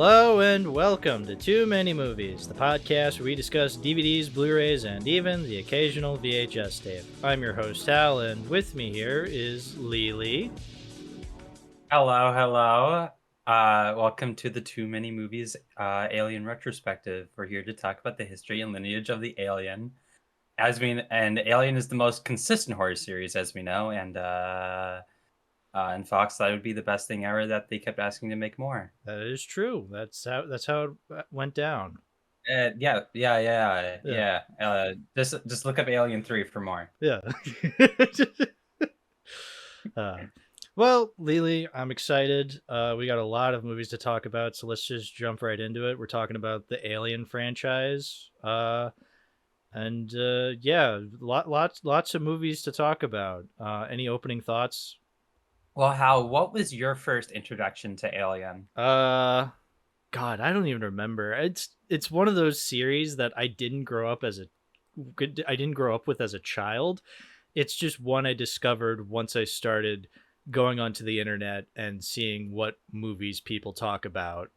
Hello and welcome to Too Many Movies, the podcast where we discuss DVDs, Blu-rays, and even the occasional VHS tape. I'm your host, Hal, and with me here is Lili. Hello. Welcome to the Too Many Movies Alien Retrospective. We're here to talk about the history and lineage of the Alien. And Alien is the most consistent horror series, as we know, and Fox thought it would be the best thing ever that they kept asking to make more. That is true. That's how it went down. Yeah. Just look up Alien 3 for more. Yeah. Well, Lili, I'm excited. We got a lot of movies to talk about, so let's just jump right into it. We're talking about the Alien franchise. Lots of movies to talk about. Any opening thoughts? Well, Hal, what was your first introduction to Alien? God, I don't even remember. It's one of those series that I didn't grow up with as a child. It's just one I discovered once I started going onto the internet and seeing what movies people talk about.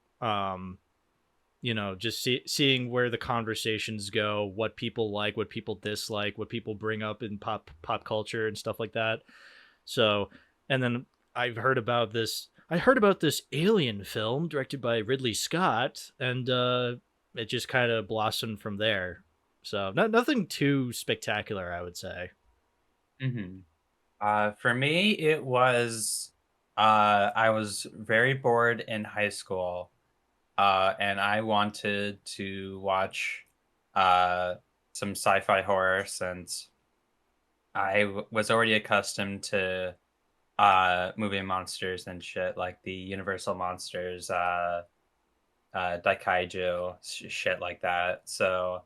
Just seeing where the conversations go, what people like, what people dislike, what people bring up in pop culture and stuff like that. So, and then I heard about this Alien film directed by Ridley Scott, and it just kind of blossomed from there. So nothing too spectacular, I would say. Mm-hmm. For me, it was I was very bored in high school, and I wanted to watch some sci-fi horror since I was already accustomed to movie monsters and shit like the Universal monsters, Daikaiju, shit like that. So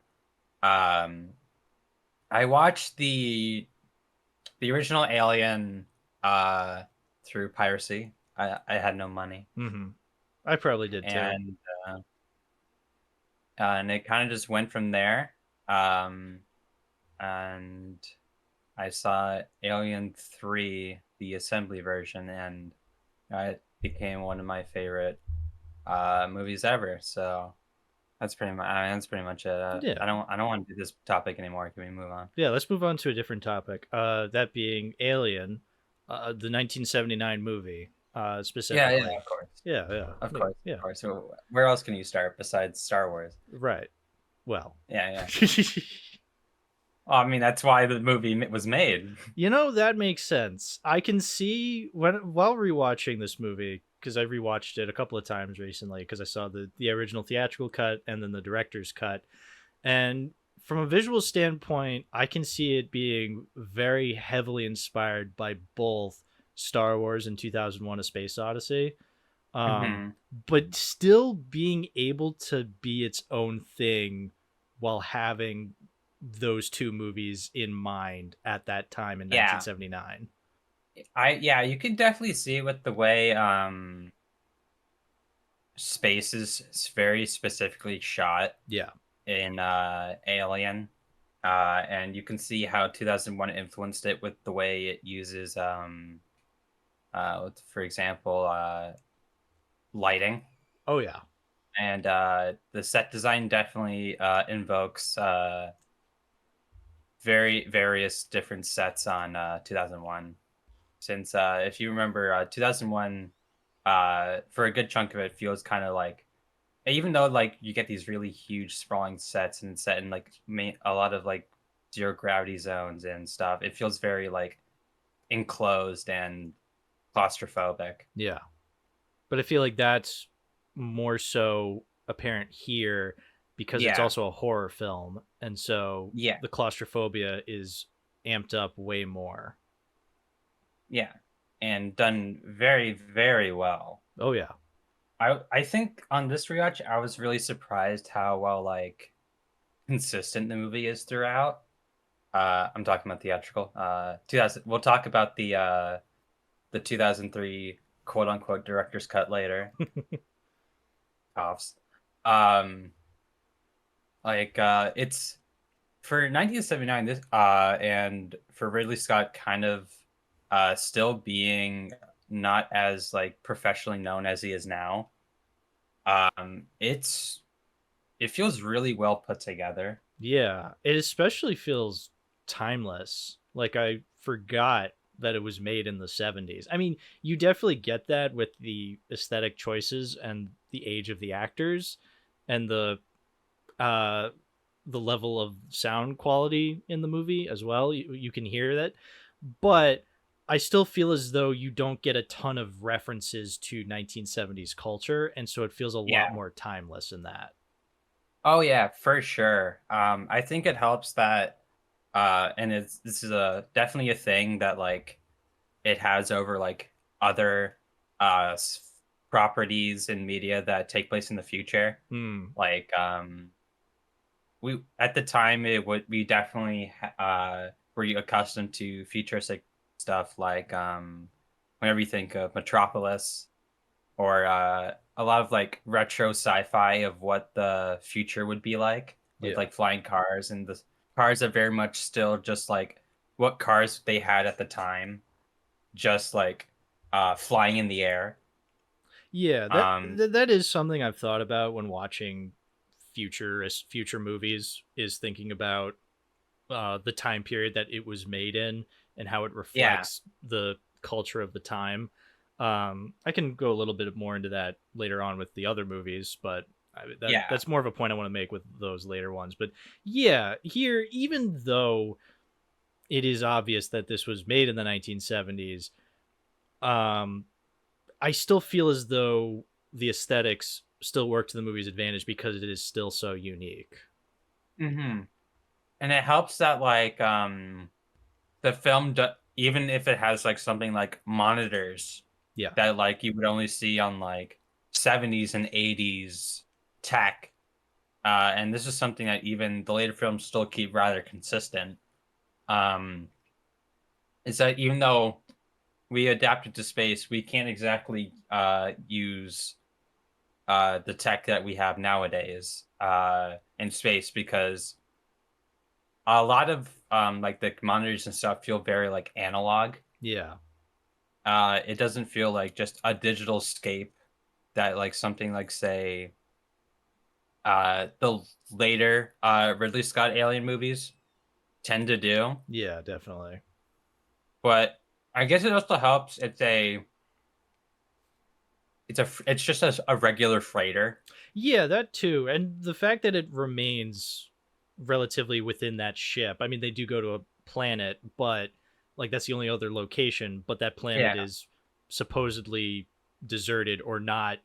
um, I watched the original Alien through piracy. I had no money. Mm-hmm. I probably did too. And it kind of just went from there. And I saw Alien 3, the assembly version, and it became one of my favorite movies ever. So that's pretty much it. Yeah. I don't want to do this topic anymore. Can we move on? Yeah, let's move on to a different topic. That being Alien, the 1979 movie, specifically. Yeah, of course. Yeah. Of course. Yeah. Of course. So where else can you start besides Star Wars? Right. Well. Yeah. Well, I mean, that's why the movie was made. That makes sense. I can see while rewatching this movie, because I rewatched it a couple of times recently, because I saw the original theatrical cut and then the director's cut. And from a visual standpoint, I can see it being very heavily inspired by both Star Wars and 2001: A Space Odyssey. But still being able to be its own thing while having those two movies in mind at that time in 1979. You can definitely see with the way space is very specifically shot. Yeah. In Alien. And you can see how 2001 influenced it with the way it uses for example, lighting. Oh yeah. And the set design definitely invokes various different sets on 2001. Since if you remember, 2001 for a good chunk of it feels kind of like, even though like you get these really huge sprawling sets and set in like a lot of like zero gravity zones and stuff, it feels very like enclosed and claustrophobic. Yeah, but I feel like that's more so apparent here because it's also a horror film, and so the claustrophobia is amped up way more. Yeah, and done very, very well. Oh yeah. I think on this rewatch, I was really surprised how well like consistent the movie is throughout. I'm talking about theatrical. 2000. We'll talk about the 2003 quote unquote director's cut later. Coughs. It's for 1979. This and for Ridley Scott, kind of still being not as like professionally known as he is now. It feels really well put together. Yeah, it especially feels timeless. Like I forgot that it was made in the 70s. I mean, you definitely get that with the aesthetic choices and the age of the actors and uh the level of sound quality in the movie as well. You can hear that. But I still feel as though you don't get a ton of references to 1970s culture, and so it feels a lot Yeah. more timeless in that. Oh yeah, for sure. I think it helps that and this is a definitely a thing that like it has over like other properties in media that take place in the future. Hmm. Like we at the time it would we definitely were accustomed to futuristic stuff like whenever you think of Metropolis or a lot of like retro sci-fi of what the future would be like with Yeah. like flying cars, and the cars are very much still just like what cars they had at the time, just like flying in the air. Yeah, um that is something I've thought about when watching future movies, is thinking about the time period that it was made in and how it yeah, reflects the culture of the time. I can go a little bit more into that later on with the other movies, but yeah. that's more of a point I want to make with those later ones. But yeah, here, even though it is obvious that this was made in the 1970s, um, I still feel as though the aesthetics still work to the movie's advantage because it is still so unique. Hmm. And it helps that like the film even if it has like something like monitors Yeah. that like you would only see on like 70s and 80s tech, and this is something that even the later films still keep rather consistent, um is that even though we adapted to space, we can't exactly use the tech that we have nowadays in space, because a lot of like the monitors and stuff feel very like analog. Yeah. It doesn't feel like just a digital scape that like something like say the later Ridley Scott alien movies tend to do. Yeah, definitely. But I guess it also helps. It's just a regular freighter. Yeah, that too. And the fact that it remains relatively within that ship. I mean, they do go to a planet, but like that's the only other location, but that planet Yeah. is supposedly deserted or not.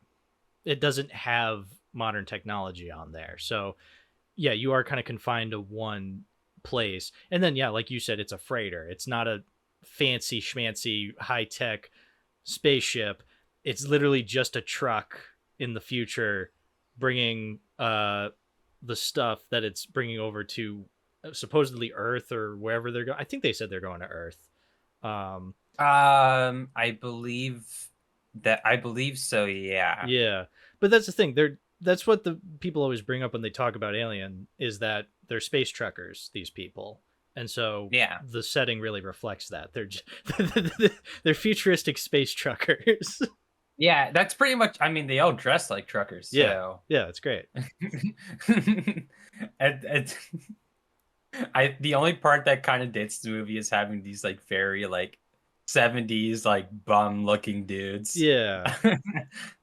It doesn't have modern technology on there. So, yeah, you are kind of confined to one place. And then yeah, like you said, it's a freighter. It's not a fancy schmancy high-tech spaceship. It's literally just a truck in the future bringing the stuff that it's bringing over to supposedly Earth or wherever they're going. I think they said they're going to Earth. Um, I believe so. Yeah. yeah, but that's the thing. That's what the people always bring up when they talk about Alien, is that they're space truckers. These people, and so Yeah. the setting really reflects that they're futuristic space truckers. Yeah. That's pretty much. I mean, they all dress like truckers, Yeah, so. yeah, it's great. It's I the only part that kind of dates the movie is having these like very like 70s like bum looking dudes. Yeah,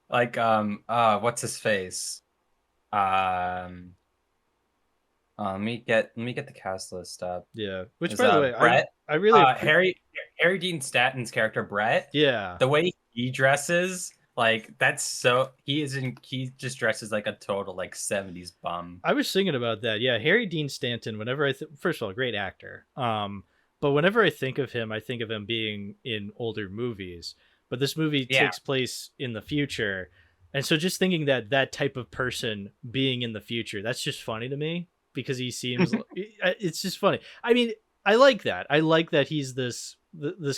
Like what's his face? Um let me get the cast list up. yeah. Which, Is by the way, Brett, I really Harry Dean Stanton's character Brett, yeah. the way he dresses, like that's so he just dresses like a total like 70s bum. I was thinking about that. Yeah, Harry Dean Stanton. Whenever first of all, great actor. But whenever I think of him, I think of him being in older movies. But this movie Yeah. takes place in the future, and so just thinking that that type of person being in the future, that's just funny to me because he seems. It's just funny. I mean, I like that. I like that he's this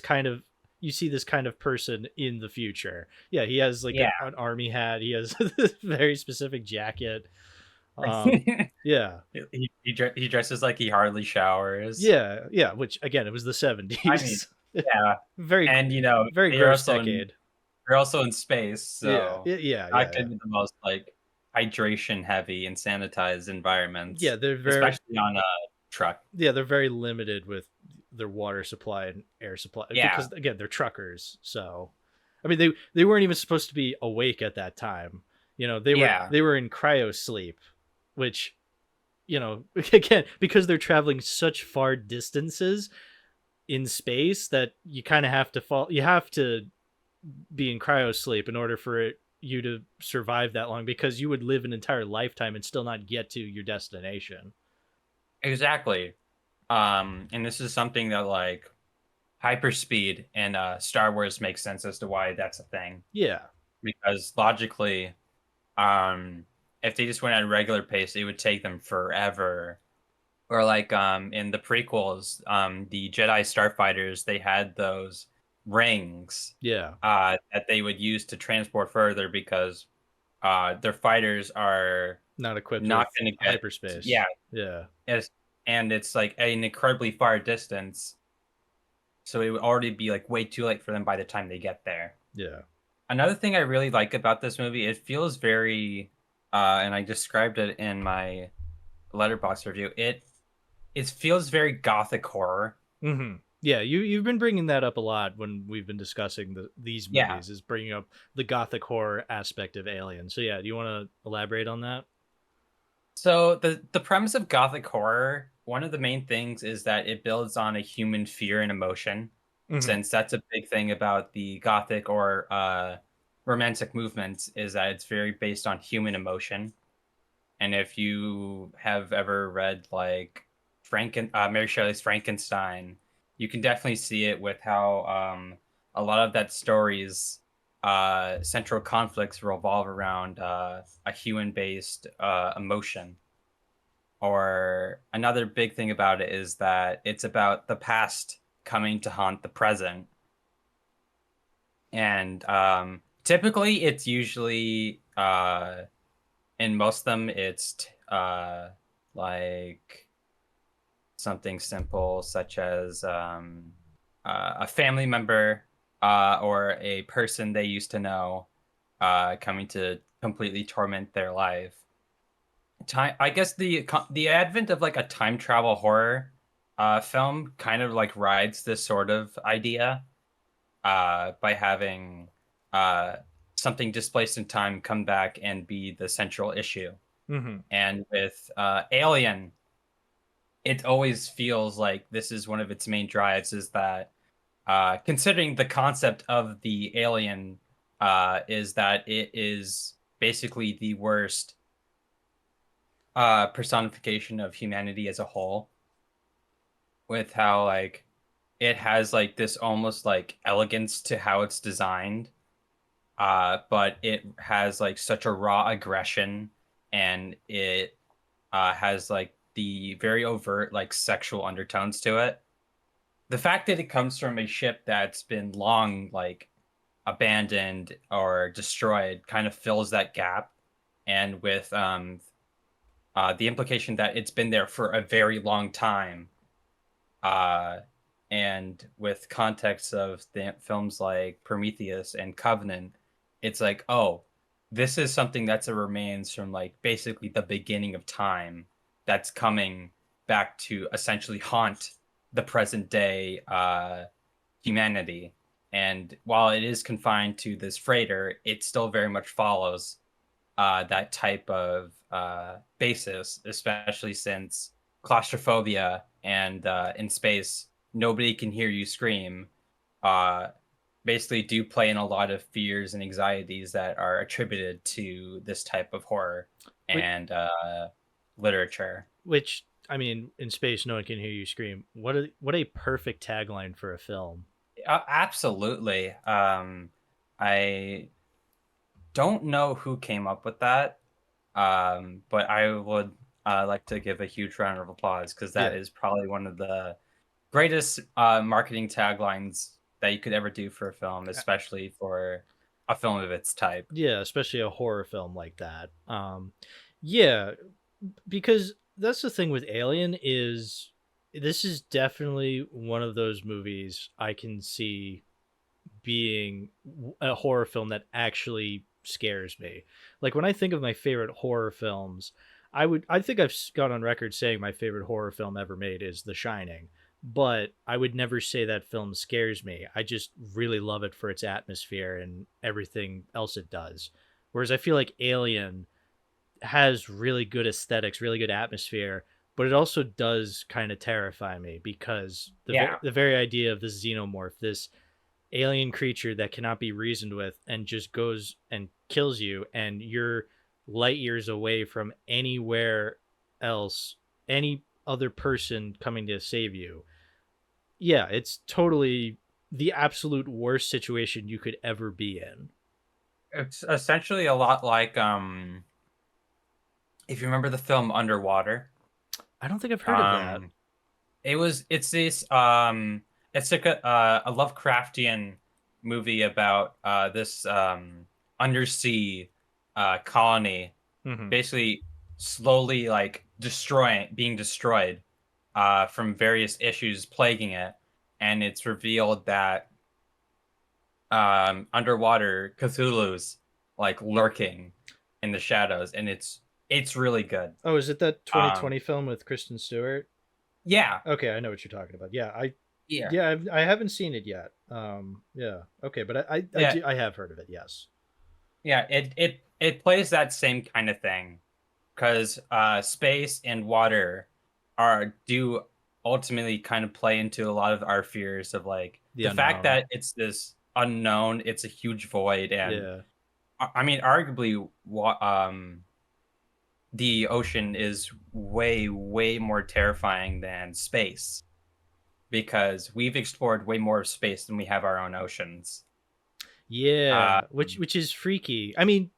kind of. You see this kind of person in the future. Yeah, he has like Yeah. an army hat. He has this very specific jacket. Um, yeah, He dresses like he hardly showers. yeah, yeah. Which again, it was the I mean, 70s. yeah, very, and you know very they are gross also decade. they're also in space, Yeah, so that yeah. could be the most, like, hydration heavy and sanitized Yeah, environments, they're very especially on a truck. yeah, they're very limited with their water supply and air supply Yeah, because again, they're truckers. So, I mean, they weren't even supposed to be awake at that time. yeah, they were in cryo sleep, which again because they're traveling such far distances in space that you kind of have to fall. You have to be in cryo sleep in order for you to survive that long because you would live an entire lifetime and still not get to your destination. exactly. And this is something that, like, hyperspeed in, Star Wars makes sense as to why that's a thing, Yeah, because logically, um, if they just went at a regular pace, it would take them forever. Or like in the prequels, the Jedi starfighters, they had those rings yeah. that they would use to transport further because their fighters are Not equipped not with going to get, hyperspace. yeah, Yeah. it's, and it's like an incredibly far distance, so it would already be like way too late for them by the time they get there. Yeah. Another thing I really like about this movie, it feels very, and I described it in my letterbox review. It feels very gothic horror. Yeah, you've been bringing that up a lot when we've been discussing these Yeah. movies, is bringing up the gothic horror aspect of Alien. So yeah, do you want to elaborate on that? So the premise of gothic horror, one of the main things is that it builds on a human fear and emotion, Hmm. since that's a big thing about the gothic or romantic movements is that it's very based on human emotion. And if you have ever read like Mary Shelley's Frankenstein, you can definitely see it with how a lot of that story's central conflicts revolve around a human-based emotion. Or another big thing about it is that it's about the past coming to haunt the present, and typically it's usually in most of them like something simple such as a family member or a person they used to know coming to completely torment their life. I guess the advent of like a time travel horror film kind of like rides this sort of idea by having uh, something displaced in time come back and be the central issue. Hmm. And with Alien, it always feels like this is one of its main drives is that considering the concept of the alien is that it is basically the worst personification of humanity as a whole, with how like it has like this almost like elegance to how it's designed, but it has like such a raw aggression, and it has like the very overt like sexual undertones to it. The fact that it comes from a ship that's been long like abandoned or destroyed kind of fills that gap, and with the implication that it's been there for a very long time, uh, and with context of the films like Prometheus and Covenant, it's like, oh, this is something that's a remains from like basically the beginning of time that's coming back to essentially haunt the present day humanity. And while it is confined to this freighter, it still very much follows that type of basis, especially since claustrophobia and in space, nobody can hear you scream. Uh, Basically, do play in a lot of fears and anxieties that are attributed to this type of horror Which, and literature. which I mean, in space, no one can hear you scream. What a perfect tagline for a film. Absolutely. I don't know who came up with that. But I would like to give a huge round of applause because that Yeah, is probably one of the greatest marketing taglines that you could ever do for a film, especially for a film of its type. yeah, especially a horror film like that. Yeah, because that's the thing with Alien is this is definitely one of those movies I can see being a horror film that actually scares me. Like when I think of my favorite horror films, I think I've gone on record saying my favorite horror film ever made is The Shining, but I would never say that film scares me. I just really love it for its atmosphere and everything else it does. Whereas I feel like Alien has really good aesthetics, really good atmosphere, but it also does kind of terrify me because Yeah. the very idea of this xenomorph, this alien creature that cannot be reasoned with and just goes and kills you, and you're light years away from anywhere else, any other person coming to save you. Yeah, it's totally the absolute worst situation you could ever be in. It's essentially a lot like if you remember the film Underwater. I don't think I've heard of that. Um it's this it's like a Lovecraftian movie about this undersea colony Mm-hmm. basically slowly like being destroyed from various issues plaguing it, and it's revealed that underwater Cthulhu's like lurking in the shadows, and it's really good. Oh, is it that Um 2020 film with Kristen Stewart? yeah, Okay, I know what you're talking about. yeah, I haven't seen it yet. Yeah, okay, but yeah, I have heard of it. Yes. yeah. It plays that same kind of thing because space and water are do ultimately kind of play into a lot of our fears of like The the fact unknown. that it's this unknown, it's a huge void, and Yeah. I mean, arguably, the ocean is way more terrifying than space because we've explored way more of space than we have our own oceans. Yeah, Um, which is freaky. I mean,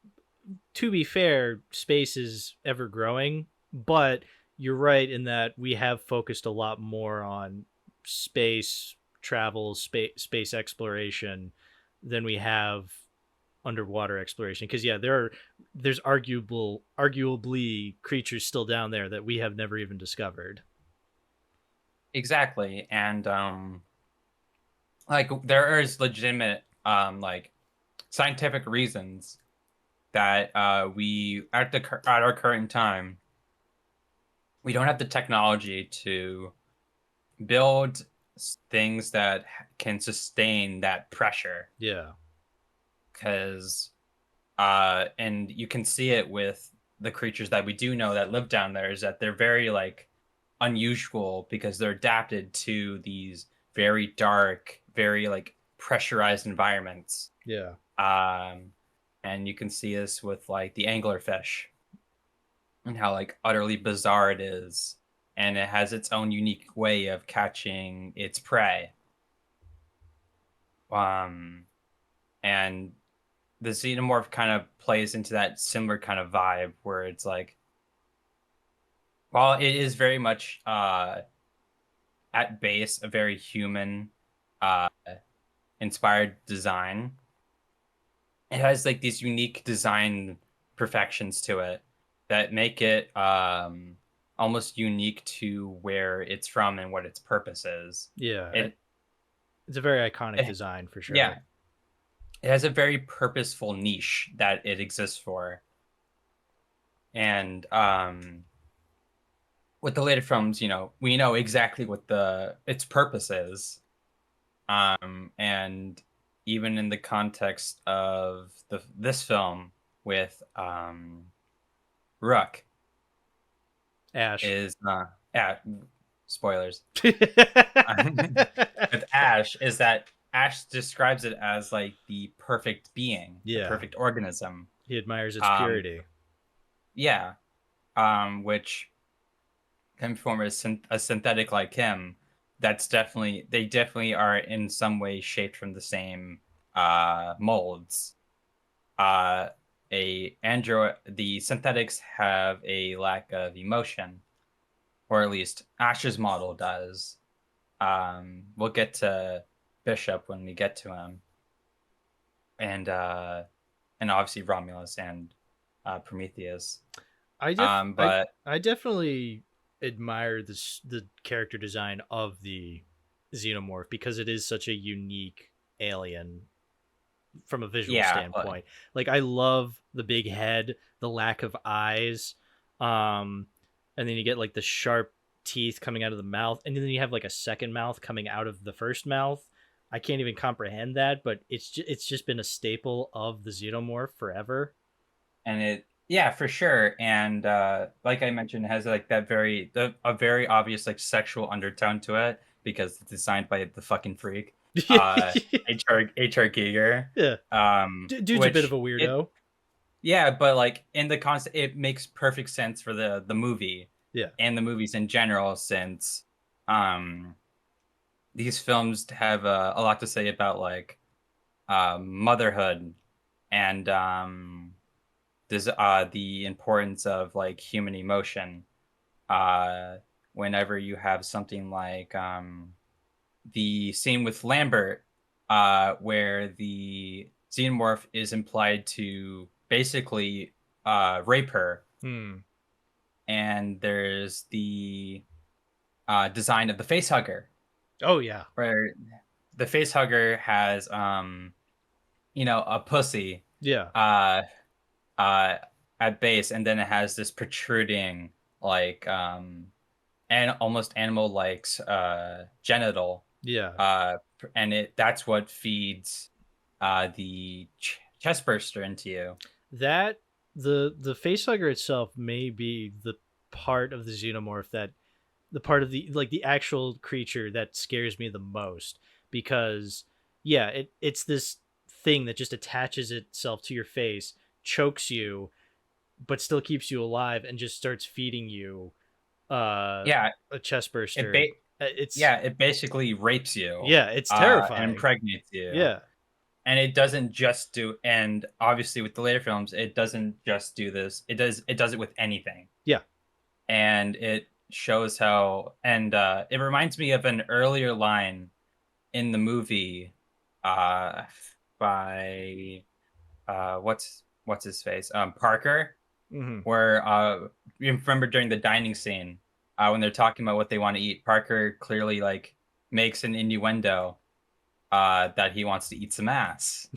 to be fair, space is ever growing, but you're right in that we have focused a lot more on space travel, space exploration than we have underwater exploration. Because yeah, there's arguably creatures still down there that we have never even discovered. exactly, and like there is legitimate like scientific reasons that we at our current time we don't have the technology to build things that can sustain that pressure Yeah. because and you can see it with the creatures that we do know that live down there is that they're very like unusual because they're adapted to these very dark, very like pressurized environments. Yeah. um and you can see this with like the anglerfish and how like utterly bizarre it is, and it has its own unique way of catching its prey. um and the xenomorph kind of plays into that similar kind of vibe where it's like, while it is very much at base a very human uh inspired design, it has like these unique design perfections to it that make it almost unique to where it's from and what its purpose is. Yeah. It, It's a very iconic it design for yeah, sure. it has a very purposeful niche that it exists for. And with the later films, we know exactly what the its purpose is. And even in the context of this film with Rook Ash. is yeah, spoilers. With Ash is that Ash describes it as like the perfect being, the Yeah. perfect organism. He admires its Um, purity. yeah, which can form a synthetic like him. They definitely are in some way shaped from the same molds. Uh, the synthetics have a lack of emotion, or at least Ash's model does. We'll get to Bishop when we get to him, and obviously Romulus and Prometheus. I def But I definitely admire the character design of the xenomorph because it is such a unique alien. from a visual Yeah, standpoint. Like I love the big head, the lack of eyes, and then you get like the sharp teeth coming out of the mouth, and then you have like a second mouth coming out of the first mouth. I can't even comprehend that, but it's just been a staple of the xenomorph forever. and yeah, for sure. And like I mentioned, it has like that a very obvious like sexual undertone to it because it's designed by the fucking freak, uh, H.R. Giger. Yeah, dude's a bit of Which a it weirdo. Yeah, but like in the concept, it makes perfect sense for the movie Yeah, and the movies in general, since um these films have a lot to say about like motherhood and the importance of like human emotion. Uh, Whenever you have something like the scene with Lambert, where the xenomorph is implied to basically rape her, hmm. and there's the design of the face hugger, Oh yeah, where the face hugger has a pussy yeah, uh uh at base, and then it has this protruding like and almost animal like genital, yeah. uh and that's what feeds the chest burster into you. That the facehugger itself may be the part of the xenomorph that the part of the like the actual creature that scares me the most, because yeah, it's this thing that just attaches itself to your face, chokes you, but still keeps you alive and just starts feeding you uh Yeah, a chest it burster. ba- It's yeah, it basically rapes you yeah, it's and terrifying. impregnates you. Yeah. And it doesn't just do, and obviously with the later films, it doesn't just do this. It does it with anything. Yeah. And it shows how, and it reminds me of an earlier line in the movie uh by what's his face? Parker, Hmm. where you remember during the dining scene, when they're talking about what they want to eat, Parker clearly like makes an innuendo that he wants to eat some ass.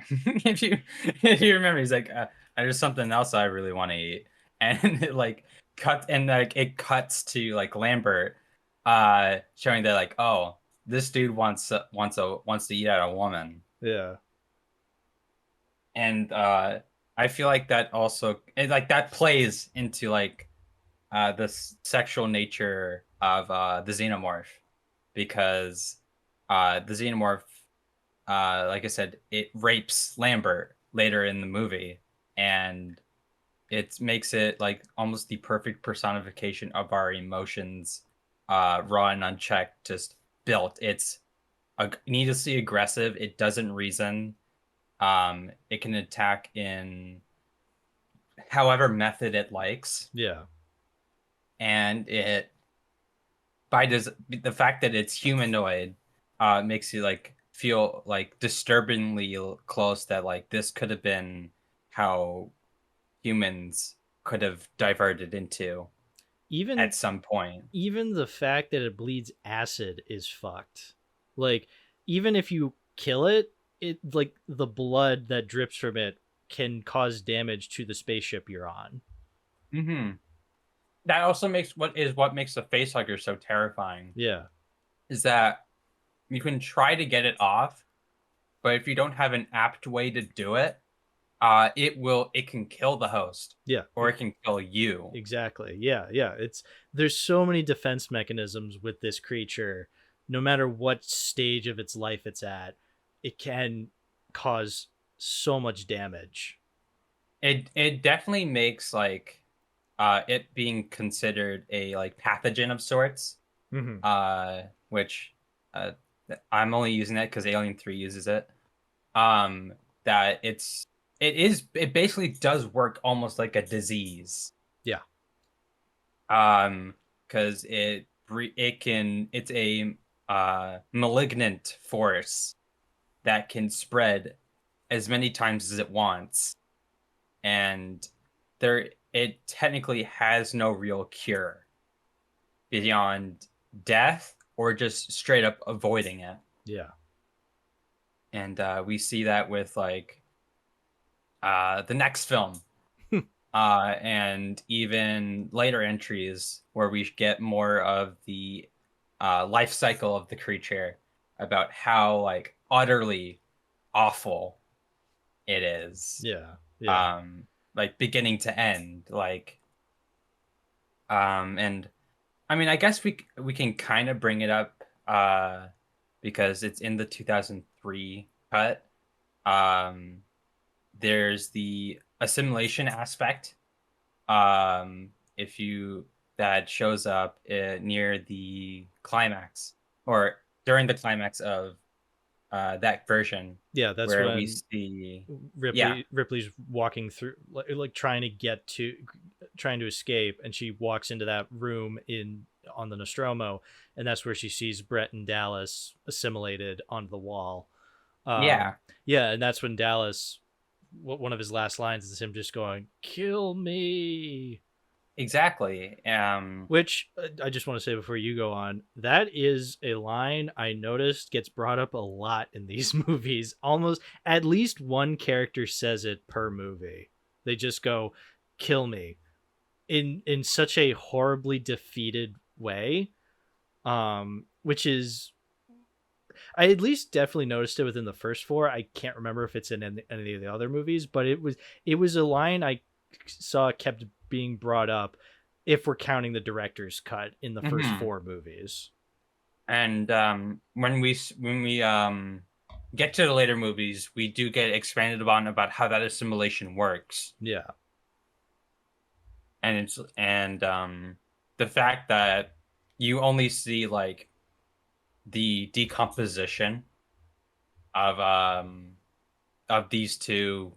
if you remember, he's like, there's something else I really want to eat. And it cuts to like Lambert, showing that like, oh, this dude wants to eat at a woman. Yeah. And I feel like that also like that plays into like the sexual nature of the xenomorph, because the xenomorph, like I said, it rapes Lambert later in the movie, and it makes it like almost the perfect personification of our emotions, raw and unchecked, just built. It's needlessly aggressive. It doesn't reason. It can attack in however method it likes, Yeah. and the fact that it's humanoid makes you like feel like disturbingly close, that like this could have been how humans could have diverted into Even at some point. even the fact that it bleeds acid is fucked. Like, even if you kill it, it like the blood that drips from it can cause damage to the spaceship you're on. Hmm. That also makes what makes the facehugger so terrifying, Yeah. is that you can try to get it off, but if you don't have an apt way to do it, it can kill the host, Yeah. or it can kill you. Exactly. Yeah, yeah. It's there's so many defense mechanisms with this creature. No matter what stage of its life it's at, it can cause so much damage. It definitely makes like it being considered a like pathogen of sorts, Hmm. which uh I'm only using that because Alien 3 uses it. Um that it basically does work almost like a disease. Yeah. Because it's a malignant force that can spread as many times as it wants, and it technically has no real cure beyond death or just straight up avoiding it. Yeah. And we see that with like the next film, and even later entries where we get more of the life cycle of the creature, about how like utterly awful it is, Yeah. Yeah. um like beginning to end, like and I mean, I guess we can kind of bring it up because it's in the 2003 cut. um there's the assimilation aspect, if you that shows up near the climax, or during the climax of that version, Yeah, that's where we when see, yeah, Ripley's walking through, like trying to escape, and she walks into that room in on the Nostromo, and that's where she sees Brett and Dallas assimilated onto the wall. yeah, Yeah, and that's when Dallas, one of his last lines is him just going, "Kill me." exactly. Which I just want to say before you go on, that is a line I noticed gets brought up a lot in these movies. Almost at least one character says it per movie. They just go, "Kill me," in such a horribly defeated way. Which is, I at least definitely noticed it within the first four. I can't remember if it's in any of the other movies, but it was a line I saw kept being brought up, if we're counting the director's cut in the first Mhm. four movies. And when we get to the later movies, we do get expanded upon about how that assimilation works, Yeah. and the fact that you only see like the decomposition of these two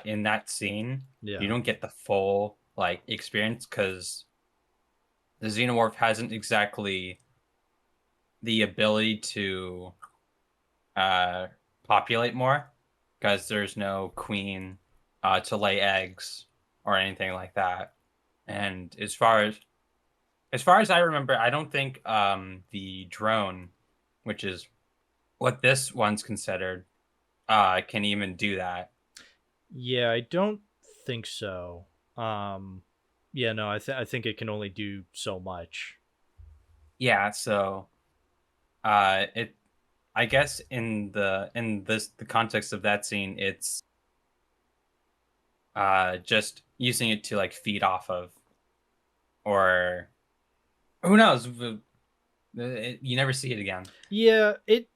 in that scene. You Yeah. don't get the full like experience, because the xenomorph hasn't exactly the ability to uh, populate more, because there's no queen to lay eggs or anything like that. And as far as I remember, I don't think the drone, which is what this one's considered, can even do that. Yeah, I don't think so. Um yeah, no, I think it can only do so much. Yeah, so it I guess in the context of that scene, it's just using it to like feed off of, or who knows, you never see it again. Yeah, it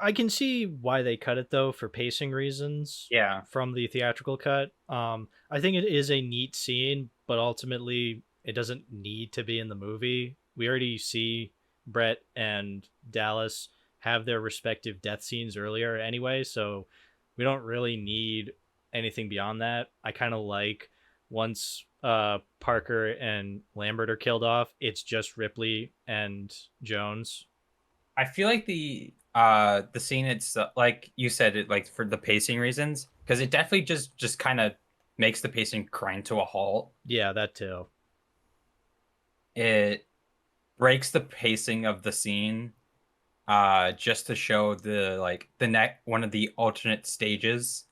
I can see why they cut it though, for pacing reasons Yeah, from the theatrical cut. I think it is a neat scene, but ultimately it doesn't need to be in the movie. We already see Brett and Dallas have their respective death scenes earlier anyway, so we don't really need anything beyond that. I kind of like, once Parker and Lambert are killed off, it's just Ripley and Jones. I feel like the scene, it's like you said, it like for the pacing reasons, because it definitely just kind of makes the pacing grind to a halt. Yeah, that too. It breaks the pacing of the scene, just to show the like the neck one of the alternate stages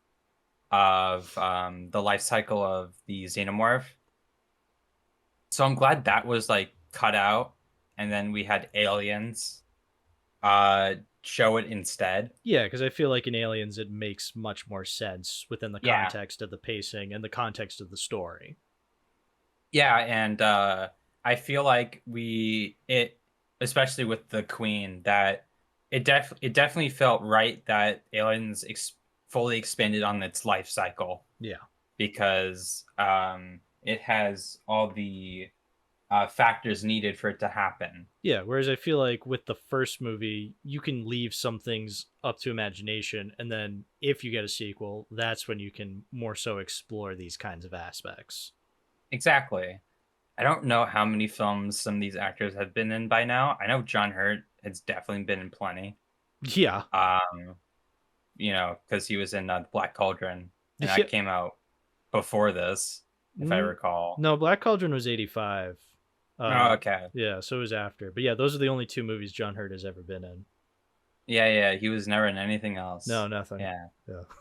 of the life cycle of the xenomorph. So I'm glad that was like cut out, and then we had aliens uh show it instead. Yeah, because I feel like in Aliens it makes much more sense within the Yeah. context of the pacing and the context of the story. Yeah, and I feel like especially with the queen, that it definitely felt right that aliens fully expanded on its life cycle, Yeah. because it has all the factors needed for it to happen. Yeah, whereas I feel like with the first movie, you can leave some things up to imagination, and then if you get a sequel, that's when you can more so explore these kinds of aspects. Exactly. I don't know how many films some of these actors have been in by now. I know John Hurt has definitely been in plenty. Yeah. Um, because he was in Black Cauldron, and that Yeah. came out before this, if I recall. No, Black Cauldron was 85. Oh, okay. Yeah, so it was after. But yeah, those are the only two movies John Hurt has ever been in. Yeah. He was never in anything else. No, nothing. Yeah.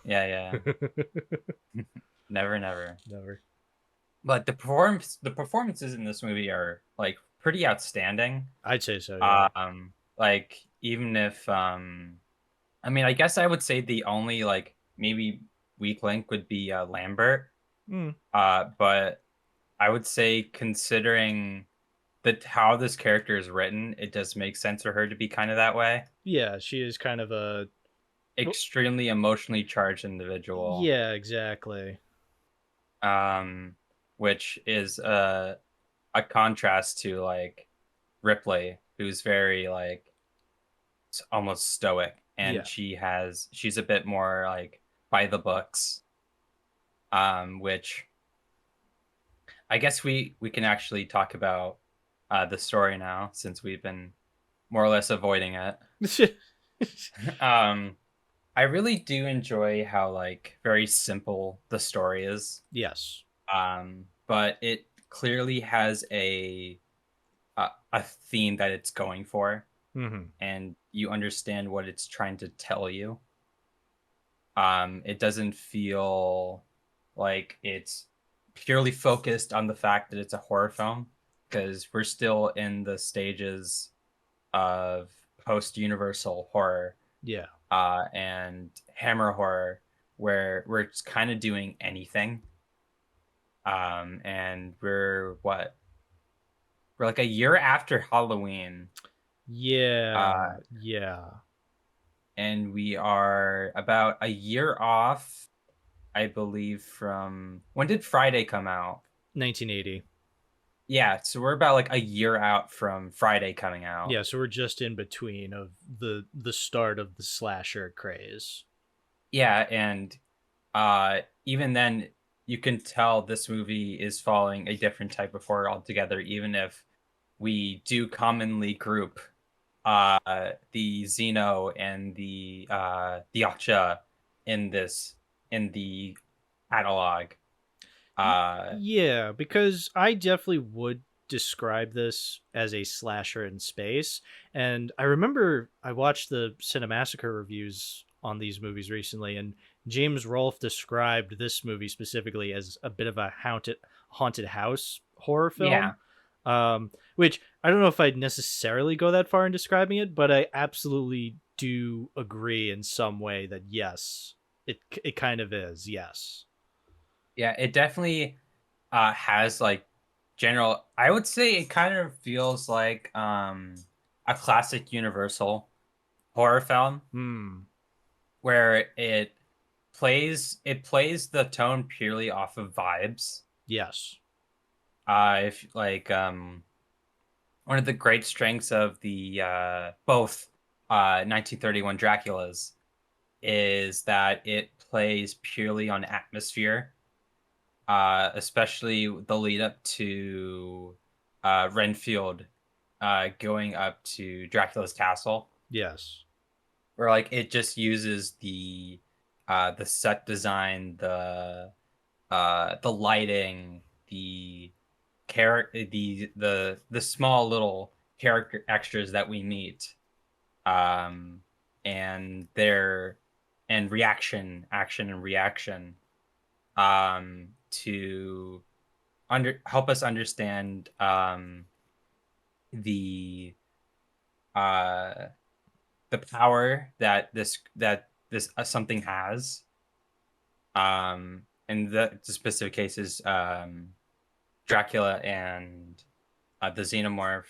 Yeah. Yeah. Never. Never. But the performances in this movie are like pretty outstanding. I'd say so, yeah. Like even if I mean, I guess I would say the only like maybe weak link would be Lambert. Mm. But I would say considering that how this character is written, it does make sense for her to be kind of that way. Yeah, she is kind of a Extremely emotionally charged individual. yeah, exactly. Um, which is a contrast to like Ripley, who's very like almost stoic, and Yeah. she's a bit more like by the books. Which I guess we can actually talk about the story now since we've been more or less avoiding it. um, I really do enjoy how like very simple the story is. Yes. But it clearly has a theme that it's going for, Mm-hmm. and you understand what it's trying to tell you. It doesn't feel like it's purely focused on the fact that it's a horror film, because we're still in the stages of post Universal horror Yeah. and Hammer horror, where we're just kind of doing anything. And we're like a year after Halloween, Yeah. uh, Yeah. and we are about a year off, I believe, from when did Friday come out? 1980. Yeah, so we're about like a year out from Friday coming out. Yeah, so we're just in between of the start of the slasher craze. Yeah, and even then you can tell this movie is following a different type of horror altogether, even if we do commonly group the Xeno and the Yacha in the catalog. Yeah, because I definitely would describe this as a slasher in space. And I remember I watched the Cinemassacre reviews on these movies recently, and James Rolfe described this movie specifically as a bit of a haunted house horror film. Yeah, Which I don't know if I'd necessarily go that far in describing it, but I absolutely do agree in some way that yes, it kind of is. Yes. yeah, it definitely has like general. I would say it kind of feels like a classic Universal horror film Hmm. where it plays the tone purely off of vibes. Yes. If like one of the great strengths of the both 1931 Draculas is that it plays purely on atmosphere, especially the lead up to Renfield going up to Dracula's castle, Yes. where like it just uses the set design, the lighting, the character, the small little character extras that we meet, um, and their and action and reaction, to help us understand the uh the power that this something has, in the specific cases, Dracula and the xenomorph.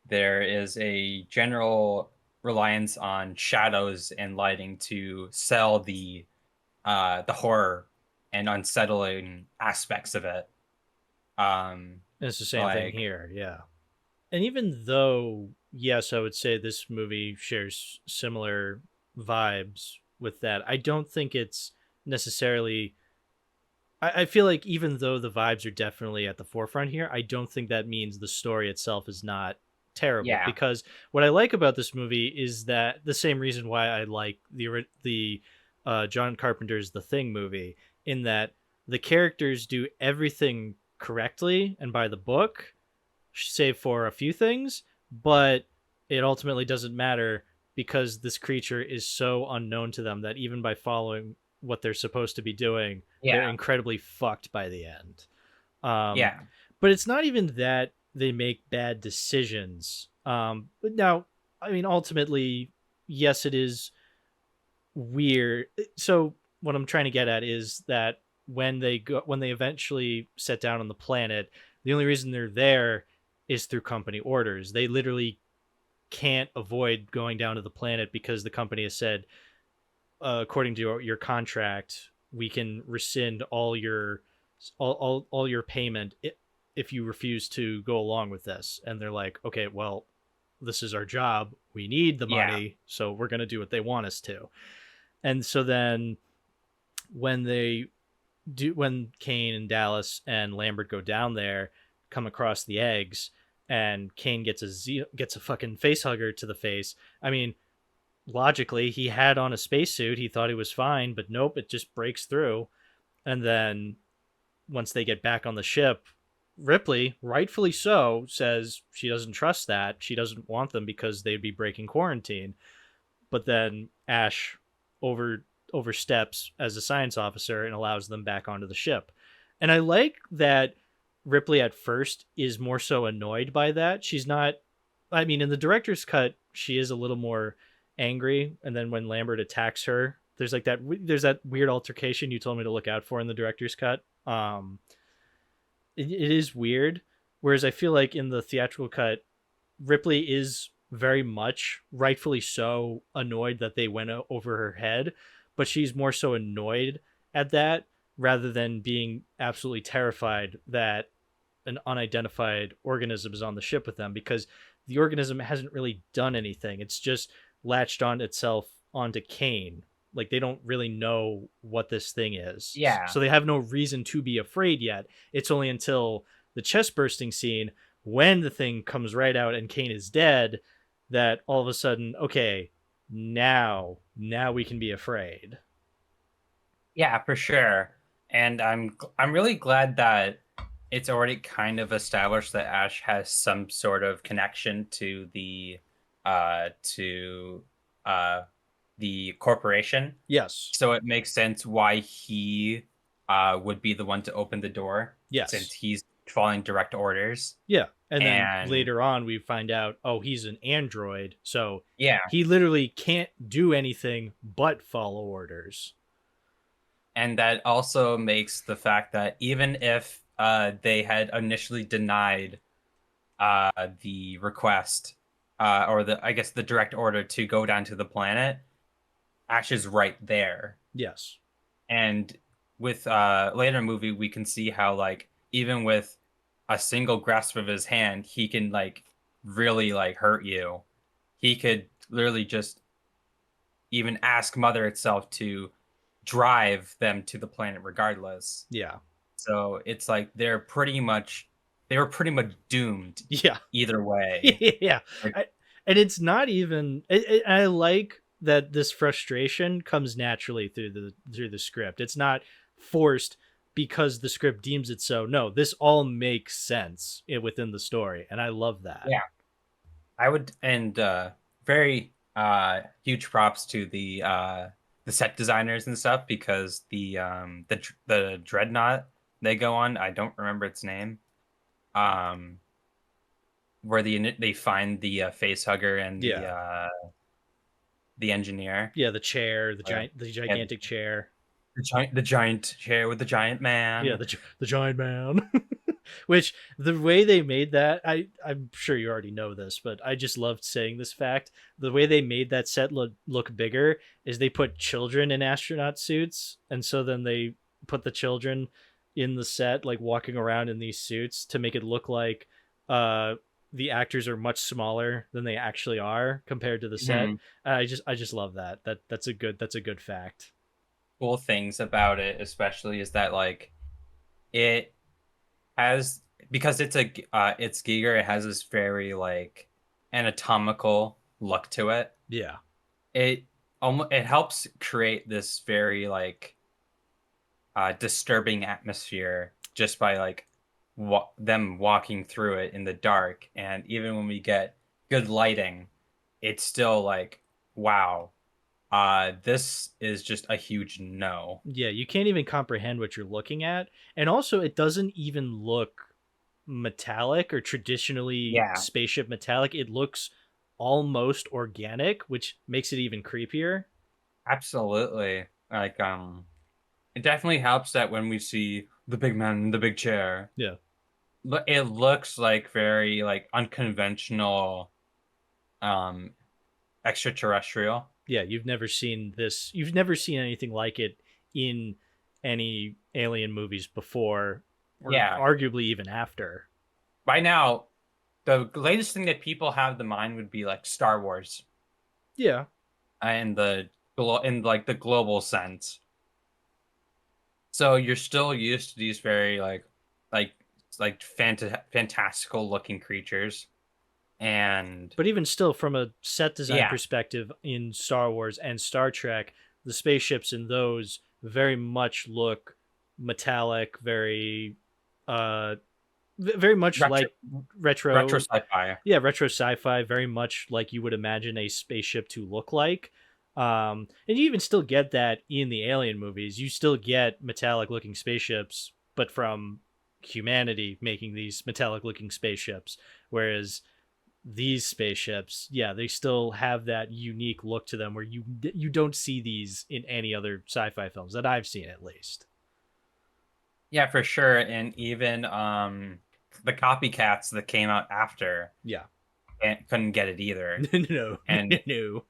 There is a general reliance on shadows and lighting to sell the horror and unsettling aspects of it. And it's the same thing Like here. Yeah. And even though, yes, I would say this movie shares similar vibes with that, I don't think it's necessarily. I feel like even though the vibes are definitely at the forefront here, I don't think that means the story itself is not terrible. yeah, Because what I like about this movie is that the same reason why I like the John Carpenter's The Thing movie, in that the characters do everything correctly and by the book, save for a few things, but it ultimately doesn't matter because this creature is so unknown to them that even by following what they're supposed to be doing, they're Yeah. incredibly fucked by the end. Um, Yeah. but it's not even that they make bad decisions. But now, I mean, ultimately, yes, it is weird. So what I'm trying to get at is that when they eventually set down on the planet, the only reason they're there is through company orders. They literally can't avoid going down to the planet because the company has said, according to your contract, we can rescind all your payment if you refuse to go along with this. And they're like, okay, well, this is our job. We need the Yeah. money, so we're going to do what they want us to. And so then when when Kane and Dallas and Lambert go down there, come across the eggs, and Kane gets a fucking face hugger to the face. I mean, logically, he had on a spacesuit. He thought he was fine, but nope, it just breaks through. And then once they get back on the ship, Ripley, rightfully so, says she doesn't trust that. She doesn't want them because they'd be breaking quarantine. But then Ash oversteps as a science officer and allows them back onto the ship. And I like that Ripley at first is more so annoyed by that. She's not, I mean, in the director's cut, she is a little more angry. And then when Lambert attacks her, there's that weird altercation you told me to look out for in the director's cut. It is weird. Whereas I feel like in the theatrical cut, Ripley is very much, rightfully so, annoyed that they went over her head, but she's more so annoyed at that rather than being absolutely terrified that an unidentified organism is on the ship with them, because the organism hasn't really done anything. It's just latched on itself onto Kane. Like, they don't really know what this thing is. Yeah. So they have no reason to be afraid yet. It's only until the chest bursting scene, when the thing comes right out and Kane is dead, that all of a sudden, okay, now we can be afraid. Yeah, for sure. And I'm really glad that it's already kind of established that Ash has some sort of connection to to the corporation. Yes. So it makes sense why he would be the one to open the door. Yes. Since he's following direct orders. Yeah. And then And later on, we find out, oh, he's an android. So yeah. he literally can't do anything but follow orders. And that also makes the fact that even if they had initially denied the request or the direct order to go down to the planet, Ash is right there. Yes. And with later movie, we can see how, like, even with a single grasp of his hand, he can, like, really, like, hurt you. He could literally just even ask Mother itself to drive them to the planet regardless. Yeah. So it's like they were pretty much doomed. Yeah. Either way. Yeah. And it's not even. I like that this frustration comes naturally through the script. It's not forced because the script deems it so. No, this all makes sense within the story, and I love that. Yeah, I would, and very huge props to the set designers and stuff, because the dreadnought they go on, I don't remember its name, where they find the face hugger and the engineer. Yeah, the chair, the gigantic chair. The giant chair with the giant man. Yeah, the giant man. Which, the way they made that, I'm sure you already know this, but I just loved saying this fact. The way they made that set look bigger is they put children in astronaut suits, and so then they put the children in the set, like walking around in these suits, to make it look like the actors are much smaller than they actually are compared to the set. I just love that. That's a good fact. Cool things about it, especially, is that, like, it has, because it's Giger, it has this very, like, anatomical look to it. Yeah. It helps create this very, like, disturbing atmosphere just by, like, them walking through it in the dark. And even when we get good lighting, it's still, like, wow, this is just a huge no. Yeah, you can't even comprehend what you're looking at. And also, it doesn't even look metallic or traditionally Yeah, spaceship metallic. It looks almost organic, which makes it even creepier. absolutely. Like, it definitely helps that when we see the big man in the big chair, Yeah. it looks like very like unconventional, um, extraterrestrial. Yeah, you've never seen this. You've never seen anything like it in any alien movies before, or Yeah, arguably even after. by now, the latest thing that people have in the mind would be like Star Wars, Yeah. in in like the global sense. So you're still used to these very like fantastical looking creatures, and But even still, from a set design yeah, perspective in Star Wars and Star Trek, the spaceships in those very much look metallic, very, uh, very much retro like retro retro, sci-fi. yeah, retro sci-fi, very much like you would imagine a spaceship to look like. And you even still get that in the Alien movies. You still get metallic looking spaceships, but from humanity making these metallic looking spaceships. Whereas these spaceships, yeah, they still have that unique look to them where you don't see these in any other sci-fi films that I've seen, at least. Yeah, for sure. And even the copycats that came out after Yeah. and couldn't get it either. No, And no.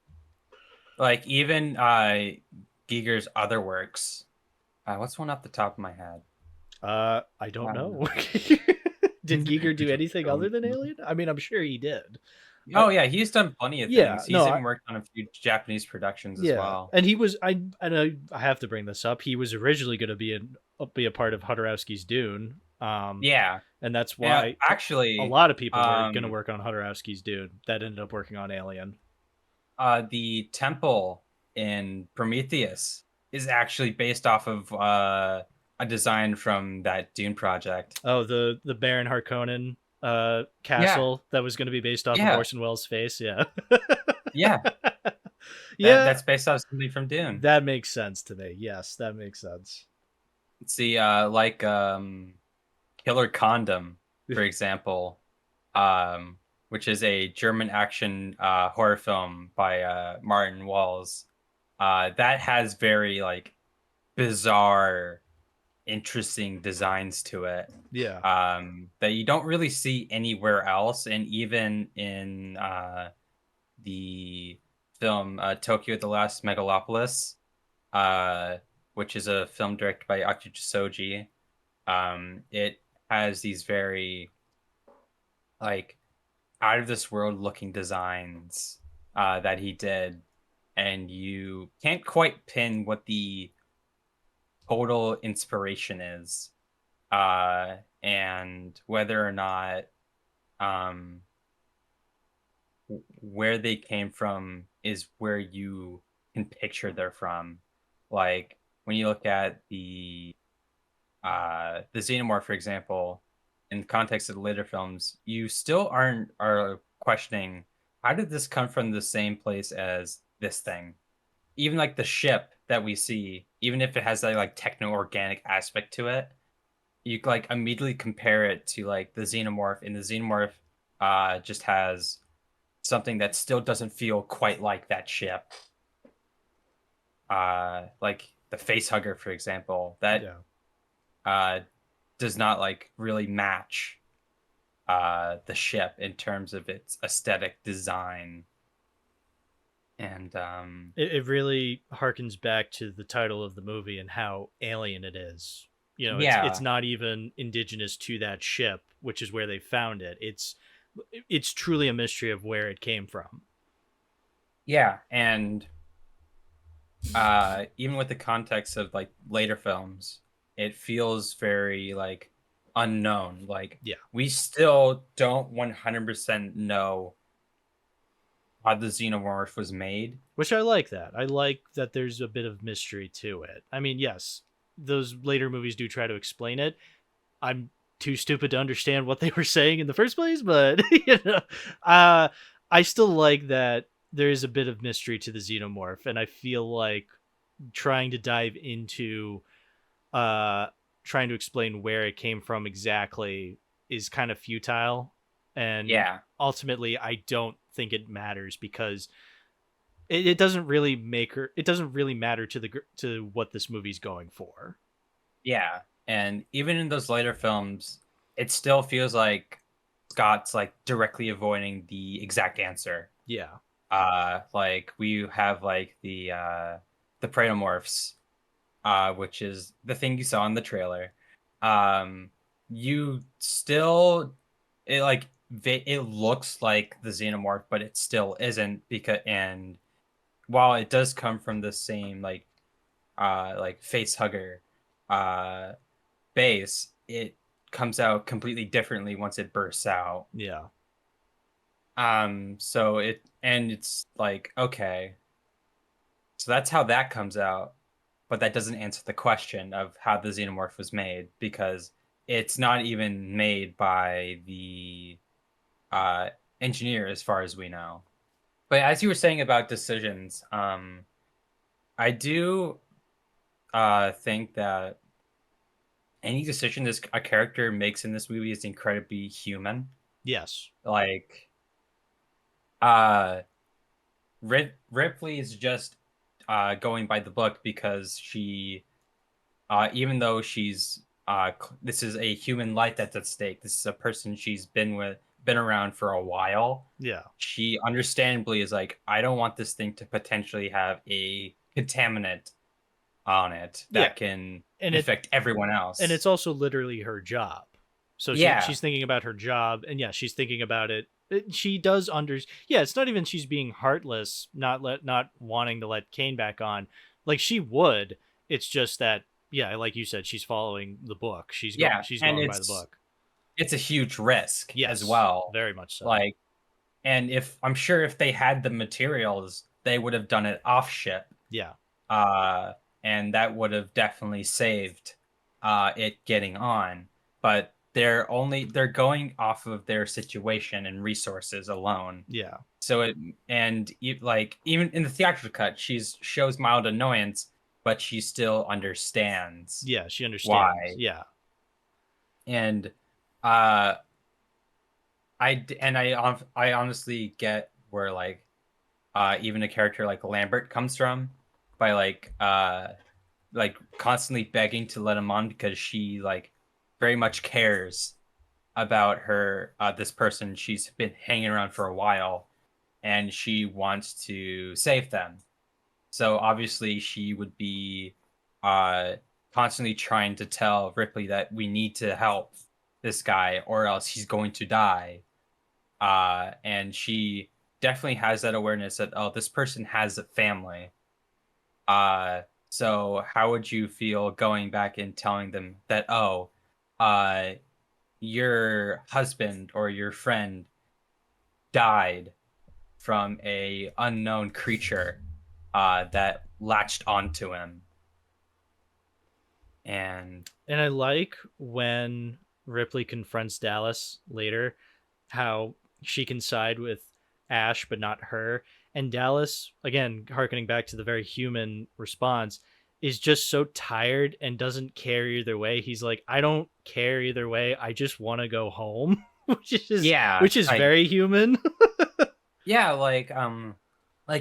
like even Giger's other works. What's one off the top of my head? I don't Um, know. Did Giger do anything other than Alien? I mean, I'm sure he did. Oh yeah, he's done plenty of Yeah, things. He's no, even worked on a few Japanese productions as yeah, well. and he was. I have to bring this up. He was originally going to be a part of Hodorowski's Dune, Yeah. and that's Yeah, why a actually, lot of people were going to work on Hodorowski's Dune that ended up working on Alien. the temple in Prometheus is actually based off of a design from that Dune project. Oh, the Baron Harkonnen Yeah, castle that was going to be based off of yeah, Orson Welles' face. Yeah, yeah. yeah, That's based off something from Dune. that makes sense to me. Yes, that makes sense. See, like Killer Condom, for example, which is a German action horror film by Martin Walls. That has very like bizarre, interesting designs to it, Yeah, that you don't really see anywhere else, and even in the film Tokyo: The Last Megalopolis, uh, which is a film directed by Akira Soji. It has these very like out of this world looking designs that he did, and you can't quite pin what the total inspiration is, and whether or not um, where they came from is where you can picture they're from. Like when you look at the xenomorph, for example, in context of the later films, you still are questioning how did this come from the same place as this thing? Even like the ship that we see, even if it has that like techno organic aspect to it, you like immediately compare it to like the xenomorph, and the xenomorph just has something that still doesn't feel quite like that ship. Like the face hugger, for example, that yeah. uh does not like really match the ship in terms of its aesthetic design. And It really harkens back to the title of the movie and how alien it is. You know, it's yeah, not even indigenous to that ship, which is where they found it. It's truly a mystery of where it came from. yeah, and even with the context of like later films, it feels very like unknown. Like Yeah, we still don't 100% know how the xenomorph was made. which I like that. I like that there's a bit of mystery to it. I mean, yes, those later movies do try to explain it. I'm too stupid to understand what they were saying in the first place, but you know, uh, I still like that there is a bit of mystery to the xenomorph, and I feel like trying to dive into trying to explain where it came from exactly is kind of futile, and Yeah. ultimately I don't think it matters because it doesn't really make her, it doesn't really matter to what this movie's going for. Yeah. And even in those later films, it still feels like Scott's like directly avoiding the exact answer. Yeah. Like we have like the Praetomorphs, which is the thing you saw in the trailer. Um, you still it like it looks like the Xenomorph, but it still isn't because and while it does come from the same like face hugger uh base, it comes out completely differently once it bursts out. Yeah. So it's like, okay, so that's how that comes out, but that doesn't answer the question of how the xenomorph was made because it's not even made by the uh engineer as far as we know. But as you were saying about decisions, I do think that any decision this a character makes in this movie is incredibly human. Yes. Like uh Ripley is just going by the book because she even though she's this is a human life that's at stake. This is a person she's been around for a while. Yeah. She understandably is like, I don't want this thing to potentially have a contaminant on it Yeah. that can And infect everyone and else. it's also literally her job. So Yeah. she's thinking about her job, and yeah, she's thinking about it. She does yeah, it's not even she's being heartless, not wanting to let Kane back on. Like she would. It's just that, yeah, like you said, she's following the book. Yeah. She's And going by the book. it's a huge risk as Yes, well. very much so. Like, and if I'm sure if they had the materials, they would have done it off ship. Yeah. Uh, and that would have definitely saved it getting on. But they're going off of their situation and resources alone. Yeah. So like even in the theatrical cut, she's shows mild annoyance, but she still understands Yeah, she understands. why. Yeah. And uh I honestly get where like even a character like Lambert comes from by like constantly begging to let him on because she like very much cares about her this person she's been hanging around for a while and she wants to save them. So obviously she would be uh constantly trying to tell Ripley that we need to help this guy or else he's going to die. And she definitely has that awareness that, oh, this person has a family. So how would you feel going back and telling them that, oh, uh your husband or your friend died from a unknown creature that latched onto him? And And I like when Ripley confronts Dallas later, how she can side with Ash but not her. And Dallas, again, harkening back to the very human response, is just so tired and doesn't care either way. He's like, I don't care either way. I just want to go home, yeah, which is very human. yeah, like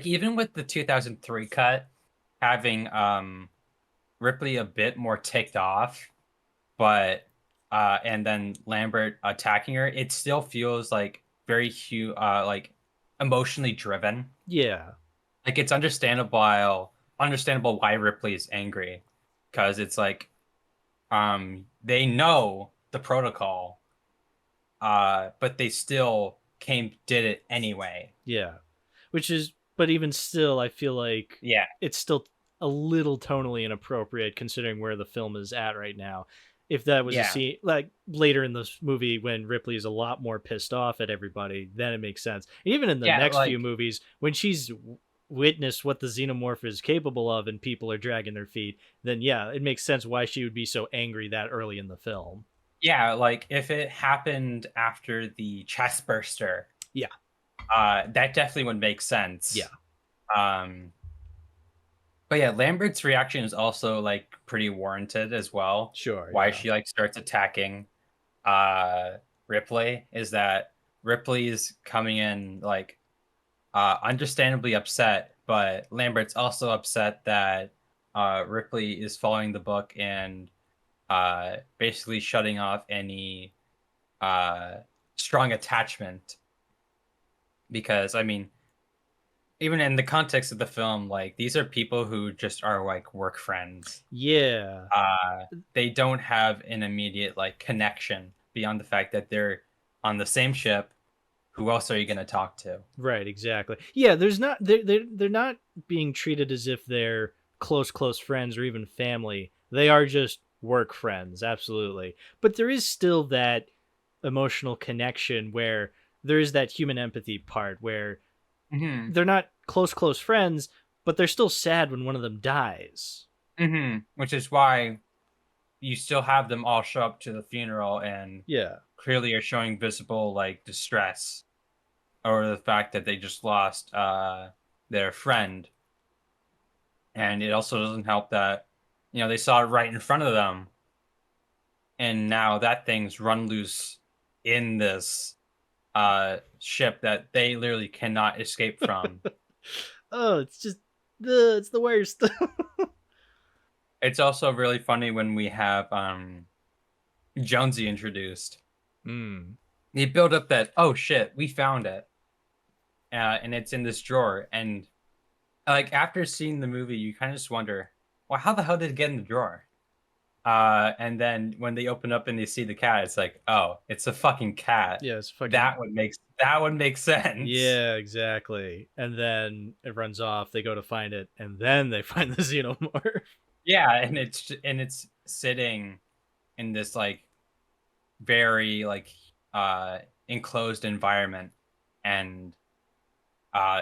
even with the 2003 cut having Ripley a bit more ticked off, but and then Lambert attacking her, it still feels like very like emotionally driven. Yeah. Like it's understandable why Ripley is angry because it's like they know the protocol but they still did it anyway. Yeah. Which is, but even still, I feel like Yeah. it's still a little tonally inappropriate considering where the film is at right now. If that was a Yeah. scene like later in this movie when Ripley is a lot more pissed off at everybody, then it makes sense. And even in the Yeah, next few like movies, when she's witnessed what the xenomorph is capable of and people are dragging their feet, then yeah, it makes sense why she would be so angry that early in the film. yeah, like if it happened after the chest burster, Yeah. that definitely would make sense. Yeah, Um, but yeah, Lambert's reaction is also like pretty warranted as well. sure, Why yeah. she like starts attacking uh Ripley is that Ripley's coming in like understandably upset, but Lambert's also upset that Ripley is following the book and basically shutting off any uh strong attachment because I mean even in the context of the film, like these are people who just are like work friends. Yeah. Uh, they don't have an immediate like connection beyond the fact that they're on the same ship. Who else are you going to talk to? Right, exactly. Yeah, there's not they're not being treated as if they're close friends or even family. They are just work friends, absolutely. But there is still that emotional connection where there is that human empathy part where Hmm. they're not close friends, but they're still sad when one of them dies. Hmm. Which is why you still have them all show up to the funeral and Yeah. clearly are showing visible like distress over the fact that they just lost their friend. And it also doesn't help that they saw it right in front of them and now that thing's run loose in this ship that they literally cannot escape from. Oh, it's just it's the worst. It's also really funny when we have Jonesy introduced. Mm. They build up that, oh shit, we found it, and it's in this drawer. And like after seeing the movie, you kind of just wonder, well, how the hell did it get in the drawer? And then when they open up and they see the cat, it's like, oh, it's a fucking cat. Yeah, it's fucking That would make sense. yeah, exactly. And then it runs off. They go to find it, and then they find the xenomorph. Yeah, and it's sitting in this like very like uh enclosed environment, and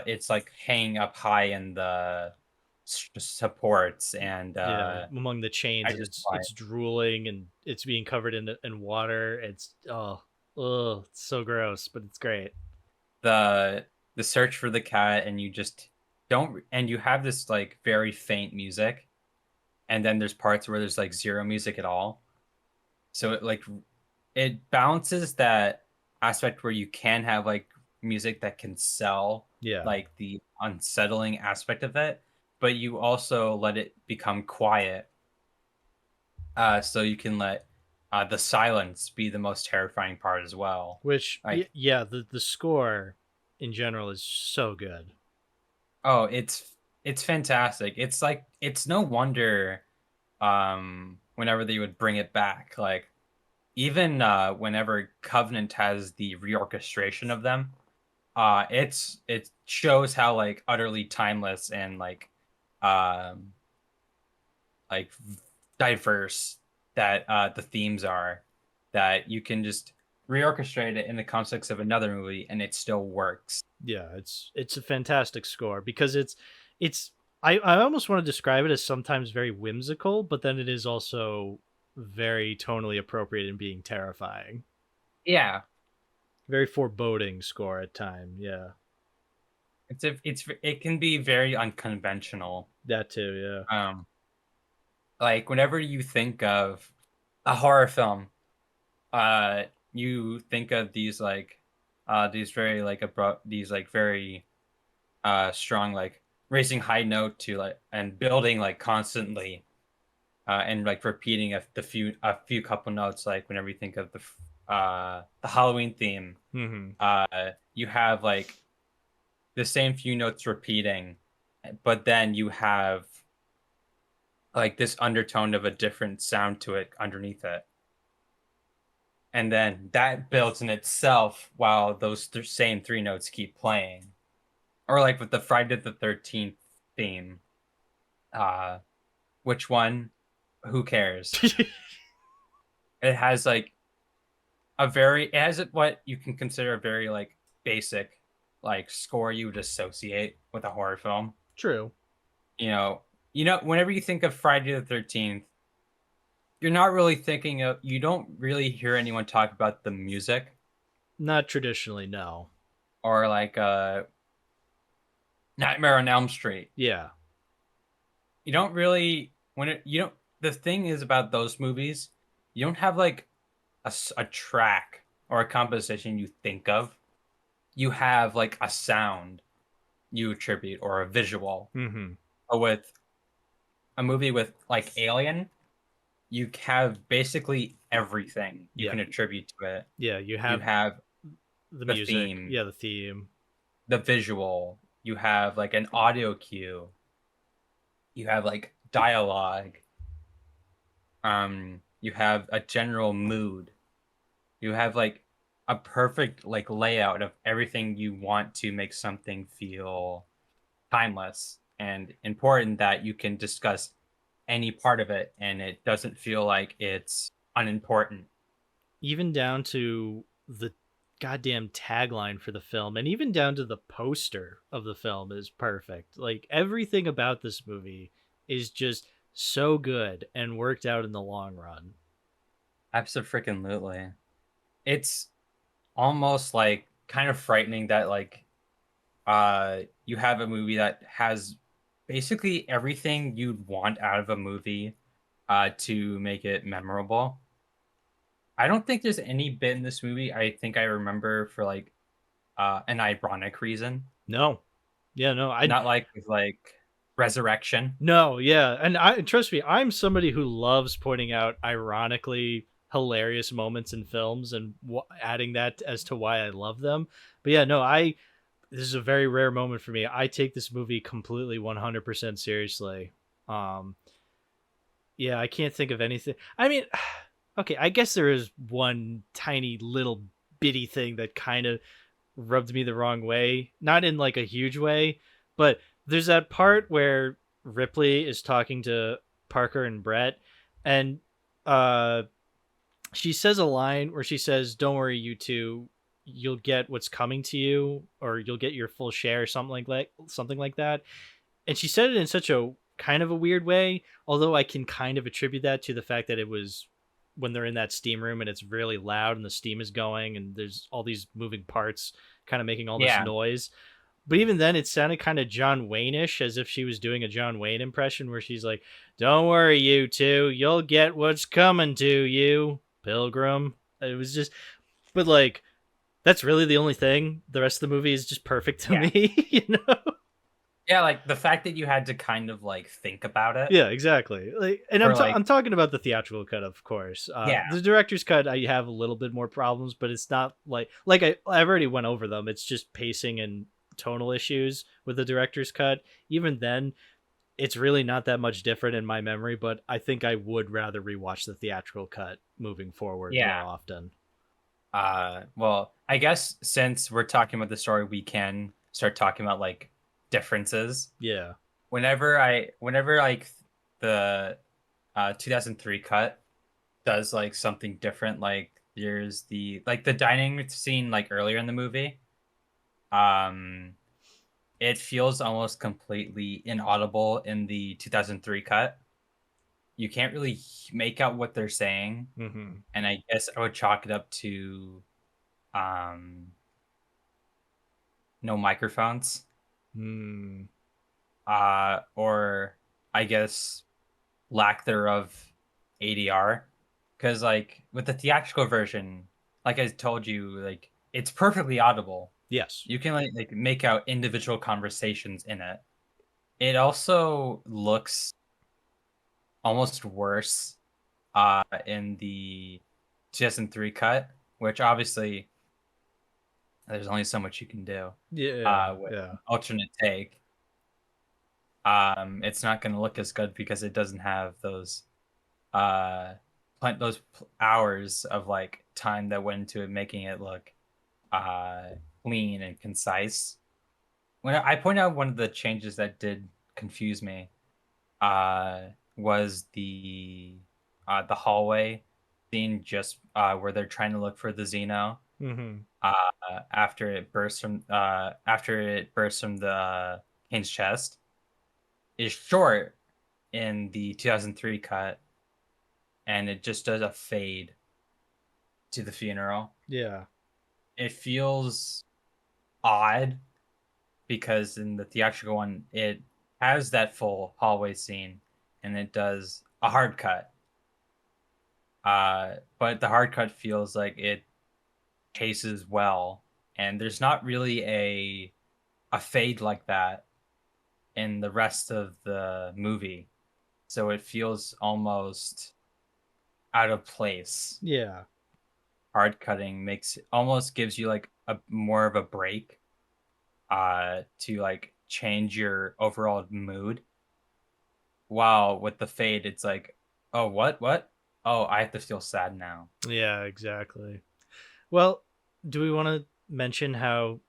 it's like hanging up high in the supports, and Yeah, among the I chains, and just it's drooling, and it's being covered in water. It's it's so gross, but it's great. the the search for the cat, and you just don't, and you have this like very faint music, and then there's parts where there's like zero music at all, so it balances that aspect where you can have like music that can sell Yeah, like the unsettling aspect of it, but you also let it become quiet, so you can let the silence be the most terrifying part as well. which Like, yeah, the score in general is so good. oh, it's fantastic. It's like it's no wonder whenever they would bring it back, like even whenever Covenant has the reorchestration of them, it shows how like utterly timeless and um like diverse that the themes are, that you can just reorchestrate it in the context of another movie and it still works. Yeah, it's a fantastic score because it's I almost want to describe it as sometimes very whimsical, but then it is also very tonally appropriate in being terrifying. Yeah, Very foreboding score at time. Yeah. it can be very unconventional. That too, yeah. Um, like whenever you think of a horror film, you think of these very like abrupt, these like very strong, like raising high note to like and building like constantly, and like repeating a few couple notes, like whenever you think of the Halloween theme, Mhm. you have like the same few notes repeating, but then you have like this undertone of a different sound to it underneath it. And then that builds in itself while those same three notes keep playing. Or like with the Friday the 13th theme. Uh, which one? Who cares? It has like it has what you can consider a very like basic like score you would associate with a horror film. True. You know, whenever you think of Friday the 13th, you're not really you don't really hear anyone talk about the music. Not traditionally, no. or like Nightmare on Elm Street. Yeah. You don't really you don't. The thing is about those movies, you don't have like a track or a composition you think of. You have like a sound you attribute or a visual. Mm-hmm. But with a movie with like Alien, you have basically everything you Yeah. can attribute to it. Yeah. You You have have the the music. theme, Yeah, the theme. the visual, you have like an audio cue, you have like dialogue, you have a general mood, you have like a perfect like layout of everything you want to make something feel timeless and important, that you can discuss any part of it and it doesn't feel like it's unimportant. Even down to the goddamn tagline for the film, and even down to the poster of the film is perfect. Like everything about this movie is just so good and worked out in the long run. Absolutely. It's almost like kind of frightening that like you have a movie that has basically everything you'd want out of a movie to make it memorable. I don't think there's any bit in this movie I think I remember for like an ironic reason. No. Yeah, no. I Not like with like Resurrection. No, yeah. And I trust me, I'm somebody who loves pointing out ironically hilarious moments in films and adding that as to why I love them. But yeah, no, I this is a very rare moment for me. I take this movie completely 100% seriously. Um yeah, I can't think of anything. I mean, okay, I guess there is one tiny little bitty thing that kind of rubbed me the wrong way. Not in like a huge way, but there's that part where Ripley is talking to Parker and Brett, and uh she says a line where she says, "Don't worry, you two, you'll get what's coming to you, or you'll get your full share," or something like that. And she said it in such a kind of a weird way, although I can kind of attribute that to the fact that it was when they're in that steam room and it's really loud and the steam is going and there's all these moving parts kind of making all this Yeah. noise. But even then, it sounded kind of John Wayne-ish, as if she was doing a John Wayne impression, where she's like, "Don't worry, you two, you'll get what's coming to you, Pilgrim." It was just, but like, that's really the only thing. The rest of the movie is just perfect to Yeah. me, you know? Yeah, like the fact that you had to kind of like think about it Yeah, exactly. Like, and or like I'm talking about the theatrical cut, of course. yeah. The director's cut, I have a little bit more problems, but it's not I've already went over them. It's just pacing and tonal issues with the director's cut. Even then, it's really not that much different in my memory. But I think I would rather rewatch the theatrical cut moving forward more Yeah. often. Well, I guess since we're talking about the story, we can start talking about like differences. Yeah. Whenever like the 2003 cut does like something different, like there's the dining scene like earlier in the movie. Um, it feels almost completely inaudible in the 2003 cut. You can't really make out what they're saying, Mm-hmm. and I guess I would chalk it up to um no microphones, Mm. or I guess lack thereof ADR. Because like with the theatrical version, like I told you, like it's perfectly audible. Yes. You can like make out individual conversations in it. It also looks almost worse in the 2003 cut, which obviously there's only so much you can do Yeah. with Yeah. an alternate take. It's not going to look as good because it doesn't have those hours of like time that went into it, making it look uh clean and concise. When I point out one of the changes that did confuse me, uh, was the hallway scene, just where they're trying to look for the Xeno. Mm-hmm. After it bursts from the Kane's chest, is short in the 2003 cut, and it just does a fade to the funeral. Yeah. It feels odd because in the theatrical one, it has that full hallway scene and it does a hard cut. But the hard cut feels like it paces well, and there's not really a fade like that in the rest of the movie, so it feels almost out of place. Yeah. Hard cutting almost gives you like a more of a break to like change your overall mood, while with the fade it's like, oh, what, oh, I have to feel sad now. Yeah, exactly. Well, do we want to mention how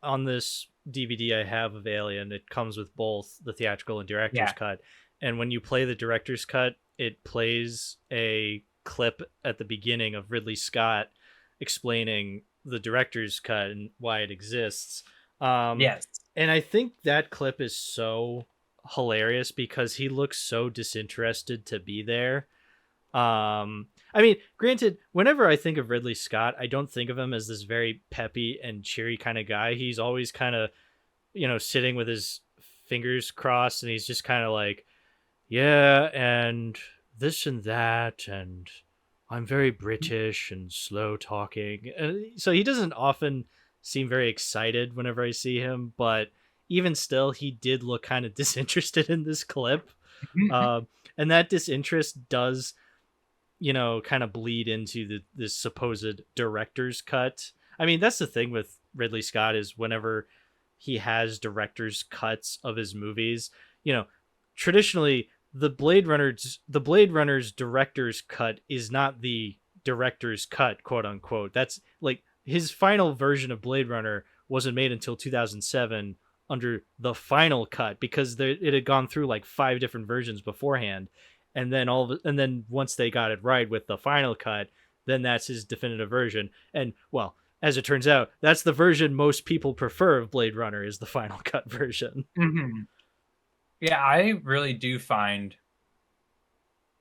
on this DVD I have of Alien, it comes with both the theatrical and director's Yeah. cut. And when you play the director's cut, it plays a clip at the beginning of Ridley Scott explaining the director's cut and why it exists. Yes. And I think that clip is so hilarious because he looks so disinterested to be there. I mean, granted, whenever I think of Ridley Scott, I don't think of him as this very peppy and cheery kind of guy. He's always kind of, sitting with his fingers crossed, and he's just kind of like, yeah, and this and that, and I'm very British and slow talking. So he doesn't often seem very excited whenever I see him, but even still, he did look kind of disinterested in this clip. And that disinterest does kind of bleed into this supposed director's cut. I mean, that's the thing with Ridley Scott is whenever he has director's cuts of his movies, traditionally the Blade Runner's director's cut is not the director's cut, quote unquote. That's like his final version of Blade Runner wasn't made until 2007 under the final cut because it had gone through like 5 different versions beforehand. And then once they got it right with the final cut, then that's his definitive version. And well, as it turns out, that's the version most people prefer of Blade Runner is the final cut version. Mm-hmm. Yeah, I really do find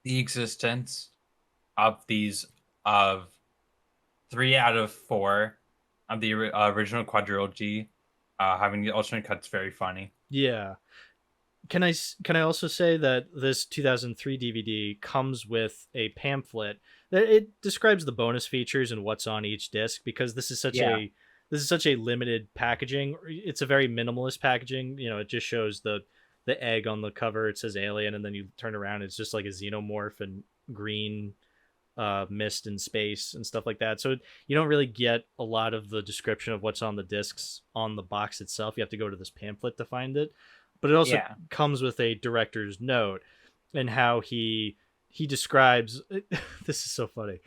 the existence of these of 3 out of 4 of the original quadrilogy having the alternate cuts very funny. Yeah. Can I also say that this 2003 DVD comes with a pamphlet that it describes the bonus features and what's on each disc because this is such a limited packaging. It's a very minimalist packaging. It just shows the egg on the cover. It says Alien, and then you turn around, it's just like a xenomorph and green mist in space and stuff like that. So you don't really get a lot of the description of what's on the discs on the box itself. You have to go to this pamphlet to find it. But it also comes with a director's note and how he describes this is so funny.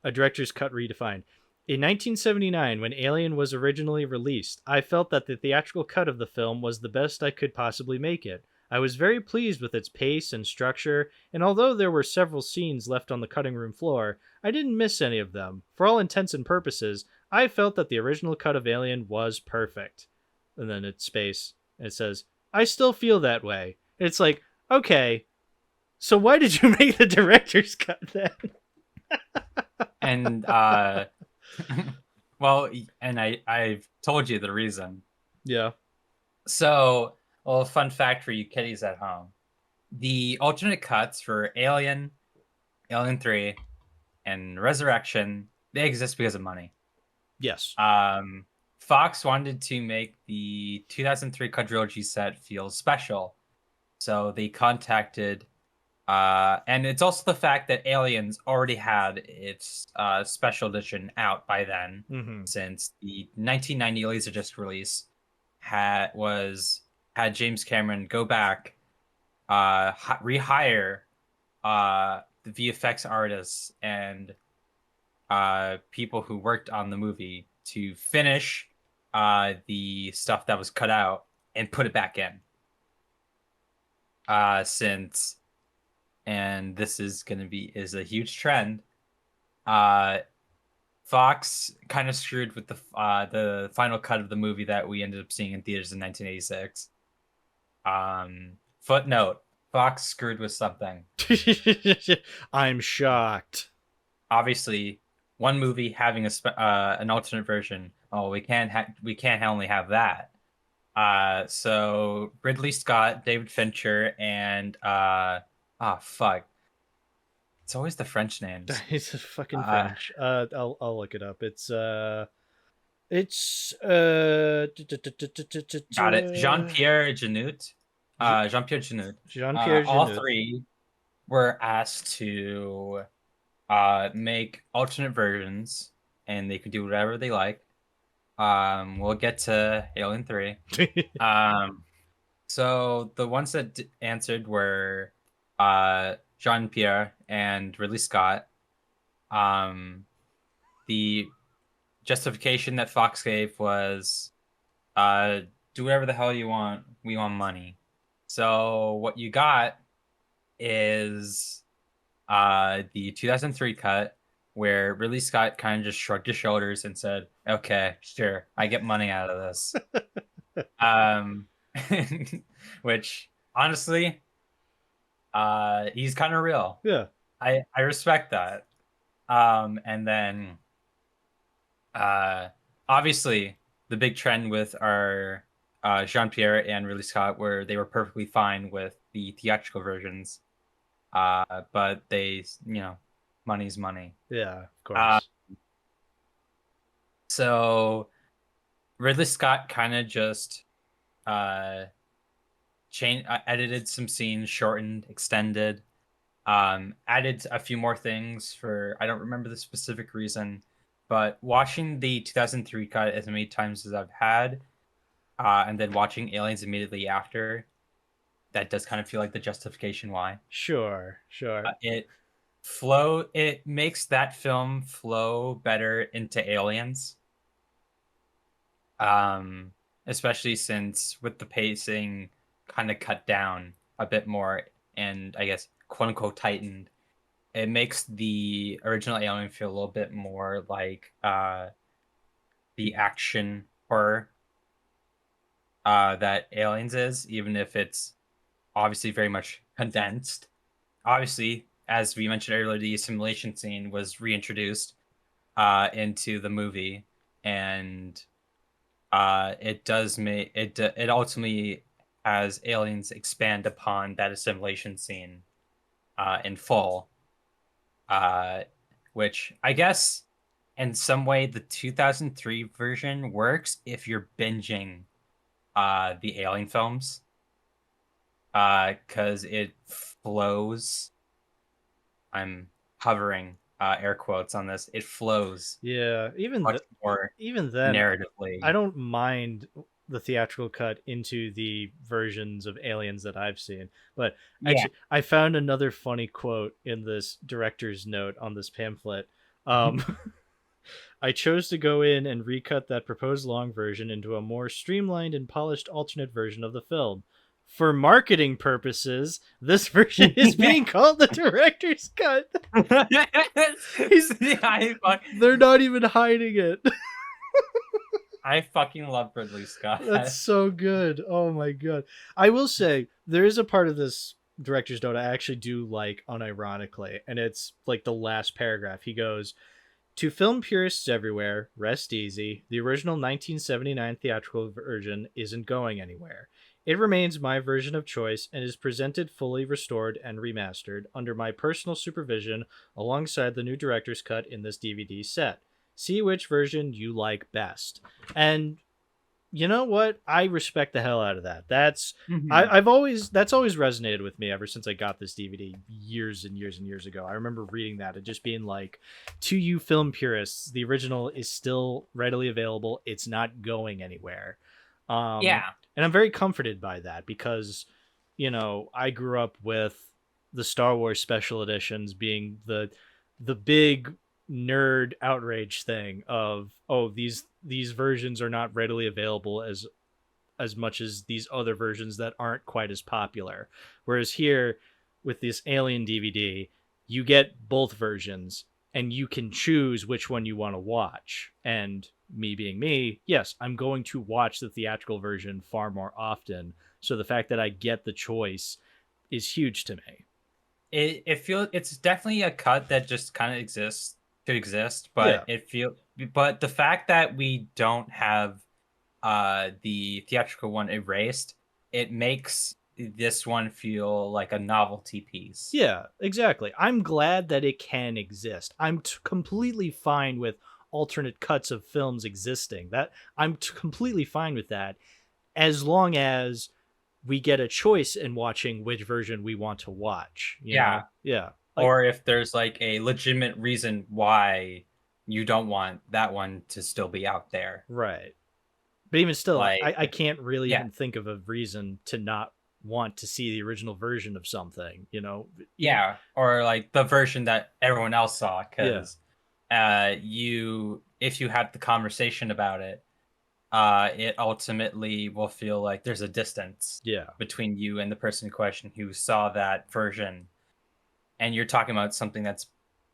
A director's cut redefined. In 1979, when Alien was originally released, I felt that the theatrical cut of the film was the best I could possibly make it. I was very pleased with its pace and structure, and although there were several scenes left on the cutting room floor, I didn't miss any of them. For all intents and purposes, I felt that the original cut of Alien was perfect. And then it's space, and it says, I still feel that way. It's like, okay, so why did you make the director's cut then? And well, and I've told you the reason. Yeah. So, well, fun fact for you kiddies at home: the alternate cuts for Alien, Alien 3, and Resurrection, they exist because of money. Yes. Fox wanted to make the 2003 quadrilogy set feel special, so they contacted, and it's also the fact that Aliens already had its special edition out by then, since the 1990 Laserdisc release had James Cameron go back, rehire the VFX artists and people who worked on the movie to finish the stuff that was cut out and put it back in. Since, and this is a huge trend. Fox kind of screwed with the final cut of the movie that we ended up seeing in theaters in 1986. Footnote: Fox screwed with something. I'm shocked. Obviously, one movie having an alternate version oh, we can't only have that. So Ridley Scott, David Fincher, and fuck, it's always the French names. He's fucking Uh, French. I'll look it up. It's got it. Jean-Pierre Jeunet. Jean-Pierre Jeunet. Jean-Pierre All Jeunet. three were asked to make alternate versions, and they could do whatever they like. We'll get to Alien 3. So the ones that answered were Jean-Pierre and Ridley Scott. The justification that Fox gave was do whatever the hell you want. We want money. So what you got is the 2003 cut where Ridley Scott kind of just shrugged his shoulders and said, okay, sure, I get money out of this. Which honestly, he's kind of real. Yeah. I respect that. And then obviously the big trend with our Jean-Pierre and Ridley Scott where they were perfectly fine with the theatrical versions. But they, money's money. Yeah, of course. So Ridley Scott kind of just edited some scenes, shortened, extended, added a few more things for, I don't remember the specific reason, but watching the 2003 cut as many times as I've had, and then watching Aliens immediately after, that does kind of feel like the justification why. Sure. It makes that film flow better into Aliens. Especially since with the pacing kind of cut down a bit more and I guess quote unquote tightened, it makes the original Alien feel a little bit more like the action horror that Aliens is, even if it's obviously very much condensed. Obviously, as we mentioned earlier, the assimilation scene was reintroduced into the movie, and it does make it ultimately has Aliens expand upon that assimilation scene in full, which I guess in some way the 2003 version works if you're binging the Alien films, because it flows. I'm hovering air quotes on this. It flows. Yeah, much more even then, narratively. I don't mind the theatrical cut into the versions of Aliens that I've seen. But actually, I found another funny quote in this director's note on this pamphlet. I chose to go in and recut that proposed long version into a more streamlined and polished alternate version of the film. For marketing purposes, this version is being called the director's cut. They're not even hiding it. I fucking love Ridley Scott. That's so good. Oh my god. I will say, there is a part of this director's note I actually do like unironically, and it's like the last paragraph. He goes, "To film purists everywhere, rest easy. The original 1979 theatrical version isn't going anywhere. It remains my version of choice and is presented fully restored and remastered under my personal supervision alongside the new director's cut in this DVD set. See which version you like best." And you know what? I respect the hell out of that. That's that's always resonated with me ever since I got this DVD years and years and years ago. I remember reading that and just being like, to you film purists, the original is still readily available. It's not going anywhere. And I'm very comforted by that because, I grew up with the Star Wars special editions being the big nerd outrage thing of, oh, these versions are not readily available as much as these other versions that aren't quite as popular. Whereas here with this Alien DVD, you get both versions and you can choose which one you want to watch. And me being me, yes, I'm going to watch the theatrical version far more often. So the fact that I get the choice is huge to me. It's definitely a cut that just kind of exists to exist, but it but the fact that we don't have the theatrical one erased, it makes this one feel like a novelty piece. Yeah, exactly. I'm glad that it can exist. I'm completely fine with alternate cuts of films existing. That I'm completely fine with that, as long as we get a choice in watching which version we want to watch. You Yeah. know? Yeah. Like, Or if there's like a legitimate reason why you don't want that one to still be out there. right. But even still, Like, I can't really yeah, even think of a reason to not want to see the original version of something. You know? Even yeah, or like the version that everyone else saw, yeah, because if you had the conversation about it, it ultimately will feel like there's a distance yeah. between you and the person in question who saw that version, and you're talking about something that's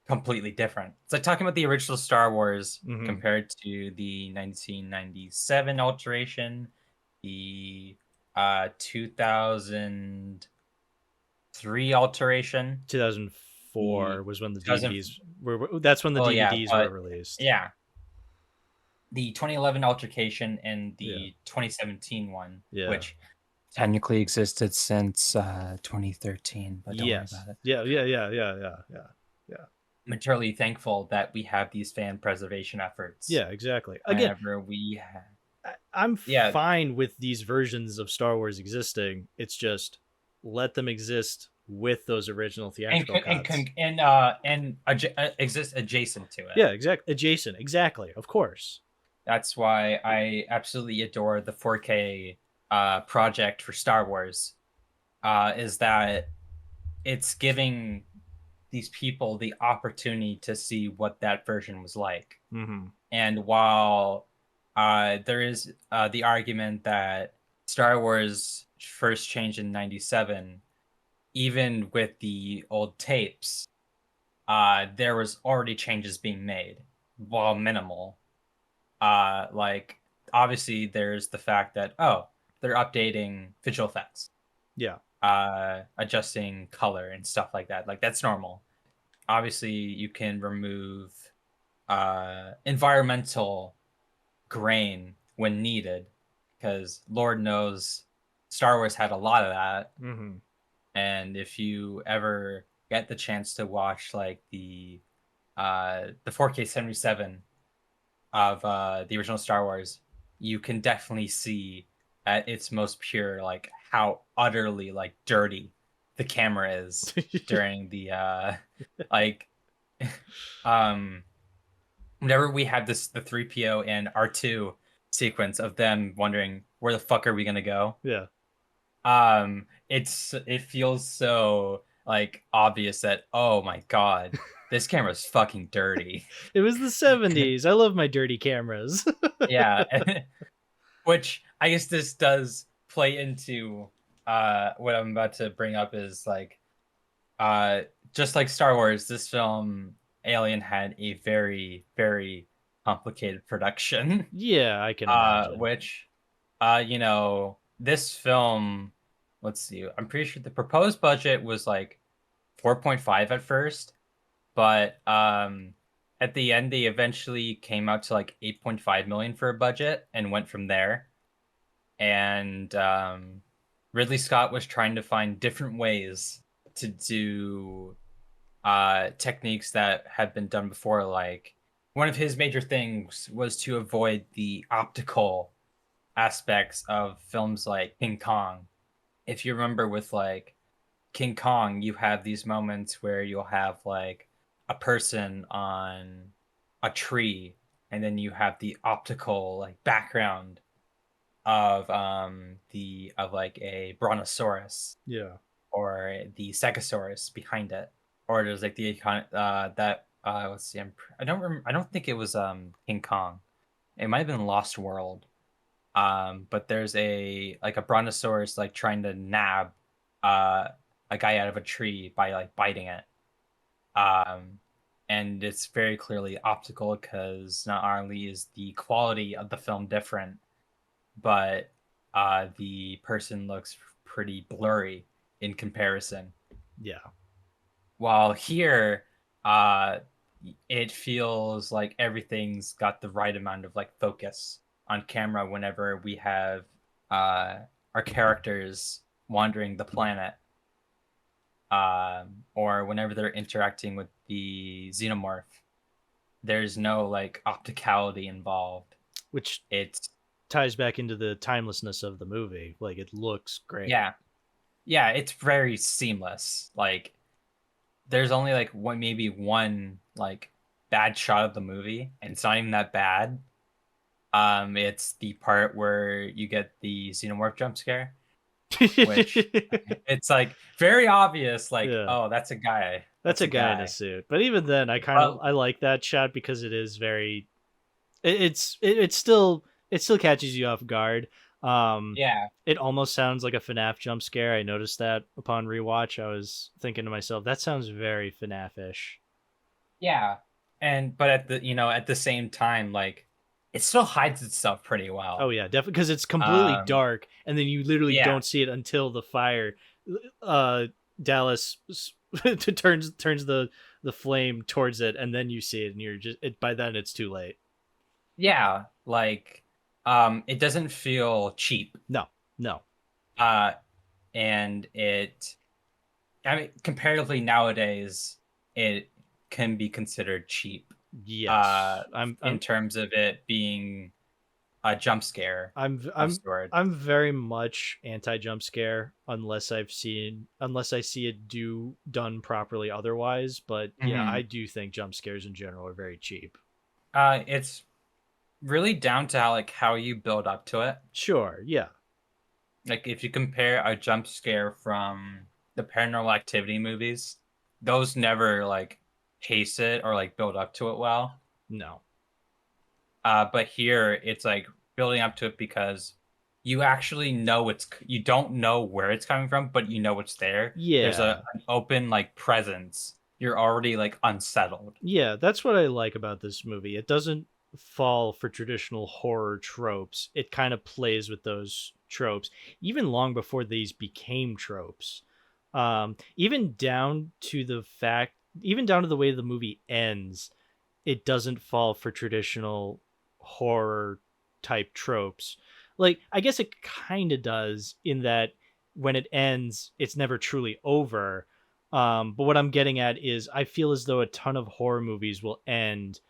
completely different. It's like talking about the original Star Wars Mm-hmm. compared to the 1997 alteration, the 2003 alteration, 2004 the was when the 2000. DVDs were. That's when the Well, yeah, DVDs were but released. yeah, the 2011 altercation and Yeah. the 2017 one, Yeah. which technically existed since 2013, but don't worry Yes. about it. Yeah. Yeah. Yeah. Yeah. Yeah. Yeah. Yeah. I'm eternally thankful that we have these fan preservation efforts Yeah. Exactly. Again, whenever we have. I'm Yeah, fine with these versions of Star Wars existing. It's just let them exist with those original and theatrical cuts. exist adjacent to it. Yeah. Exactly. Adjacent. Exactly. Of course. That's why I absolutely adore the 4K project for Star Wars. Is that it's giving these people the opportunity to see what that version was like. Mm-hmm. And while there is the argument that Star Wars first changed in '97, even with the old tapes, there was already changes being made, while minimal. Like obviously, there's the fact that they're updating visual effects, Yeah. adjusting color and stuff like that. Like that's normal. Obviously, you can remove environmental grain when needed, because Lord knows Star Wars had a lot of that. Mm-hmm. And if you ever get the chance to watch like the 4K 77 of the original Star Wars, you can definitely see at its most pure like how utterly like dirty the camera is during the like um whenever we had the 3PO and R2 sequence of them wondering where the fuck are we gonna go, Yeah. it feels so like obvious that oh my god, this camera's fucking dirty. It was the 70s. I love my dirty cameras. Yeah. Which I guess this does play into what I'm about to bring up is like uh just like Star Wars, this film Alien had a very, very complicated production. Yeah, I can imagine. Which this film, let's see, I'm pretty sure the proposed budget was like 4.5 at first, but at the end they eventually came out to like 8.5 million for a budget and went from there. And Ridley Scott was trying to find different ways to do techniques that had been done before. Like one of his major things was to avoid the optical aspects of films like King Kong. If you remember with like King Kong, you have these moments where you'll have like a person on a tree, and then you have the optical like background of like a brontosaurus Yeah. or the stegosaurus behind it, or there's like the icon that let's see, I don't think it was King Kong. It might have been Lost World. But there's a brontosaurus like trying to nab uh a guy out of a tree by like biting it. Um, and it's very clearly optical because not only is the quality of the film different, but the person looks pretty blurry in comparison. Yeah. While here, uh, it feels like everything's got the right amount of like focus on camera whenever we have our characters wandering the planet, or whenever they're interacting with the xenomorph. There's no like opticality involved. Which It's ties back into the timelessness of the movie. Like, it looks great. yeah, it's very seamless. Like there's only like maybe one like bad shot of the movie, and it's not even that bad. It's the part where you get the xenomorph jump scare, which it's like very obvious, like, Yeah. oh, that's a guy. That's That's a a guy in a guy. suit. But even then, Well, I like that shot because it is very it still catches you off guard. Um, yeah, it almost sounds like a FNAF jump scare. I noticed that upon rewatch. I was thinking to myself, that sounds very FNAF-ish. yeah. And but at the same time, like it still hides itself pretty Oh well. yeah, definitely, because it's completely Um, dark, and then you literally yeah, don't see it until the fire. Uh, Dallas turns the flame towards it, and then you see it, and you're just by then it's too late. yeah. Like, it doesn't feel cheap. No, no. Uh, and I mean, comparatively nowadays, it can be considered cheap. Uh, Yes, in terms of it being a jump scare I'm of I'm sorts. I'm very much anti jump scare unless I see it done properly otherwise. But yeah, I Hmm. do think jump scares in general are very cheap. It's really down to how you build up to it. Sure, yeah, Like if you compare a jump scare from the Paranormal Activity movies, those never like pace it or like build up to it well. no, But here it's like building up to it because you actually know you don't know where it's coming from, but you know it's there. There's yeah, an open like presence. You're already like unsettled. yeah. That's what I like about this movie. It doesn't fall for traditional horror tropes. It kind of plays with those tropes, even long before these became tropes. Even down to the fact, even down to the way the movie ends, it doesn't fall for traditional horror type tropes. Like, I guess it kind of does in that when it ends, it's never truly over. But what I'm getting at is I feel as though a ton of horror movies will end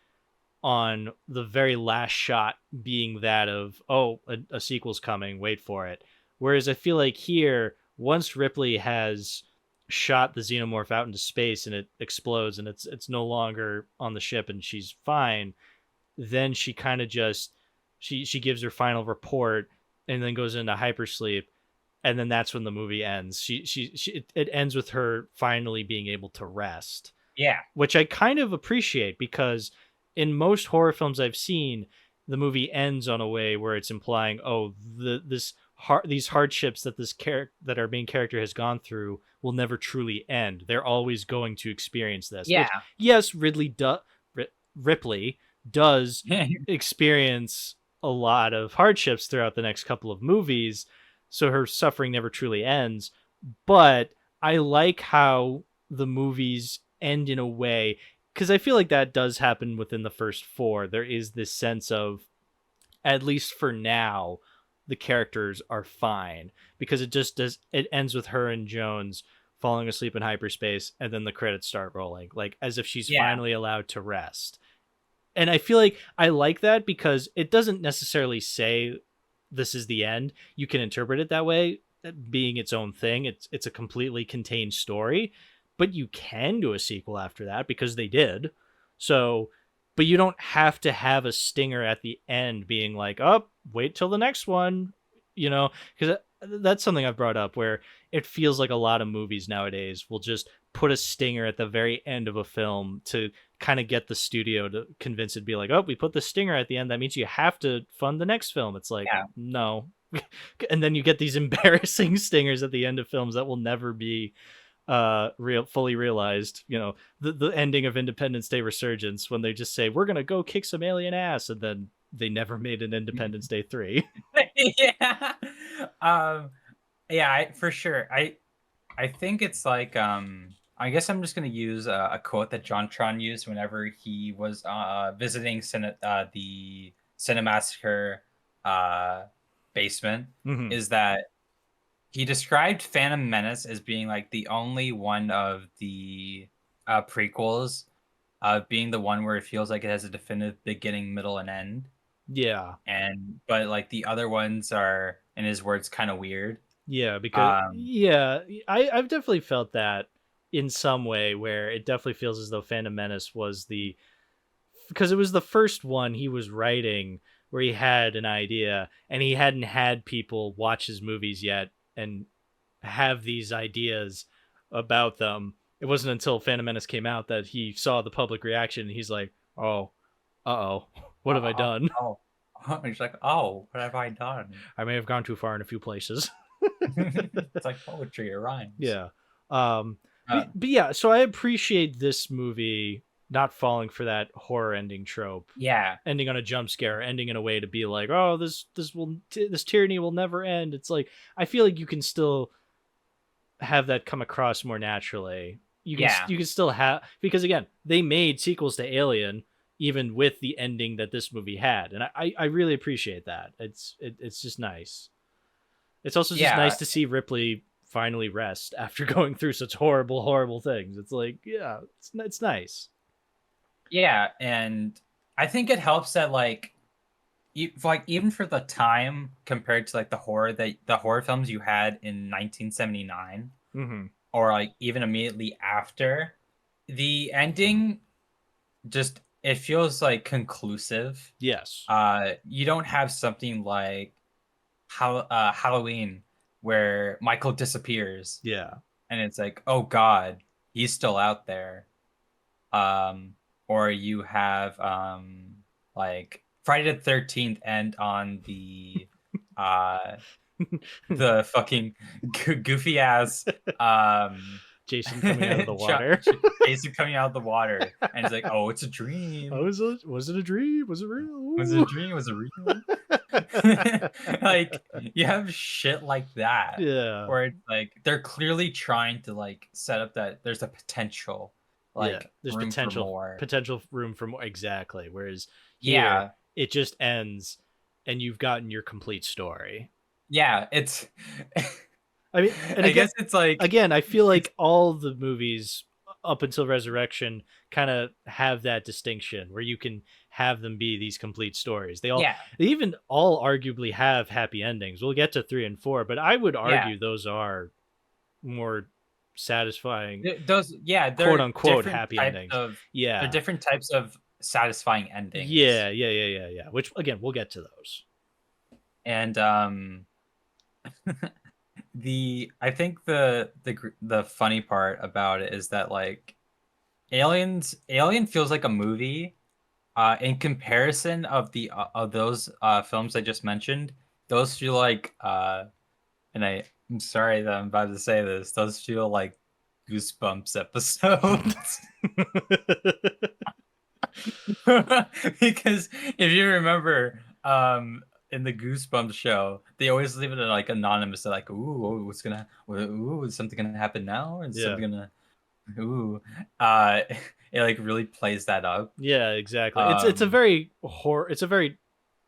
on the very last shot being that of, oh, a sequel's coming, wait for it. Whereas I feel like here, once Ripley has shot the xenomorph out into space and it explodes and it's no longer on the ship and she's fine, then she kind of just she gives her final report and then goes into hypersleep, and then that's when the movie ends. It ends with her finally being able to rest, Yeah. which I kind of appreciate because in most horror films I've seen, the movie ends on a way where it's implying, oh, these hardships that that our main character has gone through will never truly end. They're always going to experience this. Yeah. Which, yes, Ripley does experience a lot of hardships throughout the next couple of movies, so her suffering never truly ends. But I like how the movies end in a way, because I feel like that does happen within the first four. There is this sense of, at least for now, the characters are fine, because it just does. It ends with her and Jones falling asleep in hyperspace, and then the credits start rolling, like as if she's Yeah. finally allowed to rest. And I feel like I like that because it doesn't necessarily say this is the end. You can interpret it that way, being its own thing. It's a completely contained story, but you can do a sequel after that because they did. So, but you don't have to have a stinger at the end being like, "Oh, wait till the next one," because that's something I've brought up where it feels like a lot of movies nowadays will just put a stinger at the very end of a film to kind of get the studio to convince it to be like, oh, we put the stinger at the end, that means you have to fund the next film. It's like, Yeah. no. And then you get these embarrassing stingers at the end of films that will never be fully realized. The ending of Independence Day Resurgence, when they just say we're gonna go kick some alien ass, and then they never made an Independence Day 3. Yeah. Um, yeah, for sure. I think it's like I guess I'm just gonna use a quote that John Tron used whenever he was visiting the Cinemassacre uh, basement. Hmm. Is that he described Phantom Menace as being like the only one of the prequels, being the one where it feels like it has a definitive beginning, middle, and end. Yeah. And but like the other ones are, in his words, kind of weird. Yeah, because Um, I've definitely felt that in some way where it definitely feels as though Phantom Menace was the because it was the first one he was writing where he had an idea and he hadn't had people watch his movies yet and have these ideas about them. It wasn't until Phantom Menace came out that he saw the public reaction and he's like, "Oh, uh-oh, what have I oh, done? oh, he's like, oh, what have I done? I may have gone too far in a few places." It's like poetry, it rhymes. Yeah. Um Uh, but yeah, so I appreciate this movie not falling for that horror ending trope, yeah, ending on a jump scare, ending in a way to be like, "Oh, this tyranny will never end." It's like I feel like you can still have that come across more naturally. yeah, You can still have because again, they made sequels to Alien even with the ending that this movie had, and I really appreciate that. It's just nice. It's also just yeah, nice to see Ripley finally rest after going through such horrible things. It's like, yeah, it's nice. yeah. And I think it helps that like even for the time compared to like the horror films you had in 1979, Mm-hmm. or like even immediately after, the ending just it feels like conclusive. Yes. You don't have something like Halloween where Michael disappears Yeah. and it's like, oh God, he's still out there. Um, or you have like Friday the 13th end on uh the fucking goofy ass Jason coming out of the Chuck water. Jason coming out of the water and it's like, oh, it's a Oh, dream. was it a dream? Was it real? Was it a Ooh. dream? Was it real? Like you have shit like that Yeah. where it's like they're clearly trying to like set up that there's a potential Yeah. like There's room for more. potential room for more exactly. Whereas here Yeah. it just ends and you've gotten your complete story. Yeah, it's I mean, and I guess it's like again, I feel it's like all the movies up until Resurrection kind of have that distinction where you can have them be these complete stories. yeah, They even all arguably have happy endings. We'll get to 3 and 4, but I would yeah. argue those are more satisfying, Those yeah, quote they're unquote different happy types endings. of they're Yeah. different types of satisfying endings. Yeah. Which again, we'll get to those. And the I think the funny part about it is that like Alien feels like a movie in comparison of those films I just mentioned. Those feel like and I'm sorry that I'm about to say this, those feel like Goosebumps episodes. Because if you remember, in the Goosebumps show, they always leave it like anonymous. They're like, "Ooh, ooh, is something gonna happen now? Is Yeah. something gonna, ooh." Uh, it like really plays that up. Yeah, exactly. It's a Um, very it's a very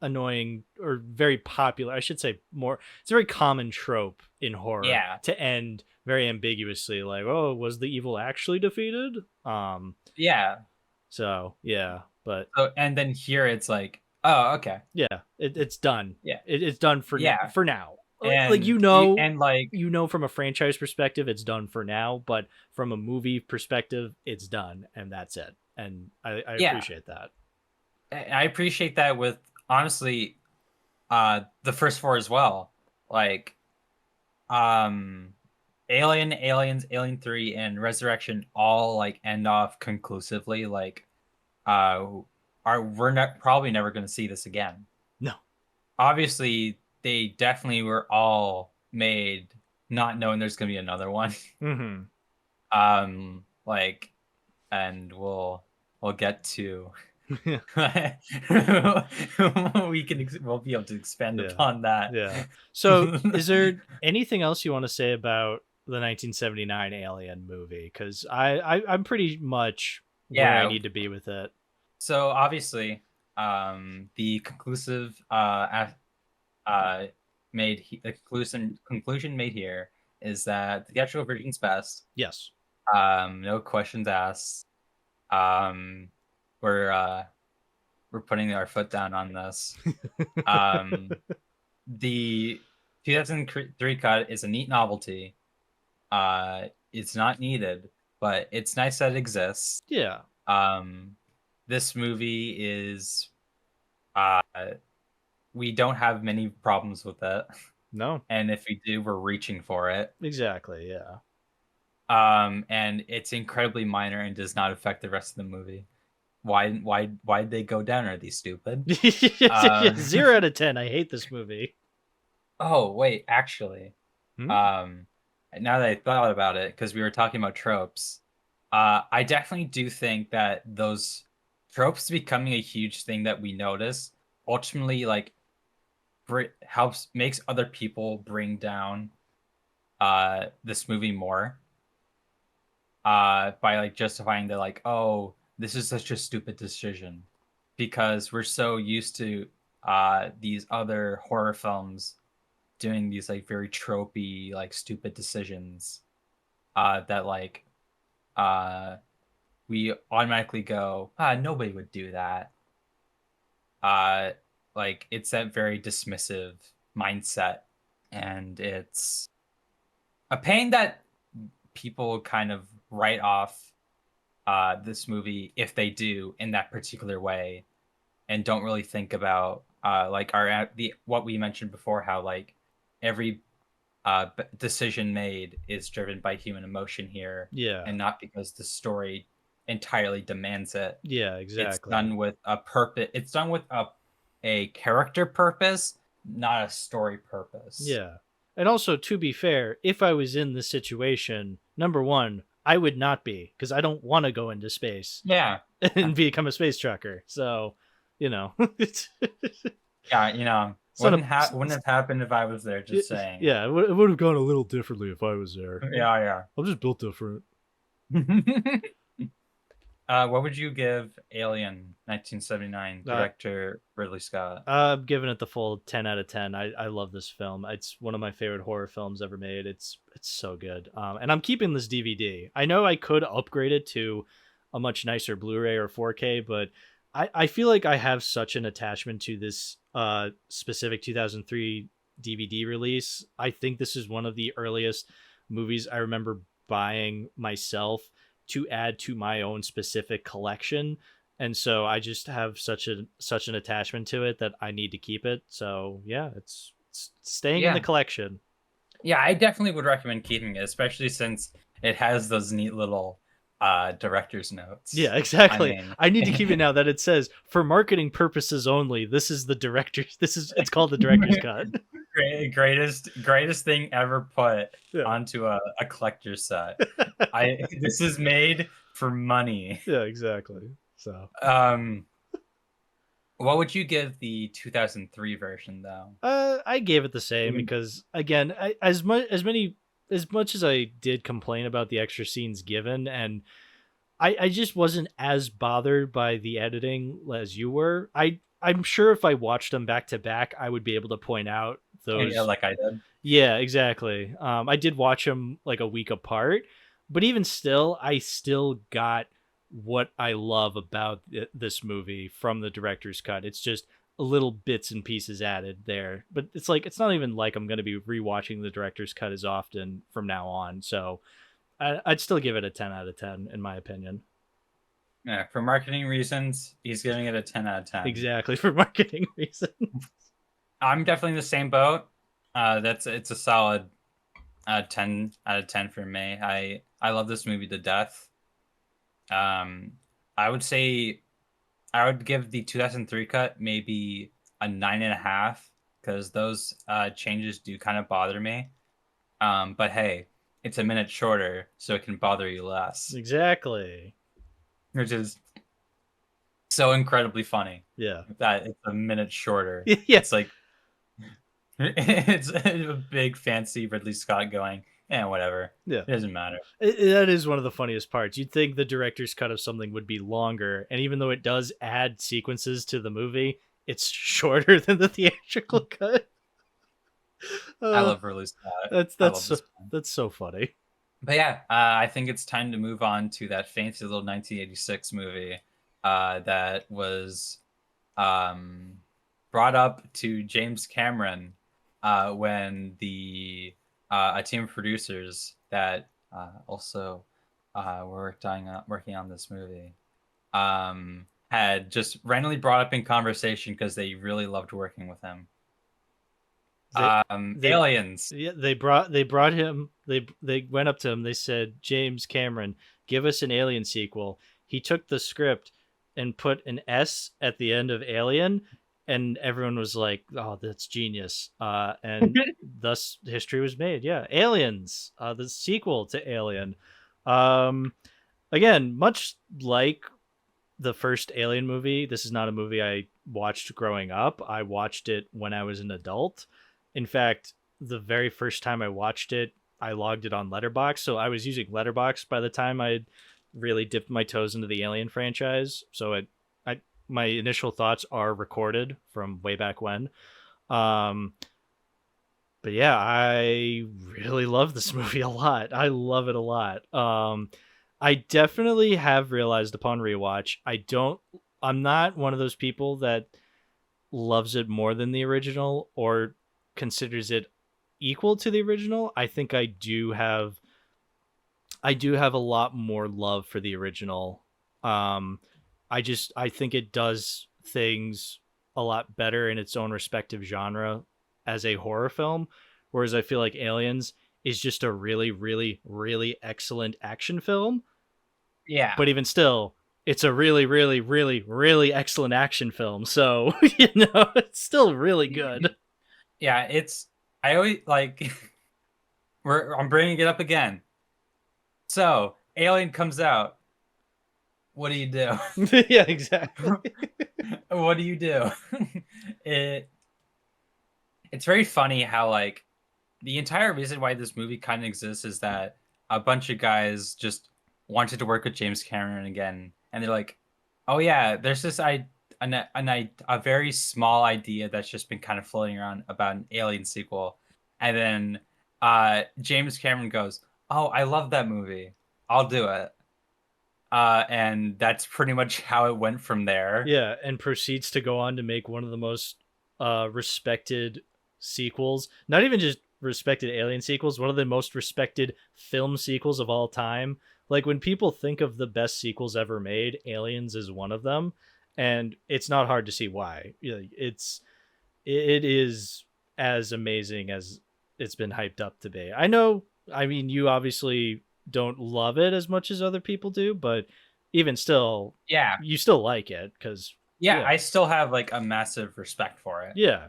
annoying or very popular, I should say more. It's a very common trope in horror yeah, to end very ambiguously like, "Oh, was the evil actually defeated?" yeah. So, yeah, but So and then here it's like, oh, okay, yeah, it's done. yeah, It's done yeah, for now. Like and like from a franchise perspective it's done for now, but from a movie perspective it's done and that's it. And I yeah, appreciate that. I appreciate that with honestly, the first four as well. Like um Alien 3 and Resurrection all like end off conclusively like uh are we're not probably never going to see this again. No. Obviously, they definitely were all made not knowing there's going to be another one. Mhm. Like and we'll get to we'll be able to expand Yeah. upon that. Yeah. So, is there anything else you want to say about the 1979 Alien movie, because I'm pretty much where I Yeah. need to be with it. So obviously, the conclusive the conclusion made here is that the theatrical version's best. Yes. No questions asked. Um, we're putting our foot down on this. The 2003 cut is a neat novelty. It's not needed, but it's nice that it exists. Yeah. This movie is uh we don't have many problems with it. No. And if we do, we're reaching for it. Exactly. Yeah. And it's incredibly minor and does not affect the rest of the movie. Why'd they go down? Are they stupid? 0 out of 10. I hate this movie. Oh, wait, actually. Now that I thought about it, because we were talking about tropes, I definitely do think that those tropes becoming a huge thing that we notice ultimately like makes other people bring down this movie more by like justifying that, like, oh, this is such a stupid decision, because we're so used to these other horror films doing these like very tropey, like stupid decisions that like we automatically go, nobody would do that. Like it's that very dismissive mindset, and it's a pain that people kind of write off this movie if they do in that particular way, and don't really think about like what we mentioned before, how like every decision made is driven by human emotion here, Yeah. and not because the story entirely demands it. Yeah, exactly. It's done with a purpose. It's done with a character purpose, not a story purpose. Yeah. And also, to be fair, if I was in this situation, number one, I would not be, because I don't want to go into space. Yeah. And become a space trucker. So, you know. Yeah, you know, wouldn't have happened if I was there, just saying. Yeah, it would have gone a little differently if I was there. Yeah. I'm just built different. What would you give Alien 1979, director Ridley Scott? I'm giving it the full 10 out of 10. I love this film. It's one of my favorite horror films ever made. It's so good. And I'm keeping this DVD. I know I could upgrade it to a much nicer Blu-ray or 4K, but I feel like I have such an attachment to this specific 2003 DVD release. I think this is one of the earliest movies I remember buying myself to add to my own specific collection, and so I just have such an attachment to it that I need to keep it. So yeah, it's staying in the collection. Yeah, I definitely would recommend keeping it, especially since it has those neat little director's notes. Yeah, exactly. I need to keep it now that it says, for marketing purposes only, this is the director's, it's called the director's cut. Greatest thing ever put onto a collector's set. This is made for money. Yeah, exactly. So what would you give the 2003 version though? I gave it the same, because again, as much as I did complain about the extra scenes given, and I just wasn't as bothered by the editing as you were. I'm sure if I watched them back to back, I would be able to point out those. Yeah, like I did. Yeah, exactly. I did watch them like a week apart, but even still, I still got what I love about this movie from the director's cut. It's just little bits and pieces added there, but it's like, it's not even like I'm going to be rewatching the director's cut as often from now on. So I'd still give it a 10 out of 10 in my opinion. Yeah, for marketing reasons, he's giving it a 10 out of 10. Exactly, for marketing reasons. I'm definitely in the same boat. It's a solid 10 out of 10 for me. I love this movie to death. I would say I would give the 2003 cut maybe a 9.5, because those changes do kind of bother me. But hey, it's a minute shorter, so it can bother you less. Exactly. Which is so incredibly funny. Yeah. That it's a minute shorter. Yeah. It's like, it's a big fancy Ridley Scott going, whatever. Yeah. It doesn't matter. That is one of the funniest parts. You'd think the director's cut of something would be longer, and even though it does add sequences to the movie, it's shorter than the theatrical cut. I love Release That. That's I love so, this one. that's so funny. But yeah, I think it's time to move on to that fancy little 1986 movie that was brought up to James Cameron when a team of producers that also were working on this movie had just randomly brought up in conversation because they really loved working with him. Aliens. Yeah, they brought him. They went up to him. They said, "James Cameron, give us an Alien sequel." He took the script and put an S at the end of Alien, and everyone was like, "Oh, that's genius!" And thus history was made. Yeah, Aliens, the sequel to Alien. Again, much like the first Alien movie, this is not a movie I watched growing up. I watched it when I was an adult. In fact, the very first time I watched it, I logged it on Letterboxd. So I was using Letterboxd by the time I really dipped my toes into the Alien franchise. So my initial thoughts are recorded from way back when. But yeah, I really love this movie a lot. I love it a lot. I definitely have realized upon rewatch, I'm not one of those people that loves it more than the original or considers it equal to the original. I think I do have a lot more love for the original. I think it does things a lot better in its own respective genre as a horror film, whereas I feel like Aliens is just a really, really, really excellent action film. Yeah. But even still, it's a really, really, really, really excellent action film. So, it's still really good. Yeah, I always like I'm bringing it up again. So, Alien comes out. What do you do? Yeah, exactly. What do you do? It's very funny how like the entire reason why this movie kind of exists is that a bunch of guys just wanted to work with James Cameron again, and they're like, "Oh yeah, there's this a very small idea that's just been kind of floating around about an Alien sequel," and then James Cameron goes, "Oh, I love that movie. I'll do it." And that's pretty much how it went from there. Yeah, and proceeds to go on to make one of the most respected sequels. Not even just respected Alien sequels, one of the most respected film sequels of all time. Like, when people think of the best sequels ever made, Aliens is one of them, and it's not hard to see why. It is as amazing as it's been hyped up to be. I mean, you obviously don't love it as much as other people do, but even still, Yeah, you still like it because yeah, I still have like a massive respect for it. Yeah,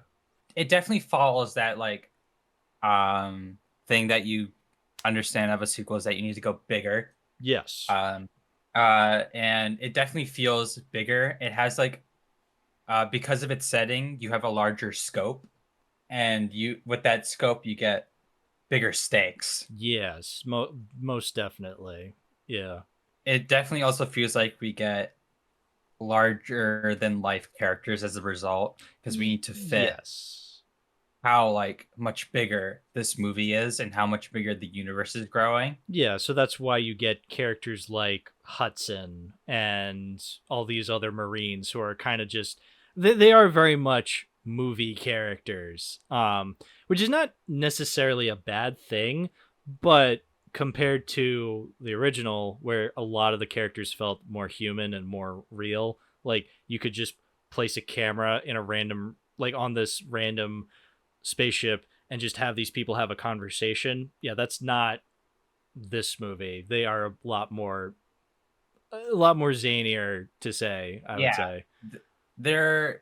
it definitely follows that like thing that you understand of a sequel is that you need to go bigger. Yes. And it definitely feels bigger. It has like because of its setting, you have a larger scope, and with that scope you get bigger stakes. Yes, most definitely. Yeah. It definitely also feels like we get larger than life characters as a result, because we need to fit how like much bigger this movie is and how much bigger the universe is growing. Yeah, so that's why you get characters like Hudson and all these other Marines who are kind of just they are very much movie characters, which is not necessarily a bad thing, but compared to the original, where a lot of the characters felt more human and more real, like you could just place a camera in a random, like on this random spaceship and just have these people have a conversation. Yeah, that's not this movie. They are a lot more zanier to say, I would say. They're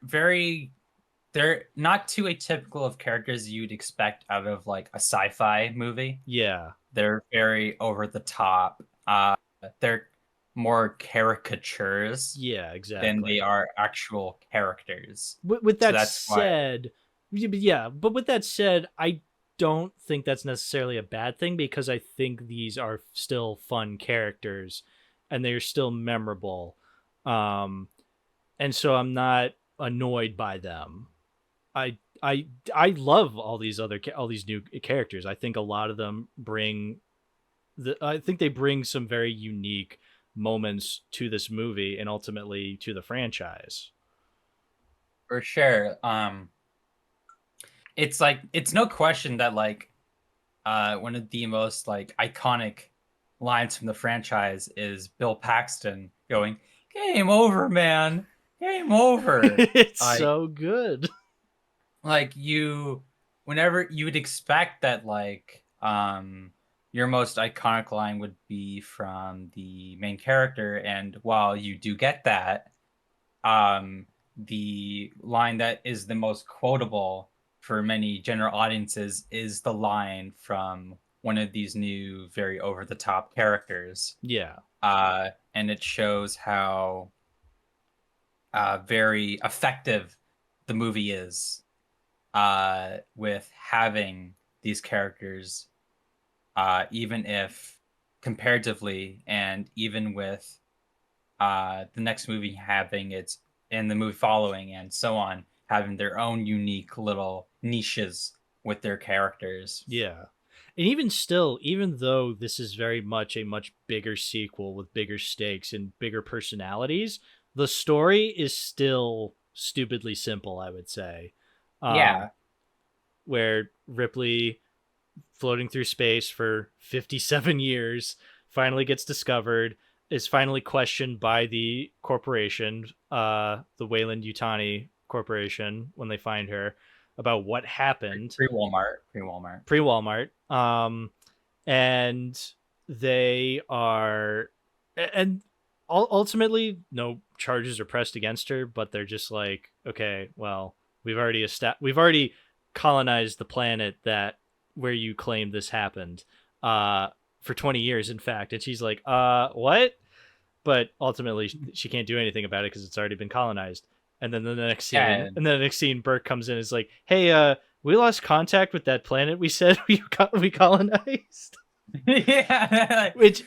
not too atypical of characters you'd expect out of like a sci-fi movie. Yeah. They're very over the top. They're more caricatures. Yeah, exactly. Than they are actual characters. With that said, but with that said, I don't think that's necessarily a bad thing, because I think these are still fun characters and they're still memorable. And so I'm not annoyed by them. I love all these new characters. I think a lot of them I think they bring some very unique moments to this movie and ultimately to the franchise. For sure. It's like, it's no question that like one of the most like iconic lines from the franchise is Bill Paxton going, "Game over, man. Game over." It's Like, so good. like whenever you would expect that like your most iconic line would be from the main character, and while you do get that, the line that is the most quotable for many general audiences is the line from one of these new very over the top characters. Yeah. And it shows how very effective the movie is with having these characters, even if comparatively, and even with the next movie having its, and the movie following, and so on, having their own unique little niches with their characters. Yeah. And even still, even though this is very much a much bigger sequel with bigger stakes and bigger personalities, the story is still stupidly simple, I would say. Yeah. Where Ripley, floating through space for 57 years, finally gets discovered, is finally questioned by the corporation, the Weyland-Yutani Corporation, when they find her, about what happened. Pre-Walmart. And they are, and ultimately no charges are pressed against her, but they're just like, okay, well, we've already colonized the planet that where you claim this happened for 20 years, in fact. And she's like, what? But ultimately she can't do anything about it because it's already been colonized. And then the next scene, Burke comes in and is like, hey, we lost contact with that planet we said we colonized. Yeah. Which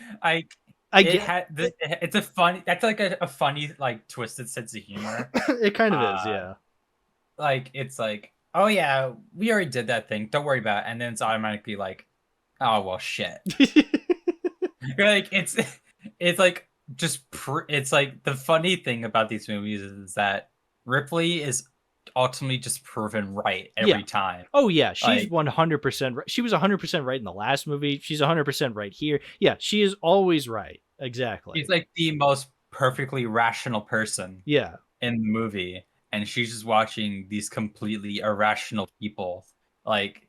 it's a funny, that's like a funny, like twisted sense of humor. It kind of is, yeah. Like, it's like, oh yeah, we already did that thing, don't worry about it. And then it's automatically like, oh well, shit. You're like, it's like it's like the funny thing about these movies is that Ripley is ultimately just proven right every time. Oh yeah, she's 100% right. She was 100% right in the last movie. She's 100% right here. Yeah, she is always right. Exactly. She's like the most perfectly rational person. Yeah. In the movie, and she's just watching these completely irrational people like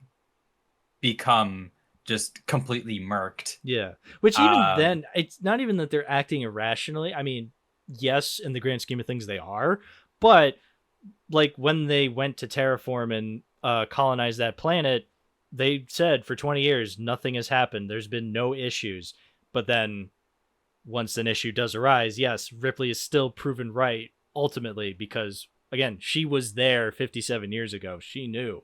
become just completely murked. Yeah. Which even then, it's not even that they're acting irrationally. I mean, yes, in the grand scheme of things they are, but like when they went to terraform and colonize that planet, they said for 20 years nothing has happened. There's been no issues. But then once an issue does arise, yes, Ripley is still proven right ultimately, because again, she was there 57 years ago. She knew.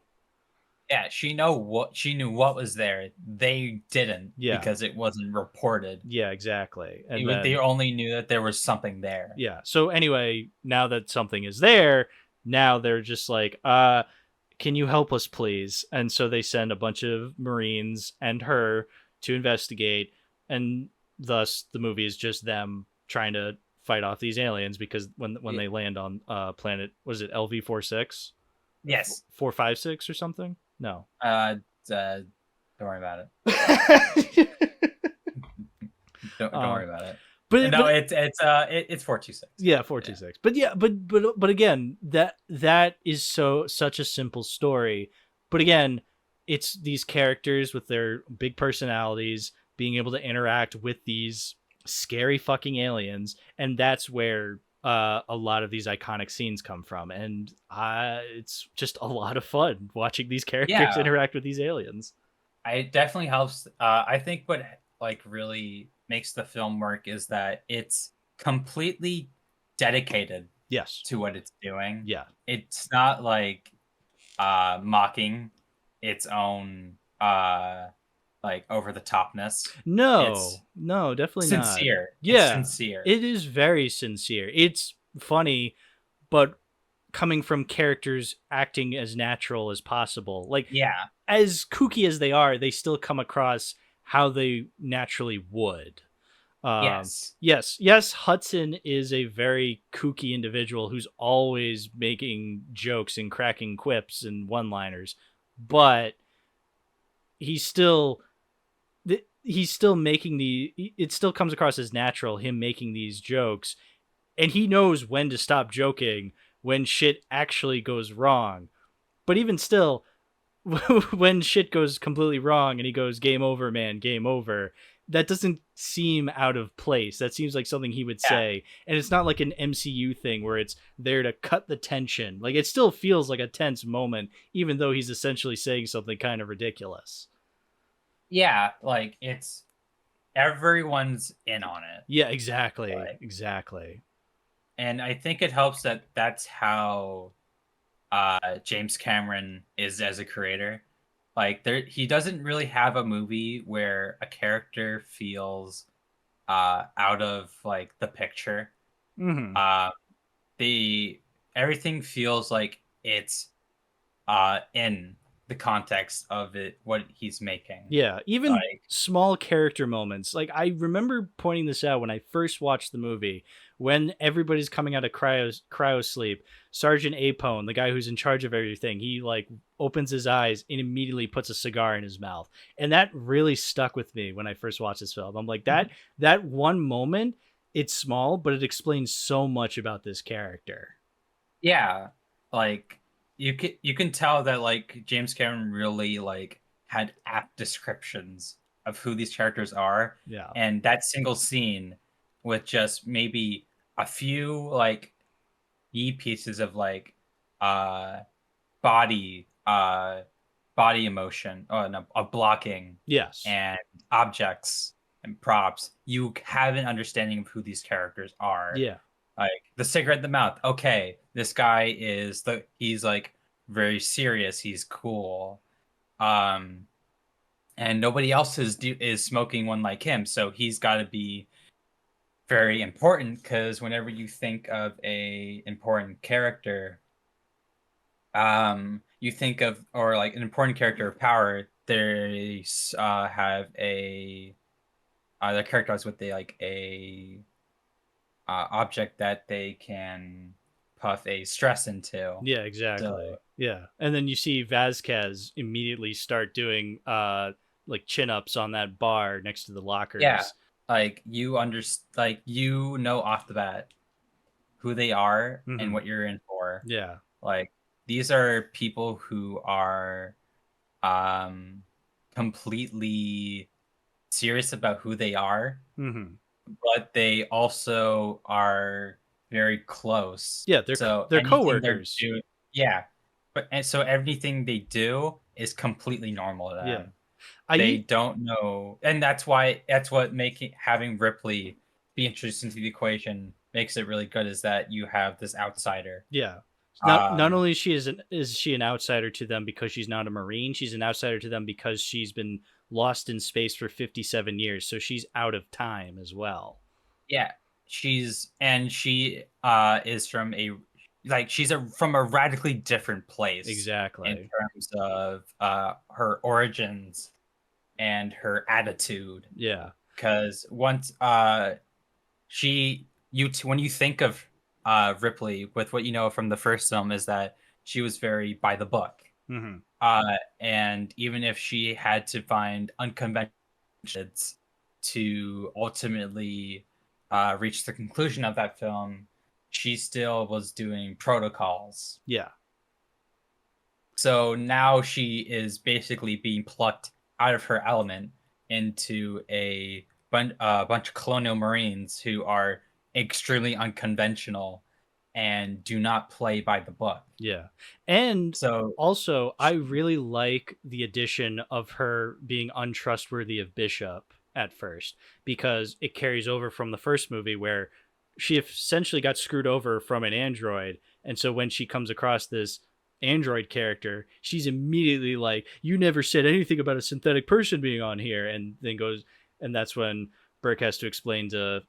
Yeah, she knew what was there. They didn't, because it wasn't reported. Yeah, exactly. And they only knew that there was something there. Yeah. So anyway, now that something is there, now they're just like, can you help us please? And so they send a bunch of Marines and her to investigate, and thus the movie is just them trying to fight off these aliens, because when they land on planet, was it LV-46? Yes. 456 or something? No. Don't worry about it. Don't worry about it. But no, it's 426. Yeah, 426. Yeah. But again, that is such a simple story. But again, it's these characters with their big personalities being able to interact with these scary fucking aliens, and that's where a lot of these iconic scenes come from. And it's just a lot of fun watching these characters interact with these aliens. It definitely helps. I think what like really makes the film work is that it's completely dedicated to what it's doing. Yeah, it's not like mocking its own like over the topness. No, It's no, definitely not. sincere. It's Yeah, sincere. it is very sincere. It's funny, but coming from characters acting as natural as possible. Like, Yeah. as kooky as they are, they still come across how they naturally would. Yes. Yes, Hudson is a very kooky individual who's always making jokes and cracking quips and one-liners, but he's still he's still making it still comes across as natural, him making these jokes, and he knows when to stop joking when shit actually goes wrong. But even still, when shit goes completely wrong and he goes, "Game over, man, game over," that doesn't seem out of place. That seems like something he would Yeah. say. And it's not like an MCU thing where it's there to cut the tension. Like, it still feels like a tense moment, even though he's essentially saying something kind of ridiculous. Yeah, like it's everyone's in on it. Yeah, exactly. Like, Exactly. and I think it helps that that's how James Cameron is as a creator. Like there he doesn't really have a movie where a character feels out of like the picture. Hmm. Uh the everything feels like it's in the context of it what he's making. Yeah, even Like small character moments. Like, I remember pointing this out when I first watched the movie, when everybody's coming out of cryo sleep. Sergeant Apone, the guy who's in charge of everything, he like opens his eyes and immediately puts a cigar in his mouth, and that really stuck with me when I first watched this film. I'm like, that one moment. It's small, but it explains so much about this character. yeah, like you can tell that like James Cameron really like had apt descriptions of who these characters are, Yeah. and that single scene with just maybe a few like key pieces of like uh body body emotion no, of blocking Yes. and objects and props, you have an understanding of who these characters are. Yeah. Like the cigarette in the mouth. Okay, this guy he's like very serious. He's cool. Um, and nobody else is smoking one like him, so he's got to be very important. Because whenever you think of a important character, you think of or like an important character of power. They have a they're characterized with a object that they can puff a stress into. Yeah, So exactly. Yeah. And then you see Vasquez immediately start doing like chin ups on that bar next to the yeah, lockers. like like you know off the bat who they are and Hmm. what you're in for. Yeah. Like these are people who are um completely serious about who they are, Hmm. but they also are very close. Yeah, So they're anything they're coworkers. doing, yeah. But and so everything they do is completely normal to Yeah. them. They I don't know, and that's what making having Ripley be introduced into the equation makes it really good. Is that you have this outsider. Yeah. Not Um, only is she an outsider to them because she's not a marine, she's an outsider to them because she's been lost in space for 57 years, so she's out of time as well. yeah, she is from a like she's from a radically different place in Exactly. terms of her origins and her attitude. Yeah. Because once when you think of Ripley with what you know from the first film is that she was very by the book. Hmm. And even if she had to find unconventional methods to ultimately reach the conclusion of that film, she still was doing protocols. Yeah. So now she is basically being plucked out of her element into bunch of colonial marines who are extremely unconventional and do not play by the book. Yeah. And So, also, I really like the addition of her being untrustworthy of Bishop at first, because it carries over from the first movie where she essentially got screwed over from an android. And so when she comes across this android character, she's immediately like, you never said anything about a synthetic person being on here, and then goes, and that's when Burke has to explain to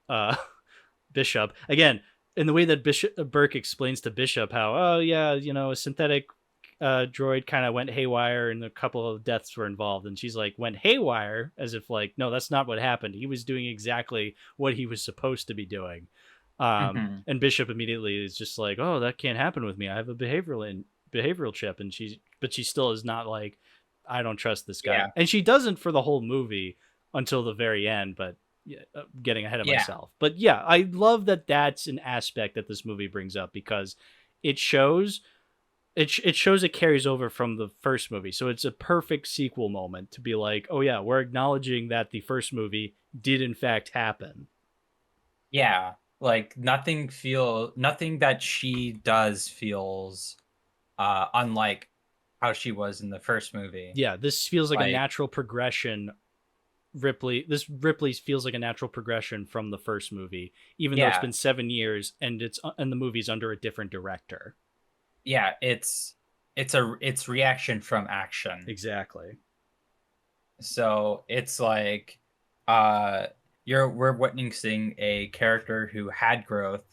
Bishop again, in the way that Burke explains to Bishop how, oh yeah, a synthetic droid kind of went haywire and a couple of deaths were involved, and she's like, went haywire, as if like, no, that's not what happened. He was doing exactly what he was supposed to be doing. And Bishop immediately is just like, oh, that can't happen with me. I have a behavioral chip, and she still is not like, I don't trust this guy. And she doesn't for the whole movie until the very end, but getting ahead of myself. But yeah, I love that that's an aspect that this movie brings up, because it shows it carries over from the first movie. So it's a perfect sequel moment to be like, oh yeah, we're acknowledging that the first movie did in fact happen. Yeah. Like nothing that she does feels unlike how she was in the first movie. Yeah, this feels like a natural progression. Ripley feels like a natural progression from the first movie, even though it's been 7 years and the movie's under a different director. Yeah, it's reaction from action. Exactly. So it's like we're witnessing a character who had growth,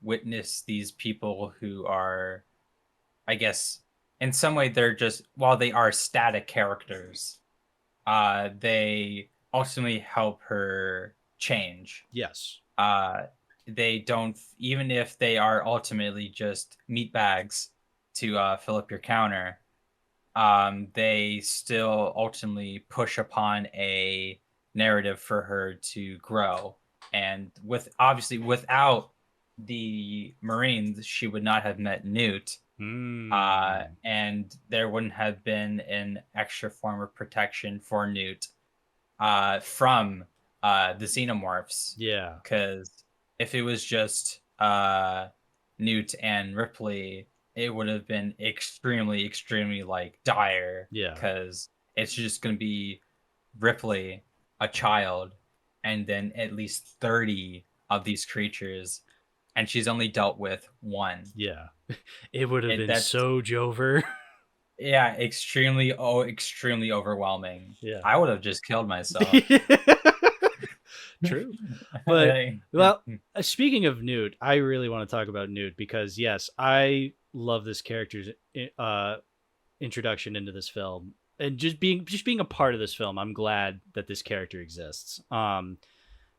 witness these people who are, I guess, in some way they're just, while they are static characters, they ultimately help her change. Yes. They don't, even if they are ultimately just meat bags to fill up your counter, they still ultimately push upon a narrative for her to grow. And without the Marines, she would not have met Newt. And there wouldn't have been an extra form of protection for Newt from the xenomorphs. Yeah. Because if it was just Newt and Ripley, it would have been extremely, extremely like dire. Yeah. Because it's just going to be Ripley, a child, and then at least 30 of these creatures, and she's only dealt with one. Yeah. It would have been so Jover. Yeah, extremely overwhelming. Yeah. I would have just killed myself. True. But well, speaking of Newt, I really want to talk about Newt, because yes, I love this character's introduction into this film, and just being a part of this film. I'm glad that this character exists.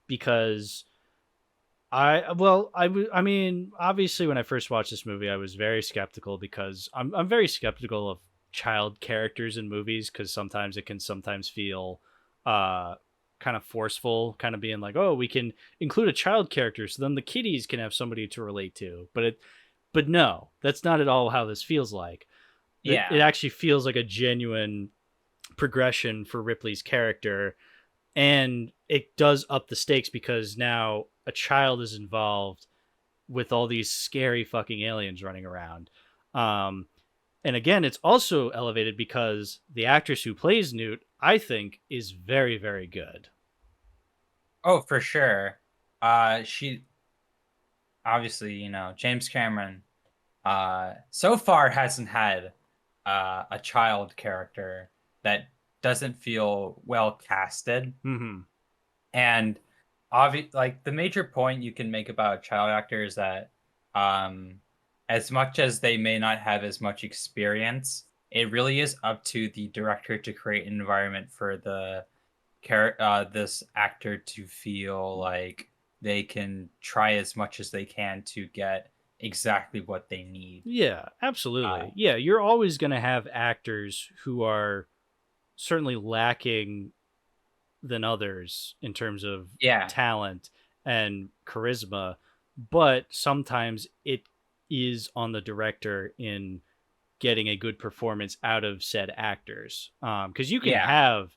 Because I mean, obviously when I first watched this movie, I was very skeptical, because I'm very skeptical of child characters in movies, because sometimes it can feel kind of forceful, kind of being like, oh, we can include a child character so then the kiddies can have somebody to relate to. But no, that's not at all how this feels like. Yeah. It actually feels like a genuine progression for Ripley's character, and it does up the stakes, because now a child is involved with all these scary fucking aliens running around. And again, it's also elevated because the actress who plays Newt, I think, is very, very good. Oh, for sure. She obviously, James Cameron so far hasn't had a child character that doesn't feel well casted. And like the major point you can make about child actors is that as much as they may not have as much experience, it really is up to the director to create an environment for this actor to feel like they can try as much as they can to get exactly what they need. Yeah, absolutely. Yeah, you're always going to have actors who are certainly lacking than others in terms of talent and charisma, but sometimes it is on the director in getting a good performance out of said actors. Because you can have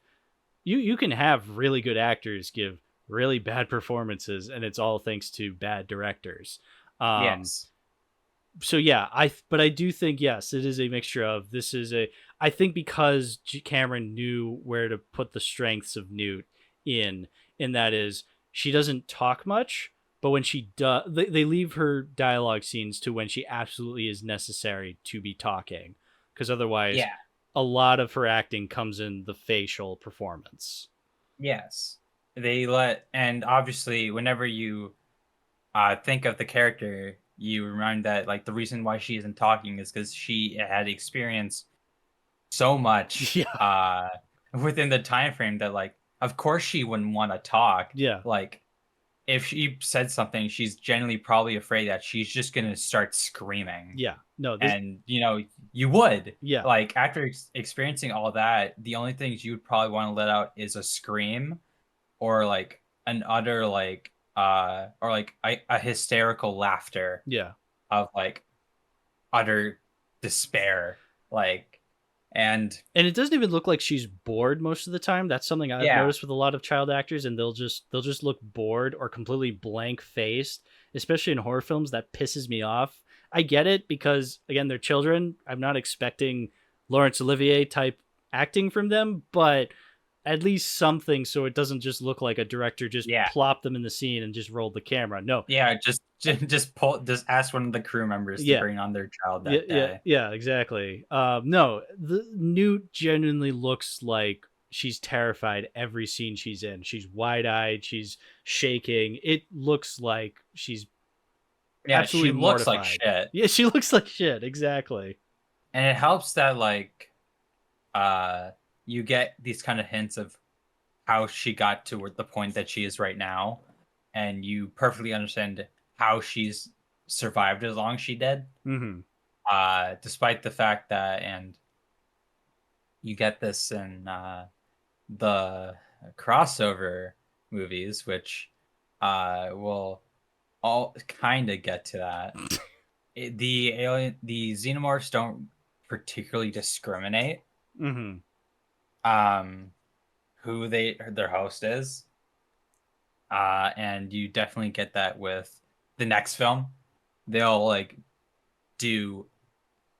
you can have really good actors give really bad performances, and it's all thanks to bad directors. Yes. So yeah, I do think, yes, it is a mixture of, I think because Cameron knew where to put the strengths of Newt in that is, she doesn't talk much, But when she does, they leave her dialogue scenes to when she absolutely is necessary to be talking, because otherwise, Yeah. a lot of her acting comes in the facial performance. Yes. And obviously, whenever you think of the character, you remind that like the reason why she isn't talking is because she had experienced so much Yeah, within the time frame that like of course she wouldn't want to talk. yeah, Like if she said something, she's generally probably afraid that she's just gonna start screaming. yeah. No, this, And you would yeah, like after experiencing all that, the only things you would probably want to let out is a scream or like an utter like or like a hysterical laughter yeah. of like utter despair, like. And And it doesn't even look like she's bored most of the time. That's something I've yeah, noticed with a lot of child actors, and they'll just look bored or completely blank faced, especially in horror films. That pisses me off. I get it because again, they're children. I'm not expecting Laurence Olivier type acting from them, but at least something so it doesn't just look like a director just yeah, plopped them in the scene and just rolled the camera. No. yeah, just ask one of the crew members to Yeah. bring on their child Yeah, that yeah, day. yeah, exactly. No, the Newt genuinely looks like she's terrified every scene she's in. She's wide-eyed, she's shaking. It looks like she's Yeah, she absolutely looks like mortified. shit. Yeah, she looks like shit, exactly. And it helps that like uh you get these kind of hints of how she got to the point that she is right now, and you perfectly understand how she's survived as long as she did. Mhm. Despite the fact that, and you get this in the crossover movies, which will all kind of get to that. The xenomorphs don't particularly discriminate Mhm. um, who their host is, and you definitely get that with the next film. They'll like do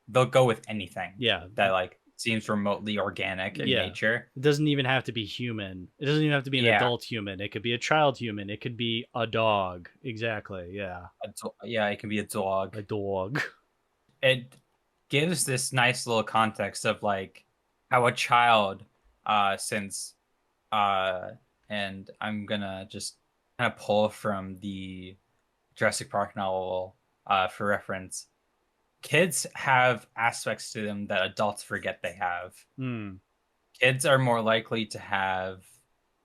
they'll go with anything Yeah. that like seems remotely organic in Yeah. nature. It doesn't even have to be human. It doesn't even have to be an Yeah, adult human. It could be a child human. It could be a dog. Exactly. Yeah. yeah, it can be a dog. A dog. It gives this nice little context of like how a child, since uh, and I'm gonna just kind of pull from the Jurassic Park novel for reference. Kids have aspects to them that adults forget they have. Hmm. Kids are more likely to have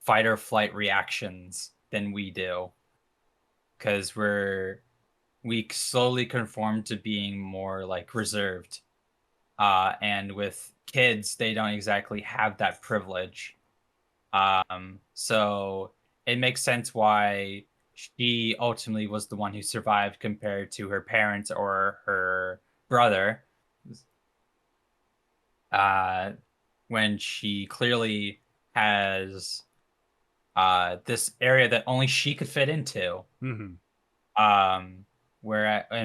fight or flight reactions than we do because we slowly conform to being more like reserved. And with kids, they don't exactly have that privilege. So it makes sense why she ultimately was the one who survived compared to her parents or her brother. Uh, when she clearly has this area that only she could fit into. Mhm. And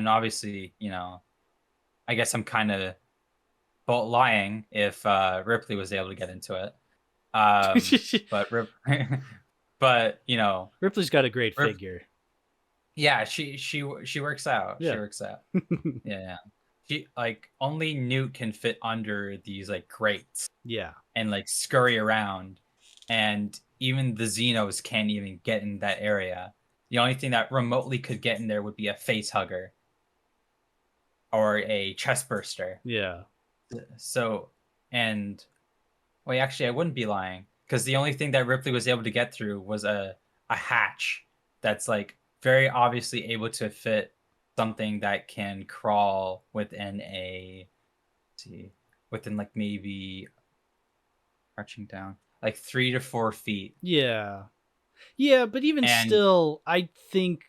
obviously, I guess I'm kind of lying if Ripley was able to get into it. But but Ripley's got a great Rip, figure. yeah, she works out. She Yeah. works out. Yeah. She like only Newt can fit under these like crates Yeah. and like scurry around, and even the Xenos can't even get in that area. The only thing that remotely could get in there would be a face hugger or a chest burster. Yeah. So, and well, actually, I wouldn't be lying because the only thing that Ripley was able to get through was a hatch that's like very obviously able to fit something that can crawl within within like maybe arching down like 3 to 4 feet. Yeah. Yeah, but even And still, I think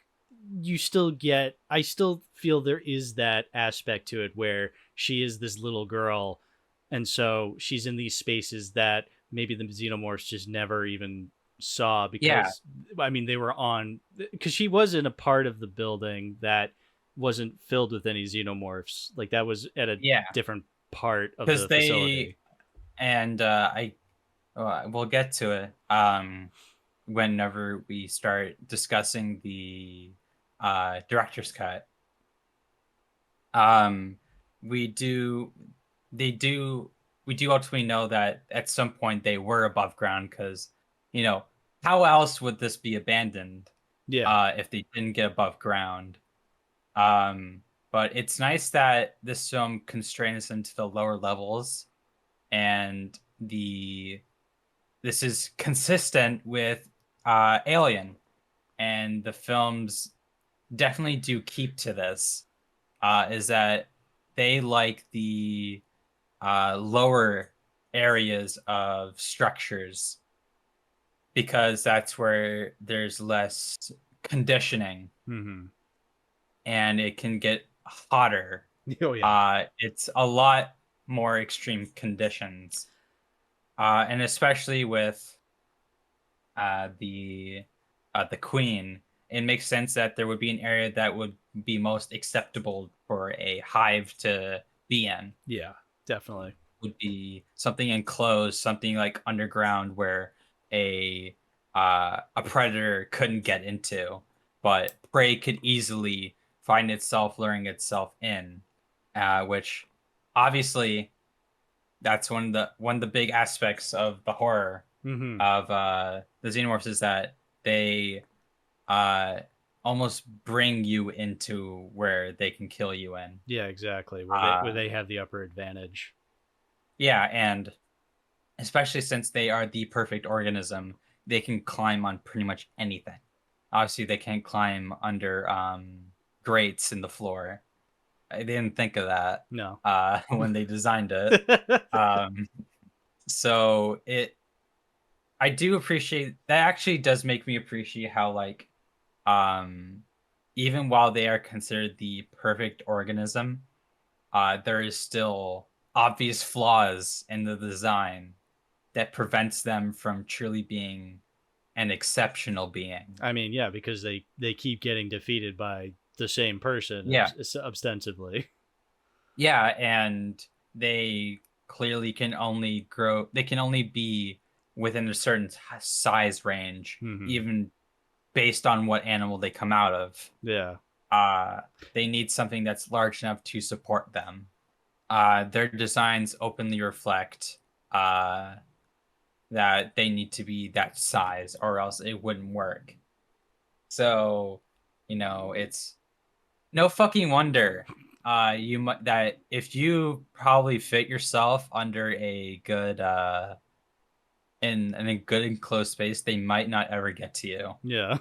I still feel there is that aspect to it where she is this little girl, and so she's in these spaces that maybe the xenomorphs just never even saw yeah, because, I mean, they were on, because she was in a part of the building that wasn't filled with any xenomorphs. Like that was at a yeah, different part of because the facility. I we'll get to it whenever we start discussing the director's cut, um, we do they do we do ultimately know that at some point they were above ground because how else would this be abandoned Yeah. if they didn't get above ground? Um, but it's nice that this film constrains them to the lower levels, and this is consistent with Alien, and the films definitely do keep to this. Is that they like the lower areas of structures because that's where there's less conditioning Mm-hmm. and it can get hotter. Oh yeah. It's a lot more extreme conditions, and especially with the queen, it makes sense that there would be an area that would be most acceptable for a hive to be in. Yeah. Definitely. Would be something enclosed, something like underground where a predator couldn't get into, but prey could easily find itself luring itself in, which obviously that's one of the big aspects of the horror Mm-hmm. of the xenomorphs is that they uh, almost bring you into where they can kill you in. Yeah, exactly. Where Uh, they have the upper advantage. yeah, and especially since they are the perfect organism, they can climb on pretty much anything. Obviously, they can't climb under grates in the floor. I didn't think of that No. when they designed it. Um, so I do appreciate that. Actually, does make me appreciate how um, even while they are considered the perfect organism, there is still obvious flaws in the design that prevents them from truly being an exceptional being. I mean, yeah, because they keep getting defeated by the same person Yeah. ostensibly. Yeah, and they clearly can only grow, they can only be within a certain size range, Mm-hmm. even based on what animal they come out of. Yeah. Uh, they need something that's large enough to support them. Their designs openly reflect uh, that they need to be that size or else it wouldn't work. So, it's no fucking wonder you might that if you probably fit yourself under a good in a good enclosed space, they might not ever get to you. Yeah.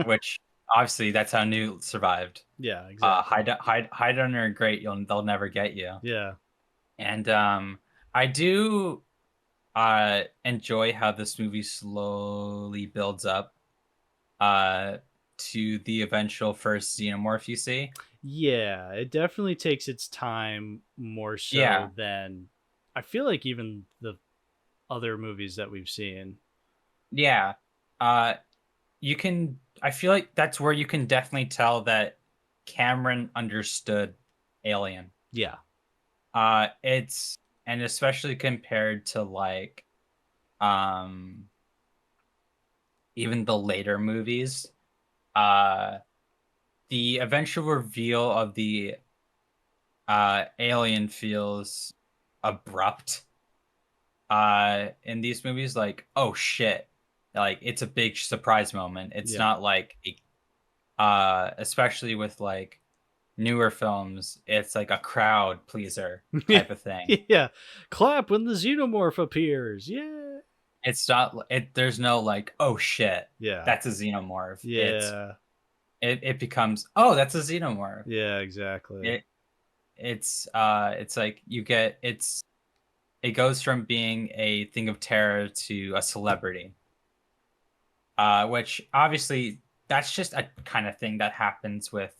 Which obviously that's how Newt survived. Yeah, exactly. Hide under a grate, they'll never get you. Yeah. And I do enjoy how this movie slowly builds up uh to the eventual first xenomorph you see. Yeah, it definitely takes its time more so Yeah. than I feel like even the other movies that we've seen. Yeah. Uh I feel like that's where you can definitely tell that Cameron understood Alien. Yeah. It's and especially compared to um even the later movies, uh the eventual reveal of the alien feels abrupt in these movies, like, oh shit, like it's a big surprise moment. It's Yeah. not like especially with newer films, it's like a crowd pleaser type of thing. Yeah. Clap when the xenomorph appears. Yeah. It's not there's no like, oh shit, Yeah. that's a xenomorph. Yeah. It becomes, oh, that's a xenomorph. Yeah, exactly. It's like it goes from being a thing of terror to a celebrity. Which obviously that's just a kind of thing that happens with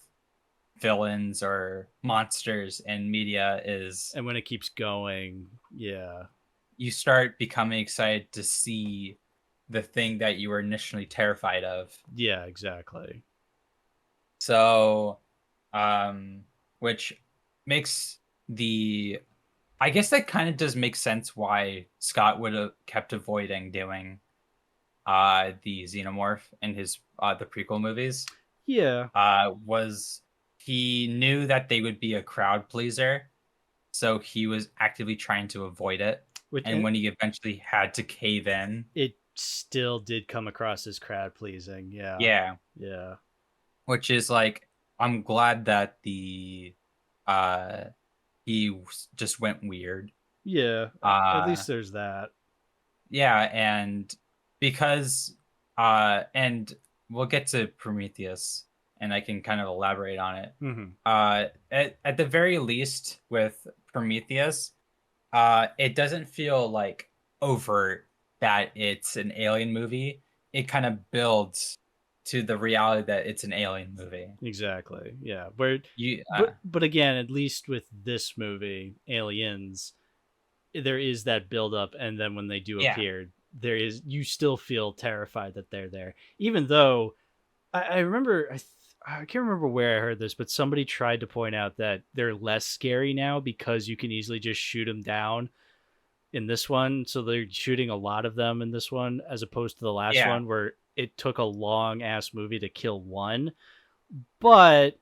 villains or monsters in media is And when it keeps going, yeah. you start becoming excited to see the thing that you were initially terrified of. Yeah, exactly. So, um, which makes the I guess that kind of does make sense why Scott would have kept avoiding doing the xenomorph in his the prequel movies. Yeah. Was he knew that they would be a crowd pleaser, so he was actively trying to avoid it. Which And when he eventually had to cave in, it still did come across as crowd pleasing. Yeah. yeah, Yeah. which is like I'm glad that the uh just went weird. Yeah. At Uh least there's that. yeah, and because and we'll get to Prometheus and I can kind of elaborate on it. Hmm. At the very least with Prometheus, it doesn't feel like overt that it's an alien movie. It kind of builds to the reality that it's an alien movie. Exactly. Yeah. Where, You but again, at least with this movie, Aliens, there is that build up, and then when they do yeah, appear, there is you still feel terrified that they're there, even though I remember I can't remember where I heard this, but somebody tried to point out that they're less scary now because you can easily just shoot them down in this one. So they're shooting a lot of them in this one, as opposed to the last yeah, one where it took a long ass movie to kill one. But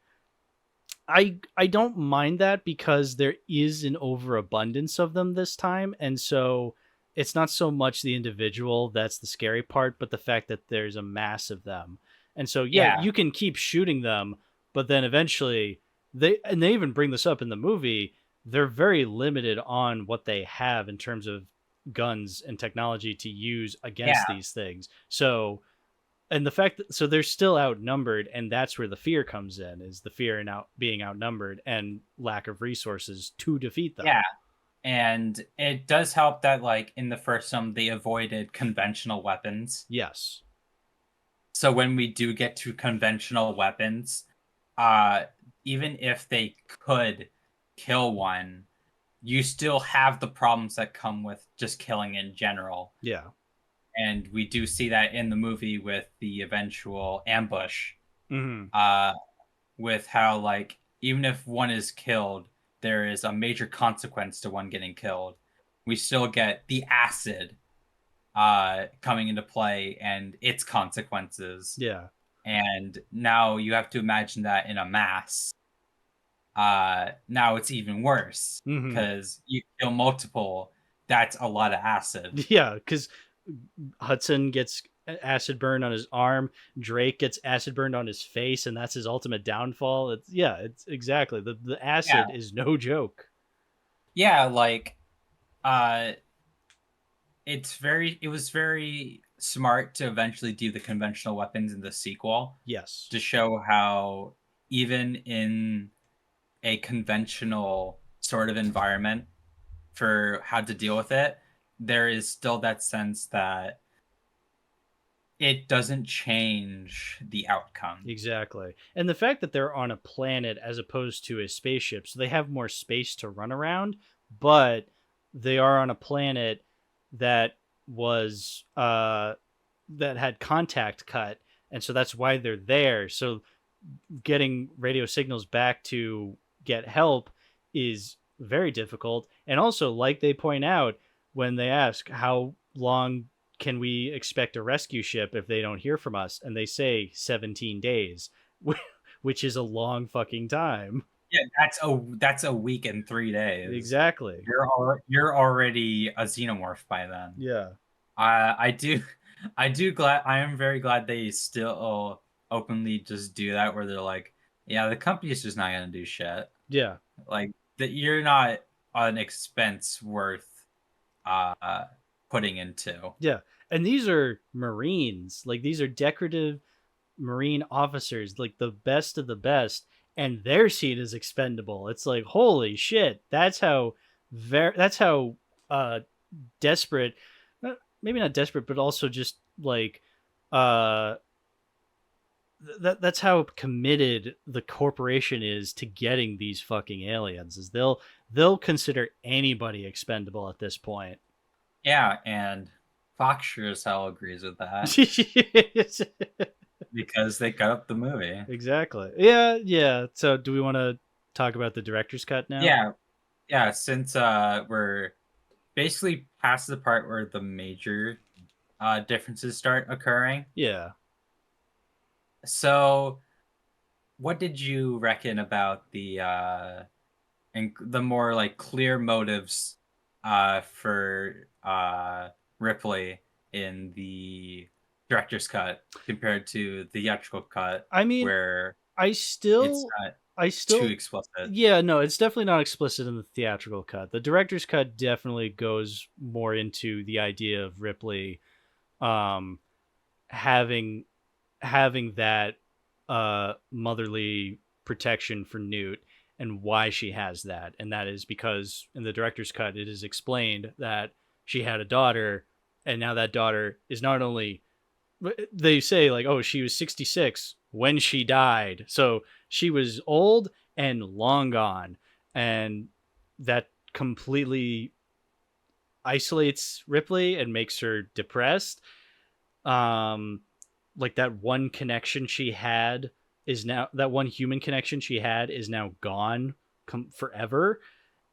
I don't mind that because there is an overabundance of them this time, and so it's not so much the individual that's the scary part, but the fact that there's a mass of them. And so yeah, yeah, you can keep shooting them, but then eventually they even bring this up in the movie, they're very limited on what they have in terms of guns and technology to use against yeah, these things. So and the fact that so they're still outnumbered, and that's where the fear comes in, is the fear in being outnumbered and lack of resources to defeat yeah. them. And it does help that like in the first film they avoided conventional weapons. Yes. So when we do get to conventional weapons, uh even if they could kill one, you still have the problems that come with just killing in general. Yeah. And we do see that in the movie with the eventual ambush, Hmm. uh with how like even if one is killed, there is a major consequence to one getting killed. We still get the acid coming into play and its consequences. Yeah. And now you have to imagine that in a mass. Now it's even worse Hmm. because you kill multiple. That's a lot of acid. Yeah, because Hudson gets acid burned on his arm, Drake gets acid burned on his face, and that's his ultimate downfall. It's yeah, it's exactly, the Yeah, acid is no joke. yeah. Like, uh, it was very smart to eventually do the conventional weapons in the sequel Yes. to show how even in a conventional sort of environment for how to deal with it, there is still that sense that it doesn't change the outcome. Exactly. And the fact that they're on a planet as opposed to a spaceship, so they have more space to run around, but they are on a planet that was that had contact cut, and so that's why they're there. So getting radio signals back to get help is very difficult. And also, like they point out when they ask how long can we expect a rescue ship if they don't hear from us, and they say 17 days, which is a long fucking time. Yeah, that's a week and 3 days. Exactly. You're already a xenomorph by then. Yeah. I do I am very glad they still openly just do that where they're like, yeah, the company's just not gonna do shit. Yeah. Like that you're not an expense worth uh putting into. Yeah. And these are Marines. Like, these are decorative Marine officers, like the best of the best, and they're seen as expendable. It's like, holy shit. That's how desperate, maybe not desperate, but also just like uh that's how committed the corporation is to getting these fucking aliens, is they'll consider anybody expendable at this point. Yeah, and Fox sure as hell agrees with that because they cut up the movie. Exactly. Yeah, yeah. So do we want to talk about the director's cut now? Yeah, yeah, since we're basically past the part where the major differences start occurring. Yeah. So what did you reckon about the more like clear motives for Ripley in the director's cut compared to the theatrical cut, I mean, where I it's still, not I too still, explicit? yeah, no, it's definitely not explicit in the theatrical cut. The director's cut definitely goes more into the idea of Ripley, um, having that motherly protection for Newt, and why she has that. And that is because in the director's cut it is explained that she had a daughter, and now that daughter is not only, they say like, oh, she was 66 when she died, so she was old and long gone, and that completely isolates Ripley and makes her depressed. um like that one connection she had is now, that one human connection she had is now gone forever.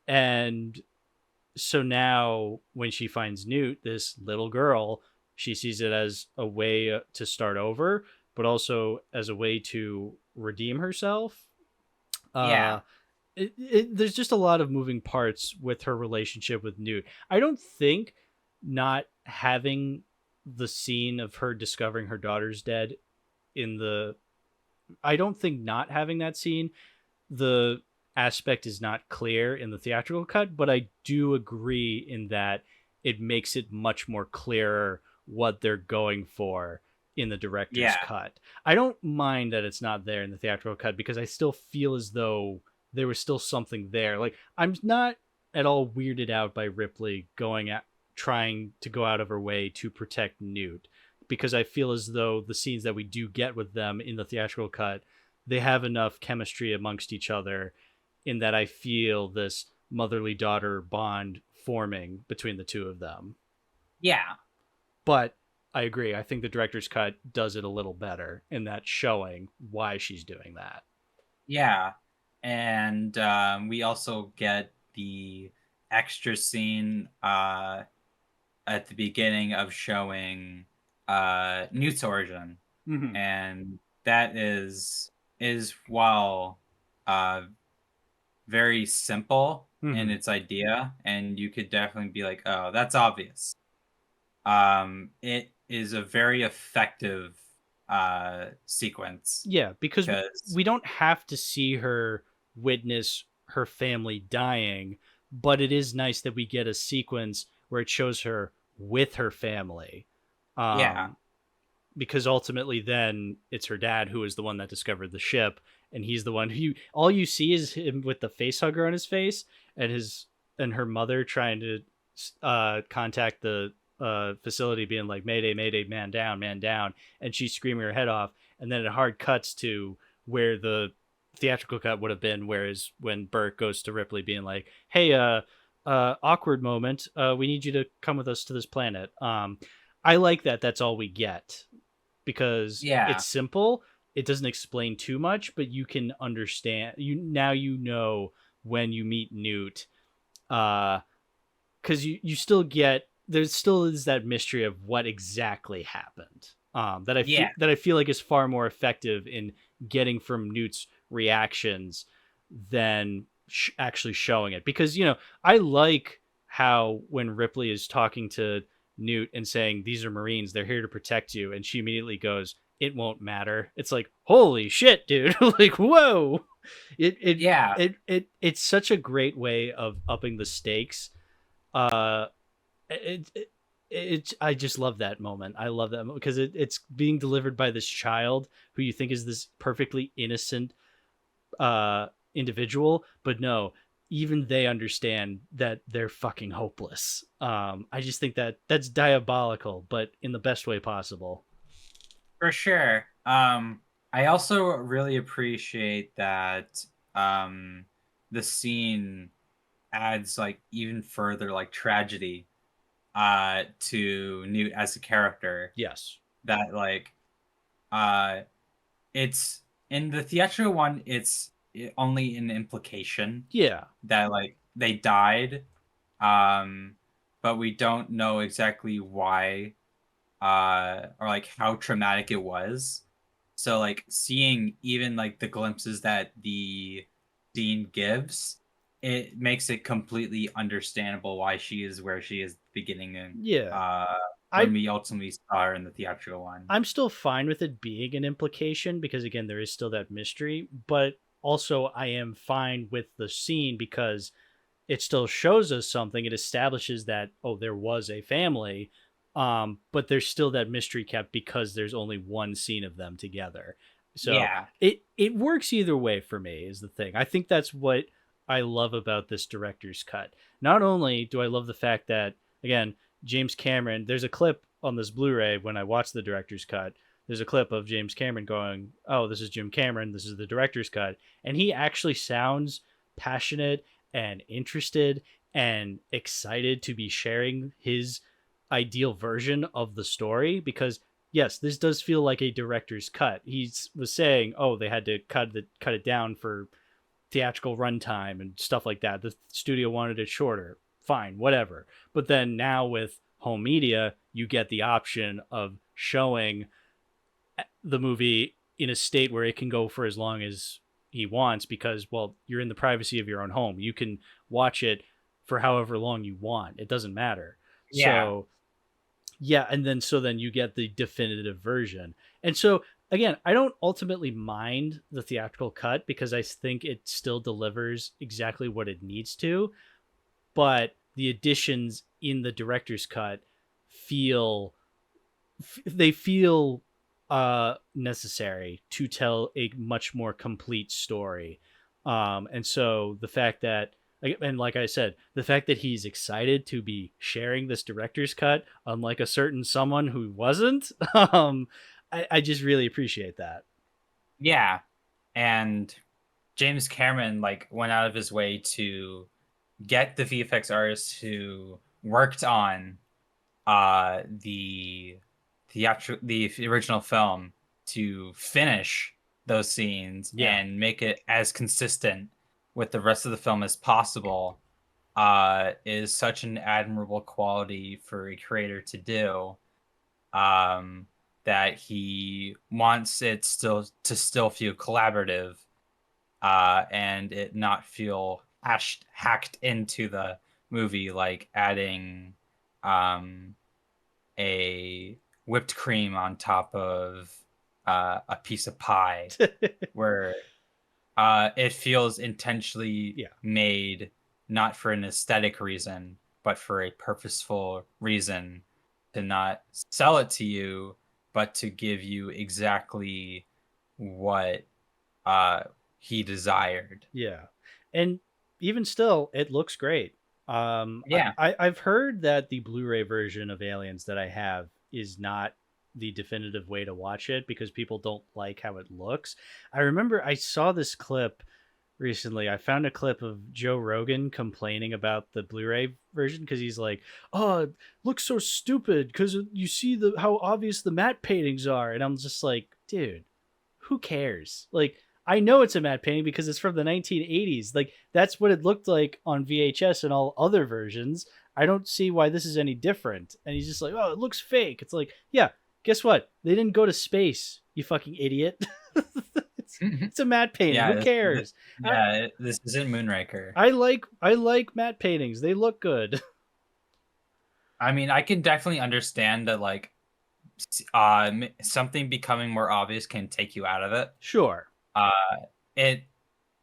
And so now when she finds Newt, this little girl, she sees it as a way to start over, but also as a way to redeem herself. Yeah, uh there's just a lot of moving parts with her relationship with Newt. I don't think not having the scene of her discovering her daughter's dead in the, I don't think not having that scene, the aspect is not clear in the theatrical cut, but I do agree in that it makes it much more clearer what they're going for in the director's yeah, cut. I don't mind that it's not there in the theatrical cut because I still feel as though there was still something there. Like, I'm not at all weirded out by Ripley going at trying to go out of her way to protect Newt, because I feel as though the scenes that we do get with them in the theatrical cut, they have enough chemistry amongst each other in that I feel this motherly daughter bond forming between the two of them. yeah, But I agree. I think the director's cut does it a little better in that showing why she's doing that. yeah. And we also get the extra scene at the beginning of showing Newt's origin, Mm-hmm. and that is while uh, very simple in Mm-hmm. its idea, and you could definitely be like, oh, that's obvious. It is a very effective sequence Yeah, because because we don't have to see her witness her family dying, but it is nice that we get a sequence where it shows her with her family. yeah, Um, because ultimately then it's her dad who is the one that discovered the ship, and he's the one who, all you see is him with the face hugger on his face, and his, and her mother trying to contact the facility being like, mayday, mayday, man down, and she's screaming her head off. And then it hard cuts to where the theatrical cut would have been, whereas when Burke goes to Ripley being like, hey, awkward moment, we need you to come with us to this planet. I like that that's all we get, because yeah, it's simple. It doesn't explain too much, but you can understand. You now, you know, when you meet Newt, because you still get, there still is that mystery of what exactly happened. yeah, That I feel like is far more effective in getting from Newt's reactions than actually showing it. Because I like how when Ripley is talking to Newt and saying, these are Marines, they're here to protect you, and she immediately goes, it won't matter. It's like, holy shit, dude. Like, whoa. yeah, It's such a great way of upping the stakes. uh I just love that moment. I love that because it's being delivered by this child who you think is this perfectly innocent individual, but no, even they understand that they're fucking hopeless. I just think that that's diabolical, but in the best way possible. for sure. I also really appreciate that the scene adds like even further like tragedy to Newt as a character, Yes. that like uh it's in the theatrical one, only an implication Yeah. that like they died, um but we don't know exactly why or like how traumatic it was. So like seeing even like the glimpses that the scene gives, it makes it completely understandable why she is where she is at the beginning, and Yeah. when I we ultimately saw her in the theatrical one. I'm still fine with it being an implication because again there is still that mystery, but also I am fine with the scene because it still shows us something. It establishes that there was a family, but there's still that mystery kept because there's only one scene of them together. So Yeah. it works either way for me is the thing. I think that's what I love about this director's cut. Not only do I love the fact that again James Cameron, there's a clip on this Blu-ray when I watch the director's cut. There's a clip of James Cameron going, "Oh, this is Jim Cameron. This is the director's cut," and he actually sounds passionate and interested and excited to be sharing his ideal version of the story because yes, this does feel like a director's cut. He was saying, "Oh, they had to cut it down for theatrical runtime and stuff like that. The studio wanted it shorter. Fine, whatever." But then now with home media, you get the option of showing the movie in a state where it can go for as long as he wants because well you're in the privacy of your own home, you can watch it for however long you want, it doesn't matter. Yeah. So yeah, and then so then you get the definitive version. And so again, I don't ultimately mind the theatrical cut because I think it still delivers exactly what it needs to, but the additions in the director's cut feel they feel necessary to tell a much more complete story. And so the fact that, and like I said, the fact that he's excited to be sharing this director's cut, unlike a certain someone who wasn't, I just really appreciate that. Yeah. And James Cameron like went out of his way to get the VFX artists who worked on the original film to finish those scenes Yeah. and make it as consistent with the rest of the film as possible, is such an admirable quality for a creator to do, um, that he wants it still feel collaborative, and it not feel hacked into the movie, like adding um, a whipped cream on top of a piece of pie, where it feels intentionally Yeah. made not for an aesthetic reason, but for a purposeful reason to not sell it to you, but to give you exactly what uh, he desired. Yeah. And even still, it looks great. Yeah. I've heard that the Blu-ray version of Aliens that I have is not the definitive way to watch it because people don't like how it looks. I remember I saw this clip recently. I found a clip of Joe Rogan complaining about the Blu-ray version because he's like, "Oh, it looks so stupid because you see the how obvious the matte paintings are," and I'm just like, "Dude, who cares?" Like, I know it's a matte painting because it's from the 1980s. Like, that's what it looked like on VHS and all other versions. I don't see why this is any different. And he's just like, "Oh, it looks fake." It's like, yeah, guess what? They didn't go to space, you fucking idiot. It's a matte painting. Yeah, Who cares? this isn't Moonraker. I like matte paintings. They look good. I mean, I can definitely understand that, like, something becoming more obvious can take you out of it. Sure. Uh, it,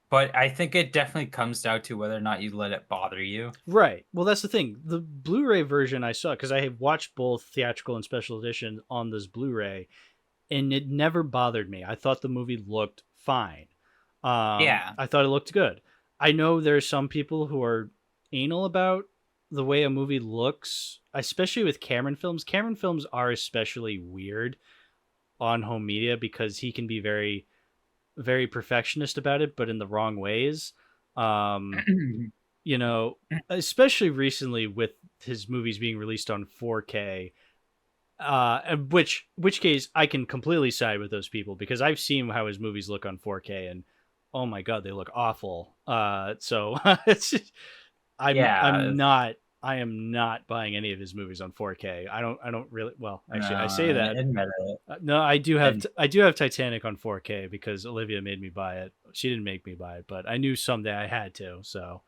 but I think it definitely comes down to whether or not you let it bother you. Right. Well, that's the thing. The Blu-ray version I saw because I have watched both theatrical and special edition on this Blu-ray, and it never bothered me. I thought the movie looked fine. Yeah, I thought it looked good. I know there's some people who are anal about the way a movie looks, especially with Cameron films. Cameron films are especially weird on home media because he can be very, very perfectionist about it, but in the wrong ways. Um, you know, especially recently with his movies being released on 4K, which case I can completely side with those people because I've seen how his movies look on 4K and oh my god, they look awful. So it's just, I'm yeah, not I am not buying any of his movies on 4K. I don't really. Well, actually, I say that. Admit it. No, I do have And I do have Titanic on 4K because Olivia made me buy it. She didn't make me buy it, but I knew someday I had to. So,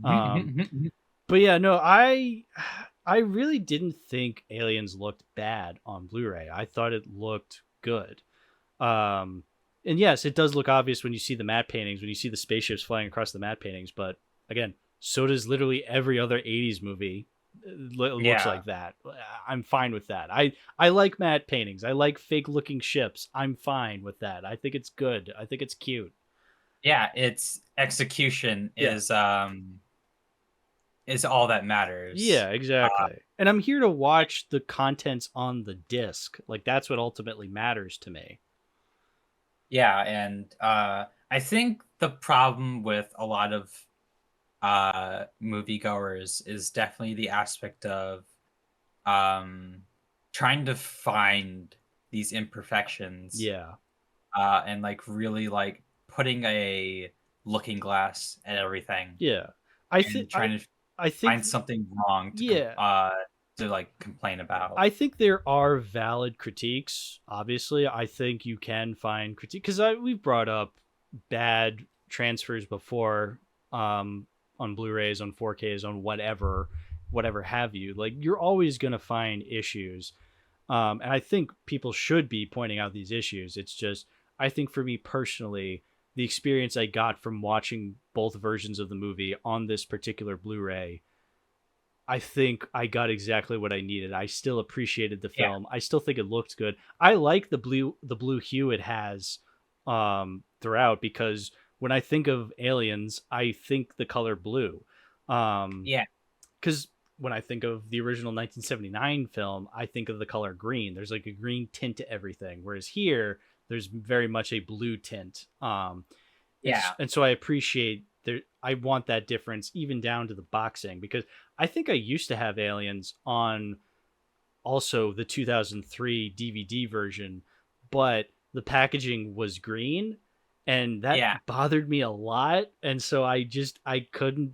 um, but yeah, no, I really didn't think Aliens looked bad on Blu-ray. I thought it looked good. Um, and yes, it does look obvious when you see the matte paintings, when you see the spaceships flying across the matte paintings. But again, so does literally every other 80s movie. It looks yeah, like that. I'm fine with that. I like matte paintings. I like fake looking ships. I'm fine with that. I think it's good. I think it's cute. yeah, its execution Yeah. is all that matters. Yeah, exactly. And I'm here to watch the contents on the disc. Like that's what ultimately matters to me. Yeah, and I think the problem with a lot of moviegoers is definitely the aspect of um trying to find these imperfections Yeah. and like really like putting a looking glass at everything Yeah. I think and trying to I think find something wrong yeah. to like complain about. I think there are valid critiques. Obviously, I think you can find critique because we've brought up bad transfers before, on Blu-rays, on 4Ks, on whatever have you. Like you're always gonna find issues, and I think people should be pointing out these issues. It's just I think for me personally, the experience I got from watching both versions of the movie on this particular Blu-ray, I think I got exactly what I needed. I still appreciated the Yeah, film. I still think it looked good. I like the blue hue it has throughout because when I think of Aliens, I think the color blue. Um yeah, cuz when I think of the original 1979 film, I think of the color green. There's like a green tint to everything, whereas here there's very much a blue tint. yeah, And so I appreciate there. I want that difference even down to the boxing because I think I used to have Aliens on also the 2003 DVD version, but the packaging was green and that yeah. bothered me a lot, and so I couldn't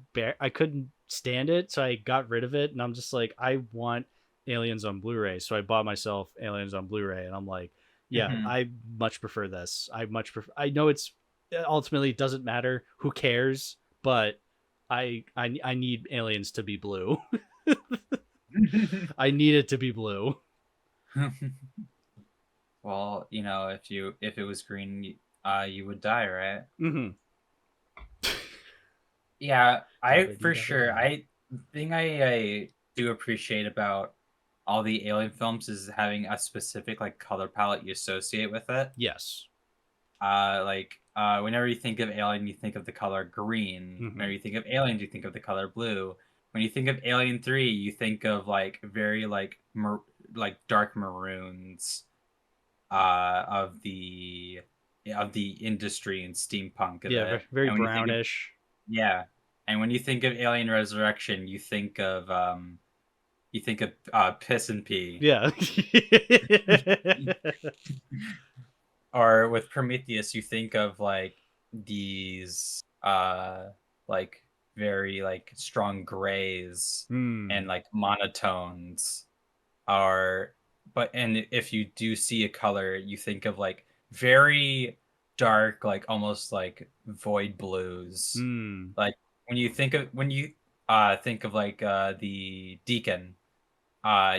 stand it, so I got rid of it, and I'm just like I want Aliens on Blu-ray, so I bought myself Aliens on Blu-ray, and I'm like, yeah, Hmm. I much prefer this. I know it's ultimately it doesn't matter, who cares, but I need Aliens to be blue. I need it to be blue. Well, if it was green, you would die, right? Mm-hmm. Yeah, I Dabba dee for dabba sure. doo. I thing I do appreciate about all the Alien films is having a specific like color palette you associate with it. Yes. Whenever you think of Alien, you think of the color green. Mm-hmm. Whenever you think of Alien, you think of the color blue. When you think of Alien 3, you think of like very like dark maroons of the industry and steampunk of Yeah, it. very And when you think of brownish. yeah, and when you think of Alien Resurrection, you think of piss and pee. Yeah. Or with Prometheus, you think of like these like very like strong grays and Hmm. like monotones are and if you do see a color, you think of like very dark, like almost like void blues. Hmm. Like when you think of like the Deacon,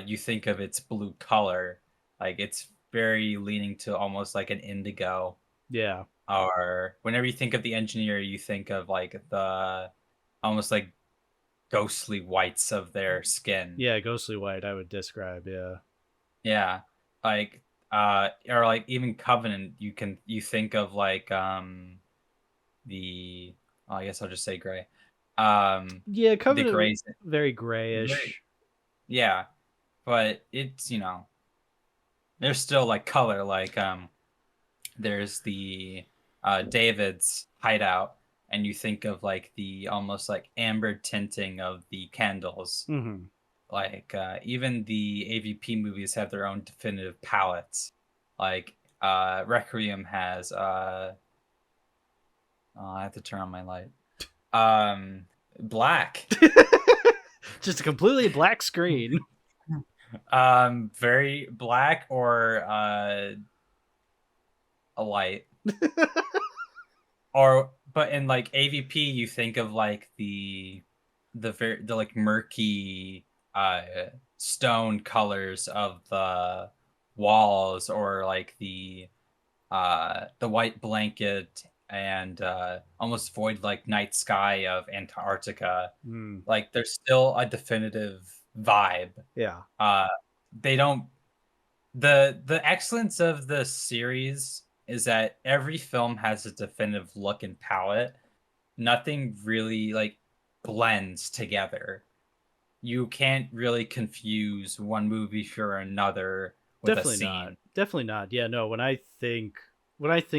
you think of its blue color, like it's very leaning to almost like an indigo. Yeah. Or whenever you think of the engineer, you think of like the almost like ghostly whites of their skin. Yeah, ghostly white I would describe, yeah. Yeah. Like or like even Covenant, you think of like the I guess I'll just say gray. Yeah, The Covenant grays very very grayish. yeah, but it's there's still like color like there's the David's hideout, and you think of like the almost like amber tinting of the candles. Mm-hmm. Like even the AVP movies have their own definitive palettes. Like Requiem has oh, I have to turn on my light. Black. Just a completely black screen. Very black or a light. Or but in like AVP you think of like the like murky stone colors of the walls, or like the white blanket and almost void like night sky of Antarctica. Mm, Like there's still a definitive vibe. yeah, Uh they don't the excellence of the series is that every film has a definitive look and palette. Nothing really like blends together. You can't really confuse one movie for another with a definitely not. scene. Definitely not. Yeah, no. When I think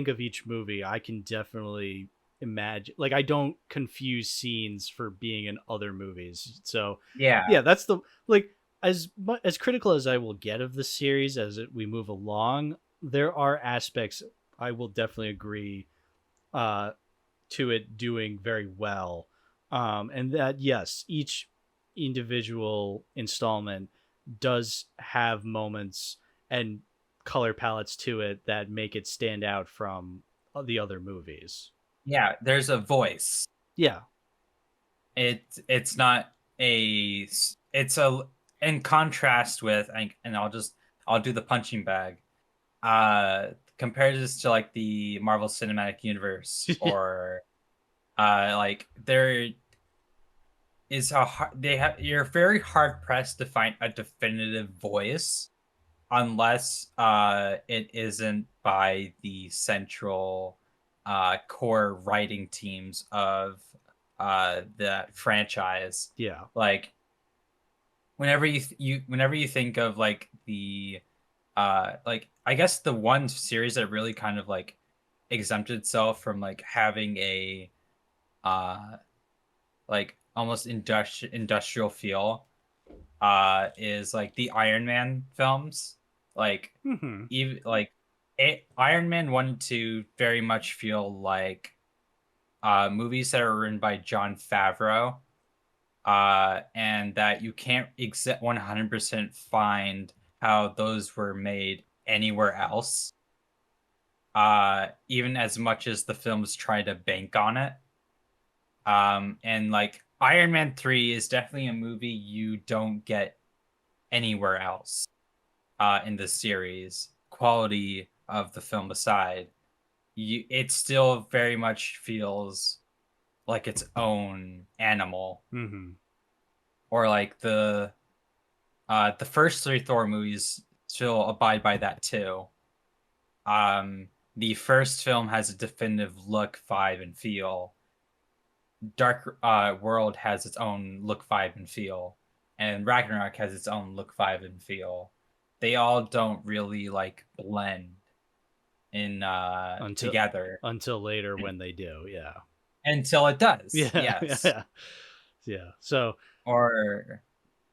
of each movie, I can definitely imagine. Like, I don't confuse scenes for being in other movies. So, Yeah. yeah, that's the like as critical as I will get of the series we move along. There are aspects I will definitely agree uh, to it doing very well, and that yes, each individual installment does have moments and color palettes to it that make it stand out from the other movies. Yeah, there's a voice. Yeah. It's not it's a in contrast with, and I'll do the punching bag. Compared this to like the Marvel Cinematic Universe, or like there is you're very hard pressed to find a definitive voice unless it isn't by the central core writing teams of that franchise. Yeah. Like whenever you think of like the like I guess the one series that really kind of like exempted itself from like having a uh like almost industrial feel is like the Iron Man films. Like Mm-hmm. even like Iron Man 1 and 2 very much feel like movies that are written by John Favreau, and that you can't 100% find how those were made anywhere else, even as much as the films try to bank on it. And like Iron Man 3 is definitely a movie you don't get anywhere else in the series. Quality of the film aside, it still very much feels like its own animal. Mm-hmm. Or like the first three Thor movies still abide by that too. The first film has a definitive look, vibe, and feel. Dark World has its own look, vibe, and feel, and Ragnarok has its own look, vibe, and feel. They all don't really like blend in until together until later when they do. Yeah. until it does. Yeah. Yes. Yeah. Yeah. So Or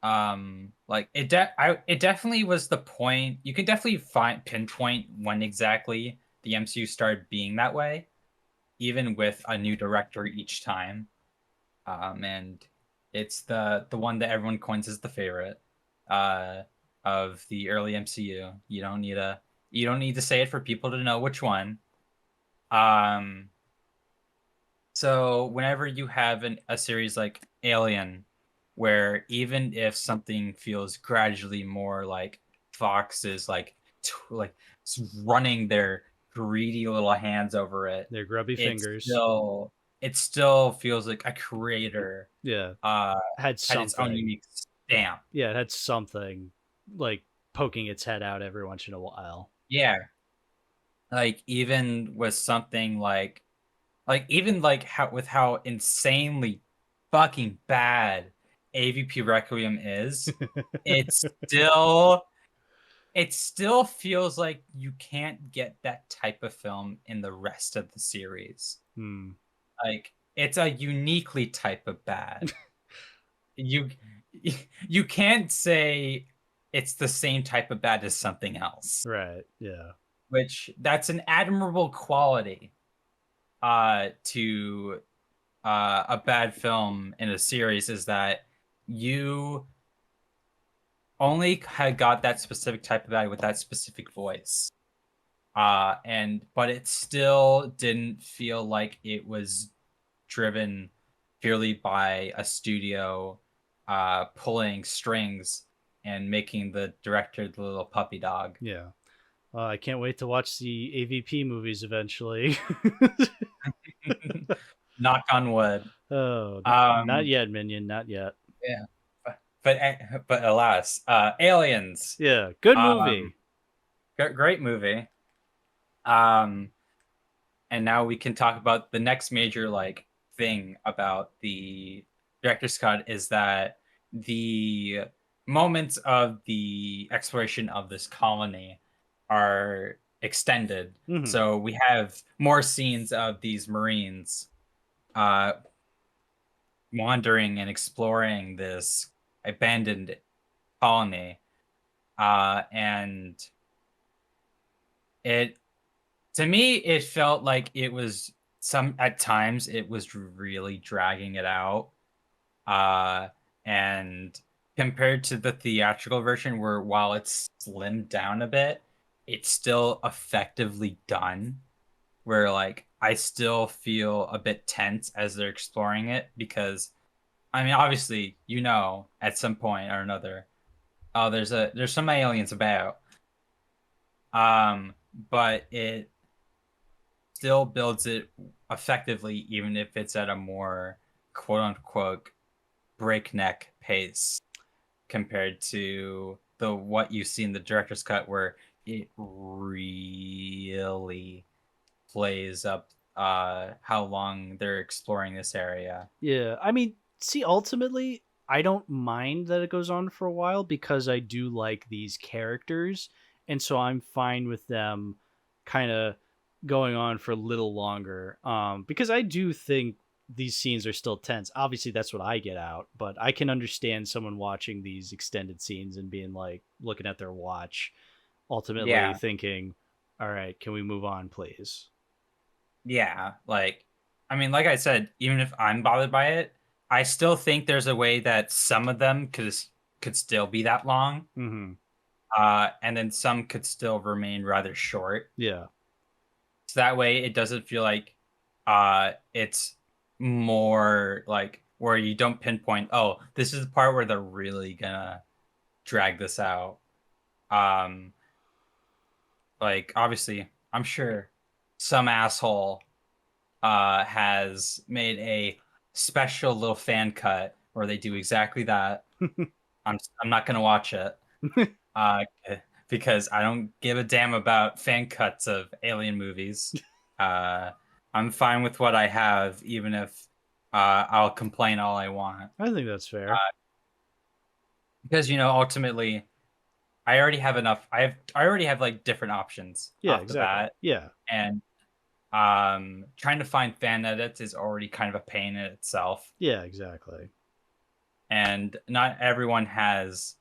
like it definitely was the point. You can definitely find pinpoint when exactly the MCU started being that way, even with a new director each time. And it's the one that everyone coins as the favorite uh of the early MCU. You don't need to say it for people to know which one. Um so whenever you have a series like Alien, where even if something feels gradually more like Fox is like like running their greedy little hands over it, their grubby it's fingers. still it still feels like a creator Yeah. uh Had had its own something. unique stamp. Yeah, it had something like poking its head out every once in a while. Yeah, like even with something like even like how insanely fucking bad AVP Requiem is, it's still it still feels like you can't get that type of film in the rest of the series. Hmm. Like it's a uniquely type of bad. You you can't say it's the same type of bad as something else, Right. Yeah. which that's an admirable quality to a bad film in a series, is that you only had got that specific type of guy with that specific voice. But it still didn't feel like it was driven purely by a studio pulling strings and making the director the little puppy dog. Yeah. I can't wait to watch the AVP movies eventually. Knock on wood. Oh, not Um, yet, Minion. Not yet. yeah, but alas, Aliens. Yeah, good Um, movie. great movie. Um, and now we can talk about the next major like thing about the director's cut is that the moments of the exploration of this colony are extended. Mm-hmm. So we have more scenes of these Marines uh, wandering and exploring this abandoned colony. And it to me it felt like it was some at times it was really dragging it out. Uh and compared to the theatrical version where while it's slimmed down a bit, it's still effectively done. Where like I still feel a bit tense as they're exploring it because I mean obviously at some point or another, oh there's some aliens about. But it still builds it effectively, even if it's at a more quote unquote breakneck pace compared to the what you see in the director's cut, where it really plays up how long they're exploring this area. Yeah, I mean, see, ultimately, I don't mind that it goes on for a while because I do like these characters, and so I'm fine with them kind of going on for a little longer. Because I do think these scenes are still tense. Obviously, that's what I get out, but I can understand someone watching these extended scenes and being like looking at their watch, ultimately Yeah, thinking, "All right, can we move on, please?" yeah. Like, I mean, like I said, even if I'm bothered by it, I still think there's a way that some of them could still be that long, Mm-hmm. and then some could still remain rather short. Yeah. So that way it doesn't feel like it's more like where you don't pinpoint, oh, this is the part where they're really gonna drag this out. Um like obviously I'm sure some asshole has made a special little fan cut where they do exactly that. I'm not gonna watch it. Uh because I don't give a damn about fan cuts of alien movies. Uh, I'm fine with what I have, even if I'll complain all I want. I think that's Uh, fair. because ultimately, I already have like different options Yeah, off the exactly. bat, Yeah. and trying to find fan edits is already kind of a pain in itself, Yeah, exactly. and not everyone has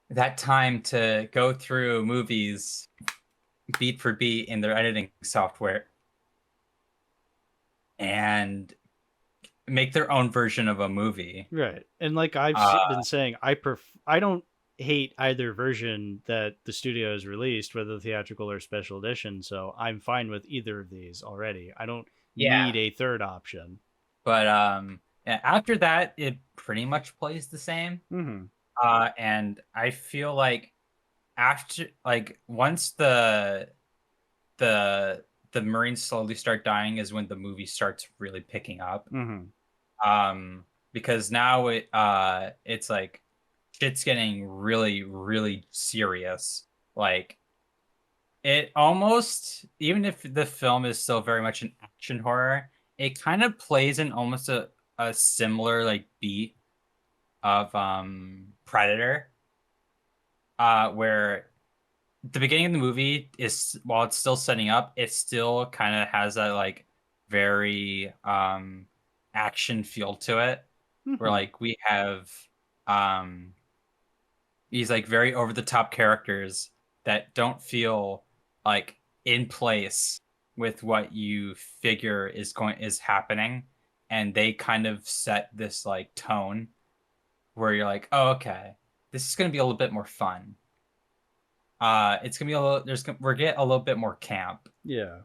that time to go through movies beat for beat in their editing software and make their own version of a movie. Right. And like I've Uh, been saying, I don't hate either version that the studio has released, whether theatrical or special edition. So I'm fine with either of these already. I don't yeah, need a third option. but yeah, after that, it pretty much plays the same. Mm-hmm. And I feel like after, like, once the the Marines slowly start dying is when the movie starts really picking up. Mm-hmm. Um, because now it's like shit's getting really really serious. Like it almost, even if the film is still very much an action horror, it kind of plays in almost a similar like beat of Predator, where the beginning of the movie is, while it's still setting up, it still kind of has that like very action feel to it, where Mm-hmm. like we have um these like very over the top characters that don't feel like in place with what you figure is happening, and they kind of set this like tone where you're like, oh, okay, this is gonna be a little bit more fun. It's gonna be a little. We're getting a little bit more camp. Yeah.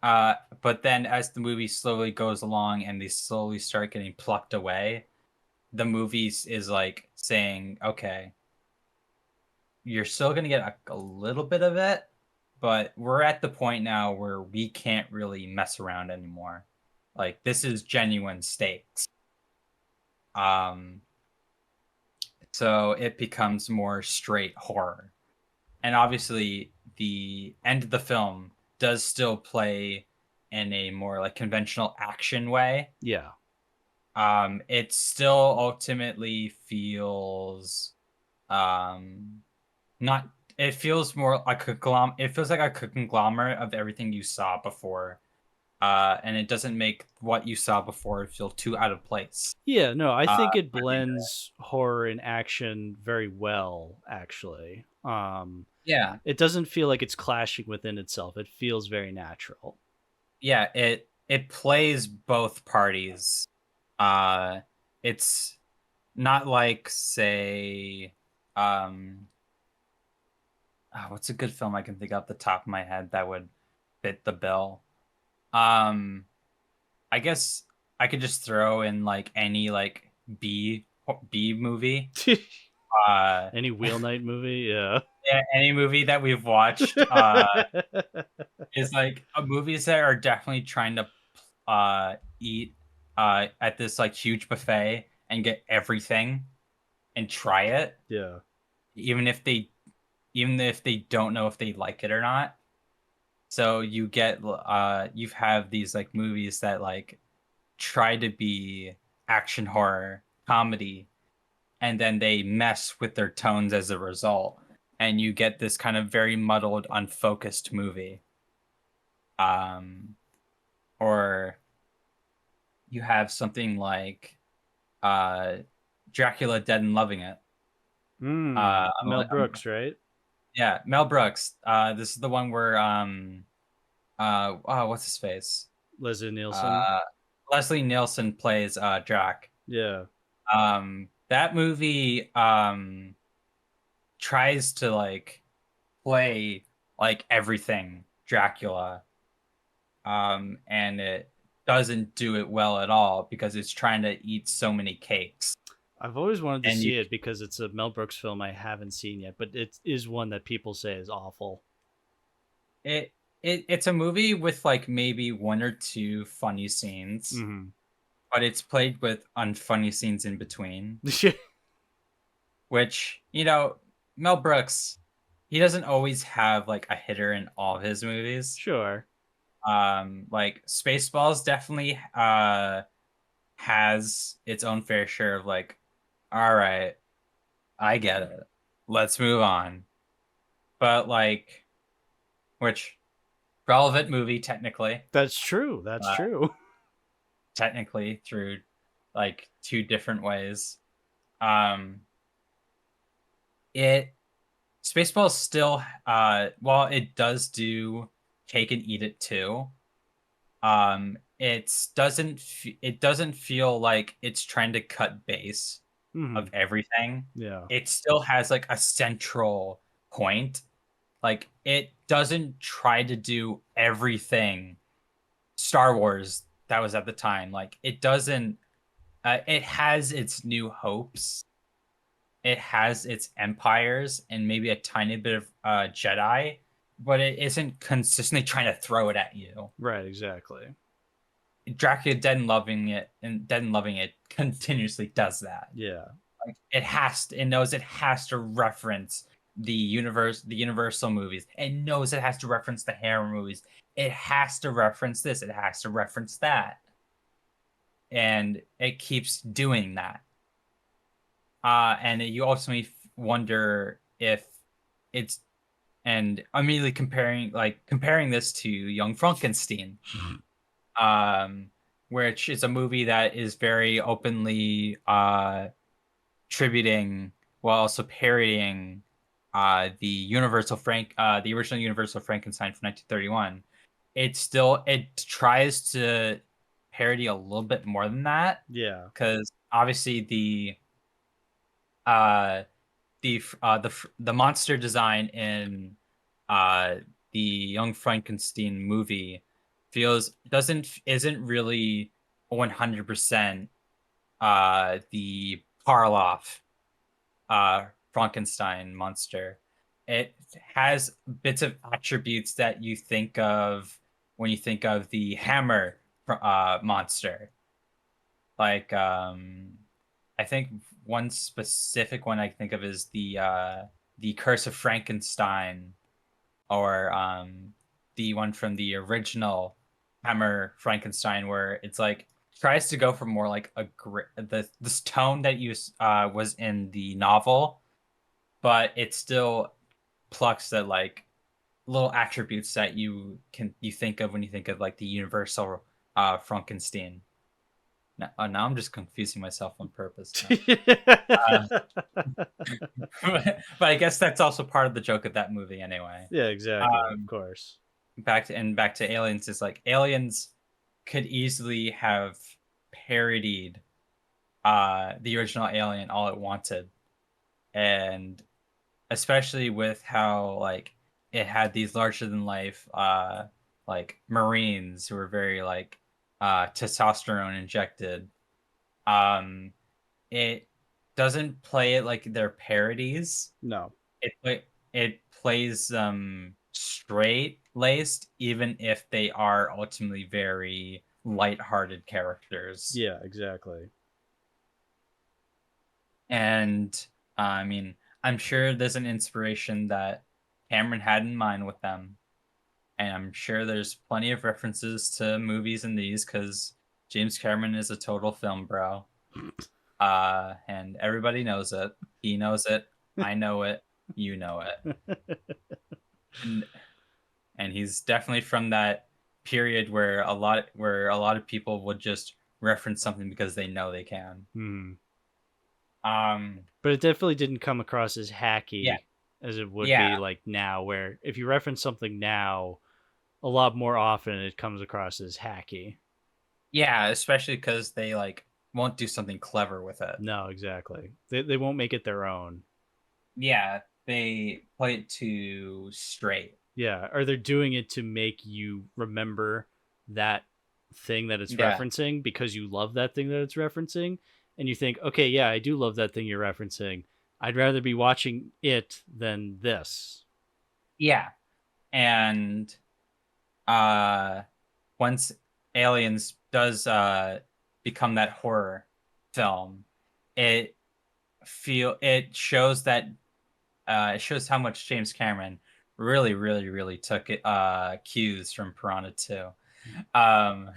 But then as the movie slowly goes along and they slowly start getting plucked away, the movie is like saying, okay, you're still gonna get a little bit of it, but we're at the point now where we can't really mess around anymore. Like this is genuine stakes. Um, so it becomes more straight horror. And obviously the end of the film does still play in a more like conventional action way. Yeah. It still ultimately feels um not it feels more like it feels like a conglomerate of everything you saw before. And it doesn't make what you saw before feel too out of place. Yeah, no, I think it By the end of it. blends horror and action very well, actually. Yeah. It doesn't feel like it's clashing within itself. It feels very natural. Yeah, it plays both parties. Uh it's not like say what's a good film I can think of off the top of my head that would fit the bill? Um I guess I could just throw in like any like B movie. Uh Any Wheel Night movie, yeah. yeah, any movie that we've watched is like movies that are definitely trying to eat at this like huge buffet and get everything and try it Yeah. even if they don't know if they like it or not. So you have these like movies that like try to be action horror comedy and then they mess with their tones as a result and you get this kind of very muddled unfocused movie. Um or you have something like uh Dracula Dead and Loving It. Mel Brooks, right? Yeah, Mel Brooks. This is the one where what's his face? Leslie Nielsen. Uh, Leslie Nielsen plays Jack. Yeah. That movie tries to like play like everything Dracula, and it doesn't do it well at all because it's trying to eat so many cakes. I've always wanted to And you see it because it's a Mel Brooks film I haven't seen yet, but it is one that people say is awful. it it's a movie with like maybe one or two funny scenes, Hmm. but it's played with unfunny scenes in between, which, Mel Brooks, he doesn't always have like a hitter in all of his movies. Sure. Like Spaceballs definitely has its own fair share of like, all right, I get it. Let's move on. But like, which relevant movie technically, That's true. That's uh, true. technically through like two different ways. Um, it Spaceballs still, while it does do Cake and Eat It too, it doesn't feel like it's trying to cut base Hmm. of everything. Yeah. It still has like a central point. Like it doesn't try to do everything Star Wars that was at the time. Like it doesn't. It has its New Hopes. It has its Empires and maybe a tiny bit of Jedi, but it isn't consistently trying to throw it at you. Right. Exactly. Dracula Dead and Loving It continuously does that. Yeah. Like it knows it has to reference the Universal movies. It knows it has to reference the Hammer movies. It has to reference this. It has to reference that, and it keeps doing that. And you ultimately wonder if it's and immediately comparing this to Young Frankenstein, um, which is a movie that is very openly tributing while also parodying the original Universal Frankenstein from 1931. It tries to parody a little bit more than that Yeah. because obviously uh the monster design in uh the Young Frankenstein movie feels doesn't isn't really 100% the Karloff Frankenstein monster. It has bits of attributes that you think of when you think of the Hammer monster. Like I think one specific one I think of is the Curse of Frankenstein, or the one from the original Hammer Frankenstein, where it's like tries to go for more like this tone that you was in the novel, but it still plucks that like little attributes that you think of when you think of like the universal Frankenstein. Now I'm just confusing myself on purpose now. Uh, but I guess that's also part of the joke of that movie anyway. Yeah, exactly. Of Um, course. back to Aliens is like Aliens could easily have parodied the original Alien all it wanted, and especially with how like it had these larger than life like Marines who were very like testosterone injected. Um, it doesn't play it like they're parodies. No. It plays them straight laced, even if they are ultimately very light-hearted characters. Yeah, exactly. And I mean, I'm sure there's an inspiration that Cameron had in mind with them, and I'm sure there's plenty of references to movies in these because James Cameron is a total film bro. And everybody knows it. He knows it. I know it. You know it. And he's definitely from that period where a lot of people would just reference something because they know they can. Hmm. Um, But it definitely didn't come across as yeah, hacky as it would yeah, be like now, where if you reference something now, a lot more often it comes across as hacky. yeah. Especially because they like won't do something clever with it. No, exactly. They won't make it their own. Yeah, they play it too straight. Yeah, or they're doing it to make you remember that thing that it's Yeah, referencing because you love that thing that it's referencing, and you think, okay, yeah, I do love that thing you're referencing. I'd rather be watching it than this. yeah. And uh, once Aliens does become that horror film, it it shows that it shows how much James Cameron really took it cues from Piranha 2. Um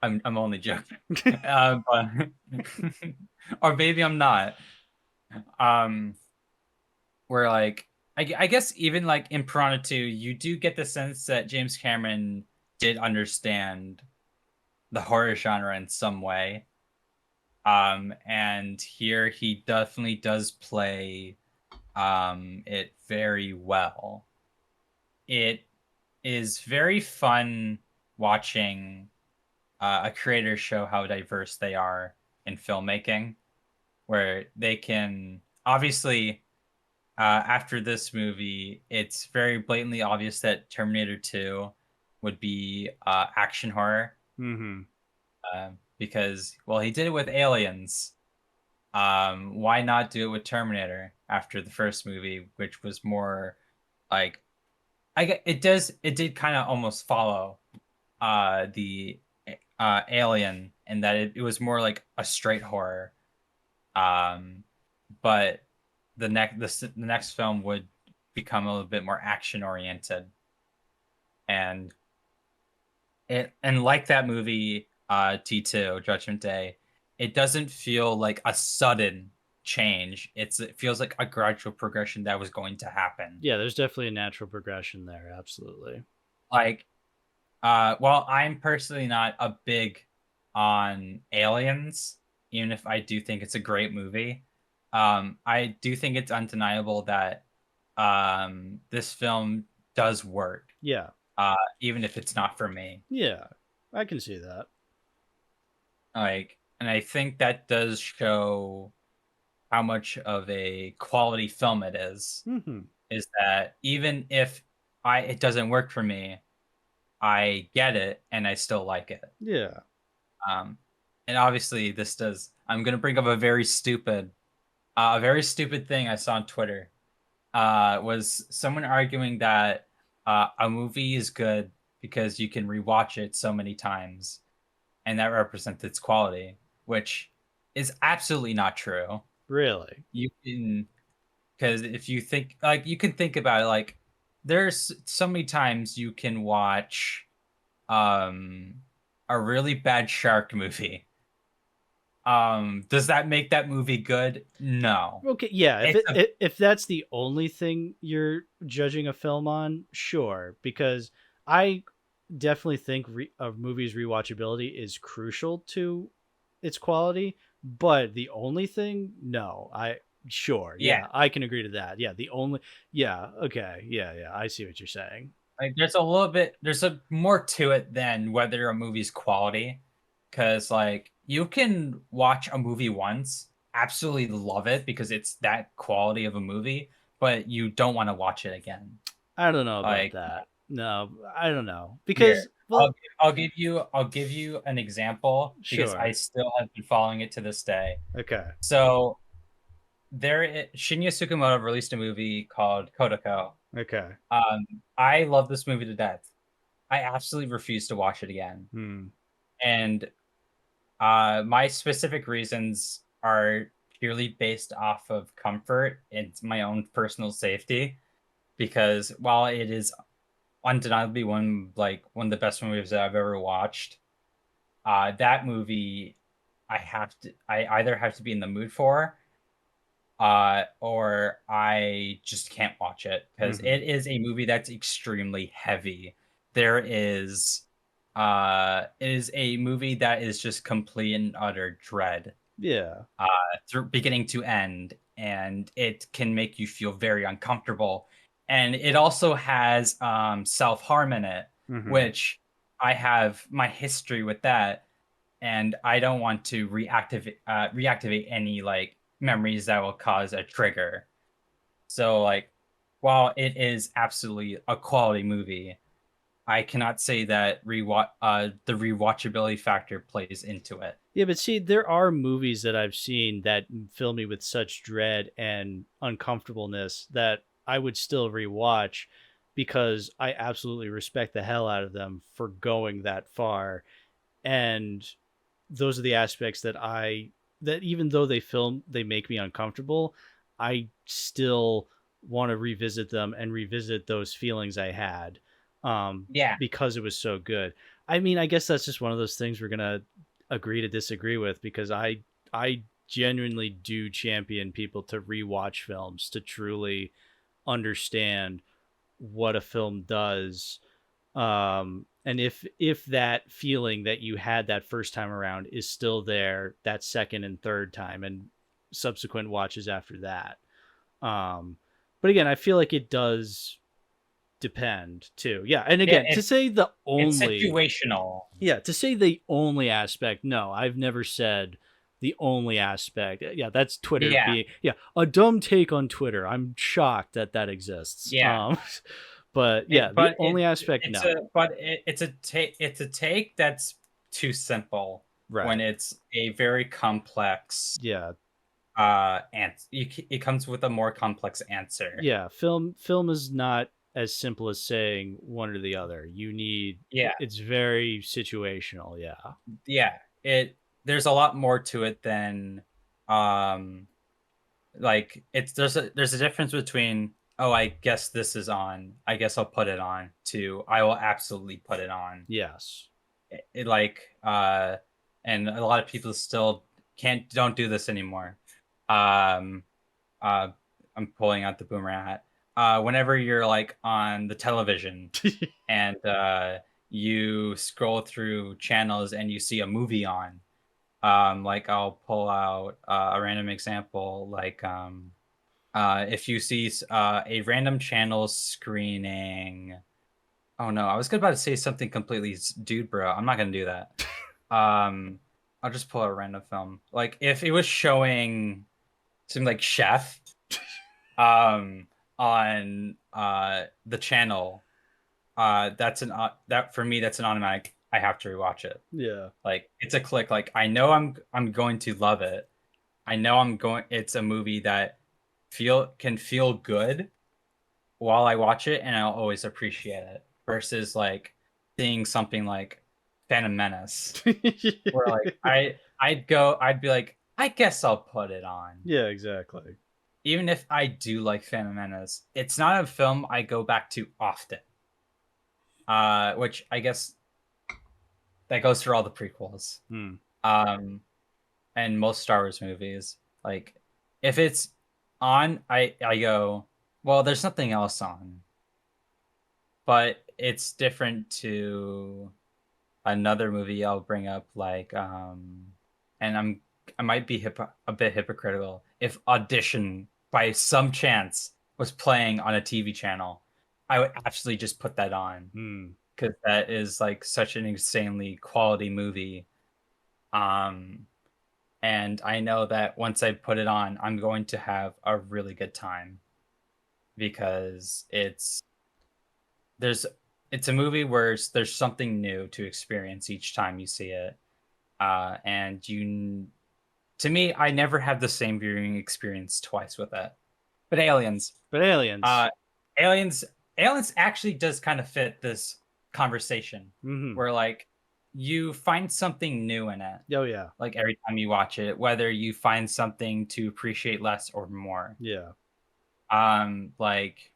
I'm only joking. But or maybe I'm not. Um where like I guess even like in Piranha 2, you do get the sense that James Cameron did understand the horror genre in some way. And here he definitely does play it very well. It is very fun watching a creator show how diverse they are in filmmaking, where they can obviously after this movie, it's very blatantly obvious that Terminator 2 would be action horror, Mm-hmm. because well, he did it with Aliens. Why not do it with Terminator after the first movie, which was more like it did kind of almost follow the Alien, in that it was more like a straight horror. Um, but the next film would become a little bit more action oriented, and like that movie T2 Judgment Day, it doesn't feel like a sudden change. It feels like a gradual progression that was going to happen. Yeah, there's definitely a natural progression there. Absolutely. Like while I'm personally not a big on Aliens, even if I do think it's a great movie, I do think it's undeniable that this film does work, Yeah. even if it's not for me. Yeah. I can see that. Like and I think that does show how much of a quality film it Hmm. is that even if it doesn't work for me, I get it and I still like it. Yeah. Um, and obviously I'm gonna bring up a very stupid thing I saw on Twitter. Was someone arguing that a movie is good because you can rewatch it so many times, and that represents its quality, which is absolutely not true. Really. You can Because if you think you can think about it, like there's so many times you can watch um a really bad shark movie. Does that make that movie good? No. Okay, yeah, It's a if that's the only thing you're judging a film on, sure, because I definitely think a movie's rewatchability is crucial to its quality, but the only thing, no. Sure, Yeah, yeah, I can agree to that. Yeah, the only yeah, okay. Yeah, yeah, I see what you're saying. like there's a more to it than whether a movie's quality. Cause like you can watch a movie once, absolutely love it because it's that quality of a movie, but you don't want to watch it again. I don't know about Like that. No, I don't know. here, Because well, I'll give you an example because I sure. still have been following it to this day. Okay. So Shinya Tsukamoto released a movie called Kodako. Okay. Um, I love this movie to death. I absolutely refuse to watch it again. Hmm. And my specific reasons are purely based off of comfort and my own personal safety. Because while it is undeniably one of the best movies that I've ever watched, that movie I either have to be in the mood for, or I just can't watch it because Hmm. it is a movie that's extremely heavy. There is it is a movie that is just complete and utter dread, Yeah. uh, through beginning to end, and it can make you feel very uncomfortable. And it also has self harm in it, Hmm. which I have my history with that, and I don't want to reactivate any like memories that will cause a trigger. So like, while it is absolutely a quality movie, I cannot say that the rewatchability factor plays into it. Yeah, but see, there are movies that I've seen that fill me with such dread and uncomfortableness that I would still rewatch because I absolutely respect the hell out of them for going that far. And those are the aspects that even though they make me uncomfortable, I still want to revisit them and revisit those feelings I had Yeah, because it was so good. I mean, I guess that's just one of those things we're gonna agree to disagree with because I genuinely do champion people to rewatch films to truly understand what a film does, and if that feeling that you had that first time around is still there that second and third time and subsequent watches after that. But again, I feel like it does depend too. Yeah, and yeah, again, to say the it's only situational. yeah, to say the only aspect, no, I've never said the only aspect. Yeah, that's Twitter Yeah, being yeah, a dumb take on Twitter. I'm shocked that that exists. yeah. But yeah, It, the but only aspect, it's no. a but it, it's a take that's too simple when Right. it's a very complex Yeah. and it comes with a more complex answer. Yeah. Film is not as simple as saying one or the other. Yeah, It's very situational. Yeah. yeah. It There's a lot more to it than um like it's there's a difference between, oh, I guess this is on, I guess I'll put it on, to I will absolutely put it on. Yes. It like and a lot of people still don't do this anymore. Um uh I'm pulling out the boomerang hat. Whenever you're like on the television and you scroll through channels and you see a movie on, like I'll pull out a random example, like if you see a random channel screening, oh no, I was about to say something completely dude bro, I'm not gonna do that. um I'll just pull a random film. Like if it was showing something like Chef on the channel, that for me that's an automatic. I have to rewatch it. Yeah. Like it's a click. Like I know I'm going to love it. I know it's a movie that can feel good while I watch it, and I'll always appreciate it. Versus like seeing something like Phantom Menace, where like I'd be like, I guess I'll put it on. Yeah, exactly. Even if I do like Phantom Menace, it's not a film I go back to often. Which I guess that goes for all the prequels. And most Star Wars movies. Like if it's on, I go, well, there's nothing else on. But it's different to another movie I'll bring up, like and I might be a bit hypocritical. If Audition by some chance was playing on a TV channel, I would actually just put that on because that is like such an insanely quality movie. And I know that once I put it on, I'm going to have a really good time because it's a movie where there's something new to experience each time you see it. And to me, I never had the same viewing experience twice with it. But Aliens. Aliens actually does kind of fit this conversation where like you find something new in it. Oh yeah. Like every time you watch it, whether you find something to appreciate less or more. Yeah. Like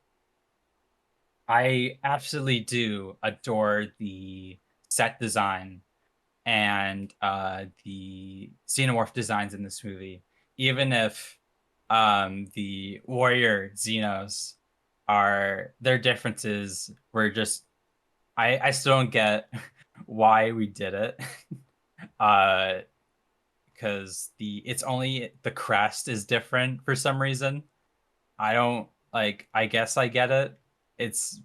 I absolutely do adore the set design and the xenomorph designs in this movie. Even if the warrior xenos their differences were just I still don't get why we did it. Because it's only the crest is different for some reason. I don't like I guess I get it.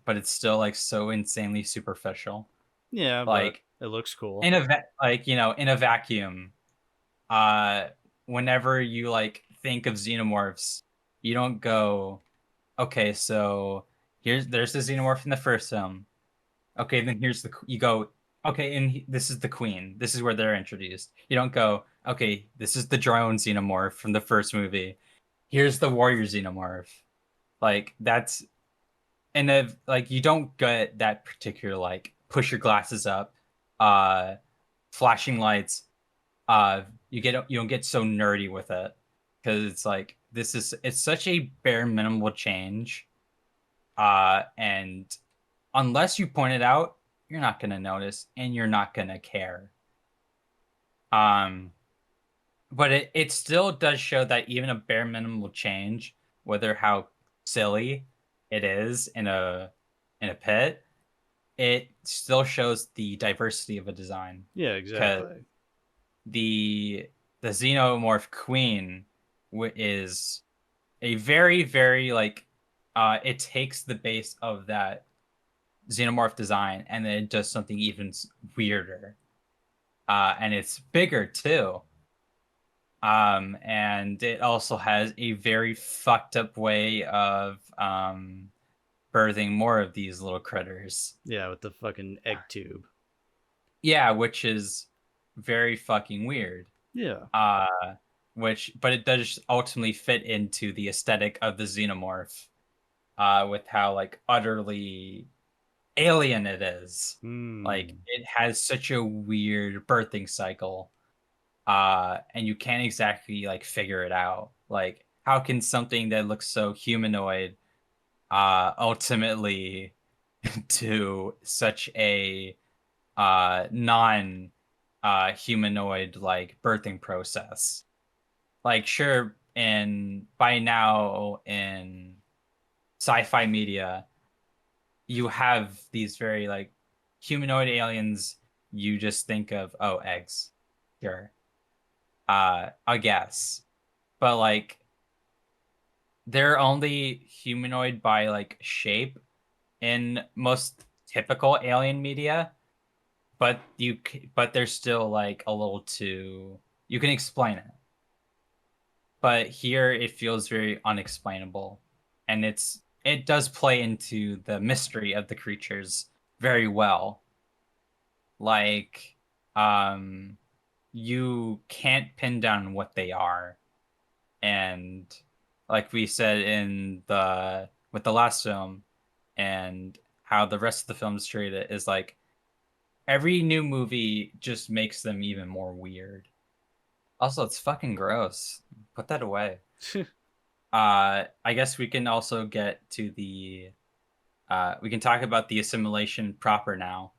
But it's still like so insanely superficial. Yeah, like but it looks cool. In a vacuum, whenever you like think of xenomorphs, you don't go, okay, so there's the xenomorph in the first film. Okay, then you go, okay, and this is the queen. This is where they're introduced. You don't go, okay, this is the drone xenomorph from the first movie. Here's the warrior xenomorph. Like that's and like you don't get that particular like push your glasses up, flashing lights. You don't get so nerdy with it because it's like it's such a bare minimal change, and unless you point it out, you're not gonna notice and you're not gonna care. But it still does show that even a bare minimal change, whether how silly it is in a pit, it still shows the diversity of a design. Yeah, exactly. The xenomorph queen is a very very like it takes the base of that xenomorph design and then it does something even weirder, and it's bigger too. And it also has a very fucked up way of birthing more of these little critters. Yeah, with the fucking egg tube. Yeah, which is very fucking weird. Yeah. But it does ultimately fit into the aesthetic of the xenomorph, with how like utterly alien it is. Like it has such a weird birthing cycle. And you can't exactly like figure it out. Like, how can something that looks so humanoid ultimately to such a non humanoid like birthing process? Like, sure, by now in sci-fi media, you have these very like humanoid aliens. You just think of, oh, eggs, sure. I guess. But like they're only humanoid by like shape in most typical alien media. but they're still like a little too. You can explain it, but here it feels very unexplainable, and it does play into the mystery of the creatures very well. Like, um, you can't pin down what they are, and like we said in the with the last film, and how the rest of the films treat it is like every new movie just makes them even more weird. Also, it's fucking gross. Put that away. I guess we can also get to the we can talk about the assimilation proper now.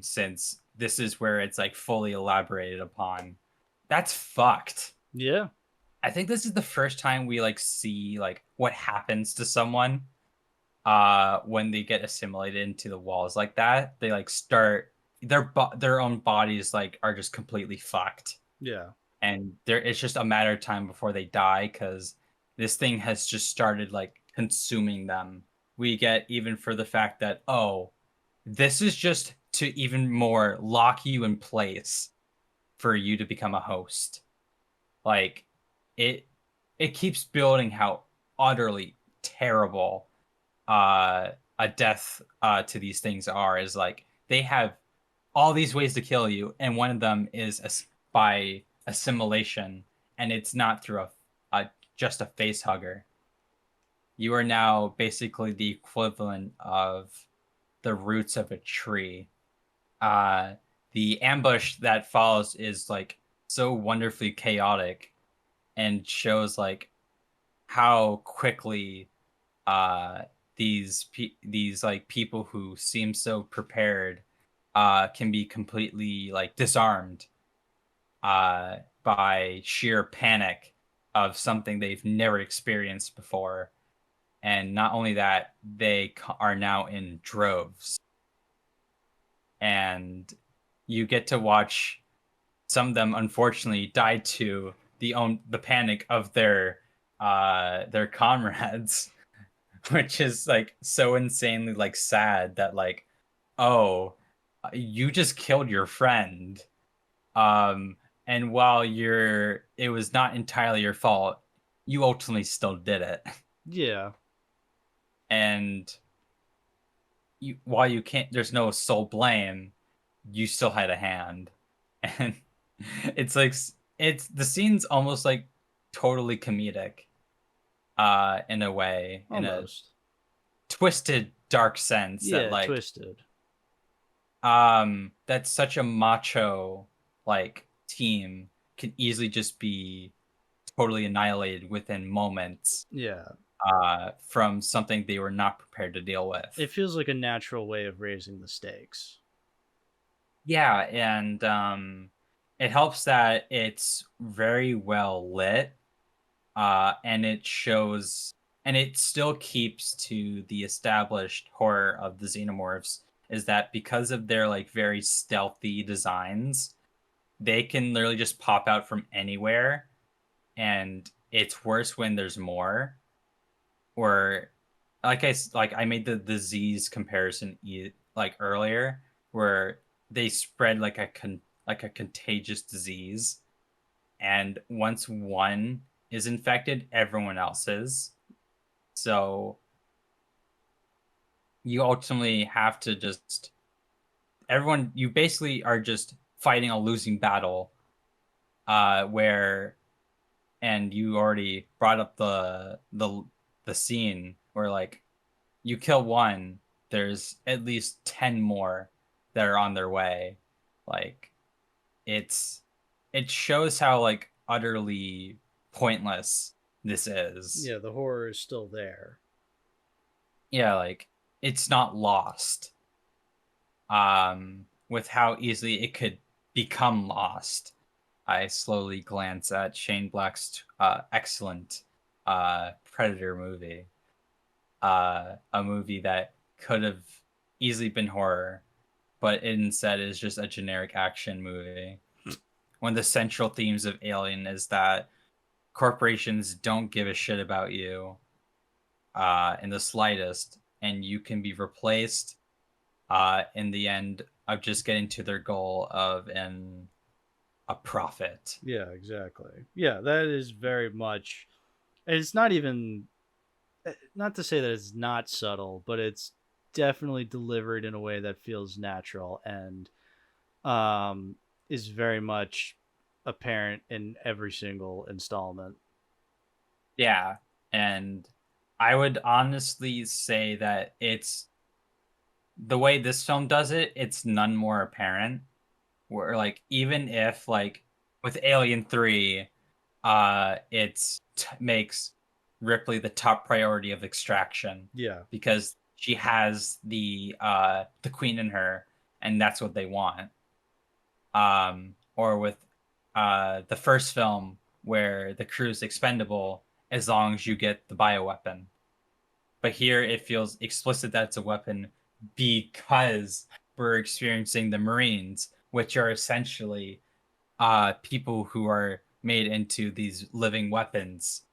Since this is where it's like fully elaborated upon. That's fucked. Yeah. I think this is the first time we like see like what happens to someone when they get assimilated into the walls like that. They like start their own bodies like are just completely fucked. Yeah. And it's just a matter of time before they die because this thing has just started like consuming them. We get even for the fact that this is just to even more lock you in place for you to become a host. Like it keeps building how utterly terrible a death to these things are. Is like they have all these ways to kill you, and one of them is by assimilation, and it's not through a just a face hugger. You are now basically the equivalent of the roots of a tree. The ambush that follows is like so wonderfully chaotic and shows like how quickly these like people who seem so prepared can be completely like disarmed by sheer panic of something they've never experienced before. And not only that, they are now in droves. And you get to watch some of them, unfortunately, die to the panic of their comrades, which is like so insanely like sad that like, oh, you just killed your friend. And while it was not entirely your fault, you ultimately still did it. Yeah. And while you can't, there's no sole blame, you still had a hand. And it's like the scene's almost like totally comedic in a way, Almost. in a twisted dark sense. Yeah, that like twisted. That's such a macho like team can easily just be totally annihilated within moments. Yeah. From something they were not prepared to deal with. It feels like a natural way of raising the stakes. Yeah, and it helps that it's very well lit, and it shows, and it still keeps to the established horror of the xenomorphs, is that because of their like very stealthy designs, they can literally just pop out from anywhere, and it's worse when there's more. Or like I made the disease comparison like earlier, where they spread like a contagious disease, and once one is infected, everyone else is. So you ultimately have to just you basically are just fighting a losing battle, where, and you already brought up the scene where like you kill one, there's at least 10 more that are on their way. Like it shows how like utterly pointless this is. Yeah, the horror is still there. Yeah, like it's not lost. With how easily it could become lost. I slowly glance at Shane Black's excellent Predator movie. A movie that could have easily been horror, but it instead is just a generic action movie. One of the central themes of Alien is that corporations don't give a shit about you in the slightest, and you can be replaced in the end of just getting to their goal of a profit. Yeah, exactly. Yeah, that is very much. It's not even, not to say that it's not subtle, but it's definitely delivered in a way that feels natural and is very much apparent in every single installment. Yeah, and I would honestly say that it's the way this film does it, it's none more apparent. Where like even if like with Alien 3, makes Ripley the top priority of extraction Yeah. because she has the queen in her, and that's what they want. Or with the first film where the crew's expendable as long as you get the bioweapon. But here it feels explicit that it's a weapon because we're experiencing the Marines, which are essentially people who are made into these living weapons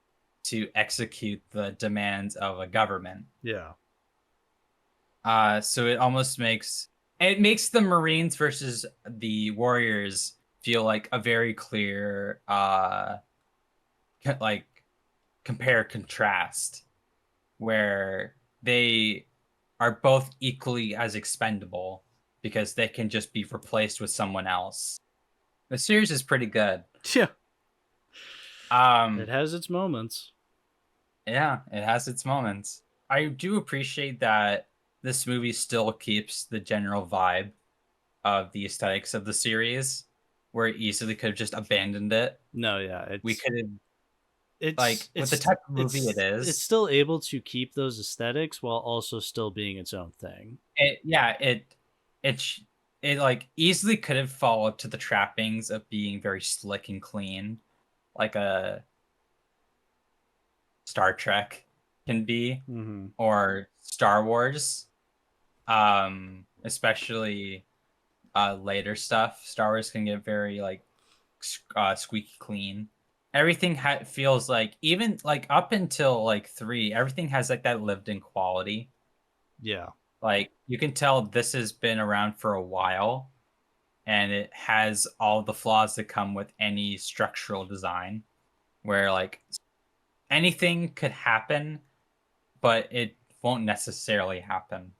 to execute the demands of a government. Yeah. So it makes the Marines versus the Warriors feel like a very clear like compare contrast where they are both equally as expendable because they can just be replaced with someone else. The series is pretty good. Yeah. It Um, has its moments. yeah, it has its moments. I do appreciate that this movie still keeps the general vibe of the aesthetics of the series, where it easily could have just abandoned it. No, yeah, We could have, it's like, with the type of movie it it's is, still able to keep those aesthetics while also still being its own thing. yeah, it, sh- it like easily could have followed to the trappings of being very slick and clean, like a Star Trek can be, Mm-hmm. or Star Wars, especially later stuff. Star Wars can get very like squeaky clean. Everything feels like even like up until like 3, everything has like that lived in quality. Yeah. Like you can tell this has been around for a while, and it has all the flaws that come with any structural design, where like anything could happen, but it won't necessarily happen.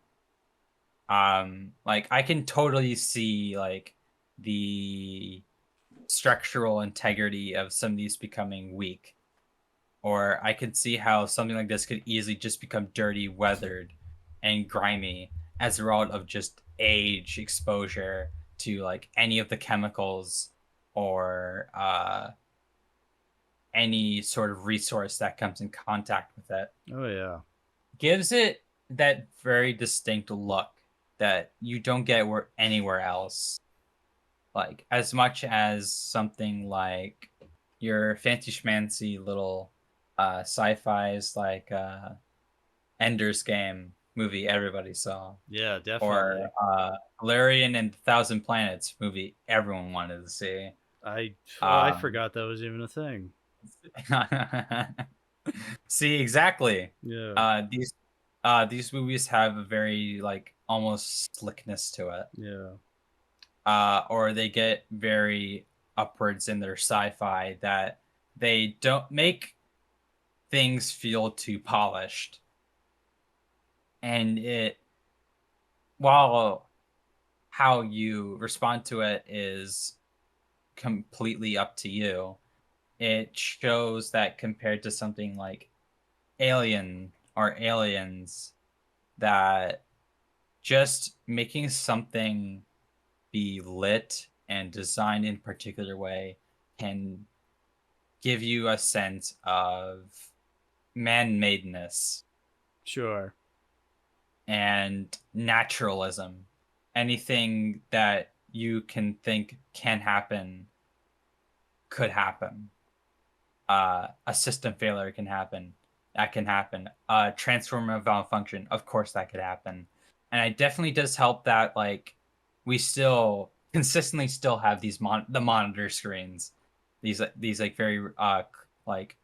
Like I can totally see like the structural integrity of some of these becoming weak, or I could see how something like this could easily just become dirty, weathered, and grimy as a result of just age, exposure to like any of the chemicals or any sort of resource that comes in contact with it. Oh yeah. Gives it that very distinct look that you don't get anywhere else. Like as much as something like your fancy schmancy little sci-fi's like Ender's Game movie everybody saw, Yeah, or definitely. Valerian and the Thousand Planets movie everyone wanted to see. I Um, forgot that was even a thing. see exactly. Yeah. These movies have a very like almost slickness to it. Yeah. Or they get very upwards in their sci-fi that they don't make things feel too polished. And while how you respond to it is completely up to you, it shows that compared to something like Alien or Aliens, that just making something be lit and designed in a particular way can give you a sense of man-madeness Sure. and naturalism. Anything that you can think can happen could happen. A system failure can happen. That can happen. A transformer malfunction, of course, that could happen. And it definitely does help that like we still consistently still have the monitor screens, these like very like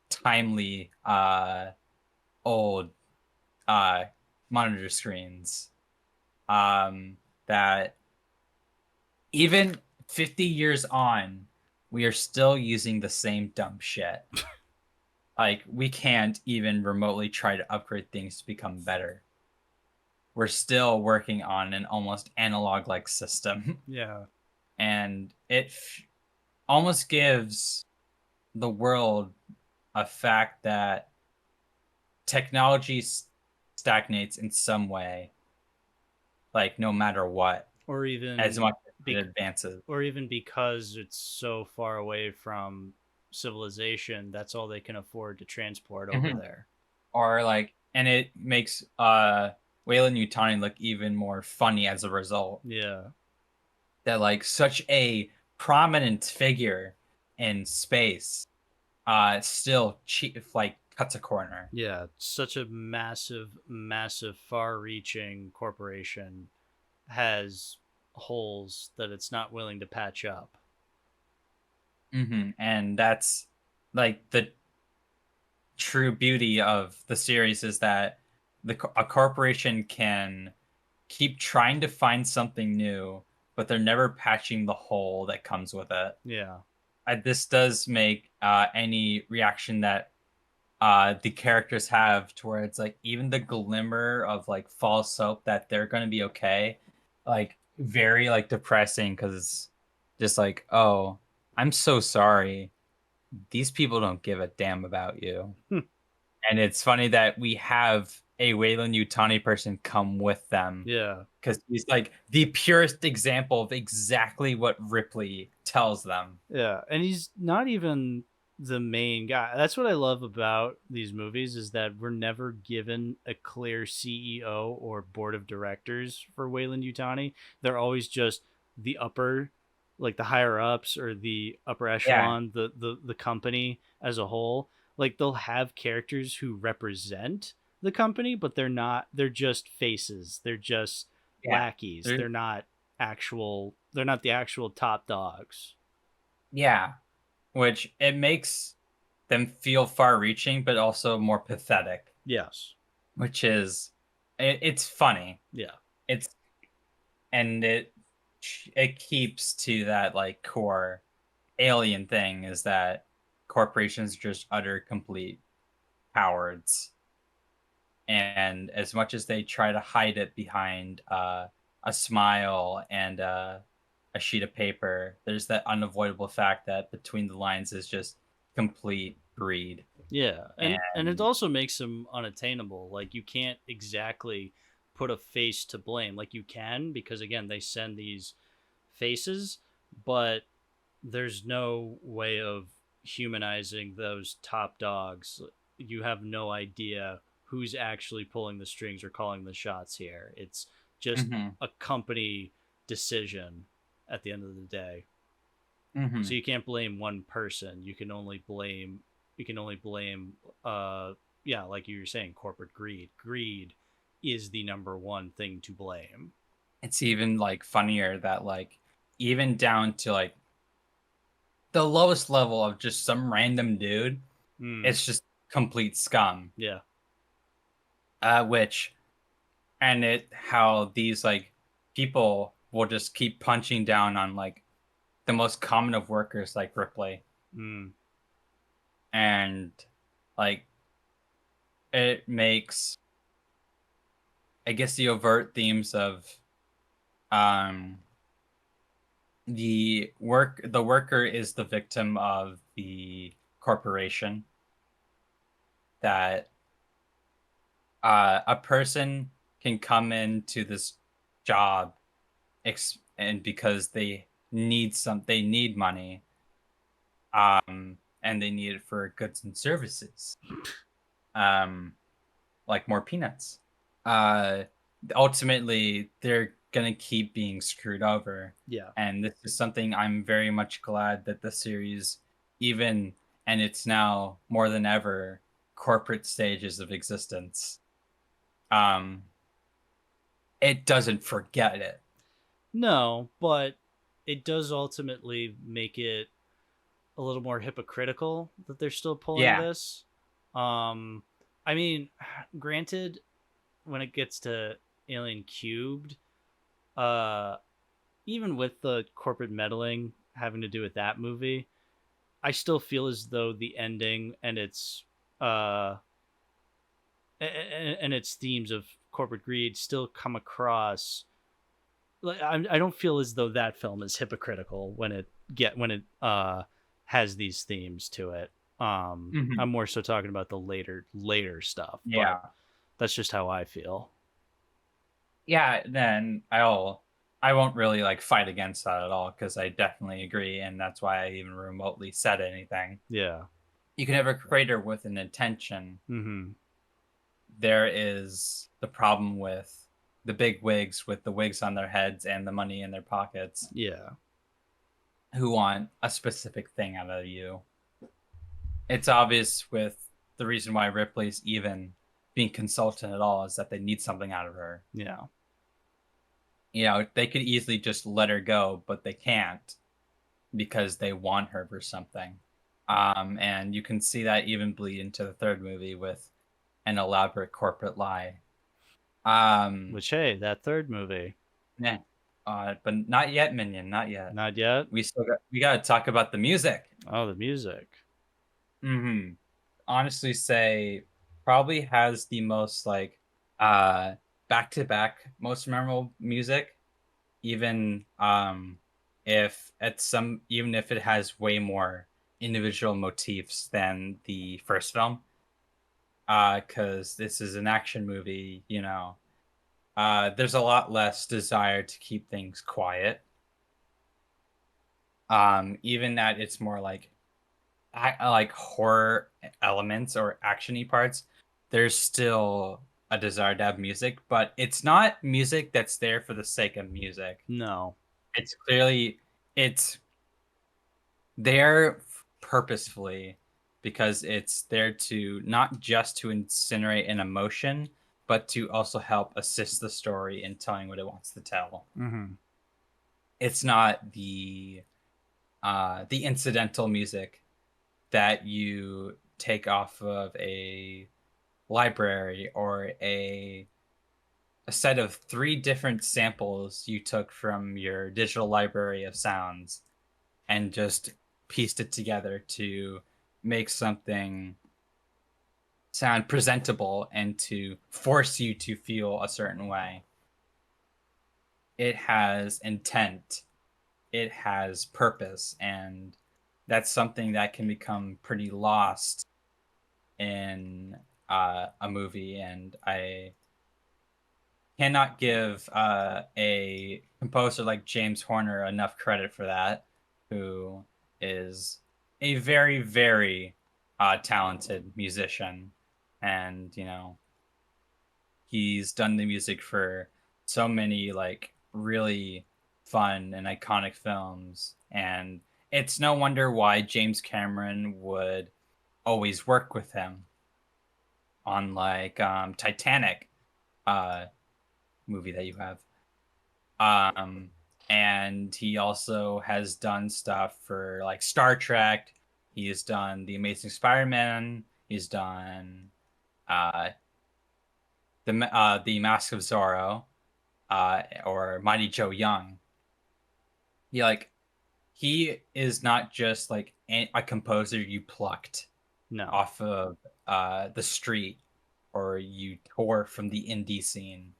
timely old uh monitor screens, um that even 50 years on, we are still using the same dumb shit. Like, we can't even remotely try to upgrade things to become better. We're still working on an almost analog-like system. Yeah. And it almost gives the world a fact that technology stagnates in some way, like no matter what, Or even as much as it advances. or even because it's so far away from civilization, that's all they can afford to transport over Mhm. there. Or like, and it makes Wayland Yutani look even more funny as a result. Yeah. That like such a prominent figure in space still like cuts a corner. Yeah, such a massive far-reaching corporation has holes that it's not willing to patch up. And that's like the true beauty of the series is that a corporation can keep trying to find something new, but they're never patching the hole that comes with it. Yeah. This does make any reaction that the characters have towards like even the glimmer of like false hope that they're going to be okay, like very like depressing because it's just like, oh, I'm so sorry. These people don't give a damn about you. And it's funny that we have a Wayland Yutani person come with them Yeah. because he's like the purest example of exactly what Ripley tells them. Yeah, and he's not even the main guy. That's what I love about these movies is that we're never given a clear CEO or board of directors for Wayland Yutani. They're always just the upper, like the higher ups or the upper Yeah, echelon, the company as a whole. Like they'll have characters who represent the company, but they're not. They're just faces. They're just yeah. lackeys. There- They're not actual. They're not the actual top dogs. yeah. Which it makes them feel far reaching, but also more pathetic, Yes. which is it's funny. Yeah. It's and it keeps to that like core alien thing is that corporations are just utter complete cowards. And as much as they try to hide it behind a smile and a sheet of paper, there's that unavoidable fact that between the lines is just complete greed. Yeah, and it And also makes them unattainable. Like you can't exactly put a face to blame. Like you can because again they send these faces, but there's no way of humanizing those top dogs. You have no idea who's actually pulling the strings or calling the shots here. It's just Mhm, a company decision at the end of the day. So mhm. you can't blame one person. You can only blame yeah, like you were saying, corporate greed. Greed is the number one thing to blame. It's even like funnier that like even down to like the lowest level of just some random dude, Mm, it's just complete scum. yeah. Which and it how these like people will just keep punching down on like the most common of workers like Ripley Mm, and like it makes I guess the overt themes of um the worker is the victim of the corporation that a person can come into this job and because they need money and they need it for goods and services um like more peanuts uh ultimately they're gonna keep being screwed over, yeah. and this is something I'm very much glad that the series even and it's now more than ever corporate stages of existence um it doesn't forget it. No, but it does ultimately make it a little more hypocritical that they're still pulling Yeah. this. Um, I mean, granted, when it gets to Alien Cubed, uh even with the corporate meddling having to do with that movie, I still feel as though the ending and uh its themes of corporate greed still come across. Like, I don't feel as though that film is hypocritical when it has these themes to it. Hmm. I'm more so talking about the later stuff, but Yeah. that's just how I feel. Yeah, then I won't really like fight against that at all because I definitely agree, and that's why I even remotely said anything. Yeah. You can have a creator with an intention. Mm-hmm. There is the problem with the big wigs with the wigs on their heads and the money in their pockets Yeah. who want a specific thing out of you. It's obvious with the reason why Ripley's even being consultant at all is that they need something out of her. Yeah. You know, they could easily just let her go, but they can't because they want her for something. And you can see that even bleed into the third movie with an elaborate corporate lie. Um, Which, hey, that third movie, yeah, but not yet, Minion, not yet. not yet. We got to talk about the music. Oh, the music. Hmm. Honestly, say probably has the most like uh back to back most memorable music. Even even if it has way more individual motifs than the first film, because this is an action movie, you know, there's a lot less desire to keep things quiet. Even that it's more like like horror elements or actiony parts, there's still a desire to have music, but it's not music that's there for the sake of music. No. It's clearly it's there purposefully because it's there to not just to incinerate an emotion, but to also help assist the story in telling what it wants to tell. Mm-hmm. It's not the incidental music that you take off of a library or a set of three different samples you took from your digital library of sounds and just pieced it together to make something sound presentable and to force you to feel a certain way. It has intent, it has purpose, and that's something that can become pretty lost in a movie. And I cannot give a composer like James Horner enough credit for that, who is a very, very talented musician. And, you know, he's done the music for so many, like, really fun and iconic films. And it's no wonder why James Cameron would always work with him on, like, Titanic uh, movie that you have. Um, and he also has done stuff for like Star Trek. He's done The Amazing Spider-Man. He's done uh, the Mask of Zorro, or Mighty Joe Young. He like he is not just like a composer you plucked No. off of the street or you tore from the indie scene.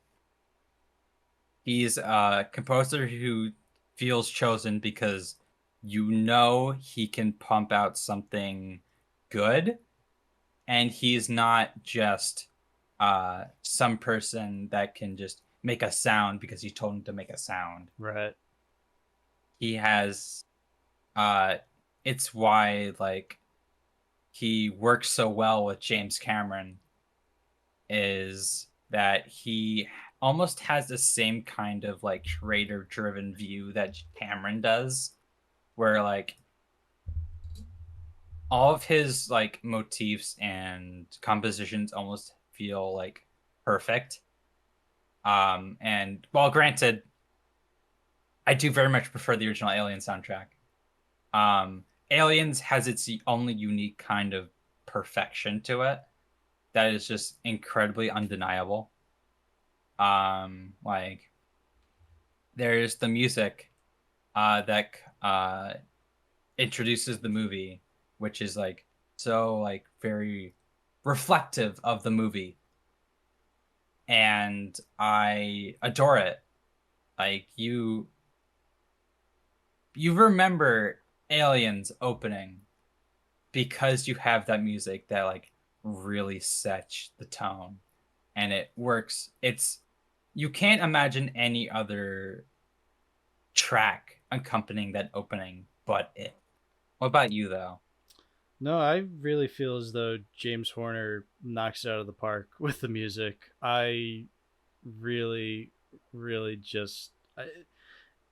He's a composer who feels chosen because you know he can pump out something good, and he's not just some person that can just make a sound because you told him to make a sound. Right. He has uh it's why like he works so well with James Cameron is that he almost has the same kind of like creator driven view that Cameron does, where like all of his like motifs and compositions almost feel like perfect. And while granted, I do very much prefer the original Alien soundtrack. Aliens has its only unique kind of perfection to it that is just incredibly undeniable. Like there's the music that introduces the movie, which is like so like very reflective of the movie, and I adore it. Like you remember Aliens opening because you have that music that like really sets the tone, and it works. It's you can't imagine any other track accompanying that opening but it. What about you though? No, I really feel as though James Horner knocks it out of the park with the music. I really, really just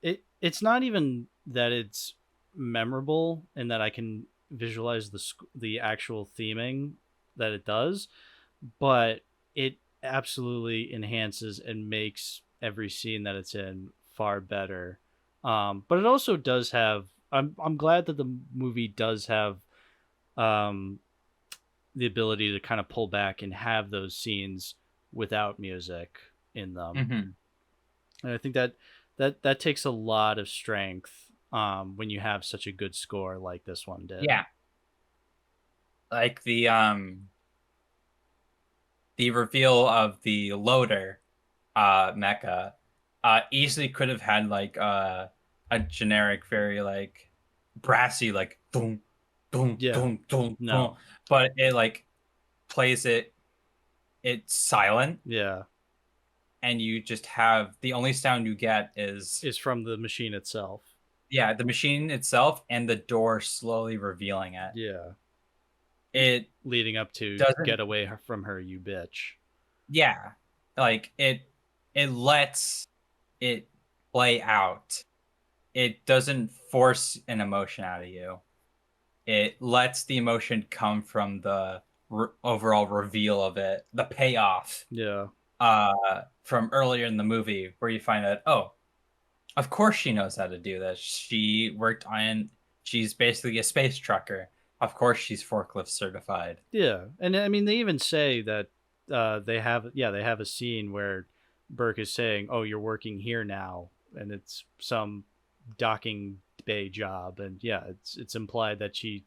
it's not even that it's memorable and that I can visualize the actual theming that it does, but it absolutely enhances and makes every scene that it's in far better. But it also does have. I'm glad that the movie does have um, the ability to kind of pull back and have those scenes without music in them. Mm-hmm. And I think that takes a lot of strength when you have such a good score like this one did. Yeah, like the reveal of the loader mecha easily could have had like a generic, very like brassy, like boom, boom, Yeah. boom, boom, boom, No. but it like plays it's silent, Yeah. and you just have the only sound you get is Is from the machine itself. yeah, the machine itself and the door slowly revealing it. Yeah. It Leading up to doesn't get away from her, you bitch. yeah, like it lets it play out. It doesn't force an emotion out of you. It lets the emotion come from the overall reveal of it, the payoff Yeah. from earlier in the movie, where you find that, oh, of course she knows how to do this. She's basically a space trucker. Of course she's forklift certified. Yeah. And I mean they even say that they have a scene where Burke is saying, "Oh, you're working here now." And it's some docking bay job, and yeah, it's implied that she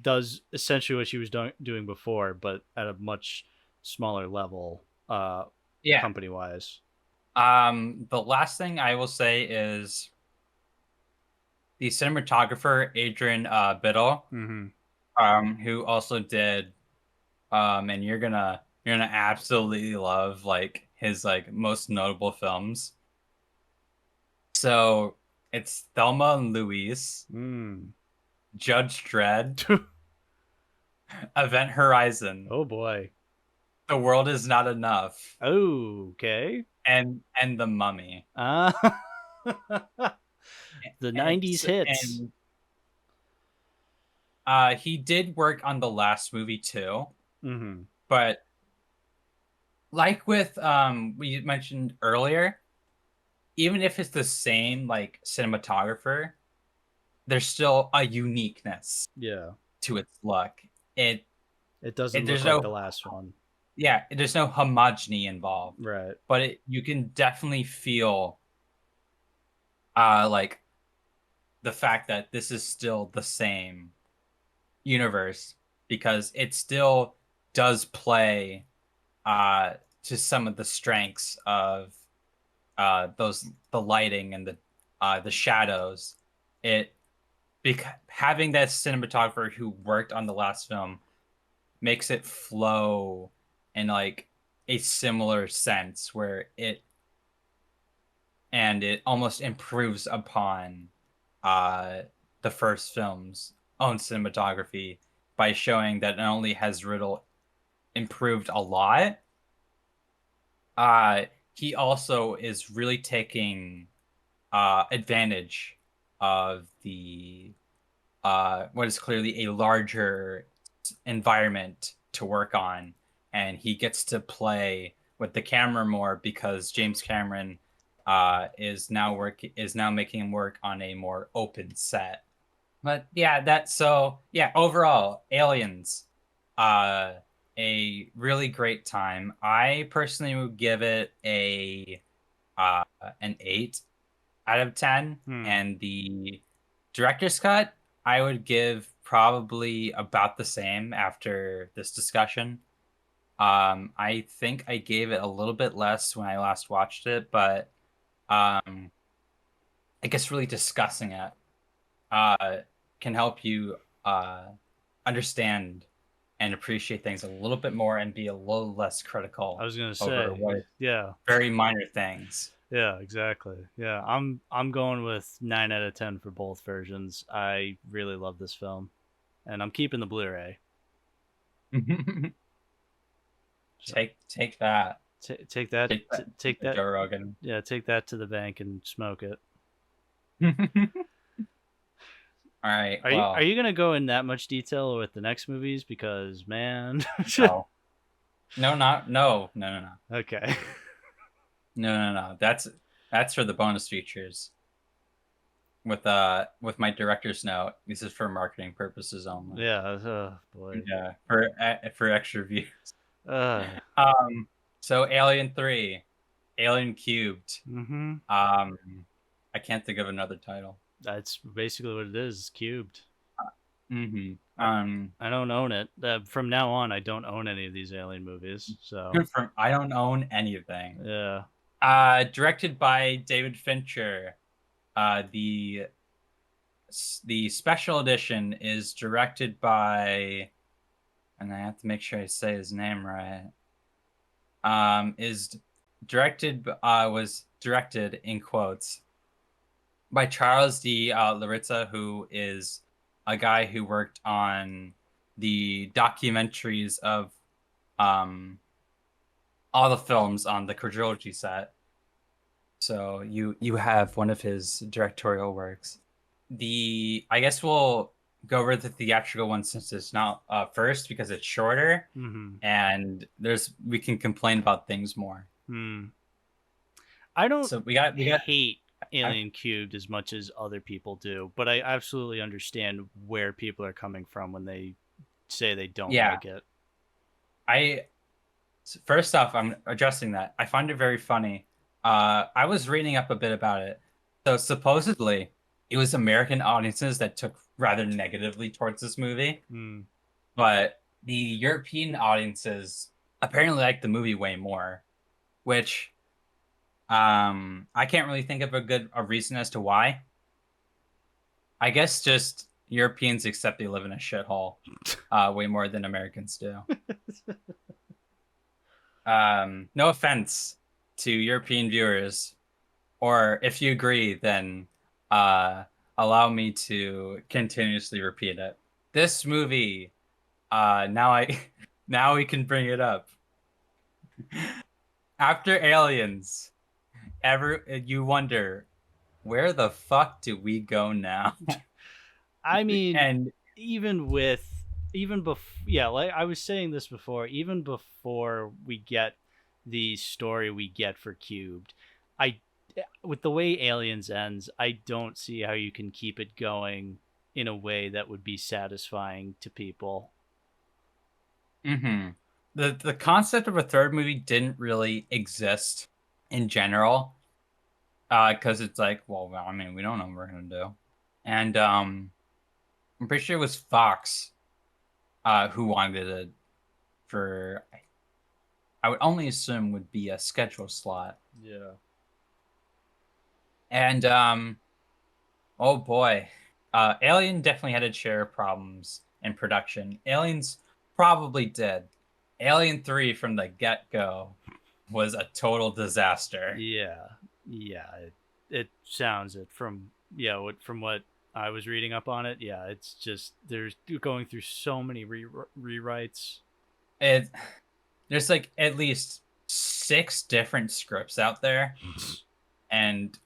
does essentially what she was doing before, but at a much smaller level, Yeah. company wise. The last thing I will say is the cinematographer Adrian Biddle, Mm-hmm. who also did and you're gonna absolutely love like his like most notable films. So it's Thelma and Louise, Mm. Judge Dredd, Event Horizon, Oh boy. The World Is Not Enough, Okay. and The Mummy. Uh, the And 90s hits. and he did work on the last movie too, Mm-hmm. but like with we mentioned earlier, even if it's the same like cinematographer, there's still a uniqueness Yeah. to its look. It, It doesn't it look there's like the no last one. yeah, there's no homogeny involved, Right. but you can definitely feel like the fact that this is still the same universe because it still does play uh to some of the strengths of those the lighting and the shadows. It having that cinematographer who worked on the last film makes it flow in like a similar sense where it almost improves upon uh the first film's own cinematography by showing that not only has Riddle improved a lot, uh he also is really taking advantage of the what is clearly a larger environment to work on, and he gets to play with the camera more because James Cameron is now making him work on a more open set. But yeah, overall, Aliens, uh, a really great time. I personally would give it a an 8 out of 10. Hmm. And the director's cut, I would give probably about the same after this discussion. I think I gave it a little bit less when I last watched it, but I guess really discussing it can help you understand and appreciate things a little bit more and be a little less critical. I was gonna over say, what yeah, very minor things. yeah, exactly. Yeah, I'm going with 9 out of 10 for both versions. I really love this film, and I'm keeping the Blu-ray. So, Take that. take that, Take that, take that. Joe Rogan. Yeah, take that to the bank and smoke it. All right. Are Well, you gonna go in that much detail with the next movies? Because man, no, no. okay, No. That's for the bonus features. With my director's note, this is for marketing purposes only. yeah, boy, Yeah, for extra views. uh, So Alien 3, Alien Cubed. mm-hmm. I can't think of another title. That's basically what it is. It's cubed. Mm-hmm. I don't own it. From now on, I don't own any of these Alien movies. So I don't own anything. yeah, Directed by David Fincher. The special edition is directed by, and I have to make sure I say his name right. Was directed in quotes by Charles D. Laritza, who is a guy who worked on the documentaries of all the films on the quadrilogy set. So you have one of his directorial works. I guess we'll go over the theatrical one since it's not first because it's shorter, and we can complain about things more. I don't So we got hate Alien Cubed as much as other people do, but I absolutely understand where people are coming from when they say they don't like it. First off, I'm addressing that. I find it very funny. I was reading up a bit about it. So supposedly, it was American audiences that took rather negatively towards this movie. But the European audiences apparently liked the movie way more, which I can't really think of a reason as to why. I guess just Europeans accept they live in a shithole way more than Americans do. No offense to European viewers, or if you agree, then allow me to continuously repeat it. This movie, now we can bring it up. After Aliens, you wonder, where the fuck do we go now? I mean, and like I was saying this before, even before we get the story we get for Cubed, with the way Aliens ends, I don't see how you can keep it going in a way that would be satisfying to people. The concept of a third movie didn't really exist in general, because it's like, well, I mean, we don't know what we're gonna do, and I'm pretty sure it was Fox who wanted it for, I would only assume would be a schedule slot. Yeah. And oh boy, Alien definitely had its share of problems in production. Aliens probably did. Alien 3 from the get-go was a total disaster. Yeah, it sounds it from what I was reading up on it. Yeah, it's just there's going through so many rewrites. There's like at least 6 different scripts out there, and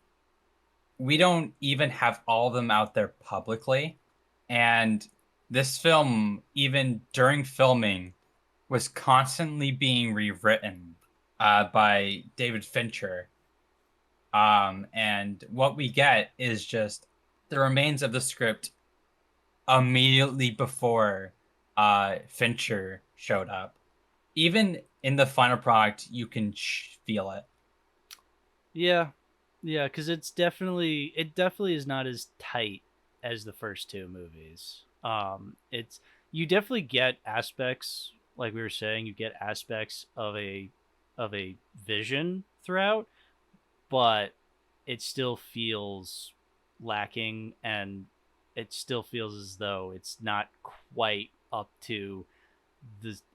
we don't even have all of them out there publicly. And this film, even during filming, was constantly being rewritten by David Fincher. And what we get is just the remains of the script immediately before Fincher showed up. Even in the final product, you can feel it. Yeah, Yeah, because it definitely is not as tight as the first two movies. It's you definitely get aspects, like we were saying, you get aspects of a vision throughout, but it still feels lacking, and it still feels as though quite up to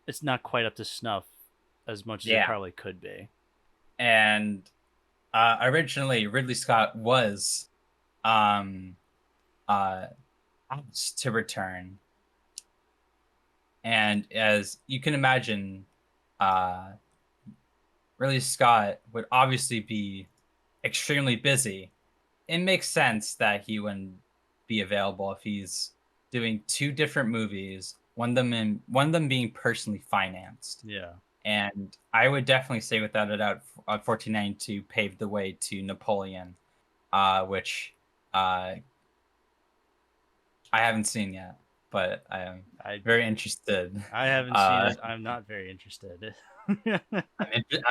it's not quite up to snuff as much as it Yeah. probably could be. And originally Ridley Scott was um uh asked to return, and as you can imagine, uh Ridley Scott would obviously be extremely busy. It makes sense that he wouldn't be available if he's doing two different movies, one of them being personally financed. Yeah. And I would definitely say, without a doubt, 1492 paved the way to Napoleon, which uh, I haven't seen yet, but I am I very interested. I haven't seen it. I'm not very interested.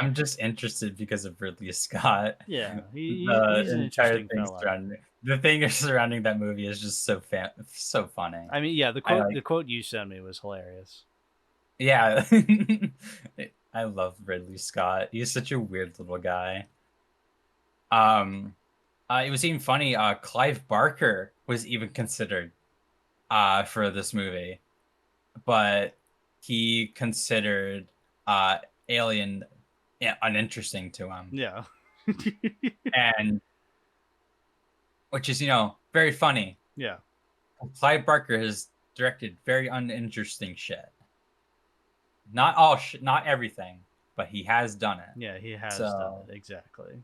I'm just interested because of Ridley Scott. Yeah, he's The an entire interesting thing fella. surrounding the thing surrounding that movie is just so funny. I mean, yeah, the I quote like, the quote you sent me was hilarious. yeah. I love Ridley Scott. He's such a weird little guy. Um, it was even funny. Clive Barker was even considered for this movie, but he considered uh Alien, yeah, uninteresting to him, Yeah. and which is, very funny. Yeah. Clive Barker has directed very uninteresting shit. Not everything, but he has done it. Yeah, he has done So it exactly.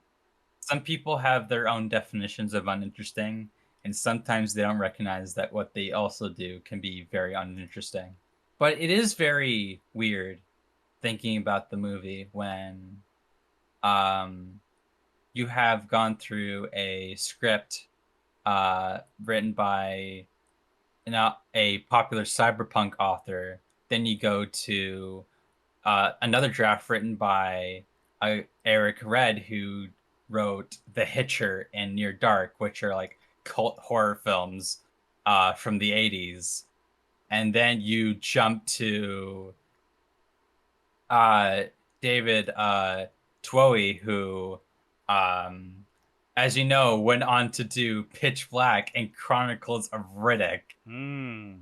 some people have their own definitions of uninteresting, and sometimes they don't recognize that what they also do can be very uninteresting. But it is very weird thinking about the movie when um, you have gone through a script written by a popular cyberpunk author. Then you go to another draft written by Eric Red, who wrote The Hitcher and Near Dark, which are like cult horror films from the 80s. And then you jump to uh, David Twohy, who, um, as you know, went on to do Pitch Black and Chronicles of Riddick. Hmm.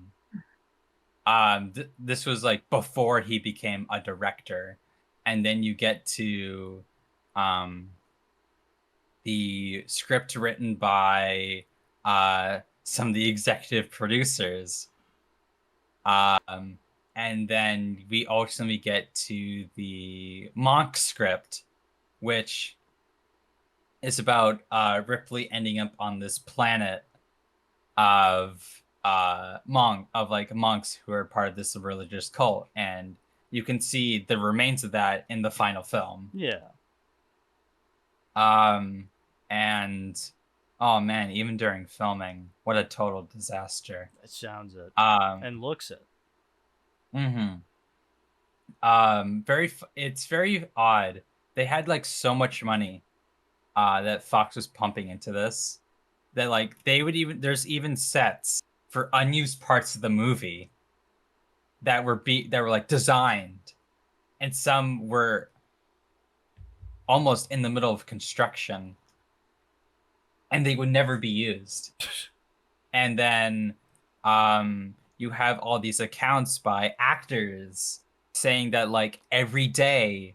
This was like before he became a director, and then you get to um the script written by some of the executive producers, um and then we ultimately get to the Monk script, which is about Ripley ending up on this planet of monks who are part of this religious cult, and you can see the remains of that in the final film. Yeah. um and oh man, even during filming, what a total disaster. It sounds it um and looks it. mhm. It's very odd. They had like so much money that Fox was pumping into this, that like they would even there's even sets for unused parts of the movie that were like designed, and some were almost in the middle of construction, and they would never be used. And then you have all these accounts by actors saying that like every day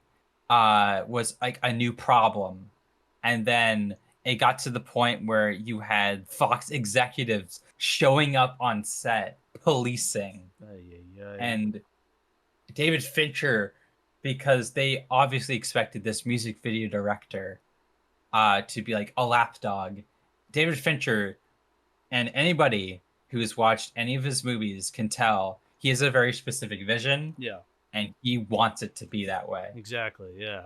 was like a new problem, and then it got to the point where you had Fox executives showing up on set policing. Ay, ay, ay. And David Fincher, because they obviously expected this music video director to be like a lapdog. David Fincher, and anybody who has watched any of his movies can tell he has a very specific vision, Yeah. and he wants it to be that way. Exactly. Yeah.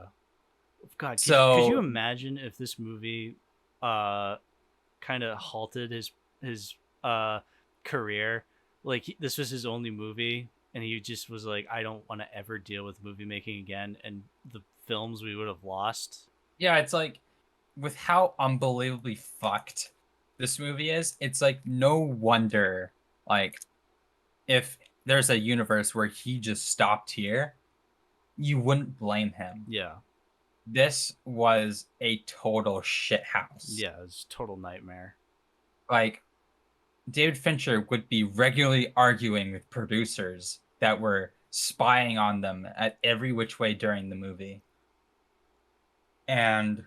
God, could you So imagine if this movie uh kind of halted his uh career? Like this was his only movie, and he just was like, I don't want to ever deal with movie making again, and the films we would have lost. yeah, it's like with how unbelievably fucked this movie is, it's like no wonder like if there's a universe where he just stopped here, you wouldn't blame him. Yeah. This was a total shit house. Yeah, it's total nightmare. Like David Fincher would be regularly arguing with producers that were spying on them at every which way during the movie. And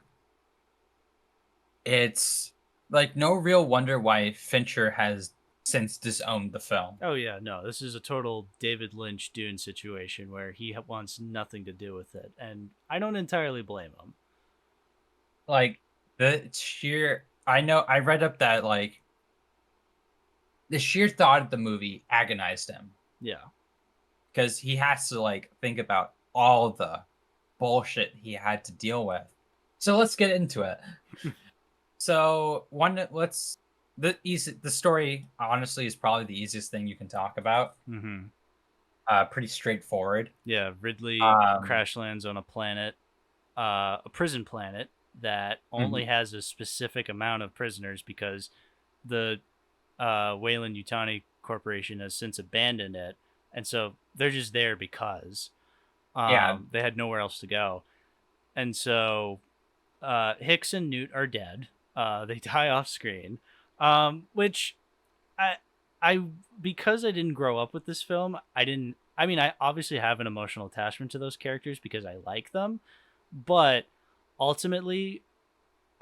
it's like no real wonder why Fincher has since disowned the film. Oh yeah, no, this is a total David Lynch Dune situation where he wants nothing to do with it, and I don't entirely blame him. Like the sheer, I know I read up that like the sheer thought of the movie agonized him Yeah. because he has to like think about all the bullshit he had to deal with. So let's get into it. So the story honestly is probably the easiest thing you can talk about. Mm-hmm. Pretty straightforward. Yeah, Ridley Um, crash lands on a planet, a prison planet that only mhm. has a specific amount of prisoners because the Wayland Yutani Corporation has since abandoned it, and so they're just there because Yeah, they had nowhere else to go, and so Hicks and Newt are dead. They die off screen, which I I because I didn't grow up with this film, I didn't. I mean, I obviously have an emotional attachment to those characters because I like them, but ultimately,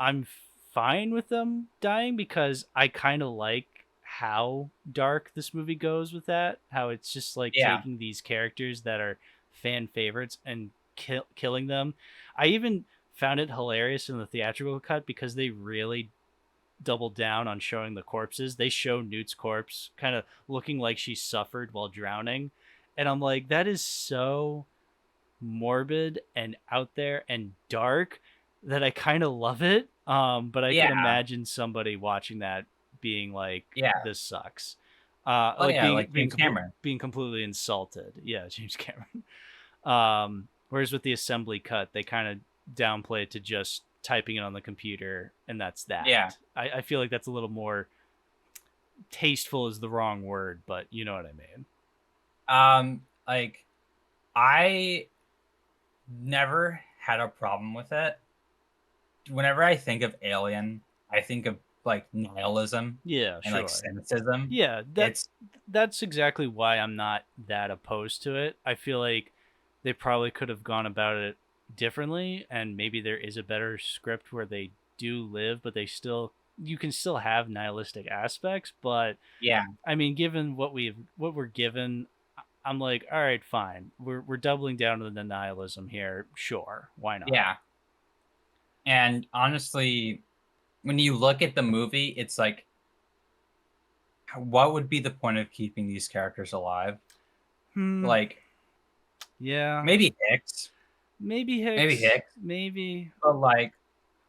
I'm fine with them dying because I kind of like how dark this movie goes with that. How it's just like yeah, taking these characters that are fan favorites and killing them. I even found it hilarious in the theatrical cut because they really doubled down on showing the corpses. They show Newt's corpse kind of looking like she suffered while drowning. And I'm like, that is so morbid and out there and dark that I kind of love it. But I can yeah, imagine somebody watching that being like, yeah. "This sucks," Oh like yeah, like being James Cameron. being completely insulted. Yeah, James Cameron. Whereas with the assembly cut, they kind of downplay it to just typing it on the computer, and that's Yeah. that. I feel like that's a little more tasteful is the wrong word, but you know what I mean. Like I never had a problem with it. Whenever I think of Alien, I think of like nihilism Yeah, and like sure. cynicism. Yeah, It's that's exactly why I'm not that opposed to it. I feel like they probably could have gone about it differently, and maybe there is a better script where they do live, but they still you can still have nihilistic aspects. But yeah, I mean, given what we're given, I'm like, all right, fine. We're doubling down on the nihilism here. Sure, why not? yeah. And honestly, when you look at the movie, it's like, what would be the point of keeping these characters alive? Hmm. Like Yeah. maybe Hicks, Maybe maybe Hicks. Hicks, Maybe. but like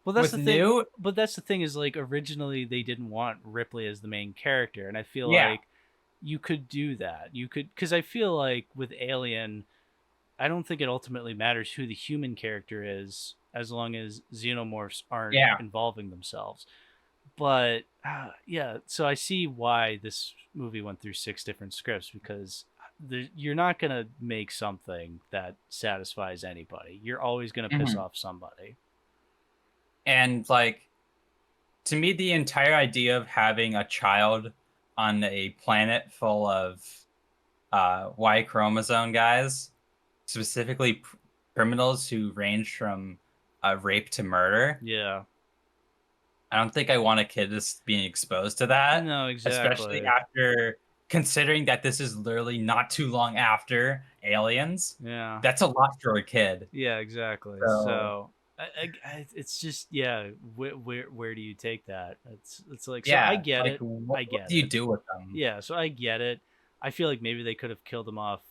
Well, that's with the thing. Newt, But that's the thing is like originally they didn't want Ripley as the main character, and I feel yeah, like you could do that. You could because I feel like with Alien, I don't think it ultimately matters who the human character is as long as xenomorphs aren't yeah, involving themselves. But yeah, so I see why this movie went through 6 different scripts because you're not gonna make something that satisfies anybody. You're always gonna piss mhm. off somebody. And like to me, the entire idea of having a child on a planet full of Y chromosome guys, specifically criminals who range from rape to murder. Yeah. I don't think I want a kid just being exposed to that, No, especially exactly. after considering that this is literally not too long after Aliens. Yeah. That's a lot for a kid. Yeah, exactly. So So it's just yeah, where do you take that? It's like so I yeah, get like it. what, I what get do you it. do with them? Yeah, so I get it. I feel like maybe they could have killed him off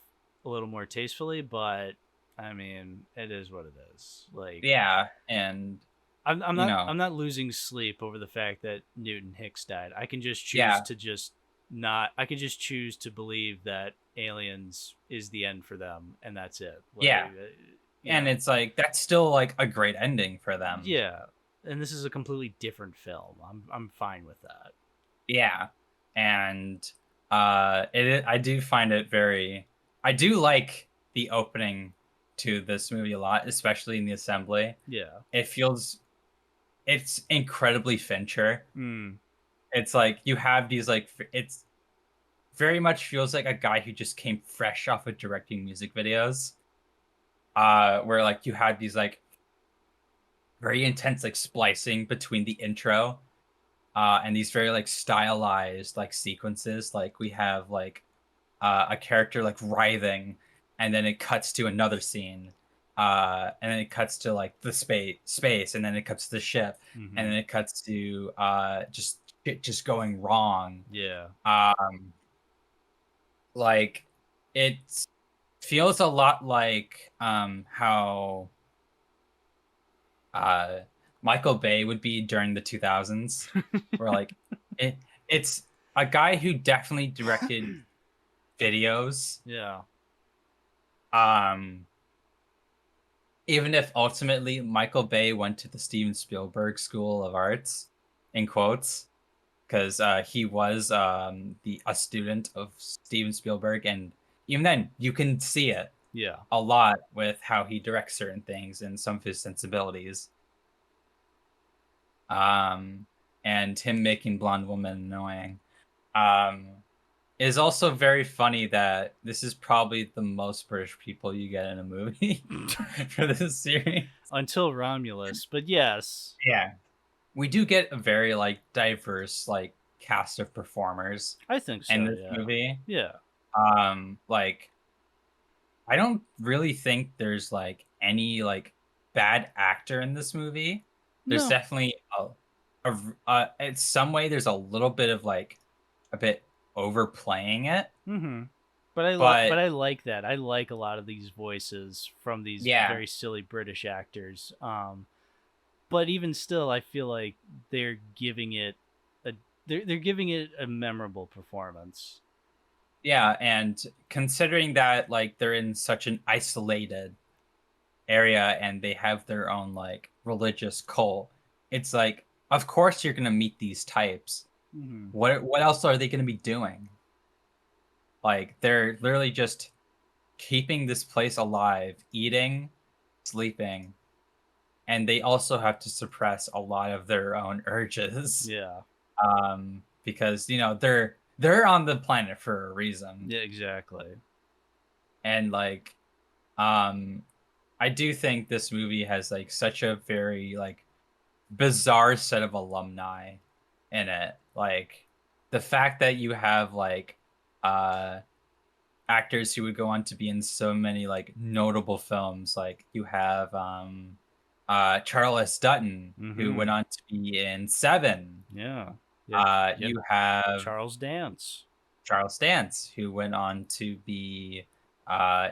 a little more tastefully, but I mean, it is what it is. Like Yeah, and you know, I'm not losing sleep over the fact that Newton Hicks died. I can just choose yeah, to just not I can just choose to believe that aliens is the end for them and that's it. Like yeah. you And know, it's like that's still like a great ending for them. yeah. and this is a completely different film. I'm fine with that. Yeah, and I do find it very. I do like the opening to this movie a lot, especially in the assembly. Yeah. It's incredibly Fincher. Mm. It's like you have these like it's very much feels like a guy who just came fresh off of directing music videos. Where like you had these like very intense like splicing between the intro and these very like stylized like sequences. Like we have like a character like writhing, and then it cuts to another scene, and then it cuts to like the space, and then it cuts to the ship, and then it cuts to just shit just going wrong. Yeah. Like it feels a lot like how uh Michael Bay would be during the 2000s, where like it's a guy who definitely directed videos. Yeah. Even if ultimately Michael Bay went to the Steven Spielberg School of Arts, in quotes, because he was a student of Steven Spielberg, and even then you can see it Yeah. a lot with how he directs certain things and some of his sensibilities. And him making Blonde Woman annoying. Is also very funny that this is probably the most British people you get in a movie for this series. Until Romulus, but yes. Yeah. We do get a very like diverse like cast of performers I think so, in this yeah. movie. Yeah. Like I don't really think there's like any like bad actor in this movie. There's No. definitely in some way there's a little bit of like a bit overplaying it. But But I like that. I like a lot of these voices from these yeah, very silly British actors. But even still, I feel like they're giving it they're giving it a memorable performance. yeah, and considering that like they're in such an isolated area and they have their own like religious cult, it's like of course you're gonna meet these types. What else are they gonna be doing? Like they're literally just keeping this place alive, eating, sleeping, and they also have to suppress a lot of their own urges. Yeah. Because you know they're on the planet for a reason. Yeah, exactly. And like I do think this movie has like such a very like bizarre set of alumni in it. Like the fact that you have like uh actors who would go on to be in so many like notable films. Like you have Charles Dutton who went on to be in Seven. Yeah. You have Charles Dance. Charles Dance, who went on to be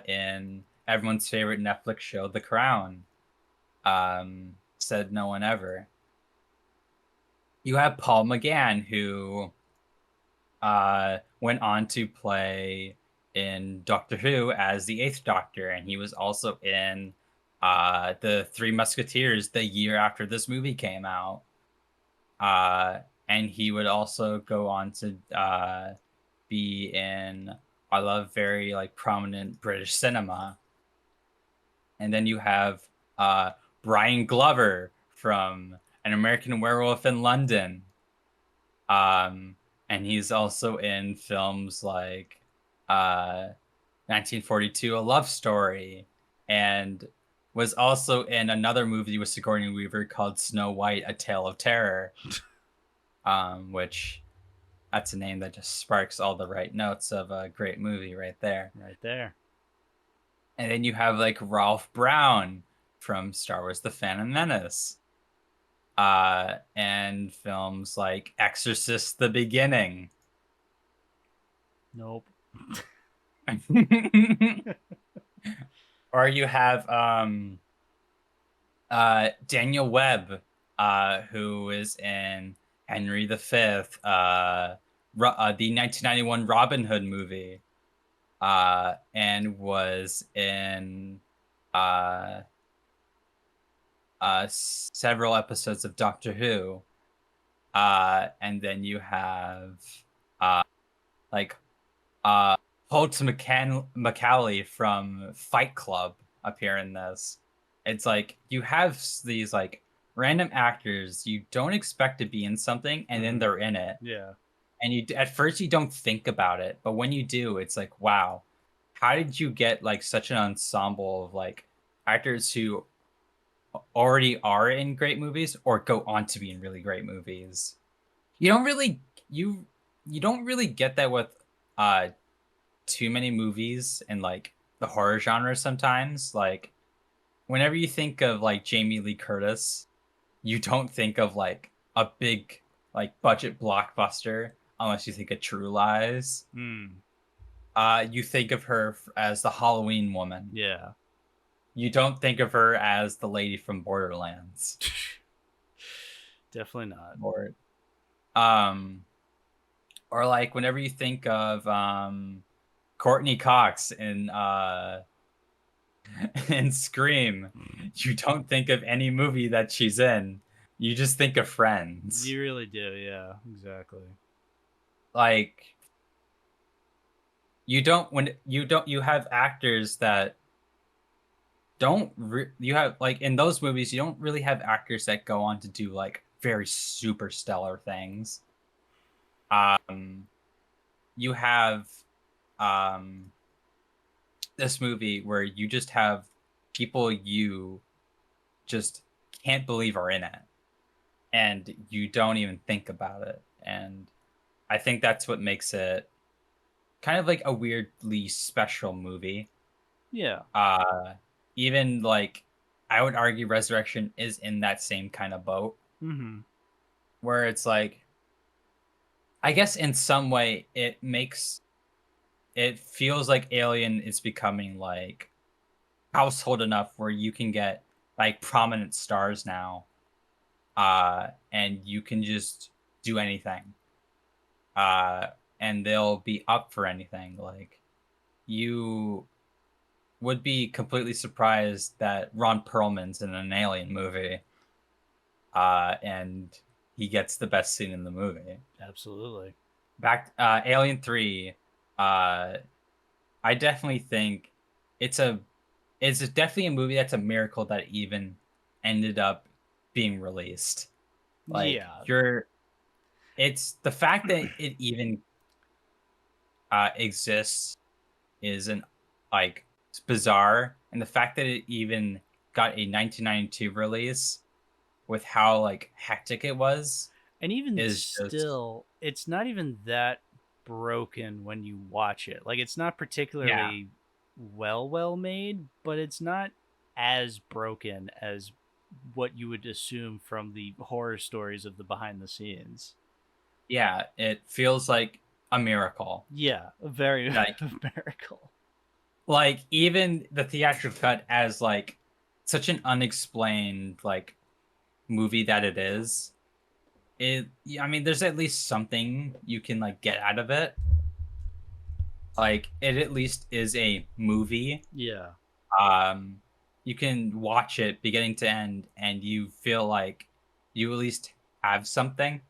in everyone's favorite Netflix show, The Crown. Said no one ever. You have Paul McGann, who went on to play in Doctor Who as the Eighth Doctor, and he was also in the Three Musketeers the year after this movie came out. And he would also go on to be in a lot of very like prominent British cinema. And then you have Brian Glover from An American Werewolf in London. And he's also in films like 1942, A Love Story, and was also in another movie with Sigourney Weaver called Snow White, A Tale of Terror. Which that's a name that just sparks all the right notes of a great movie right there. Right there. And then you have like Ralph Brown from Star Wars The Phantom Menace. And films like Exorcist The Beginning. Nope. Or you have Daniel Webb, who is in Henry V, the 1991 Robin Hood movie, and was in several episodes of Doctor Who, and then you have uh, like Holt McCalley from Fight Club appear in this. It's like you have these like random actors you don't expect to be in something, and then they're in it. Yeah. And you at first you don't think about it, but when you do, it's like, wow, how did you get like such an ensemble of like actors who already are in great movies or go on to be in really great movies? You don't really you you don't really get that with uh too many movies and like the horror genre sometimes. Like whenever you think of like Jamie Lee Curtis, you don't think of like a big like budget blockbuster unless you think of True Lies. Mm. You think of her as the Halloween woman. Yeah. You don't think of her as the lady from Borderlands. Definitely not. Um, or like whenever you think of Courtney Cox in in Scream, you don't think of any movie that she's in. You just think of Friends. You really do. Yeah, exactly. Like you have actors that you have like in those movies you don't really have actors that go on to do like very super stellar things. You have um this movie where you just have people you just can't believe are in it and you don't even think about it, and I think that's what makes it kind of like a weirdly special movie. Yeah. uh Even like I would argue Resurrection is in that same kind of boat Mm-hmm. where it's like I guess in some way it feels like Alien is becoming like household enough where you can get like prominent stars now, and you can just do anything, uh and they'll be up for anything. Like you would be completely surprised that Ron Perlman's in an Alien movie, and he gets the best scene in the movie. Absolutely. Back Alien 3, uh I definitely think it's a definitely a movie that's a miracle that it even ended up being released. Like Yeah. it's the fact that it even exists is an like it's bizarre, and the fact that it even got a 1992 release with how like hectic it was And even is just still, it's not even that broken when you watch it. Like, it's not yeah. particularly well made, but it's not as broken as what you would assume from the horror stories of the behind the scenes. Yeah, it feels like a miracle. Yeah, a very Like miracle. like even the theatrical cut as like such an unexplained like movie that it is, it I mean there's at least something you can like get out of it. Like it at least is a movie. Yeah. um you can watch it beginning to end and you feel like you at least have something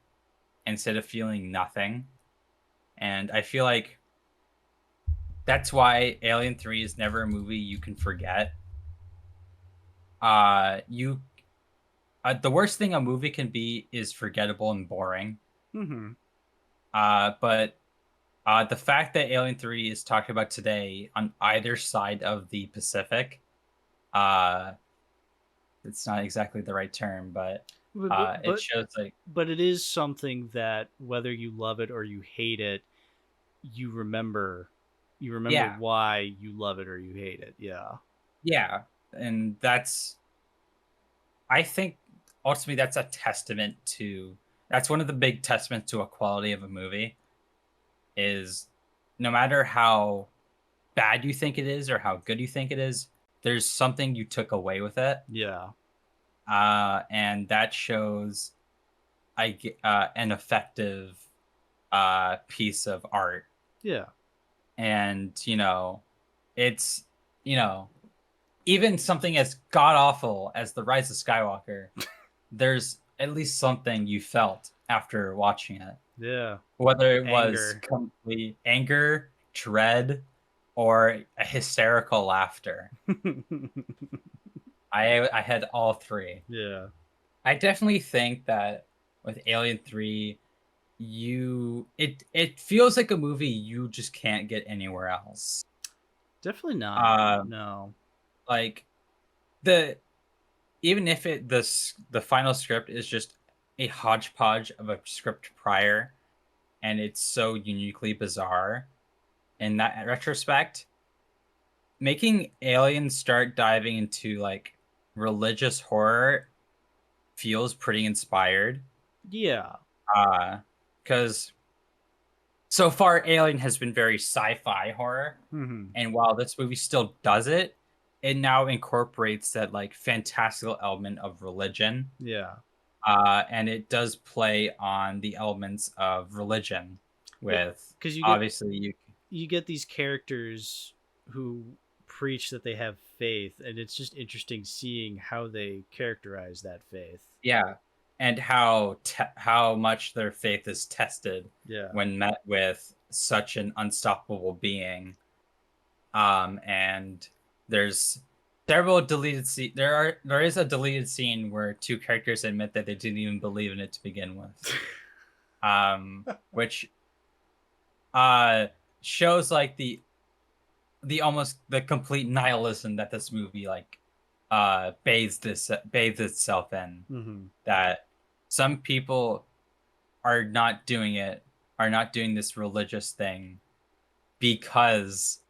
instead of feeling nothing. And I feel like that's why Alien 3 is never a movie you can forget. You The worst thing a movie can be is forgettable and boring. Mm-hmm. But the fact that Alien 3 is talked about today on either side of the Pacific, uh, it's not exactly the right term, but But, but it but shows like, but it is something that whether you love it or you hate it, you remember. You remember yeah, why you love it or you hate it. Yeah. yeah. And I think ultimately that's a testament to, that's one of the big testaments to a quality of a movie is no matter how bad you think it is or how good you think it is, there's something you took away with it. Yeah. And that shows an effective piece of art. Yeah. And it's you know even something as god awful as The Rise of Skywalker, there's at least something you felt after watching it. Yeah. Whether it was Anger. complete anger, dread, or a hysterical laughter. I had all three. Yeah. I definitely think that with Alien 3, it feels like a movie you just can't get anywhere else. Definitely not. Um, No. like the even if the final script is just a hodgepodge of a script prior, and it's so uniquely bizarre in that retrospect, making aliens start diving into like religious horror feels pretty inspired. Yeah. Because so far Alien has been very sci-fi horror, Hmm. and while this movie still does it, it now incorporates that like fantastical element of religion. Yeah. And it does play on the elements of religion Yeah. with Because obviously you get these characters who preach that they have faith, and it's just interesting seeing how they characterize that faith. yeah, and how much their faith is tested Yeah. when met with such an unstoppable being. And there's several deleted scene. There is a deleted scene where two characters admit that they didn't even believe in it to begin with. Which shows like the almost the complete nihilism that this movie like bathes itself in. Hmm. That some people are not doing it, are not doing this religious thing because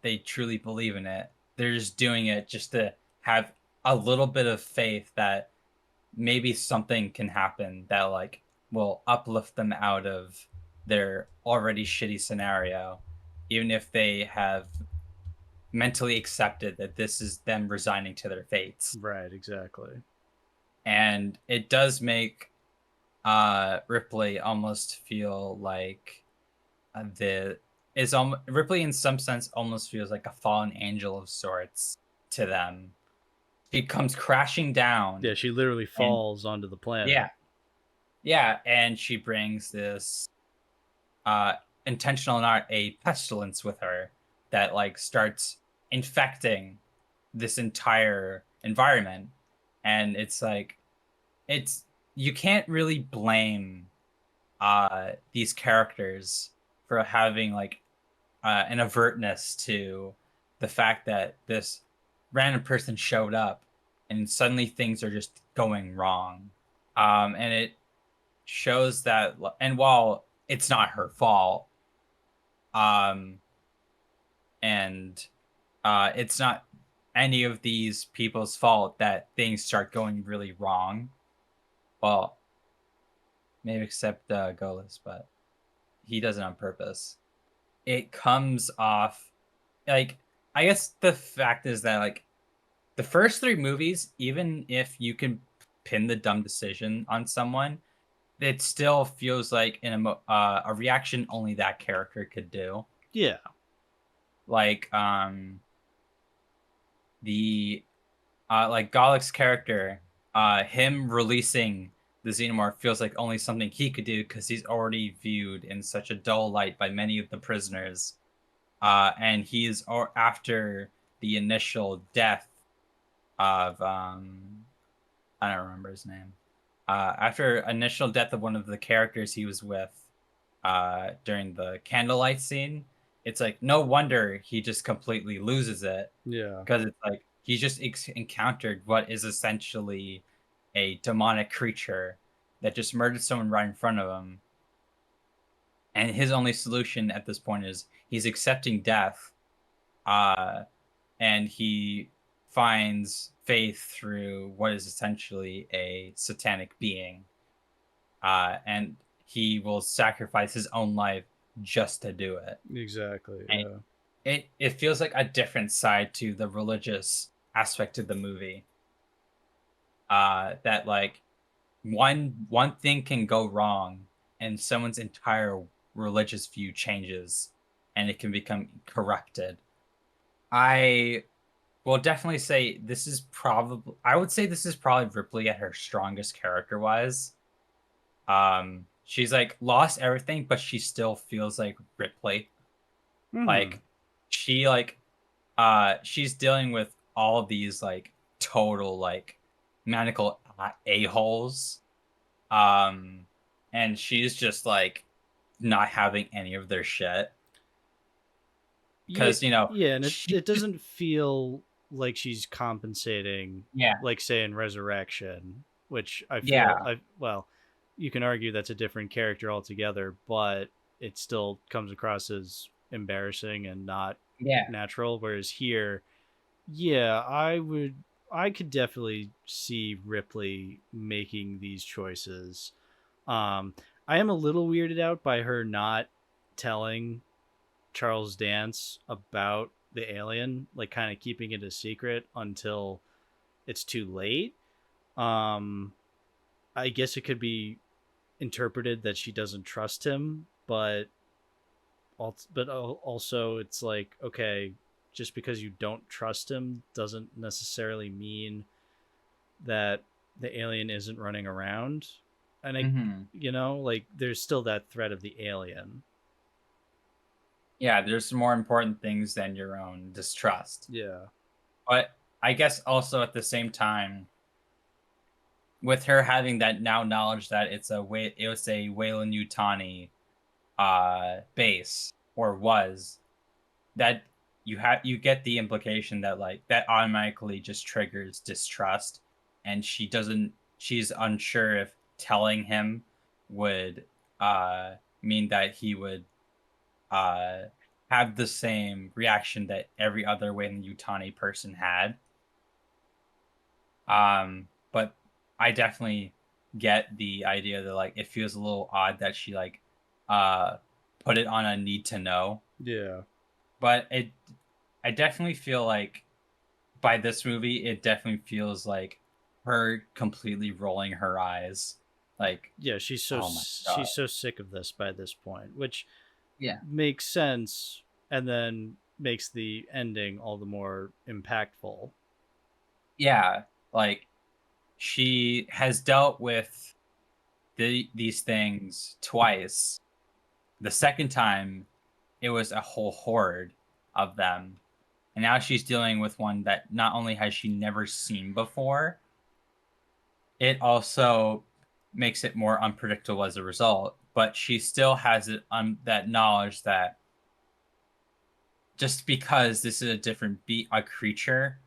they truly believe in it. They're just doing it just to have a little bit of faith that maybe something can happen that like will uplift them out of their already shitty scenario, even if they have mentally accepted that this is them resigning to their fates. Right. Exactly. And it does make Ripley almost feel like the is Ripley in some sense almost feels like a fallen angel of sorts to them. She comes crashing down, Yeah. She literally and falls onto the planet. yeah, yeah, and she brings this uh intentional not a pestilence with her that like starts infecting this entire environment, and it's like it's you can't really blame these characters for having like an avertness to the fact that this random person showed up and suddenly things are just going wrong. And it shows that, and while it's not her fault, um, and it's not any of these people's fault that things start going really wrong. Well, maybe except Golas, but he does it on purpose. It comes off like I guess the fact is that like the first three movies, even if you can pin the dumb decision on someone, it still feels like a reaction only that character could do. Yeah. Like the like Gallic's character, him releasing the xenomorph feels like only something he could do because he's already viewed in such a dull light by many of the prisoners. And he is after the initial death of I don't remember his name. After initial death of one of the characters he was with during the candlelight scene, it's like no wonder he just completely loses it Yeah. because it's like he just encountered what is essentially a demonic creature that just murdered someone right in front of him. And his only solution at this point is he's accepting death, and he finds faith through what is essentially a satanic being, and he will sacrifice his own life just to do it. Exactly. And Yeah. it feels like a different side to the religious aspect of the movie. That like one thing can go wrong, and someone's entire religious view changes, and it can become corrupted. I will definitely say this is probably I would say this is probably Ripley at her strongest character-wise. She's, like, lost everything, but she still feels like Ripley. Hmm. Like, she, she's dealing with all of these, like, total, like, maniacal a-holes, um, and she's just, like, not having any of their shit. Yeah, Because, you know, yeah, and she it doesn't feel like she's compensating, Yeah, like say in Resurrection, which I feel yeah, I well, you can argue that's a different character altogether, but it still comes across as embarrassing and not yeah. natural. Whereas here, yeah, I could definitely see Ripley making these choices. Um, I am a little weirded out by her not telling Charles Dance about the alien, like kind of keeping it a secret until it's too late. Um, I guess it could be interpreted that she doesn't trust him, also it's like, okay, just because you don't trust him doesn't necessarily mean that the alien isn't running around. And Mhm. like there's still that threat of the alien. Yeah, there's more important things than your own distrust. Yeah. But I guess also at the same time, with her having that now knowledge that it was a Wayland Yutani base, or was, that you get the implication that, like, that automatically just triggers distrust, and she's unsure if telling him would mean that he would uh have the same reaction that every other Wayland Yutani person had. But I definitely get the idea that, like, it feels a little odd that she, like, uh put it on a need to know. Yeah. But I definitely feel like by this movie, it definitely feels like her completely rolling her eyes. Like, Yeah, oh my god. she's so sick of this by this point, which Yeah. makes sense and then makes the ending all the more impactful. Yeah. Like, she has dealt with these things twice. The second time, it was a whole horde of them. And now she's dealing with one that not only has she never seen before, it also makes it more unpredictable as a result. But she still has that knowledge that just because this is a different a creature,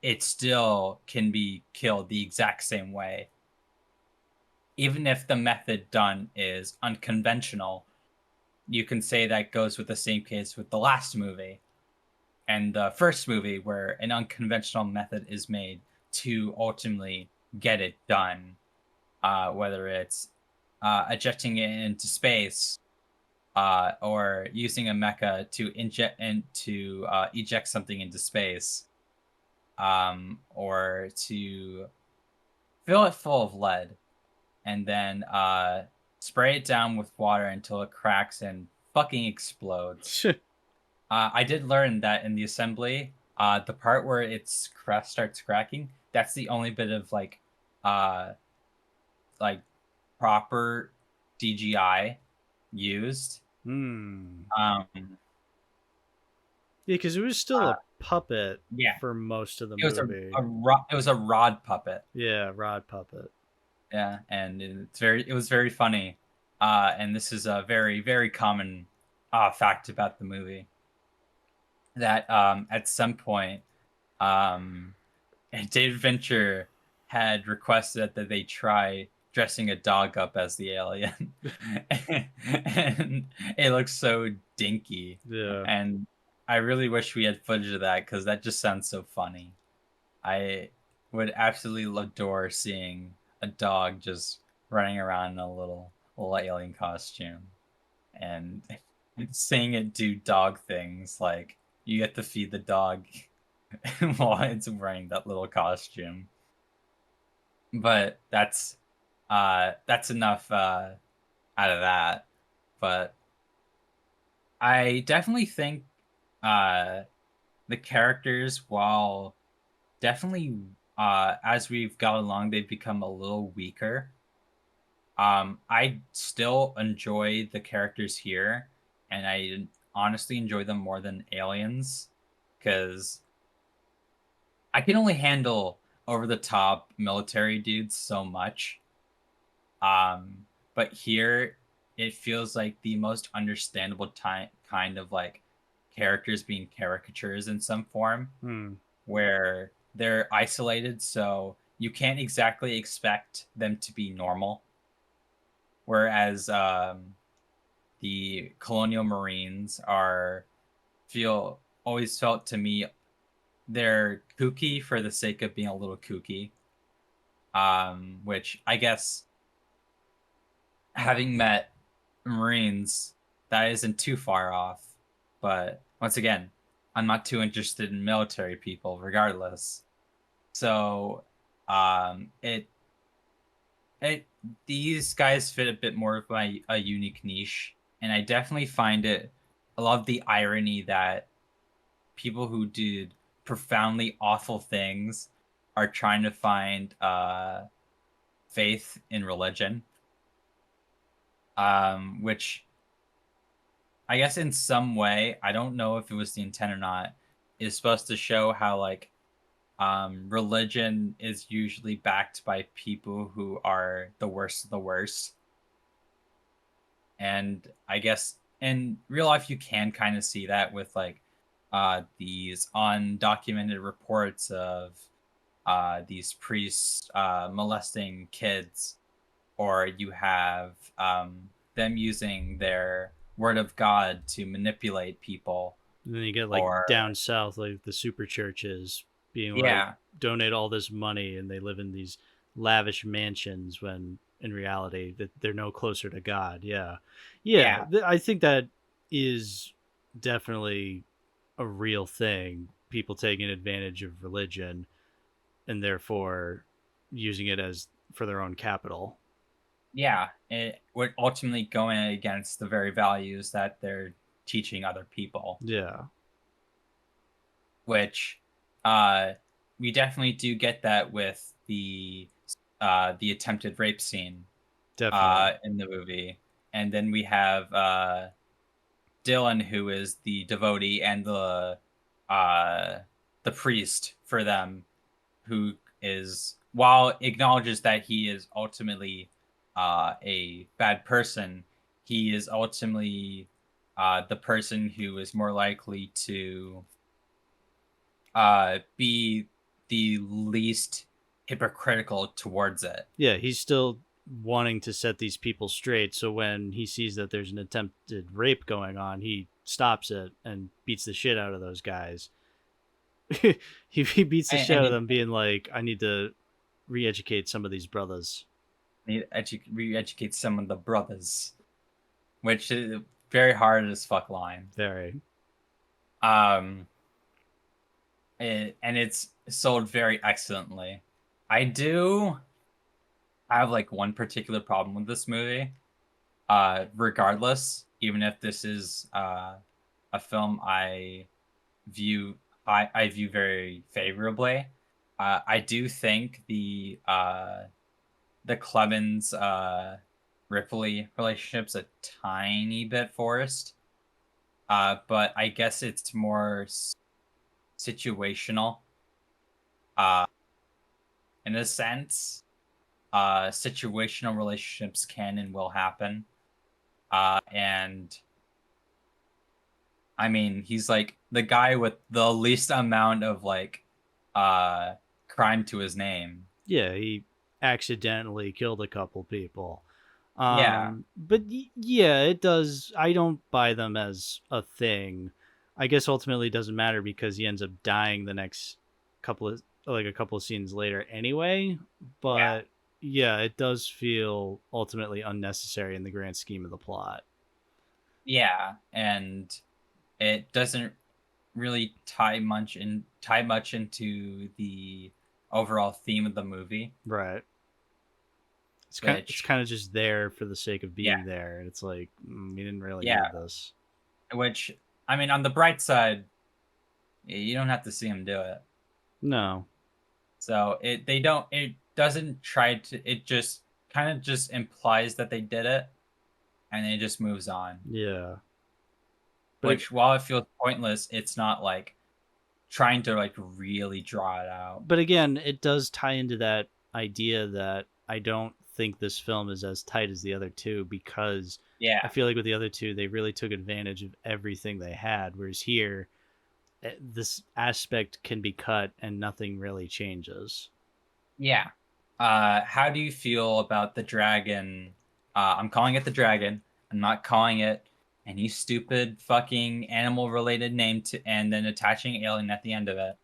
it still can be killed the exact same way. Even if the method done is unconventional, you can say that goes with the same case with the last movie and the first movie, where an unconventional method is made to ultimately get it done, whether it's ejecting it into space, or using a mecha to eject something into space, or to fill it full of lead and then spray it down with water until it cracks and fucking explodes. I did learn that in the assembly, the part where its crest starts cracking, that's the only bit of uh, like proper CGI used. Hmm. Um, Yeah, because it was still uh, a puppet yeah, for most of the it was movie. it was a rod puppet. Yeah, rod puppet. Yeah, and it was very funny. And this is a very common fact about the movie, that at some point, um, David Fincher had requested that they try dressing a dog up as the alien, and it looks so dinky. Yeah. And I really wish we had footage of that because that just sounds so funny. I would absolutely adore seeing a dog just running around in a little alien costume and seeing it do dog things. Like, you get to feed the dog while it's wearing that little costume. But that's enough out of that. But I definitely think uh the characters, while definitely, as we've got along, they've become a little weaker. I still enjoy the characters here, and I honestly enjoy them more than Aliens, because I can only handle over the top military dudes so much. But here it feels like the most understandable time kind of like characters being caricatures in some form, Hmm. where they're isolated, so you can't exactly expect them to be normal. Whereas the colonial marines are feel always felt to me they're kooky for the sake of being a little kooky. Which I guess having met marines, that isn't too far off. But once again, I'm not too interested in military people regardless. So it it these guys fit a bit more of my a unique niche, and I definitely find it a lot of the irony that people who did profoundly awful things are trying to find faith in religion, which I guess in some way, I don't know if it was the intent or not, is supposed to show how like religion is usually backed by people who are the worst of the worst. And I guess in real life you can kind of see that with like these undocumented reports of these priests molesting kids, or you have them using their word of God to manipulate people, And then you get like or down south, like the super churches being like, yeah, donate all this money, and they live in these lavish mansions when in reality that they're no closer to God. Yeah, yeah. yeah, I think that is definitely a real thing. People taking advantage of religion and therefore using it as for their own capital. yeah, it would ultimately going against the very values that they're teaching other people, Yeah, which uh, we definitely do get that with the attempted rape scene definitely. in the movie, and then we have Dylan, who is the devotee and uh, the priest for them, who is while acknowledges that he is ultimately a bad person, he is ultimately the person who is more likely to be the least hypocritical towards it. Yeah, he's still wanting to set these people straight. So when he sees that there's an attempted rape going on, he stops it and beats the shit out of those guys. He beats the shit And out of he them, being like, I need to re educate some of these brothers. re-educates some of the brothers, which is very hard as fuck line. Very. Um, and it's sold very excellently. I do have like one particular problem with this movie. Regardless, even if this is a film view I view very favorably, I do think the Clemens Ripley relationship's a tiny bit forced. But I guess it's more situational. Uh, in a sense, situational relationships can and will happen. And I mean, he's like the guy with the least amount of like uh crime to his name. Yeah, he accidentally killed a couple people. Yeah. But yeah, it does. I don't buy them as a thing. I guess ultimately it doesn't matter because he ends up dying the next couple of like a couple of scenes later anyway. Yeah. But yeah, it does feel ultimately unnecessary in the grand scheme of the plot. Yeah. And it doesn't really tie much into the overall theme of the movie, Right. It's which kind of just there for the sake of yeah, being there, and it's like we didn't really yeah, need this. which I mean on the bright side, you don't have to see him do it. No. So it doesn't try to, it just kind of just implies that they did it, and then it just moves on. Yeah. But Which, while it feels pointless, it's not like trying to like really draw it out. but again, it does tie into that idea that I don't think this film is as tight as the other two, because I Yeah. feel like with the other two they really took advantage of everything they had, whereas here this aspect can be cut and nothing really changes. Yeah. How do you feel about the dragon? I'm calling it the dragon. I'm not calling it any stupid fucking animal related name to and then attaching alien at the end of it.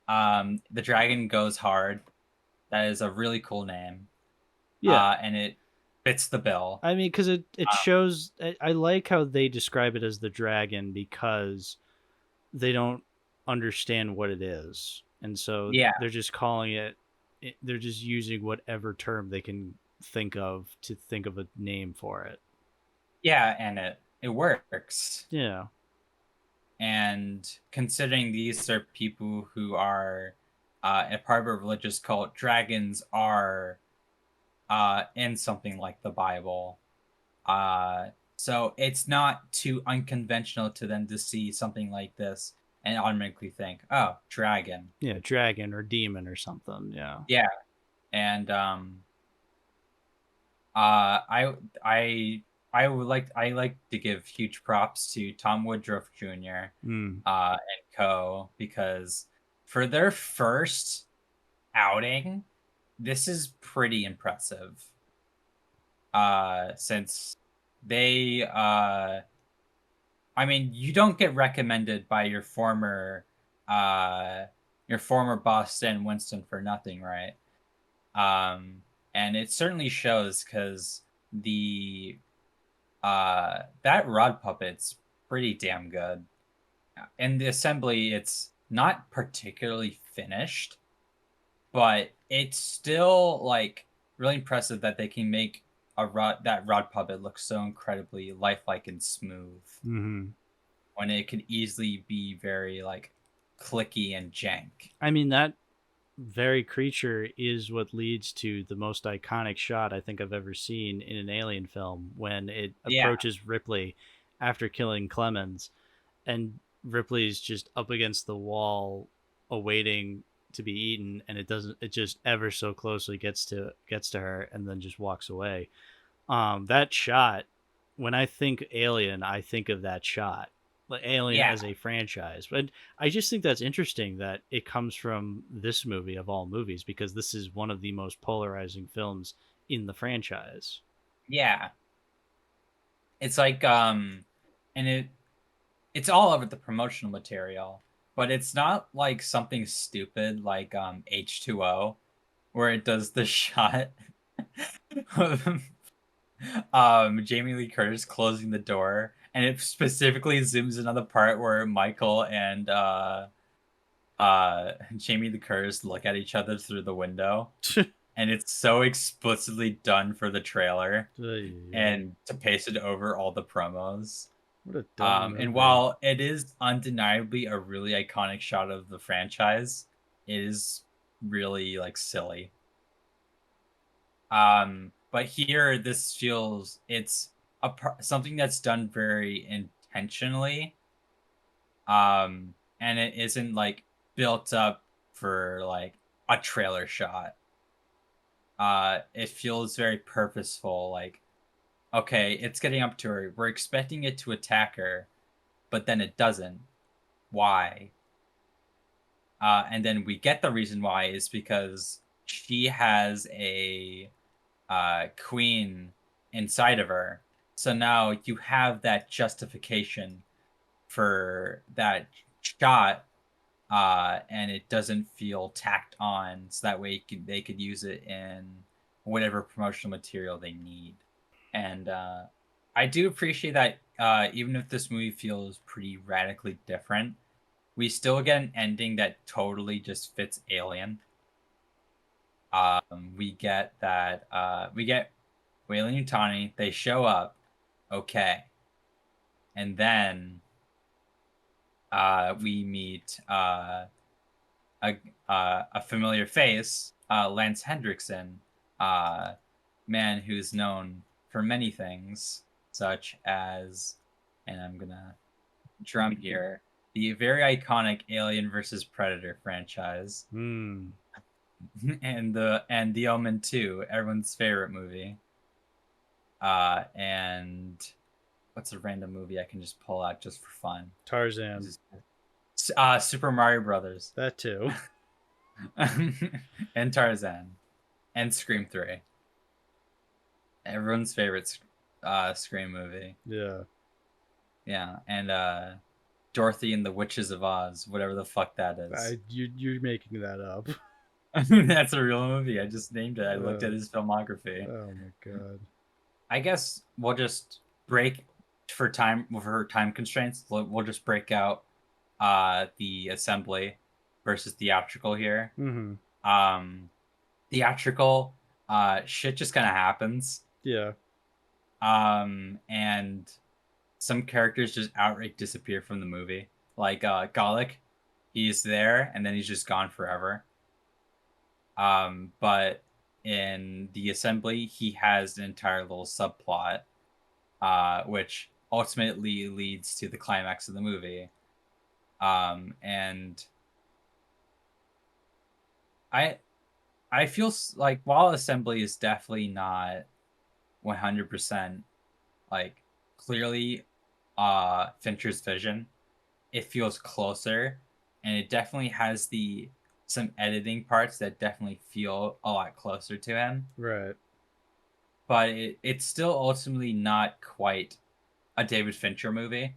The dragon goes hard. That is a really cool name. Yeah, And it fits the bill. I mean, because it Uh, shows. I like how they describe it as the dragon because they don't understand what it is, and so yeah, they're just calling it. They're just using whatever term they can think of to think of a name for it. yeah, and it works. Yeah, And considering these are people who are a part of a religious cult, dragons are in something like the Bible. Uh, so it's not too unconventional to them to see something like this and automatically think, "Oh, dragon." yeah, dragon or demon or something. Yeah. Yeah, and I I I like to give huge props to Tom Woodruff Jr. Mm. And co because for their first outing, this is pretty impressive. Since they I mean, you don't get recommended by uh your former boss Stan Winston for nothing, right? Um and it certainly shows because the that rod puppet's pretty damn good. In the assembly, it's not particularly finished, but it's still like really impressive that they can make a rod puppet look so incredibly lifelike and smooth Hmm. when it could easily be very like clicky and jank. I mean, that very creature is what leads to the most iconic shot I think I've ever seen in an alien film, when it Yeah, approaches Ripley after killing Clemens, and Ripley's just up against the wall awaiting to be eaten, and it just ever so closely gets to her and then just walks away. That shot, when I think Alien, I think of that shot, like Alien yeah, as a franchise. But I just think that's interesting that it comes from this movie of all movies, because this is one of the most polarizing films in the franchise. yeah. It's like and it's all over the promotional material, but it's not like something stupid like H2O where it does the shot of Jamie Lee Curtis closing the door, and it specifically zooms in on the part where Michael and Jamie Lee Curtis look at each other through the window, and it's so explicitly done for the trailer What and to paste it over all the promos. a dumb And movie. while it is undeniably a really iconic shot of the franchise, it is really like silly. But here, this feels it's something that's done very intentionally. And it isn't like built up for like a trailer shot. It feels very purposeful. Like, okay, it's getting up to her. We're expecting it to attack her, but then it doesn't. Why? And then we get the reason why is because she has a queen inside of her. So now you have that justification for that shot, and it doesn't feel tacked on. So that way they could use it in whatever promotional material they need. And I do appreciate that even if this movie feels pretty radically different, we still get an ending that totally just fits Alien. We get that we get Wayland and Utani. They show up, okay, and then we meet a familiar face, Lance Hendrickson, man who's known for many things, such as, and I'm gonna drum here, the very iconic Alien versus Predator franchise, Hmm. and the Omen 2, everyone's favorite movie. And what's a random movie I can just pull out just for fun? Tarzan. Super Mario Brothers. That too. And Tarzan. And Scream 3. Everyone's favorite Scream movie. Yeah. Yeah, and Dorothy and the Witches of Oz, whatever the fuck that is. You're making that up. That's a real movie. I just named it. I looked at his filmography. Oh my god. I guess we'll just break for time constraints. We'll just break out the assembly versus theatrical here. Mm-hmm. Theatrical shit just kind of happens. Yeah. And some characters just outright disappear from the movie. Like Gallic, he's there and then he's just gone forever. But in the assembly, he has an entire little subplot, which ultimately leads to the climax of the movie. And I feel like while assembly is definitely not 100% like clearly Fincher's vision, it feels closer, and it definitely has some editing parts that definitely feel a lot closer to him. Right. But it's still ultimately not quite a David Fincher movie.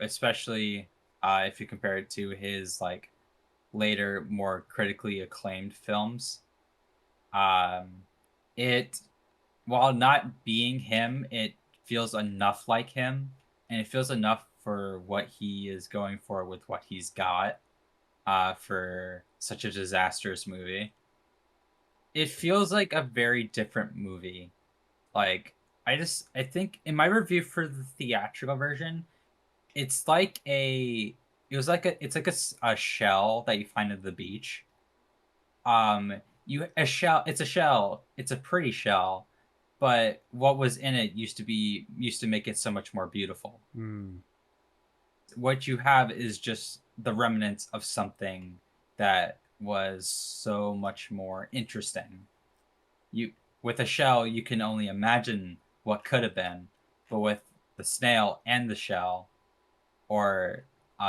Especially if you compare it to his like later, more critically acclaimed films. It, while not being him, it feels enough like him, and it feels enough for what he is going for with what he's got for such a disastrous movie. It feels like a very different movie. Like, I think in my review for the theatrical version, it's like a shell that you find at the beach. It's a shell. It's a pretty shell, but what was in it used to make it so much more beautiful. What you have is just the remnants of something that was so much more interesting. With a shell, you can only imagine what could have been, but with the snail and the shell, or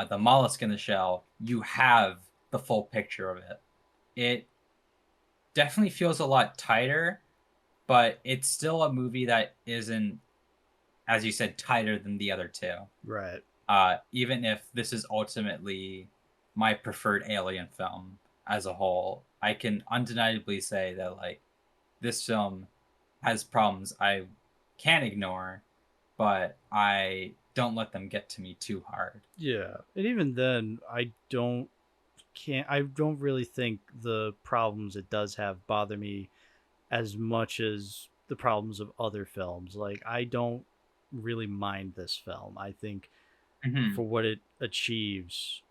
the mollusk in the shell, you have the full picture of it. It definitely feels a lot tighter, but it's still a movie that isn't, as you said, tighter than the other two. Right. Even if this is ultimately my preferred Alien film as a whole, I can undeniably say that like this film has problems I can't ignore, but I don't let them get to me too hard. Yeah. And even then, I don't really think the problems it does have bother me as much as the problems of other films. Like, I don't really mind this film. I think for what it achieves,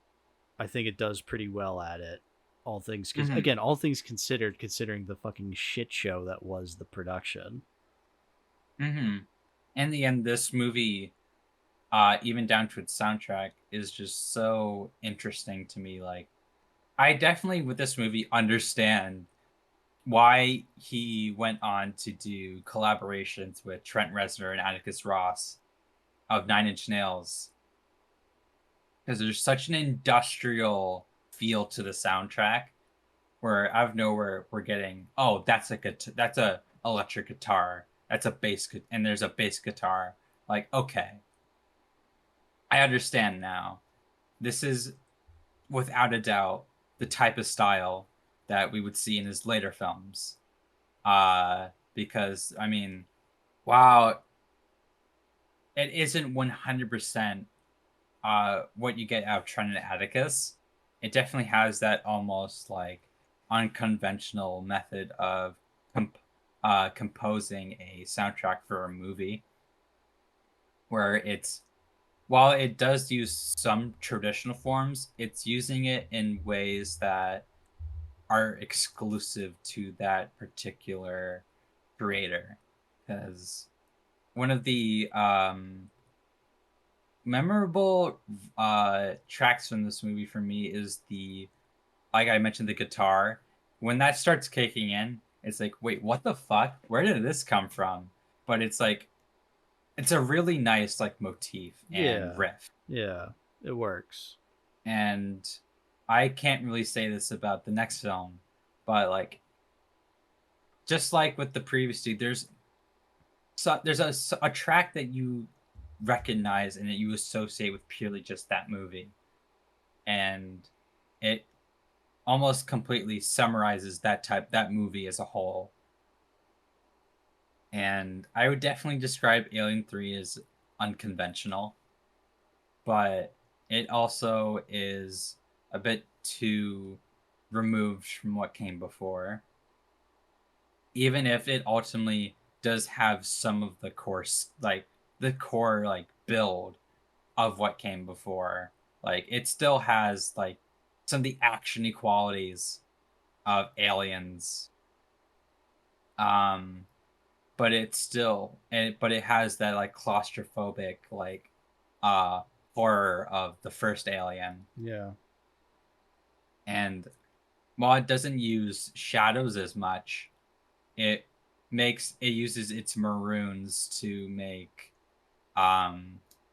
I think it does pretty well at it. All things, again, all things considered, considering the fucking shit show that was the production. In the end, this movie, even down to its soundtrack, is just so interesting to me. Like, I definitely, with this movie, understand why he went on to do collaborations with Trent Reznor and Atticus Ross of Nine Inch Nails, because there's such an industrial feel to the soundtrack, where out of nowhere we're getting, oh, that's a electric guitar, that's a bass, and there's a bass guitar. Like, okay, I understand now. This is without a doubt the type of style that we would see in his later films. Because I mean, wow, it isn't 100% what you get out of Trent and Atticus. It definitely has that almost like unconventional method of composing a soundtrack for a movie, where it's while it does use some traditional forms, it's using it in ways that are exclusive to that particular creator. Because one of the memorable tracks from this movie for me is like I mentioned, the guitar. When that starts kicking in, it's like, wait, what the fuck? Where did this come from? But it's like, it's a really nice like motif and Yeah. riff. Yeah. It works. And I can't really say this about the next film, but like, just like with the previous two, there's a track that you recognize and that you associate with purely just that movie, and it almost completely summarizes that movie as a whole. And I would definitely describe Alien 3 as unconventional, but it also is a bit too removed from what came before. Even if it ultimately does have some of the core like build of what came before, like it still has like some of the actiony qualities of Aliens. Um, but but it has that like claustrophobic like uh horror of the first Alien. Yeah. And while it doesn't use shadows as much, it uses its maroons to make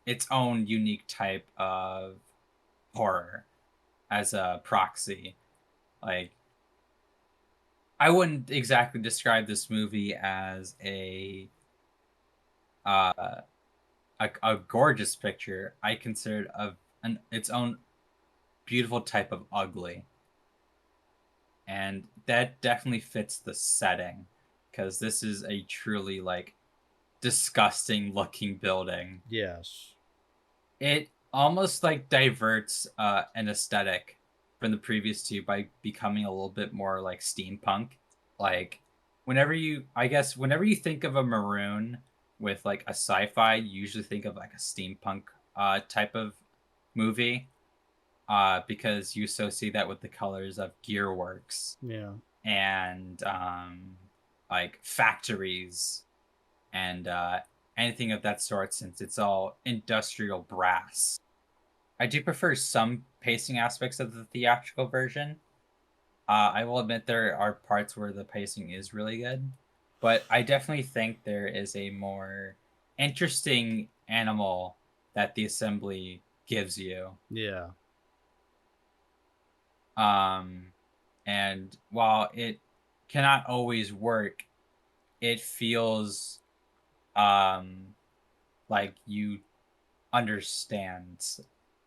its own unique type of horror as a proxy. Like, I wouldn't exactly describe this movie as uh, a gorgeous picture. I consider it its own beautiful type of ugly, and that definitely fits the setting because this is a truly like disgusting looking building. Yes. It almost like diverts an aesthetic from the previous two by becoming a little bit more like steampunk. Like whenever you think of a maroon with like a sci-fi, you usually think of like a steampunk type of movie because you associate that with the colors of gearworks Yeah. and like factories and anything of that sort, since it's all industrial brass. I do prefer some pacing aspects of the theatrical version. I will admit there are parts where the pacing is really good, but I definitely think there is a more interesting animal that the assembly gives you. Yeah. Um, and while it cannot always work, it feels um, like you understand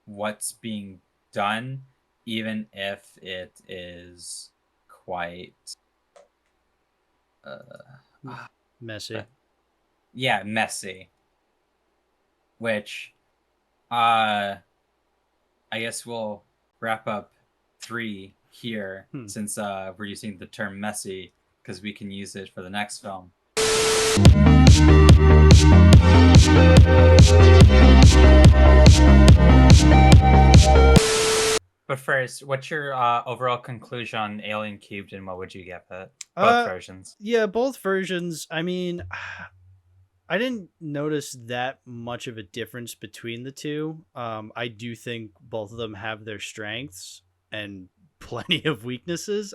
what's being done, even if it is quite Messy. yeah, messy. Which uh I guess we'll wrap up 3 here since we're using the term messy because we can use it for the next film. But first, what's your overall conclusion on Alien Cubed, and what would you give it? Both versions. Yeah, both versions. I mean, I didn't notice that much of a difference between the two. I do think both of them have their strengths and plenty of weaknesses.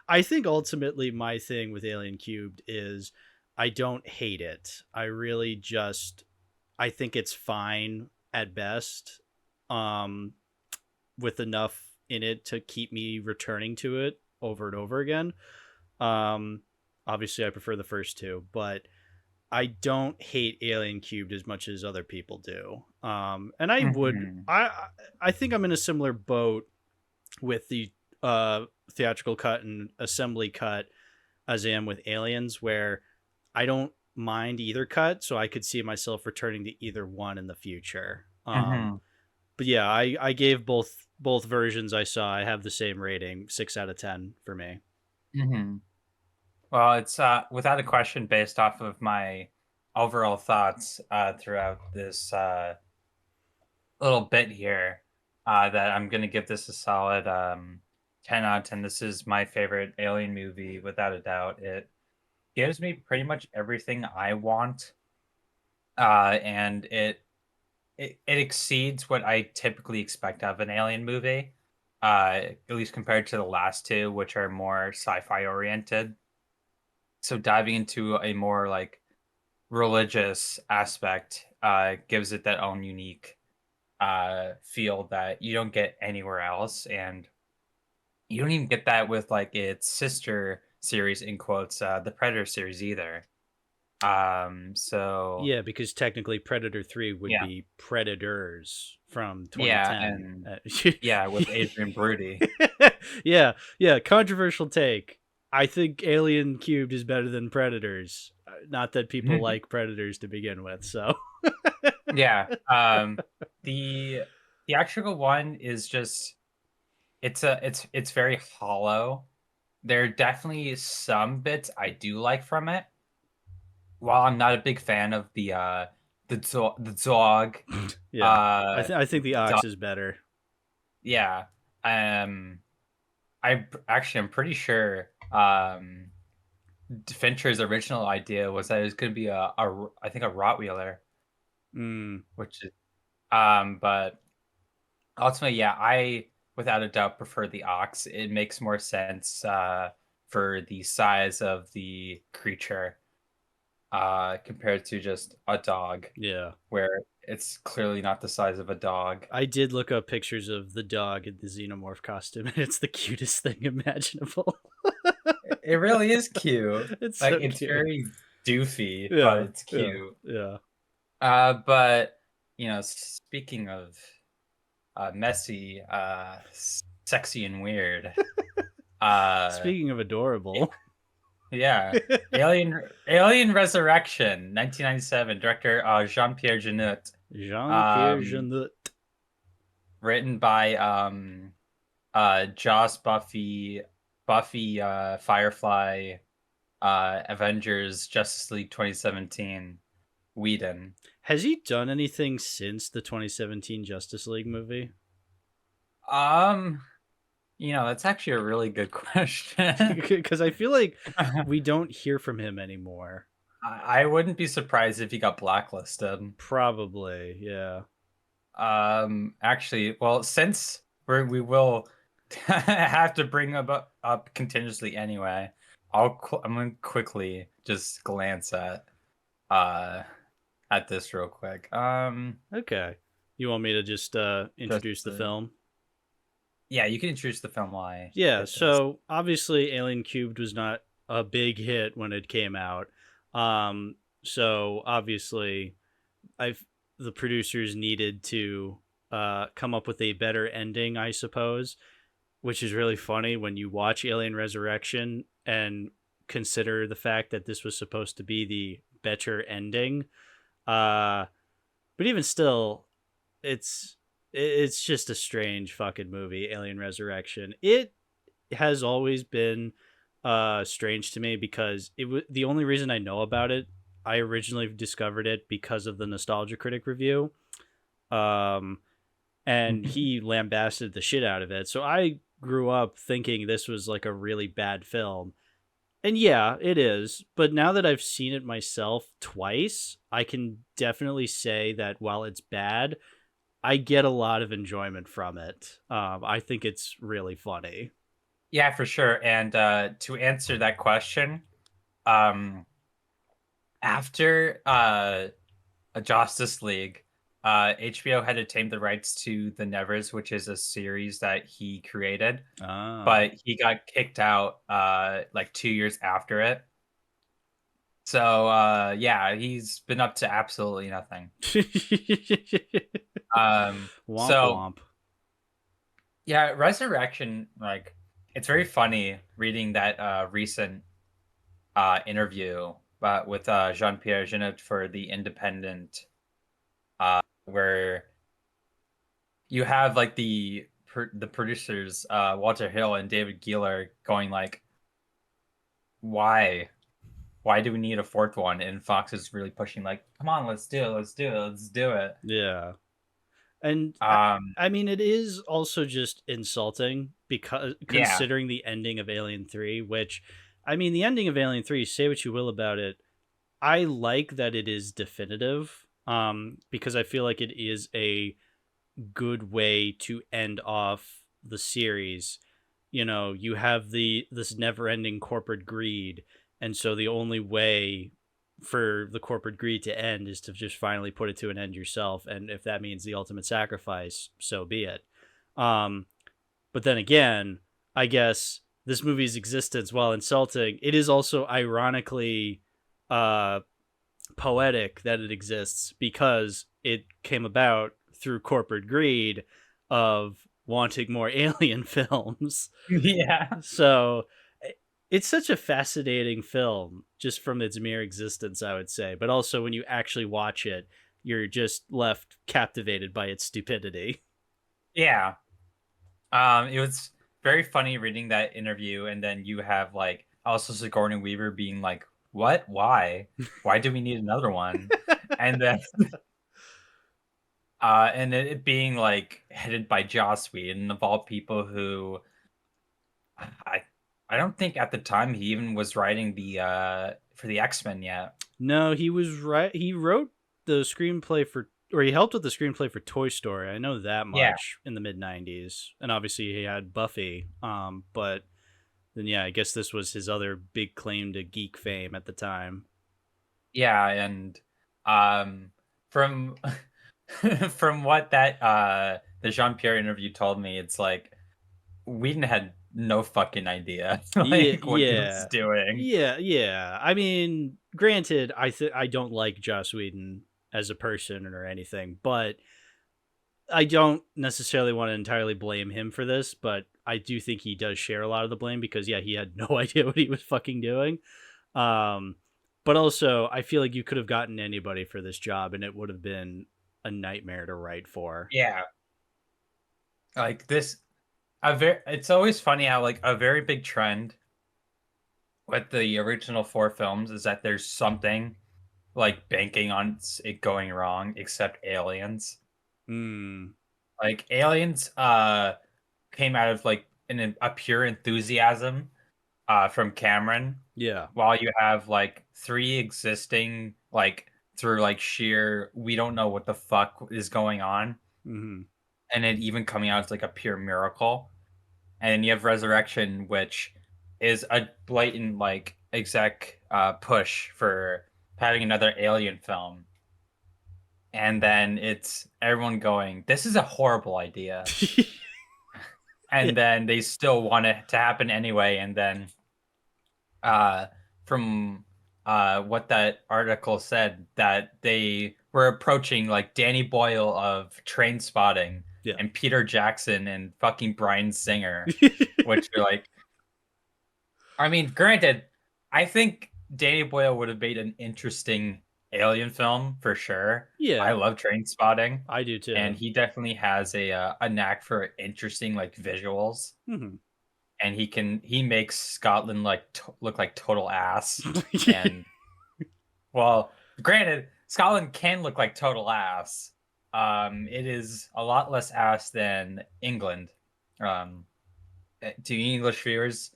I think ultimately my thing with Alien Cubed is I don't hate it. I really just I think it's fine at best. Um, with enough in it to keep me returning to it over and over again. Um, Obviously I prefer the first two, but I don't hate Alien Cubed as much as other people do. And I think I'm in a similar boat with the theatrical cut and assembly cut as I am with Aliens, where I don't mind either cut, so I could see myself returning to either one in the future. But yeah, I gave both versions I saw. I have the same rating, 6 out of 10 for me. Well, it's without a question based off of my overall thoughts throughout this little bit here that I'm gonna give this a solid 10 out of 10. This is my favorite Alien movie without a doubt. It gives me pretty much everything I want, and it exceeds what I typically expect of an Alien movie. At least compared to the last two, which are more sci-fi oriented. So diving into a more like religious aspect gives it that own unique feel that you don't get anywhere else, and you don't even get that with like its sister series in quotes, the Predator series either. So Yeah, because technically Predator 3 would yeah, be Predators from yeah, 2010. and yeah, with Adrian Brody. Yeah, yeah, controversial take. I think Alien Cubed is better than Predators. Not that people like Predators to begin with, so. Yeah, the theatrical one is just it's very hollow. There are definitely some bits I do like from it. While I'm not a big fan of the dog, Yeah. uh, I think the do Ox is better. yeah, um, actually I'm pretty sure, Fincher's original idea was that it was gonna be I think a Rottweiler, Mm. which is, but ultimately, yeah, I without a doubt prefer the ox. It makes more sense for the size of the creature compared to just a dog, Yeah. where it's clearly not the size of a dog. I did look up pictures of the dog in the xenomorph costume, and it's the cutest thing imaginable. It really is cute. It's Like so it's cute. very doofy, but Yeah, it's yeah, cute. yeah. But speaking of messy, sexy and weird, uh, Speaking of adorable, yeah. Alien Resurrection, 1997, director Jean-Pierre Jeunet. Jean-Pierre Um, Jeunet. written by Joss, Buffy, Firefly, Avengers, Justice League 2017, Whedon. Has he done anything since the 2017 Justice League movie? Um, that's actually a really good question. Because I feel like we don't hear from him anymore. I wouldn't be surprised if he got blacklisted. Probably, yeah. Actually, well, since we will have to bring up continuously anyway, I'm gonna quickly just glance uh at this real quick. Okay. You want me to just Just introduce the film? yeah, you can introduce the film while I Yeah, get this. so obviously Alien Cubed was not a big hit when it came out. So obviously I've the producers needed to come up with a better ending, I suppose, which is really funny when you watch Alien Resurrection and consider the fact that this was supposed to be the better ending. Uh, but even still, it's it's just a strange fucking movie, Alien Resurrection. It has always been strange to me because it was the only reason I know about it. I originally discovered it because of the Nostalgia Critic review. Um, and he lambasted the shit out of it. So I grew up thinking this was like a really bad film. And yeah, it is. But now that I've seen it myself twice, I can definitely say that while it's bad, I get a lot of enjoyment from it. I think it's really funny. Yeah, for sure. And to answer that question, um, after a Justice League, HBO had obtained the rights to The Nevers, which is a series that he created, Ah. but he got kicked out like 2 years after it. So yeah, he's been up to absolutely nothing. Womp So womp. yeah, Resurrection, like it's very funny reading that recent interview with Jean-Pierre Jeunet for The Independent, where you have like the producers Walter Hill and David Gieler going like, why do we need a fourth one? And Fox is really pushing like, come on, let's do it, let's do it, let's do it. Yeah. And Um, I mean, it is also just insulting because yeah, considering the ending of Alien 3, which, I mean, the ending of Alien 3, say what you will about it, I like that it is definitive, because I feel like it is a good way to end off the series. You know, you have this never-ending corporate greed, and so the only way for the corporate greed to end is to just finally put it to an end yourself, and if that means the ultimate sacrifice, so be it. um but then again, I guess this movie's existence, while insulting, it is also ironically uh poetic that it exists because it came about through corporate greed of wanting more alien films. yeah, So it's such a fascinating film just from its mere existence, I would say. But also when you actually watch it, you're just left captivated by its stupidity. yeah. It was very funny reading that interview, and then you have like also Sigourney Weaver being like, "What? Why? Why do we need another one?" And then, and it being like headed by Joss Whedon of all people, who I I don't think at the time he even was writing the for the X-Men yet. No, he was right. He wrote the screenplay for, or he helped with the screenplay for Toy Story. I know that Yeah, much in the mid '90s, and obviously he had Buffy. But then yeah, I guess this was his other big claim to geek fame at the time. yeah, and from from what that the Jean-Pierre interview told me, it's like Whedon had no fucking idea Yeah, like what he was yeah, doing. yeah. I mean, granted, I don't like Joss Whedon as a person or anything, but I don't necessarily want to entirely blame him for this, but I do think he does share a lot of the blame because yeah, he had no idea what he was fucking doing. Um, but also, I feel like you could have gotten anybody for this job, and it would have been a nightmare to write for. Yeah, like this a very it's always funny how like a very big trend with the original four films is that there's something like banking on it going wrong, except Aliens. Hmm. Like Aliens came out of like a pure enthusiasm from Cameron, Yeah. while you have like three existing like through like sheer we don't know what the fuck is going on, Hmm. and it even coming out as like a pure miracle. And you have Resurrection, which is a blatant like exec push for having another Alien film, and then it's everyone going, "This is a horrible idea," Yeah. and then they still want it to happen anyway. And then uh, from what that article said, that they were approaching like Danny Boyle of Train Spotting Yeah. and Peter Jackson and fucking Bryan Singer, which are like, I mean, granted, I think Danny Boyle would have made an interesting Alien film for sure. I Yeah. love Train Spotting, I do and too. he definitely has a knack for interesting like visuals. Hmm. And he makes Scotland like look like total ass. And well, granted, Scotland can look like total ass. It is a lot less ass than England. Um, to English viewers,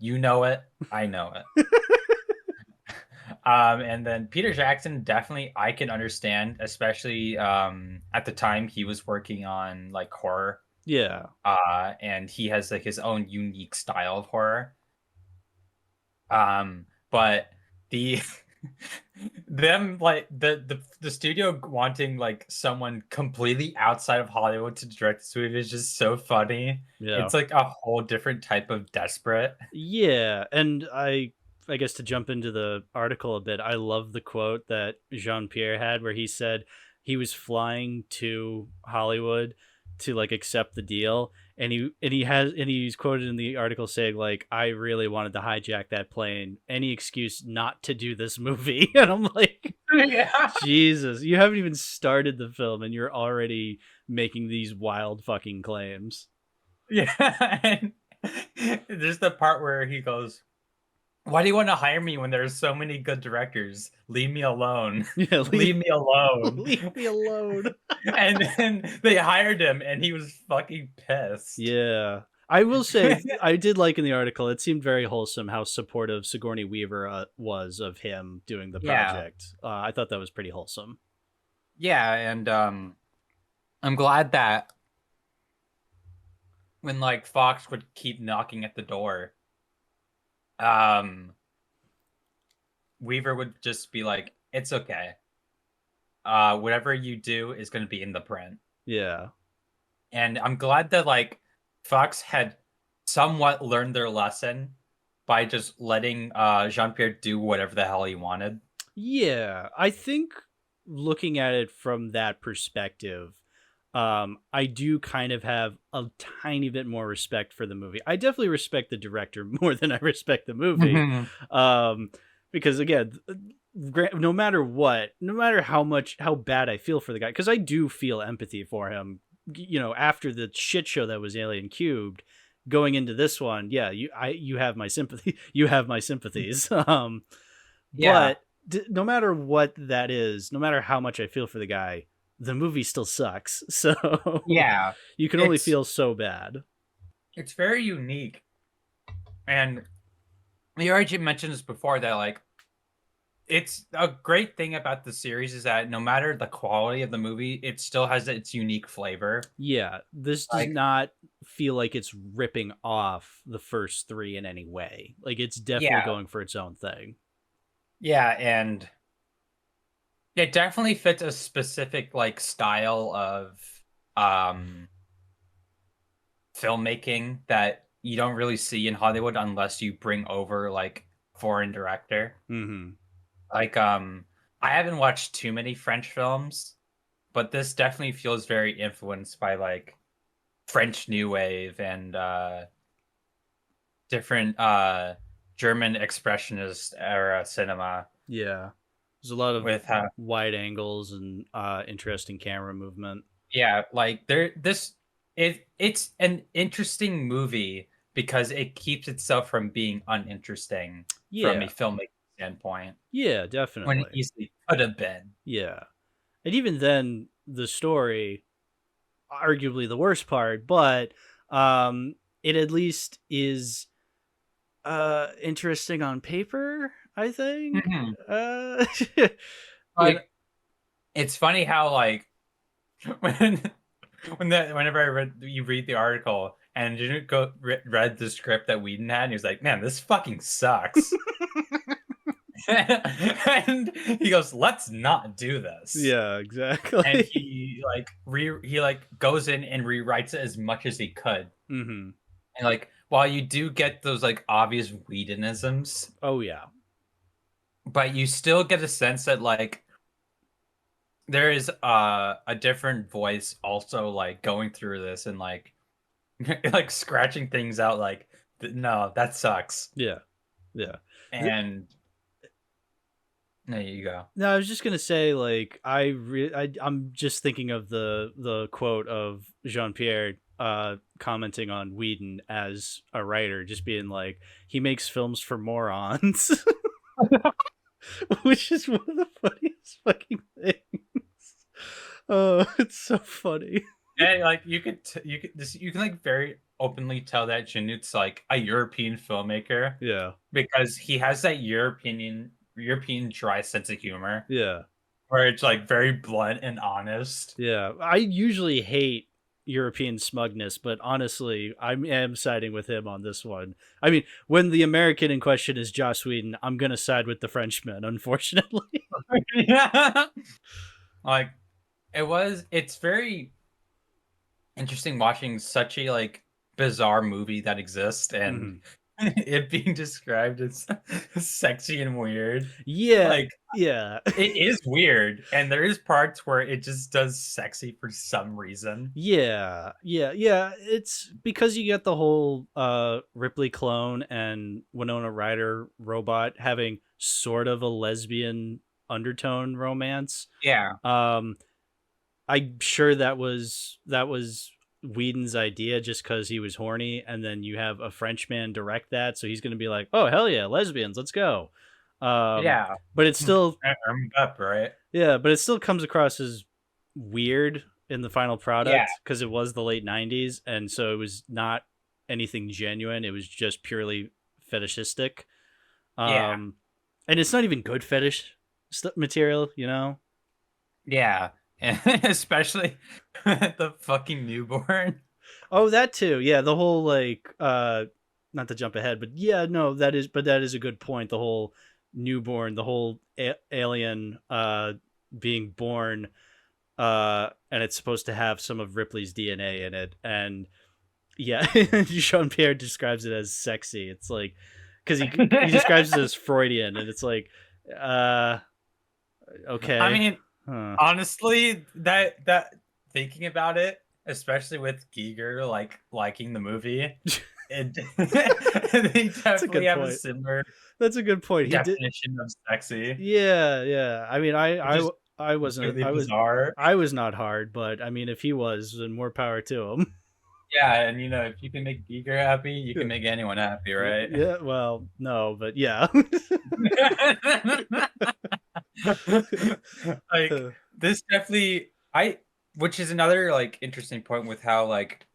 you know it, I know it. And then Peter Jackson, definitely I can understand, especially at the time he was working on like horror, Yeah. and he has like his own unique style of horror. But the them like the studio wanting like someone completely outside of Hollywood to direct this movie is just so funny. Yeah. It's like a whole different type of desperate. Yeah, and I guess to jump into the article a bit, I love the quote that Jean-Pierre had where he said he was flying to Hollywood to like accept the deal, and he's quoted in the article saying like, I really wanted to hijack that plane, any excuse not to do this movie. And I'm like, Yeah. Jesus, you haven't even started the film and you're already making these wild fucking claims. Yeah. And there's the part where he goes, "Why do you want to hire me when there's so many good directors? Leave me alone. Yeah, Leave me alone." leave me alone. And then they hired him, and he was fucking pissed. Yeah. I will say, I did like in the article, it seemed very wholesome how supportive Sigourney Weaver was of him doing the Yeah. project. I thought that was pretty wholesome. Yeah, and I'm glad that when like Fox would keep knocking at the door, um, Weaver would just be like, "It's okay. Whatever you do is going to be in the print." Yeah. And I'm glad that like Fox had somewhat learned their lesson by just letting Jean-Pierre do whatever the hell he wanted. Yeah. I think looking at it from that perspective, I do kind of have a tiny bit more respect for the movie. I definitely respect the director more than I respect the movie. Because again, no matter what, no matter how bad I feel for the guy, because I do feel empathy for him, after the shit show that was Alien Cubed, going into this one, yeah, you have my sympathy. You have my sympathies. Yeah. But no matter what that is, no matter how much I feel for the guy, the movie still sucks. So Yeah. you can only feel so bad. It's very unique. And you already mentioned this before that like it's a great thing about the series is that no matter the quality of the movie, it still has its unique flavor. Yeah, this does Like, not feel like it's ripping off the first three in any way. Like it's definitely yeah. going for its own thing. Yeah, and it definitely fits a specific like style of um filmmaking that you don't really see in Hollywood unless you bring over like foreign director. Mm-hmm. Like I haven't watched too many French films, but this definitely feels very influenced by like French New Wave and different German expressionist era cinema. Yeah, there's a lot of With wide angles and interesting camera movement. yeah, like it's an interesting movie because it keeps itself from being uninteresting from a Yeah, filmmaking standpoint yeah, when it definitely. easily could have been. Yeah, and even then, the story, arguably the worst part, but it at least is interesting on paper, I think. Mhm. uh you know, Like it's funny how like when whenever you read the article and you read the script that Whedon had, and he was like, "Man, this fucking sucks." And he goes, "Let's not do this." yeah, And exactly. he like he like goes in and rewrites it as much as he could. Mm-hmm. And like while you do get those like obvious Whedonisms, Oh yeah. but you still get a sense that like there is a different voice also like going through this and like like scratching things out like no, that sucks. Yeah. Yeah. And there you go. No, I was just gonna say, like, I'm just thinking of the quote of Jean Pierre commenting on Whedon as a writer, just being like, he makes films for morons, which is one of the funniest fucking things. Oh, it's so funny. And like you can like very openly tell that Janut's like a European filmmaker Yeah. because he has that European dry sense of humor Yeah. where it's like very blunt and honest. Yeah. I usually hate European smugness, but honestly, I am siding with him on this one. I mean, when the American in question is Joss Whedon, I'm gonna side with the Frenchman, unfortunately. Yeah. Like it's very interesting watching such a like bizarre movie that exists and Mhm. it being described as sexy and weird. Yeah, Like yeah. it is weird, and there is parts where it just does sexy for some reason. Yeah, yeah, yeah. It's because you get the whole Ripley clone and Winona Ryder robot having sort of a lesbian undertone romance. Yeah. Um, I'm sure that was Whedon's idea just because he was horny, and then you have a Frenchman direct that, so he's gonna be like, "Oh hell yeah, lesbians, let's go." Um, Yeah. but it's still Armed up, right? yeah, but it still comes across as weird in the final Yeah, product because it was the late 90s, and so it was not anything genuine. It was just purely fetishistic. yeah, Um, and it's not even good fetish material, you know? yeah. And especially the fucking newborn. Oh, that too. Yeah, the whole like not to jump ahead, but yeah, no, that is a good point. The whole newborn, the whole alien being born and it's supposed to have some of Ripley's DNA in it, and yeah, Jean Pierre describes it as sexy. It's like cuz he describes it as Freudian, and it's like uh I okay. mean, Huh. honestly, that thinking about it, especially with Giger liking the movie, it they That's a definitely good have a point. similar That's a good point. He did. definition of sexy, Yeah, yeah. I mean, which is I wasn't. completely bizarre. I was not hard, but I mean, if he was, then more power to him. Yeah, and if you can make Giger happy, you Yeah. can make anyone happy, right? Yeah. Well, no, but yeah. Like this definitely which is another like interesting point with how like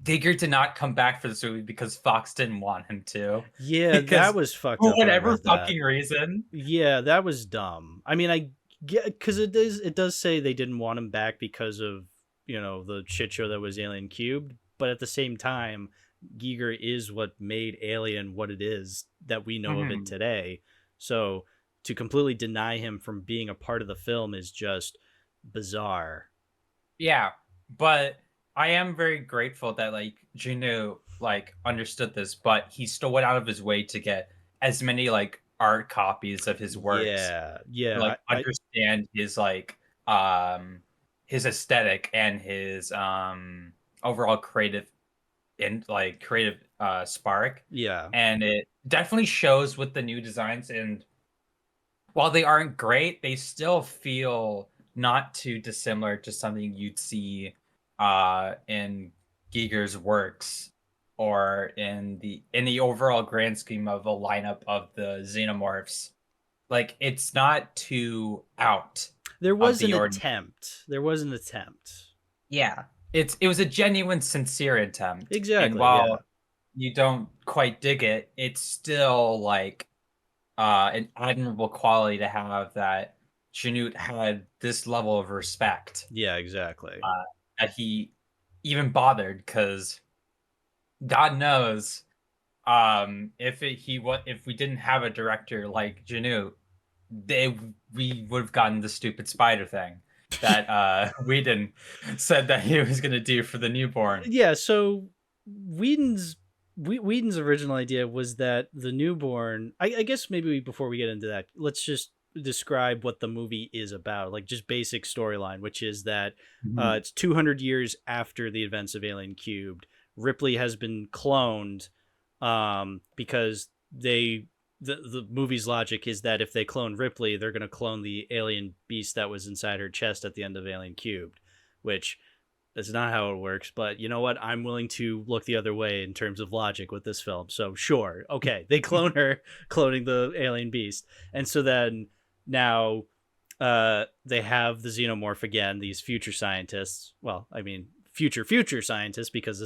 Giger did not come back for this movie because Fox didn't want him to. Yeah, that Because was fucked for up when I whatever read that. fucking reason. Yeah, that was dumb. I mean, I get because it does say they didn't want him back because of the shit show that was Alien Cubed, but at the same time, Giger is what made Alien what it is that we know of it Mhm. today. So to completely deny him from being a part of the film is just bizarre. Yeah, but I am very grateful that like Juno like understood this, but he still went out of his way to get as many like art copies of his works Yeah, to yeah, like understand his aesthetic and his overall creative and like creative spark. yeah. And it definitely shows with the new designs, and while they aren't great, they still feel not too dissimilar to something you'd see in Giger's works or in the overall grand scheme of a lineup of the xenomorphs. Like it's not too out There of was an the ordinary. attempt. There was an attempt. Yeah. It was a genuine, sincere attempt. And Exactly. Yeah. while you don't quite dig it, it's still like an admirable quality to have that Chanute had this level of respect Yeah. Exactly. that he even bothered, because God knows if we didn't have a director like Janute, we would have gotten the stupid spider thing that Whedon said that he was going to do for the newborn. Yeah. So Whedon's Whedon's original idea was that the newborn. I guess maybe before we get into that, let's just describe what the movie is about, like just basic storyline, which is that Mhm. it's 200 years after the events of Alien Cubed. Ripley has been cloned because the movie's logic is that if they clone Ripley, they're going to clone the alien beast that was inside her chest at the end of Alien Cubed, which that's not how it works. But you know what? I'm willing to look the other way in terms of logic with this film. So sure, okay, they clone her, cloning the alien beast, and so then now they have the xenomorph again. These future scientists. Well, I mean future scientists because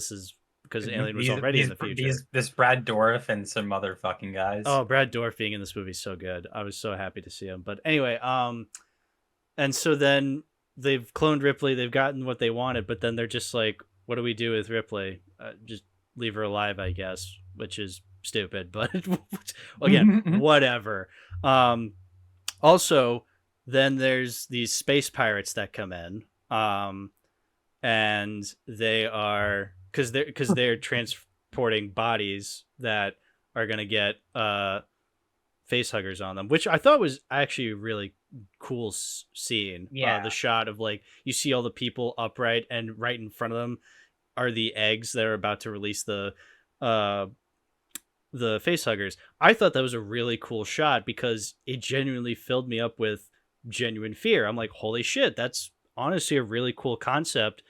Alien was already in the future. This Brad Dourif and some other fucking guys. Oh, Brad Dourif being in this movie is so good. I was so happy to see him. But anyway, and so then they've cloned Ripley. They've gotten what they wanted, but then they're just like, "What do we do with Ripley? Just leave her alive, I guess," which is stupid. But again, whatever. Also, then there's these space pirates that come in, and they are because they're transporting bodies that are gonna get face huggers on them, which I thought was actually a really cool scene. Yeah. The shot of like you see all the people upright, and right in front of them are the eggs that are about to release uh the face huggers. I thought that was a really cool shot because it genuinely filled me up with genuine fear. I'm like, holy shit, that's honestly a really cool concept.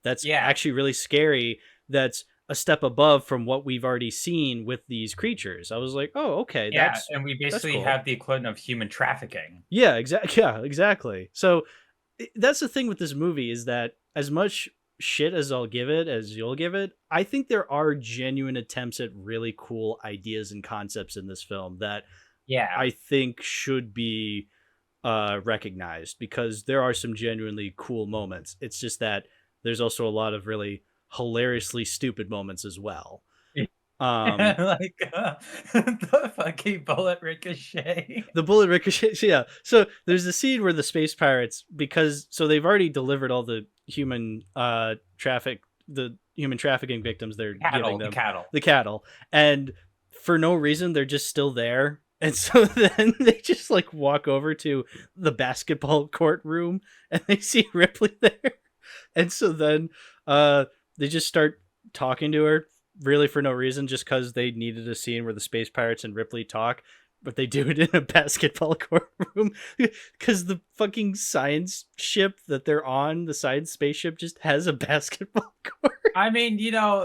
That's Yeah. actually really scary. That's a step above from what we've already seen with these creatures. I was like, oh, okay, Yeah, that's and we basically cool. have the equivalent of human trafficking. Yeah, exactly. Yeah, exactly. So that's the thing with this movie, is that as much shit as I'll give it, as you'll give it, I think there are genuine attempts at really cool ideas and concepts in this film that Yeah. I think should be recognized, because there are some genuinely cool moments. It's just that there's also a lot of really hilariously stupid moments as well. Like the fucking bullet ricochet. The bullet ricochets, yeah. So there's a scene where the space pirates, because so they've already delivered all the human human trafficking victims they're giving them, the cattle, and for no reason they're just still there. And so then they just like walk over to the basketball court room and they see Ripley there. And so then they just start talking to her, really for no reason, just because they needed a scene where the space pirates and Ripley talk, but they do it in a basketball courtroom because the fucking science ship that they're on, the science spaceship, just has a basketball court. I mean,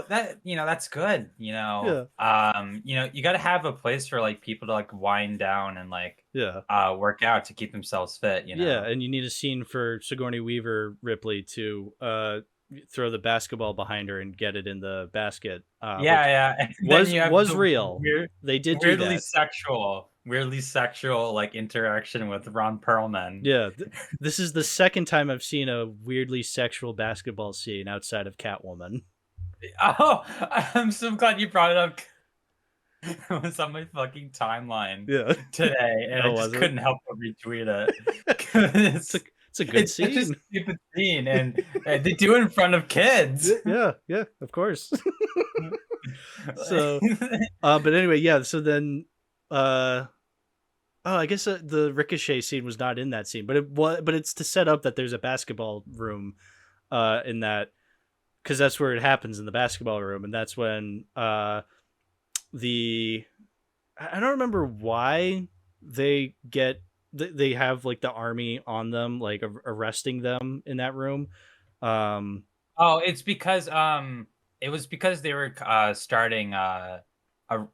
that's good. You got to have a place for like people to like wind down and like work out to keep themselves fit. Yeah, and you need a scene for Sigourney Weaver Ripley to throw the basketball behind her and get it in the basket. Was real. They did do that. Weirdly sexual like interaction with Ron Perlman. Yeah, this is the second time I've seen a weirdly sexual basketball scene outside of Catwoman. Oh, I'm so glad you brought it up. It was on my fucking timeline today, and I just couldn't help but retweet it. It's a good scene. It's a stupid scene, and they do it in front of kids. Yeah, of course. So, but anyway, yeah. So then, I guess the ricochet scene was not in that scene, but it's to set up that there's a basketball room, in that, because that's where it happens, in the basketball room, and that's when I don't remember why they have like the army on them, like arresting them in that room. It's because it was because they were starting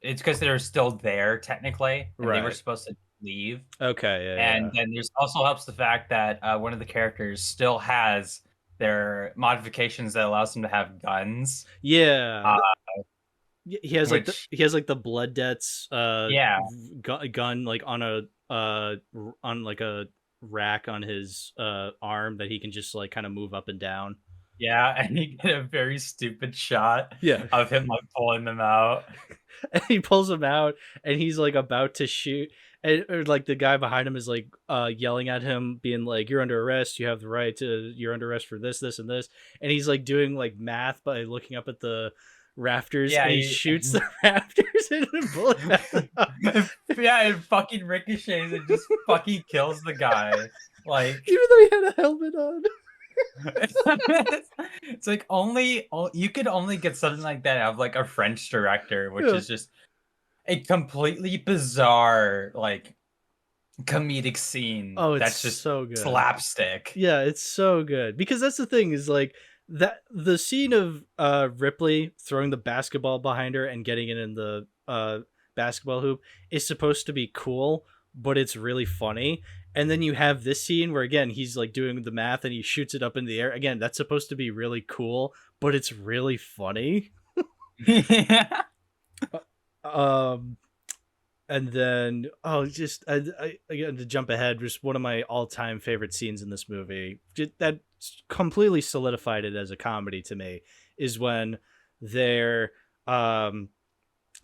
it's because they were still there technically, and they were supposed to leave. Okay, and then there's also helps the fact that one of the characters still has their modifications that allows them to have guns. Yeah. He has the blood debts gun like on a rack on his arm that he can just like kind of move up and down. Yeah, and you get a very stupid shot of him like pulling them out. And he pulls them out and he's like about to shoot, and or like the guy behind him is like yelling at him, being like, "You're under arrest, you have the right to, you're under arrest for this, this, and this." And he's like doing like math by looking up at the rafters, and he shoots the rafters and a bullet. It fucking ricochets and just fucking kills the guy. Like, even though he had a helmet on. It's like you could only get something like that out of like a French director, which is just a completely bizarre like comedic scene. That's just so good. Slapstick. Yeah, it's so good, because that's the thing, is like that the scene of Ripley throwing the basketball behind her and getting it in the basketball hoop is supposed to be cool, but it's really funny. And then you have this scene where, again, he's like doing the math and he shoots it up in the air. Again, that's supposed to be really cool, but it's really funny. Yeah. And then, again, to jump ahead, just one of my all-time favorite scenes in this movie that completely solidified it as a comedy to me is when they're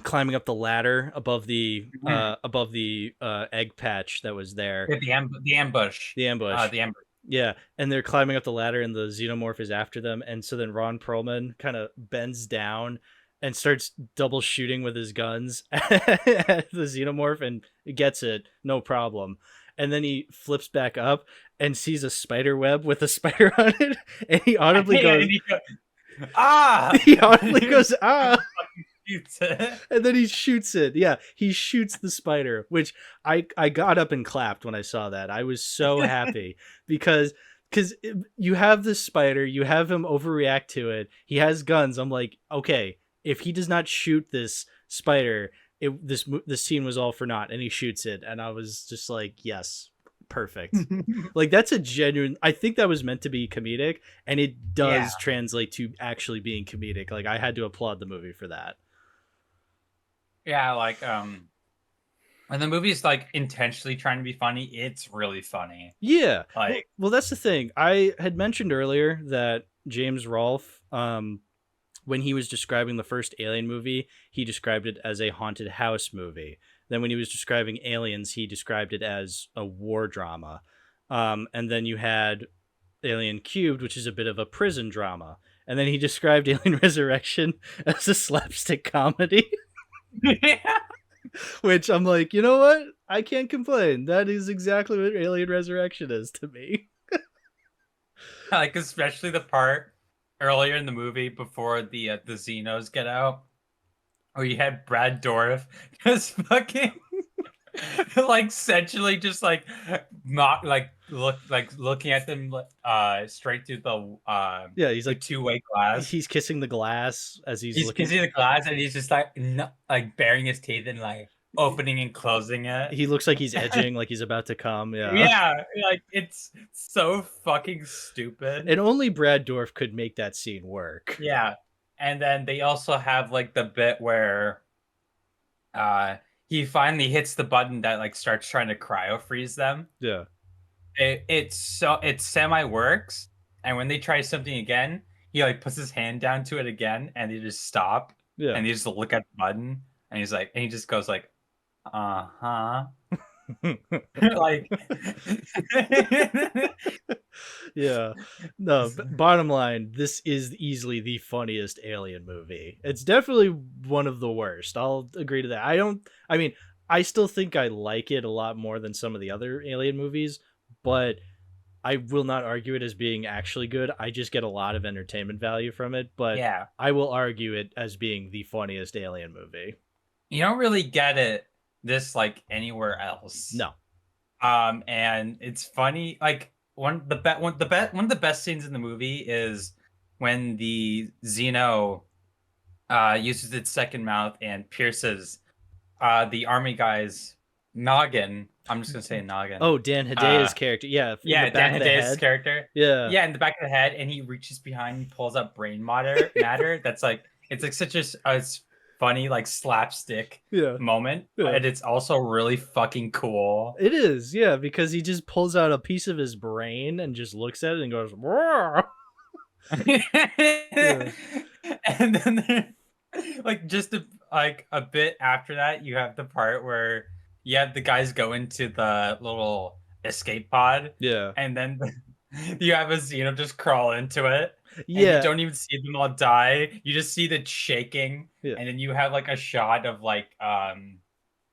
climbing up the ladder above the egg patch that was there. The ambush. Yeah, and they're climbing up the ladder and the xenomorph is after them, and so then Ron Perlman kind of bends down and starts double shooting with his guns at the xenomorph and gets it, no problem. And then he flips back up and sees a spider web with a spider on it, and he audibly goes, "Ah!" He audibly goes, "Ah!" And then he shoots it. Yeah, he shoots the spider, which I got up and clapped when I saw that. I was so happy because you have this spider, you have him overreact to it. He has guns. I'm like, okay, if he does not shoot this spider, this scene was all for naught. And he shoots it, and I was just like, yes, perfect. Like, that's a genuine, I think that was meant to be comedic, and it does translate to actually being comedic. Like, I had to applaud the movie for that. Yeah, like when the movie's like intentionally trying to be funny, it's really funny. Yeah. Like, Well, that's the thing. I had mentioned earlier that James Rolfe, when he was describing the first Alien movie, he described it as a haunted house movie. Then when he was describing Aliens, he described it as a war drama. And then you had Alien Cubed, which is a bit of a prison drama. And then he described Alien Resurrection as a slapstick comedy. yeah. Which I'm like, you know what? I can't complain. That is exactly what Alien Resurrection is to me. Like, especially the part earlier in the movie before the Xenos get out, where you had Brad Dourif just fucking like essentially just like not like looking at them straight through the Yeah, he's like two-way glass. He's kissing the glass as he's looking. Kissing the glass, and he's just like like baring his teeth and like opening and closing it. He looks like he's edging, like he's about to come. Yeah, like it's so fucking stupid. And only Brad Dourif could make that scene work. Yeah, and then they also have like the bit where he finally hits the button that like starts trying to cryo freeze them. Yeah, it semi works, and when they try something again, he like puts his hand down to it again, and they just stop. Yeah, and they just look at the button, and he's like, and he just goes like, like, yeah. No, bottom line, this is easily the funniest Alien movie. It's definitely one of the worst. I'll agree to that. I mean, I still think I like it a lot more than some of the other Alien movies, but I will not argue it as being actually good. I just get a lot of entertainment value from it, but yeah, I will argue it as being the funniest Alien movie. You don't really get it this like anywhere else. No. And it's funny. Like one of the best scenes in the movie is when the Xeno uses its second mouth and pierces the army guy's noggin. I'm just gonna say noggin. Oh, Dan Hidea's character. Yeah. Dan Hidea's character. Yeah. Yeah, in the back of the head, and he reaches behind and pulls up brain matter. That's like it's like such a funny like slapstick moment, but it's also really fucking cool. It is, yeah, because he just pulls out a piece of his brain and just looks at it and goes, and then like just a bit after that, you have the part where you have the guys go into the little escape pod, and then you have a Xeno just crawl into it. You don't even see them all die. You just see the shaking, and then you have like a shot of like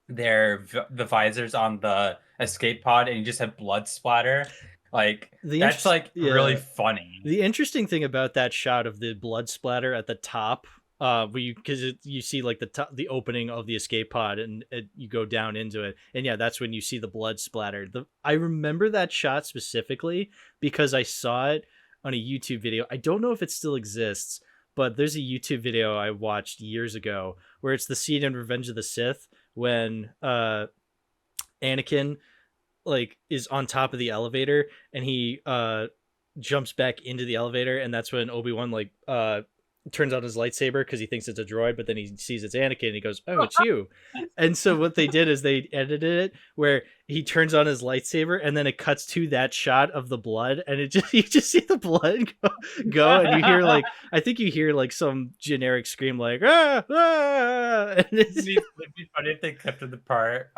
the visors on the escape pod, and you just have blood splatter. Like that's like really funny. The interesting thing about that shot of the blood splatter at the top, because you see like the opening of the escape pod, and you go down into it, and that's when you see the blood splatter. I remember that shot specifically because I saw it on a YouTube video. I don't know if it still exists, but there's a YouTube video I watched years ago where it's the scene in Revenge of the Sith when Anakin like is on top of the elevator and he jumps back into the elevator, and that's when Obi-Wan like turns on his lightsaber because he thinks it's a droid, but then he sees it's Anakin and he goes, "Oh, it's you." And so what they did is they edited it where he turns on his lightsaber and then it cuts to that shot of the blood, and you just see the blood go and you hear like, I think you hear like some generic scream like, "Ah, ah!" And it'd be funny if they kept the part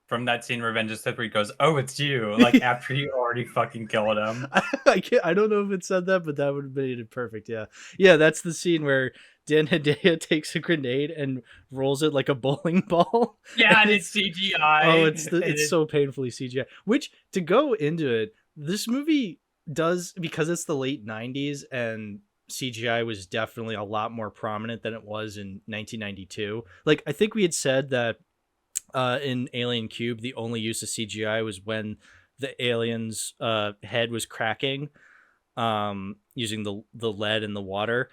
from that scene, Revenge of the Sith, where he goes, "Oh, it's you," like after you already fucking killed him. I don't know if it said that, but that would have made it perfect. Yeah, that's the scene where Dan Hedaya takes a grenade and rolls it like a bowling ball. Yeah, and it's CGI. Oh, it's so painfully CGI. Which, to go into it, this movie does, because it's the late 90s and CGI was definitely a lot more prominent than it was in 1992. Like, I think we had said that in Alien Cube, the only use of CGI was when the alien's head was cracking, using the lead in the water.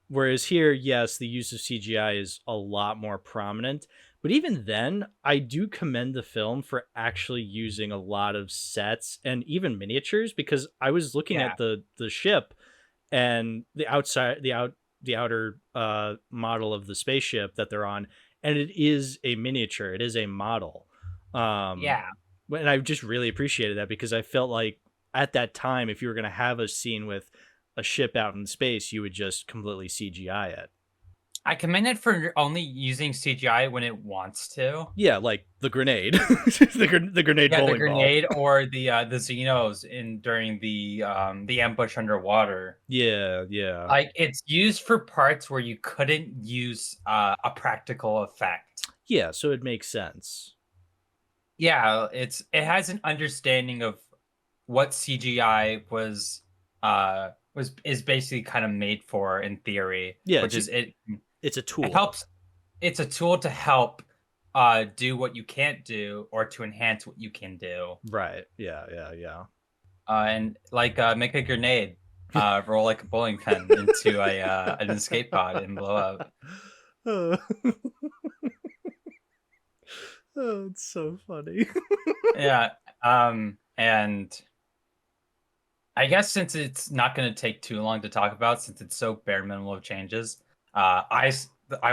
Whereas here, yes, the use of CGI is a lot more prominent, But even then, I do commend the film for actually using a lot of sets and even miniatures, because I was looking Yeah. at the ship and the outer model of the spaceship that they're on, and it is a miniature, it is a model. um Yeah. and I just really appreciated that, because I felt like at that time, if you were going to have a scene with a ship out in space, you would just completely CGI it. I commend it for only using CGI when it wants to. Yeah, like the grenade. The grenade Yeah, the bowling ball. grenade or the Xenos in during the ambush underwater. Yeah, yeah. Like, it's used for parts where you couldn't use, a practical effect. Yeah, so it makes sense. Yeah, it has an understanding of what CGI was is basically kind of made for in theory, Yeah, which is it's a it tool. helps it's a tool to help, do what you can't do or to enhance what you can do. Right. Yeah, yeah, yeah. And like, make a grenade, roll like a bowling pin into an escape pod and blow up. Oh, oh, it's so funny. Yeah, and I guess since it's not going to take too long to talk about, since it's so bare minimal of changes, I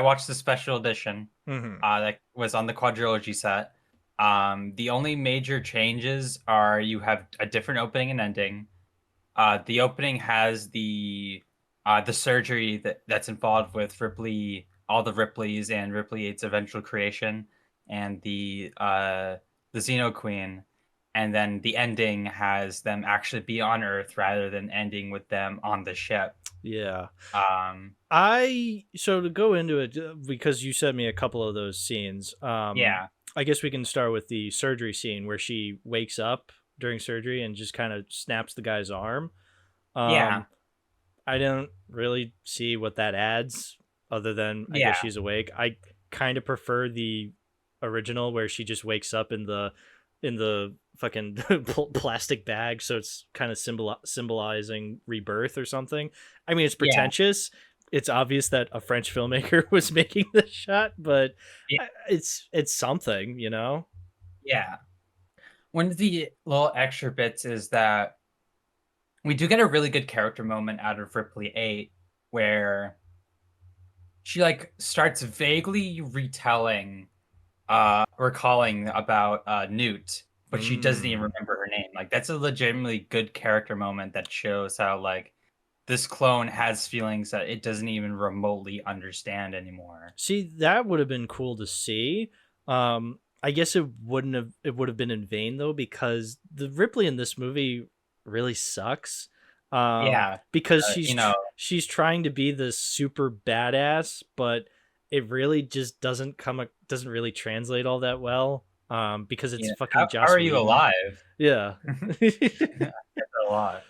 watched the special edition Hmm. that was on the quadrilogy set. The only major changes are you have a different opening and ending. The opening has the surgery that's involved with Ripley, all the Ripleys and Ripley 8's eventual creation, and the Xeno Queen, and then the ending has them actually be on Earth rather than ending with them on the ship. Yeah. Um, So to go into it, because you sent me a couple of those scenes, yeah, I guess we can start with the surgery scene where she wakes up during surgery and just kind of snaps the guy's arm. yeah, Um, I don't really see what that adds, other than I guess yeah, she's awake. I kind of prefer the original where she just wakes up in the fucking plastic bag, so it's kind of symbolizing rebirth or something. I mean, it's yeah, pretentious. It's obvious that a French filmmaker was making this shot, but yeah, it's something, you know. yeah. One of the little extra bits is that we do get a really good character moment out of Ripley 8 where she like starts vaguely recalling about Newt, but she doesn't even Mm. remember her name. Like, that's a legitimately good character moment that shows how like this clone has feelings that it doesn't even remotely understand anymore. See, that would have been cool to see. I guess it would have been in vain though, because the Ripley in this movie really sucks. Yeah, Because you know, she's trying to be this super badass, but it really just doesn't really translate all that well. Because it's fucking how Joss are you Whedon. alive? Yeah. It's a lot.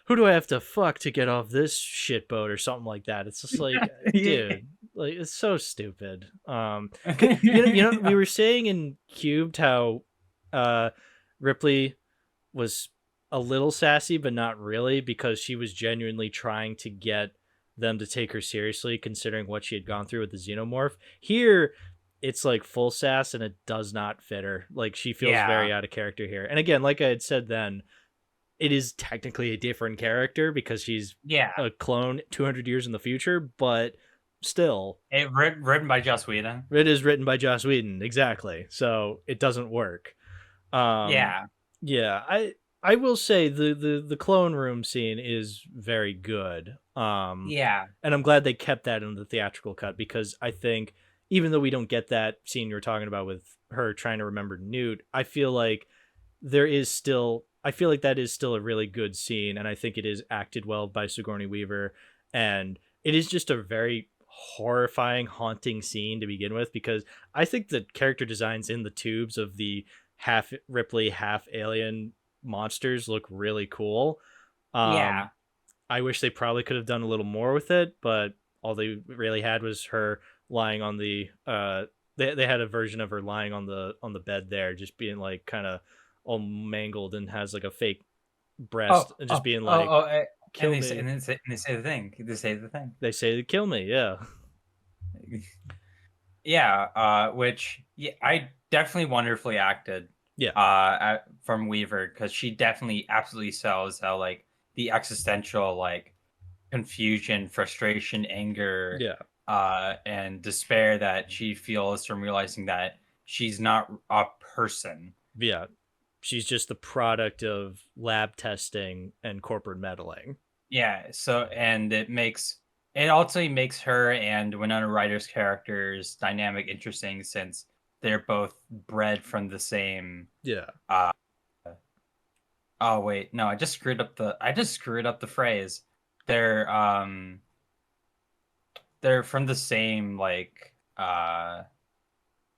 Who do I have to fuck to get off this shit boat or something like that? It's just like, dude, like it's so stupid. We were saying in Cubed how uh Ripley was a little sassy, but not really, because she was genuinely trying to get them to take her seriously, considering what she had gone through with the xenomorph. Here, it's like full sass, and it does not fit her. Like, she feels Yeah, very out of character here. And again, like I had said then, it is technically a different character because she's yeah. a clone 200 years in the future, but still, Written by Joss Whedon. it is written by Joss Whedon, exactly. So it doesn't work. Um, Yeah, yeah, I will say the clone room scene is very good. yeah, And I'm glad they kept that in the theatrical cut, because I think even though we don't get that scene you're talking about with her trying to remember Newt, I feel like that is still a really good scene, and I think it is acted well by Sigourney Weaver, and it is just a very horrifying, haunting scene to begin with, because I think the character designs in the tubes of the half Ripley, half alien monsters look really cool. Um, yeah. I wish they probably could have done a little more with it, but all they really had was her lying on the they had a version of her lying on the bed there, just being like kind of all mangled, and has like a fake breast, and just being like, And kill me. they say the thing. They say the thing. They say kill me, yeah. Which I definitely wonderfully acted. Yeah. From Weaver, because she definitely absolutely sells how like the existential like confusion, frustration, anger, Yeah. and despair that she feels from realizing that she's not a person. Yeah. She's just the product of lab testing and corporate meddling. Yeah, so and it also makes her and Winona Ryder's characters dynamic interesting since they're both bred from the same Yeah. uh oh wait, no, I just screwed up the phrase. They're um they're from the same like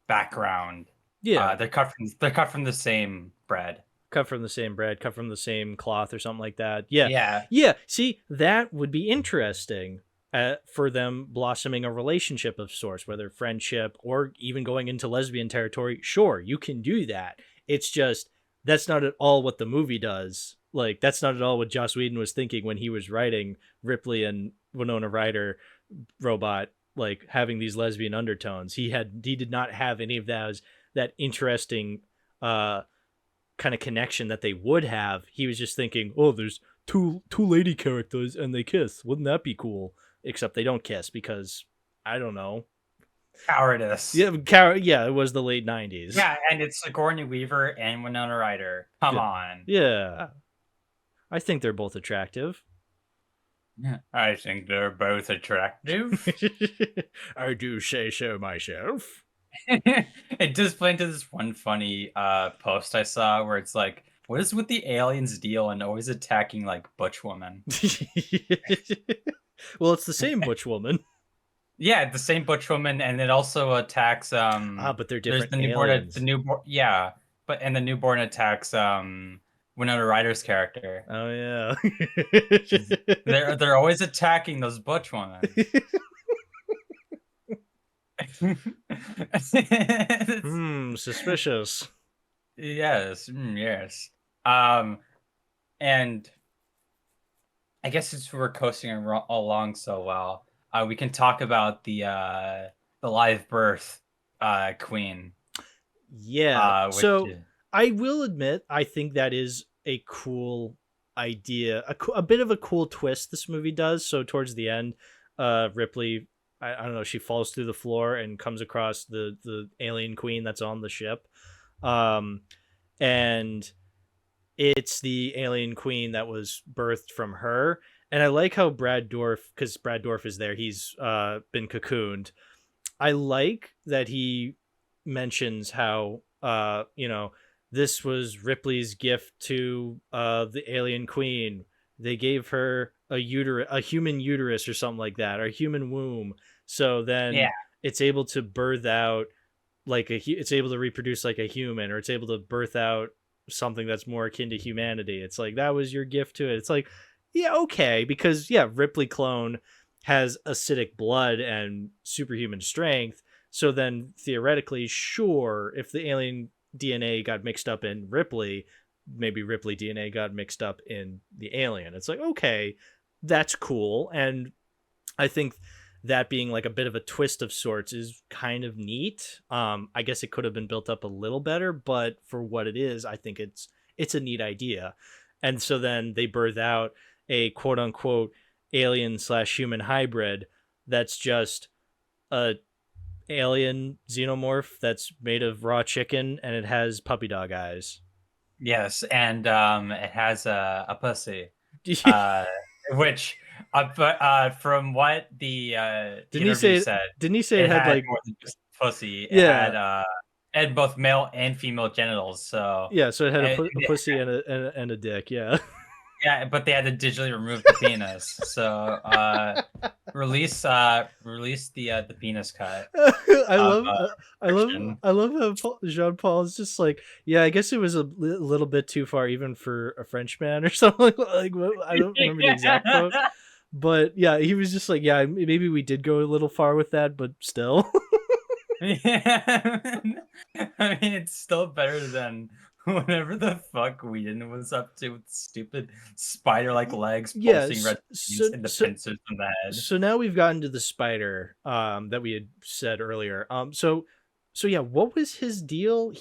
background. Yeah. They're cut from the same bread. Cut from the same bread, cut from the same cloth or something like that. Yeah. Yeah. Yeah. See, that would be interesting for them blossoming a relationship of sorts, whether friendship or even going into lesbian territory. Sure, you can do that. It's just that's not at all what the movie does. Like, that's not at all what Joss Whedon was thinking when he was writing Ripley and Winona Ryder robot, like having these lesbian undertones. He did not have any of that interesting kind of connection that they would have. He was just thinking, oh, there's two lady characters and they kiss. Wouldn't that be cool? Except they don't kiss because I don't know. Cowardice. Yeah, yeah, it was the late 90s. Yeah, and it's Sigourney Weaver and Winona Ryder. Come Yeah. on. Yeah. I think they're both attractive. I think they're both attractive. I do say so myself. It just played into this one funny post I saw where it's like, what is with the aliens deal and always attacking like butch women? Well, it's the same butch woman. Yeah, the same butch woman, and it also attacks but they're there's different the newborn aliens. the newborn yeah, but and the newborn attacks Winona Ryder's character. Oh yeah. They're always attacking those butch women. Suspicious. Yes, yes. Um, and I guess since we're coasting along so well, we can talk about the live birth queen. Yeah. Which So I will admit, I think that is a cool idea, a bit of a cool twist this movie does. So towards the end, Ripley, I don't know, she falls through the floor and comes across the alien queen that's on the ship, and it's the alien queen that was birthed from her. And I like how Brad Dourif, because Brad Dourif is there, he's been cocooned. I like that he mentions how this was Ripley's gift to the alien queen. They gave her a human uterus or something like that, or a human womb. So then it's able to birth out it's able to reproduce like a human, or it's able to birth out something that's more akin to humanity. It's like, that was your gift to it. It's like, yeah, okay, because Ripley clone has acidic blood and superhuman strength. So then theoretically, sure, if the alien DNA got mixed up in Ripley, maybe Ripley DNA got mixed up in the alien. It's like, okay, that's cool. And I think that being like a bit of a twist of sorts is kind of neat. I guess it could have been built up a little better, but for what it is, I think it's a neat idea. And so then they birth out a quote unquote alien/human hybrid that's just a alien xenomorph that's made of raw chicken, and it has puppy dog eyes. Yes, and it has a pussy, which but from what the interview said, didn't he say it had like more than just pussy? Yeah. It had both male and female genitals. So yeah, so it had a pussy and a dick. Yeah. Yeah, but they had to digitally remove the penis. So release the penis cut. I love how Jean Paul is just like, yeah, I guess it was a little bit too far even for a Frenchman or something. Like, I don't remember the exact quote, but yeah, he was just like, yeah, maybe we did go a little far with that, but still. Yeah, I mean, it's still better than whatever the fuck Whedon was up to with stupid spider-like legs pulsing Yes. red veins and the pincers on the head. So now we've gotten to the spider that we had said earlier. So yeah, what was his deal?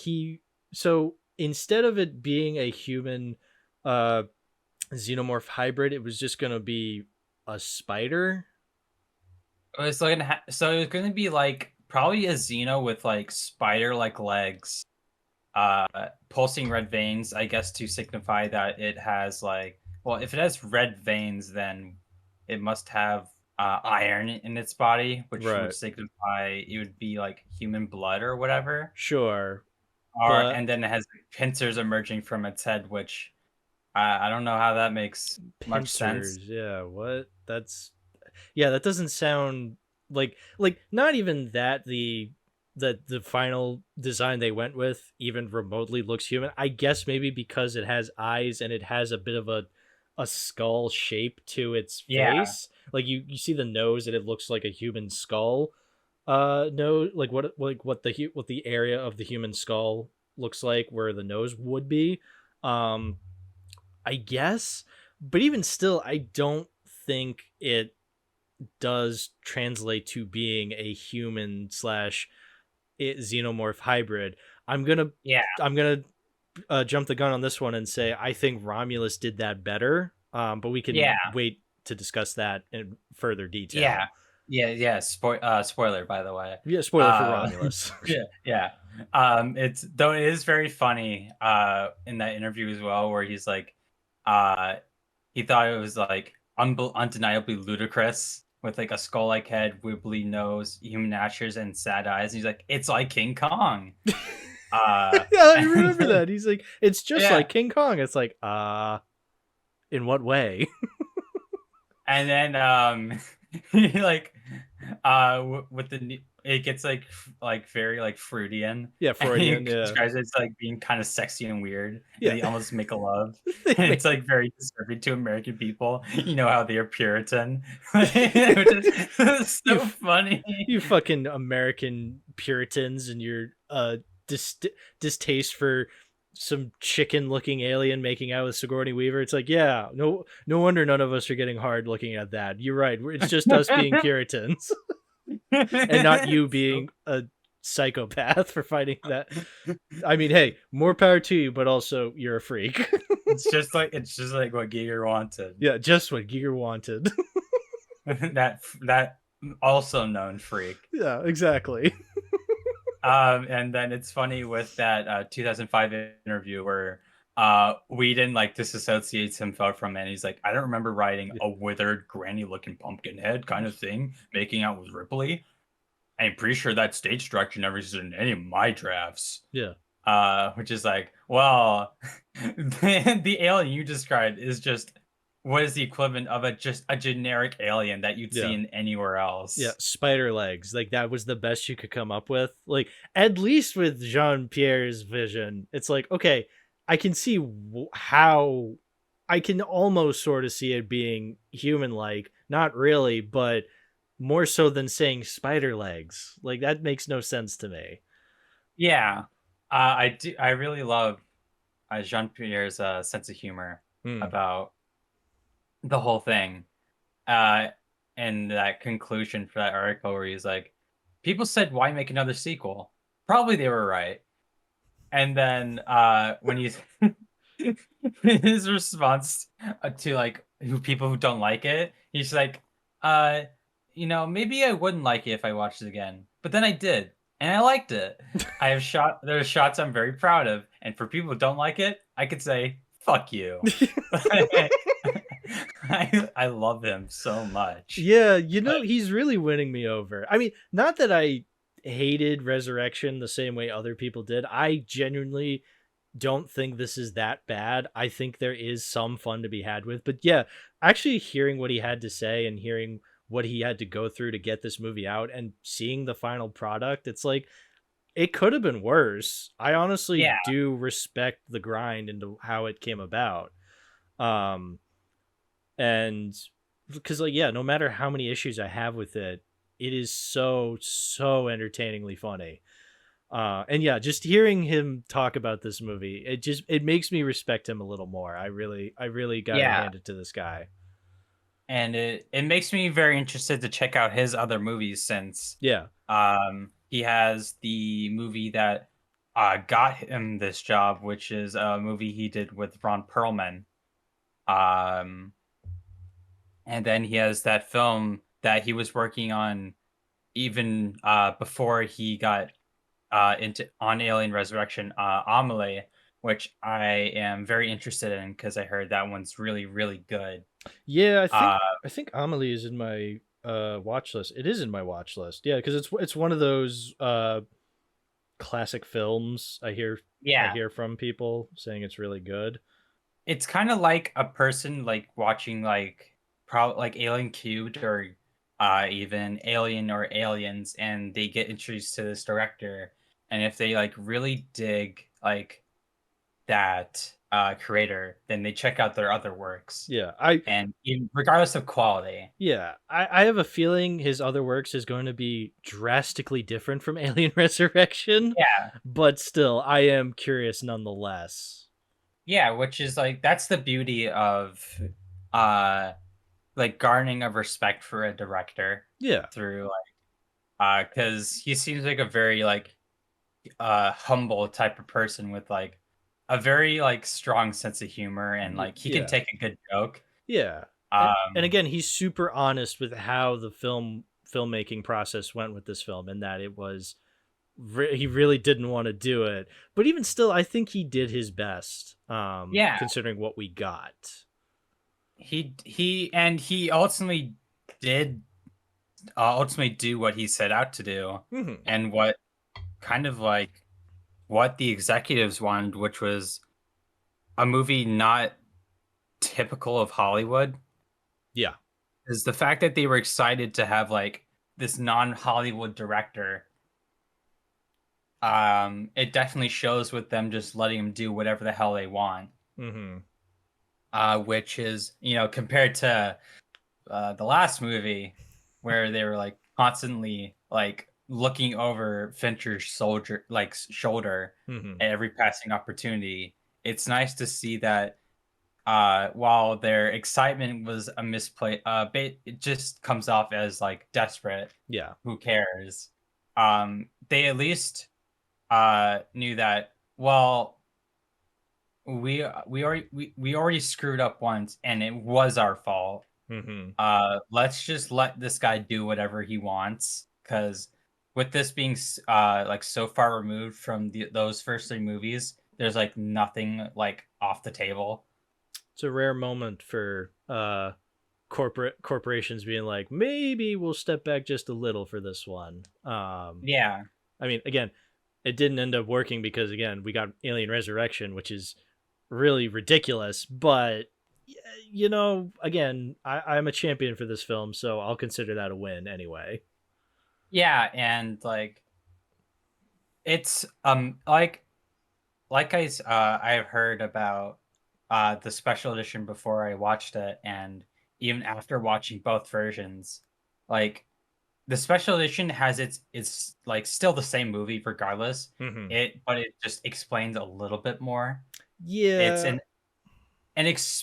So instead of it being a human uh xenomorph hybrid, it was just gonna be a spider. It's like so it was gonna be like probably a Xeno with like spider-like legs, pulsing red veins, I guess to signify that it has like, well, if it has red veins, then it must have iron in its body, which would Right. signify it would be like human blood or whatever. Sure. Or But and then it has pincers emerging from its head, which I don't know how that makes much sense. pincers, yeah, what? That's yeah, that doesn't sound like not even that the final design they went with even remotely looks human. I guess maybe because it has eyes and it has a bit of a skull shape to its Yeah, face. Like you see the nose and it looks like a human skull. No, what the area of the human skull looks like where the nose would be. Um I guess, but even still I don't think it does translate to being a human slash xenomorph hybrid. I'm gonna yeah, I'm gonna jump the gun on this one and say I think Romulus did that better. But we can yeah. wait to discuss that in further Yeah. detail. Yeah. Spoiler, by the way. Yeah, spoiler for Uh, Romulus. yeah, yeah. It's though it is very funny in that interview as well, where he's like, uh, he thought it was like undeniably ludicrous with like a skull-like head, wibbly nose, human ashes, and sad eyes. And he's like, it's like King Kong. Yeah, I And remember that. He's like, it's just yeah, like King Kong. It's like, in what way? and then like with it gets like very like Freudian, Yeah, and he Freudian. Yeah, describes it as like being kind of sexy and weird, and yeah. they almost make a love, They and it's make like very disturbing to American people. You know how they are Puritan, which is you so funny. you fucking American Puritans and your distaste for some chicken looking alien making out with Sigourney Weaver. It's like, yeah, no wonder none of us are getting hard looking at that. You're right. It's just us being Puritans and not you So being a psychopath for finding that. I mean, hey, more power to you, but also you're a freak. it's just like what Giger wanted. Yeah, just what Giger wanted. That also known freak. Yeah, exactly. And then it's funny with that 2005 interview where Whedon like disassociates himself from it. And he's like, I don't remember writing a withered, granny-looking pumpkin head kind of thing, making out with Ripley. I'm pretty sure that stage structure never existed in any of my drafts. Yeah. Which is like, well, the alien you described is just what is the equivalent of just a generic alien that you'd see Yeah. in anywhere Yeah, else. spider legs. Like that was the best you could come up with. Like at least with Jean-Pierre's vision, it's like, okay, I can see how I can almost sort of see it being human like, not really, but more so than saying spider legs. Like that makes no sense to me. Yeah, I do. I really love Jean Pierre's sense of humor Hmm. about the whole thing, uh, and that conclusion for that article where he's like, "People said why make another sequel? Probably they were right." And then when he's his response to like people who don't like it, he's like, uh, maybe I wouldn't like it if I watched it again, but then I did, and I liked it. There's shots I'm very proud of, and for people who don't like it, I could say, fuck you. I love him so much. Yeah, Like, he's really winning me over. I mean, not that I hated Resurrection the same way other people did. I genuinely don't think this is that bad. I think there is some fun to be had with. But yeah, actually hearing what he had to say and hearing what he had to go through to get this movie out and seeing the final product, it's like it could have been worse. I honestly yeah, do respect the grind into how it came about. Um and because like yeah, no matter how many issues I have with it, it is so entertainingly funny. And yeah, just hearing him talk about this movie, it makes me respect him a little more. I really gotta Yeah, hand it to this guy. and it makes me very interested to check out his other movies since Yeah. he has the movie that got him this job, which is a movie he did with Ron Perlman. Um, and then he has that film that he was working on even before he got into on Alien Resurrection, Amelie, which I am very interested in because I heard that one's really, really good. Yeah, Uh, I think Amelie is in my watch list. It is in my watch list. Yeah, because it's one of those classic films I yeah, hear from people saying it's really good. it's kind of like a person like watching like like Alien Cubed or even Alien or Aliens, and they get introduced to this director, and if they like really dig like that creator, then they check out their other works, Yeah, and regardless of quality. I have a feeling his other works is going to be drastically different from Alien Resurrection, Yeah, but still, I am curious nonetheless. yeah, which is like that's the beauty of uh like garnering of respect for a director Yeah. through like because he seems like a very like humble type of person with like a very like strong sense of humor, and like he can Yeah. take a good joke. Yeah. And Um again, he's super honest with how the filmmaking process went with this film, and that it was he really didn't want to do it, but even still, I think he did his best, yeah, considering what we got. he ultimately did ultimately do what he set out to do, Hmm. and what kind of like what the executives wanted, which was a movie not typical of Hollywood. Yeah. Is the fact that they were excited to have like this non-Hollywood director. It definitely shows with them just letting them do whatever the hell they want. Hmm. Which is, compared to the last movie where they were like constantly like looking over Fincher's shoulder Hmm. at every passing opportunity. It's nice to see that while their excitement was a misplay, it just comes off as like desperate. Yeah. Who cares? They at least knew that. Well, we already screwed up once, and it was our fault. Hmm. Let's just let this guy do whatever he wants, because with this being like so far removed from those first three movies, there's like nothing like off the table. It's a rare moment for corporations being like, maybe we'll step back just a little for this one. Yeah, I mean, again, it didn't end up working because again, we got Alien Resurrection, which is really ridiculous, but again, I'm a champion for this film, so I'll consider that a win anyway. yeah, and like it's I've heard about the special edition before I watched it, and even after watching both versions, like the special edition has it's like still the same movie regardless. Hmm. But it just explains a little bit more. It's Yeah.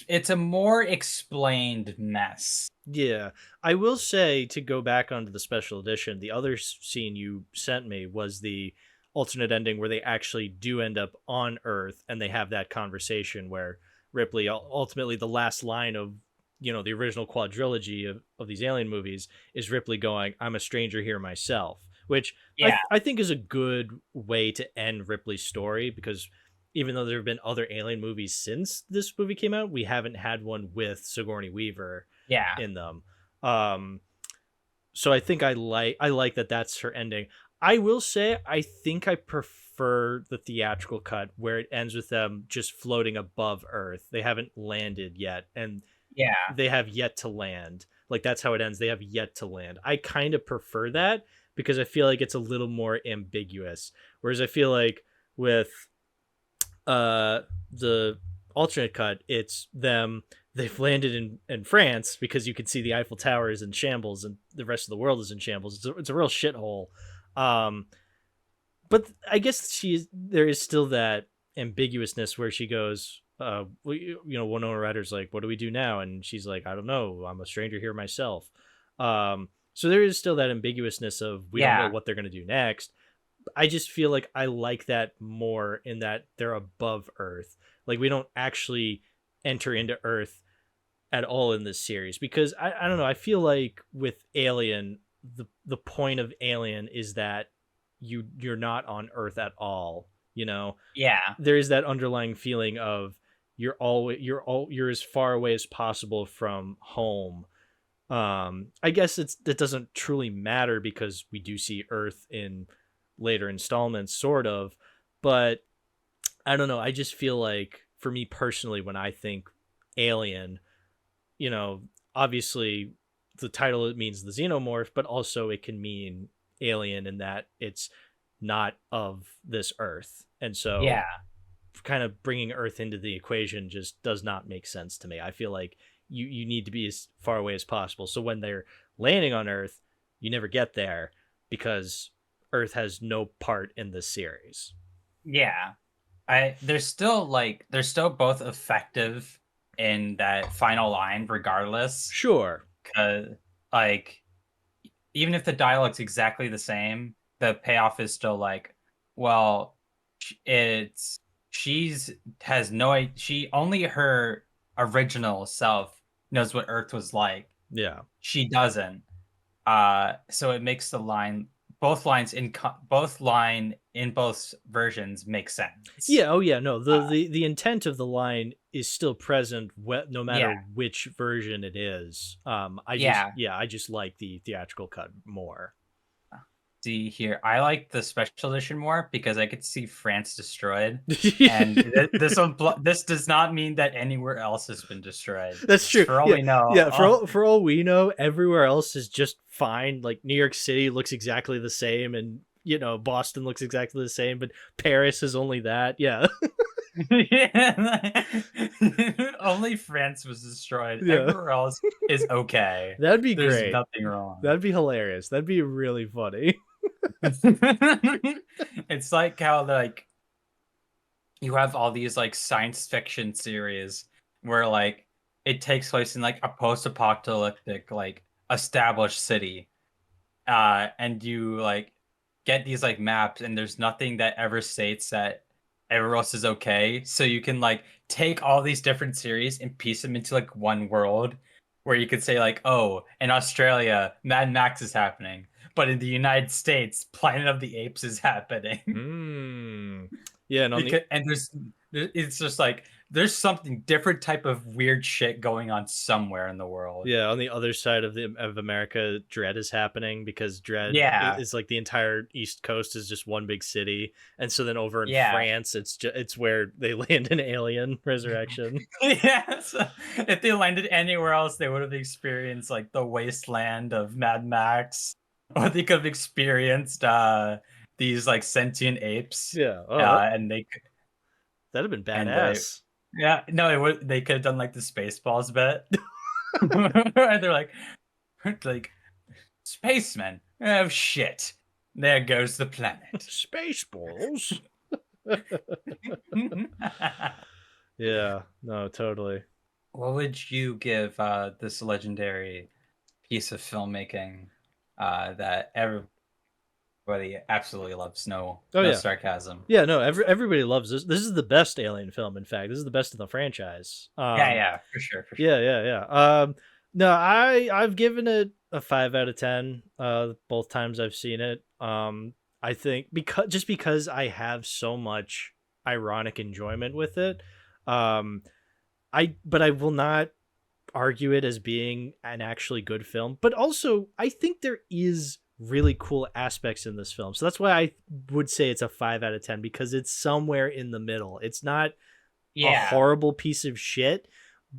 it's a more explained mess. Yeah, I will say, to go back onto the special edition, the other scene you sent me was the alternate ending where they actually do end up on Earth and they have that conversation where Ripley, ultimately the last line of the original quadrilogy of these alien movies, is Ripley going, "I'm a stranger here myself," which Yeah, I think is a good way to end Ripley's story, because even though there have been other alien movies since this movie came out, we haven't had one with Sigourney Weaver yeah, in them. Um, so I think I like that that's her ending. I will say I think I prefer the theatrical cut where it ends with them just floating above Earth. They haven't landed yet, and yeah, they have yet to land. Like, that's how it ends. They have yet to land. I kind of prefer that because I feel like it's a little more ambiguous. Whereas I feel like with uh the alternate cut, it's them, they've landed in France because you can see the Eiffel Tower is in shambles and the rest of the world is in shambles. It's a real shithole. um but I guess there is still that ambiguousness where she goes, Winona Ryder's like, what do we do now? And she's like, I don't know. I'm a stranger here myself. So there is still that ambiguousness of we don't know what they're going to do next. I just feel like I like that more in that they're above Earth. Like we don't actually enter into Earth at all in this series because I don't know. I feel like with Alien, the point of Alien is that you're not on Earth at all. There is that underlying feeling of you're as far away as possible from home. I guess that doesn't truly matter because we do see Earth in later installments, sort of, but I don't know. I just feel like for me personally, when I think Alien, obviously the title, it means the xenomorph, but also it can mean alien in that it's not of this Earth. And so kind of bringing Earth into the equation just does not make sense to me. I feel like you need to be as far away as possible. So when they're landing on Earth, you never get there because Earth has no part in this series. Yeah. They're still both effective in that final line regardless. Sure. Like even if the dialogue's exactly the same, the payoff is still like, well, only her original self knows what Earth was like. Yeah. She doesn't. So it makes both lines in both versions make sense. Yeah. Oh yeah. No, the intent of the line is still present no matter which version it is. I just like the theatrical cut more. See here, I like the special edition more because I could see France destroyed, and this does not mean that anywhere else has been destroyed. That's true. For all we know. Yeah, for all we know, everywhere else is just fine. Like New York City looks exactly the same, and Boston looks exactly the same, but Paris is only that. Yeah. Only France was destroyed. Yeah. Everywhere else is okay. That'd be great. There's nothing wrong. That'd be hilarious. That'd be really funny. It's like how you have all these like science fiction series where like it takes place in like a post-apocalyptic like established city, and you like get these like maps and there's nothing that ever states that everywhere else is okay, so you can like take all these different series and piece them into like one world where you could say like, oh, in Australia Mad Max is happening, but in the United States Planet of the Apes is happening. Yeah, and it's just like there's something different type of weird shit going on somewhere in the world. Yeah, on the other side of America, Dread is happening because Dread is like the entire East Coast is just one big city, and so then over in France, it's where they land in Alien Resurrection. So if they landed anywhere else, they would have experienced like the wasteland of Mad Max, or they could have experienced these like sentient apes. Yeah, and they could. That'd have been badass. They could have done like the Spaceballs bit. They're like spacemen. Oh shit! There goes the planet. Spaceballs. Yeah. No. Totally. What would you give this legendary piece of filmmaking that everybody absolutely loves? No sarcasm. Yeah, no, everybody loves this. This is the best Alien film, in fact. This is the best in the franchise. For sure. Yeah. No, I've given it a 5 out of 10 both times I've seen it. I think because I have so much ironic enjoyment with it. But I will not argue it as being an actually good film. But also, I think there is really cool aspects in this film. So that's why I would say it's a 5 out of 10, because it's somewhere in the middle. It's not a horrible piece of shit,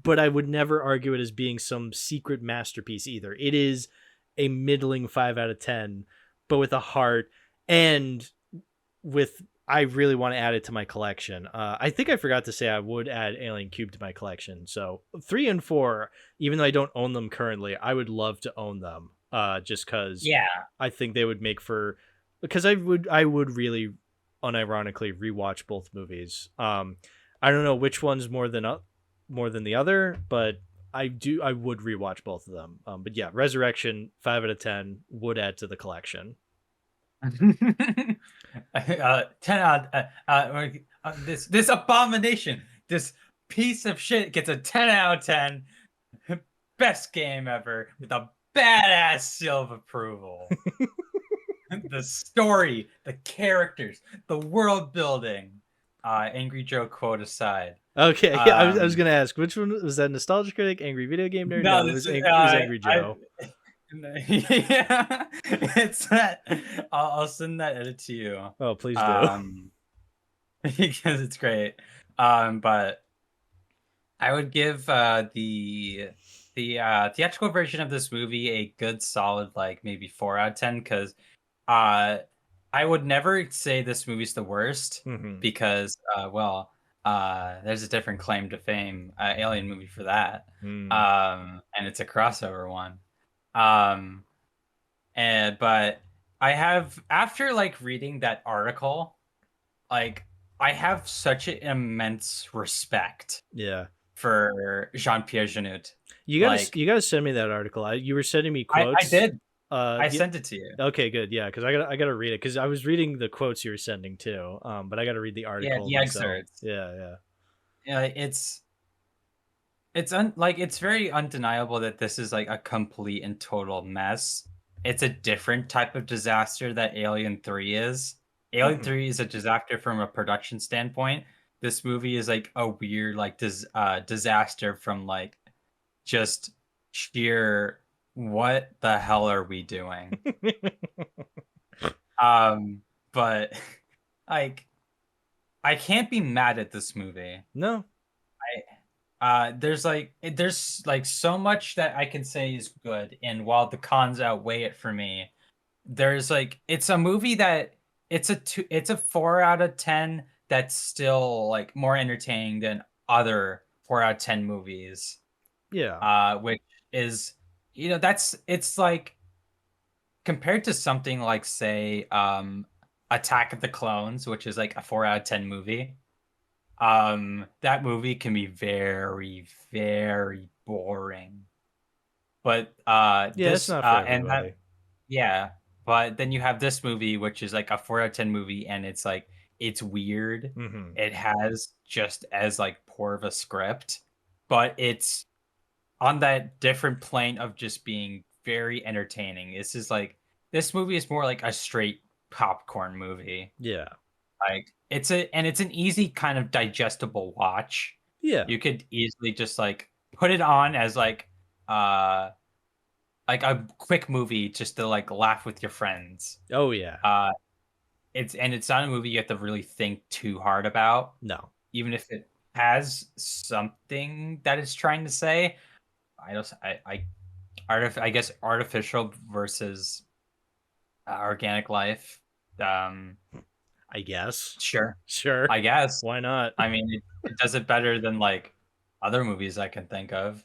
but I would never argue it as being some secret masterpiece either. It is a middling 5 out of 10, but with a heart, and I really want to add it to my collection. I think I forgot to say I would add Alien Cube to my collection. So 3 and 4, even though I don't own them currently, I would love to own them. Just because I think they would make for because I would really unironically rewatch both movies. I don't know which one's more than the other, but I would rewatch both of them. But yeah, Resurrection 5 out of 10 would add to the collection. 10 out. This abomination, this piece of shit gets a 10 out of 10. Best game ever with a badass seal of approval. The story, the characters, the world building. Angry Joe quote aside. Okay, yeah, I was gonna ask which one was that? Nostalgia Critic, Angry Video Game Nerd? No, it was Angry Joe. Yeah, it's that. I'll send that edit to you. Oh, please do. Because it's great. But I would give the theatrical version of this movie a good solid like maybe 4 out of 10 because I would never say this movie's the worst because there's a different claim to fame, Alien movie for that, and it's a crossover one. But I have after like reading that article, like I have such an immense respect. Yeah. For Jean-Pierre Jeunet. You gotta send me that article. You were sending me quotes. I did. I sent it to you. Okay, good. Yeah, because I gotta read it because I was reading the quotes you were sending too. But I gotta read the article. Yeah, the excerpts. Yeah. It's it's very undeniable that this is like a complete and total mess. It's a different type of disaster that Alien 3 is. Alien 3 is a disaster from a production standpoint. This movie is like a weird like disaster from like just sheer what the hell are we doing? But like I can't be mad at this movie. No. There's so much that I can say is good, and while the cons outweigh it for me, there's like it's a movie that it's a 4 out of 10 that's still like more entertaining than other 4 out of 10 movies. Yeah. Which is it's like compared to something like say Attack of the Clones, which is like a 4 out of 10 movie. That movie can be very, very boring. But it's not for everybody. But then you have this movie, which is like a 4 out of 10 movie, and it's like it's weird. It has just as like poor of a script, but it's on that different plane of just being very entertaining. This movie is more like a straight popcorn movie. Yeah. Like it's an easy kind of digestible watch. Yeah. You could easily just like put it on as like a quick movie just to like laugh with your friends. Oh yeah. It's not a movie you have to really think too hard about. No. Even if it has something that it's trying to say. I guess artificial versus organic life. I guess. Sure. I guess. Why not? I mean, it does it better than like other movies I can think of.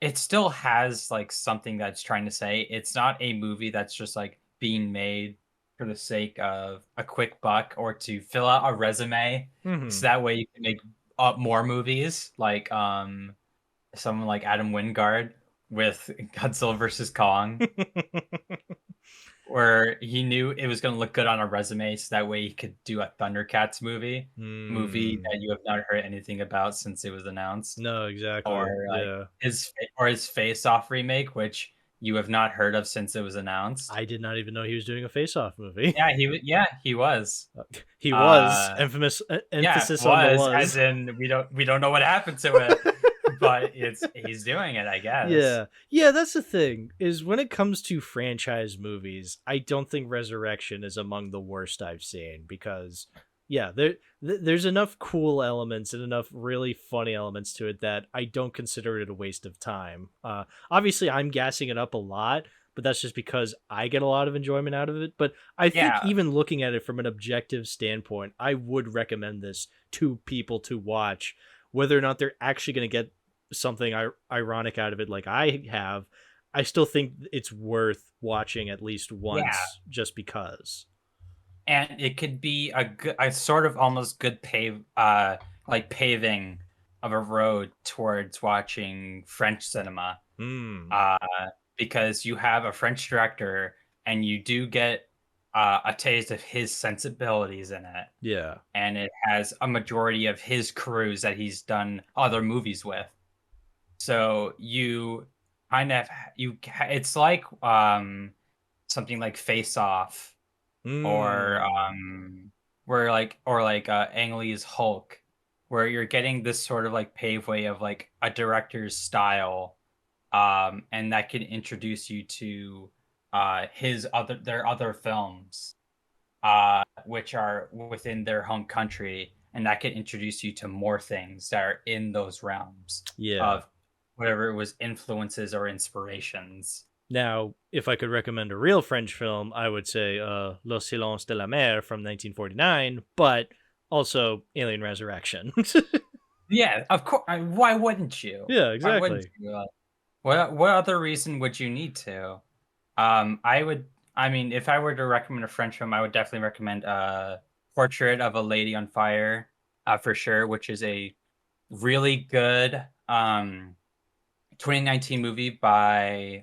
It still has like something that's trying to say. It's not a movie that's just like being made for the sake of a quick buck or to fill out a resume. So that way you can make more movies like someone like Adam Wingard with Godzilla vs. Kong. Where he knew it was going to look good on a resume, so that way he could do a Thundercats movie that you have not heard anything about since it was announced. No, exactly. Or his Face Off remake, which you have not heard of since it was announced. I did not even know he was doing a Face Off movie. Yeah, he was. He was emphasis on the was. As in we don't know what happened to it. But he's doing it, I guess. Yeah, that's the thing, is when it comes to franchise movies, I don't think Resurrection is among the worst I've seen, because there's enough cool elements and enough really funny elements to it that I don't consider it a waste of time. Obviously I'm gassing it up a lot, but that's just because I get a lot of enjoyment out of it. But I think even looking at it from an objective standpoint, I would recommend this to people to watch. Whether or not they're actually going to get something ironic out of it like I have, I still think it's worth watching at least once just because. and it could be a sort of almost good like paving of a road towards watching French cinema. Because you have a French director and you do get a taste of his sensibilities in it. Yeah. And it has a majority of his crews that he's done other movies with. So you kind of it's like something like Face Off or Ang Lee's Hulk, where you're getting this sort of like paveway of like a director's style, and that can introduce you to their other films, which are within their home country, and that can introduce you to more things that are in those realms of whatever it was influences or inspirations. Now, if I could recommend a real French film, I would say Le Silence de la Mer from 1949, but also Alien Resurrection. Yeah, of course. Why wouldn't you? Yeah, exactly. Why wouldn't you? What other reason would you need to? I mean, if I were to recommend a French film, I would definitely recommend Portrait of a Lady on Fire, for sure, which is a really good 2019 movie by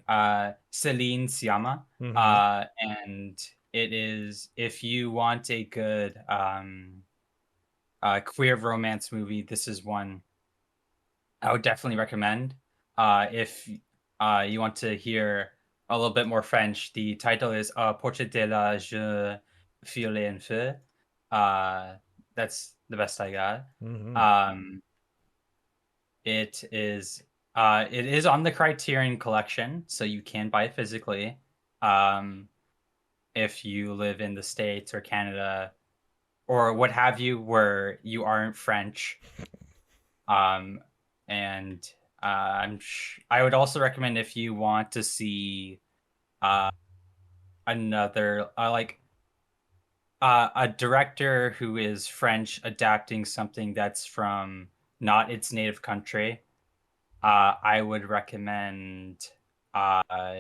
Céline Sciamma. And it is, if you want a good queer romance movie, this is one I would definitely recommend. If you want to hear a little bit more French, the title is Portrait de la jeune fille en feu. That's the best I got. It is on the Criterion Collection, so you can buy it physically. If you live in the States or Canada or what have you, where you aren't French. And I would also recommend, if you want to see another a director who is French adapting something that's from not its native country, I would recommend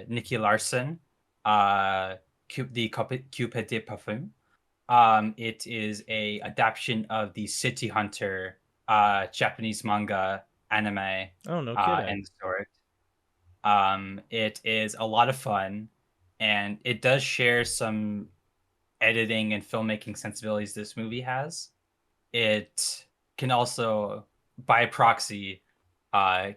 Nicky Larson, the Cupid de Parfum. It is a adaptation of the City Hunter Japanese manga anime. Oh, no kidding. And sort. It is a lot of fun, and it does share some editing and filmmaking sensibilities this movie has. It can also, by proxy,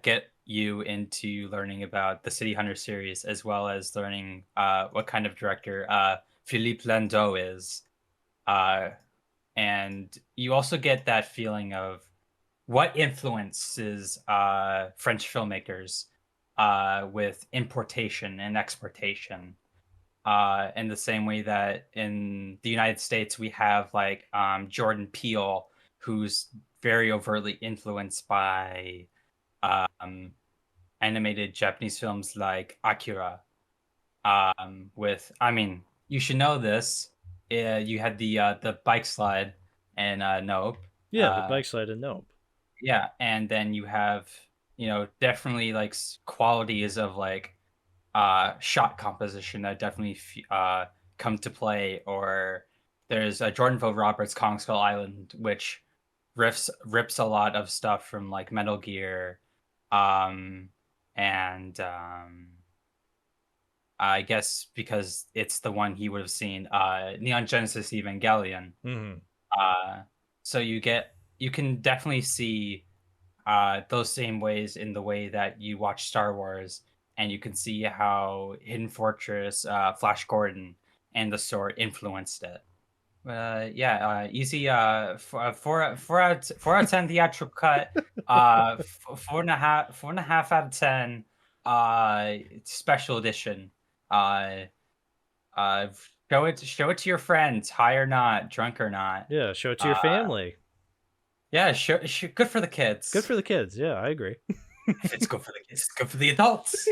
get you into learning about the City Hunter series, as well as learning what kind of director Philippe Landau is. And you also get that feeling of what influences French filmmakers with importation and exportation. In the same way that in the United States, we have like Jordan Peele, who's very overtly influenced by animated Japanese films like Akira. You should know this. You had the bike slide and Nope. Yeah, the bike slide and Nope. Yeah, and then you have, definitely like qualities of like shot composition that definitely come to play. Or there's Jordan Vogt Roberts' Kong Skull Island, which rips a lot of stuff from like Metal Gear, and I guess because it's the one he would have seen, Neon Genesis Evangelion. So you can definitely see those same ways in the way that you watch Star Wars, and you can see how Hidden Fortress, Flash Gordon, and the sort influenced it. Easy 4 out of 10 theatrical cut, 4.5 out of 10 special edition. Show it to your friends, high or not, drunk or not. Yeah, show it to your family. Yeah, good for the kids. Good for the kids. Yeah, I agree. If it's good for the kids, it's good for the adults.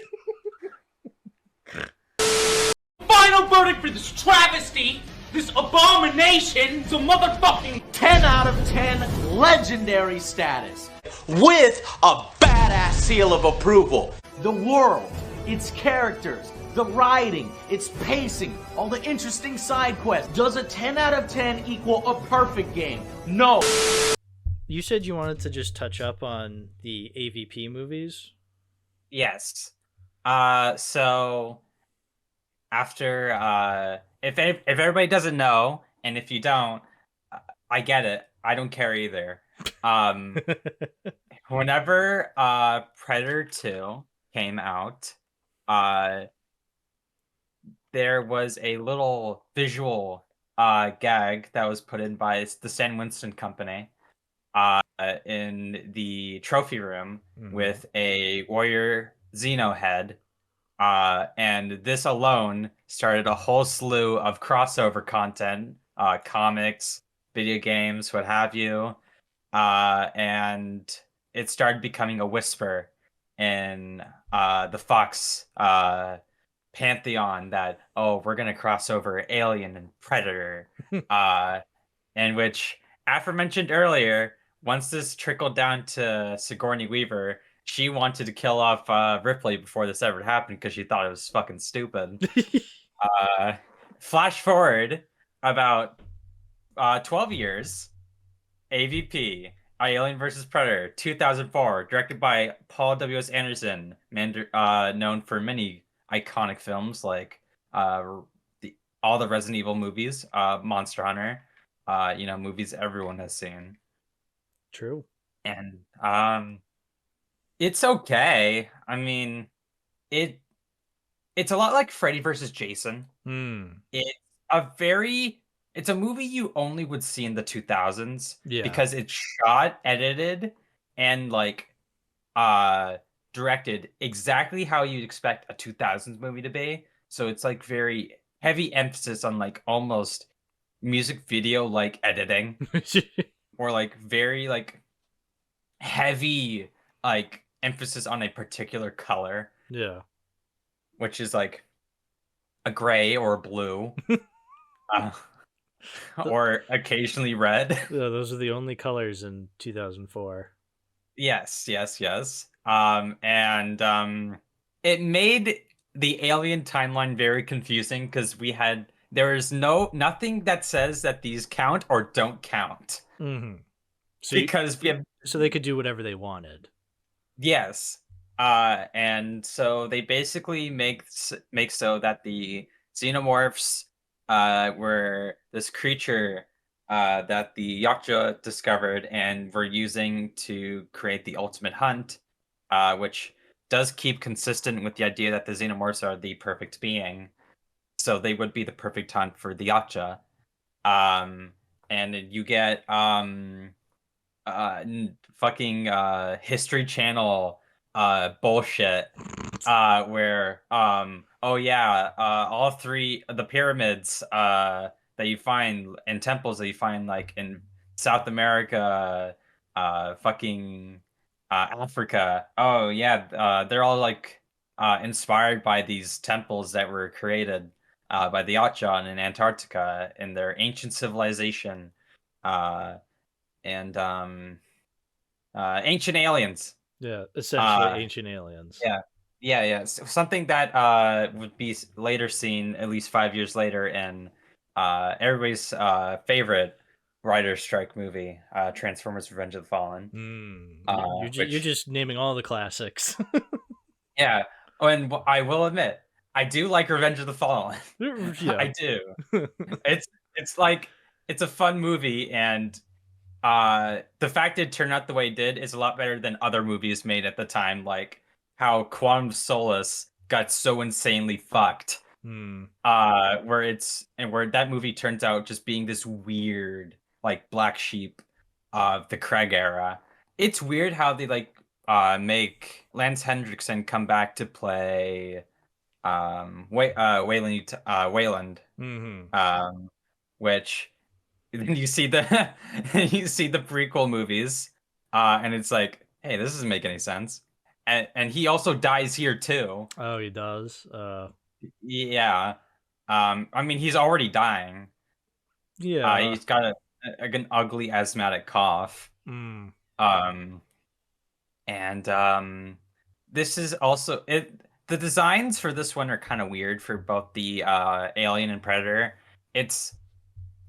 Final verdict for this travesty, this abomination, it's a motherfucking 10 out of 10 legendary status with a badass seal of approval. The world, its characters, the writing, its pacing, all the interesting side quests. Does a 10 out of 10 equal a perfect game? No. You said you wanted to just touch up on the AVP movies? Yes. So after if everybody doesn't know, and if you don't, I get it. I don't care either. Whenever Predator 2 came out, there was a little visual gag that was put in by the Stan Winston Company in the trophy room with a Warrior Xeno head. And this alone started a whole slew of crossover content, comics, video games, what have you. And it started becoming a whisper in the Fox pantheon that, oh, we're going to cross over Alien and Predator. In which, aforementioned earlier, once this trickled down to Sigourney Weaver, she wanted to kill off Ripley before this ever happened because she thought it was fucking stupid. Flash forward about 12 years, AVP, Alien vs. Predator, 2004, directed by Paul W.S. Anderson, known for many iconic films like all the Resident Evil movies, Monster Hunter, movies everyone has seen. True. And it's okay. I mean, it's a lot like Freddy vs. Jason. It's a movie you only would see in the 2000s because it's shot, edited, and directed exactly how you'd expect a 2000s movie to be. So it's like very heavy emphasis on like almost music video like editing or like very like heavy like emphasis on a particular color. Yeah. Which is like a gray or a blue. Or occasionally red. Yeah, those are the only colors in 2004. Yes. It made the Alien timeline very confusing because there is nothing that says that these count or don't count. So they could do whatever they wanted. Yes. And so they basically make so that the xenomorphs were this creature that the Yakuza discovered and were using to create the ultimate hunt, which does keep consistent with the idea that the xenomorphs are the perfect being. So they would be the perfect hunt for the Yakuza. And you get fucking History Channel bullshit where all three of the pyramids that you find in temples that you find like in South America, Africa, they're all like inspired by these temples that were created by the Yakuza in Antarctica in their ancient civilization, and ancient aliens. Yeah, essentially ancient aliens. Yeah. So something that would be later seen at least 5 years later in everybody's favorite writer's strike movie, Transformers: Revenge of the Fallen. You're just naming all the classics. Yeah, and I will admit, I do like Revenge of the Fallen. Yeah. I do. It's a fun movie, and the fact it turned out the way it did is a lot better than other movies made at the time, like how Quantum of Solace got so insanely fucked. Where that movie turns out just being this weird, like, black sheep of the Craig era. It's weird how they make Lance Hendrickson come back to play Wayland, which then you see the prequel movies, and it's like, hey, this doesn't make any sense. And he also dies here too. Oh, he does. Yeah. I mean, he's already dying. Yeah. He's got an ugly asthmatic cough. And this is also it. the designs for this one are kind of weird for both the Alien and Predator. It's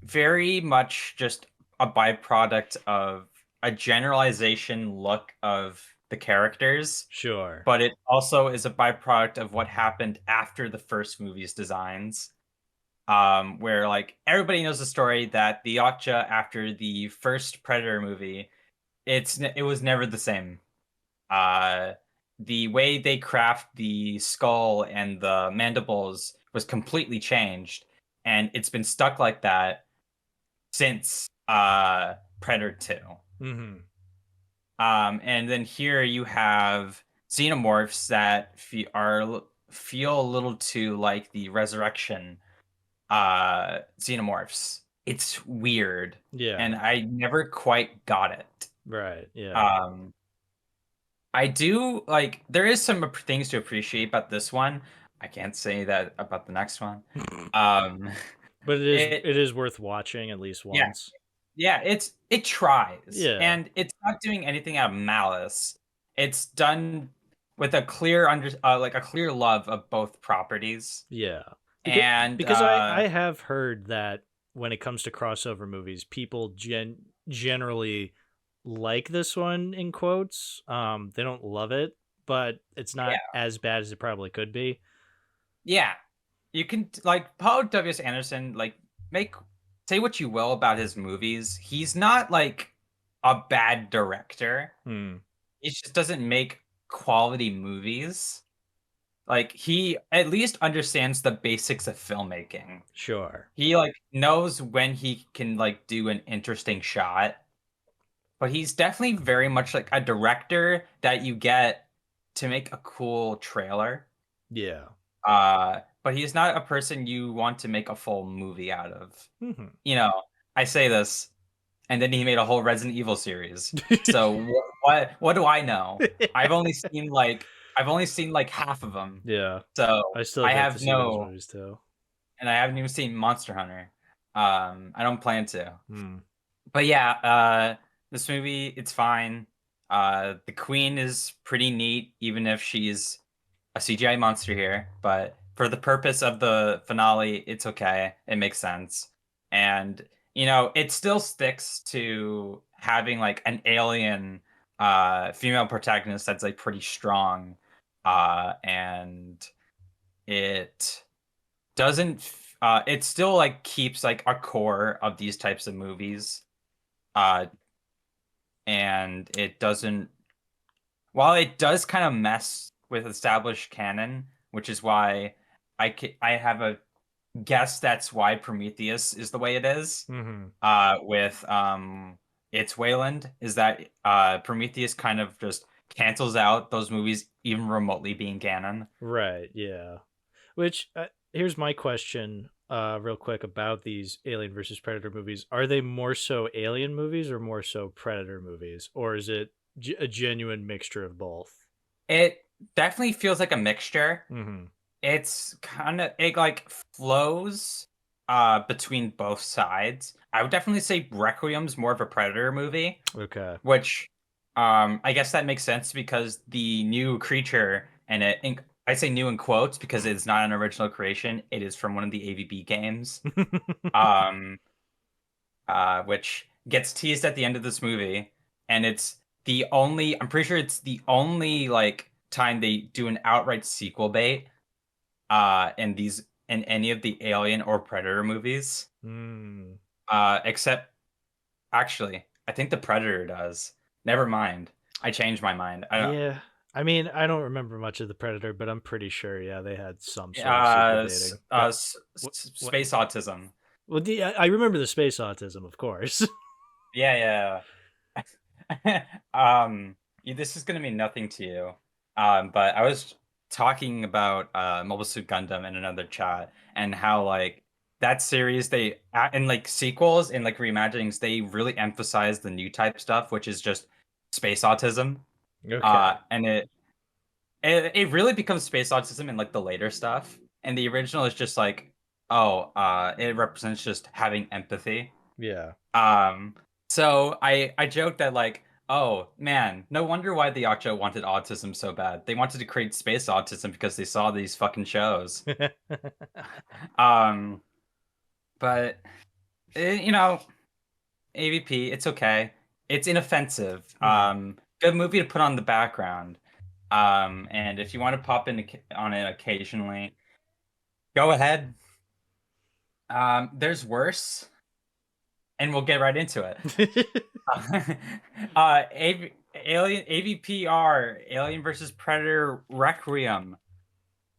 very much just a byproduct of a generalization look of the characters, Sure. but it also is a byproduct of what happened after the first movie's designs. Where like everybody knows the story that the Yachtja after the first Predator movie, it was never the same. The way they craft the skull and the mandibles was completely changed, and it's been stuck like that since Predator 2. Mm-hmm. And then here you have xenomorphs that feel a little too like the resurrection xenomorphs. It's weird. Yeah. And I never quite got it. Right. Yeah. I do like there is some things to appreciate about this one. I can't say that about the next one. But it is worth watching at least once. Yeah, it tries. Yeah. And it's not doing anything out of malice. It's done with a clear a clear love of both properties. Yeah. Because I have heard that when it comes to crossover movies, people generally like this one in quotes. They don't love it, but it's not as bad as it probably could be. Yeah. You can like Paul W.S. Anderson, like say what you will about his movies. He's not like a bad director. He just doesn't make quality movies. Like he at least understands the basics of filmmaking. Sure. He like knows when he can like do an interesting shot. But he's definitely very much like a director that you get to make a cool trailer. Yeah. But he's not a person you want to make a full movie out of. Mm-hmm. You know, I say this, and then he made a whole Resident Evil series. So what do I know? I've only seen like half of them. Yeah. So I have those movies too. And I haven't even seen Monster Hunter. I don't plan to. Mm. But yeah, this movie, it's fine. The Queen is pretty neat, even if she's a CGI monster here. But for the purpose of the finale, it's okay. It makes sense. And, it still sticks to having like an alien female protagonist that's like pretty strong. And it doesn't, it still like keeps like a core of these types of movies. And it doesn't, while it does kind of mess with established canon, which is why I have a guess that's why Prometheus is the way it is. Mm-hmm. With It's Wayland, is that Prometheus kind of just cancels out those movies even remotely being canon. Right, yeah. Which, here's my question real quick about these Alien versus Predator movies. Are they more so Alien movies or more so Predator movies? Or is it a genuine mixture of both? It definitely feels like a mixture. Mm-hmm. It's kind of, it like flows between both sides. I would definitely say Requiem's more of a Predator movie. Okay. Which I guess that makes sense because the new creature, and I say new in quotes because it's not an original creation. It is from one of the AVB games. Which gets teased at the end of this movie. And I'm pretty sure it's the only like time they do an outright sequel bait in any of the Alien or Predator movies. Except actually, I think the Predator does. Never mind. I changed my mind. Yeah. I mean, I don't remember much of the Predator, but I'm pretty sure, they had some sort of sequel dating. Space autism. Well, I remember the space autism, of course. Yeah. This is gonna mean nothing to you. But I was talking about Mobile Suit Gundam in another chat, and how like that series, they in like sequels and like reimaginings, they really emphasize the new type stuff, which is just space autism. Okay. And it really becomes space autism in like the later stuff, and the original is just like, it represents just having empathy. Yeah. So I joked that like Oh man, no wonder why the Yaksha wanted autism so bad. They wanted to create space autism because they saw these fucking shows. Um, but you know, AVP, it's okay. It's inoffensive. Good movie to put on the background. And if you want to pop in on it occasionally, go ahead. There's worse, and we'll get right into it. Alien AVPR, Alien versus Predator Requiem.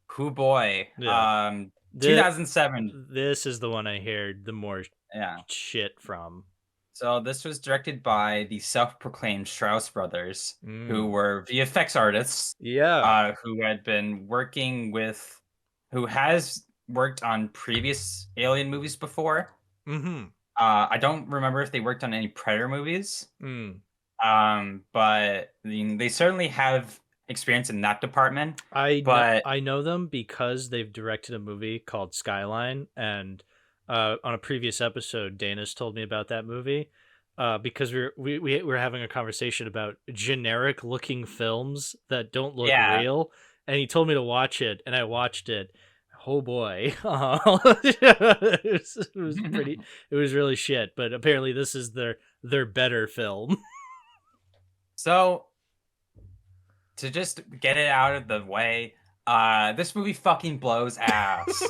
Hoo boy. Yeah. 2007. This is the one I heard the more Yeah. shit from. So this was directed by the self-proclaimed Strauss brothers, who Mm. were VFX artists. Yeah. Who had been who has worked on previous Alien movies before. Mm-hmm. I don't remember if they worked on any Predator movies. Mm. But they certainly have experience in that department. I know them because they've directed a movie called Skyline, and on a previous episode, Dana's told me about that movie. Because we were having a conversation about generic looking films that don't look real, and he told me to watch it, and I watched it. Oh boy, it was pretty. It was really shit. But apparently, this is their better film. So, to just get it out of the way, this movie fucking blows ass.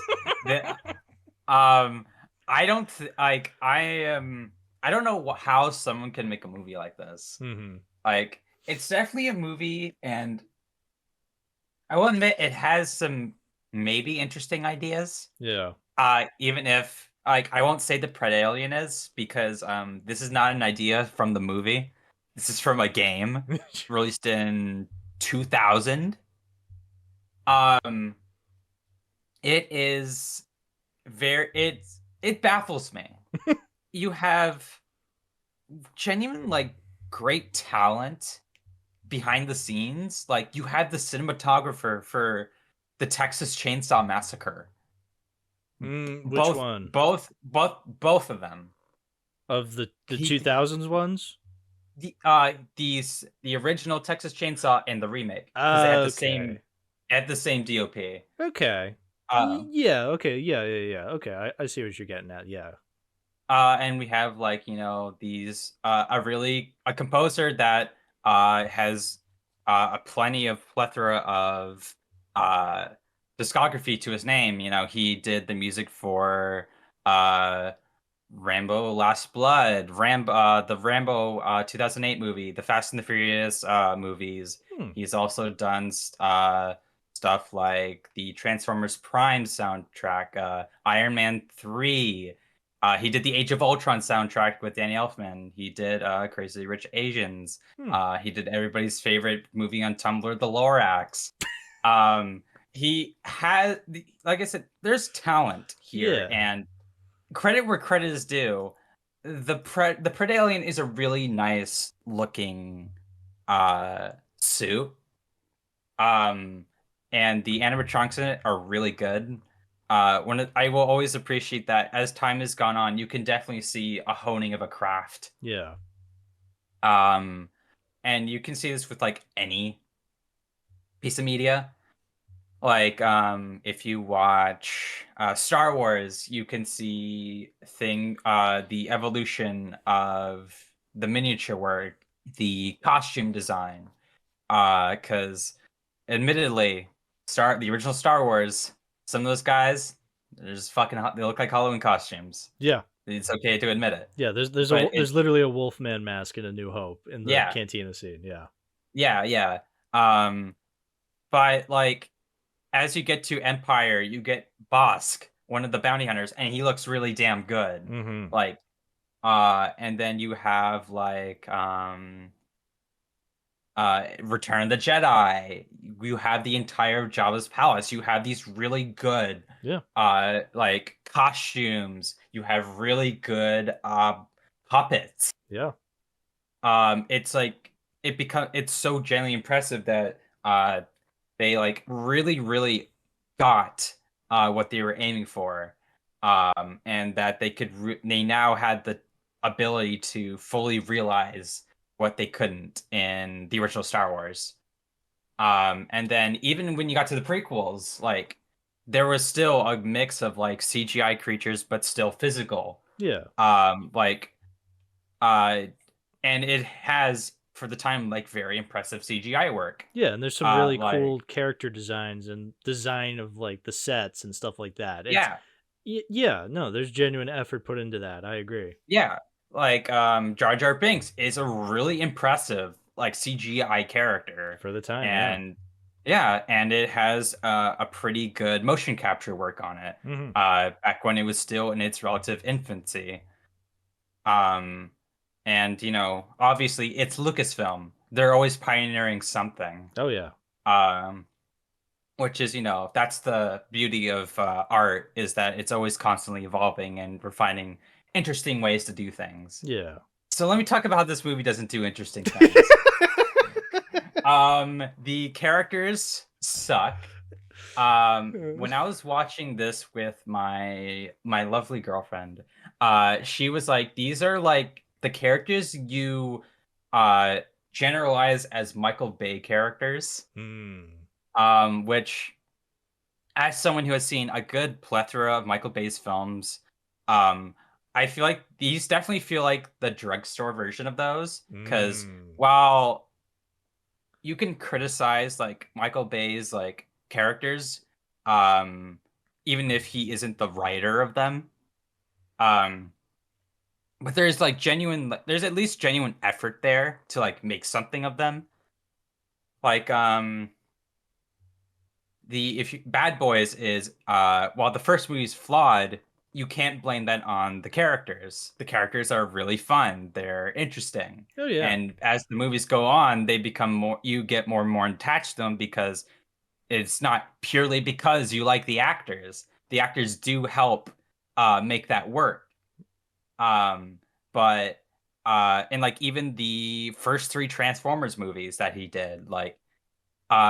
I don't like. I don't know how someone can make a movie like this. Mm-hmm. Like, it's definitely a movie, and I will admit it has some maybe interesting ideas. Yeah. Even if like I won't say the Predalien is because this is not an idea from the movie. This is from a game released in 2000. It is it baffles me. You have genuine like great talent behind the scenes. Like you had the cinematographer for the Texas Chainsaw Massacre. Which one? Both of them. Of the 2000s ones? The original Texas Chainsaw and the remake. Because they had the same DOP. Okay. Yeah, okay, yeah. Okay, I see what you're getting at, yeah. And we have like, these a composer that has a plethora of discography to his name. He did the music for Rambo Last Blood, the Rambo 2008 movie, the Fast and the Furious movies. He's also done stuff like the Transformers Prime soundtrack, Iron Man 3. He did the Age of Ultron soundtrack with Danny Elfman. He did Crazy Rich Asians. He did everybody's favorite movie on Tumblr, The Lorax. He has, like I said, there's talent here, and credit where credit is due. The Predalien is a really nice looking suit. And the animatronics in it are really good. I will always appreciate that as time has gone on, you can definitely see a honing of a craft. Yeah. And you can see this with like any piece of media. Like, if you watch Star Wars, you can see the evolution of the miniature work, the costume design. Because admittedly, the original Star Wars, some of those guys, they're just fucking hot. They look like Halloween costumes. Yeah. It's okay to admit it. Yeah, there's literally a Wolfman mask in A New Hope in the cantina scene. Yeah. Yeah. But like, as you get to Empire, you get Bosk, one of the bounty hunters, and he looks really damn good. Mm-hmm. Like, and then you have like Return of the Jedi. You have the entire Jabba's palace. You have these really good like costumes. You have really good puppets. Yeah. It's like it's so genuinely impressive that they like really got what they were aiming for, and that they now had the ability to fully realize what they couldn't in the original Star Wars. And then even when you got to the prequels, like there was still a mix of like CGI creatures, but still physical. Yeah. Like, and it has for the time like very impressive CGI work. Yeah, and there's some really like, cool character designs and design of like the sets and stuff like that. Yeah. Yeah, no, there's genuine effort put into that. I agree. Yeah. Like Jar Jar Binks is a really impressive like CGI character For the time, and yeah, and it has a pretty good motion capture work on it. Mhm. Back when it was still in its relative infancy. And you know, obviously it's Lucasfilm. They're always pioneering something. Oh yeah. Which is, you know, that's the beauty of art, is that it's always constantly evolving and we're finding interesting ways to do things. Yeah. So let me talk about how this movie doesn't do interesting things. The characters suck. When I was watching this with my lovely girlfriend, she was like, these are like the characters you generalize as Michael Bay characters. Which, as someone who has seen a good plethora of Michael Bay's films, I feel like these definitely feel like the drugstore version of those. Because while you can criticize like Michael Bay's like characters, even if he isn't the writer of them, but there's like there's at least genuine effort there to like make something of them. Like Bad Boys is while the first movie is flawed, you can't blame that on the characters. The characters are really fun. They're interesting. Oh yeah. And as the movies go on, they become more, you get more and more attached to them because it's not purely because you like the actors. The actors do help make that work. But in like even the first 3 Transformers movies that he did, like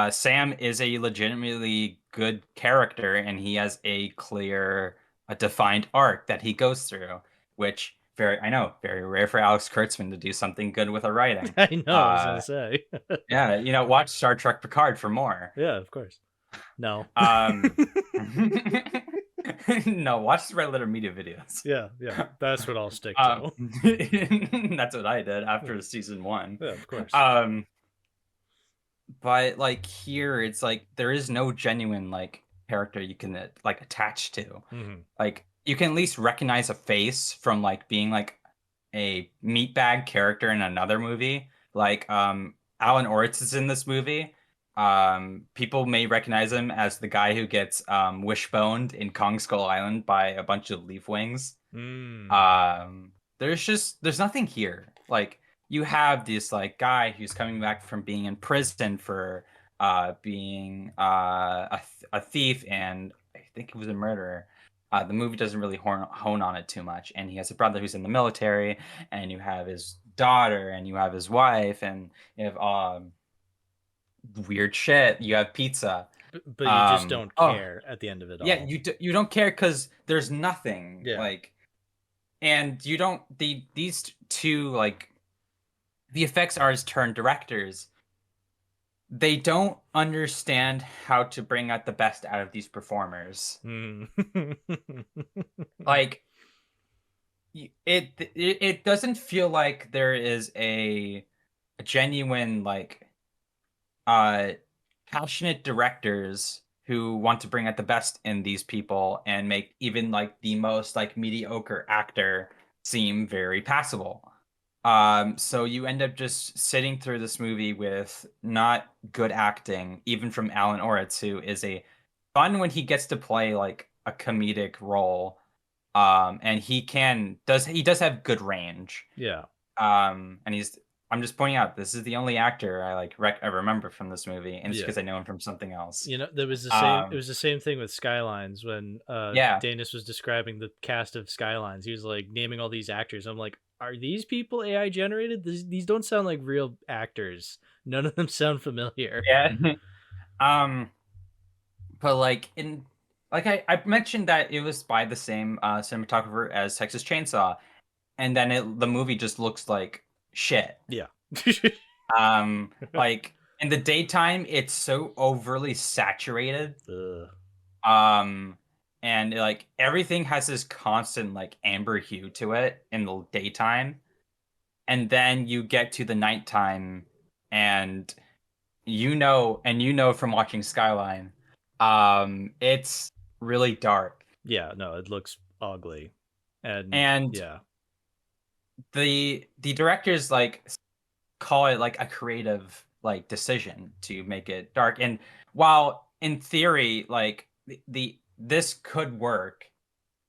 Sam is a legitimately good character and he has a clear, a defined arc that he goes through, which very rare for Alex Kurtzman to do something good with a writing. I know, I was gonna say. Yeah, you know, watch Star Trek Picard for more. Yeah, of course. No. No, watch the Red Letter Media videos. Yeah, that's what I'll stick to. That's what I did after season 1. Yeah, of course. But like here, it's like there is no genuine like character you can like attach to. Like you can at least recognize a face from like being like a meatbag character in another movie. Like Alan Oritz is in this movie. People may recognize him as the guy who gets wishboned in Kong Skull Island by a bunch of leaf wings. There's nothing here. Like you have this like guy who's coming back from being in prison for being a thief, and I think he was a murderer. The movie doesn't really hone on it too much, and he has a brother who's in the military, and you have his daughter, and you have his wife, and you have weird shit. You have pizza, but you just don't care at the end of it all. Yeah, you don't care because there's nothing. Yeah. Like, and you don't these two like the effects artists turned directors. They don't understand how to bring out the best out of these performers. Like it doesn't feel like there is a genuine like passionate directors who want to bring out the best in these people and make even like the most like mediocre actor seem very passable. So you end up just sitting through this movie with not good acting, even from Alan Oritz, who is a fun when he gets to play like a comedic role. And he does have good range. Yeah. And I'm just pointing out, this is the only actor I I remember from this movie, and it's because I know him from something else. You know, there was the same. It was the same thing with Skylines when Danis was describing the cast of Skylines. He was like naming all these actors. I'm like, are these people AI generated? These don't sound like real actors. None of them sound familiar. Yeah. But like I mentioned that it was by the same cinematographer as Texas Chainsaw, and then the movie just looks like shit. Yeah. Like in the daytime, it's so overly saturated. Ugh. And like everything has this constant like amber hue to it in the daytime, and then you get to the nighttime, and you know from watching Skyline, it's really dark. Yeah, no, it looks ugly, And yeah, the directors like call it like a creative like decision to make it dark. And while in theory like this could work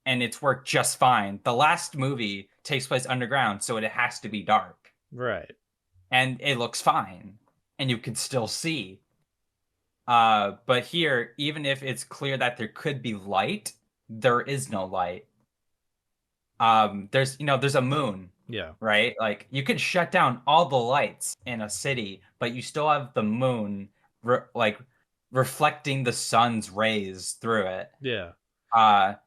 and it's worked just fine, the last movie takes place underground, so it has to be dark, right. and it looks fine and you can still see. But here, even if it's clear that there could be light, there is no light. There's a moon, Yeah, right? Like you could shut down all the lights in a city, but you still have the moon like reflecting the sun's rays through it. yeah.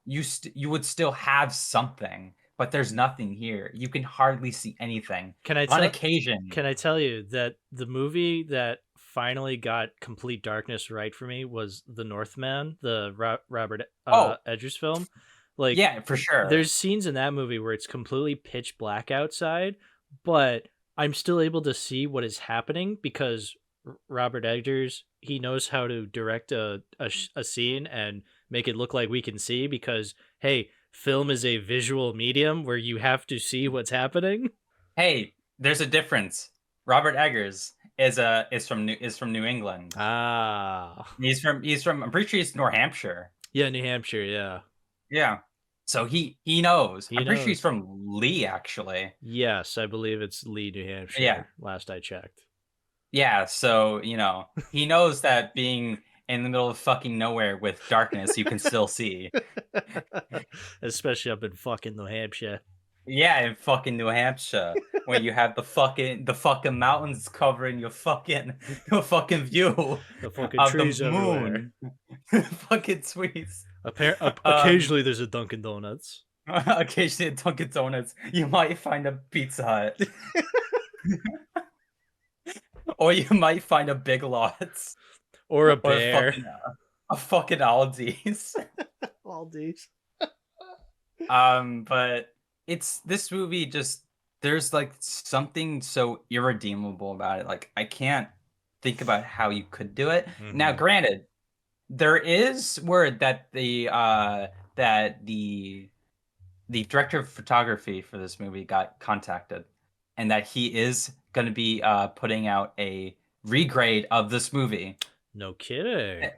You would still have something, but there's nothing here. You can hardly see anything. Can I On occasion, Can I tell you that the movie that finally got complete darkness right for me was The Northman, the Robert Eggers film. Like, yeah, for sure. there's scenes in that movie where it's completely pitch black outside, but I'm still able to see what is happening because Robert Eggers, he knows how to direct a scene and make it look like we can see, because hey, film is a visual medium where you have to see what's happening. Hey, there's a difference. Robert Eggers is from New England. Ah, He's from I'm pretty sure he's New Hampshire. yeah, New Hampshire, yeah. Yeah. So he knows. I'm pretty sure he's knows. from Lee, actually. Yes, I believe it's Lee, New Hampshire. Yeah. Last I checked. Yeah, so, he knows that being in the middle of fucking nowhere with darkness, you can still see. Especially up in fucking New Hampshire. Yeah, in fucking New Hampshire, where you have the fucking mountains covering your fucking view The fucking of trees the everywhere. moon. Fucking trees. Occasionally there's a Dunkin' Donuts. Occasionally at Dunkin' Donuts, you might find a Pizza Hut. Or you might find a Big Lots. Or a Or bear. a fucking Aldi's. Aldi's. But this movie just, there's like something so irredeemable about it. Like I can't think about how you could do it. Mhm. Now, granted, there is word that the director of photography for this movie got contacted, and that he is going to be putting out a regrade of this movie No kidding.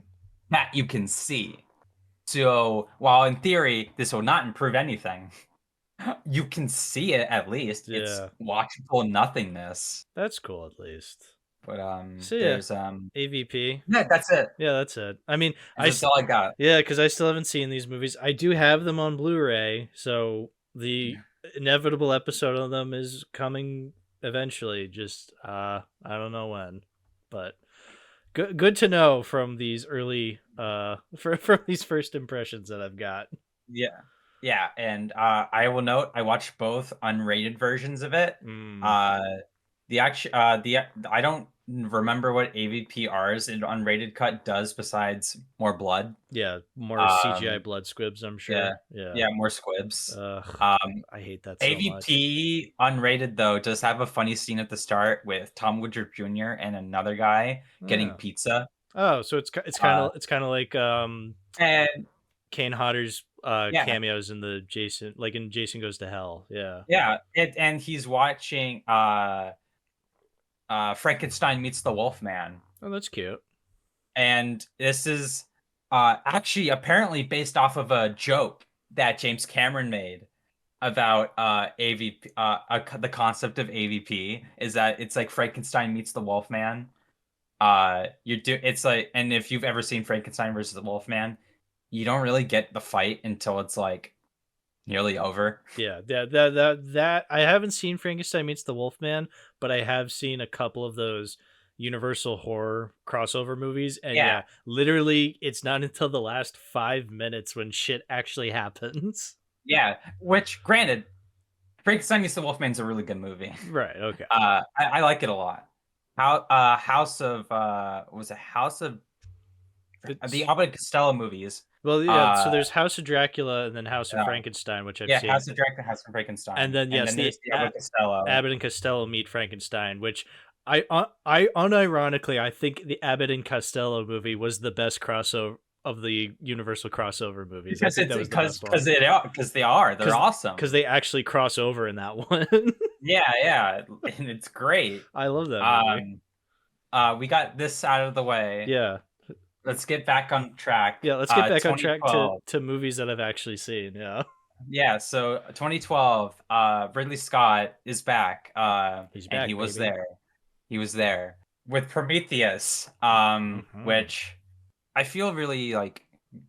that you can see. So while in theory this will not improve anything, you can see it at least. Yeah. It's watchable nothingness. That's cool at least. But So, yeah. there's AVP. yeah, that's it. Yeah, that's it. I mean, That's all I got. yeah, because I still haven't seen these movies. I do have them on Blu-ray, so the inevitable episode of them is coming eventually. Just I don't know when, but good to know from these early from these first impressions that I've got. Yeah, and I will note I watched both unrated versions of it. I don't remember what AVPR's unrated cut does besides more blood. Yeah, more CGI blood squibs, I'm sure. Yeah, more squibs. I hate that so much. AVP unrated though does have a funny scene at the start with Tom Woodruff Jr. and another guy getting Yeah. pizza. Oh, so it's kind of like And Kane Hodder's cameos in the Jason Goes to Hell. Yeah. and he's watching Frankenstein Meets the Wolfman. Oh, that's cute. And this is actually apparently based off of a joke that James Cameron made about AVP. The concept of AVP is that it's like Frankenstein meets the Wolfman. It's like, and if you've ever seen Frankenstein versus the Wolfman, you don't really get the fight until it's like nearly over. Yeah, that I haven't seen Frankenstein Meets the Wolfman, but I have seen a couple of those Universal horror crossover movies, and yeah, literally it's not until the last 5 minutes when shit actually happens. Yeah, which granted, Frankenstein meets the Wolfman's a really good movie. Right. Okay. I like it a lot. House of was it House of the Abbott and Costello movies? Well, yeah. So there's House of Dracula and then House of Yeah. Frankenstein, which I've Yeah, seen. House of Dracula, House of Frankenstein, And then yes, then there's the Abbott and Costello. Abbott and Costello meet Frankenstein, which I unironically I think the Abbott and Costello movie was the best crossover of the Universal crossover movies. Because they're awesome. Because they actually cross over in that one. Yeah, and it's great. I love that movie. We got this out of the way. Yeah. Let's get back on track. Yeah, let's get back on track to movies that I've actually seen. Yeah. Yeah, so 2012, Ridley Scott is back. He's back, and he was baby. there. He was there with Prometheus, which I feel really like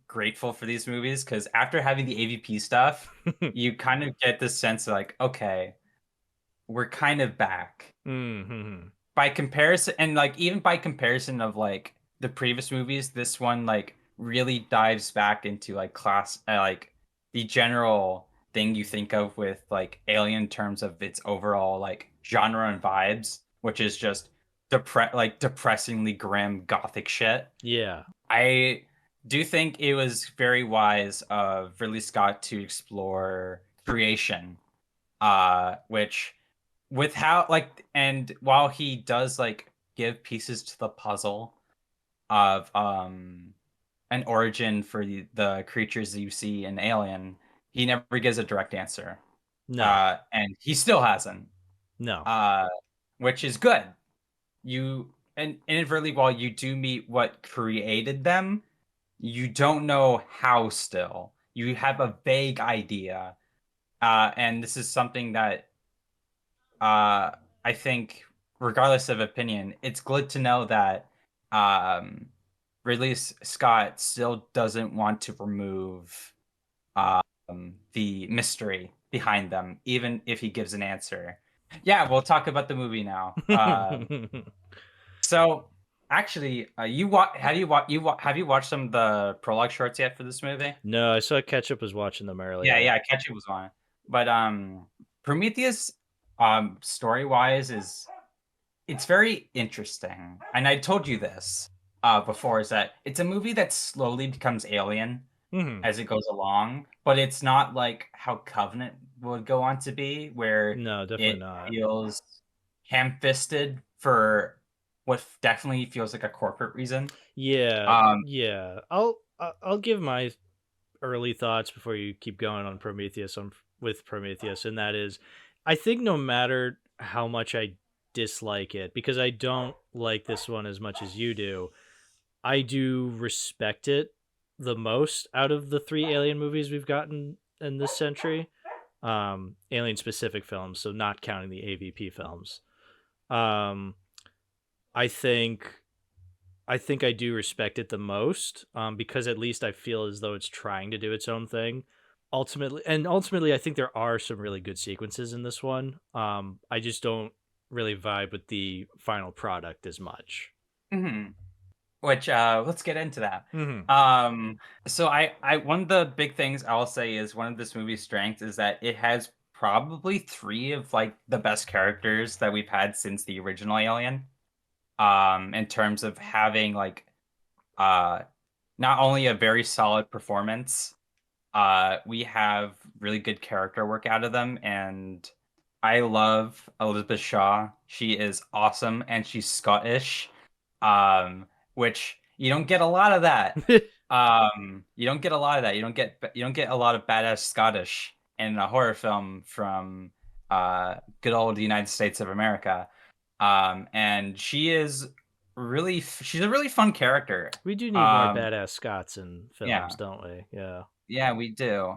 grateful for these movies because after having the AVP stuff, you kind of get this sense of like, okay, we're kind of back. Mm-hmm. By comparison, and like even by comparison of like the previous movies, this one like really dives back into like like the general thing you think of with like Alien in terms of its overall like genre and vibes, which is just depressingly grim gothic shit. Yeah. I do think it was very wise of Ridley Scott to explore creation, which with how like, and while he does like give pieces to the puzzle of an origin for the creatures that you see in Alien, he never gives a direct answer. No. And he still hasn't. No. Which is good. And inadvertently, while you do meet what created them, you don't know how still. You have a vague idea. And this is something that I think, regardless of opinion, it's good to know that Ridley Scott still doesn't want to remove the mystery behind them, even if he gives an answer. Yeah, we'll talk about the movie now. So, actually, have you watched some of the prologue shorts yet for this movie? No, I saw Ketchup was watching them earlier. Yeah, Ketchup was on. But Prometheus, story-wise, it's very interesting. And I told you this before, is that it's a movie that slowly becomes Alien as it goes along, but it's not like how Covenant would go on to be, where no, definitely not. Feels ham-fisted for what definitely feels like a corporate reason. Yeah, yeah. I'll give my early thoughts before you keep going on Prometheus with Prometheus, and that is, I think no matter how much I dislike it, because I don't like this one as much as you do, I do respect it the most out of the 3 Alien movies we've gotten in this century. Alien specific films, so not counting the AVP films. I think I do respect it the most, because at least I feel as though it's trying to do its own thing. Ultimately, I think there are some really good sequences in this one. I just don't really vibe with the final product as much. Mm-hmm. Which let's get into that. Mm-hmm. So I one of the big things I'll say is one of this movie's strengths is that it has probably 3 of like the best characters that we've had since the original Alien. In terms of having like not only a very solid performance, we have really good character work out of them, and I love Elizabeth Shaw. She is awesome, and she's Scottish, which you don't get a lot of that. You don't get a lot of that. You don't get a lot of badass Scottish in a horror film from good old United States of America. And she's a really fun character. We do need more badass Scots in films, don't we? Yeah, we do.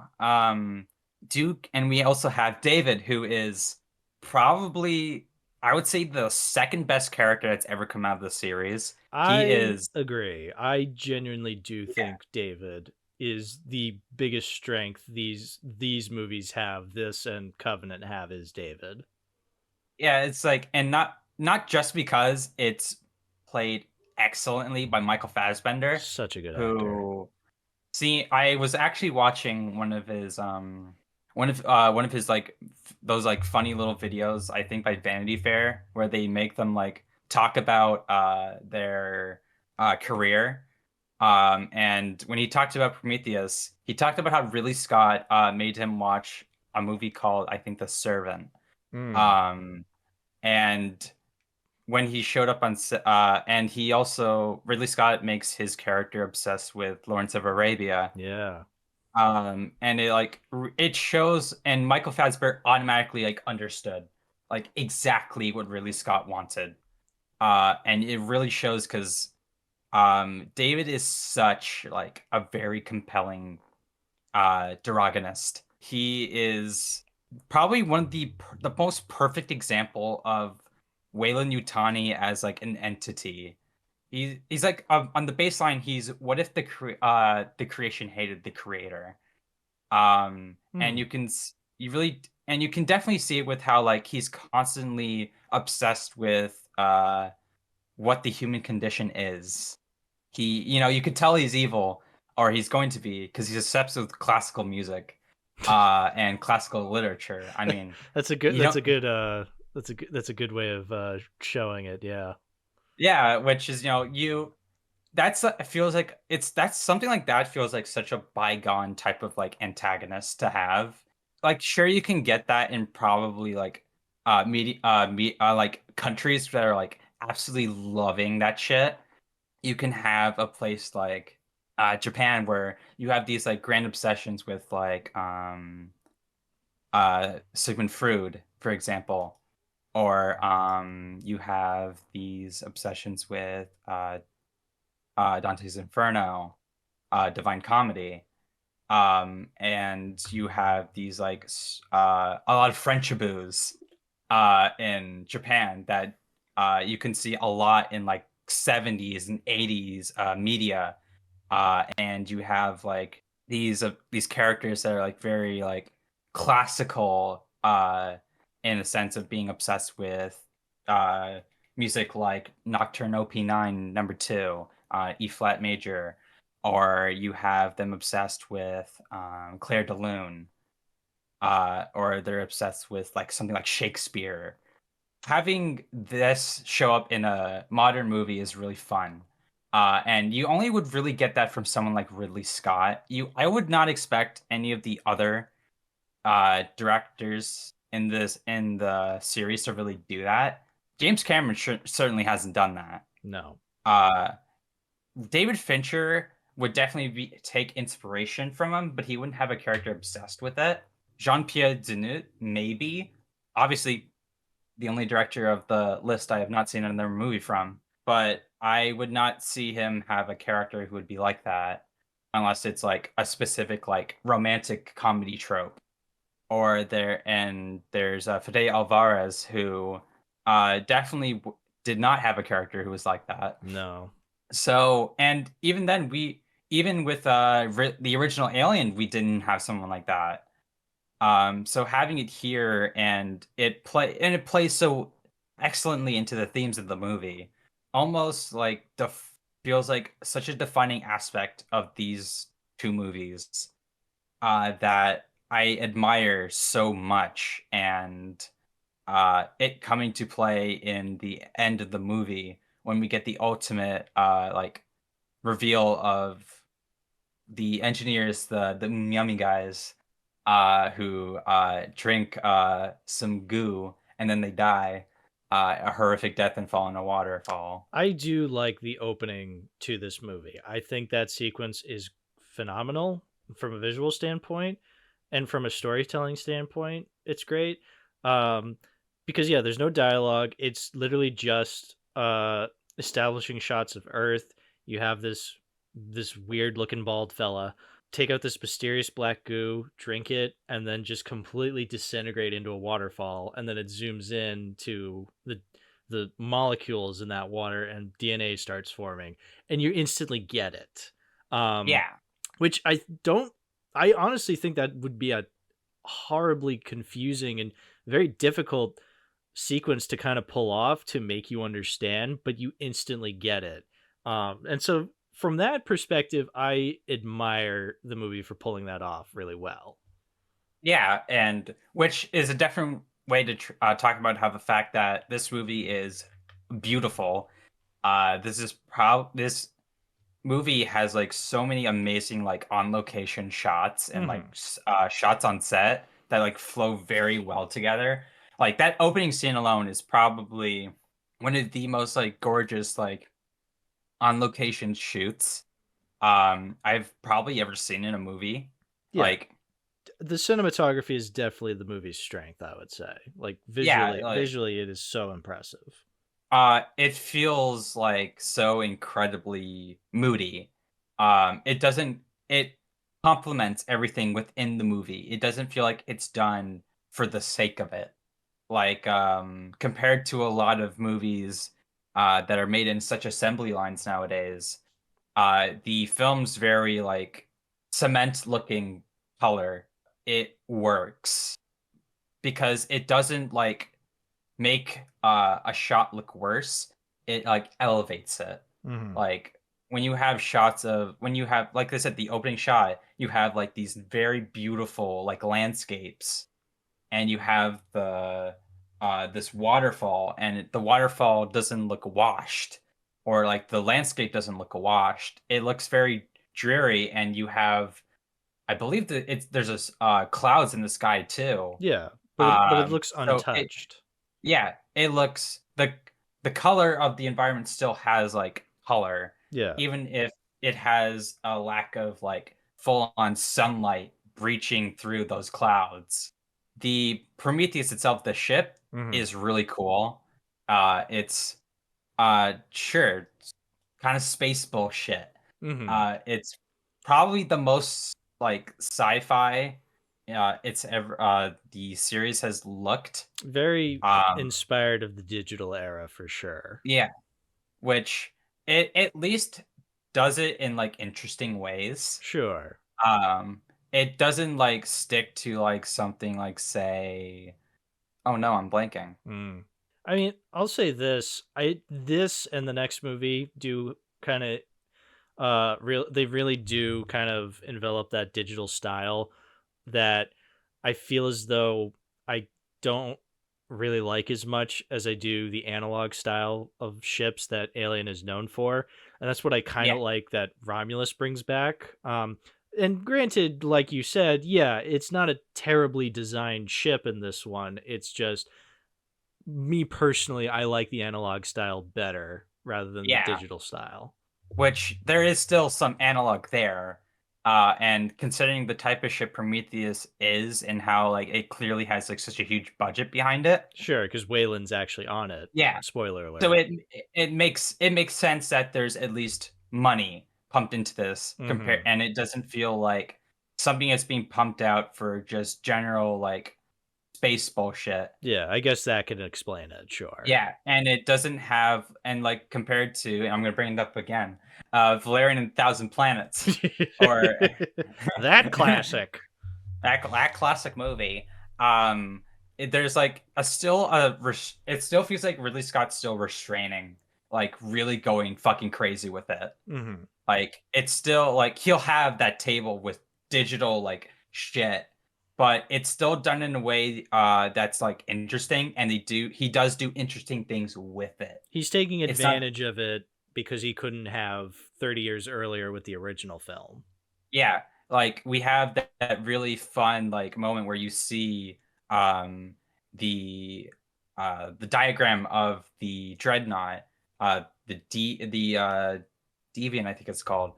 Duke, and we also have David, who is probably, I would say, the second best character that's ever come out of the series. I agree. I genuinely do think David is the biggest strength these movies have. This and Covenant have is David. Yeah, it's like, and not just because it's played excellently by Michael Fassbender. Such a good actor. See, I was actually watching one of one of his like those like funny little videos, I think by Vanity Fair, where they make them like talk about their career. And when he talked about Prometheus, he talked about how Ridley Scott made him watch a movie called, I think, The Servant. Um, and when he showed up on and he also, Ridley Scott makes his character obsessed with Lawrence of Arabia. Yeah. And it shows, and Michael Fassbender automatically like understood like exactly what Ridley Scott wanted. And it really shows because David is such like a very compelling Duragonist. He is probably one of the most perfect example of Weyland Yutani as like an entity. He's like on the baseline. He's what if the creation hated the creator, and you can you can definitely see it with how like he's constantly obsessed with what the human condition is. You could tell he's evil, or he's going to be, because he's obsessed with classical music and classical literature. I mean, that's a good way of showing it. Yeah, which is that's it feels like that's something like that feels like such a bygone type of like antagonist to have. Like, sure, you can get that in probably like like countries that are like absolutely loving that shit. You can have a place like Japan where you have these like grand obsessions with like Sigmund Freud, for example, or you have these obsessions with Dante's Inferno, Divine Comedy, and you have these like a lot of Frenchaboos in Japan that you can see a lot in like 70s and 80s media, and you have like these characters that are like very like classical in a sense of being obsessed with music like Nocturne OP9 number 2, E flat major, or you have them obsessed with Claire de Lune, or they're obsessed with like something like Shakespeare. Having this show up in a modern movie is really fun. And you only would really get that from someone like Ridley Scott. I would not expect any of the other directors in the series to really do that. James Cameron certainly hasn't done that. No. David Fincher would definitely take inspiration from him, but he wouldn't have a character obsessed with it. Jean-Pierre Jeunet, maybe. Obviously, the only director of the list I have not seen another movie from, but I would not see him have a character who would be like that unless it's like a specific like romantic comedy trope. Or there's Fede Alvarez, who definitely did not have a character who was like that. No. So, and even then, even with the original Alien, we didn't have someone like that. So having it here and it plays so excellently into the themes of the movie, almost like feels like such a defining aspect of these two movies that I admire so much, and it coming to play in the end of the movie when we get the ultimate like reveal of the engineers, the Yummy guys, who drink some goo and then they die a horrific death and fall in a waterfall. I do like the opening to this movie. I think that sequence is phenomenal from a visual standpoint, and from a storytelling standpoint, it's great. Because there's no dialogue. It's literally just establishing shots of Earth. You have this weird looking bald fella take out this mysterious black goo, drink it, and then just completely disintegrate into a waterfall. And then it zooms in to the molecules in that water, and DNA starts forming, and you instantly get it. Which I honestly think that would be a horribly confusing and very difficult sequence to kind of pull off to make you understand, but you instantly get it. And so from that perspective, I admire the movie for pulling that off really well. Yeah, and which is a different way to talk about how the fact that this movie is beautiful. This movie has like so many amazing like on location shots and like Hmm. shots on set that like flow very well together. Like that opening scene alone is probably one of the most like gorgeous like on location shoots I've probably ever seen in a movie. Yeah, Like the cinematography is definitely the movie's strength, I would say. Like yeah, visually, like visually it is so impressive. it feels like so incredibly moody. It complements everything within the movie. It doesn't feel like it's done for the sake of it. Like compared to a lot of movies that are made in such assembly lines nowadays, the film's very like cement looking color. It works because it doesn't like make a shot look worse. It like elevates it. Hmm. Like when you have like I said, the opening shot, you have like these very beautiful like landscapes, and you have the this waterfall, and the waterfall doesn't look washed, or like the landscape doesn't look washed. It looks very dreary, and you have I believe that it's there's a clouds in the sky too. Yeah, but it looks So it untouched. yeah, it looks the color of the environment still has like color, Yeah. even if it has a lack of like full on sunlight breaching through those clouds. The Prometheus itself, the ship, Hmm. is really cool. It's sure, kind of space bullshit. Hmm. It's probably the most like sci-fi it's ever the series has looked. Very Um inspired of the digital era for sure. yeah, which it at least does it in like interesting ways. Sure. Um it doesn't like stick to like something like say oh no, I'm blanking. Mm. I mean, I'll say this: this and the next movie do kind of real. They really do kind of envelop that digital style that I feel as though I don't really like as much as I do the analog style of ships that Alien is known for, and that's what I kind Yeah. of like that Romulus brings back. And granted, like you said, yeah, it's not a terribly designed ship in this one. It's just me personally, I like the analog style better rather than the Yeah. digital style. Which there is still some analog there. And considering the type of ship Prometheus is and how like it clearly has like such a huge budget behind it. Sure, because Wayland's actually on it. Yeah. Spoiler So alert. it makes sense that there's at least money pumped into this compare Hmm. and it doesn't feel like something that's being pumped out for just general like space bullshit. Yeah, I guess that can explain it. Sure. Yeah, and it doesn't have and like compared to and I'm gonna bring it up again, Valerian and Thousand Planets or That classic. that classic movie. There's like it still feels like Ridley Scott's still restraining, like really going fucking crazy with it. Hmm. Like it's still like he'll have that table with digital like shit, but it's still done in a way that's like interesting, and he does do interesting things with it. He's taking It's not advantage of it because he couldn't have 30 years earlier with the original film. yeah, like we have that really fun like moment where you see um the the diagram of the dreadnought, the deviant I think it's called.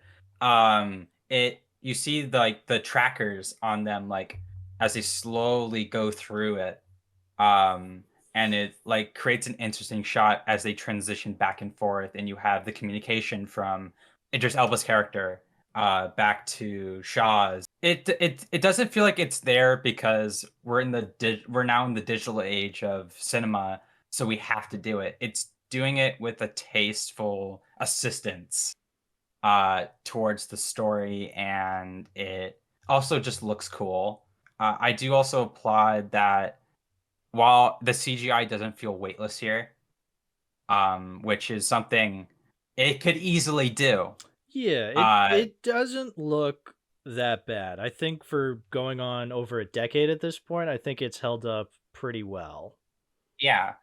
It you see the trackers on them like as they slowly go through it. Um and it like creates an interesting shot as they transition back and forth, and you have the communication from Idris Elba's character back to Shaw's. It doesn't feel like it's there because we're now in the digital age of cinema, so we have to do it. It's doing it with a tasteful assistance towards the story, and it also just looks cool. I do also applaud that while the CGI doesn't feel weightless here, which is something it could easily do. Yeah, it Uh, it doesn't look that bad. I think for going on over a decade at this point, I think it's held up pretty well. Yeah,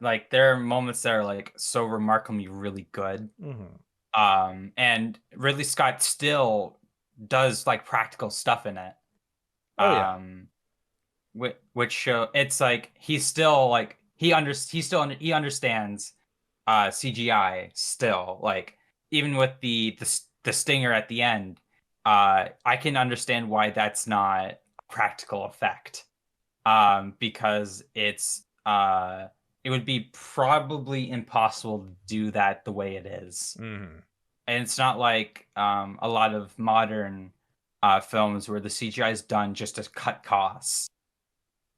like there are moments that are like so remarkably really good. Hmm. And Ridley Scott still does like practical stuff in it. Oh yeah. Which show it's like he's still like he understands CGI still, like even with the stinger at the end. I can understand why that's not practical effect, because it would be probably impossible to do that the way it is. Hmm. And it's not like a lot of modern films where the CGI is done just to cut costs.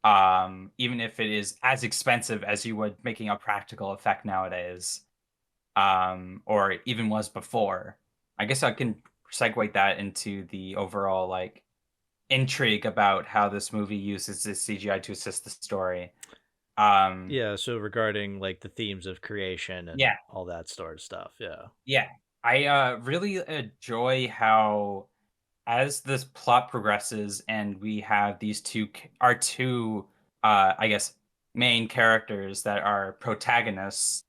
Even if it is as expensive as you would making a practical effect nowadays, or even was before. I guess I can segue that into the overall like intrigue about how this movie uses the CGI to assist the story. Yeah, so regarding like the themes of creation and Yeah, all that sort of stuff. Yeah. yeah. I really enjoy how as this plot progresses and we have these our two I guess main characters that are protagonists,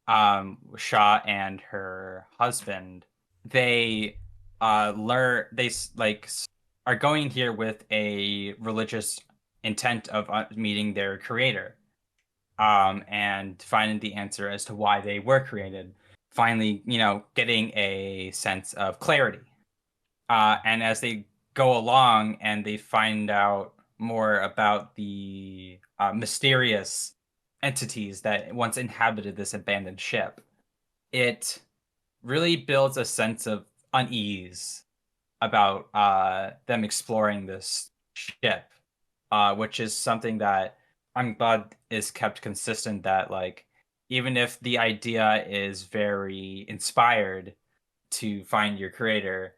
Shaw and her husband, they are going here with a religious intent of meeting their creator, and finding the answer as to why they were created, finally, getting a sense of clarity. And as they go along and they find out more about the mysterious entities that once inhabited this abandoned ship, it really builds a sense of unease about them exploring this ship, which is something that I'm glad is kept consistent. That like, even if the idea is very inspired to find your creator,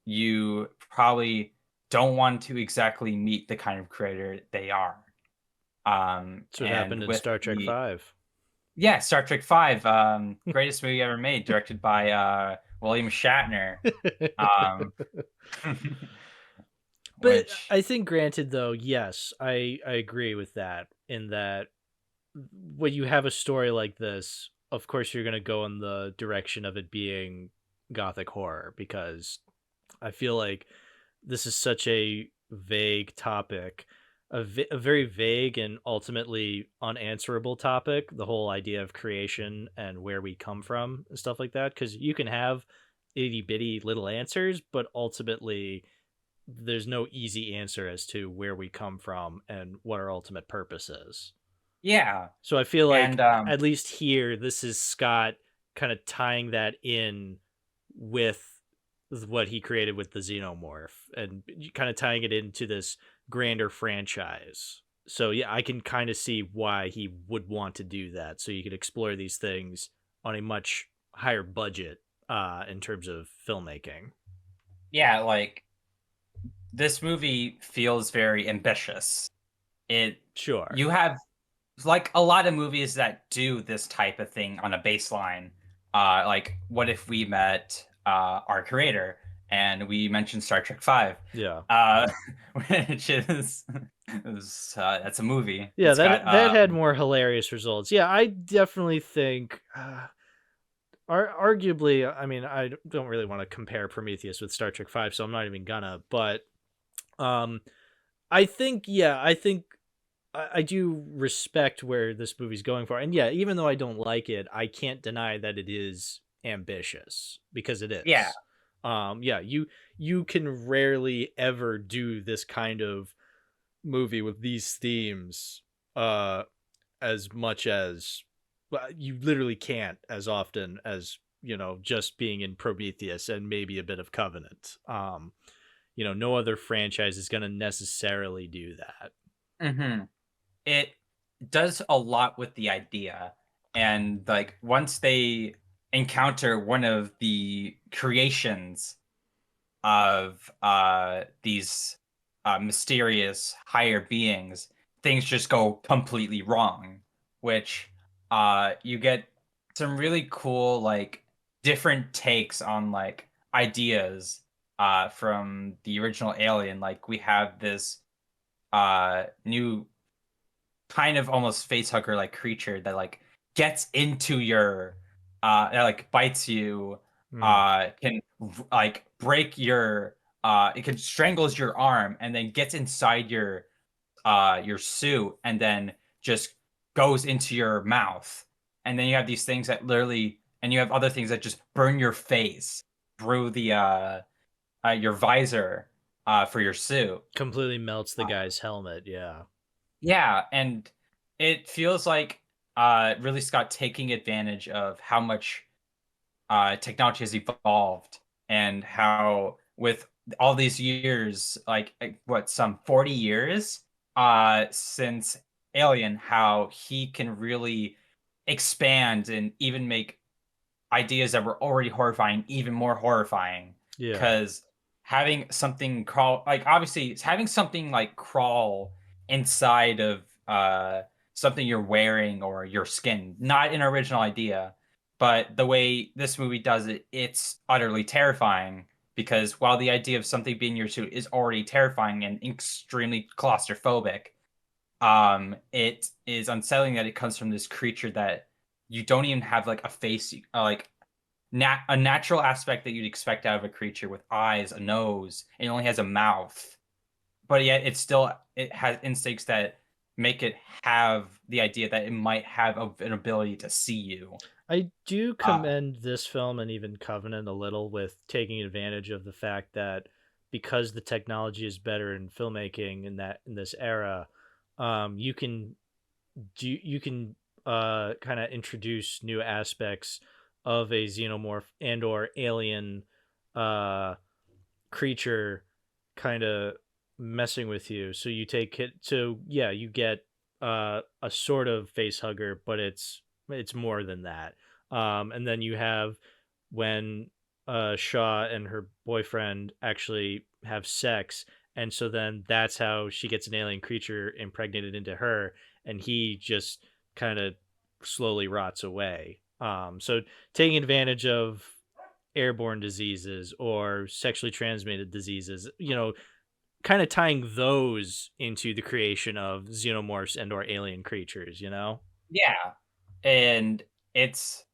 you probably don't want to exactly meet the kind of creator they are. That's what And happened in with Star Trek the Five. Yeah, Star Trek Five, greatest movie ever made, directed by William Shatner. Um, But which I think, granted, though, yes, I agree with that. In that, when you have a story like this, of course you're going to go in the direction of it being gothic horror, because I feel like this is such a vague topic, a very vague and ultimately unanswerable topic. The whole idea of creation and where we come from and stuff like that, because you can have itty bitty little answers, but ultimately there's no easy answer as to where we come from and what our ultimate purpose is. yeah, So I feel like and at least here, this is Scott kind of tying that in with what he created with the Xenomorph and kind of tying it into this grander franchise. So yeah, I can kind of see why he would want to do that. So you could explore these things on a much higher budget in terms of filmmaking. yeah, like this movie feels very ambitious. It Sure. You have like a lot of movies that do this type of thing on a baseline. Like what if we met our creator and we mentioned Star Trek Five, Yeah. which that's a movie. Yeah, It's got that had more hilarious results. Yeah, I definitely think arguably, I mean, I don't really want to compare Prometheus with Star Trek 5, so I'm not even gonna, but um I think, yeah, I think I do respect where this movie's going for. And yeah, even though I don't like it, I can't deny that it is ambitious, because it yeah, is. Yeah, you can rarely ever do this kind of movie with these themes uh as much as, well, you literally can't as often as, just being in Prometheus and maybe a bit of Covenant. No other franchise is going to necessarily do that. hmm it does a lot with the idea, and like once they encounter one of the creations of these mysterious higher beings, things just go completely wrong, which you get some really cool like different takes on like ideas from the original Alien. Like we have this new kind of almost face hugger like creature that like gets into your that like bites you, can like break your it can strangles your arm and then gets inside your suit and then just goes into your mouth. And then you have these things that literally, and you have other things that just burn your face through the your visor for your suit. Completely melts the guy's helmet. Yeah. Yeah, and it feels like Ridley Scott taking advantage of how much technology has evolved and how with all these years, like what, some 40 years since Alien, how he can really expand and even make ideas that were already horrifying even more horrifying. Yeah. Because having something crawl, like obviously having something like crawl inside of something you're wearing or your skin, not an original idea, but the way this movie does it, it's utterly terrifying. Because while the idea of something being your suit is already terrifying and extremely claustrophobic, it is unsettling that it comes from this creature that you don't even have like a face, like a natural aspect that you'd expect out of a creature with eyes, a nose. It only has a mouth, but yet it has instincts that make it have the idea that it might have an ability to see you. I do commend this film and even Covenant a little with taking advantage of the fact that because the technology is better in filmmaking in this era, you can kind of introduce new aspects of a xenomorph and or alien creature kind of messing with you. So you take it. So yeah, you get a sort of face hugger, but it's more than that. And then you have when Shaw and her boyfriend actually have sex, and so then that's how she gets an alien creature impregnated into her, and he just kind of slowly rots away. So taking advantage of airborne diseases or sexually transmitted diseases, kind of tying those into the creation of xenomorphs and or alien creatures, Yeah, and it's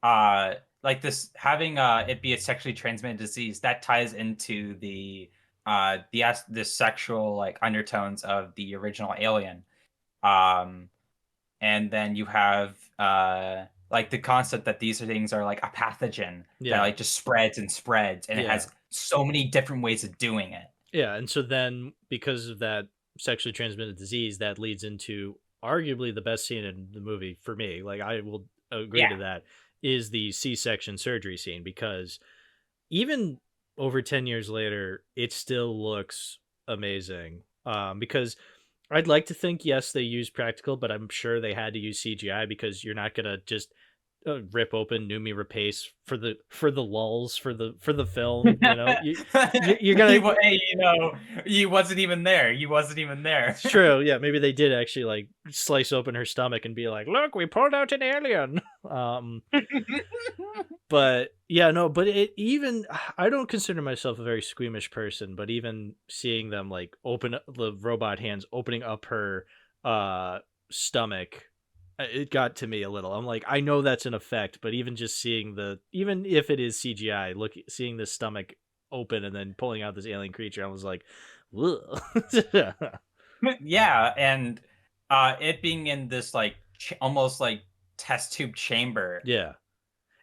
like this having it be a sexually transmitted disease that ties into the sexual like undertones of the original Alien. And then you have like the concept that these things are like a pathogen that like just spreads and spreads, and it has so many different ways of doing it. Yeah, and so then because of that sexually transmitted disease, that leads into arguably the best scene in the movie for me. Like I will agree to that, is the C-section surgery scene, because even over 10 years later, it still looks amazing. Because I'd like to think, yes, they used practical, but I'm sure they had to use CGI because you're not gonna just rip open Numi Rapace for the lulls for the film. You're gonna. He wasn't even there. He wasn't even there. It's true. Yeah, maybe they did actually like slice open her stomach and be like, "Look, we pulled out an alien." But yeah, no. But I don't consider myself a very squeamish person, but even seeing them like open the robot hands, opening up her stomach, it got to me a little. I'm like, I know that's an effect, but even just seeing even if it is CGI, seeing the stomach open and then pulling out this alien creature, I was like, yeah, and it being in this like almost like test tube chamber. Yeah.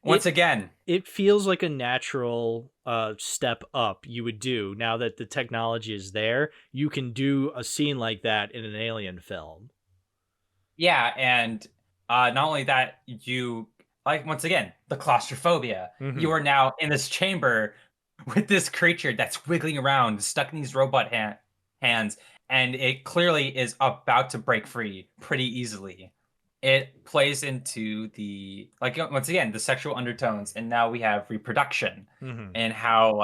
Once again, it feels like a natural step up you would do now that the technology is there. You can do a scene like that in an alien film. Yeah, and not only that, you like once again the claustrophobia. Mm-hmm. You are now in this chamber with this creature that's wiggling around, stuck in these robot hands, and it clearly is about to break free pretty easily. It plays into the once again the sexual undertones, and now we have reproduction and how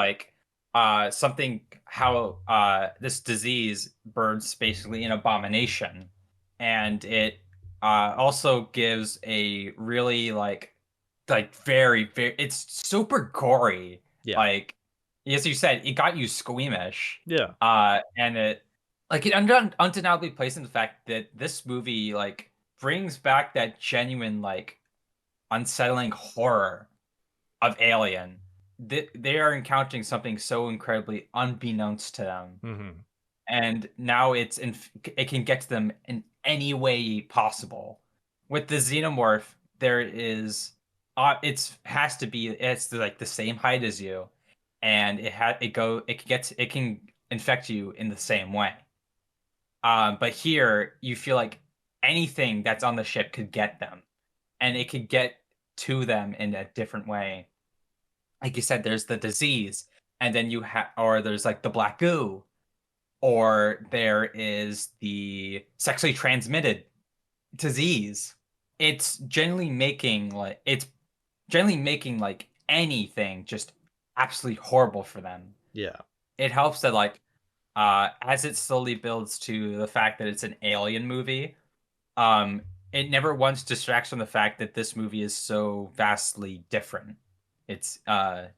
this disease births basically an abomination, and it also gives a really very, very, it's super gory. Yeah. Like as you said, it got you squeamish. Yeah. And it undeniably plays in the fact that this movie like brings back that genuine like unsettling horror of Alien. They are encountering something so incredibly unbeknownst to them, Mm-hmm. and now it can get to them in any way possible. With the xenomorph, there is it's like the same height as you, and it can infect you in the same way. But here you feel like anything that's on the ship could get them, and it could get to them in a different way. Like you said, there's the disease, and then or there's like the black goo, or there is the sexually transmitted disease. It's generally making like anything just absolutely horrible for them. Yeah. It helps that like as it slowly builds to the fact that it's an alien movie, it never once distracts from the fact that this movie is so vastly different. It's Yeah,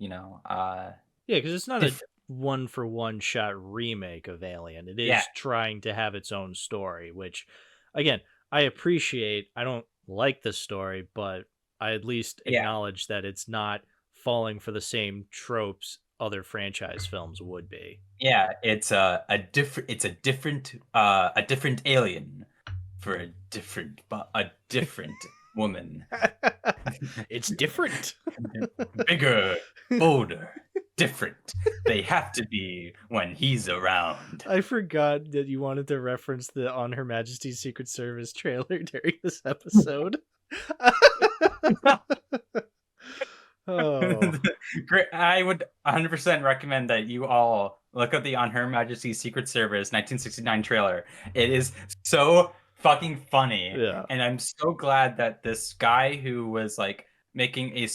because it's not a one-for-one shot remake of Alien. It is trying to have its own story, which, again, I appreciate. I don't like the story, but I at least acknowledge that it's not falling for the same tropes other franchise films would be. Yeah, it's a different alien for a different woman. It's different. Bigger, bolder, different. They have to be when he's around. I forgot that you wanted to reference the On Her Majesty's Secret Service trailer during this episode. Oh. Great. I would 100% recommend that you all look up the On Her Majesty's Secret Service 1969 trailer. It is so fucking funny. Yeah. And I'm so glad that this guy who was like making a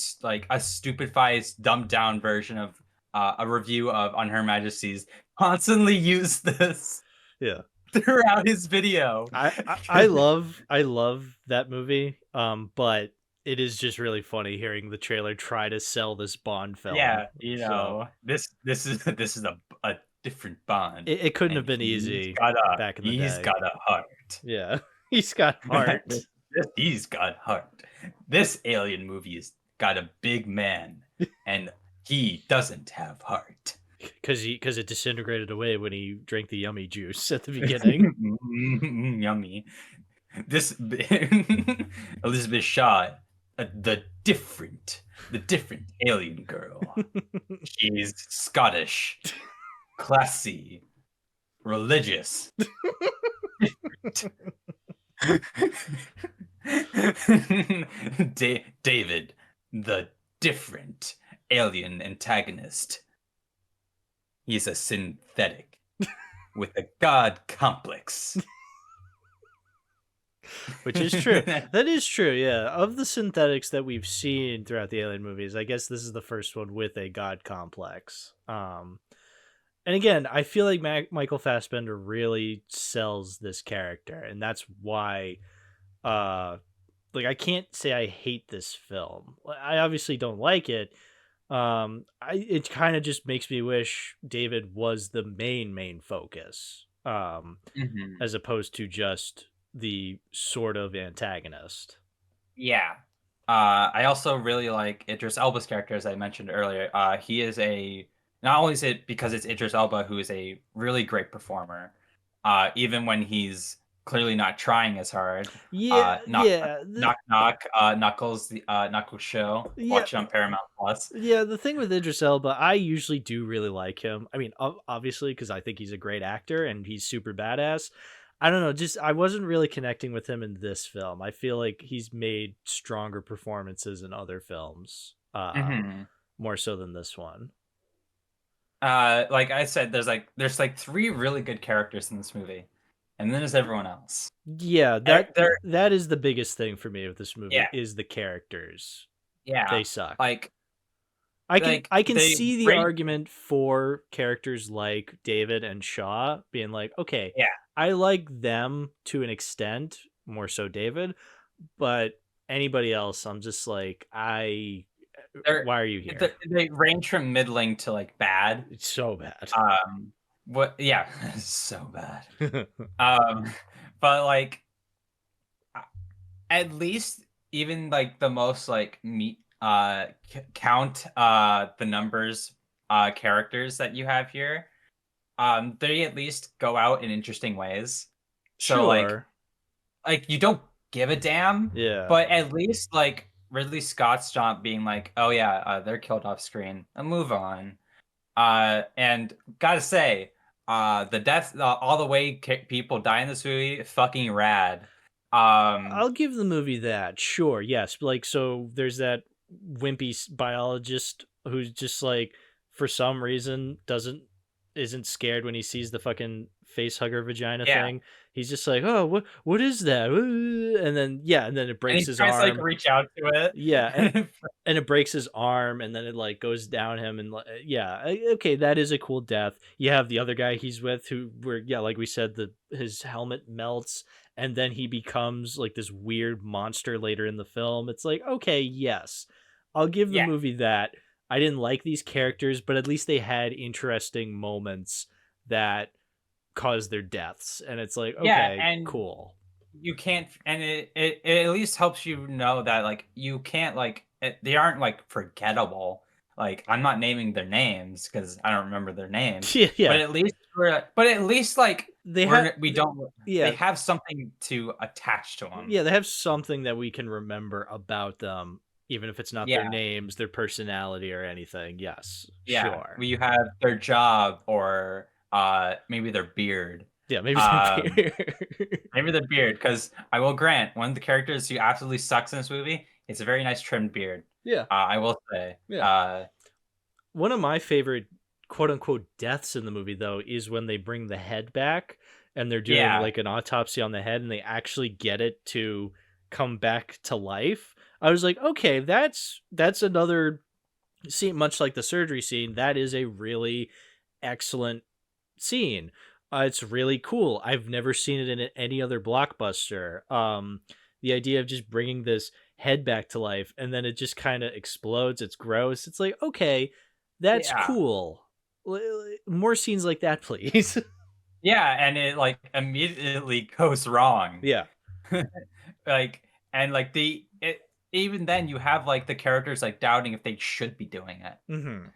stupefied, dumbed down version of a review of On Her Majesty's constantly used this. Yeah. Throughout his video. I love that movie. But it is just really funny hearing the trailer try to sell this Bond film. Yeah, this is a different Bond. It couldn't have been easy back in the day. He's got a heart. Yeah, he's got heart. He's got heart. This alien movie's got a big man, and he doesn't have heart. Because it disintegrated away when he drank the yummy juice at the beginning. Yummy. This Elizabeth Shaw, the different alien girl. She's Scottish, classy, religious. David, the different alien antagonist. He's a synthetic with a god complex. Which is true. That is true, yeah. Of the synthetics that we've seen throughout the Alien movies, I guess this is the first one with a god complex. And again, I feel like Michael Fassbender really sells this character, and that's why I can't say I hate this film. I obviously don't like it. It kind of just makes me wish David was the main focus, as opposed to just the sort of antagonist. Yeah. I also really like Idris Elba's character, as I mentioned earlier. He is not only is it because it's Idris Elba, who is a really great performer, even when he's clearly not trying as hard. Knock Knock, Knuckles, the Knuckles show. Yeah. Watch it on Paramount Plus. Yeah, the thing with Idris Elba, I usually do really like him. I mean, obviously, because I think he's a great actor and he's super badass. I don't know, just I wasn't really connecting with him in this film. I feel like he's made stronger performances in other films, more so than this one. Like I said, there's three really good characters in this movie, and then there's everyone else. Yeah, that is the biggest thing for me with this movie is the characters. Yeah, they suck. I can see the argument for characters like David and Shaw being like, okay, I like them to an extent, more so David, but anybody else, I'm just like, why are you here? They range from middling to like bad. It's so bad. What? Yeah, so bad. But like, at least even like the most like count the numbers characters that you have here. They at least go out in interesting ways. So like you don't give a damn. Yeah. But at least like Ridley Scott's job being like, oh yeah, they're killed off screen and move on. And gotta say, the death, all the way people die in this movie, fucking rad. I'll give the movie that. Sure, yes. Like, so there's that wimpy biologist who's just like, for some reason, isn't scared when he sees the fucking face hugger vagina thing. He's just like, oh, what is that? And then it breaks his arm. Like reach out to it. Yeah, and it breaks his arm, and then it like goes down him, and okay, that is a cool death. You have the other guy he's with, like we said, his helmet melts, and then he becomes like this weird monster later in the film. It's like, okay, yes, I'll give the movie that. I didn't like these characters, but at least they had interesting moments that caused their deaths, and it's like, okay, and cool. You can't, and it at least helps you know that like you can't like they aren't like forgettable. Like, I'm not naming their names because I don't remember their names. Yeah. But at least like they have something to attach to them. Yeah, they have something that we can remember about them. Even if it's not their names, their personality, or anything. Yes, sure. You have their job, or maybe their beard. Yeah, maybe their beard. Maybe the beard, because I will grant, one of the characters who absolutely sucks in this movie, it's a very nice trimmed beard. Yeah. I will say. Yeah. One of my favorite quote-unquote deaths in the movie, though, is when they bring the head back, and they're doing like an autopsy on the head, and they actually get it to come back to life. I was like, okay, that's another scene, much like the surgery scene. That is a really excellent scene. It's really cool. I've never seen it in any other blockbuster. The idea of just bringing this head back to life, and then it just kind of explodes. It's gross. It's like, okay, that's cool. More scenes like that, please. Yeah, and it like immediately goes wrong. Yeah. Even then, you have like the characters like doubting if they should be doing it. Mm-hmm.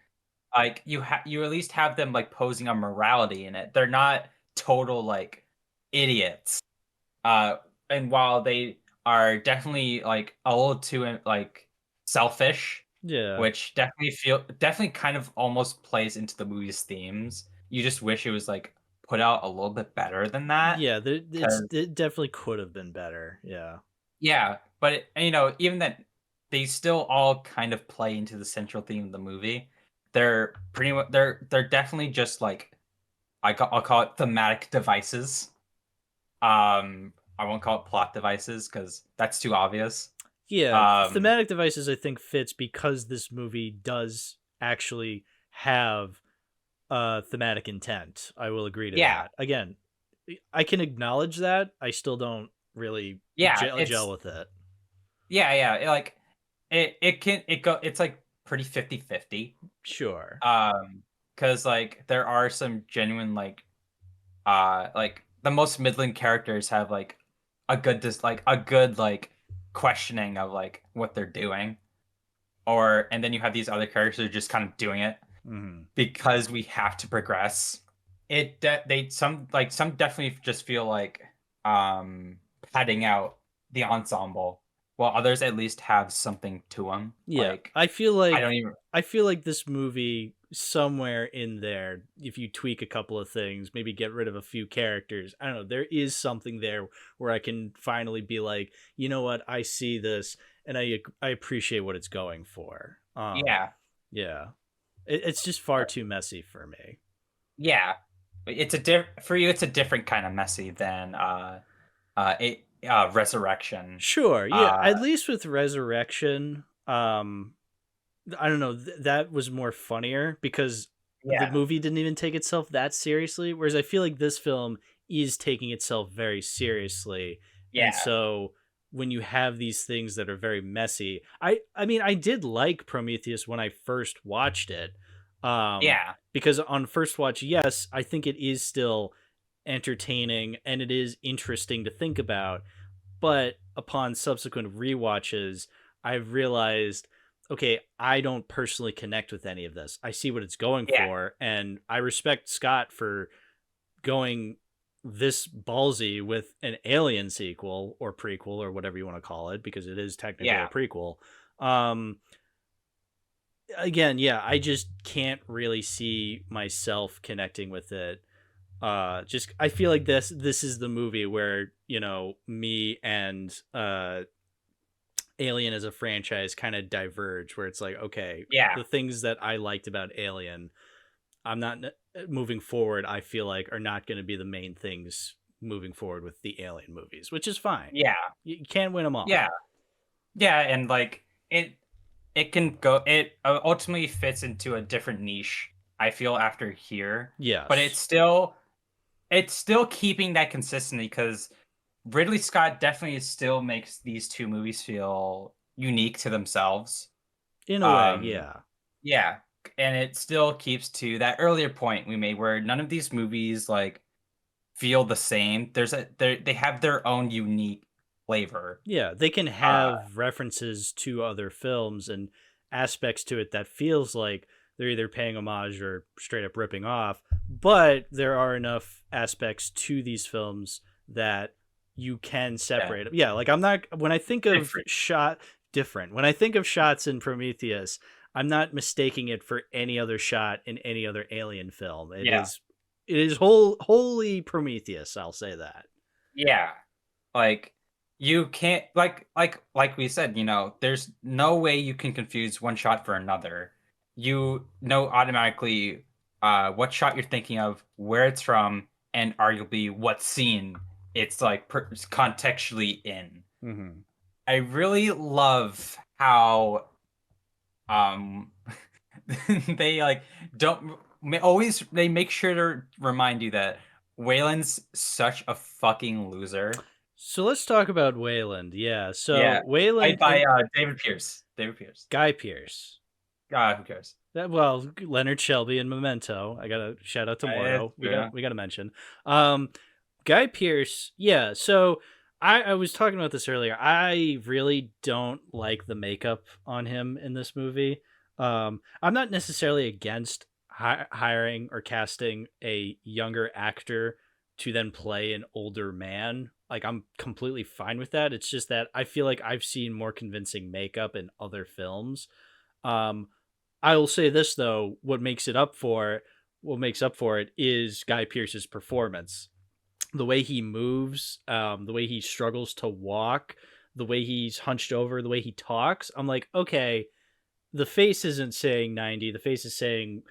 Like you at least have them like posing on morality in it. They're not total like idiots. And while they are definitely like a little too like selfish, which definitely kind of almost plays into the movie's themes. You just wish it was like put out a little bit better than that. Yeah, it definitely could have been better. Yeah. Yeah, but even that, they still all kind of play into the central theme of the movie. They're pretty much they're definitely just like I'll call it thematic devices. I won't call it plot devices because that's too obvious. Yeah, thematic devices I think fits because this movie does actually have thematic intent. I will agree to that. Again, I can acknowledge that. I still don't really gel with it. It's like pretty 50-50. Sure. Because like there are some genuine like the most middling characters have like a good questioning of like what they're doing, and then you have these other characters who are just kind of doing it because we have to progress. Some definitely just feel like padding out the ensemble, while others at least have something to them. Yeah, I feel like this movie, somewhere in there, if you tweak a couple of things, maybe get rid of a few characters, I don't know, there is something there where I can finally be like, you know what, I see this and I appreciate what it's going for. It's just far too messy for me. Yeah, for you it's a different kind of messy than Resurrection. Sure, yeah. At least with Resurrection, I don't know, that was more funnier because the movie didn't even take itself that seriously, whereas I feel like this film is taking itself very seriously. And so when you have these things that are very messy. I mean, I did like Prometheus when I first watched it. Because on first watch, yes, I think it is still entertaining and it is interesting to think about. But upon subsequent rewatches, I've realized, okay, I don't personally connect with any of this. I see what it's going for, and I respect Scott for going this ballsy with an Alien sequel or prequel or whatever you want to call it, because it is technically a prequel. Again, I just can't really see myself connecting with it. Just I feel like this is the movie where, you know, me and Alien as a franchise kind of diverge, where it's like, okay, the things that I liked about Alien, I'm not moving forward, I feel like are not going to be the main things moving forward with the Alien movies, which is fine. You can't win them all. And like it can go, it ultimately fits into a different niche, I feel, after here. But it's still keeping that consistency, because Ridley Scott definitely still makes these two movies feel unique to themselves in a way. And it still keeps to that earlier point we made, where none of these movies like feel the same. They have their own unique flavor. They can have references to other films and aspects to it that feels like they're either paying homage or straight up ripping off, but there are enough aspects to these films that you can separate them. Like I'm not, when I think of when I think of shots in Prometheus, I'm not mistaking it for any other shot in any other Alien film. It is wholly Prometheus, I'll say that. Like you can't, like we said, you know, there's no way you can confuse one shot for another. You know automatically what shot you're thinking of, where it's from, and arguably what scene it's like contextually in. I really love how they like they make sure to remind you that Wayland's such a fucking loser. So let's talk about Wayland. Wayland by David Pierce. Guy Pearce. Who cares? Well, Leonard Shelby in Memento. I gotta shout out to Mordo. We gotta mention. Guy Pearce. So I was talking about this earlier. I really don't like the makeup on him in this movie. I'm not necessarily against hiring or casting a younger actor to then play an older man. Like, I'm completely fine with that. It's just that I feel like I've seen more convincing makeup in other films. I will say this though: what makes up for it is Guy Pearce's performance. The way he moves, the way he struggles to walk, the way he's hunched over, the way he talks. I'm like, okay, the face isn't saying 90, the face is saying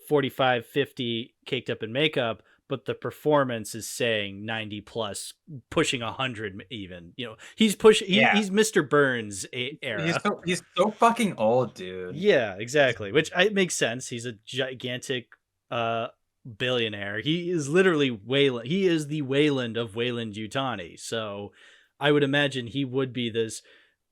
45, 50 caked up in makeup, but the performance is saying 90 plus, pushing 100 even. You know, he's pushing, he's Mr. Burns era. He's so fucking old, dude. Yeah, exactly. Which makes sense. He's a gigantic billionaire. He is literally Wayland. He is the Wayland of Weyland-Yutani. So I would imagine he would be this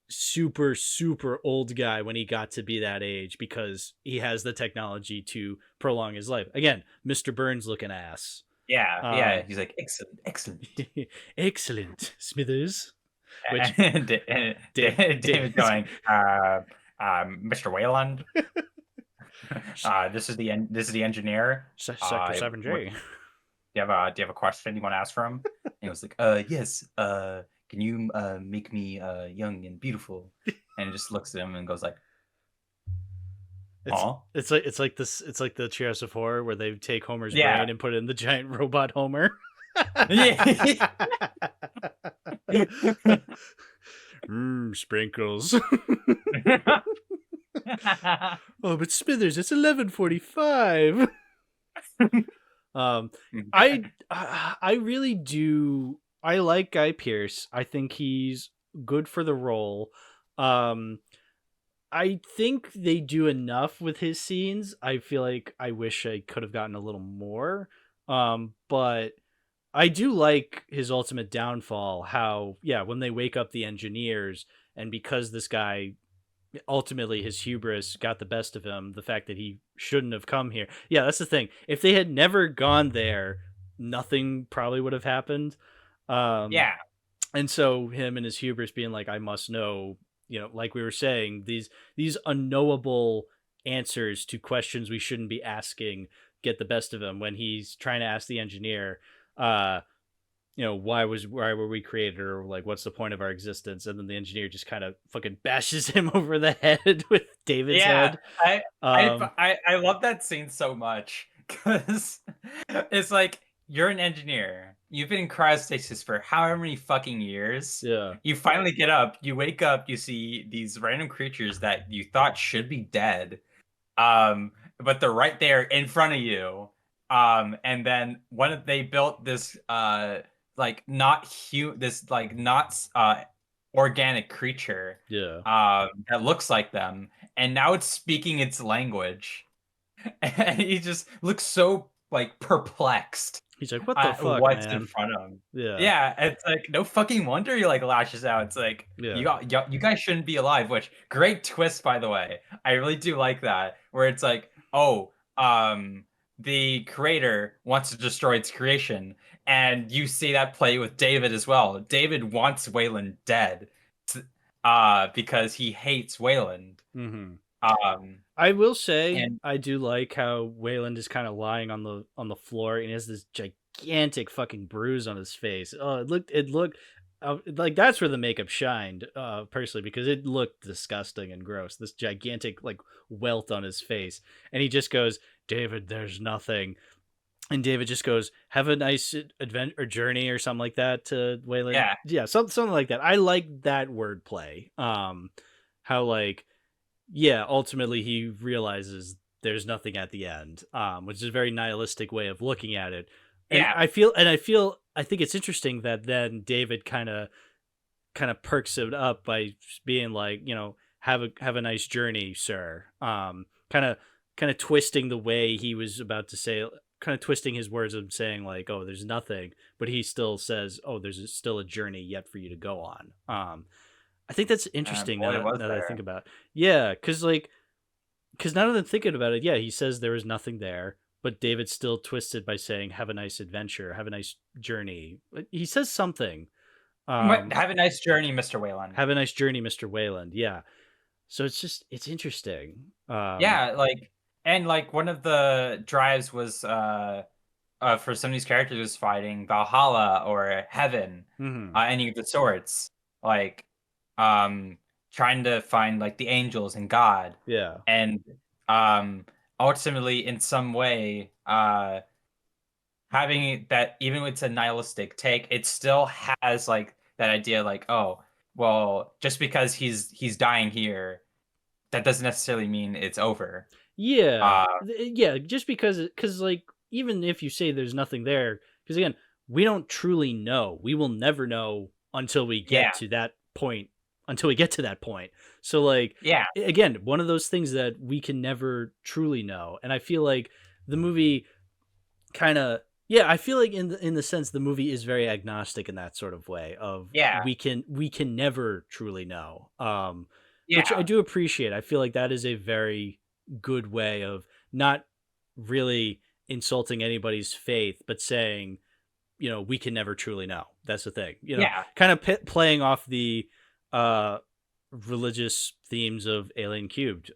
super, super old guy when he got to be that age, because he has the technology to prolong his life. Again, Mr. Burns looking ass. He's like, excellent. Excellent, Smithers. Which David going, Mr. Wayland. This is the engineer. Sector 7J. Do you have a question you want to ask for him? And he was like, yes. Can you make me young and beautiful? And he just looks at him and goes like, it's like the Trios of Horror where they take Homer's brain and put it in the giant robot Homer. Sprinkles. Oh, but Smithers, it's 11:45. I really do. I like Guy Pearce. I think he's good for the role. I think they do enough with his scenes. I feel like I wish I could have gotten a little more. But I do like his ultimate downfall. How when they wake up the engineers, and because this guy ultimately his hubris got the best of him, the fact that he shouldn't have come here. Yeah, that's the thing. If they had never gone there, nothing probably would have happened. Yeah. And so him and his hubris being like, I must know, like we were saying, these unknowable answers to questions we shouldn't be asking get the best of him when he's trying to ask the engineer, why were we created, or like what's the point of our existence, and then the engineer just kind of fucking bashes him over the head with David's head. I love that scene so much, because it's like, you're an engineer, you've been in cryostasis for however many fucking years, you finally get up, you wake up, you see these random creatures that you thought should be dead, but they're right there in front of you, and then when they built this not organic creature that looks like them, and now it's speaking its language, and he just looks so like perplexed. He's like, what the fuck, what's man? in front of him. Yeah, it's like, no fucking wonder he like lashes out. It's like, you guys shouldn't be alive. Which, great twist, by the way. I really do like that, where it's like, the creator wants to destroy its creation, and you see that play with David as well. David wants Wayland dead, because he hates Wayland. I will say, I do like how Wayland is kind of lying on the floor, and he has this gigantic fucking bruise on his face. Oh, it looked like that's where the makeup shined, personally, because it looked disgusting and gross. This gigantic like welt on his face, and he just goes, "David, there's nothing." And David just goes, "Have a nice adventure or journey," or something like that to Wayland. Yeah, something like that. I like that wordplay. How like, ultimately he realizes there's nothing at the end, which is a very nihilistic way of looking at it. And I think it's interesting that then David kind of perks it up by being like, have a nice journey, sir. Kind of twisting the way he was about to say, kind of twisting his words of saying like, oh, there's nothing, but he still says, oh, there's still a journey yet for you to go on. I think that's interesting now that I think about it. Yeah, because now that I'm thinking about it, he says there is nothing there, but David still twists it by saying, have a nice adventure, have a nice journey. He says something. Have a nice journey, Mr. Wayland. Have a nice journey, Mr. Wayland. Yeah. So it's interesting. And one of the drives was for some of these characters was fighting Valhalla or Heaven, any of the sorts, trying to find like the angels and God. Yeah. And ultimately, in some way, having that, even with a nihilistic take, it still has like that idea, like, oh, well, just because he's dying here, that doesn't necessarily mean it's over. Just because like, even if you say there's nothing there, because again, we don't truly know. We will never know until we get to that point. So like, again, one of those things that we can never truly know. And I feel like the movie I feel like in the sense the movie is very agnostic in that sort of way of we can never truly know. Which I do appreciate. I feel like that is a very good way of not really insulting anybody's faith, but saying, we can never truly know. That's the thing. Kind of playing off the religious themes of Alien Cubed,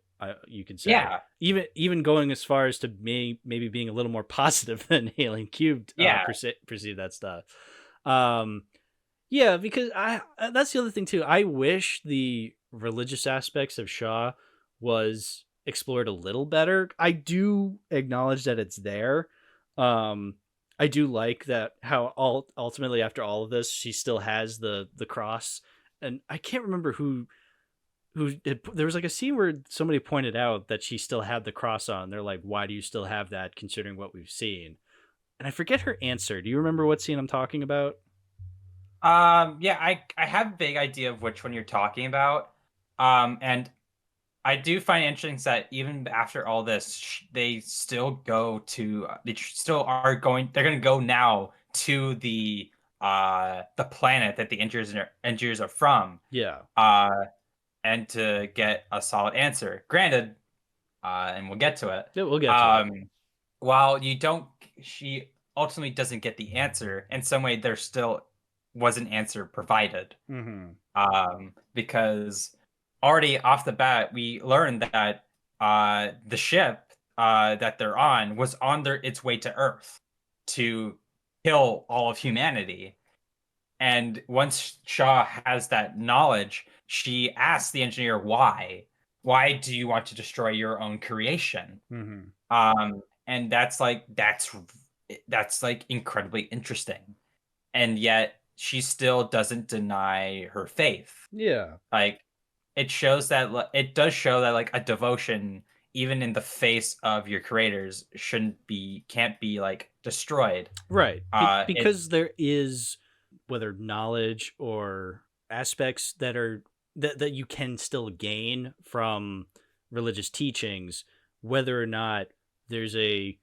you can say. Even going as far as to maybe being a little more positive than Alien Cubed perceive that stuff. Because that's the other thing too. I wish the religious aspects of Shaw was explored a little better. I do acknowledge that it's there. I do like that how ultimately after all of this, she still has the cross, and I can't remember who there was like a scene where somebody pointed out that she still had the cross on. They're like, why do you still have that considering what we've seen? And I forget her answer. Do you remember what scene I'm talking about? I have a vague idea of which one you're talking about. And I do find it interesting that even after all this, they still go to, they're going to go now to the planet that the engineers are from. Yeah. And to get a solid answer. Granted, and we'll get to it. Yeah, we'll get to it. While she ultimately doesn't get the answer. In some way, there still was an answer provided. Because already off the bat, we learned that the ship that they're on was on its way to Earth to kill all of humanity. And once Shaw has that knowledge, she asks the engineer why. Why do you want to destroy your own creation? And that's incredibly interesting. And yet she still doesn't deny her faith. Yeah. Like it does show that like a devotion, even in the face of your creators, can't be like destroyed. Right. Because there is, whether knowledge or aspects that you can still gain from religious teachings, whether or not there's a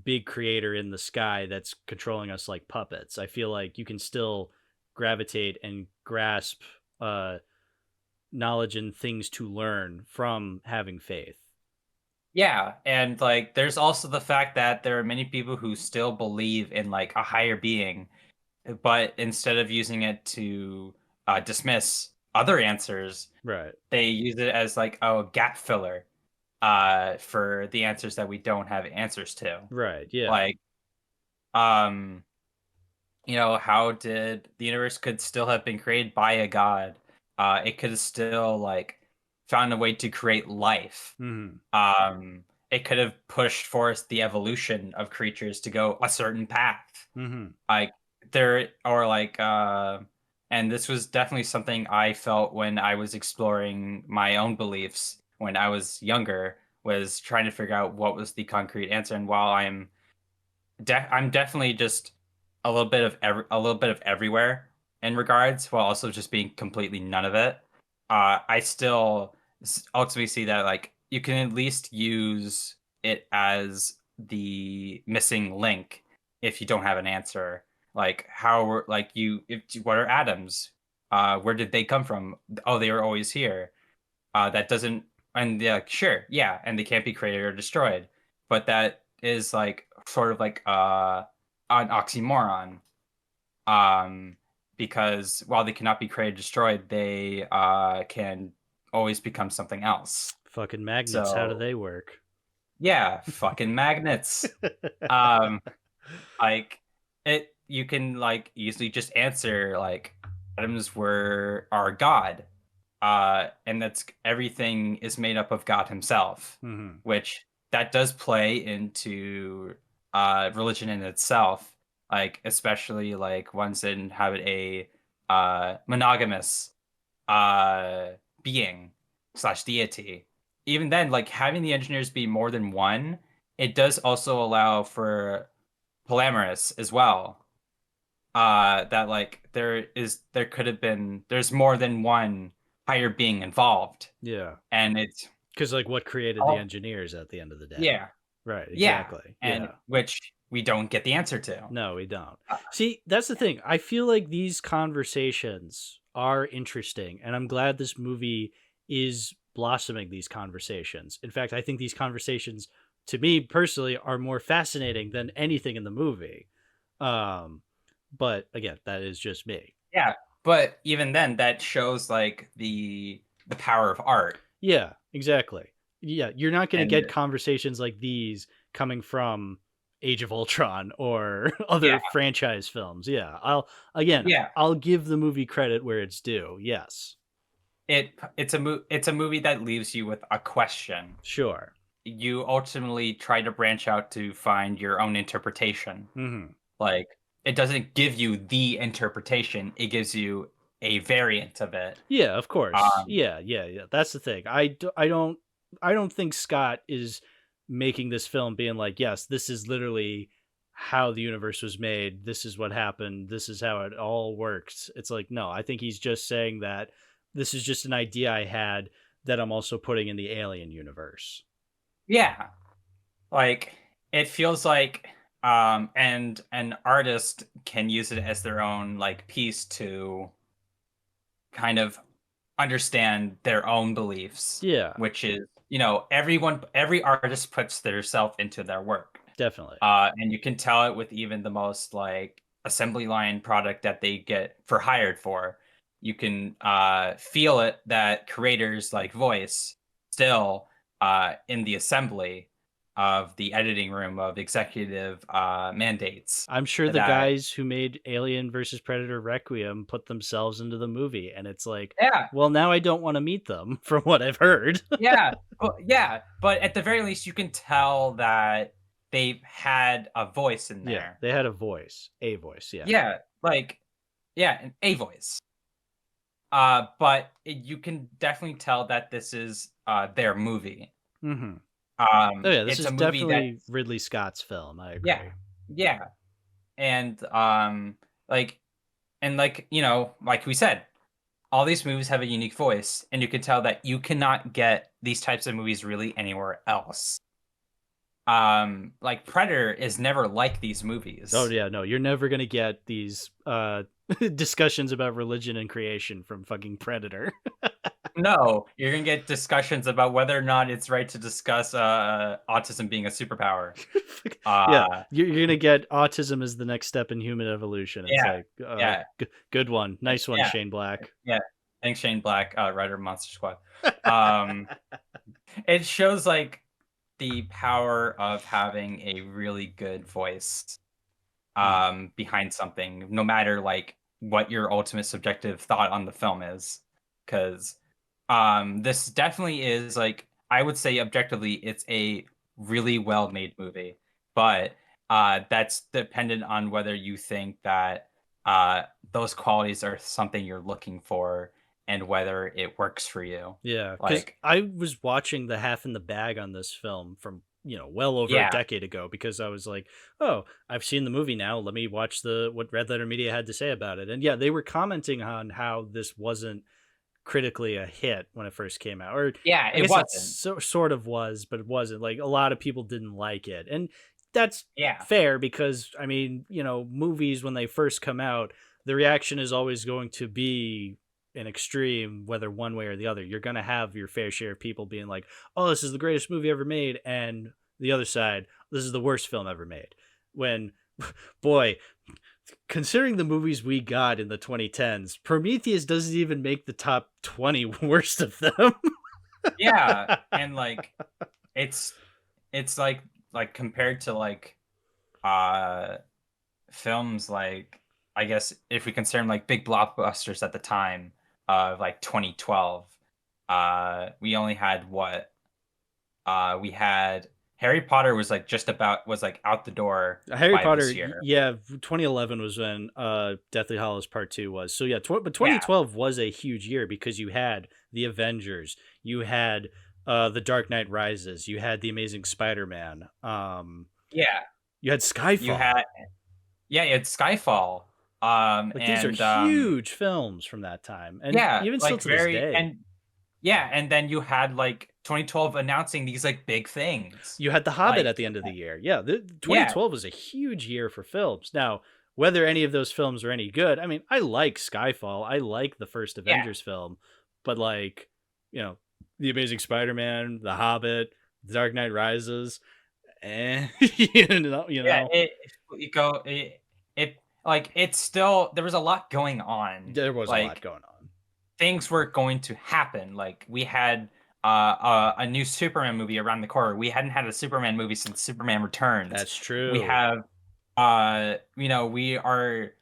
big creator in the sky that's controlling us like puppets. I feel like you can still gravitate and grasp knowledge and things to learn from having faith. Yeah, and like there's also the fact that there are many people who still believe in like a higher being, but instead of using it to dismiss other answers, right, they use it as like a gap filler for the answers that we don't have answers to. Right. Yeah. Like, how did the universe could still have been created by a god? It could have still like found a way to create life. It could have pushed forth the evolution of creatures to go a certain path. Like there, or like, and this was definitely something I felt when I was exploring my own beliefs when I was younger, was trying to figure out what was the concrete answer. And while I'm definitely just a little bit of everywhere in regards, while also just being completely none of it, I still ultimately see that like you can at least use it as the missing link if you don't have an answer. Like what are atoms? Where did they come from? Oh, they were always here. That doesn't, and they're like, sure, yeah, and they can't be created or destroyed. But that is like sort of like an oxymoron. Because while they cannot be created or destroyed, they can always become something else. Fucking magnets, how do they work? Yeah, fucking magnets. Like it, you can like easily just answer like atoms are God, and that's everything is made up of God himself, which that does play into religion in itself, like especially like ones that inhabit a monogamous being / deity. Even then, like having the engineers be more than one, it does also allow for polyamorous as well. That like there's more than one higher being involved. Yeah. And it's because like what created the engineers at the end of the day. Yeah. Right. Exactly. Yeah. And which we don't get the answer to. No, we don't. See, that's the thing. I feel like these conversations are interesting, and I'm glad this movie is blossoming these conversations. In fact, I think these conversations, to me personally, are more fascinating than anything in the movie. But again, that is just me. Yeah, but even then, that shows like the power of art. Yeah, exactly. Yeah, you're not going to get conversations like these coming from Age of Ultron or other franchise films. Yeah, I'll give the movie credit where it's due. Yes. It's a movie that leaves you with a question. Sure. You ultimately try to branch out to find your own interpretation. Like it doesn't give you the interpretation; it gives you a variant of it. Yeah, of course. Yeah. That's the thing. I don't think Scott is making this film being like, yes, this is literally how the universe was made. This is what happened. This is how it all works. It's like, no, I think he's just saying that this is just an idea I had that I'm also putting in the Alien universe. Yeah. Like, it feels like and an artist can use it as their own like piece to kind of understand their own beliefs. Yeah. Which is, every artist puts their self into their work. Definitely. And you can tell it with even the most like assembly line product that they get hired for. You can feel it that creators like voice still in the assembly of the editing room of executive mandates. I'm sure the guys who made Alien versus Predator Requiem put themselves into the movie, and it's like, well, now I don't want to meet them from what I've heard. But at the very least, you can tell that they've had a voice in there. Yeah, they had a voice, a voice. A voice. But you can definitely tell that this is their movie. Mm-hmm. This is definitely Ridley Scott's film. I agree. And like we said, all these movies have a unique voice, and you can tell that you cannot get these types of movies really anywhere else. Like Predator is never like these movies. Oh yeah, no, you're never gonna get these discussions about religion and creation from fucking Predator. No, you're gonna get discussions about whether or not it's right to discuss autism being a superpower. You're gonna get autism as the next step in human evolution. It's good one, nice one, Shane Black. Yeah, thanks, Shane Black, writer of Monster Squad. It shows like the power of having a really good voice behind something, no matter like what your ultimate subjective thought on the film is, because this definitely is, like, I would say objectively it's a really well made movie, but that's dependent on whether you think that those qualities are something you're looking for and whether it works for you. Yeah, like I was watching the half in the bag on this film from well over a decade ago, because I was like, oh, I've seen the movie now, let me watch what Red Letter Media had to say about it. And yeah, they were commenting on how this wasn't critically a hit when it first came out, or it wasn't. Sort of was, but it wasn't. Like, a lot of people didn't like it, and that's fair, because I mean, movies when they first come out, the reaction is always going to be an extreme, whether one way or the other. You're going to have your fair share of people being like, oh, this is the greatest movie ever made, and the other side, this is the worst film ever made. When, boy, considering the movies we got in the 2010s, Prometheus doesn't even make the top 20 worst of them. And like it's like compared to like films like, I guess if we consider them like big blockbusters at the time of like 2012, we only had we had Harry Potter was like out the door. Harry Potter, 2011 was when Deathly Hallows Part 2 was. So yeah, but 2012 was a huge year, because you had the Avengers, you had The Dark Knight Rises, you had The Amazing Spider-Man, you had Skyfall. You had Skyfall. These are huge films from that time, and even still to this day. And then you had like 2012 announcing these like big things. You had The Hobbit at the end of the year. 2012 was a huge year for films. Now, whether any of those films are any good, I mean, I like Skyfall, I like the first Avengers film, but like, The Amazing Spider-Man, The Hobbit, The Dark Knight Rises, and it's still, there was a lot going on. There was a lot going on. Things were going to happen. Like, we had a new Superman movie around the corner. We hadn't had a Superman movie since Superman Returns. That's true. We have, we are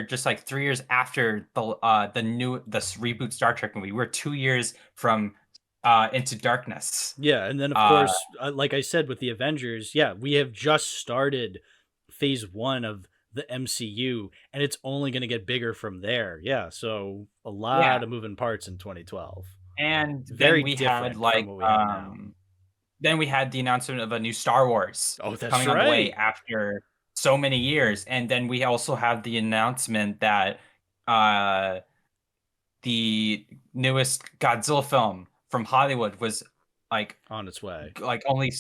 just like 3 years after the reboot Star Trek movie. We're 2 years from Into Darkness. Yeah, and then of course, like I said with the Avengers, we have just started phase 1 of the MCU, and it's only going to get bigger from there. So a lot of moving parts in 2012, and then we had like then we had the announcement of a new Star Wars coming on the way after so many years, and then we also have the announcement that the newest Godzilla film from Hollywood was like on its way, like only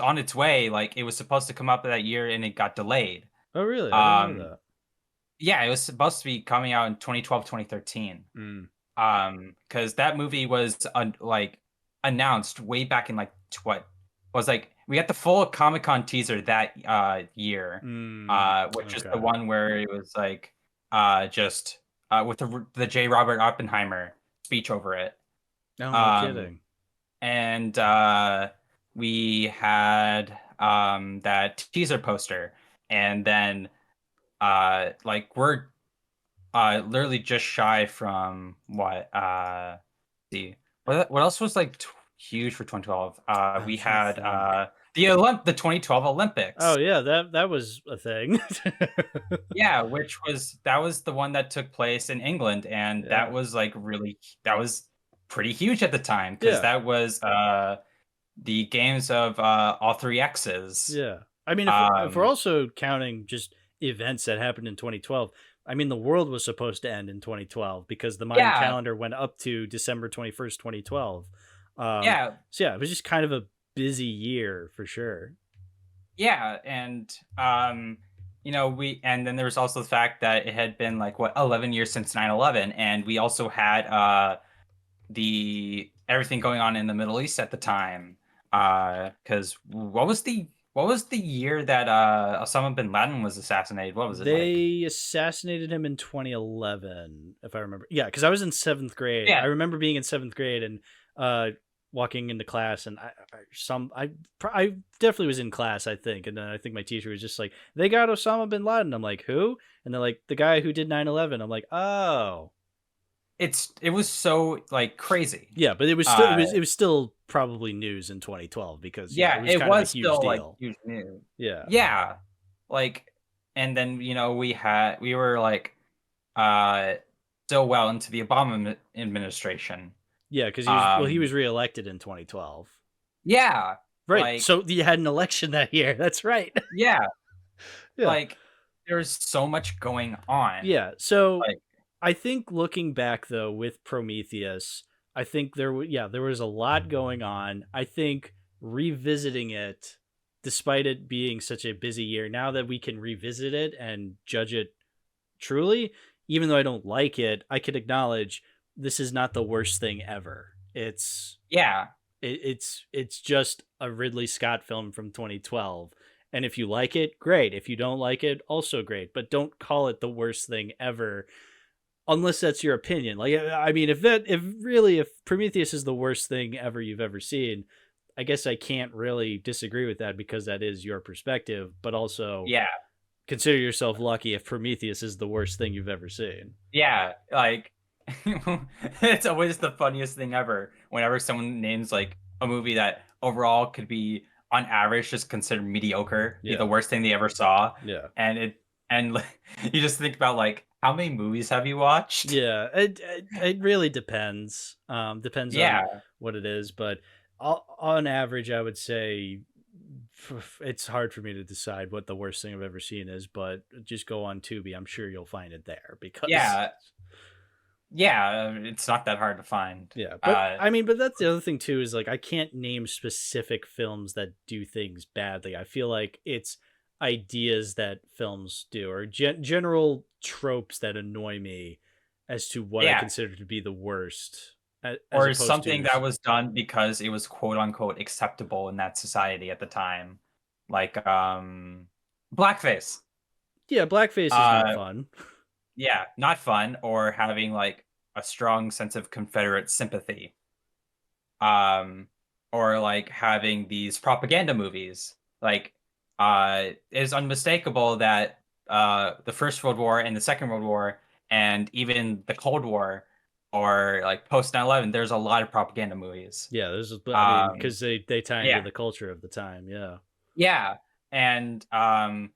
on its way. Like, it was supposed to come up that year, and it got delayed. Oh, really? I didn't know Um, that. yeah, it was supposed to be coming out in 2012, 2013. Because that movie was like announced way back in like what was like we got the full Comic-Con teaser that year, which is the Okay. one where it was like just with the J. Robert Oppenheimer speech over it. No, no Um, kidding. and we had that teaser poster, and then like we're literally just shy from what see what else was like huge for 2012. I'm We trying to had think. the 2012 Olympics. Oh yeah, that was a thing. Yeah, that was the one that took place in England, and that Yeah. was like that was pretty huge at the time, because Yeah. that was the games of all three X's. Yeah. I mean, if we're Um, also counting just events that happened in 2012, I mean, the world was supposed to end in 2012 because the Mayan yeah, calendar went up to December 21st, 2012. Um, yeah, so yeah, it was just kind of a busy year for sure. yeah, and and then there was also the fact that it had been like what 11 years since 9/11, and we also had the everything going on in the Middle East at the time. Because what was the year that Osama bin Laden was assassinated? What was it like? They assassinated him in 2011, if I remember. Yeah, because I was in seventh grade. I Yeah, remember being in seventh grade and walking into class, and I definitely was in class, I think, and then I think my teacher was just like, "They got Osama bin Laden." I'm like, "Who?" And they're like, "The guy who did 9/11." I'm like, "Oh." it was so like crazy. Yeah, but it was still Uh, it was still probably news in 2012 because it yeah, was it kind of a was huge still like deal. huge news. Yeah. Yeah, like, and then we were like uh still well into the Obama administration. Yeah, because he Um, was reelected in 2012. yeah, Right. like, So you had an election that year. That's right. yeah, Yeah. like there's so much going on. Yeah. So Like, I think looking back though with Prometheus, I think there was a lot going on. I think revisiting it, despite it being such a busy year, now that we can revisit it and judge it truly, even though I don't like it, I can acknowledge this is not the worst thing ever. yeah, It's just a Ridley Scott film from 2012. And if you like it, great. If you don't like it, also great. But don't call it the worst thing ever unless that's your opinion. Like, I mean, if Prometheus is the worst thing ever you've ever seen, I guess I can't really disagree with that because that is your perspective. But also yeah, consider yourself lucky if Prometheus is the worst thing you've ever seen. yeah. Like, it's always the funniest thing ever whenever someone names like a movie that overall could be on average just considered mediocre, be the Yeah, worst thing they ever saw. yeah, And you just think about like how many movies have you watched? yeah. It really depends. Depends on Yeah, what it is, but on average, I would say it's hard for me to decide what the worst thing I've ever seen is. But just go on Tubi. I'm sure you'll find it there because yeah, yeah. It's not that hard to find. yeah. But I mean, but that's the other thing too is like I can't name specific films that do things badly. I feel like it's ideas that films do or general tropes that annoy me as to what I Yeah, consider to be the worst as or opposed something to that was done because it was quote unquote acceptable in that society at the time, like blackface. yeah, blackface is not Uh, fun. yeah, not fun, or having like a strong sense of Confederate sympathy. Um, or like having these propaganda movies. Like, it is unmistakable that the First World War and the Second World War and even the Cold War or like post 9/11, there's a lot of propaganda movies. Yeah, I mean, Um, because they tie into yeah, the culture of the time. Yeah. yeah. And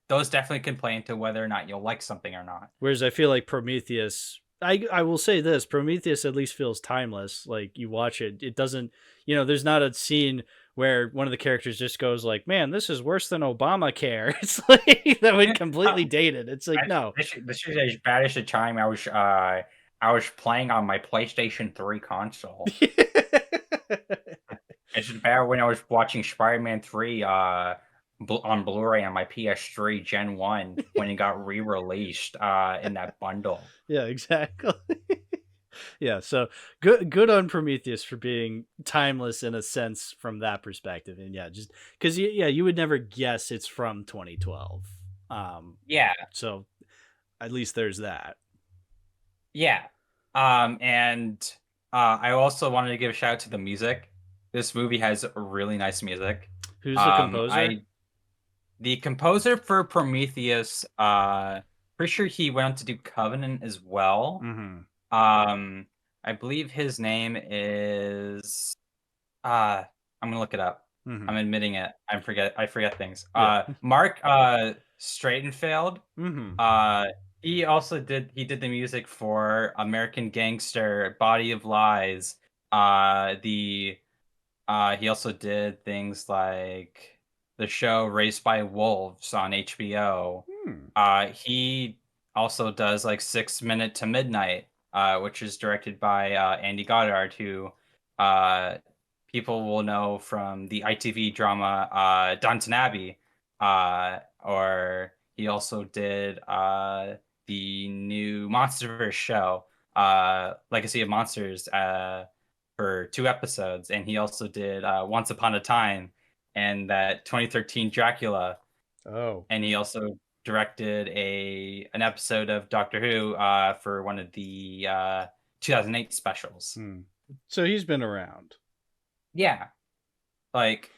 those definitely can play into whether or not you'll like something or not. Whereas I feel like Prometheus, I will say this, Prometheus at least feels timeless. Like you watch it, it doesn't, there's not a scene where one of the characters just goes like, "Man, this is worse than Obamacare." It's like that would completely date it. It's like no. This is as bad as the time I was playing on my PlayStation 3 console. It's bad when I was watching Spider-Man 3 on Blu-ray on my PS3 Gen 1 when it got re-released in that bundle. Yeah, exactly. Yeah, so good on Prometheus for being timeless in a sense from that perspective. And yeah, just because you would never guess it's from 2012. Yeah. So at least there's that. Yeah. And I also wanted to give a shout out to the music. This movie has really nice music. Who's the composer? The composer for Prometheus, pretty sure he went on to do Covenant as well. Mm-hmm. I believe his name is I'm gonna look it up. Mm-hmm. I'm admitting it. I forget things. Yeah. Mark Stratenfeld. Mm-hmm. He did the music for American Gangster, Body of Lies. He also did things like the show Raised by Wolves on HBO. He also does like 6 Minute to Midnight, which is directed by Andy Goddard, who people will know from the ITV drama Downton Abbey. Or he also did the new Monsterverse show, Legacy of Monsters, for 2 episodes, and he also did Once Upon a Time and that 2013 Dracula. Oh. And he also directed an episode of Doctor Who for one of the 2008 specials. So he's been around. Yeah. Like,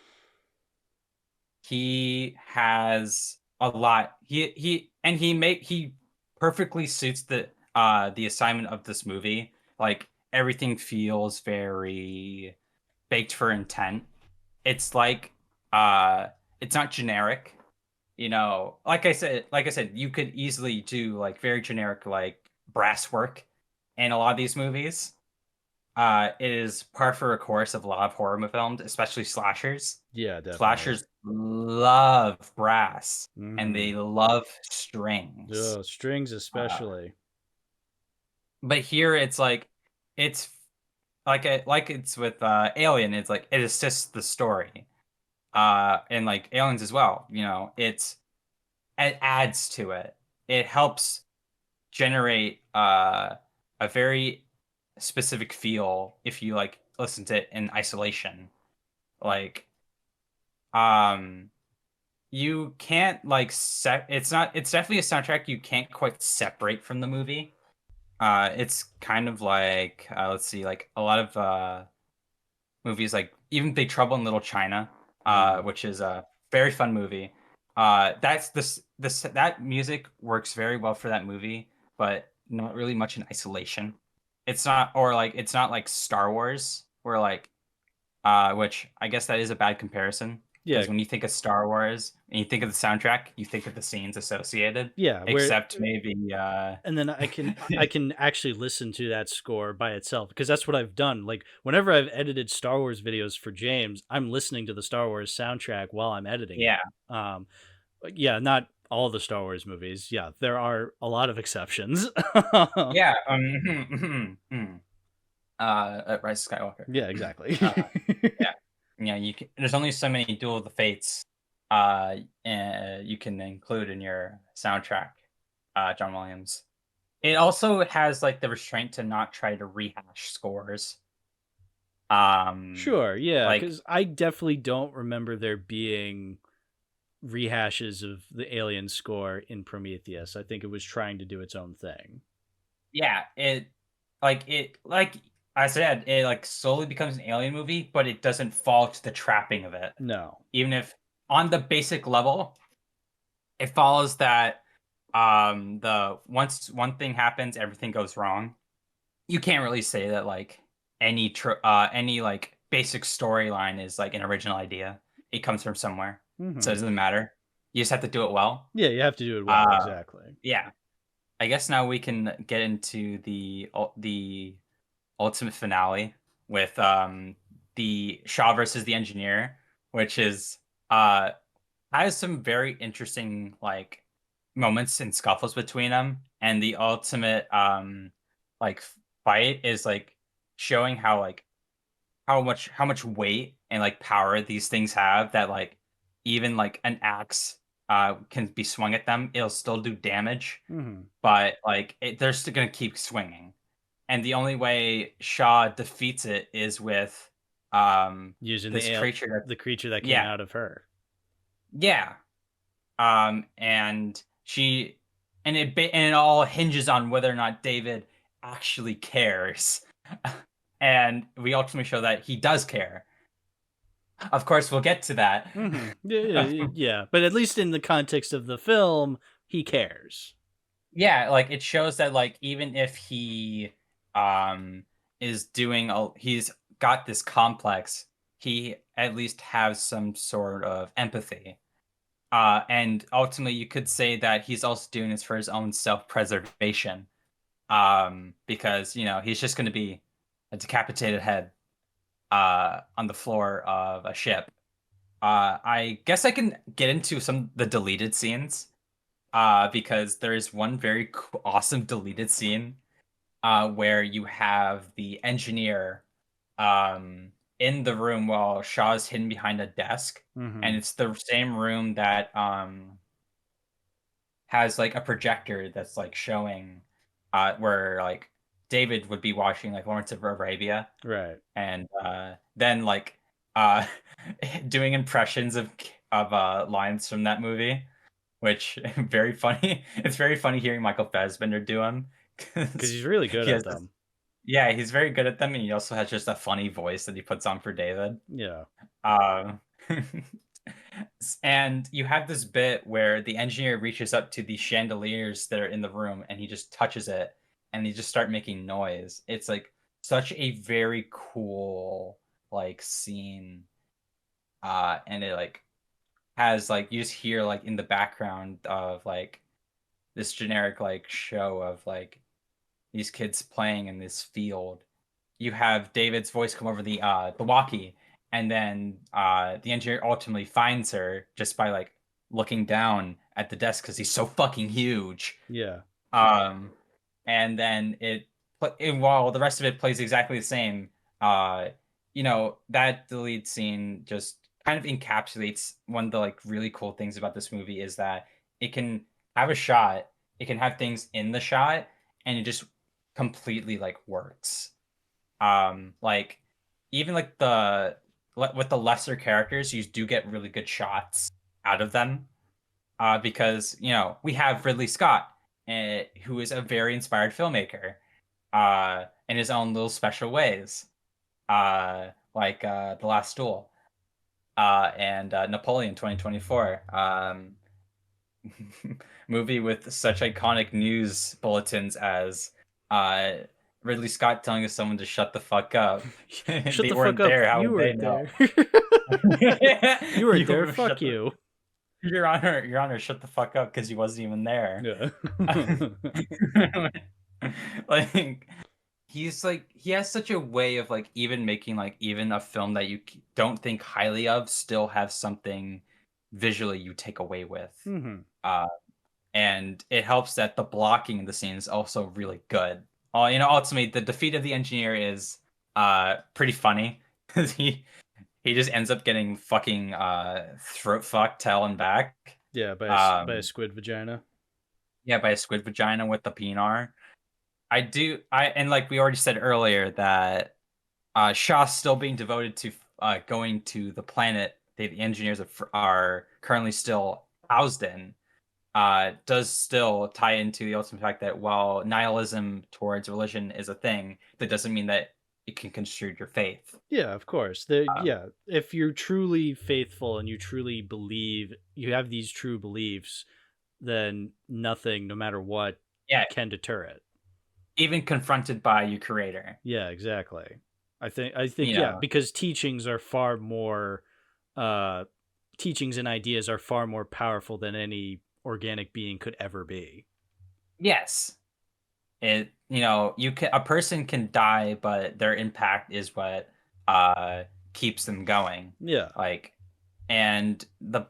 he has a lot. He perfectly suits the assignment of this movie. Like, everything feels very baked for intent. It's like it's not generic. You know, like I said, you could easily do like very generic like brass work in a lot of these movies. It is par for a course of a lot of horror films, especially slashers. Yeah, definitely. Slashers love brass and they love strings. Oh, strings especially. But here it's like it's with Alien. It's like it assists the story, and like Aliens as well. You know, it adds to it. It helps generate a very specific feel if you like listen to it in isolation. Like, you can't like it's definitely a soundtrack you can't quite separate from the movie. It's kind of like let's see, like a lot of movies like even Big Trouble in Little China, which is a very fun movie. That music works very well for that movie, but not really much in isolation. It's not like Star Wars, where like which I guess that is a bad comparison. Yeah, because when you think of Star Wars and you think of the soundtrack, you think of the scenes associated. Yeah, except maybe. And then I can actually listen to that score by itself, because that's what I've done. Like whenever I've edited Star Wars videos for James, I'm listening to the Star Wars soundtrack while I'm editing. Yeah. Yeah, not all the Star Wars movies. Yeah, there are a lot of exceptions. Yeah. Rise of Skywalker. Yeah, exactly. Yeah. There's only so many Duel of the Fates you can include in your soundtrack, John Williams. It also has like the restraint to not try to rehash scores. Sure, yeah, because I definitely don't remember there being rehashes of the Alien score in Prometheus. I think it was trying to do its own thing. Yeah, like I said, it like slowly becomes an Alien movie, but it doesn't fall to the trapping of it. No. Even if on the basic level, it follows that once one thing happens, everything goes wrong. You can't really say that like any like basic storyline is like an original idea. It comes from somewhere. Mm-hmm. So it doesn't matter. You just have to do it well. Yeah, you have to do it well, exactly. Yeah. I guess now we can get into the ultimate finale with the Shaw versus the Engineer, which is has some very interesting like moments and scuffles between them, and the ultimate like fight is like showing how how much weight and like power these things have, that like even like an axe can be swung at them, it'll still do damage, but like they're still gonna keep swinging. And the only way Shaw defeats it is with using this creature the creature that came yeah. out of her. Yeah. And it all hinges on whether or not David actually cares. And we ultimately show that he does care. Of course, we'll get to that. Yeah, but at least in the context of the film, he cares. Yeah, like it shows that like even if he is he's got this complex, he at least has some sort of empathy. And ultimately you could say that he's also doing this for his own self-preservation. Because, you know, he's just going to be a decapitated head on the floor of a ship. I guess I can get into some of the deleted scenes. Because there is one very awesome deleted scene where you have the engineer in the room while Shaw's hidden behind a desk, and it's the same room that has like a projector that's like showing where like David would be watching like Lawrence of Arabia, right? And then like doing impressions of lines from that movie, which very funny. It's very funny hearing Michael Fassbender do them because he's really good at them. Yeah, he's very good at them, and he also has just a funny voice that he puts on for David. Yeah. And you have this bit where the engineer reaches up to the chandeliers that are in the room, and he just touches it, and they just start making noise. It's like such a very cool like scene, and it like has like you just hear like in the background of like this generic like show of like these kids playing in this field. You have David's voice come over the walkie, and then the engineer ultimately finds her just by like looking down at the desk because he's so fucking huge. Yeah. And then while the rest of it plays exactly the same, you know, that delete scene just kind of encapsulates one of the like really cool things about this movie is that it can have a shot, it can have things in the shot, and it just completely like works. Like even like with the lesser characters, you do get really good shots out of them, because you know we have Ridley Scott, who is a very inspired filmmaker, in his own little special ways, like The Last Duel, and Napoleon 2024, movie with such iconic news bulletins as Ridley Scott telling someone to shut the fuck up. Shut they the weren't fuck up. there. How you would weren't they know? there. You weren't there. Fuck you. Your Honor, shut the fuck up because he wasn't even there. Yeah. Like he has such a way of like even making like even a film that you don't think highly of still have something visually you take away with. And it helps that the blocking in the scene is also really good. You know, ultimately the defeat of the engineer is pretty funny because he just ends up getting fucking throat fucked tail and back. Yeah, by a squid vagina. Yeah, by a squid vagina with the penar. And like we already said earlier that Shaw's still being devoted to going to the planet the engineers are currently still housed in, does still tie into the ultimate fact that while nihilism towards religion is a thing, that doesn't mean that it can construe your faith. Yeah, of course. Yeah, if you're truly faithful and you truly believe, you have these true beliefs, then nothing, no matter what, can deter it. Even confronted by your creator. Yeah, exactly. I think yeah, because teachings are far more teachings and ideas are far more powerful than any organic being could ever be. Yes. A person can die, but their impact is what keeps them going. Yeah. Like, and the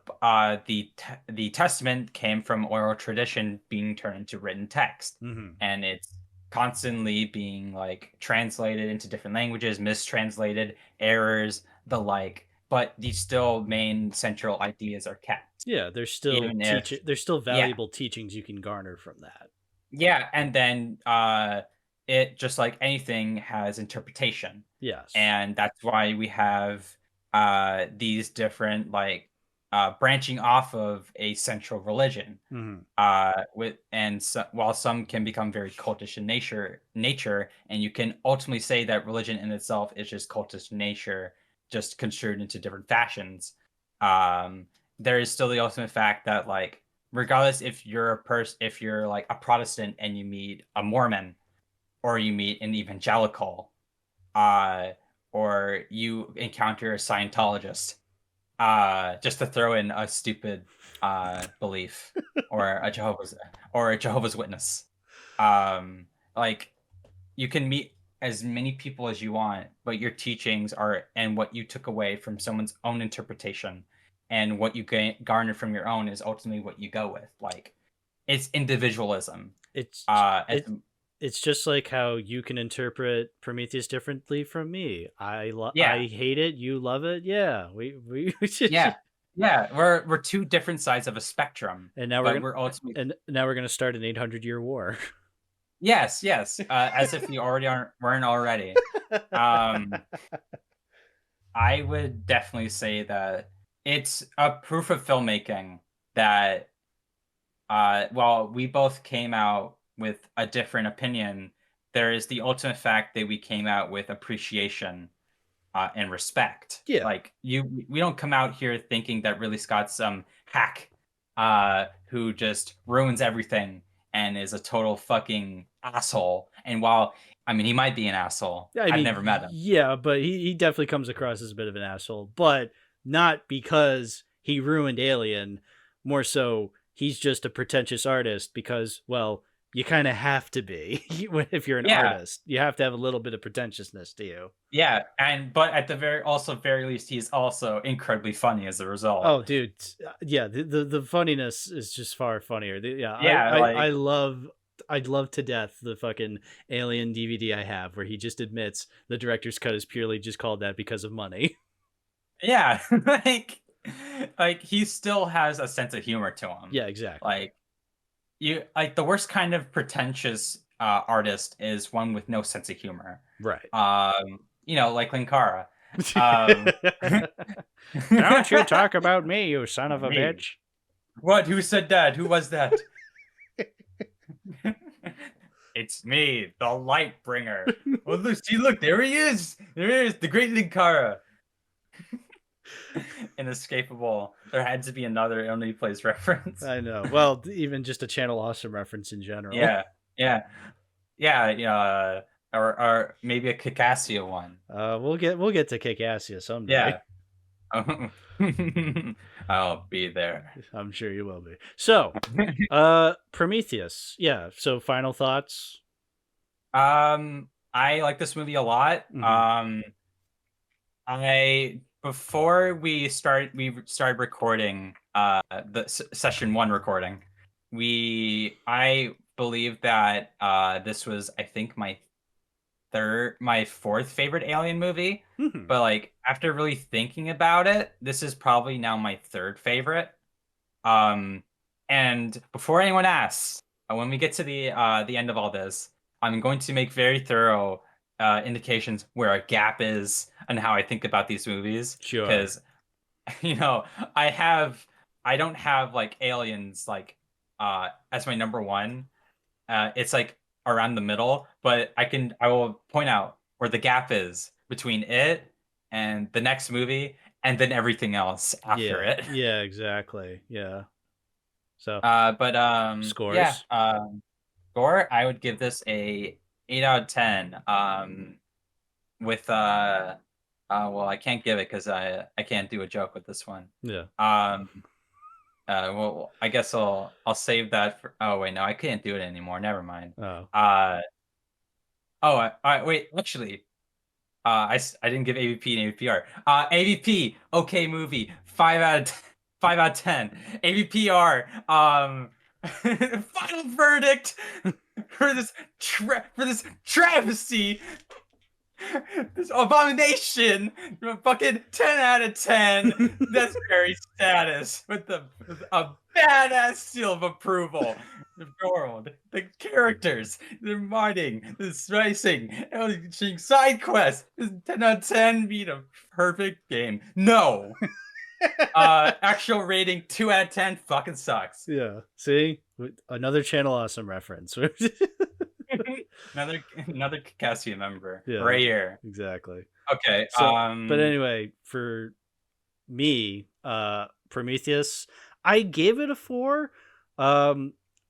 Testament came from oral tradition being turned into written text, and it's constantly being like translated into different languages, mistranslated, errors, the like, but the still main central ideas are kept. Yeah, there's still Even if there's still yeah, valuable teachings you can garner from that. yeah, and then it just like anything has interpretation. Yes. And that's why we have these different like branching off of a central religion. Mhm. While some can become very cultish in nature, and you can ultimately say that religion in itself is just cultish nature, just construed into different fashions. There is still the ultimate fact that like regardless if if you're like a Protestant and you meet a Mormon or you meet an evangelical, or you encounter a Scientologist, just to throw in a stupid belief, or a Jehovah's Witness. Like you can meet as many people as you want, but your teachings are and what you took away from someone's own interpretation and what you garner from your own is ultimately what you go with. Like it's individualism. It's At the- it's just like how you can interpret Prometheus differently from me. Yeah. I hate it, you love it. Yeah, we yeah. We're two different sides of a spectrum, and now but we're ultimately and now we're gonna start an 800-year war. yes, as if we weren't already. I would definitely say that it's a proof of filmmaking that while we both came out with a different opinion, there is the ultimate fact that we came out with appreciation and respect. Yeah. Like we don't come out here thinking that Ridley Scott's some hack who just ruins everything and is a total fucking asshole. And while I mean he might be an asshole, I mean, I've never met him. Yeah, but he definitely comes across as a bit of an asshole, but not because he ruined Alien. More so, he's just a pretentious artist because, well, you kind of have to be if you're an artist. You have to have a little bit of pretentiousness to you. Yeah, but at the very least, he's also incredibly funny as a result. Oh, dude, yeah, the funniness is just far funnier. I'd love to death the fucking Alien DVD I have where he just admits the director's cut is purely just called that because of money. Yeah, like he still has a sense of humor to him. Yeah, exactly. Like the worst kind of pretentious artist is one with no sense of humor. Right. Like Linkara. Don't you talk about me, you son of a bitch. What? Who said that? Who was that? It's me, the light bringer. Oh, look, there he is. There he is, the great Linkara. Inescapable. There had to be another Only Plays reference. I know. Well, even just a Channel Awesome reference in general. Yeah. Or maybe a Kikassia one. We'll get to Kikassia someday. Yeah. I'll be there. I'm sure you will be. So, Prometheus. Yeah. So, final thoughts. I like this movie a lot. Mhm. Before we started recording the session 1 recording, I believe that this was, I think, my fourth favorite Alien movie. Mhm. But like after really thinking about it, this is probably now my third favorite. And before anyone asks, when we get to the end of all this, I'm going to make very thorough indications where a gap is and how I think about these movies. Sure. Because I don't have like Aliens like as my number one. It's like around the middle, but I will point out where the gap is between it and the next movie and then everything else after it. Yeah, exactly. Yeah. So scores. Yeah. Score, I would give this a 8 out of 10. With well, I can't give it because I can't do a joke with this one. Yeah. Well, I guess I'll save that for. Oh wait, no, I can't do it anymore. Never mind. Oh. Wait. Actually, I didn't give AVP and AVPR. AVP, okay movie, 5 out of 10. AVPR, final verdict. for this travesty, this abomination, fucking 10 out of 10 necessary status with a badass seal of approval. The world, the characters, the modding, the spicing, side quests. 10 out of 10 beat a perfect game. No. Actual rating 2 out of 10 fucking sucks. Yeah. See? Another Channel Awesome reference. another Cassia member. Yeah, right here. Exactly. Okay. So, but anyway, for me, Prometheus, I gave it a 4.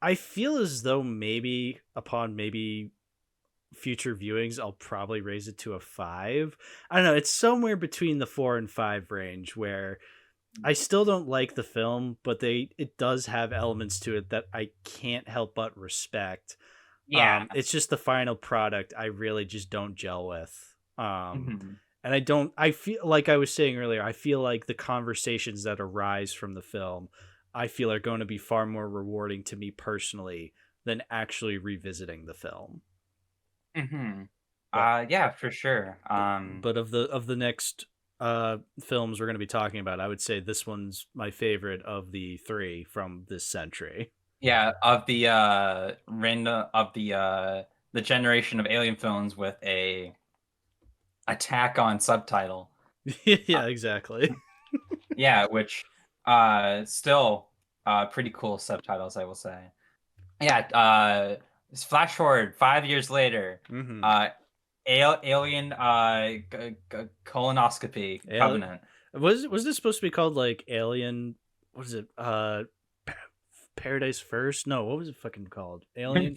I feel as though maybe upon future viewings, I'll probably raise it to a 5. I don't know. It's somewhere between the 4 and 5 range where I still don't like the film, but it does have elements to it that I can't help but respect. Yeah. It's just the final product I really just don't gel with. Mhm. And I feel like I was saying earlier, I feel like the conversations that arise from the film, I feel are going to be far more rewarding to me personally than actually revisiting the film. Mm-hmm. But- Yeah, for sure. But of the next films we're going to be talking about, I would say this one's my favorite of the 3 from this century. Yeah, of the the generation of alien films with a attack on subtitle. Yeah, exactly. Yeah, which still pretty cool subtitles, I will say. Yeah, flash forward 5 years later. Mm-hmm. Alien colonoscopy covenant. Was this supposed to be called like Alien? What is it? Paradise First? No, what was it fucking called? Alien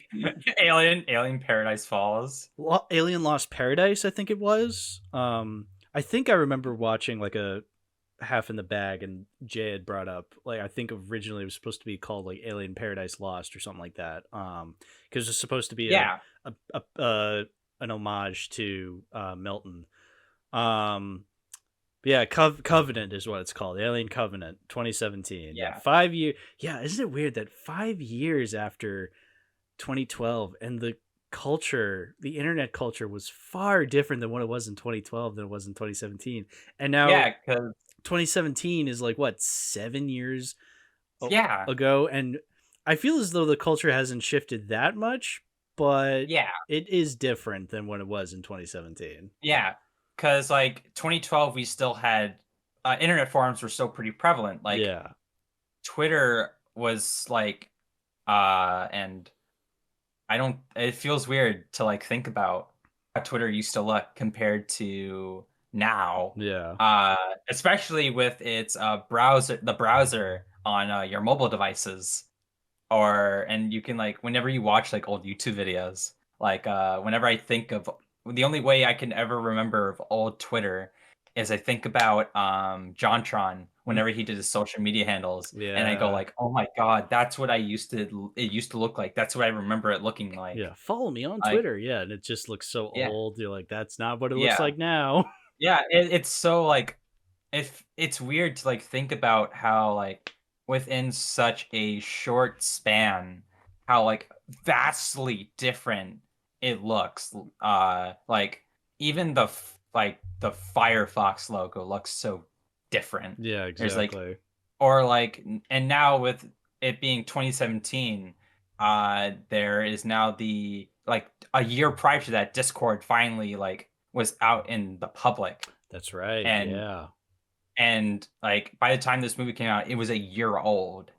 Paradise Falls. Alien Lost Paradise, I think it was. I think I remember watching like a Half in the Bag, and Jay had brought up like I think originally it was supposed to be called like Alien Paradise Lost or something like that. Because it's supposed to be an homage to Milton. Yeah, Covenant is what it's called. Alien Covenant, 2017. Yeah. 5 years. Yeah, isn't it weird that 5 years after 2012 and the internet culture was far different than what it was in 2012 than it was in 2017. And now 2017 is like what, 7 years ago, and I feel as though the culture hasn't shifted that much, but it is different than what it was in 2017. Yeah. Because like 2012, we still had internet forums were still pretty prevalent. Like Twitter was like, and it feels weird to like think about how Twitter used to look compared to now. Yeah. Especially with its the browser on your mobile devices, and you can like whenever you watch like old YouTube videos, like whenever I think of. The only way I can ever remember of old Twitter is I think about JonTron whenever he did his social media handles, and I go like, "Oh my god, that's what it used to look like. That's what I remember it looking like." Yeah, follow me on Twitter. Yeah, and it just looks so old. You're like, that's not what it looks like now. Yeah, it's so like, if it's weird to like think about how like within such a short span, how like vastly different it looks. Like even the Firefox logo looks so different. Yeah, exactly. And now with it being 2017, there is now the like a year prior to that, Discord finally like was out in the public. That's right. And like by the time this movie came out, it was a year old.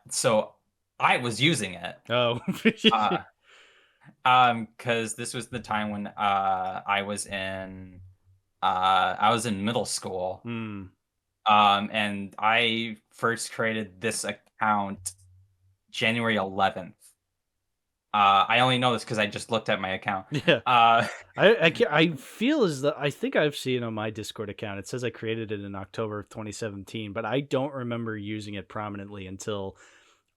So I was using it. Oh. Because this was the time when I was in middle school. And I first created this account January 11th. I only know this because I just looked at my account. Yeah. I feel as though I think I've seen on my Discord account. It says I created it in October of 2017, but I don't remember using it prominently until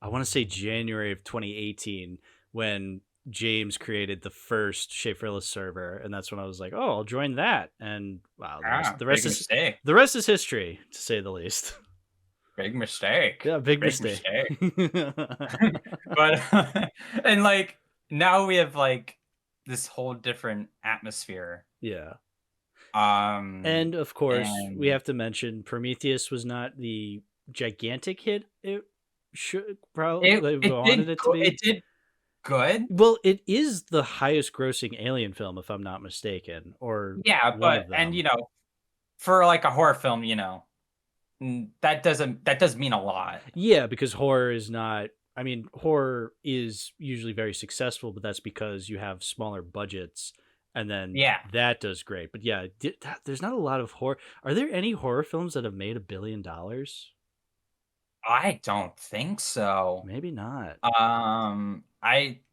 I want to say January of 2018 when James created the first Schaeferless server, and that's when I was like, "Oh, I'll join that." And wow, the rest is history, to say the least. Big mistake. Yeah, big mistake. But and like now we have like this whole different atmosphere. Yeah. Um And of course, we and have to mention Prometheus was not the gigantic hit it should probably wanted it to be. it did good. Well, it is the highest grossing alien film, if I'm not mistaken, or Yeah, one but of and them. for like a horror film, that does mean a lot. Yeah, because horror is not. I mean, horror is usually very successful, but that's because you have smaller budgets, and then Yeah. that does great. But yeah, there's not a lot of horror. Are there any horror films that have made $1 billion? I don't think so. Maybe not.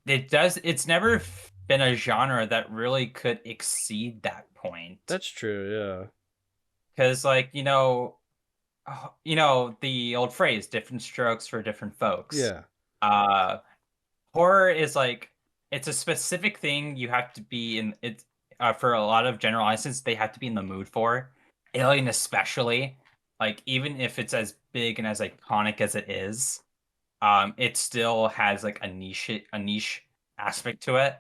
It's never been a genre that really could exceed that point. That's true. Because like, the old phrase, different strokes for different folks. Yeah. Horror is like, it's a specific thing you have to be in it. For a lot of general audiences, they have to be in the mood for. Alien especially, like even if it's as big and as iconic as it is, it still has like a niche aspect to it.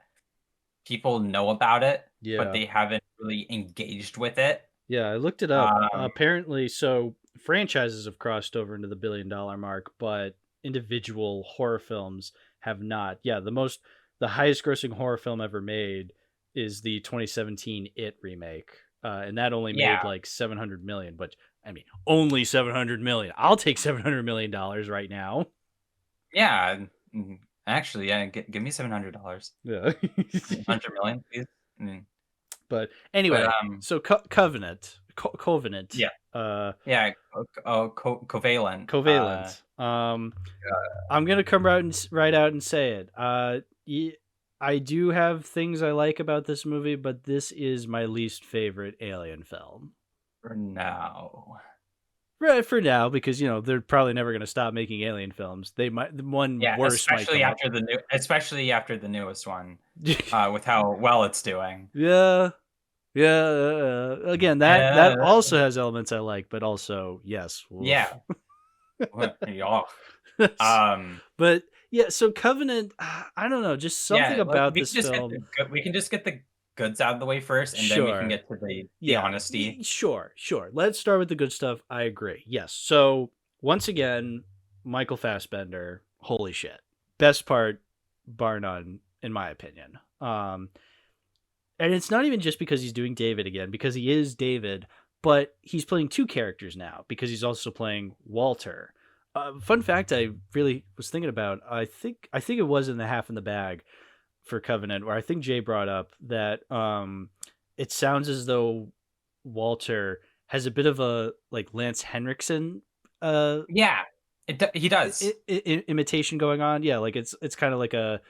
People know about it, Yeah. but they haven't really engaged with it. Yeah, I looked it up. Apparently, so franchises have crossed over into the $1 billion mark, but individual horror films have not. Yeah, the highest grossing horror film ever made is the 2017 It remake. And that only made like 700 million, but I mean, only 700 million. I'll take $700 million right now. Yeah. Actually, yeah, give me $700. Yeah. 100 million, please. But anyway, so Covenant. Yeah. Covalent. Covalent. I'm gonna come right out and say it. I do have things I like about this movie, but this is my least favorite alien film. For now. Right, for now, because they're probably never gonna stop making alien films. They might worse, especially after the newest one, with how well it's doing. Yeah. Again, that also has elements I like, but also yes. Yeah. But yeah, so Covenant, I don't know, just something about this film. We can just get the goods out of the way first, and then we can get to the honesty. Sure. Let's start with the good stuff. I agree. Yes. So once again, Michael Fassbender, holy shit, best part, bar none, in my opinion. And it's not even just because he's doing David again, because he is David, but he's playing two characters now because he's also playing Walter. Fun fact I really was thinking about, I think it was in the Half in the Bag for Covenant, where I think Jay brought up that it sounds as though Walter has a bit of a like Lance Henriksen he does imitation going on. Yeah, like it's kind of like an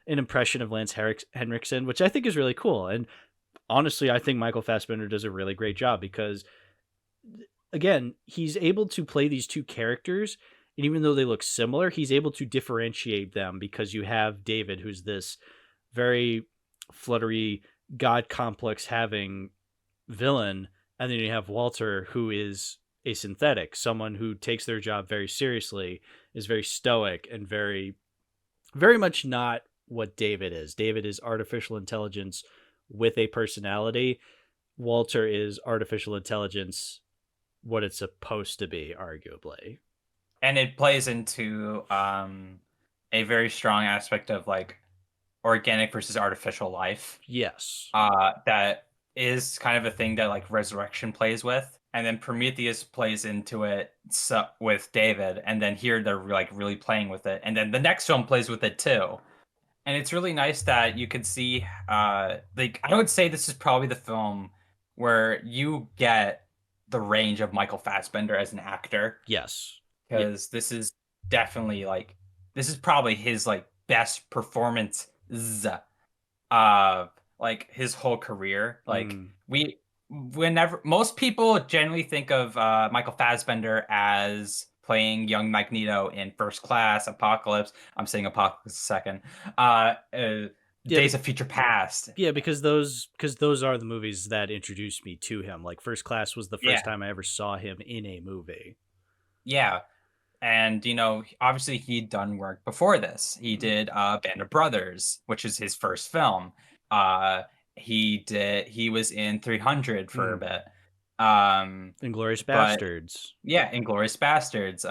impression of Lance Henriksen, which I think is really cool. And honestly, I think Michael Fassbender does a really great job because, again, he's able to play these two characters, and even though they look similar, he's able to differentiate them because you have David, who's this very fluttery, God complex having villain, and then you have Walter, who is a synthetic, someone who takes their job very seriously, is very stoic, and very, very much not what David is. David is artificial intelligence with a personality. Walter is artificial intelligence, what it's supposed to be, arguably. And it plays into a very strong aspect of like organic versus artificial life. Yes. That is kind of a thing that like Resurrection plays with. And then Prometheus plays into it with David. And then here they're like really playing with it. And then the next film plays with it too. And it's really nice that you could see, like, I would say this is probably the film where you get the range of Michael Fassbender as an actor. Yes. Because this is definitely like, this is probably his like best performance, like his whole career. Like whenever most people generally think of Michael Fassbender as playing young Magneto in First Class, Apocalypse. I'm saying Apocalypse a second. Days of Future Past. Yeah, because those are the movies that introduced me to him. Like First Class was the first time I ever saw him in a movie. Yeah. and obviously he'd done work before this. He did Band of Brothers, which is his first film. He was in 300 for a bit. Inglourious but Bastards. yeah, Inglourious Bastards.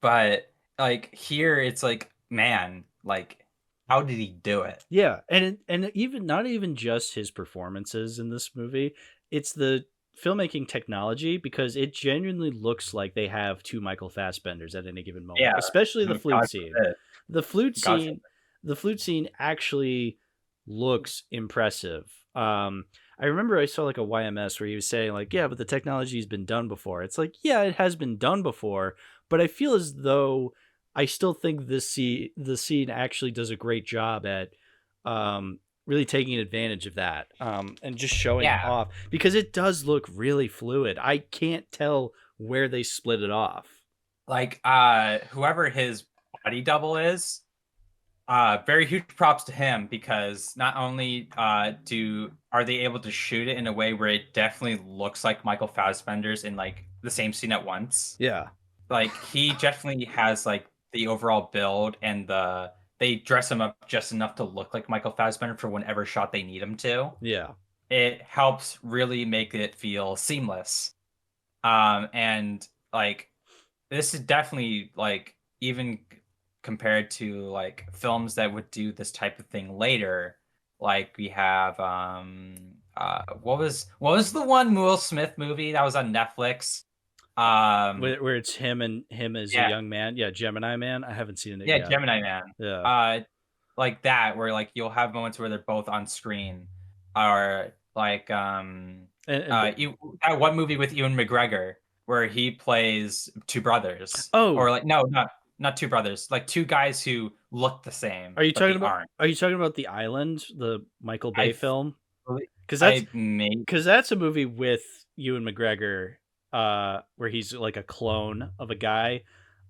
But like here, it's like, man, like, how did he do it? Yeah, and even not even just his performances in this movie, it's the filmmaking technology, because it genuinely looks like they have two Michael Fassbenders at any given moment, Yeah, especially the flute God scene. forbid. The flute God scene, the flute scene actually looks impressive. I remember I saw like a YMS where he was saying like, yeah, but the technology's been done before. It's like, yeah, it has been done before, but I feel as though I still think the scene actually does a great job at really taking advantage of that and just showing it off, because it does look really fluid. I can't tell where they split it off. Like whoever his body double is, very huge props to him, because not only are they able to shoot it in a way where it definitely looks like Michael Fassbender's in like the same scene at once. Yeah. Like he definitely has like the overall build, and they dress him up just enough to look like Michael Fassbender for whenever shot they need him to. Yeah. It helps really make it feel seamless. And like this is definitely like, even compared to like films that would do this type of thing later, like we have what was the one Will Smith movie that was on Netflix? Where it's him as a young man. Yeah, Gemini Man. I haven't seen it yet. Yeah, Gemini Man. Yeah. Like that, where like you'll have moments where they're both on screen, or like that one movie with Ewan McGregor where he plays two brothers. Oh, or like not two brothers, like two guys who look the same. Are you talking about The Island, the Michael Bay film? Because that's a movie with Ewan McGregor, where he's like a clone of a guy,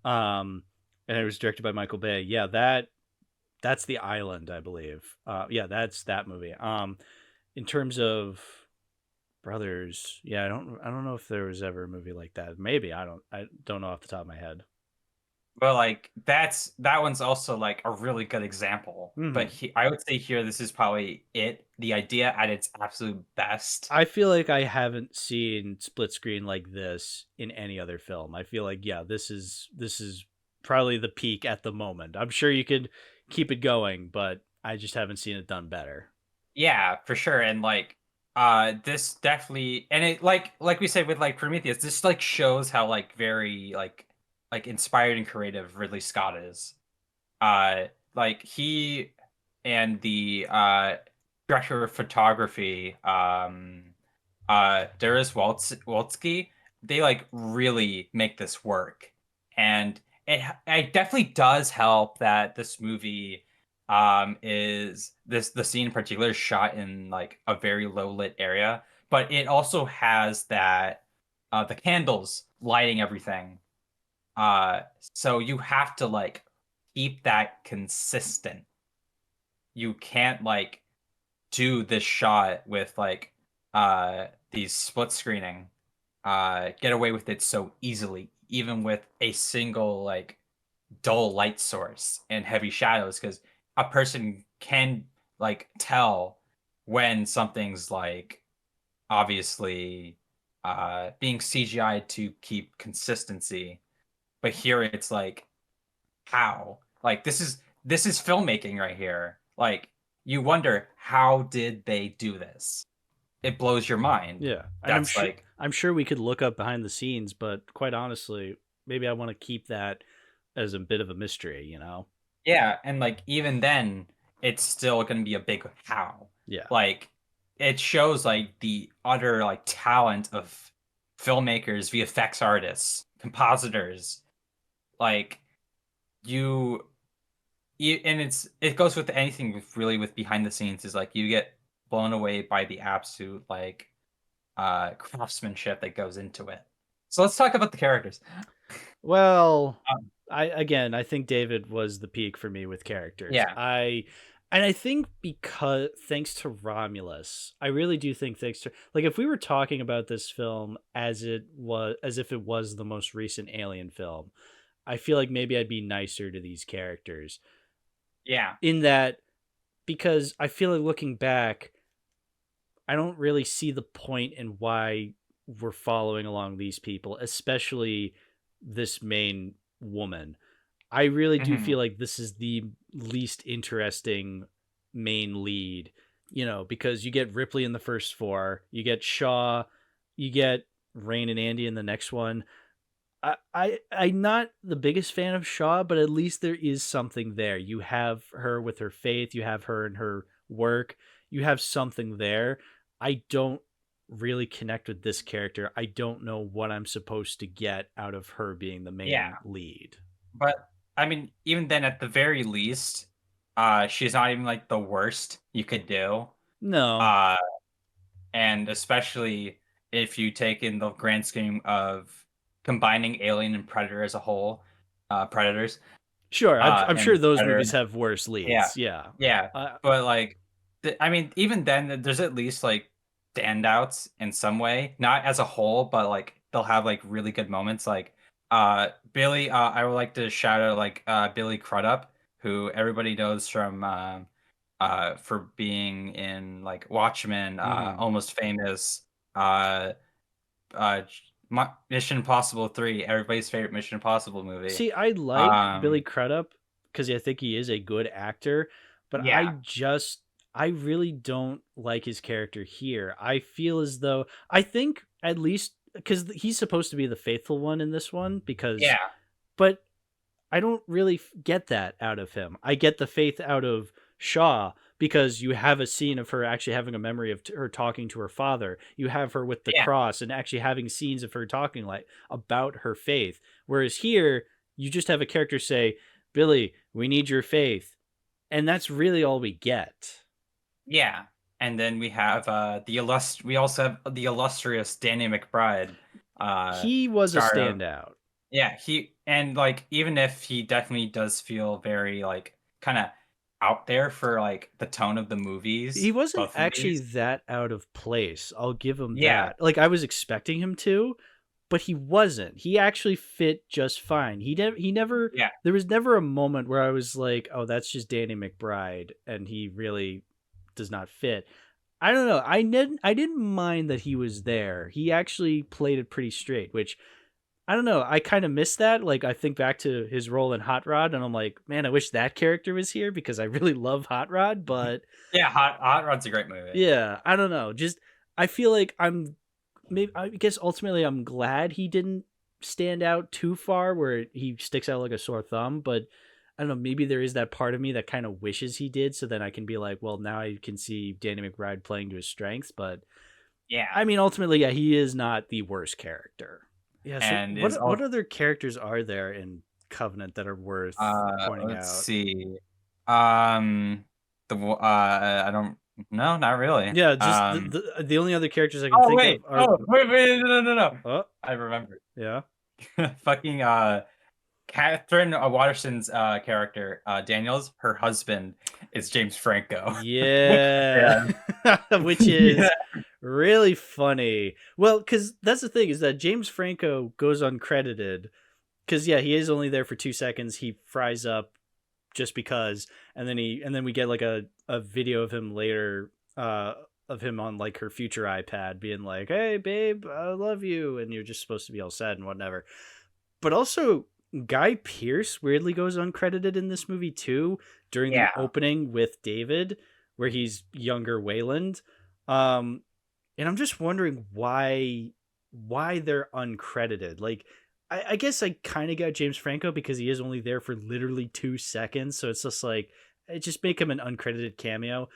and it was directed by Michael Bay. Yeah, that's The Island, I believe. Yeah, that's that movie. In terms of brothers, yeah, I don't know if there was ever a movie like that. Maybe I don't know off the top of my head. But like that one's also like a really good example. Mm-hmm. But I would say here this is probably the idea at its absolute best. I feel like I haven't seen split screen like this in any other film. I feel like, yeah, this is probably the peak at the moment. I'm sure you could keep it going, but I just haven't seen it done better. Yeah, for sure. And like this definitely, and it like we said with like Prometheus, this like shows how like very like inspired and creative Ridley Scott is. Like he and the director of photography, Darius Wolski, they like really make this work. And it definitely does help that this movie is the scene in particular is shot in like a very low lit area, but it also has that the candles lighting everything. So you have to like keep that consistent. You can't like do this shot with like these split screening, get away with it so easily, even with a single like dull light source and heavy shadows, because a person can like tell when something's like obviously being CGI'd to keep consistency. But here it's like, how? Like this is filmmaking right here. Like you wonder, how did they do this? It blows your mind. Yeah. That's I'm sure we could look up behind the scenes, but quite honestly, maybe I want to keep that as a bit of a mystery, you know? Yeah, and like even then, it's still gonna be a big how. Yeah. Like it shows like the utter like talent of filmmakers, VFX artists, compositors. Like and it goes with anything with behind the scenes, is like you get blown away by the absolute like craftsmanship that goes into it. So let's talk about the characters. Well, I think David was the peak for me with characters. Yeah. I think because thanks to Romulus, I really do think thanks to, like, if we were talking about this film as if it was the most recent Alien film, I feel like maybe I'd be nicer to these characters. Yeah. In that, because I feel like looking back, I don't really see the point in why we're following along these people, especially this main woman. I really do Mhm. feel like this is the least interesting main lead, because you get Ripley in the first 4, you get Shaw, you get Rain and Andy in the next one. I'm not the biggest fan of Shaw, but at least there is something there. You have her with her faith, you have her in her work, you have something there. I don't really connect with this character. I don't know what I'm supposed to get out of her being the main Yeah. lead. But I mean, even then, at the very least, she's not even like the worst you could do. No. Uh, and especially if you take in the grand scheme of combining Alien and Predator as a whole, Predators. Sure, I'm And sure those Predator, movies have worse yeah, leads. Yeah. yeah. But like, I mean, even then, there's at least like standouts in some way, not as a whole, but like they'll have like really good moments. Like, Billy, I would like to shout out like Billy Crudup, who everybody knows from for being in like Watchmen, Almost Famous, uh, uh, Mission Impossible 3, everybody's favorite Mission Impossible movie. See, I like Billy Crudup because I think he is a good actor, but Yeah. I really don't like his character here. I feel as though, I think at least because he's supposed to be the faithful one in this one, Yeah. but I don't really get that out of him. I get the faith out of Shaw because you have a scene of her actually having a memory of her talking to her father. You have her with the cross and actually having scenes of her talking like about her faith. Whereas here, you just have a character say, "Billy, we need your faith," and that's really all we get. Yeah. And then we have we also have the illustrious Danny McBride. He was a star of- standout. Yeah, and like even if he definitely does feel very like kind of out there for like the tone of the movies. He wasn't both actually movies. that out of place. I'll give him Yeah. that. Like I was expecting him to, but he wasn't. He actually fit just fine. He never Yeah. There was never a moment where I was like, "Oh, that's just Danny McBride," and he really does not fit. I don't know. I didn't mind that he was there. He actually played it pretty straight, which I don't know. I kind of miss that. Like I think back to his role in Hot Rod, and I'm like, man, I wish that character was here because I really love Hot Rod. But Yeah, Hot Rod's a great movie. yeah, I don't know. Just I feel like I guess ultimately I'm glad he didn't stand out too far where he sticks out like a sore thumb. But I don't know. Maybe there is that part of me that kind of wishes he did, so then I can be like, well, now I can see Danny McBride playing to his strengths. But Yeah. I mean, ultimately, yeah, he is not the worst character. Yeah. So And what other characters are there in Covenant that are worth pointing let's out? see. I don't know, not really. Yeah, just the only other characters I can think of are. Wait, no. Oh, I remembered. yeah. Fucking Catherine Waterston's character, Daniels, her husband is James Franco. Yeah. Which is really funny. Well, because that's the thing is that James Franco goes uncredited because yeah, he is only there for 2 seconds. He fries up just because, and then we get like a video of him later, of him on like her future iPad being like, "Hey babe, I love you," and you're just supposed to be all sad and whatever. But also, Guy Pearce weirdly goes uncredited in this movie too during the opening with David, where he's younger Wayland. And I'm just wondering why they're uncredited. Like, I guess I kind of got James Franco because he is only there for literally 2 seconds, so it's just like just make him an uncredited cameo.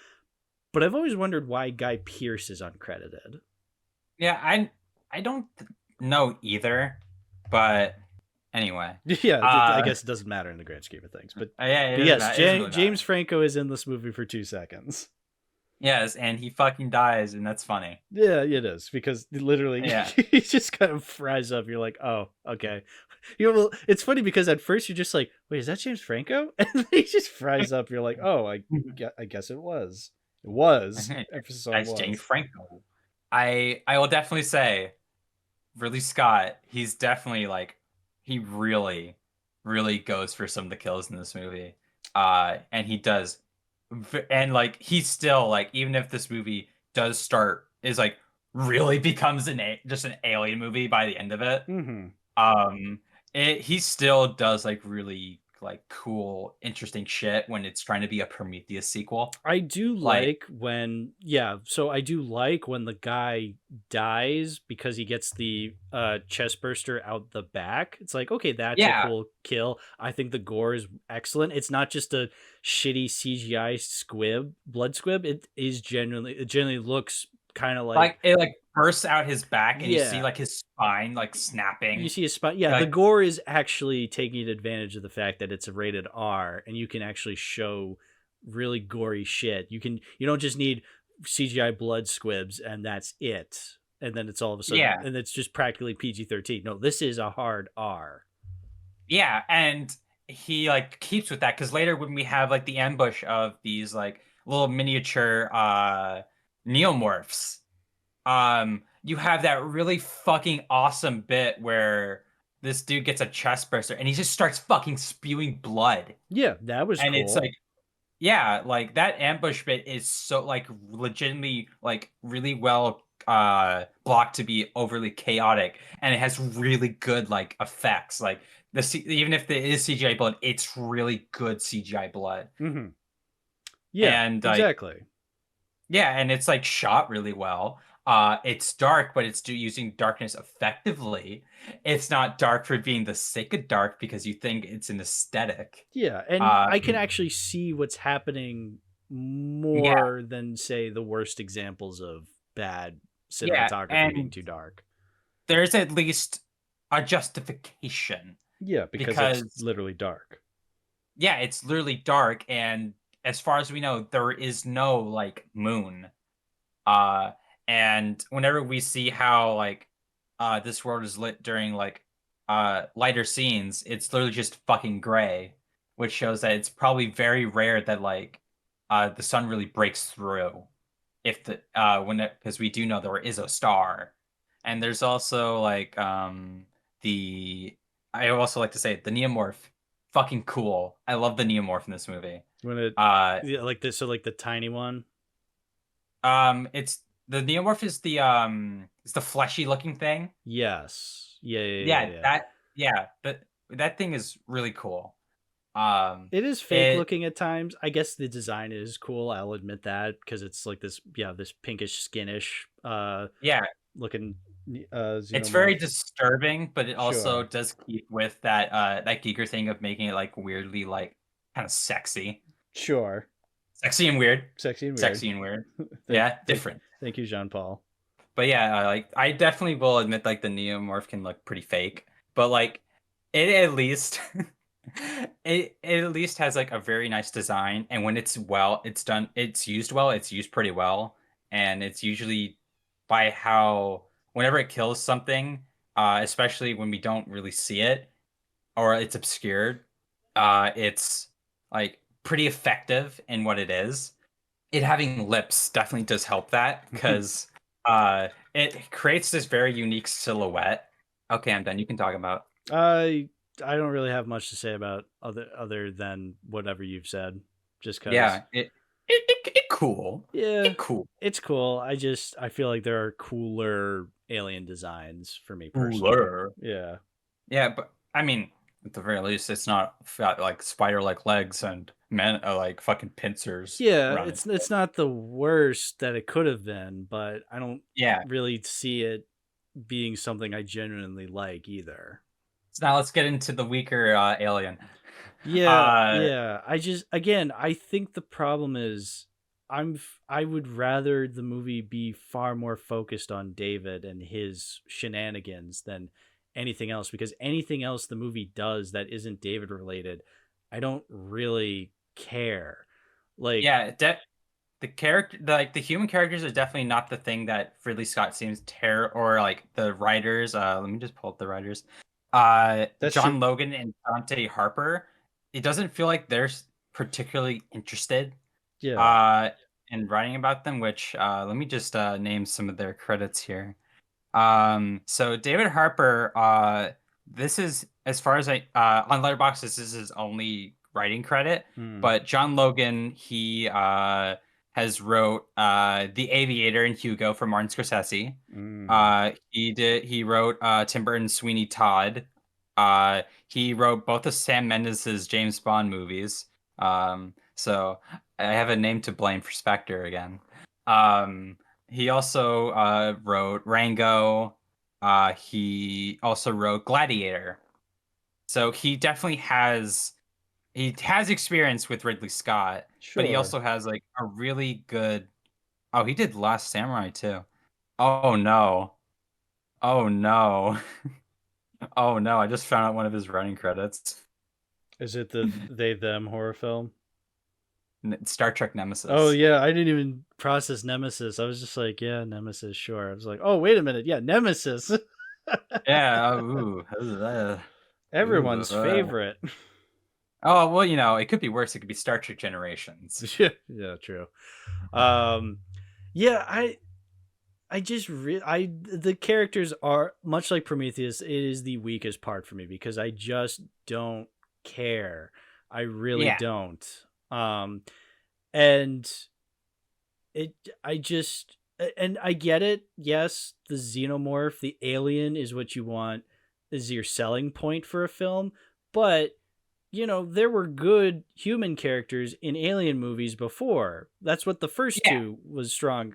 But I've always wondered why Guy Pearce is uncredited. Yeah, I don't know either, but anyway. Yeah, I guess it doesn't matter in the grand scheme of things. But, yeah, but yes, James Franco is in this movie for 2 seconds. Yes, and he fucking dies, and that's funny. Yeah, it is, because literally he just kind of fries up. You're like, oh, okay. Well, it's funny because at first you're just like, wait, is that James Franco? And then he just fries up. You're like, oh, I guess it was. It was. That's James Franco. I will definitely say, Ridley Scott, he's definitely like, he really, really goes for some of the kills in this movie. And he does, and like he's still like, even if this movie does start is like really becomes just an alien movie by the end of it. He still does like really like cool, interesting shit when it's trying to be a Prometheus sequel. I do like when, so I do like when the guy dies because he gets the chest burster out the back. It's like, okay, that's a cool kill. I think the gore is excellent. It's not just a shitty CGI blood squib. It genuinely looks kind of like it like bursts out his back and you see like his spine like snapping. You see his spine. Yeah, the gore is actually taking advantage of the fact that it's a rated R and you can actually show really gory shit. You don't just need CGI blood squibs and that's it. And then it's all of a sudden and it's just practically PG-13. No, this is a hard R. Yeah, and he like keeps with that because later when we have like the ambush of these like little miniature neomorphs, you have that really fucking awesome bit where this dude gets a chest burster and he just starts fucking spewing blood. Yeah, that was and cool. It's like, like that ambush bit is so like legitimately like really well blocked to be overly chaotic, and it has really good like effects. Like even if there is CGI blood, it's really good CGI blood. Yeah, and exactly. Yeah, and it's like shot really well. It's dark, but it's using darkness effectively. It's not dark for being the sake of dark because you think it's an aesthetic. Yeah, and I can actually see what's happening more than, say, the worst examples of bad cinematography being too dark. There's at least a justification. Yeah, because it's literally dark. Yeah, it's literally dark, and as far as we know, there is no like moon. And whenever we see how like this world is lit during like lighter scenes, it's literally just fucking gray, which shows that it's probably very rare that like the sun really breaks through. If the because we do know there is a star, and there's also like I also like to say the neomorph, fucking cool. I love the neomorph in this movie. When it like this, so like the tiny one. It's the neomorph is the fleshy looking thing. Yes. Yeah. That thing is really cool. It is fake looking at times. I guess the design is cool. I'll admit that because it's like this pinkish skinish looking xenomorph. It's very disturbing, but it also does keep with that Giger thing of making it like weirdly like kind of sexy. Sure. Sexy and weird. Sexy and weird. Different. Thank you, Jean-Paul. But yeah, like I definitely will admit like the neomorph can look pretty fake, but like it at least it at least has like a very nice design, and when it's used pretty well, and it's usually by how whenever it kills something, especially when we don't really see it or it's obscured, it's like pretty effective in what it is. It having lips definitely does help that because it creates this very unique silhouette. Okay, I'm done. You can talk about. I don't really have much to say about other than whatever you've said. Just because. Yeah, it cool. Yeah, it's cool. I feel like there are cooler alien designs for me personally. Yeah, but I mean, at the very least, it's not got like spider-like legs and like fucking pincers. Yeah, it's not the worst that it could have been, but I don't really see it being something I genuinely like either. So now let's get into the weaker alien. Yeah. I think the problem is I would rather the movie be far more focused on David and his shenanigans than anything else, because anything else the movie does that isn't David related, I don't really care. Like, the character, like the human characters are definitely not the thing that Ridley Scott seems or like the writers. Let me just pull up the writers. John Logan and Dante Harper. It doesn't feel like they're particularly interested in writing about them, which let me just name some of their credits here. So David Harper this is, as far as I on Letterboxd, this is his only writing credit. Hmm. But John Logan, he has wrote The Aviator and Hugo for Martin Scorsese. He wrote Tim Burton's Sweeney Todd. He wrote both of Sam Mendes' James Bond movies. So I have a name to blame for Spectre again. He also wrote Rango. He also wrote Gladiator. So he definitely has experience with Ridley Scott, but he Sure. also has like a really good. Oh, he did Last Samurai too. Oh no. Oh no. Oh no, I just found out one of his running credits. Is it the they them horror film? Star Trek Nemesis. Oh yeah, I didn't even process Nemesis. I was just like, yeah, Nemesis, sure. I was like, oh wait a minute, yeah, Nemesis. Yeah. Everyone's favorite. Oh well, you know, it could be worse. It could be Star Trek Generations. Yeah, true. Yeah, I just the characters are much like Prometheus. It is the weakest part for me because I just don't care. I really Yeah. don't. And I just, and I get it. Yes, the xenomorph, the alien is what you want, is your selling point for a film. But, you know, there were good human characters in alien movies before. That's what the first two was strong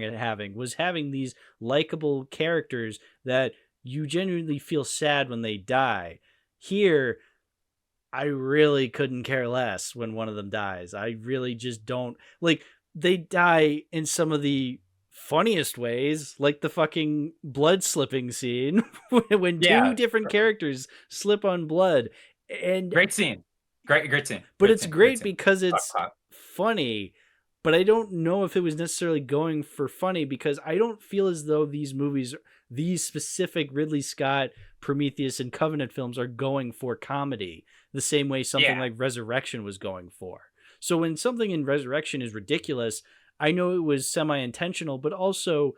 at having, was having these likable characters that you genuinely feel sad when they die. Here, I really couldn't care less when one of them dies. I really just don't like, they die in some of the funniest ways, like the fucking blood slipping scene when two different characters slip on blood. And great scene. Great scene. But it's great because it's funny. But I don't know if it was necessarily going for funny, because I don't feel as though these movies, these specific Ridley Scott, Prometheus, and Covenant films are going for comedy the same way something like Resurrection was going for. So when something in Resurrection is ridiculous, I know it was semi-intentional, but also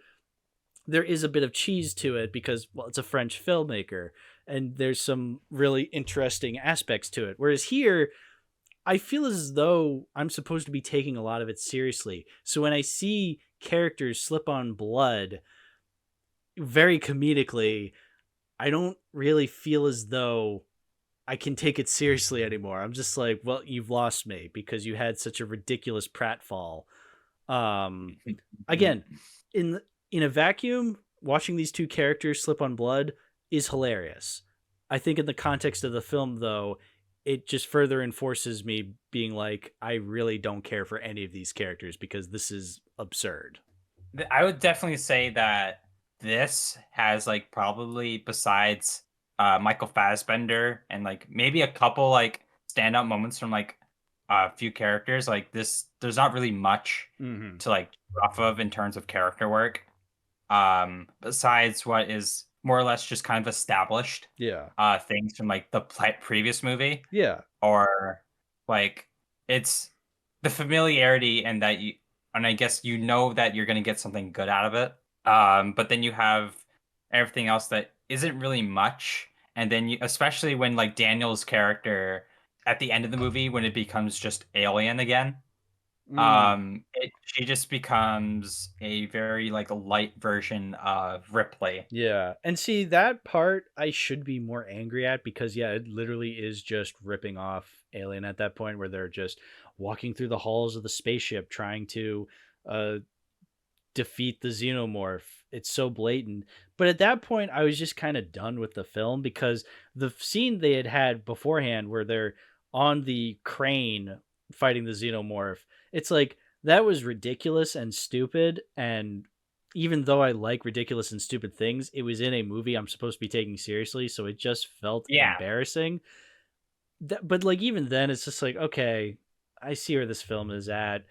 there is a bit of cheese to it because, well, it's a French filmmaker and there's some really interesting aspects to it. Whereas here, I feel as though I'm supposed to be taking a lot of it seriously. So when I see characters slip on blood very comedically, I don't really feel as though I can take it seriously anymore. I'm just like, well, you've lost me because you had such a ridiculous pratfall. Again, in a vacuum, watching these two characters slip on blood is hilarious. I think in the context of the film, though, it just further enforces me being like, I really don't care for any of these characters because this is absurd. I would definitely say that this has, like, probably, besides Michael Fassbender and like maybe a couple like standout moments from like a few characters, like this, there's not really much to like off of in terms of character work, besides what is more or less just kind of established things from like the previous movie, or like it's the familiarity and that you, and I guess you know that you're going to get something good out of it, but then you have everything else that isn't really much. And then you, especially when like Daniel's character at the end of the movie, when it becomes just alien again, she just becomes a very like a light version of Ripley. Yeah. And see, that part I should be more angry at because it literally is just ripping off Alien at that point, where they're just walking through the halls of the spaceship trying to defeat the xenomorph. It's so blatant. But at that point, I was just kind of done with the film because the scene they had beforehand where they're on the crane fighting the xenomorph, it's like, that was ridiculous and stupid. And even though I like ridiculous and stupid things, it was in a movie I'm supposed to be taking seriously. So it just felt embarrassing. But like, even then, it's just like, okay, I see where this film is at.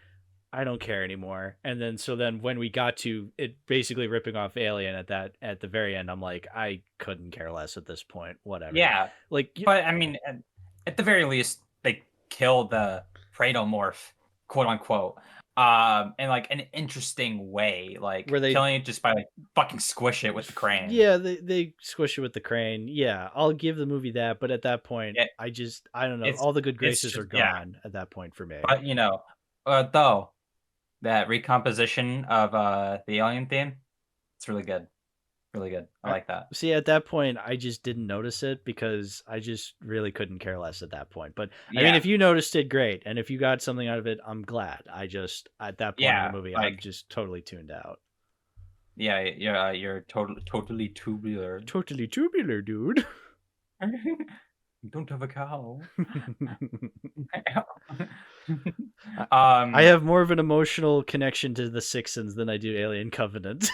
I don't care anymore. And then when we got to it basically ripping off Alien at the very end, I'm like, I couldn't care less at this point. Whatever. Yeah. Like, but I mean, at the very least, they killed the Praedomorph, quote unquote. in like an interesting way, like Where they killing it just by like fucking squish it with the crane. Yeah, they squish it with the crane. Yeah, I'll give the movie that, but at that point, Yeah, I don't know. it's All the good it's graces just are gone at that point for me. But though that recomposition of the alien theme, it's really good, really good. I like that. See, at that point, I just didn't notice it because I just really couldn't care less at that point. But I mean, if you noticed it, great, and if you got something out of it, I'm glad. I just at that point in the movie, I'm just totally tuned out. Yeah, you're totally tubular. Totally tubular, dude. You don't have a cow. I have more of an emotional connection to The Sixthens than I do Alien Covenant.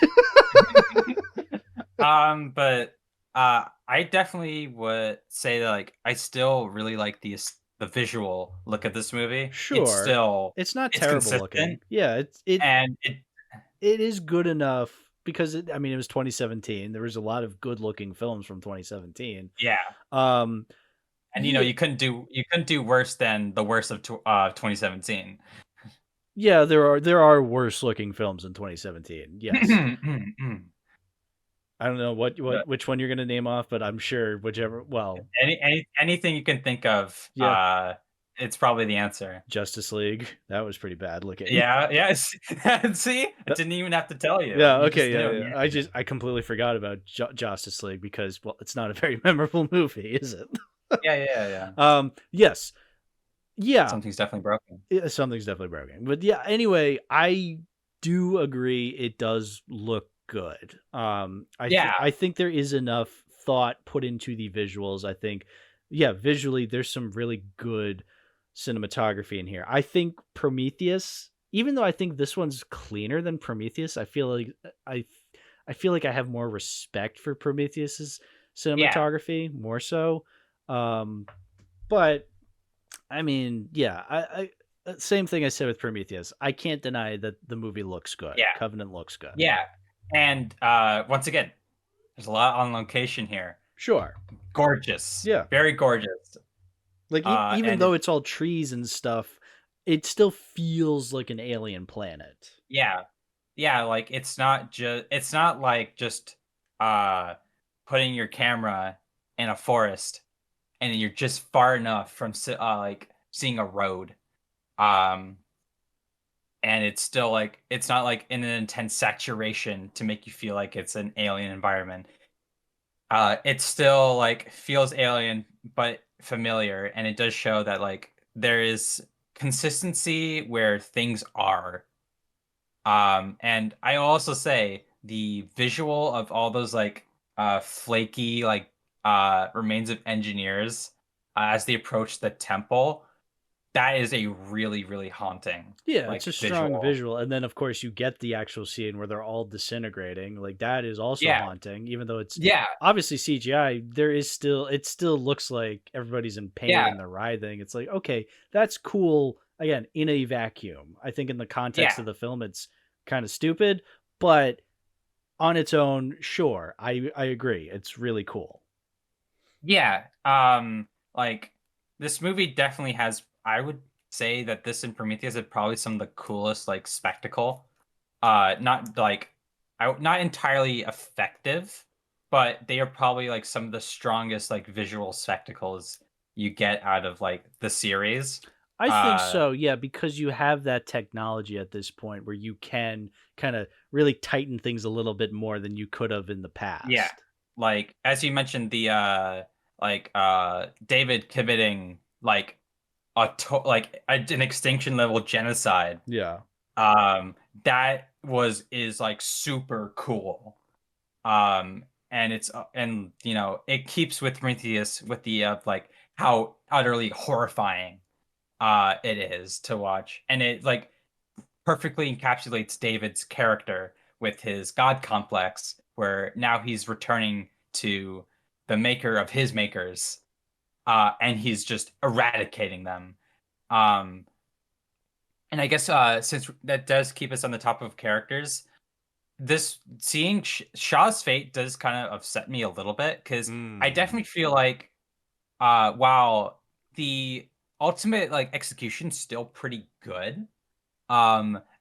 But I definitely would say that like I still really like the visual look of this movie. Sure, it's not terrible looking. Yeah, it is good enough because it was 2017. There was a lot of good looking films from 2017. Yeah. And you couldn't do worse than the worst of 2017. Yeah, there are worse looking films in 2017. Yes. I don't know which one you're gonna name off, but I'm sure whichever. Well, anything you can think of. Yeah. It's probably the answer. Justice League, that was pretty bad looking. Yeah. See, I didn't even have to tell you. Yeah. Okay. Yeah. I completely forgot about Justice League because it's not a very memorable movie, is it? Yeah. Yes. Yeah. Something's definitely broken. Something's definitely broken. But yeah. Anyway, I do agree. It does look good. I think there is enough thought put into the visuals. I think, visually there's some really good cinematography in here. I think Prometheus, even though I think this one's cleaner than Prometheus, I feel like I have more respect for Prometheus's cinematography more so. But I mean, I same thing I said with Prometheus. I can't deny that the movie looks good. Yeah. Covenant looks good. Yeah. And once again, there's a lot on location here. Sure. Gorgeous. Yeah. Very gorgeous. Like even though it's all trees and stuff, it still feels like an alien planet. Yeah. Yeah, like it's not like just putting your camera in a forest and you're just far enough from like seeing a road. And it's still like it's not like in an intense saturation to make you feel like it's an alien environment. It still like feels alien but familiar, and it does show that like there is consistency where things are. And I also say the visual of all those like flaky like remains of engineers as they approach the temple, that is a really, really haunting. Yeah, it's a strong visual. And then, of course, you get the actual scene where they're all disintegrating. Like, that is also haunting, even though it's obviously CGI. It still looks like everybody's in pain and they're writhing. It's like, okay, that's cool. Again, in a vacuum. I think in the context of the film, it's kind of stupid. But on its own, sure, I agree. It's really cool. Yeah. Like, this movie definitely has... I would say that this and Prometheus are probably some of the coolest like spectacle. Not entirely effective, but they are probably like some of the strongest like visual spectacles you get out of like the series. I think so, yeah, because you have that technology at this point where you can kind of really tighten things a little bit more than you could have in the past. Yeah, like as you mentioned, the David committing like an extinction level genocide. Yeah. That is like super cool. And it's and it keeps with Prometheus with the like how utterly horrifying it is to watch, and it like perfectly encapsulates David's character with his god complex, where now he's returning to the maker of his makers. And he's just eradicating them. And I guess since that does keep us on the top of characters, seeing Shaw's fate does kind of upset me a little bit, because I definitely feel like while the ultimate like execution's still pretty good,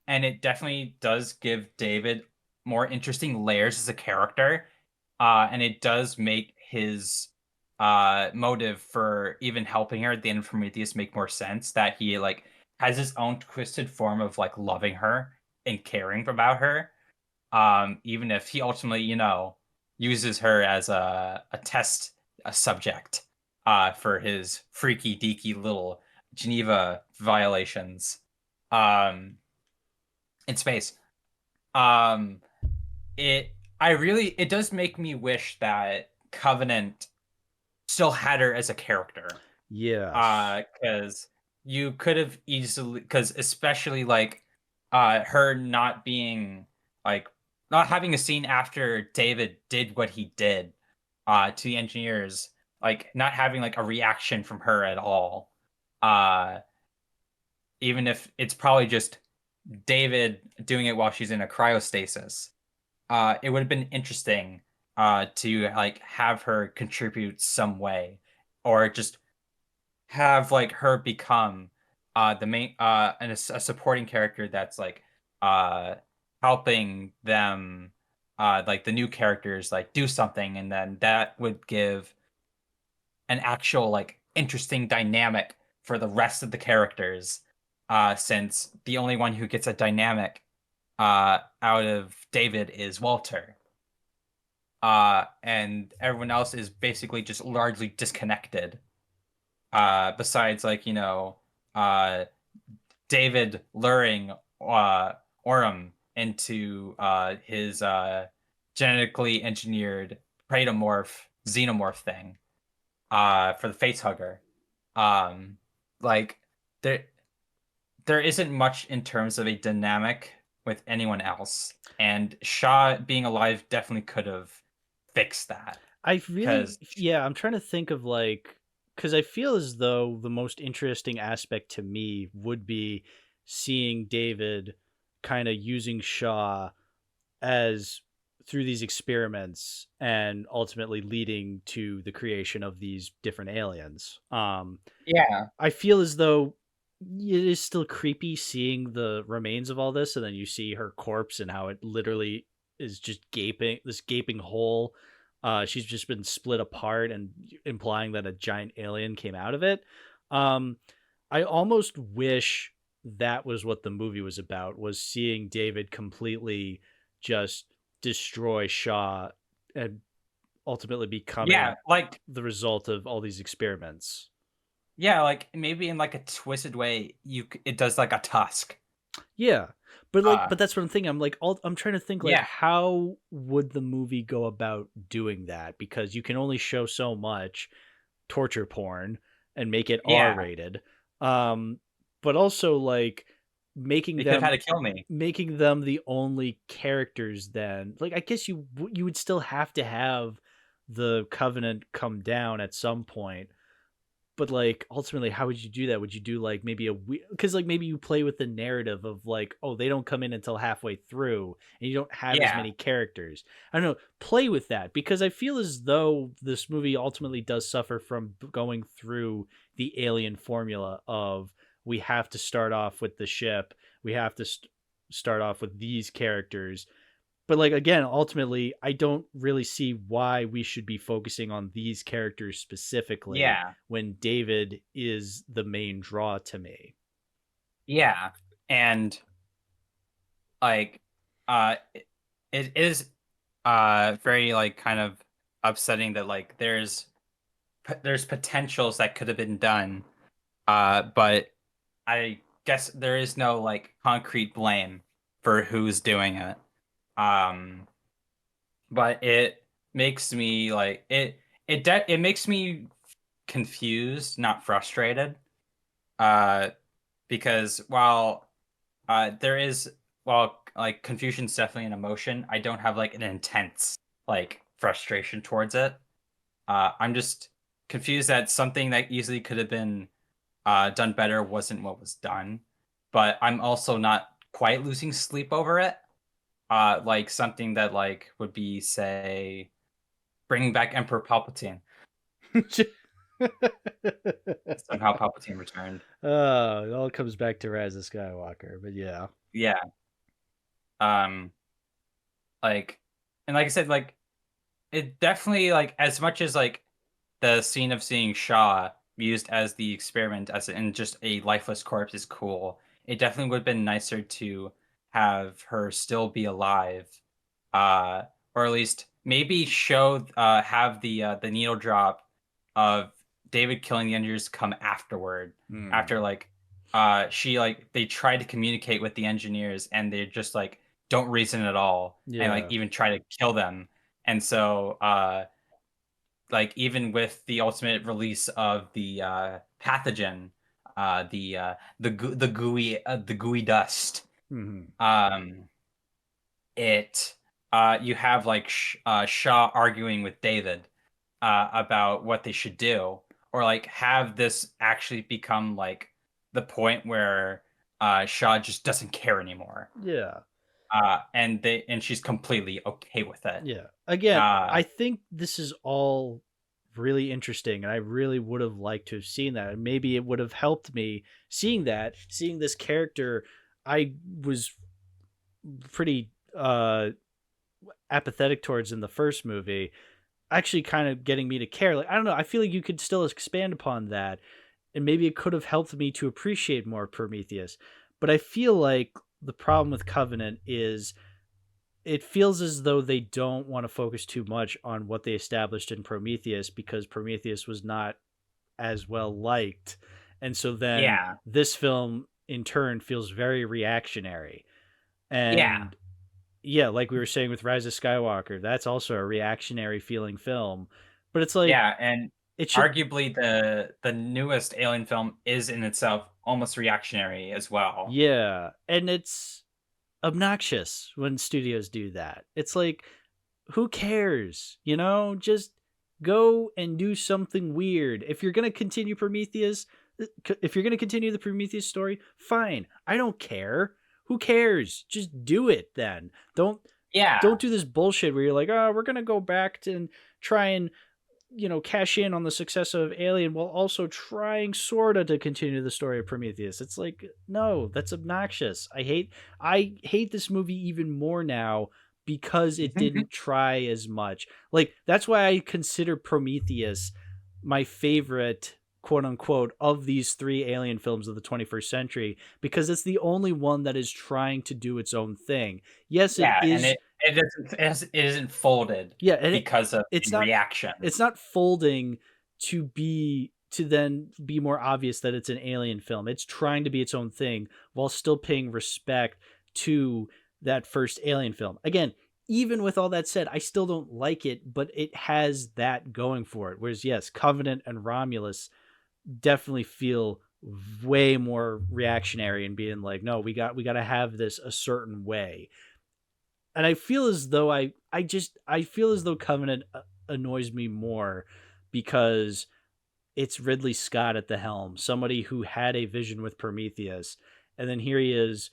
and it definitely does give David more interesting layers as a character, and it does make his motive for even helping her at the end of Prometheus make more sense, that he like has his own twisted form of like loving her and caring about her, even if he ultimately, uses her as a test, a subject, for his freaky deaky little Geneva violations, in space. Um, it does make me wish that Covenant still had her as a character. Yeah. Because you could have easily, because especially like her not being like, not having a scene after David did what he did to the engineers, like not having like a reaction from her at all. Uh Even if it's probably just David doing it while she's in a cryostasis. It would have been interesting to like have her contribute some way, or just have like her become the main and a supporting character that's like helping them, like the new characters like do something, and then that would give an actual like interesting dynamic for the rest of the characters, since the only one who gets a dynamic out of David is Walter, and everyone else is basically just largely disconnected, besides like David luring Orem into his genetically engineered praedomorph xenomorph thing, for the face hugger. Like there isn't much in terms of a dynamic with anyone else, and Shaw being alive definitely could have fixed that. I'm trying to think of because I feel as though the most interesting aspect to me would be seeing David kind of using Shaw as through these experiments and ultimately leading to the creation of these different aliens. Yeah. I feel as though it is still creepy seeing the remains of all this, and then you see her corpse and how it literally is just this gaping hole. She's just been split apart, and implying that a giant alien came out of it. I almost wish that was what the movie was about, was seeing David completely just destroy Shaw and ultimately becoming like the result of all these experiments. Yeah, like maybe in like a twisted way, it does like a tusk. Yeah, but but that's what I'm thinking. I'm trying to think how would the movie go about doing that, because you can only show so much torture porn and make it R-rated. But also like making they could have had to kill me, making them the only characters. Then I guess you would still have to have the Covenant come down at some point. But ultimately, how would you do that? Would you do maybe because maybe you play with the narrative of oh, they don't come in until halfway through and you don't have as many characters. I don't know, play with that, because I feel as though this movie ultimately does suffer from going through the Alien formula of, we have to start off with the ship, we have to start off with these characters. But again, ultimately, I don't really see why we should be focusing on these characters specifically when David is the main draw to me. Yeah. And it is very kind of upsetting that there's potentials that could have been done, but I guess there is no concrete blame for who's doing it. But it makes me it makes me confused, not frustrated. Because while confusion's definitely an emotion, I don't have an intense frustration towards it. I'm just confused that something that easily could have been done better wasn't what was done. But I'm also not quite losing sleep over it. Something that would be, say, bringing back Emperor Palpatine. Somehow Palpatine returned. It all comes back to Rise of Skywalker, but yeah. Yeah. Um, like, and like I said, like it definitely like as much as like the scene of seeing Shaw used as the experiment as in just a lifeless corpse is cool. It definitely would have been nicer to have her still be alive, uh, or at least maybe show have the needle drop of David killing the engineers come afterward. After like she like they try to communicate with the engineers and they just like don't reason at all and like Yeah. even try to kill them. And so like even with the ultimate release of the pathogen, the gooey dust, Mhm. um, it you have like Shaw arguing with David about what they should do, or like have this actually become like the point where Shaw just doesn't care anymore, Yeah. and she's completely okay with it. Yeah. Again, Uh, I think this is all really interesting, and I really would have liked to have seen that. And maybe it would have helped me seeing this character I was pretty apathetic towards in the first movie, actually kind of getting me to care. Like, I don't know, I feel like you could still expand upon that, and maybe it could have helped me to appreciate more Prometheus. But I feel like the problem with Covenant is it feels as though they don't want to focus too much on what they established in Prometheus, because Prometheus was not as well liked. And so then yeah, this film in turn feels very reactionary. yeah, And yeah, like we were saying with Rise of Skywalker, that's also a reactionary feeling film. But it's like yeah, and it should arguably the newest Alien film is in itself almost reactionary as well. yeah, and it's obnoxious when studios do that. It's like, who cares? You know, just go and do something weird. If you're going to continue Prometheus, if you're going to continue the Prometheus story, fine. I don't care. Who cares? Just do it then. Don't Yeah, do this bullshit where you're like, "Oh, we're going to go back to and try and cash in on the success of Alien while also trying sorta to continue the story of Prometheus." It's like, no, that's obnoxious. I hate this movie even more now because it didn't try as much. Like, that's why I consider Prometheus my favorite, quote unquote, of these three Alien films of the 21st century, because it's the only one that is trying to do its own thing. Yes, it yeah, and is. it isn't folded Yeah, and because of it's the not reaction. it's not folding to then be more obvious that it's an Alien film. It's trying to be its own thing while still paying respect to that first Alien film. Again, even with all that said, I still don't like it, but it has that going for it. Whereas yes, Covenant and Romulus definitely feel way more reactionary and being like, no, we got to have this a certain way. And I feel as though I feel as though Covenant annoys me more because it's Ridley Scott at the helm, somebody who had a vision with Prometheus, and then here he is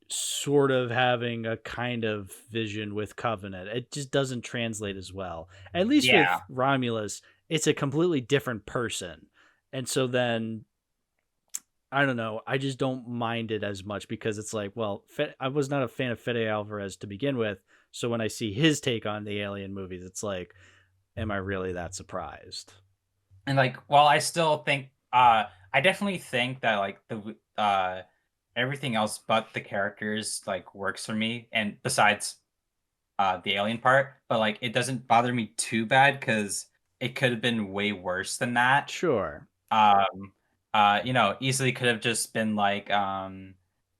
sort of having a kind of vision with Covenant. It just doesn't translate as well. At least with Yeah, Romulus, it's a completely different person. And so then I don't know. I just don't mind it as much because it's like, well, I was not a fan of Fede Alvarez to begin with. So when I see his take on the Alien movies, it's like, am I really that surprised? and like, while I still think, I definitely think that like the everything else but the characters like works for me, and besides the alien part, but like it doesn't bother me too bad because it could have been way worse than that. Sure. Um, easily could have just been like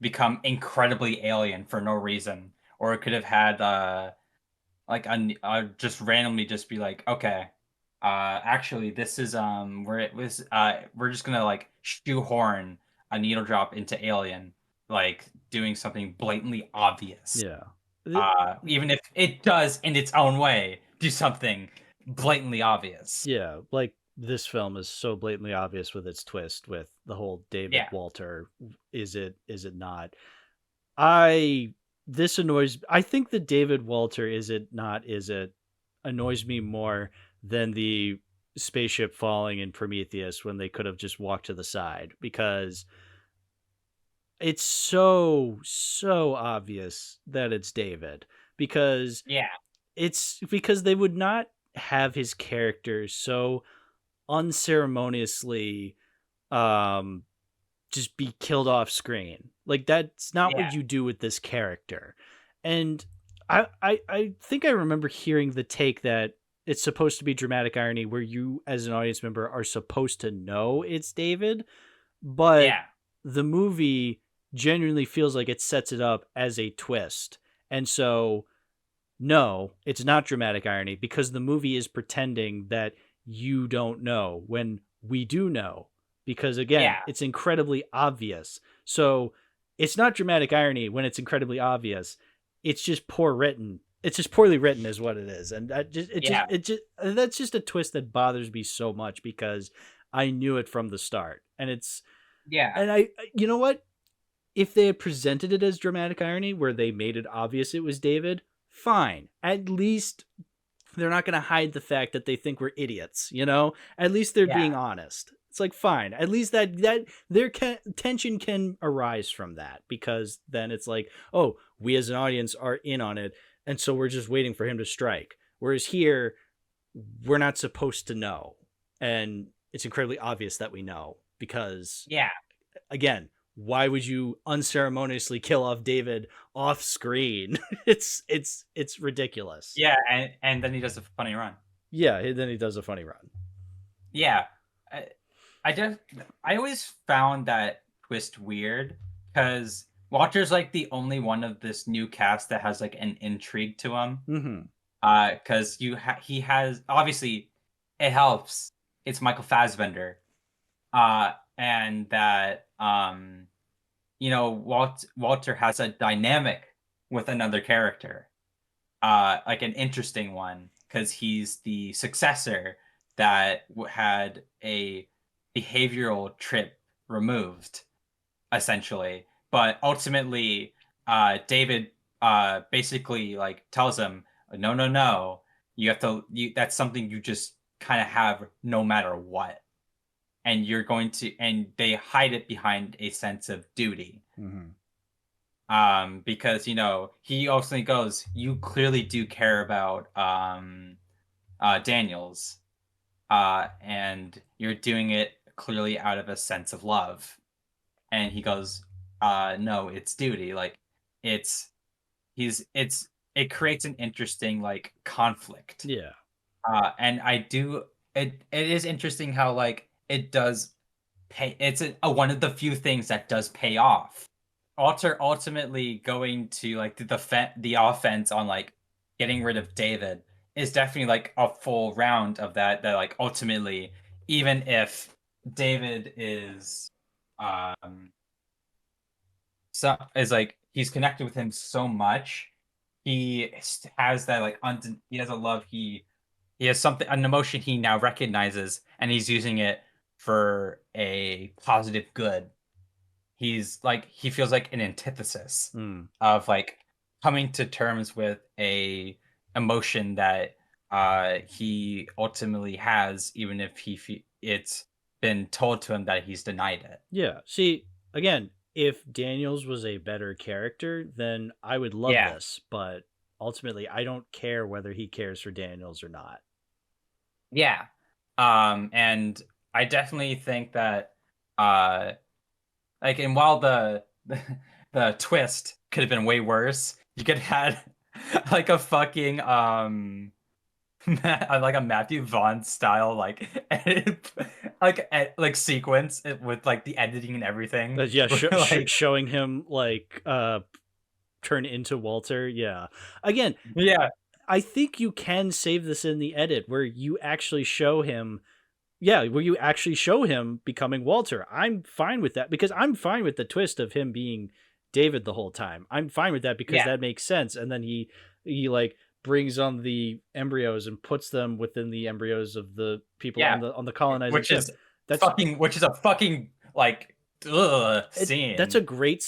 become incredibly alien for no reason, or it could have had like just randomly just be like, okay, actually this is we're just gonna like shoehorn a needle drop into Alien, like doing something blatantly obvious. Yeah. Even if it does in its own way do something blatantly obvious. Yeah. Like this film is so blatantly obvious with its twist with the whole David Yeah. Walter. Is it not? I think the David Walter is it annoys me more than the spaceship falling in Prometheus when they could have just walked to the side, because it's so obvious that it's David, because Yeah. it's because they would not have his character so unceremoniously just be killed off screen. Like, that's not Yeah. what you do with this character. And I think I remember hearing the take that it's supposed to be dramatic irony where you as an audience member are supposed to know it's David, but Yeah. the movie genuinely feels like it sets it up as a twist. And so no, it's not dramatic irony, because the movie is pretending that you don't know when we do know, because again, Yeah. it's incredibly obvious. So it's not dramatic irony when it's incredibly obvious. It's just poor written. It's just poorly written is what it is. And Yeah. that's just a twist that bothers me so much, because I knew it from the start. And Yeah. and you know what? If they had presented it as dramatic irony where they made it obvious it was David, fine. At least they're not going to hide the fact that they think we're idiots, you know? At least they're Yeah. being honest. It's like, fine. At least that their tension can arise from that, because then it's like, oh, we as an audience are in on it, and so we're just waiting for him to strike. Whereas here, we're not supposed to know, and it's incredibly obvious that we know, because Yeah. again, why would you unceremoniously kill off David off screen? It's ridiculous. Yeah. And then he does a funny run. Yeah, then he does a funny run. Yeah. I always found that twist weird, because Walter's like the only one of this new cast that has like an intrigue to him. Mm-hmm. Because he has, obviously it helps. It's Michael Fassbender. And that Walter has a dynamic with another character, like an interesting one, because he's the successor that had a behavioral trip removed, essentially. But ultimately, David basically like tells him, no, you have to. That's something you just kind of have no matter what. And you're going to, and they hide it behind a sense of duty. Mm-hmm. Because, he also goes, you clearly do care about Daniels. And you're doing it clearly out of a sense of love. And he goes, no, it's duty. Like, it creates an interesting, like, conflict. Yeah. And it is interesting how, like, it does pay. It's one of the few things that does pay off. Walter ultimately going to like the offense on like getting rid of David is definitely like a full round of that. That like ultimately, even if David is like he's connected with him so much, he has that like he has a love, he has something, an emotion he now recognizes, and he's using it for a positive good. He's like, he feels like an antithesis of like coming to terms with a emotion that he ultimately has, even if it's been told to him that he's denied it. Yeah. See, again, if Daniels was a better character, then I would love this, but ultimately I don't care whether he cares for Daniels or not. Yeah. And I definitely think that like, and while the twist could have been way worse, you could have had like a fucking like a Matthew Vaughn style like like sequence with like the editing and everything. Yeah, showing him like turn into Walter. Yeah. Again, yeah. I think you can save this in the edit where you actually show him. Yeah, where you actually show him becoming Walter. I'm fine with that, because I'm fine with the twist of him being David the whole time. I'm fine with that because that makes sense. And then he like brings on the embryos and puts them within the embryos of the people on the colonizing ship. Which is a fucking like scene. It's a great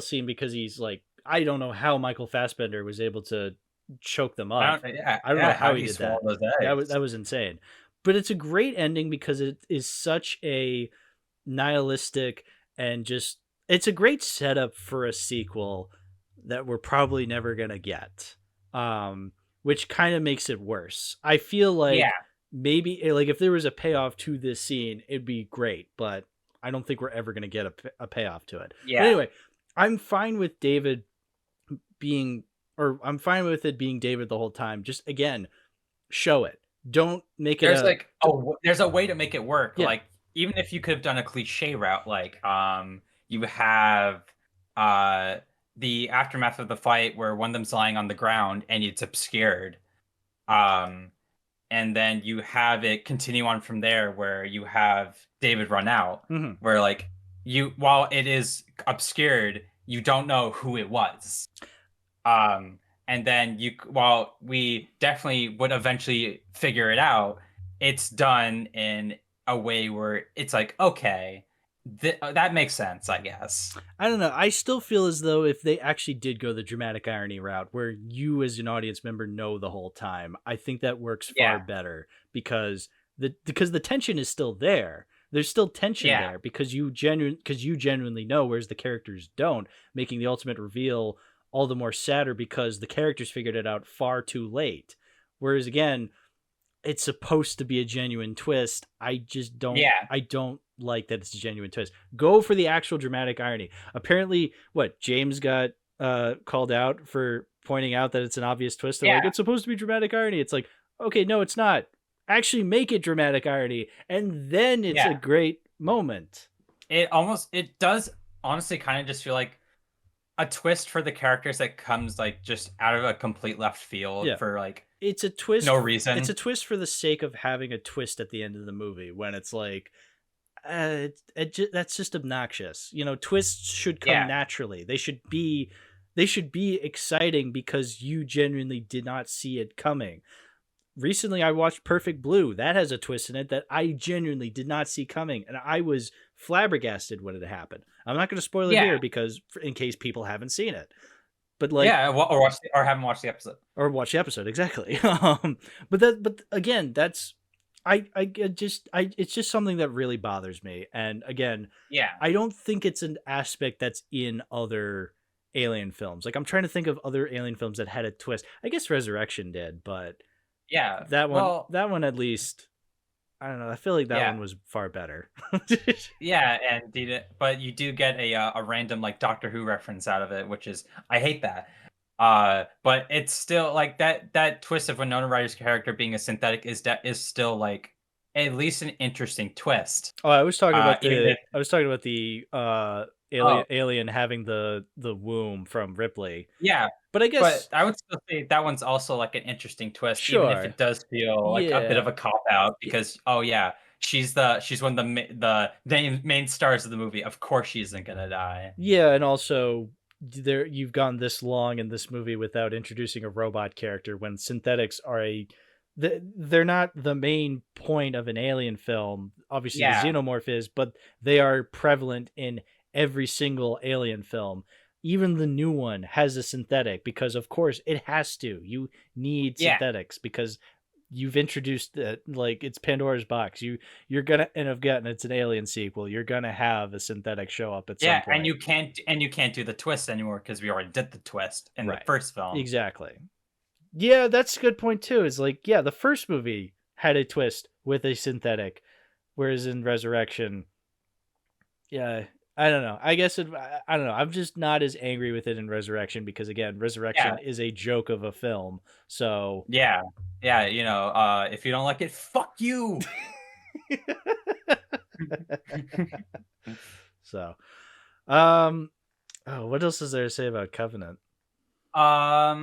scene, because he's like, I don't know how Michael Fassbender was able to choke them up. I don't know how he did that. That was insane. But it's a great ending because it is such a nihilistic and just it's a great setup for a sequel that we're probably never gonna get, which kind of makes it worse. I feel like maybe like if there was a payoff to this scene, it'd be great, but I don't think we're ever gonna get a payoff to it. Yeah. But anyway, I'm fine with David being, or I'm fine with it being David the whole time. Just again, show it. Don't make it. There's a way to make it work. Yeah. Like even if you could have done a cliche route, like you have the aftermath of the fight where one of them's lying on the ground and it's obscured, and then you have it continue on from there where you have David run out, where like while it is obscured, you don't know who it was. And then while we definitely would eventually figure it out, it's done in a way where it's like, okay, that makes sense, I guess. I don't know. I still feel as though if they actually did go the dramatic irony route where you as an audience member know the whole time, I think that works far better because the tension is still there. There's still tension there because you genuinely know, whereas the characters don't, making the ultimate reveal all the more sadder because the characters figured it out far too late. Whereas again, it's supposed to be a genuine twist. I just don't. I don't like that it's a genuine twist. Go for the actual dramatic irony. Apparently, James got called out for pointing out that it's an obvious twist. They're like, it's supposed to be dramatic irony. It's like, okay, no, it's not. Actually make it dramatic irony, and then it's a great moment. It does honestly kind of just feel like a twist for the characters that comes like just out of a complete left field for like it's a twist, no reason. It's a twist for the sake of having a twist at the end of the movie when it's like that's just obnoxious. You know, twists should come naturally. They should be exciting because you genuinely did not see it coming. Recently, I watched Perfect Blue. That has a twist in it that I genuinely did not see coming, and I was flabbergasted when it happened. I'm not going to spoil it here because, in case people haven't seen it, but like, or haven't watched the episode, or watch the episode exactly. But again, that's it's just something that really bothers me. And again, I don't think it's an aspect that's in other Alien films. Like I'm trying to think of other Alien films that had a twist. I guess Resurrection did, but. Yeah, that one at least. I don't know. I feel like that one was far better. But you do get a random like Doctor Who reference out of it, which is I hate that. But it's still like that twist of Winona Ryder's character being a synthetic is still like at least an interesting twist. Oh, I was talking about the alien having the womb from Ripley. Yeah. But I guess I would still say that one's also like an interesting twist, even if it does feel like a bit of a cop out because she's one of the main stars of the movie. Of course she isn't gonna die. Yeah, and also you've gone this long in this movie without introducing a robot character when synthetics are they're not the main point of an Alien film. Obviously the xenomorph is, but they are prevalent in every single Alien film. Even the new one has a synthetic because, of course, it has to. You need synthetics because you've introduced like it's Pandora's box. You're gonna, and again, it's an Alien sequel. You're gonna have a synthetic show up at some point. And you can't do the twist anymore because we already did the twist in the first film. Exactly. Yeah, that's a good point too. It's like the first movie had a twist with a synthetic, whereas in Resurrection, I don't know. I guess I don't know. I'm just not as angry with it in Resurrection because again, Resurrection is a joke of a film. So yeah. You know, if you don't like it, fuck you. So, what else is there to say about Covenant? Let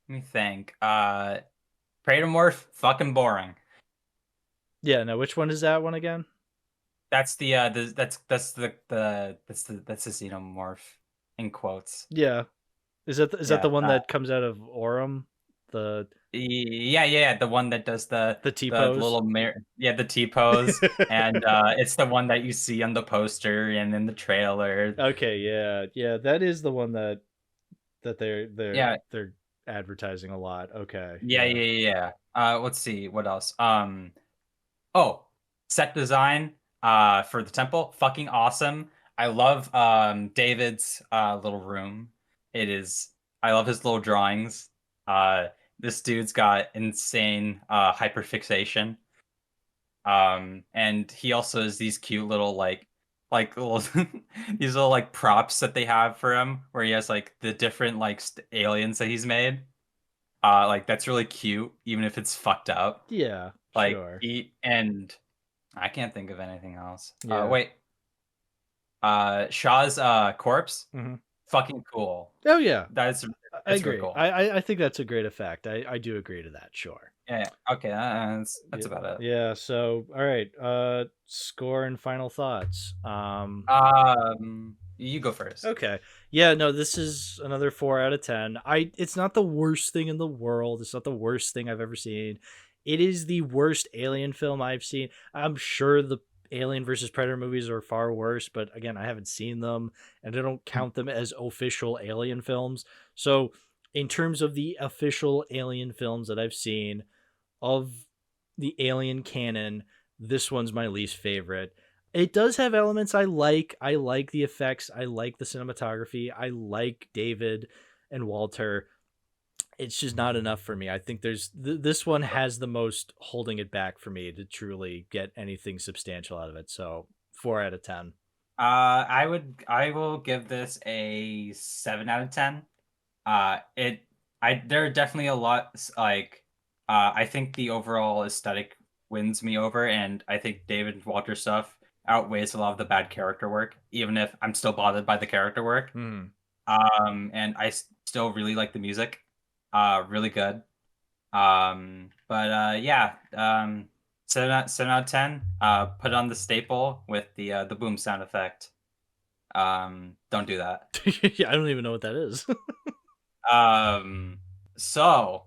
me think. Predator fucking boring. Yeah. No. Which one is that one again? That's the xenomorph in quotes. Yeah. Is that the one that comes out of Orem? The one that does the T-pose. The T-pose. And it's the one that you see on the poster and in the trailer. Okay, yeah, that is the one that they're advertising a lot. Okay. Yeah. Let's see what else. Set design for the temple, fucking awesome. I love David's little room. I love his little drawings. This dude's got insane hyperfixation. And he also has these cute little like little these little like props that they have for him, where he has like the different like aliens that he's made. Like that's really cute, even if it's fucked up. Yeah, Like sure. and I can't think of anything else. Yeah. Wait. Shaw's corpse, Mhm. fucking cool. Oh yeah, That's I really agree. cool. I think that's a great effect. I do agree to that. Sure. Yeah. Okay. That's Yeah, about it. yeah. So all right. Score and final thoughts. You go first. Okay. Yeah, no, this is another 4 out of 10. It's not the worst thing in the world. It's not the worst thing I've ever seen. It is the worst Alien film I've seen. I'm sure the Alien versus Predator movies are far worse, but again, I haven't seen them and I don't count them as official Alien films. So, in terms of the official Alien films that I've seen of the Alien canon, this one's my least favorite. It does have elements I like. I like the effects. I like the cinematography. I like David and Walter. It's just not enough for me. I think this one has the most holding it back for me to truly get anything substantial out of it. So 4 out of 10. I will give this a 7 out of 10. There are definitely a lot like I think the overall aesthetic wins me over, and I think David Walter stuff outweighs a lot of the bad character work, even if I'm still bothered by the character work. Mm. And I still really like the music. Really good. But yeah, 7 out of 10. Put on the staple with the boom sound effect. Don't do that. Yeah, I don't even know what that is. So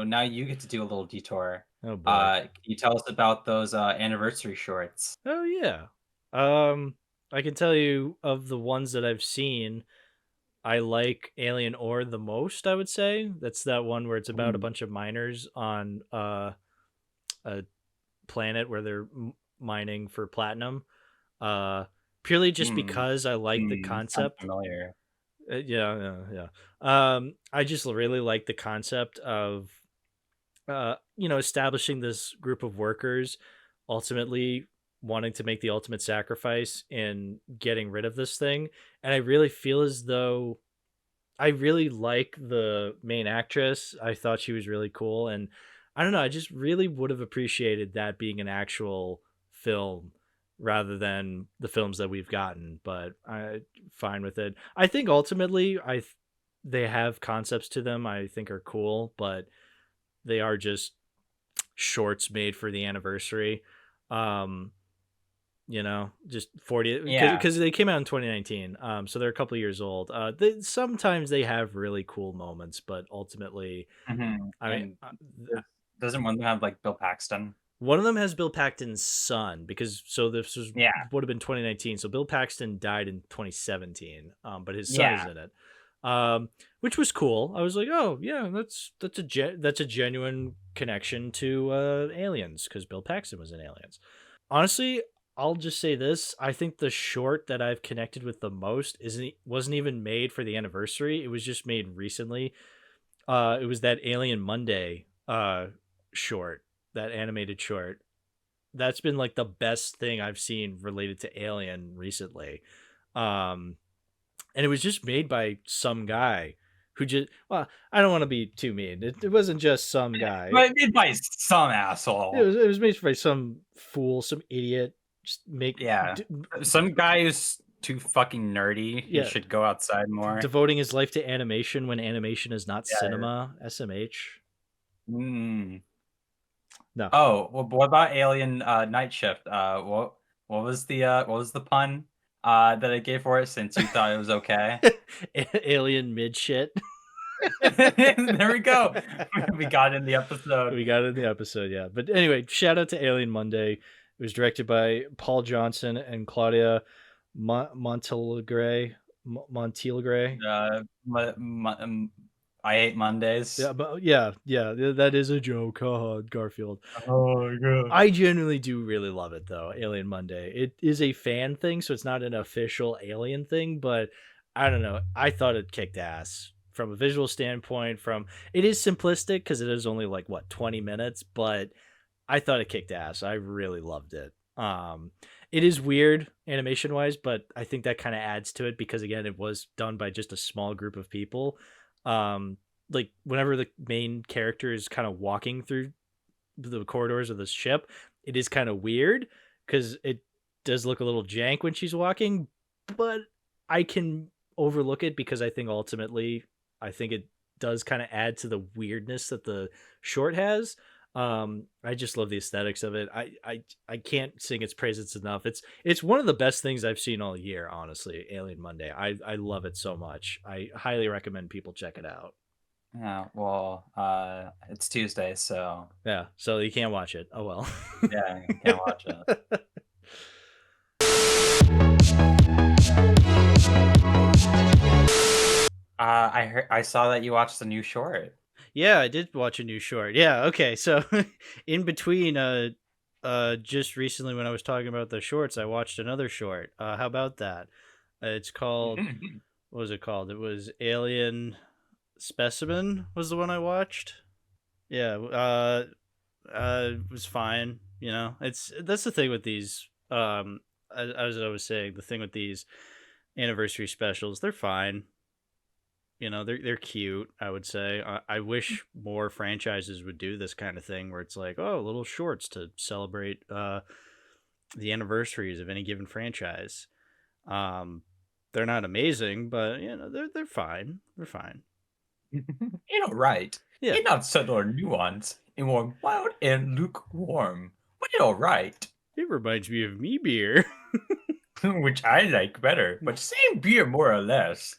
now you get to do a little detour. Oh boy. Can you tell us about those anniversary shorts? Oh yeah. I can tell you of the ones that I've seen, I like Alien Ore the most, I would say. That's that one where it's about a bunch of miners on a planet where they're mining for platinum. Purely just because I like the concept. Familiar. Yeah. I just really like the concept of establishing this group of workers ultimately wanting to make the ultimate sacrifice in getting rid of this thing. And I really feel as though I really like the main actress. I thought she was really cool. And I don't know, I just really would have appreciated that being an actual film rather than the films that we've gotten, but I fine with it. I think ultimately they have concepts to them I think are cool, but they are just shorts made for the anniversary. Just 40, because they came out in 2019, so they're a couple years old. Sometimes they have really cool moments, but ultimately I mean, doesn't one of them have like Bill Paxton? One of them has Bill Paxton's son, because this would have been 2019, so Bill Paxton died in 2017, but his son is in it, which was cool. I was like, oh yeah, that's a genuine connection to Aliens, because Bill Paxton was in Aliens. Honestly, I'll just say this. I think the short that I've connected with the most wasn't even made for the anniversary. It was just made recently. It was that Alien Monday short, that animated short. That's been like the best thing I've seen related to Alien recently. And it was just made by some guy who I don't want to be too mean. It wasn't just some guy. But made by some asshole. It was made by some fool, some idiot. Some guy who's too fucking nerdy. He should go outside more. Devoting his life to animation when animation is not cinema. SMH. No. Oh, well, what about Alien Night Shift? What was the pun that I gave for it, since you thought it was okay? Alien mid shit. There we go. We got it in the episode. Yeah. But anyway, shout out to Alien Monday. It was directed by Paul Johnson and Claudia Montealegre. I hate Mondays. Yeah, but yeah, that is a joke. Garfield. Oh god. I genuinely do really love it though. Alien Monday. It is a fan thing, so it's not an official Alien thing, but I don't know. I thought it kicked ass from a visual standpoint. From it is simplistic because it is only like what 20 minutes, but I thought it kicked ass. I really loved it. It is weird animation wise, but I think that kind of adds to it because again, it was done by just a small group of people. Like whenever the main character is kind of walking through the corridors of the ship, it is kind of weird because it does look a little jank when she's walking, but I can overlook it because I think ultimately I think it does kind of add to the weirdness that the short has. I just love the aesthetics of it. I can't sing its praises enough. It's one of the best things I've seen all year, honestly. Alien Monday. I love it so much. I highly recommend people check it out. Yeah, well, it's Tuesday, so Yeah, so you can't watch it. Oh well. yeah, you can't watch it. I saw that you watched the new short. Yeah, I did watch a new short. Yeah, okay. So in between just recently when I was talking about the shorts, I watched another short. How about that? It's called what was it called? It was Alien Specimen was the one I watched. Yeah, it was fine, you know. That's the thing with these as I was saying, the thing with these anniversary specials, they're fine. You know, they're cute, I would say. I wish more franchises would do this kind of thing where it's like, oh, little shorts to celebrate the anniversaries of any given franchise. They're not amazing, but you know, they're fine. They're fine. You know, right. Yeah. You're not subtle or nuanced, and more mild and lukewarm. But you're right. It reminds me of me beer. Which I like better, but same beer more or less.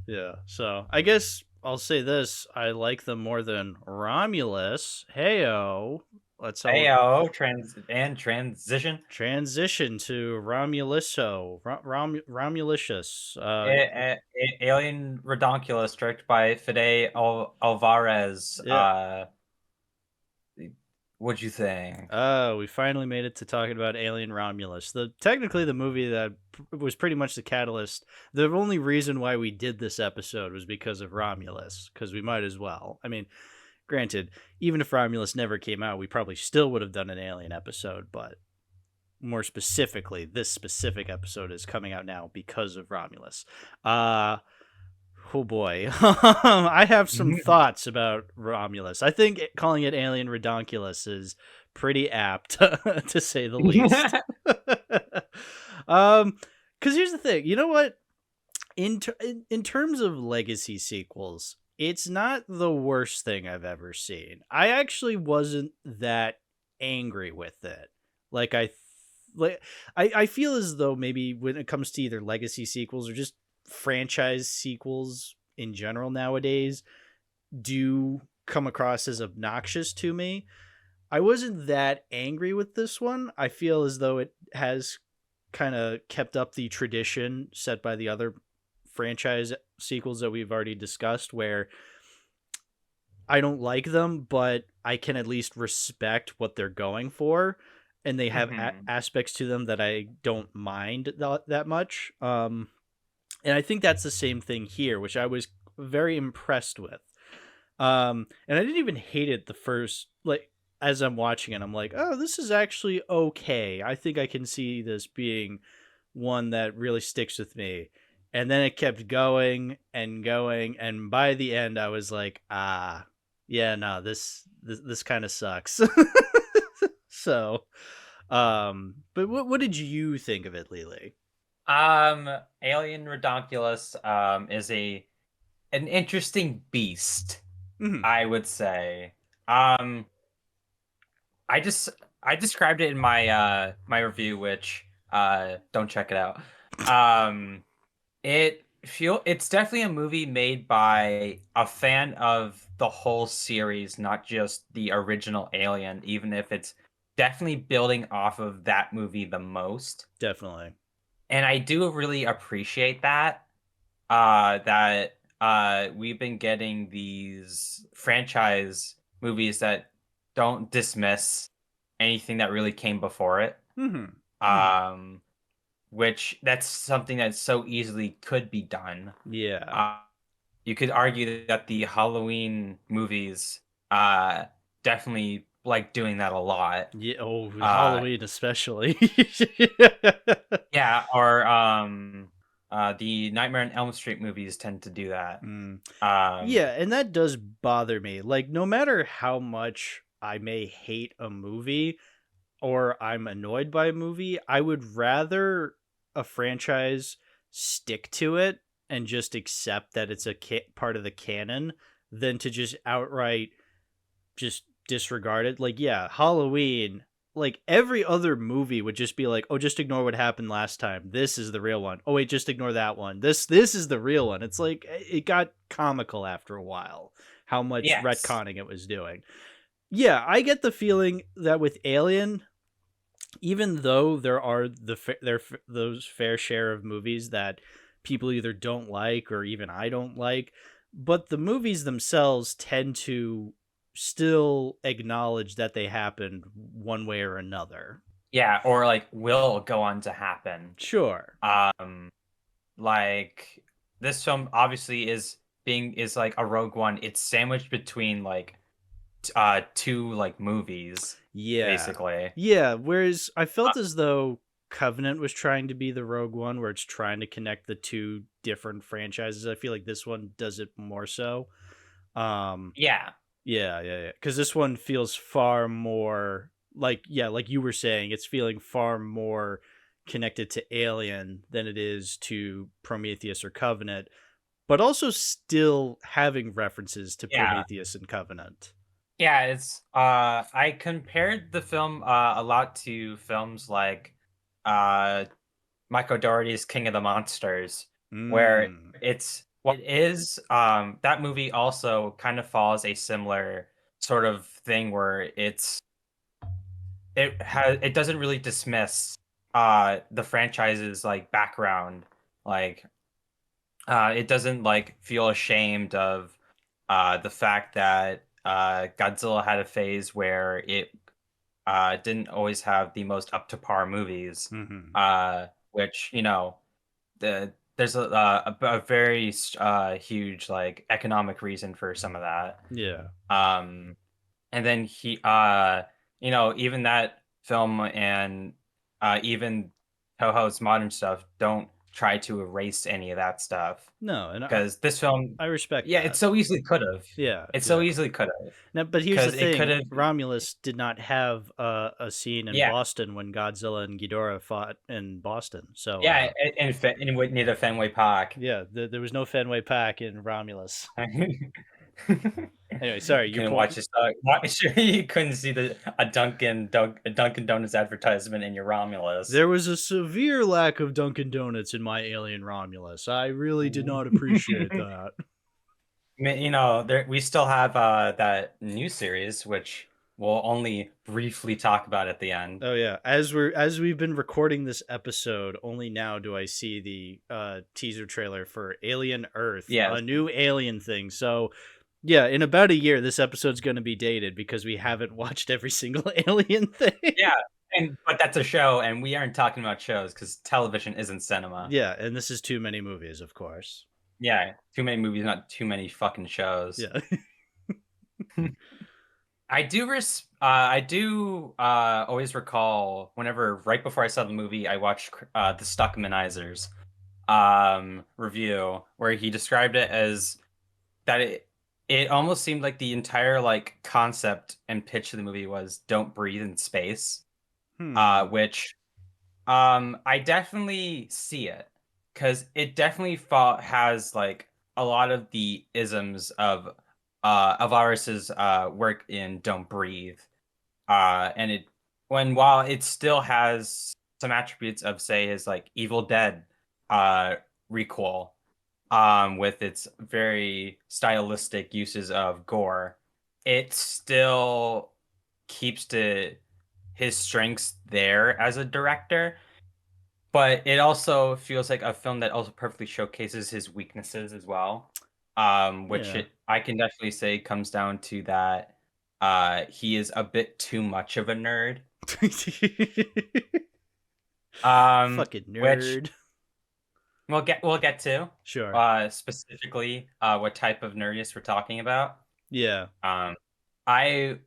Yeah, so I guess I'll say this: I like them more than Romulus. Heyo, let's Heyo, transition. transition to Romuliso, Romulicious. Alien Redonkulus, directed by Fede Alvarez. Yeah. What'd you think? Oh, we finally made it to talking about Alien Romulus. Technically the movie that was pretty much the catalyst. The only reason why we did this episode was because of Romulus, because we might as well. I mean, granted, even if Romulus never came out, we probably still would have done an Alien episode, but more specifically, this specific episode is coming out now because of Romulus. Oh boy. I have some thoughts about Romulus. I think calling it Alien Redonkulus is pretty apt, to say the least. Because here's the thing. You know what? In terms of legacy sequels, it's not the worst thing I've ever seen. I actually wasn't that angry with it. I feel as though maybe when it comes to either legacy sequels or just franchise sequels in general nowadays do come across as obnoxious to me. I wasn't that angry with this one. I feel as though it has kind of kept up the tradition set by the other franchise sequels that we've already discussed, where I don't like them, but I can at least respect what they're going for, and they have aspects to them that I don't mind that much. And I think that's the same thing here, which I was very impressed with. And I didn't even hate it the first, as I'm watching it, I'm like, oh, this is actually okay. I think I can see this being one that really sticks with me. And then it kept going and going. And by the end, I was like, yeah, no, this kind of sucks. So, but what did you think of it, Lili? Alien Redonkulus is an interesting beast, I would say. I described it in my my review, which don't check it out. It's definitely a movie made by a fan of the whole series, not just the original Alien, even if it's definitely building off of that movie the most. Definitely. And I do really appreciate that. That we've been getting these franchise movies that don't dismiss anything that really came before it. Which that's something that so easily could be done. Yeah. You could argue that the Halloween movies definitely like doing that a lot. Yeah. Oh, Halloween especially. Yeah, or the Nightmare on Elm Street movies tend to do that. Yeah, and that does bother me. Like, no matter how much I may hate a movie or I'm annoyed by a movie, I would rather a franchise stick to it and just accept that it's a part of the canon than to just outright just disregard it. Like, yeah, Halloween, like every other movie would just be like, oh, just ignore what happened last time. This is the real one. Oh wait, just ignore that one. This is the real one. It's like it got comical after a while how much retconning it was doing. Yeah, I get the feeling that with Alien, even though there are those fair share of movies that people either don't like or even I don't like, but the movies themselves tend to still acknowledge that they happened one way or another. Yeah, or like will go on to happen. Sure. Like this film obviously is like a Rogue One. It's sandwiched between like two like movies. Yeah. Basically. Yeah, whereas I felt as though Covenant was trying to be the Rogue One where it's trying to connect the two different franchises. I feel like this one does it more so. Yeah. Because this one feels far more like you were saying, it's feeling far more connected to Alien than it is to Prometheus or Covenant, but also still having references to Prometheus and Covenant. Yeah, it's I compared the film a lot to films like Michael Dougherty's King of the Monsters, where it is that movie also kind of follows a similar sort of thing where it doesn't really dismiss the franchise's like background, like it doesn't like feel ashamed of the fact that Godzilla had a phase where it didn't always have the most up to par movies, which, you know, there's a very huge like economic reason for some of that. Yeah. And then he, you know, even that film and even Toho's modern stuff don't try to erase any of that stuff. No, and because this film, I respect. Yeah, that. It so easily could have. Yeah, it so easily could have. Now, but here's the thing: Romulus did not have a scene in Boston when Godzilla and Ghidorah fought in Boston. So yeah, and would need a Fenway Park. Yeah, there was no Fenway Park in Romulus. Anyway, sorry. You can watch this. You couldn't see a Dunkin' Donuts advertisement in your Romulus. There was a severe lack of Dunkin' Donuts in my Alien Romulus. I really did not appreciate that. You know, we still have that new series, which we'll only briefly talk about at the end. Oh yeah, as we've been recording this episode, only now do I see the teaser trailer for Alien Earth, a new alien thing. So. Yeah, in about a year, this episode's going to be dated because we haven't watched every single Alien thing. Yeah, but that's a show, and we aren't talking about shows because television isn't cinema. Yeah, and this is too many movies, of course. Yeah, too many movies, not too many fucking shows. Yeah. I do always recall whenever, right before I saw the movie, I watched the Stuckmanizer's review where he described it as that it almost seemed like the entire like concept and pitch of the movie was don't breathe in space, which I definitely see it because it definitely has like a lot of the isms of Avaris's work in Don't Breathe, and while it still has some attributes of say his like Evil Dead requel. With its very stylistic uses of gore, it still keeps to his strengths there as a director, but it also feels like a film that also perfectly showcases his weaknesses as well. which Yeah. I can definitely say comes down to that he is a bit too much of a nerd. Fucking Which nerd. we'll get to Sure. specifically what type of nerdiness we're talking about. Yeah. Um, I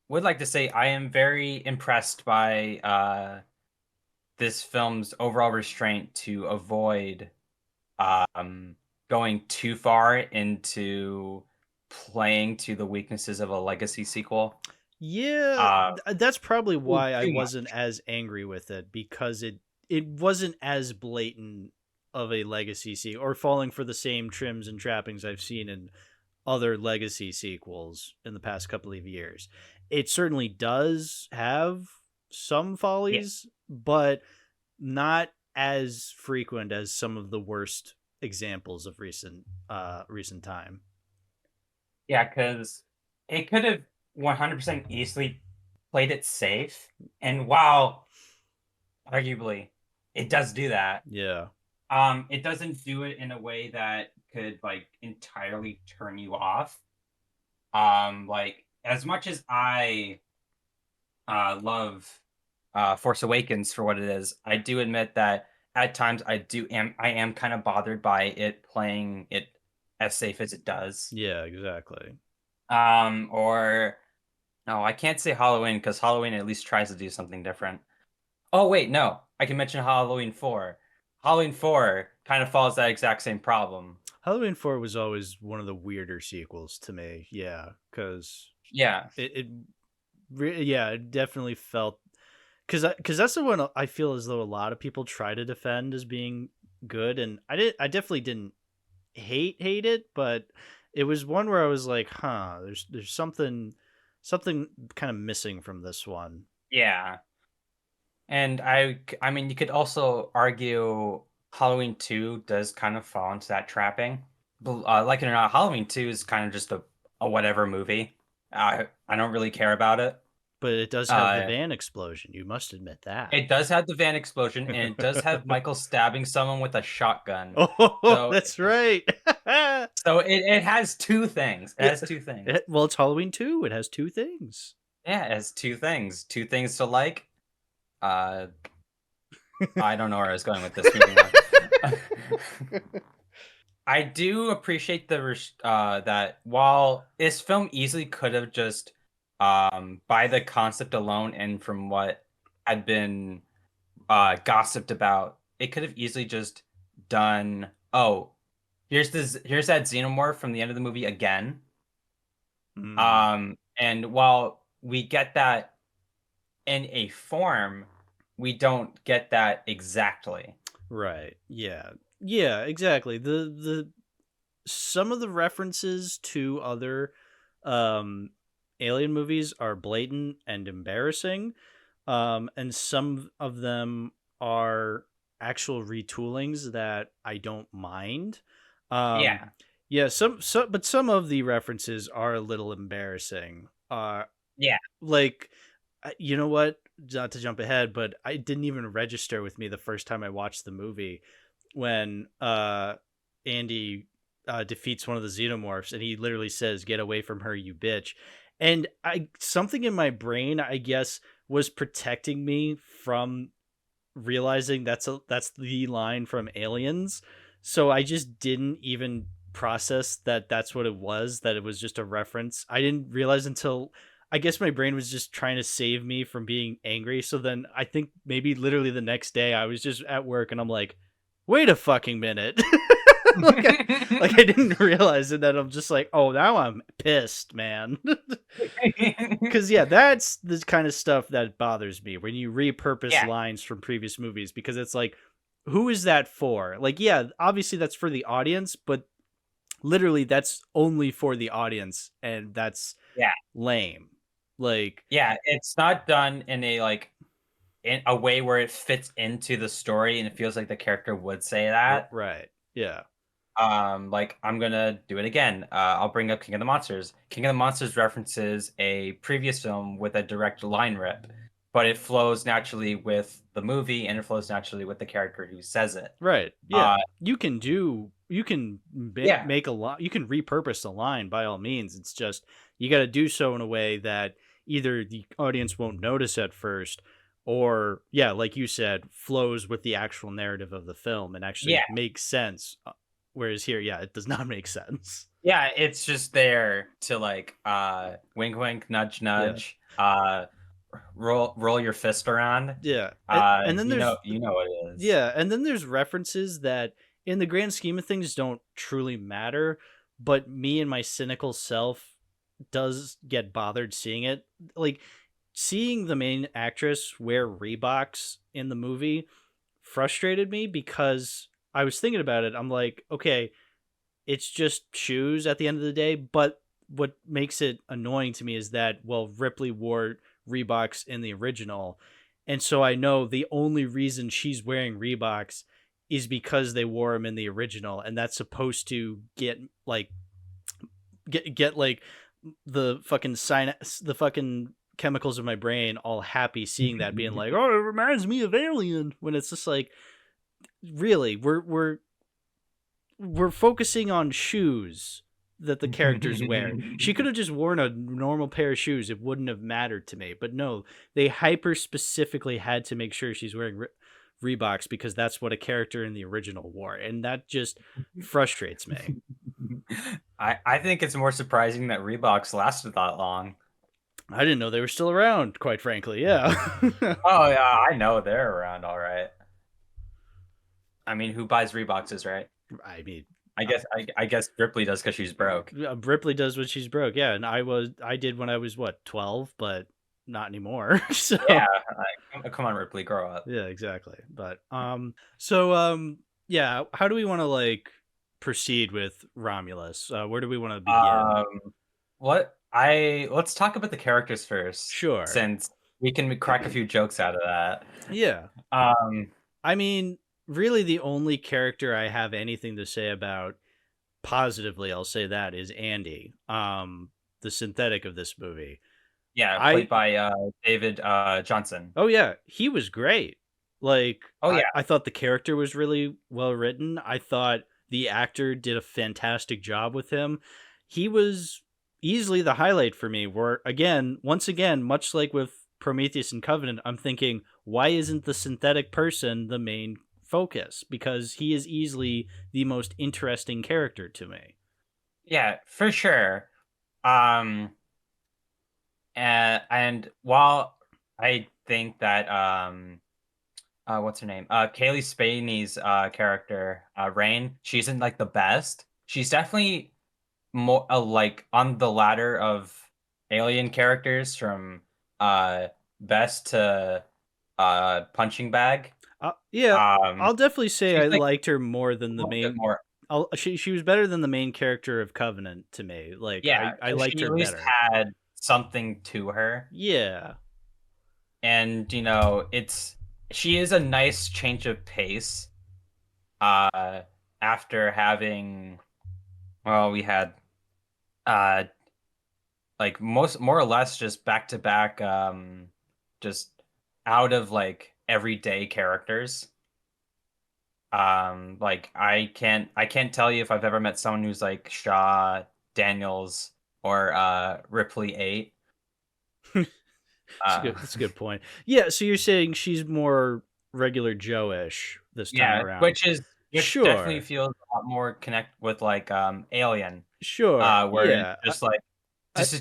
would like to say I am very impressed by this film's overall restraint to avoid um, going too far into playing to the weaknesses of a legacy sequel. Yeah, Uh, that's probably why I too wasn't much. as angry with it, because it wasn't as blatant of a legacy sequel, or falling for the same trims and trappings I've seen in other legacy sequels in the past couple of years. It certainly does have some Yeah, follies, but not as frequent as some of the worst examples of recent time. yeah, because it could have 100% easily played it safe, and while arguably it does do that, Yeah. it doesn't do it in a way that could like entirely turn you off. Like as much as I love Force Awakens for what it is, I do admit that at times I am kind of bothered by it playing it as safe as it does. Yeah, exactly. Or no, I can't say Halloween because Halloween at least tries to do something different. Oh wait, no, I can mention Halloween 4. Halloween 4 kind of follows that exact same problem. Halloween 4 was always one of the weirder sequels to me. Yeah, cuz Yeah, yeah, it definitely felt, cuz that's the one I feel as though a lot of people try to defend as being good, and I definitely didn't hate it, but it was one where I was like, "Huh, there's something kind of missing from this one." yeah. And I mean, you could also argue Halloween 2 does kind of fall into that trapping. But, like it or not, Halloween 2 is kind of just a whatever movie. I don't really care about it. But it does have the Uh, van explosion. You must admit that. it does have the van explosion, and it does have Michael stabbing someone with a shotgun. Oh, So, that's right. it has two things. It Yeah. has two things. Well, it's Halloween 2. It has two things. Yeah, it has two things. Two things to like. Uh, I don't know where I was going with this. Moving on. I do appreciate that while this film easily could have just by the concept alone and from what had been gossiped about, it could have easily just done, oh, here's that xenomorph from the end of the movie again. Mm, And while we get that in a form, we don't get that exactly. right. Yeah. Yeah, exactly. The some of the references to other um alien movies are blatant and embarrassing. And some of them are actual retoolings that I don't mind. Um Yeah. yeah, but some of the references are a little embarrassing. Yeah. Like, you know what? Not to jump ahead, but I didn't even register with me the first time I watched the movie when Andy defeats one of the xenomorphs, and he literally says, "Get away from her, you bitch." And I something in my brain, I guess, was protecting me from realizing that's the line from Aliens. So I just didn't even process that that's what it was, that it was just a reference. I didn't realize until, I guess, my brain was just trying to save me from being angry. So then I think maybe literally the next day I was just at work and I'm like, wait a fucking minute. like I didn't realize it, that I'm just like, oh, now I'm pissed, man. Because yeah, that's the kind of stuff that bothers me when you repurpose Yeah. lines from previous movies, because it's like, who is that for? Like, yeah, obviously that's for the audience, but literally that's only for the audience, and that's Yeah. lame. Like, Yeah, it's not done in a like in a way where it fits into the story and it feels like the character would say that. right, yeah, Like I'm gonna do it again. I'll bring up King of the Monsters. King of the Monsters references a previous film with a direct line rip, but it flows naturally with the movie and it flows naturally with the character who says it. right, yeah. Uh, You can do make a lot. You can repurpose the line by all means. It's just you got to do so in a way that either the audience won't notice at first, or like you said, flows with the actual narrative of the film and actually makes sense. Whereas here, it does not make sense. Yeah, it's just there to like wink, wink, nudge, nudge. Roll your fist around. Yeah, and then there's you know what it is. Yeah, and then there's references that, in the grand scheme of things, don't truly matter. But me and my cynical self does get bothered seeing it. Like, seeing the main actress wear Reeboks in the movie frustrated me because I was thinking about it. I'm like, okay, it's just shoes at the end of the day. But what makes it annoying to me is that, well, Ripley wore Reeboks in the original, and so I know the only reason she's wearing Reeboks is because they wore them in the original, and that's supposed to get like the fucking chemicals of my brain all happy seeing that, being like, oh, it reminds me of Alien, when it's just like, really, we're focusing on shoes that the characters wear. She could have just worn a normal pair of shoes. It wouldn't have mattered to me. But no, they hyper specifically had to make sure she's wearing Reeboks because that's what a character in the original wore. And that just frustrates me. I think it's more surprising that Reeboks lasted that long. I didn't know they were still around, quite frankly. Yeah. Oh, yeah, I know they're around, all right. I mean, who buys Reeboks, right? I mean, I guess Ripley does because she's broke. Ripley does when she's broke, yeah. And I did when I was 12, but not anymore. So yeah, come on, Ripley, grow up. Yeah, exactly. But yeah. How do we want to like proceed with Romulus? Where do we want to begin? Let's talk about the characters first. Sure. Since we can crack a few jokes out of that. Yeah. I mean, really the only character I have anything to say about positively, I'll say that, is Andy, the synthetic of this movie. Yeah, played by David Johnson. Oh yeah, he was great. Like, I thought the character was really well written. I thought the actor did a fantastic job with him. He was easily the highlight for me. Where once again, much like with Prometheus and Covenant, I'm thinking, why isn't the synthetic person the main focus? Because he is easily the most interesting character to me. Yeah, for sure. And while I think that what's her name? Kaylee Spaney's character, Rain, she isn't like the best. She's definitely more like on the ladder of alien characters from best to punching bag. I'll definitely say I liked her more than the main. She was better than the main character of Covenant to me. Like, yeah, I liked her better. She at least had something to her. Yeah, and she is a nice change of pace. After having, we had, like more or less just back to back, just out of like everyday characters. Like I can't tell you if I've ever met someone who's like Shaw, Daniels, or Ripley 8. That's a good point. Yeah, so you're saying she's more regular Joe-ish this time around, which sure. Definitely feels a lot more connect with like Alien. Sure. Where just like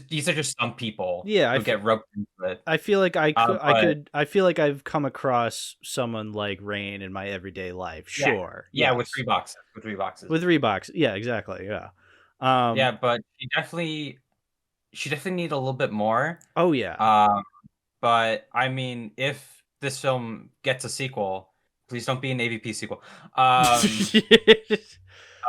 these are just some people who get roped into it. I feel like I feel like I've come across someone like Rain in my everyday life. Sure. Yeah, yes. With Reeboks. With Reeboks. Yeah, exactly. Yeah. But she definitely need a little bit more. Oh yeah. But I mean, if this film gets a sequel, please don't be an AVP sequel.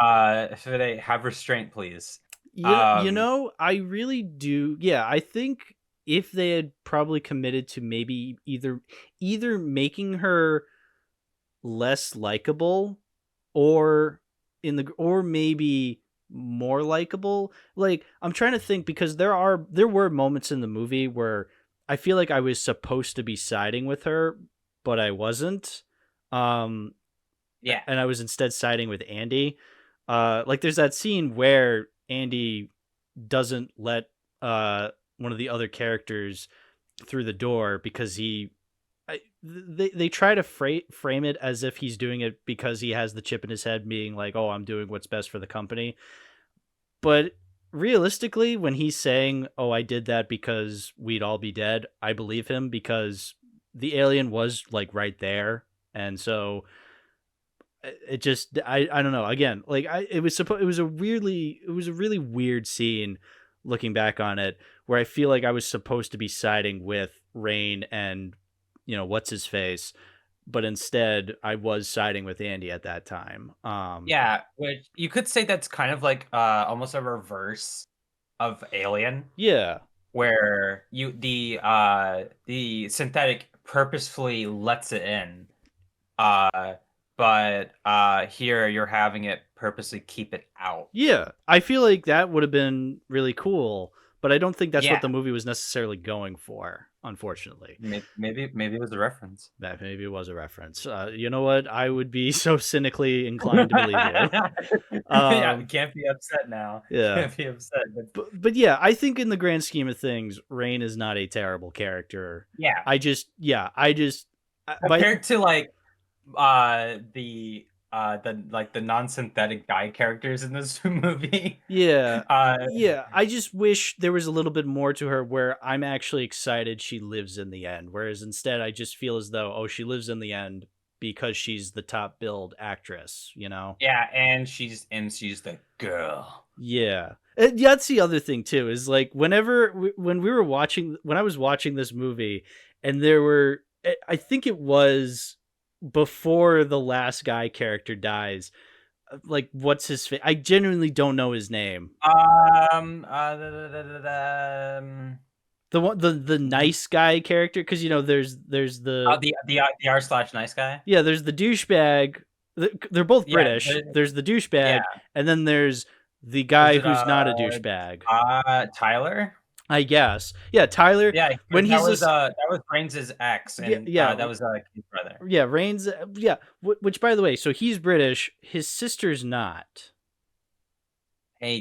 If they have restraint, please. I really do. Yeah, I think if they had probably committed to maybe either making her less likable or maybe more likable. Like, I'm trying to think, because there were moments in the movie where I feel like I was supposed to be siding with her, but I wasn't. And I was instead siding with Andy. Like there's that scene where Andy doesn't let one of the other characters through the door because they try to frame it as if he's doing it because he has the chip in his head, being like, oh, I'm doing what's best for the company. But realistically, when he's saying, oh, I did that because we'd all be dead, I believe him, because the alien was like right there. And so it just, I don't know. Again, like it was a really weird scene looking back on it, where I feel like I was supposed to be siding with Rain and, what's his face, but instead I was siding with Andy at that time. Yeah, which you could say that's kind of like almost a reverse of Alien, Yeah. where the synthetic purposefully lets it in, but here you're having it purposely keep it out. Yeah, I feel like that would have been really cool, but I don't think that's Yeah. what the movie was necessarily going for, unfortunately. Maybe it was a reference. That maybe it was a reference. You know what? I would be so cynically inclined to believe you. Yeah, can't be upset now. Yeah. Can't be upset. But yeah, I think in the grand scheme of things, Rain is not a terrible character. Yeah. Compared to like the non-synthetic guy characters in this movie. Yeah. Yeah, I just wish there was a little bit more to her, where I'm actually excited she lives in the end, whereas instead I just feel as though, she lives in the end because she's the top billed actress, Yeah, and she's the girl. Yeah. That's the other thing too, is like when I was watching this movie, and I think it was before the last guy character dies, like what's his face? I genuinely don't know his name. The nice guy character, because there's the r/nice guy. Yeah, there's the douchebag. They're both British. There's the douchebag, and then there's the guy who's not a douchebag. Tyler, I guess. Yeah, Tyler. Yeah, when that was Rains' ex, and that was his brother. Yeah, Rains. Yeah, which by the way, so he's British. His sister's not. Hey,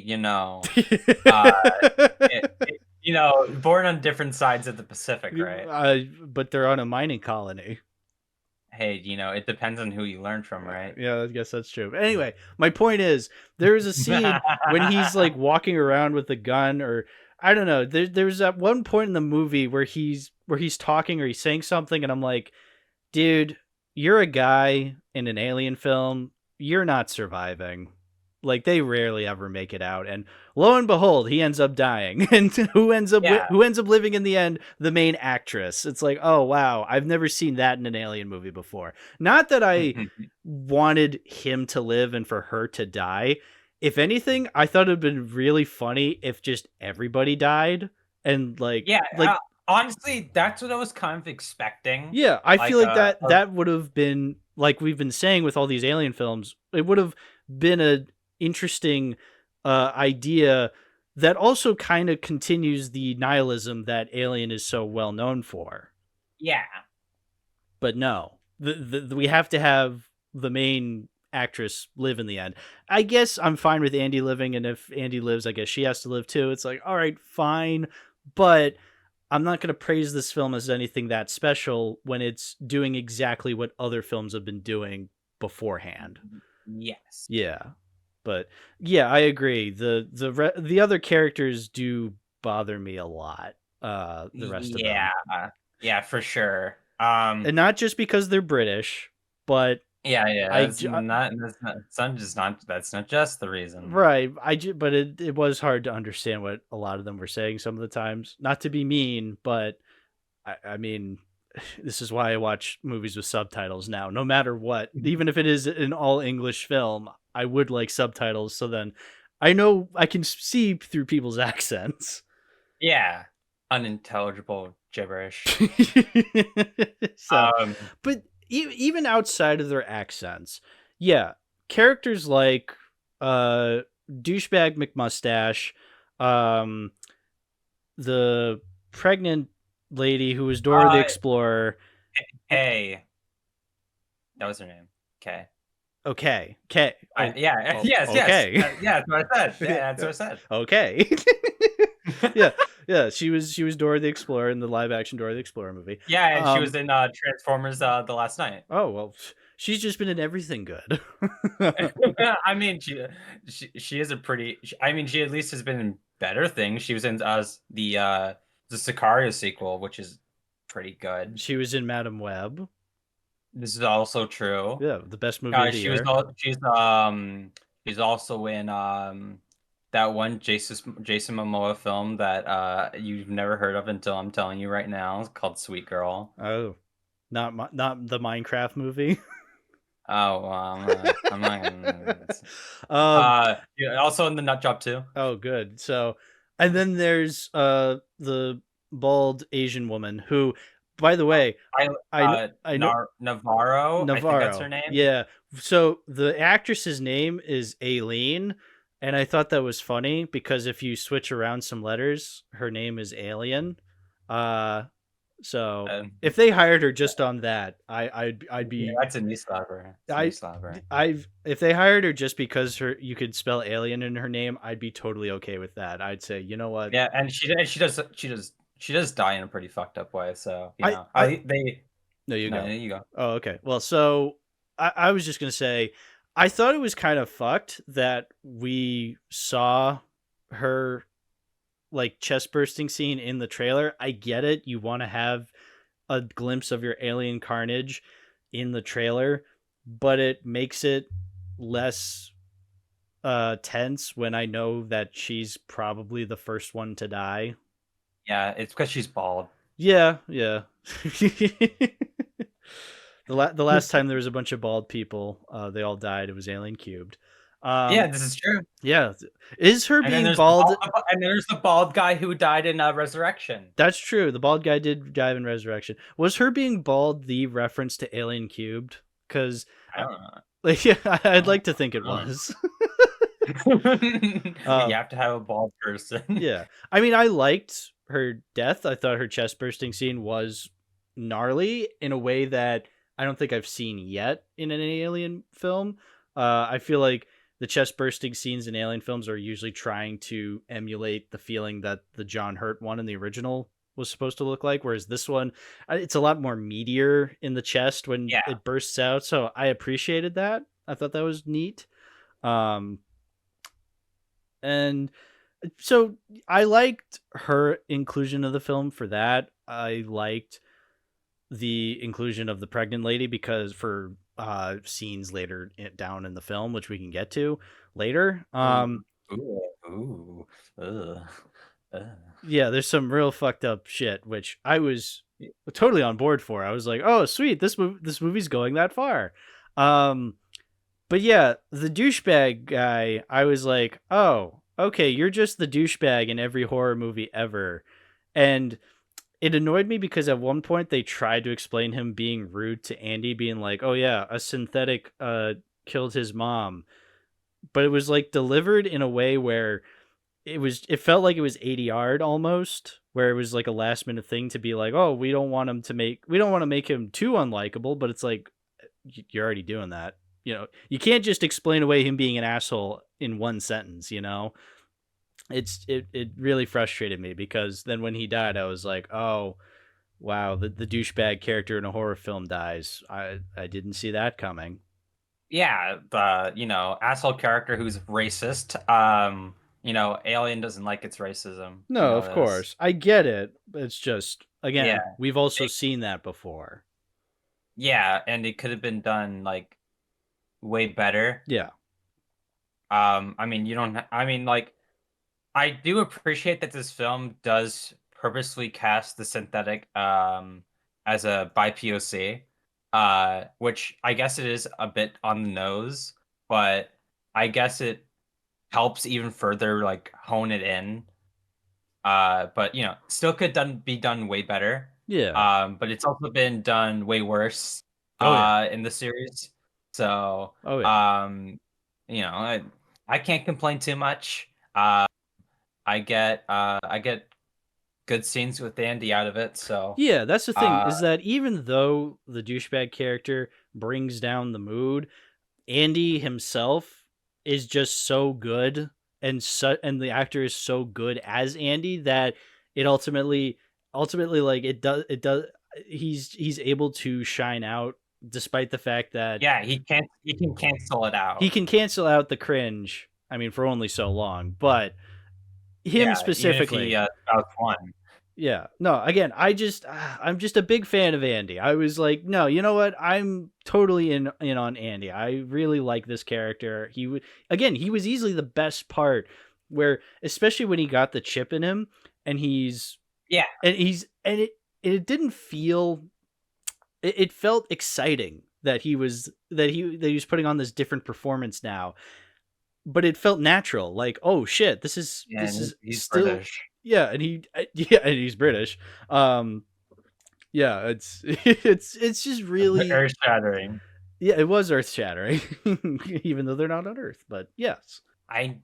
born on different sides of the Pacific, right? But they're on a mining colony. Hey, it depends on who you learn from, right? Yeah, I guess that's true. But anyway, my point is, there's a scene when he's like walking around with a gun, or I don't know. There's at one point in the movie where he's talking or he's saying something, and I'm like, dude, you're a guy in an alien film. You're not surviving. Like, they rarely ever make it out, and lo and behold, he ends up dying. And who ends up living in the end? The main actress. It's like, oh wow, I've never seen that in an alien movie before. Not that I wanted him to live and for her to die. If anything, I thought it'd been really funny if just everybody died, and honestly, that's what I was kind of expecting. Yeah, I feel like that would have been, like we've been saying with all these alien films, it would have been a interesting idea that also kind of continues the nihilism that Alien is so well known for. Yeah, but no, we have to have the main actress live in the end. I guess I'm fine with Andy living, and if Andy lives, I guess she has to live too. It's like, all right, fine, but I'm not going to praise this film as anything that special when it's doing exactly what other films have been doing beforehand. Yes. Yeah. But yeah, I agree. The other characters do bother me a lot. The rest of them. Yeah, for sure. And not just because they're British, but that's not just the reason. Right. But it was hard to understand what a lot of them were saying some of the times. Not to be mean, but I mean, this is why I watch movies with subtitles now. No matter what, even if it is an all English film, I would like subtitles, so then I know I can see through people's accents. Yeah, unintelligible gibberish. But even outside of their accents, yeah, characters like douchebag McMustache, the pregnant lady who was Dora the Explorer. Hey, that was her name. Okay. Okay. Yeah. Oh, Yes. okay. Yes. Yeah. That's what I said. Yeah. That's what I said. Okay. Yeah. She was Dora the Explorer in the live action Dora the Explorer movie. Yeah, and she was in Transformers the last night. Oh well, she's just been in everything good. I mean, she is a pretty. I mean, she at least has been in better things. She was in the Sicario sequel, which is pretty good. She was in Madam Web. This is also true. Yeah, the best movie of the year. She's also in that one Jason Momoa film that you've never heard of until I'm telling you right now. It's called Sweet Girl. Oh, not the Minecraft movie. Oh, I'm not gonna. Yeah, also in the Nut Job too. Oh, good. So, and then there's the bald Asian woman who, by the way, I know Navarro. I think that's her name. Yeah. So the actress's name is Aileen, and I thought that was funny because if you switch around some letters, her name is Alien. So if they hired her just on that, I'd be. Yeah, that's a knee slapper. If they hired her just because you could spell alien in her name, I'd be totally okay with that. I'd say, you know what? Yeah, and she does die in a pretty fucked up way. So No, you go. You go. Oh, okay. Well, so I was just gonna say, I thought it was kind of fucked that we saw her like chest bursting scene in the trailer. I get it. You want to have a glimpse of your alien carnage in the trailer, but it makes it less tense when I know that she's probably the first one to die. Yeah, it's because she's bald. Yeah. The last time there was a bunch of bald people, they all died. It was Alien Cubed. Yeah, this is true. Yeah, is her being bald? And there's the bald guy who died in Resurrection. That's true. The bald guy did die in Resurrection. Was her being bald the reference to Alien Cubed? Because I don't know. Like, yeah, I'd like to think it was. You have to have a bald person. Yeah, I mean, I liked her death. I thought her chest bursting scene was gnarly in a way that I don't think I've seen yet in an Alien film. I feel like the chest bursting scenes in Alien films are usually trying to emulate the feeling that the John Hurt one in the original was supposed to look like, whereas this one, it's a lot more meatier in the chest when it bursts out. So I appreciated that. I thought that was neat. And so I liked her inclusion of the film for that. I liked the inclusion of the pregnant lady because for scenes later down in the film, which we can get to later. Yeah, there's some real fucked up shit, which I was totally on board for. I was like, oh, sweet, this movie's going that far. But yeah, the douchebag guy, I was like, oh, okay, you're just the douchebag in every horror movie ever. And it annoyed me because at one point they tried to explain him being rude to Andy, being like, oh yeah, a synthetic killed his mom. But it was like delivered in a way where it felt like it was 80-yard almost, where it was like a last minute thing to be like, oh, we don't want to make him too unlikable, but it's like, you're already doing that. You know, you can't just explain away him being an asshole in one sentence, you know? It really frustrated me because then when he died, I was like, oh, wow, the douchebag character in a horror film dies. I didn't see that coming. Yeah, the, asshole character who's racist. Alien doesn't like its racism. No, of course. I get it. It's just, again, we've also seen that before. Yeah, and it could have been done, like, way better. Yeah. I do appreciate that this film does purposely cast the synthetic as a bi POC, which I guess it is a bit on the nose, but I guess it helps even further like hone it in. But still could be done way better. Yeah. But it's also been done way worse in the series. So I can't complain too much. I get good scenes with Andy out of it. So yeah, that's the thing is that even though the douchebag character brings down the mood, Andy himself is just so good, and the actor is so good as Andy that it ultimately like it does he's able to shine out despite the fact that Yeah, he can cancel it out. he can cancel out the cringe. I mean, for only so long, but him specifically. Even if he spouts one. Yeah. No, again, I'm just a big fan of Andy. I was like, no, you know what? I'm totally in on Andy. I really like this character. He was easily the best part, where especially when he got the chip in him and it didn't feel, it felt exciting that he was putting on this different performance now, but it felt natural. Like, oh shit, this is he's still British. Yeah, and he's British. Yeah, it's just really earth shattering. Yeah, it was earth shattering, even though they're not on Earth. But yes, I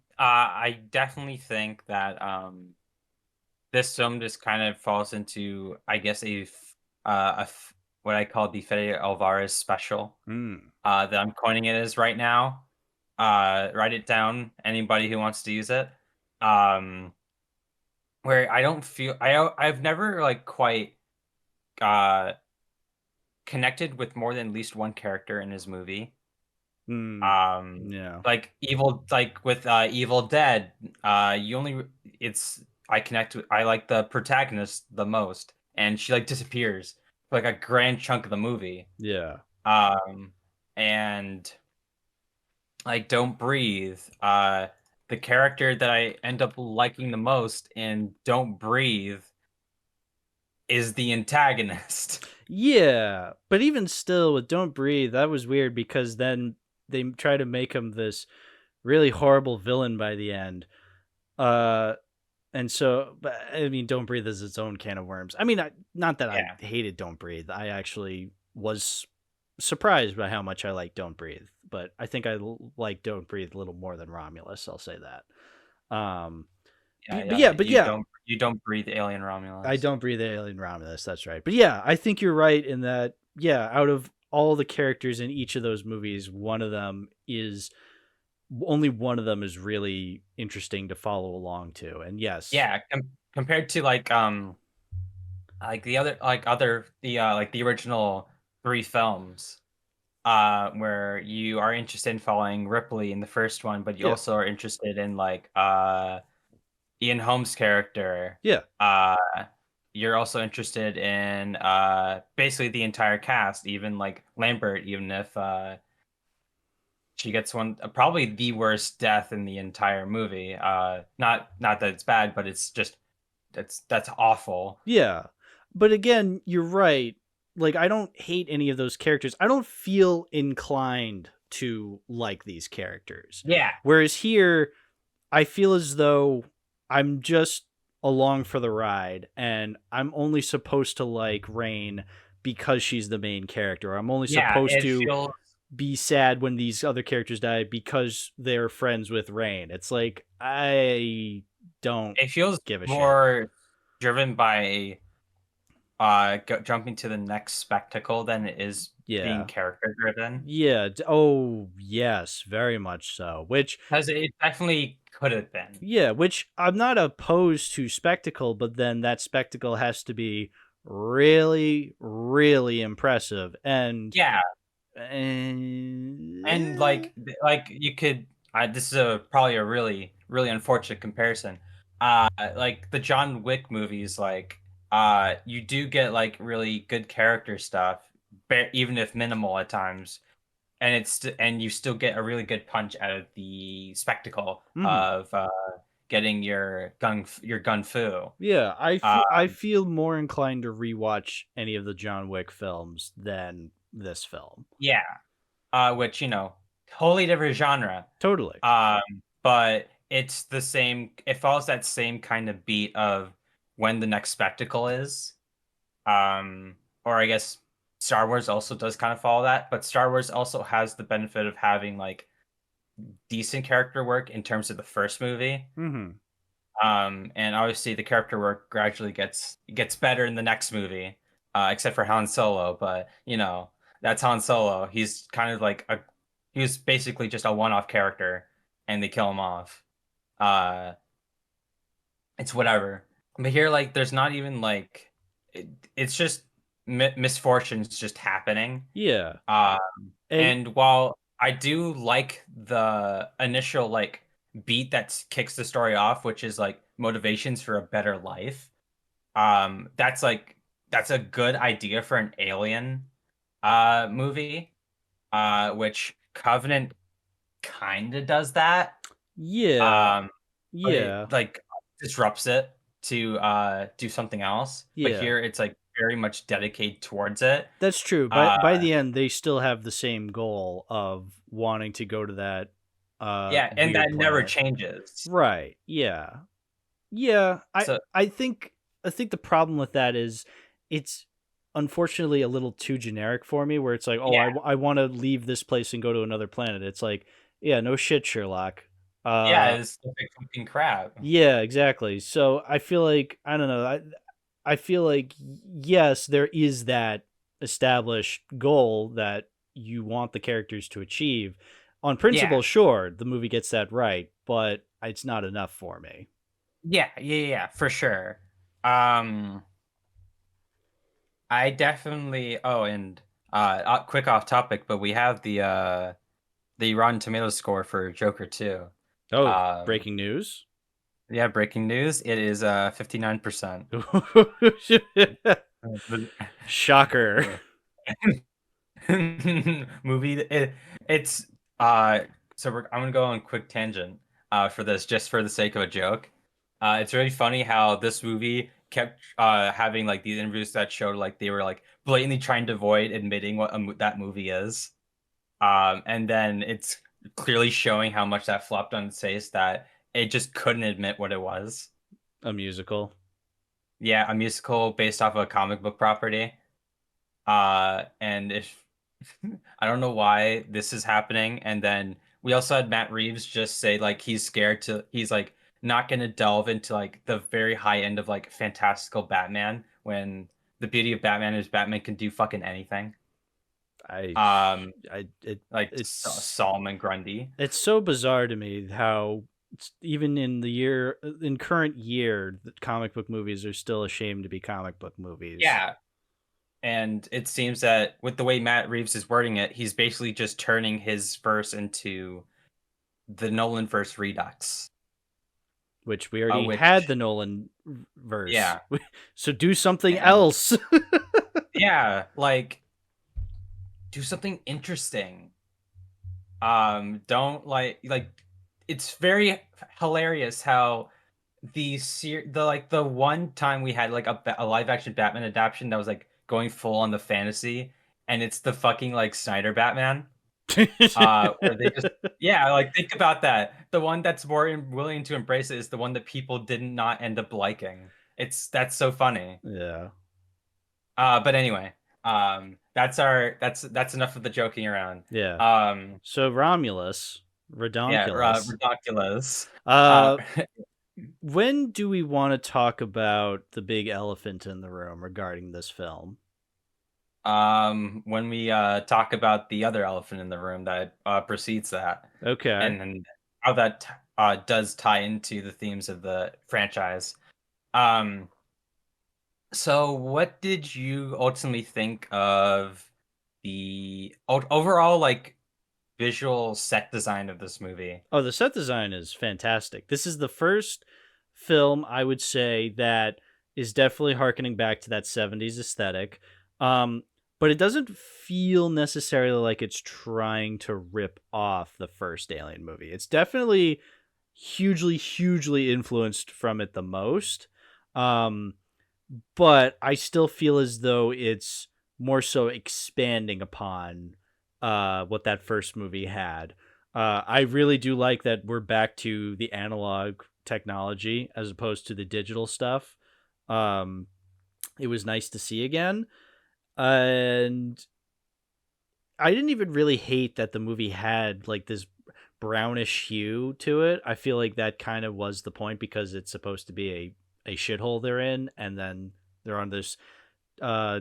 definitely think that this film just kind of falls into, I guess, what I call the Fede Alvarez special. That I'm coining it as right now. Write it down, anybody who wants to use it. Where I don't feel I've never like quite connected with more than at least one character in his movie. Yeah. Like with Evil Dead, I like the protagonist the most, and she like disappears for like a grand chunk of the movie. Yeah. And like Don't Breathe, the character that I end up liking the most in Don't Breathe is the antagonist. Yeah, but even still with Don't Breathe, that was weird because then they try to make him this really horrible villain by the end. And so, but I mean, Don't Breathe is its own can of worms. I mean, not that I hated Don't Breathe. I actually was surprised by how much I like Don't Breathe, but I think I like Don't Breathe a little more than Romulus. I'll say that. You don't breathe Alien Romulus. I don't breathe Alien Romulus. That's right. But yeah, I think you're right in that. Yeah, out of all the characters in each of those movies, only one of them is really interesting to follow along to. And yes, compared to like the original 3 films, where you are interested in following Ripley in the first one, but you also are interested in like Ian Holmes' character. Yeah. You're also interested in basically the entire cast, even like Lambert, even if she gets probably the worst death in the entire movie. Not that it's bad, but it's just that's awful. Yeah. But again, you're right. Like, I don't hate any of those characters. I don't feel inclined to like these characters. Yeah. Whereas here, I feel as though I'm just along for the ride, and I'm only supposed to like Rain because she's the main character. I'm only supposed to be sad when these other characters die because they're friends with Rain. It's like, I don't give a more shit. Driven by jumping to the next spectacle than it is being character driven. Yeah. Oh, yes, very much so. Which, because it definitely could have been. Yeah, which I'm not opposed to spectacle, but then that spectacle has to be really, really impressive. And and like you could. This is probably a really, really unfortunate comparison. Like the John Wick movies, like you do get like really good character stuff, even if minimal at times, and you still get a really good punch out of the spectacle of getting your gun fu. Yeah, I feel more inclined to rewatch any of the John Wick films than this film. Yeah, which totally different genre. Totally. But it's the same. It follows that same kind of beat of when the next spectacle is, or I guess Star Wars also does kind of follow that, but Star Wars also has the benefit of having like decent character work in terms of the first movie. Mm-hmm. And obviously the character work gradually gets better in the next movie, except for Han Solo. But that's Han Solo. He's kind of like he was basically just a one-off character, and they kill him off. Uh, it's whatever. But here, like, there's not even like it's just misfortunes just happening. Yeah. Um, And and while I do like the initial like beat that kicks the story off, which is like motivations for a better life, that's a good idea for an alien movie, which Covenant kind of does that. yeah. But it Yeah. like disrupts it to do something else. But Yeah. here it's like very much dedicated towards it. That's true. Uh, But by the end, they still have the same goal of wanting to go to that yeah, and weird that never planet. changes. Right. Yeah. Yeah. So I think the problem with that is it's unfortunately a little too generic for me. Where it's like, oh, yeah, I want to leave this place and go to another planet. It's like, yeah, no shit, Sherlock. yeah, it's like fucking crap. Yeah, exactly. So I feel like I don't know. I feel like yes, there is that established goal that you want the characters to achieve. On Yeah, principle, sure, the movie gets that right, but it's not enough for me. yeah, for sure. Um, I definitely. Oh, and quick off topic, but we have the Rotten Tomatoes score for Joker 2. Oh, Um, breaking news. yeah, breaking news. It is 59%. Shocker. Movie. It's so I'm gonna go on a quick tangent for this, just for the sake of a joke. It's really funny how this movie kept having like these interviews that showed like they were like blatantly trying to avoid admitting what that movie is. And then it's clearly showing how much that flopped on its face, that it just couldn't admit what it was. A musical. Yeah, a musical based off of a comic book property. And if I don't know why this is happening, and then we also had Matt Reeves just say like he's like not gonna delve into like the very high end of like fantastical Batman, when the beauty of Batman is Batman can do fucking anything. I Um, I it like it's Solomon Grundy. it's so bizarre to me how even in current year, the comic book movies are still ashamed to be comic book movies. Yeah, and it seems that with the way Matt Reeves is wording it, he's basically just turning his verse into the Nolan verse redux. Which we already Which had the Nolan verse. yeah, So do something and else. yeah, like do something interesting. Don't like it's very hilarious how the one time we had like a live action Batman adaptation that was like going full on the fantasy, and it's the fucking like Snyder Batman. Where they just yeah, like think about that. The one that's more willing to embrace it is the one that people did not end up liking. That's so funny. Yeah. But anyway, that's enough of the joking around. Yeah. Um, So Romulus, yeah, Redonkulus. ridiculous. Uh, when do we want to talk about the big elephant in the room regarding this film? When we talk about the other elephant in the room that precedes that, Okay. and how that does tie into the themes of the franchise. Um, so what did you ultimately think of the overall like visual set design of this movie? Oh, the set design is fantastic. This is the first film I would say that is definitely harkening back to that 70s aesthetic. Um, but it doesn't feel necessarily like it's trying to rip off the first Alien movie. It's definitely hugely influenced from it the most. Um, but I still feel as though it's more so expanding upon what that first movie had. I really do like that we're back to the analog technology as opposed to the digital stuff. Um, it was nice to see again. And I didn't even really hate that the movie had like this brownish hue to it. I feel like that kind of was the point because it's supposed to be a shithole they're in, and then they're on this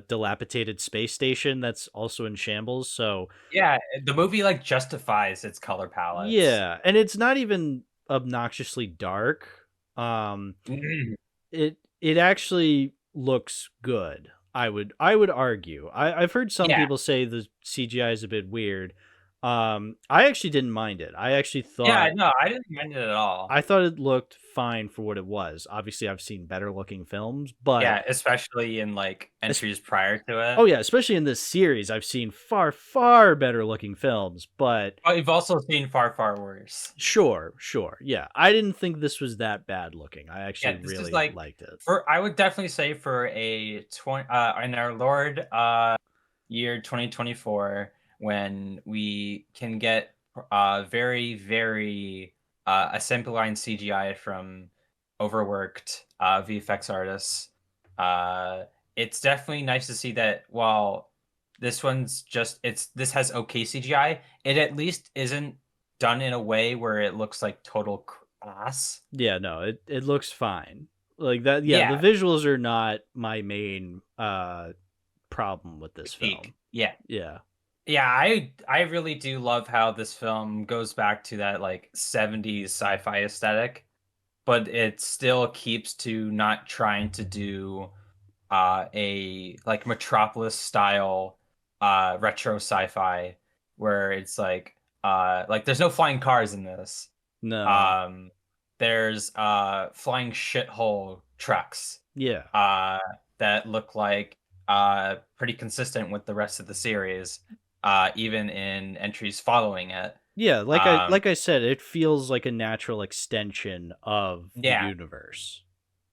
dilapidated space station that's also in shambles. So Yeah, the movie like justifies its color palettes. yeah, and it's not even obnoxiously dark. Mhm. It actually looks good. I would argue. I've heard some Yeah. people say the CGI is a bit weird. I actually didn't mind it. I actually Yeah, thought no, I didn't mind it at all. I thought it looked fine for what it was. Obviously, I've seen better looking films, but Yeah, especially in like entries prior to oh it. yeah, especially in this series, I've seen far, far better looking films. But But you've also seen far, far worse. sure, yeah, I didn't think this was that bad looking. I actually Yeah, this is really like liked it. I would definitely say for a 20 in our Lord year 2024 when we can get very, very a simple line CGI from overworked VFX artists. Uh it's definitely nice to see that while this one's just this has okay CGI, it at least isn't done in a way where it looks like total ass. Yeah, no, it looks fine. Like that, yeah, the Yeah, visuals are not my main problem with this critique. film. Yeah. Yeah. Yeah, I really do love how this film goes back to that like 70s sci-fi aesthetic, but it still keeps to not trying to do a like Metropolis style retro sci-fi where it's like there's no flying cars in this. No. Um there's flying shithole trucks Yeah. uh, that look like pretty consistent with the rest of the series, even in entries following it. Yeah, Um, like I said, it feels like a natural extension of the yeah, universe.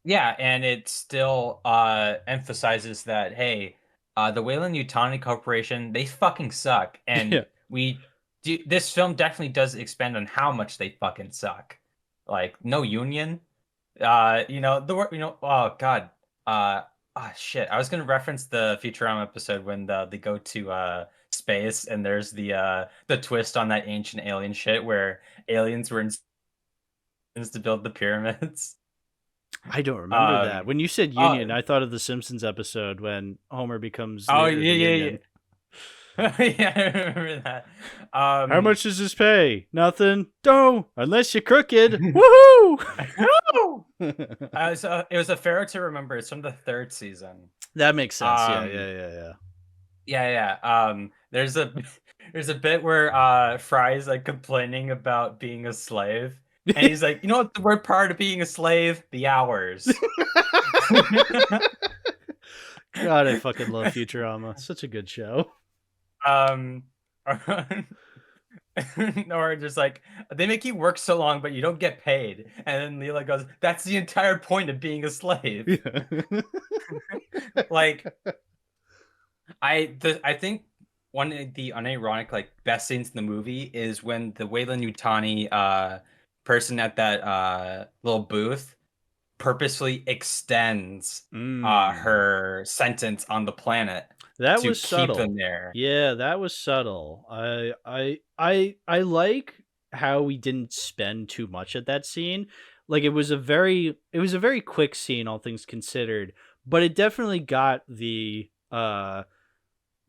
yeah, and it still emphasizes that hey, the Weyland-Yutani Corporation, they fucking suck, and Yeah. this film definitely does expand on how much they fucking suck. Like no union, the word, oh god, shit. I was gonna reference the Futurama episode when they go to space and there's the twist on that ancient alien shit where aliens were to build the pyramids. I don't remember that. Um, When you said uh, union, I thought of the Simpsons episode when Homer becomes oh leader of yeah, the yeah, union. yeah. Yeah, I remember that. How much does this pay? Nothing. Don't unless you're crooked. Woohoo! So it was a Pharaoh to Remember. It's from the third season. That makes sense. Yeah, Um, yeah. Yeah. There's a there's a bit where Fry's like complaining about being a slave. And he's like, you know what the word part of being a slave? The hours. God, I fucking love Futurama. Such a good show. Or just like they make you work so long, but you don't get paid. And then Leela goes, "That's the entire point of being a slave." Yeah. Like, I think one of the unironic like best scenes in the movie is when the Weyland-Yutani person at that little booth purposely extends her sentence on the planet That to was keep subtle. them there. Yeah, that was subtle. I like how we didn't spend too much at that scene. Like it was a very quick scene, all things considered, but it definitely got the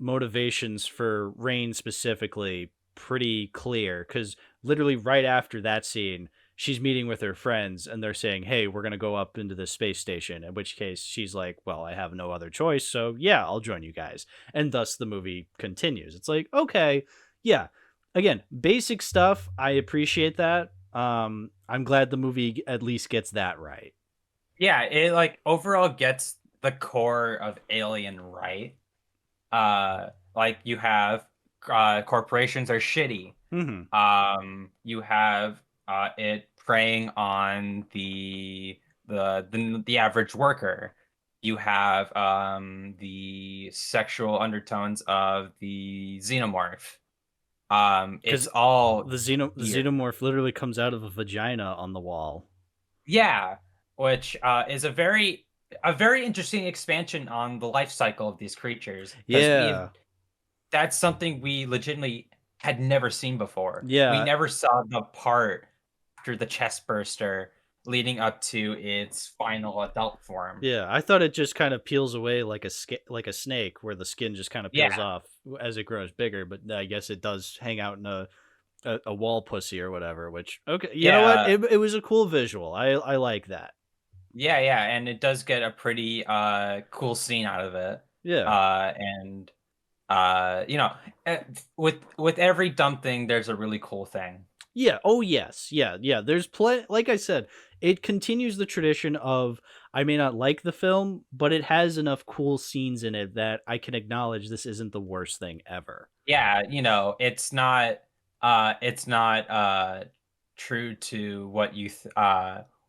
motivations for Rain specifically pretty clear, because literally right after that scene she's meeting with her friends and they're saying, hey, we're going to go up into the space station, in which case she's like, well, I have no other choice, so yeah, I'll join you guys. And thus the movie continues. It's like, okay, yeah, again, basic stuff. I appreciate that. I'm glad the movie at least gets that right. Yeah, it like overall gets the core of Alien right. Like you have corporations are shitty. Mm-hmm. You have it preying on the average worker. You have the sexual undertones of the xenomorph. It's all the xenomorph literally comes out of a vagina on the wall. Yeah, which is a very interesting expansion on the life cycle of these creatures. Yeah. That's something we legitimately had never seen before. Yeah. We never saw the part after the chest burster leading up to its final adult form. Yeah, I thought it just kind of peels away like a snake, where the skin just kind of peels Yeah. off as it grows bigger. But I guess it does hang out in a wall pussy or whatever. Which, okay, you know what? Yeah. It was a cool visual. I like that. Yeah, and it does get a pretty cool scene out of it. Yeah. And you know, with every dumb thing, there's a really cool thing. Yeah. Oh, yes. Yeah. Yeah. There's like I said, it continues the tradition of I may not like the film, but it has enough cool scenes in it that I can acknowledge this isn't the worst thing ever. Yeah, it's not true to what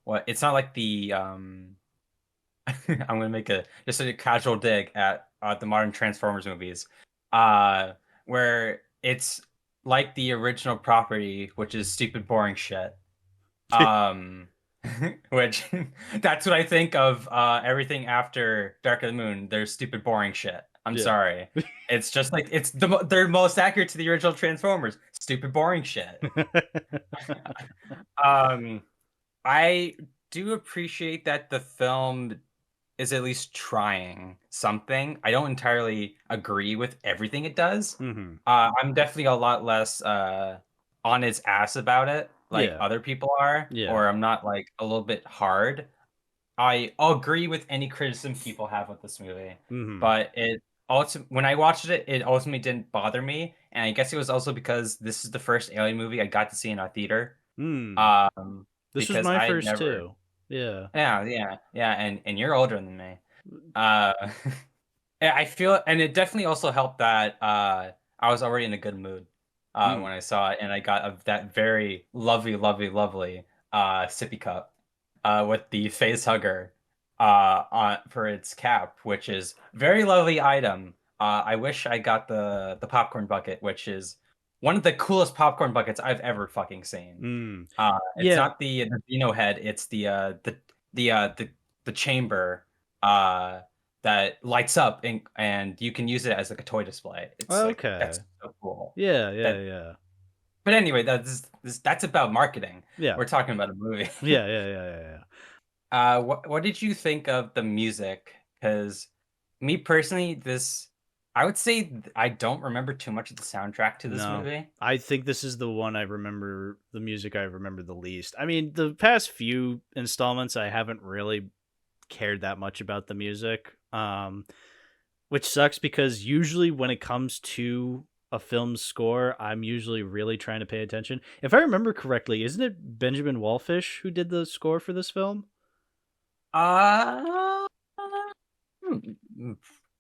what it's not like the I'm gonna make just a casual dig at the modern Transformers movies, where it's like the original property, which is stupid, boring shit. Um, which that's what I think of everything after Dark of the Moon. There's stupid, boring shit. I'm Yeah. sorry. It's just like they're most accurate to the original Transformers. Stupid, boring shit. I do appreciate that the film is at least trying something. I don't entirely agree with everything it does. Hmm. I'm definitely a lot less on its ass about it, like Yeah. other people are, Yeah. or I'm not like a little bit hard. I'll agree with any criticism people have with this movie, Hmm. but when I watched it, it ultimately didn't bother me, and I guess it was also because this is the first Alien movie I got to see in a theater. Mm. This was Because my I had first never. too. Yeah. Yeah, and you're older than me. Uh, yeah, I feel, and it definitely also helped that I was already in a good mood Mm. when I saw it, and I got that very lovely sippy cup with the face hugger on for its cap, which is very lovely item. I wish I got the popcorn bucket, which is one of the coolest popcorn buckets I've ever fucking seen. Mm. It's Yeah. not the Dino head, it's the the chamber uh that lights up and you can use it as like a toy display. It's like Okay. that's so cool. Yeah. Yeah. That Yeah. but anyway, that's about marketing. Yeah. We're talking about a movie. Yeah. Yeah. Yeah. Yeah. What did you think of the music? Because me personally, I would say I don't remember too much of the soundtrack to this No, movie. I think this is the one I remember, the music I remember the least. I mean, the past few installments, I haven't really cared that much about the music, which sucks because usually when it comes to a film score, I'm usually really trying to pay attention. If I remember correctly, isn't it Benjamin Wallfish who did the score for this film? Uh,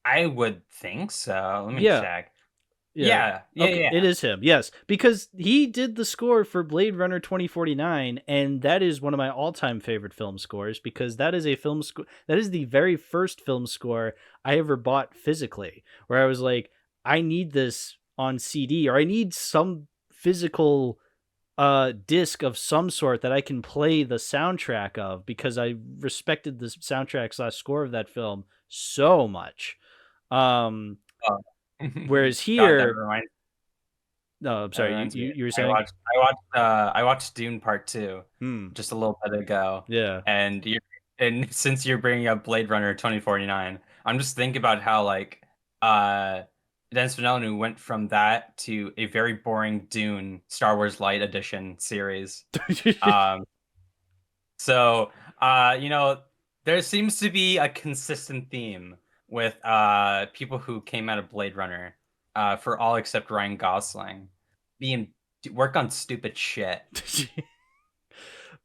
I would think so. Let me Yeah, check. yeah. Okay, Yeah. it is him. Yes, because he did the score for Blade Runner 2049, and that is one of my all-time favorite film scores because that is a film score that is the very first film score I ever bought physically, where I was like, I need this on CD, or I need some physical disc of some sort that I can play the soundtrack of, because I respected the soundtrack slash score of that film so much. Um Oh. Whereas God, here, no, I'm that sorry, reminds me. you were saying? I watched Dune Part 2 Hmm. just a little bit ago. Yeah. And since you're bringing up Blade Runner 2049, I'm just thinking about how like uh Denis Villeneuve went from that to a very boring Dune Star Wars Light Edition series. Um so you know, there seems to be a consistent theme with people who came out of Blade Runner for all except Ryan Gosling being work on stupid shit.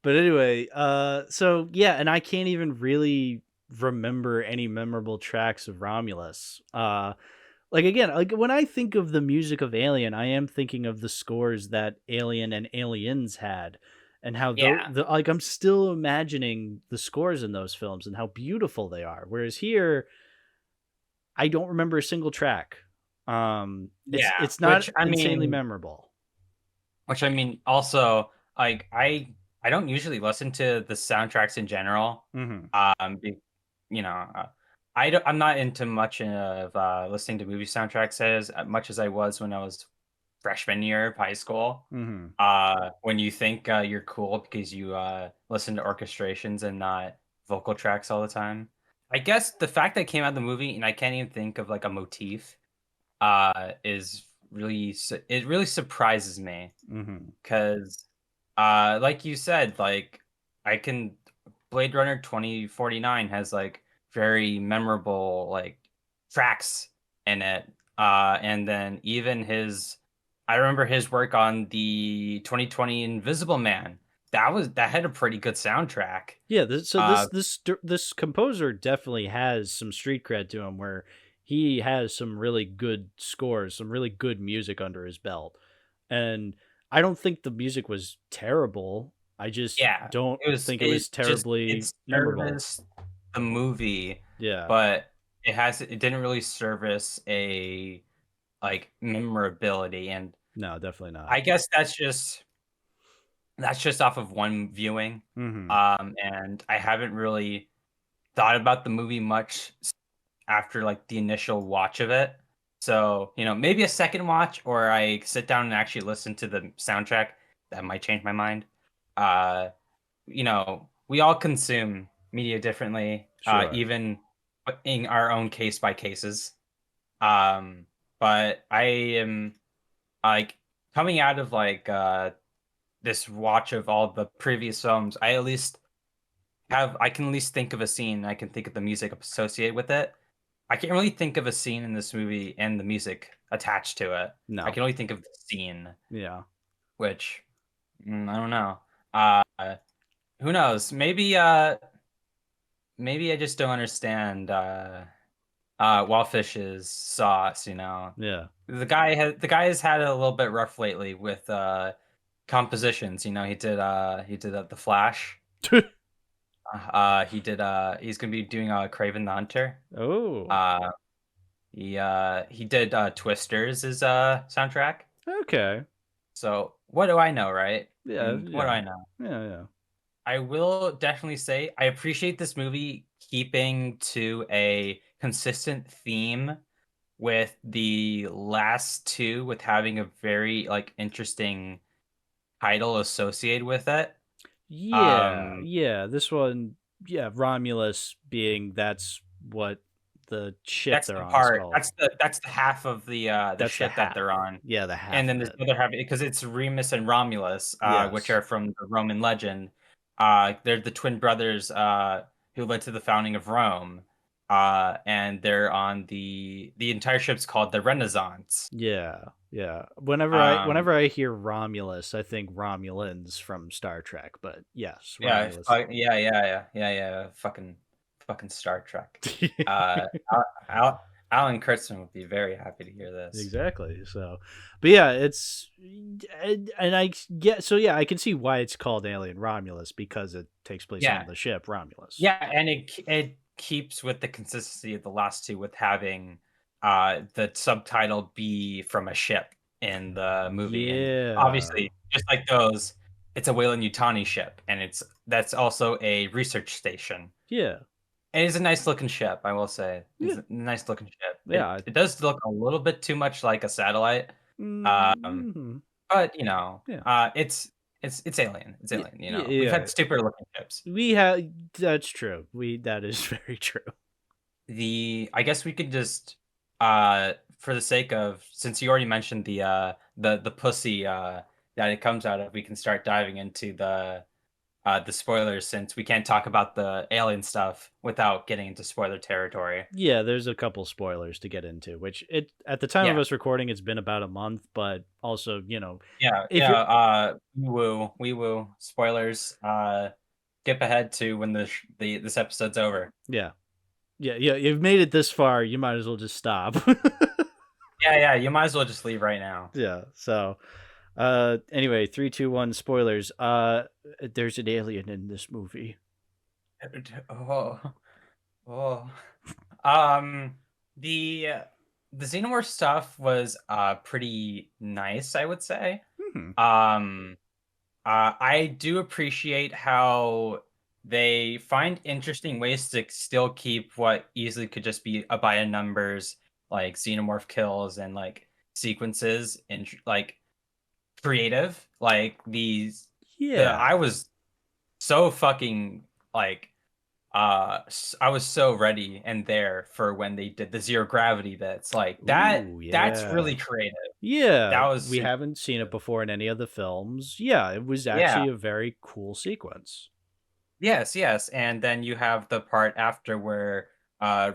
But anyway, so yeah, and I can't even really remember any memorable tracks of Romulus. Like again, like when I think of the music of Alien, I am thinking of the scores that Alien and Aliens had, and how Yeah. like I'm still imagining the scores in those films and how beautiful they are. Whereas here, I don't remember a single track. Yeah, It's not insanely memorable. which I mean also like I don't usually listen to the soundtracks in general. Mm-hmm. Be, you know, I'm not into much of listening to movie soundtracks as much as I was when I was freshman year of high school. When you think you're cool because you listen to orchestrations and not vocal tracks all the time. I guess the fact that it came out of the movie and I can't even think of like a motif is really it really surprises me because like you said, like I can Blade Runner 2049 has like very memorable like tracks in it. And then even I remember his work on the 2020 Invisible Man. That had a pretty good soundtrack. Yeah, this composer definitely has some street cred to him, where he has some really good scores, some really good music under his belt. And I don't think the music was terrible. I just don't think it was terribly memorable. The movie, yeah, but it didn't really service a like memorability, and no, definitely not. I guess that's just off of one viewing. And I haven't really thought about the movie much after like the initial watch of it. So, maybe a second watch, or I sit down and actually listen to the soundtrack, that might change my mind. We all consume media differently, even in our own case by cases. But I am like coming out of like this watch of all the previous films. I can at least think of a scene. I can think of the music associated with it. I can't really think of a scene in this movie and the music attached to it. No, I can only think of the scene. Yeah, which I don't know. Who knows? Maybe I just don't understand Wildfish's sauce. Yeah, the guy has had it a little bit rough lately with compositions. He did The Flash. He's gonna be doing Kraven the Hunter. Oh. He did Twisters as soundtrack. Okay. So what do I know, right? Yeah. What do I know? Yeah. I will definitely say I appreciate this movie keeping to a consistent theme with the last two, with having a very like interesting title associated with it. Yeah. This one, Romulus being that's what the ship they're on is called. That's the half of the ship that they're on. Yeah, the half. And then there's the other half because it's Remus and Romulus, which are from the Roman legend. They're the twin brothers who led to the founding of Rome. And they're on the entire ship's called the Renaissance. Yeah. Whenever I hear Romulus, I think Romulans from Star Trek. But yes, Romulus. Yeah. Fucking Star Trek. Alan Kurtzman would be very happy to hear this. Exactly. So, but yeah, it's and I get I can see why it's called Alien Romulus, because it takes place on the ship Romulus. Yeah, and it keeps with the consistency of the last two, with having the subtitle be from a ship in the movie. Yeah. And obviously, just like those, it's a Weyland-Yutani ship, and that's also a research station. Yeah. And it's a nice looking ship, I will say. It's a nice looking ship. Yeah. It does look a little bit too much like a satellite. But it's alien. It's alien, We've had stupider looking ships. That's true. That is very true. I guess we could just for the sake of, since you already mentioned the pussy that it comes out of, we can start diving into the spoilers, since we can't talk about the alien stuff without getting into spoiler territory. Yeah, there's a couple spoilers to get into, which at the time of us recording, it's been about a month, but also, wee woo spoilers. Skip ahead to when this episode's over. Yeah, you've made it this far, you might as well just stop. You might as well just leave right now. Yeah, so anyway, 3, 2, 1 spoilers. There's an alien in this movie. The Xenomorph stuff was pretty nice, I would say. I do appreciate how they find interesting ways to still keep what easily could just be a by numbers, like Xenomorph kills and like sequences and like creative. Like Yeah. I was so fucking like I was so ready and there for when they did the zero gravity bits. Like Ooh, that's yeah. really creative. Yeah, That was we super haven't seen it creative. before in any of the films. Yeah, it was Yeah. actually a very cool sequence. Yes, and then you have the part after where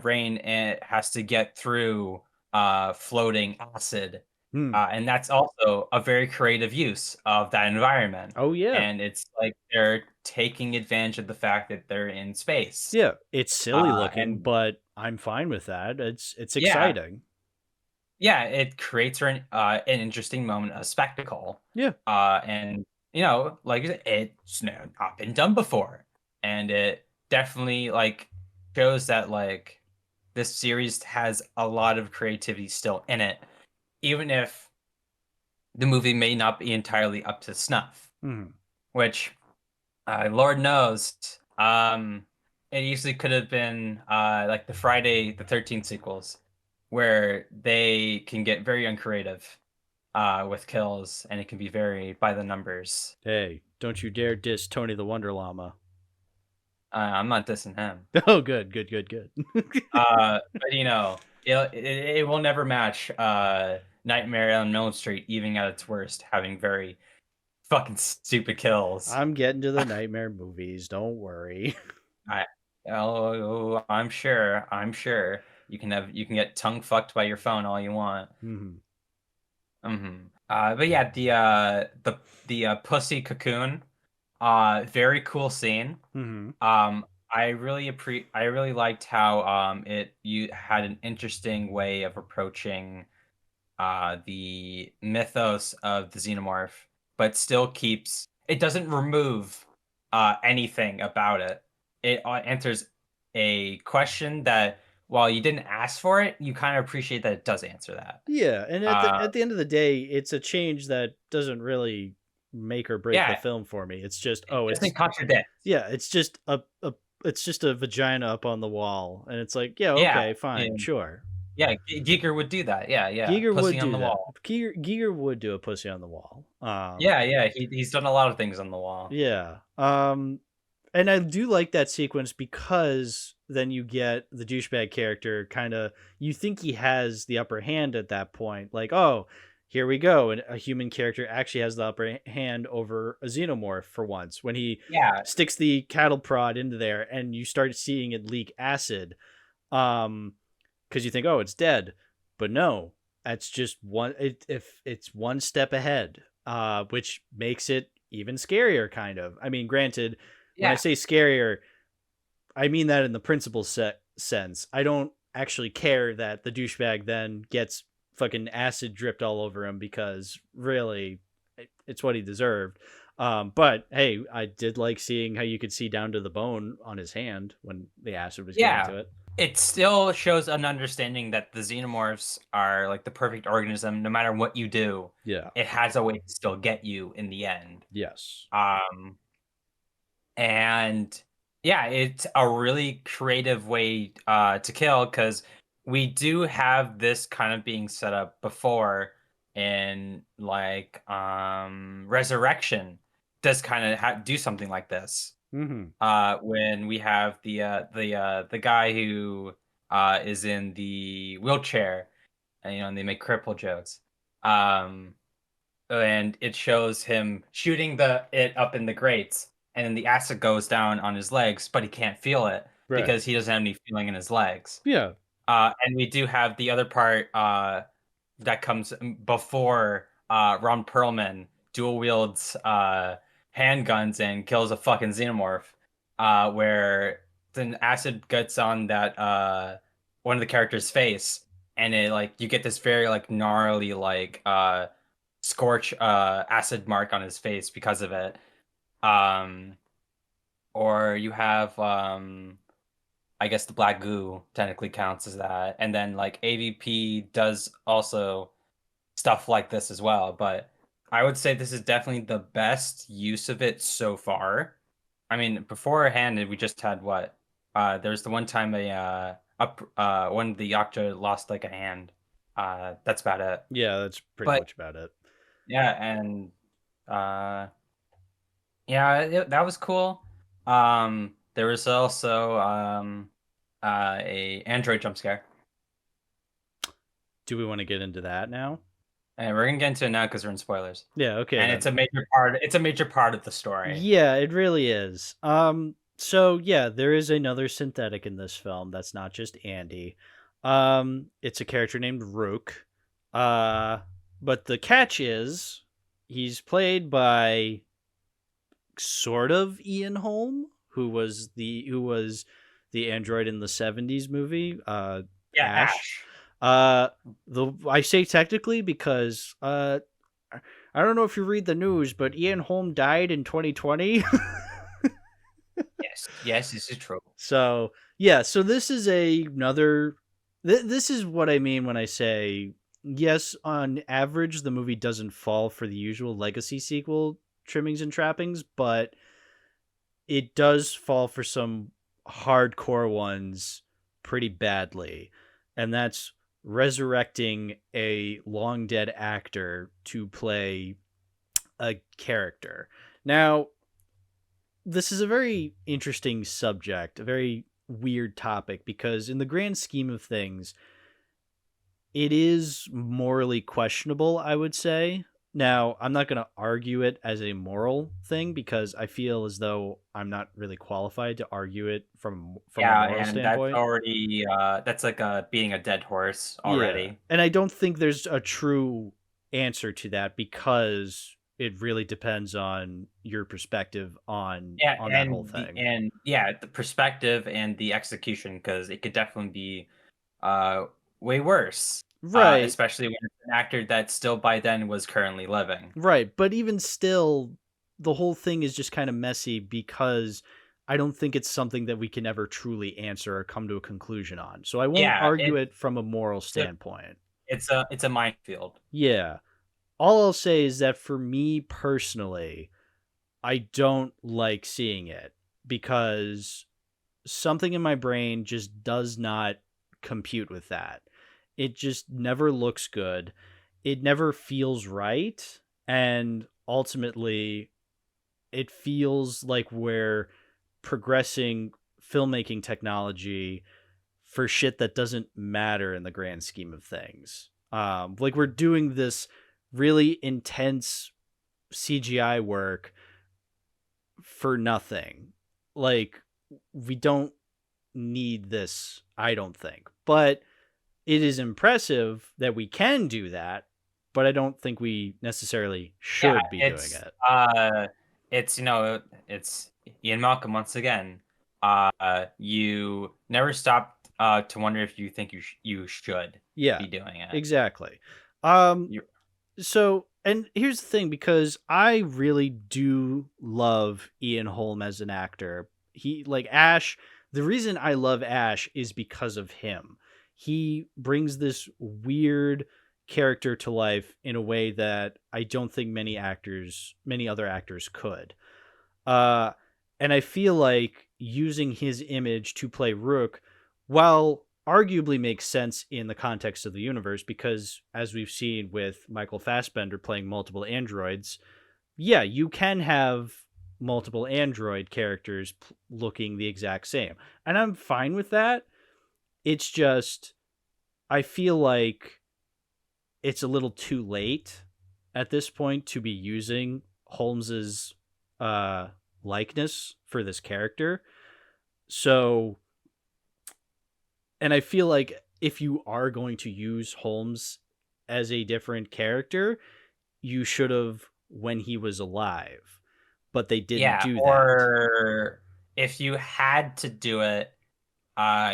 Rain has to get through floating acid. Hmm. And that's also a very creative use of that environment. Oh yeah. And it's like they're taking advantage of the fact that they're in space. Yeah, it's silly looking, And but I'm fine with that. It's yeah, exciting. yeah, it creates an interesting moment of spectacle. Yeah. And like I said, it's not been done before, and it definitely like shows that like this series has a lot of creativity still in it, even if the movie may not be entirely up to snuff. Mhm. Which, Lord knows, it easily could have been like the Friday the 13th sequels, where they can get very uncreative with kills, and it can be very by the numbers. Hey, don't you dare diss Tony the Wonder Llama. I'm not dissing him, Oh, good, good, good, good. but it will never match Nightmare on Elm Street, even at its worst, having very fucking stupid kills. I'm getting to the Nightmare movies. Don't worry. I I'm sure. I'm sure you can get tongue fucked by your phone all you want. Mhm. But yeah, the pussy cocoon, very cool scene. Mhm. I really liked how you had an interesting way of approaching the mythos of the xenomorph, but still keeps it doesn't remove anything about it. It answers a question that while you didn't ask for it, you kind of appreciate that it does answer that. Yeah, and Uh, at the end of the day, it's a change that doesn't really make or break the yeah, film for me. It's just, it oh, doesn't it's contradict. yeah, it's just it's just a vagina up on the wall, and it's like, yeah, Yeah, okay, fine, and sure. yeah, Giger would do that. Yeah, Giger would pussy on do the that. wall. Giger would do a pussy on the wall. Yeah, he's done a lot of things on the wall. Yeah. And I do like that sequence because then you get the douchebag character kind of, you think he has the upper hand at that point. Like, oh, here we go. And a human character actually has the upper hand over a xenomorph for once when he Yeah, sticks the cattle prod into there and you start seeing it leak acid. Because you think, oh, it's dead. But no, that's just if it's one step ahead, which makes it even scarier, kind of. I mean, granted, when I yeah, say scarier, I mean that in the principal sense. I don't actually care that the douchebag then gets fucking acid dripped all over him because really, it's what he deserved. But hey, I did like seeing how you could see down to the bone on his hand when the acid was getting yeah. to it. It still shows an understanding that the xenomorphs are like the perfect organism. No matter what you do, Yeah. it has a way to still get you in the end. Yes. And yeah, it's a really creative way to kill because we do have this kind of being set up before in like Resurrection does kind of do something like this. Mm-hmm. When we have the guy who is in the wheelchair, and they make cripple jokes. Um, and it shows him shooting it up in the grates, and then the acid goes down on his legs, but he can't feel it Right. because he doesn't have any feeling in his legs. Yeah. And we do have the other part that comes before Ron Perlman dual wields handguns and kills a fucking xenomorph, where the acid gets on that one of the characters' face, and it like you get this very like gnarly like scorch acid mark on his face because of it. Um, or you have I guess the black goo technically counts as that. And then like AVP does also stuff like this as well, but I would say this is definitely the best use of it so far. I mean, beforehand we just had there's the one time one of the Yaktja lost like a hand. That's about it. Yeah, that's pretty But much about it. yeah, and that was cool. There was also a Android jump scare. Do we want to get into that now? And we're gonna get into it now because we're in spoilers. Yeah, okay. And then. it's a major part. It's a major part of the story. Yeah, it really is. So yeah, there is another synthetic in this film that's not just Andy. It's a character named Rook. But the catch is he's played by sort of Ian Holm, who was the android in the 70s movie, Ash. I say technically because I don't know if you read the news, but Ian Holm died in 2020. Yes, this is true. So yeah, so this is another. This is what I mean when I say yes. On average, the movie doesn't fall for the usual legacy sequel trimmings and trappings, but it does fall for some hardcore ones pretty badly, and that's resurrecting a long dead actor to play a character. Now, this is a very interesting subject, a very weird topic, because in the grand scheme of things, it is morally questionable, I would say. Now, I'm not going to argue it as a moral thing because I feel as though I'm not really qualified to argue it from a moral standpoint. That's already that's like beating a dead horse already. Yeah. And I don't think there's a true answer to that because it really depends on your perspective on that whole thing. The perspective and the execution, because it could definitely be way worse. Right. Especially when it's an actor that still by then was currently living. Right. But even still, the whole thing is just kind of messy because I don't think it's something that we can ever truly answer or come to a conclusion on. So I won't argue it from a moral standpoint. It's a minefield. Yeah. All I'll say is that for me personally, I don't like seeing it because something in my brain just does not compute with that. It just never looks good. It never feels right. And ultimately, it feels like we're progressing filmmaking technology for shit that doesn't matter in the grand scheme of things. Like we're doing this really intense CGI work for nothing. Like we don't need this, I don't think. But it is impressive that we can do that, but I don't think we necessarily should be doing it. It's Ian Malcolm once again. You never stopped to wonder if you think you should be doing it. Exactly. So, and here's the thing, because I really do love Ian Holm as an actor. He, like Ash, the reason I love Ash is because of him. He brings this weird character to life in a way that I don't think many other actors could. And I feel like using his image to play Rook, while arguably makes sense in the context of the universe, because as we've seen with Michael Fassbender playing multiple androids, yeah, you can have multiple android characters looking the exact same. And I'm fine with that. It's just, I feel like it's a little too late at this point to be using Holmes's likeness for this character. So, and I feel like if you are going to use Holmes as a different character, you should have when he was alive, but they didn't do that. Or if you had to do it,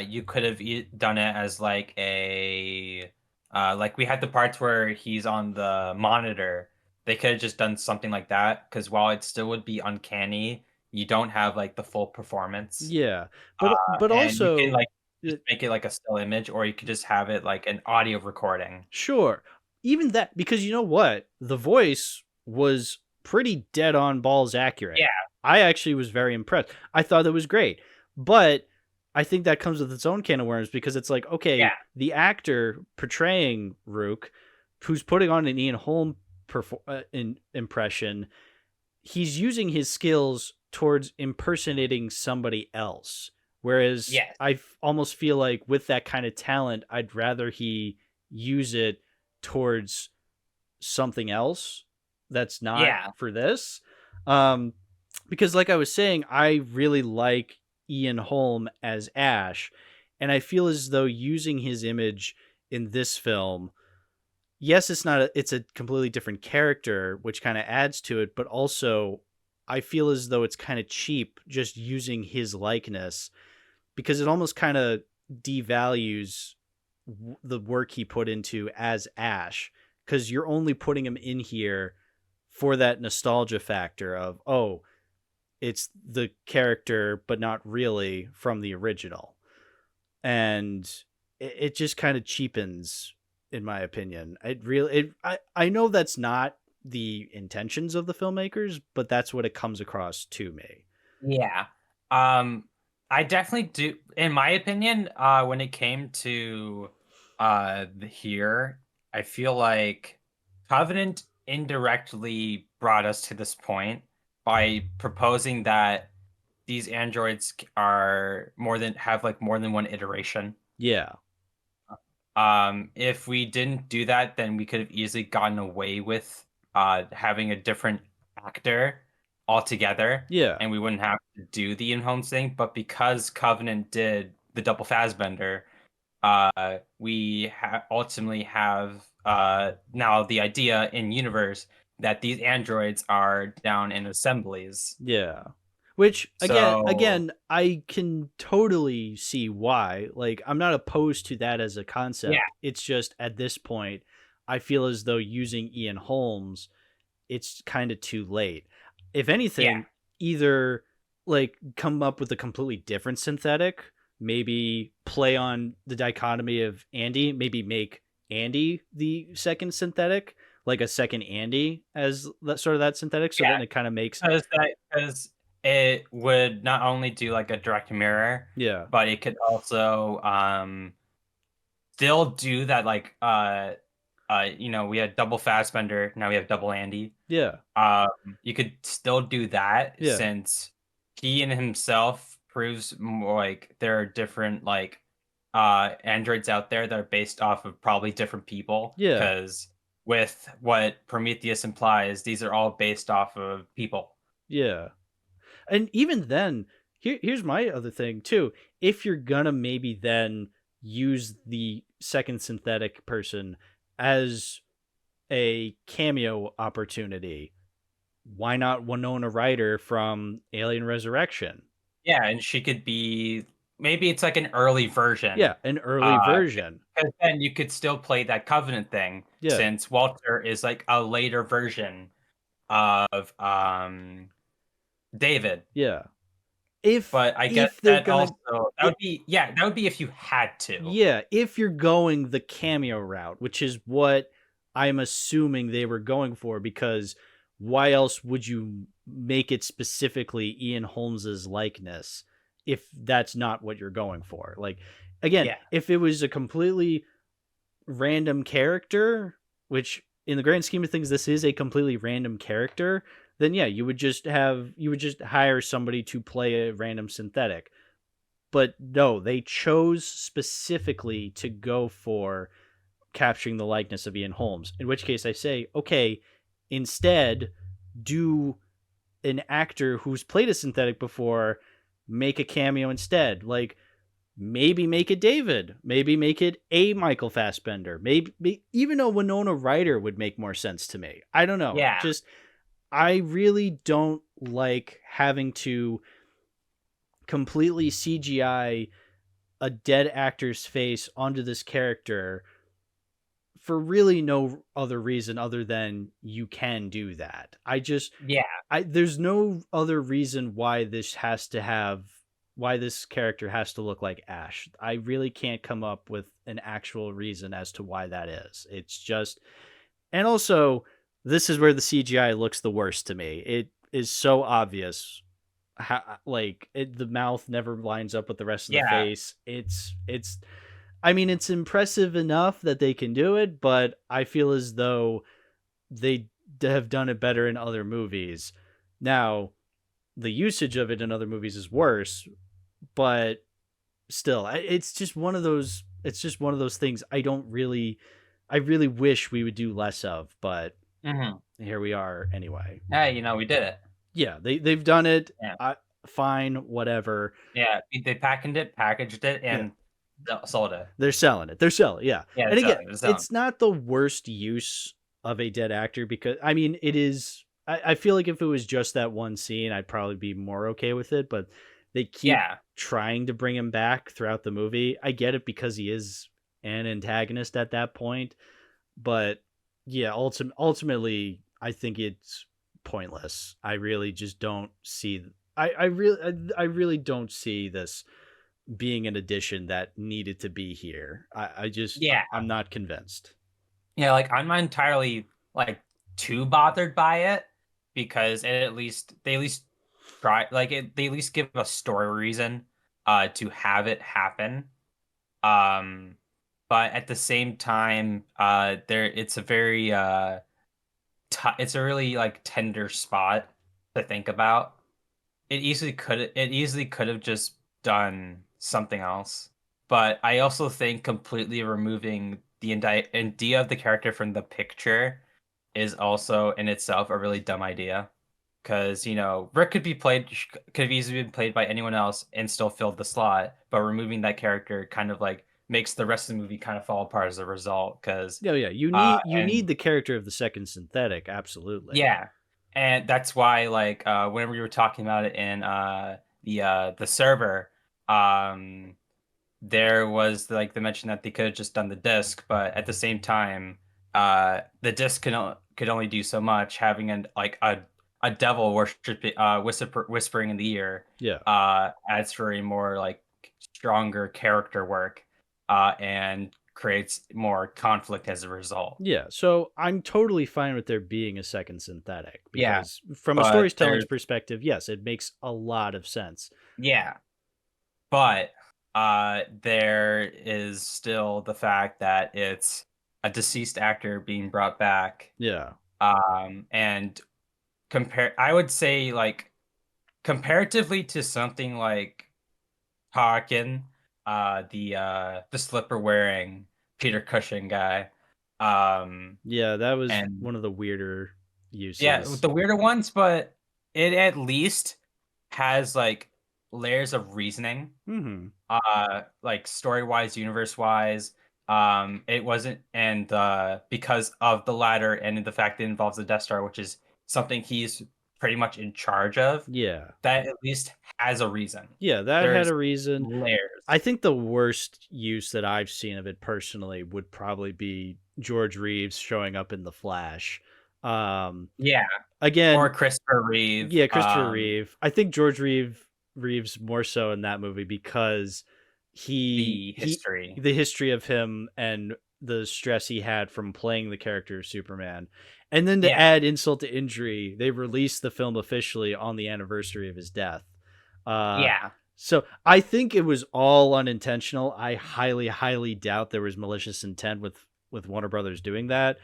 you could have done it as like a like we had the parts where he's on the monitor. They could have just done something like that, because while it still would be uncanny, you don't have like the full performance. Yeah, but also you can, like, just make it like a still image, or you could just have it like an audio recording. Sure, even that, because you know what, the voice was pretty dead on balls accurate. Yeah, I actually was very impressed. I thought it was great, but I think that comes with its own can of worms, because it's like, okay, Yeah. the actor portraying Rook, who's putting on an Ian Holm impression, he's using his skills towards impersonating somebody else. Whereas Yes. I almost feel like with that kind of talent, I'd rather he use it towards something else that's not Yeah. for this. Because like I was saying, I really like Ian Holm as Ash, and I feel as though using his image in this film, yes, it's a completely different character, which kind of adds to it, but also I feel as though it's kind of cheap just using his likeness, because it almost kind of devalues the work he put into as Ash, because you're only putting him in here for that nostalgia factor of, oh, it's the character, but not really from the original. And it just kind of cheapens, in my opinion. I know that's not the intentions of the filmmakers, but that's what it comes across to me. Yeah. I definitely do, in my opinion, when it came to here, I feel like Covenant indirectly brought us to this point by proposing that these androids are have like more than one iteration. Yeah. If we didn't do that, then we could have easily gotten away with having a different actor altogether. Yeah. And we wouldn't have to do the Ian Holmes thing. But because Covenant did the double Fassbender, we ultimately have now the idea in universe that these androids are down in assemblies. Yeah. Which So- again, I can totally see why. Like, I'm not opposed to that as a concept. Yeah. It's just at this point, I feel as though using Ian Holmes, it's kind of too late. If anything, Yeah. either like come up with a completely different synthetic, maybe play on the dichotomy of Andy, maybe make Andy the second synthetic, like a second Andy as that synthetic. So Yeah. then it kind of makes, Because it would not only do like a direct mirror, yeah. but it could also still do that, like we had double Fassbender, now we have double Andy. Yeah. You could still do that, Yeah. since he in himself proves more like there are different like androids out there that are based off of probably different people. Yeah. Because with what Prometheus implies, these are all based off of people. Yeah. And even then, here's my other thing too. If you're gonna maybe then use the second synthetic person as a cameo opportunity, why not Winona Ryder from Alien Resurrection? Yeah, and she could be, maybe it's like an early version. Yeah, an early version. Because then you could still play that Covenant thing, Yeah. since Walter is like a later version of David. Yeah. But I guess they're that also that would be if you had to. Yeah, if you're going the cameo route, which is what I'm assuming they were going for, because why else would you make it specifically Ian Holmes's likeness if that's not what you're going for? Like, again, Yeah. if it was a completely random character, which in the grand scheme of things, this is a completely random character, then yeah, you would just hire somebody to play a random synthetic. But no, they chose specifically to go for capturing the likeness of Ian Holmes. In which case I say, okay, instead, do an actor who's played a synthetic before make a cameo instead. Like, maybe make it David. Maybe make it a Michael Fassbender. Maybe even a Winona Ryder would make more sense to me. I don't know. Yeah. Just, I really don't like having to completely CGI a dead actor's face onto this character for really no other reason other than you can do that. There's no other reason why this character has to look like Ash. I really can't come up with an actual reason as to why that is. It's just, and also this is where the CGI looks the worst to me. It is so obvious the mouth never lines up with the rest of the Yeah. face. I mean, it's impressive enough that they can do it, but I feel as though they have done it better in other movies. Now, the usage of it in other movies is worse, but still, it's just one of those. It's just one of those things I really wish we would do less of, but here we are anyway. Hey, we did it. Yeah, they've done it. Yeah. Fine, whatever. Yeah, they packaged it, and sold it. They're selling it. Yeah. Yeah, And again, it's not the worst use of a dead actor, because I mean, it is. I feel like if it was just that one scene, I'd probably be more okay with it. But they keep trying to bring him back throughout the movie. I get it, because he is an antagonist at that point. But yeah, ultimately, I think it's pointless. I really just don't see. I really don't see this being an addition that needed to be here. I'm not convinced. Yeah, like I'm not entirely like too bothered by it, because they at least try, like they at least give a story reason to have it happen. But at the same time, it's a very it's a really like tender spot to think about. It easily could have just done something else. But I also think completely removing the idea of the character from the picture is also in itself a really dumb idea. Because, Rick could have easily been played by anyone else and still filled the slot, but removing that character kind of like makes the rest of the movie kind of fall apart as a result. Because you need the character of the second synthetic, absolutely. Yeah, and that's why, like, whenever we were talking about it in the server, there was like the mention that they could have just done the disc, but at the same time, the disc could only do so much. Having a devil whispering in the ear, adds for a more like stronger character work, and creates more conflict as a result. Yeah, so I'm totally fine with there being a second synthetic, because from a storytelling perspective, yes, it makes a lot of sense. Yeah, but there is still the fact that it's a deceased actor being brought back. Yeah. And I would say, like, comparatively to something like Hawken, the slipper wearing Peter Cushing guy. Yeah, that was one of the weirder uses. Yeah, the weirder ones, but it at least has like layers of reasoning. Like story-wise, universe-wise. It wasn't, and because of the latter and the fact that it involves the Death Star, which is something he's pretty much in charge of. Yeah. That at least has a reason. Yeah, had a reason. Layers. I think the worst use that I've seen of it personally would probably be George Reeves showing up in The Flash. Yeah. Again, or Christopher Reeve. Yeah, Christopher Reeve. I think George Reeves more so in that movie, because the history of him and the stress he had from playing the character of Superman. And then to add insult to injury, they released the film officially on the anniversary of his death. So I think it was all unintentional. I highly, highly doubt there was malicious intent with Warner Brothers doing that.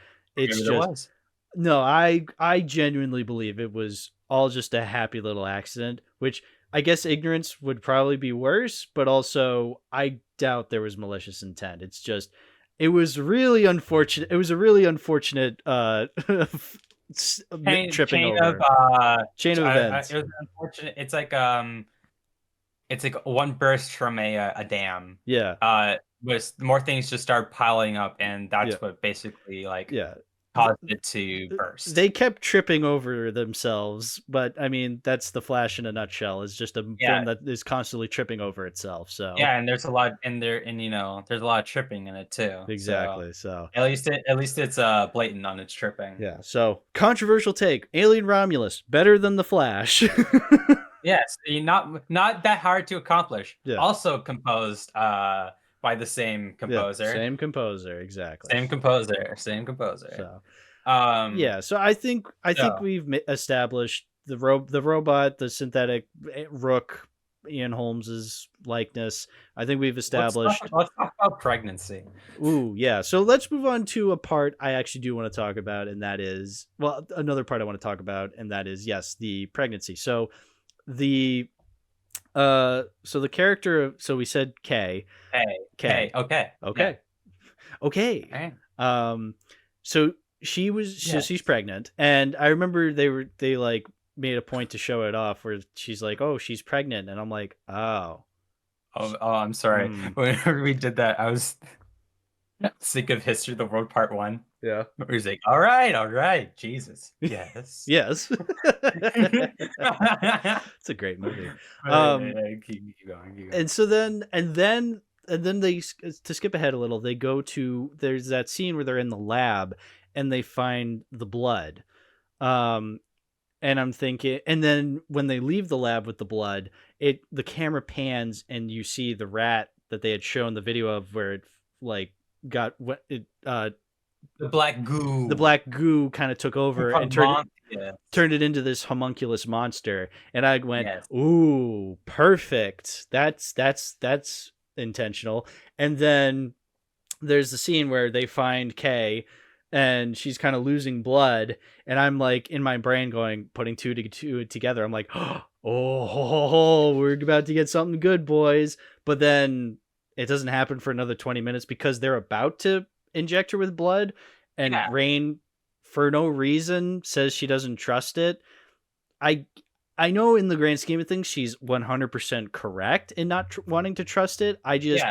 No, I genuinely believe it was all just a happy little accident, which I guess ignorance would probably be worse, but also I doubt there was malicious intent. It's just, it was really unfortunate. It was a really unfortunate tripping over. Chain of events. It was unfortunate. It's like one burst from a dam. Yeah. Was more things just start piling up, and that's what basically caused it to burst. They kept tripping over themselves, but I mean, that's The Flash in a nutshell. It's just a film that is constantly tripping over itself. So and there's a lot in there, and there's a lot of tripping in it too. Exactly. So at least it's blatant on its tripping. Yeah. So controversial take: Alien Romulus better than The Flash. Yes, not that hard to accomplish. Yeah. Also composed by the same composer. Same composer, exactly. Same composer. So, so I think we've established the robot, the synthetic Rook, Ian Holmes's likeness. I think we've established. Let's talk about pregnancy. Ooh, yeah. So let's move on to a part I actually do want to talk about, and that is, well, another part I want to talk about, and that is, yes, the pregnancy. So the character, so we said K. Okay. Okay. So she's pregnant, and I remember they like made a point to show it off where she's like, oh, she's pregnant, and I'm like, oh, I'm sorry. Whenever we did that, I was sick of History of the World Part 1. Yeah. Where he's like, all right, Jesus. Yes. Yes. It's a great movie. Keep going. And so then they, to skip ahead a little, they go to, there's that scene where they're in the lab and they find the blood. And I'm thinking, and then when they leave the lab with the blood, the camera pans and you see the rat that they had shown the video of where it like got the black goo. The black goo kind of took over and turned it into this homunculus monster. And I went, ooh, perfect. That's intentional. And then there's the scene where they find Kay and she's kind of losing blood. And I'm like in my brain putting two together. I'm like, oh, we're about to get something good, boys. But then it doesn't happen for another 20 minutes because they're about to inject her with blood. And Rain, for no reason, says she doesn't trust it. I know in the grand scheme of things, she's 100% correct in not wanting to trust it. I just,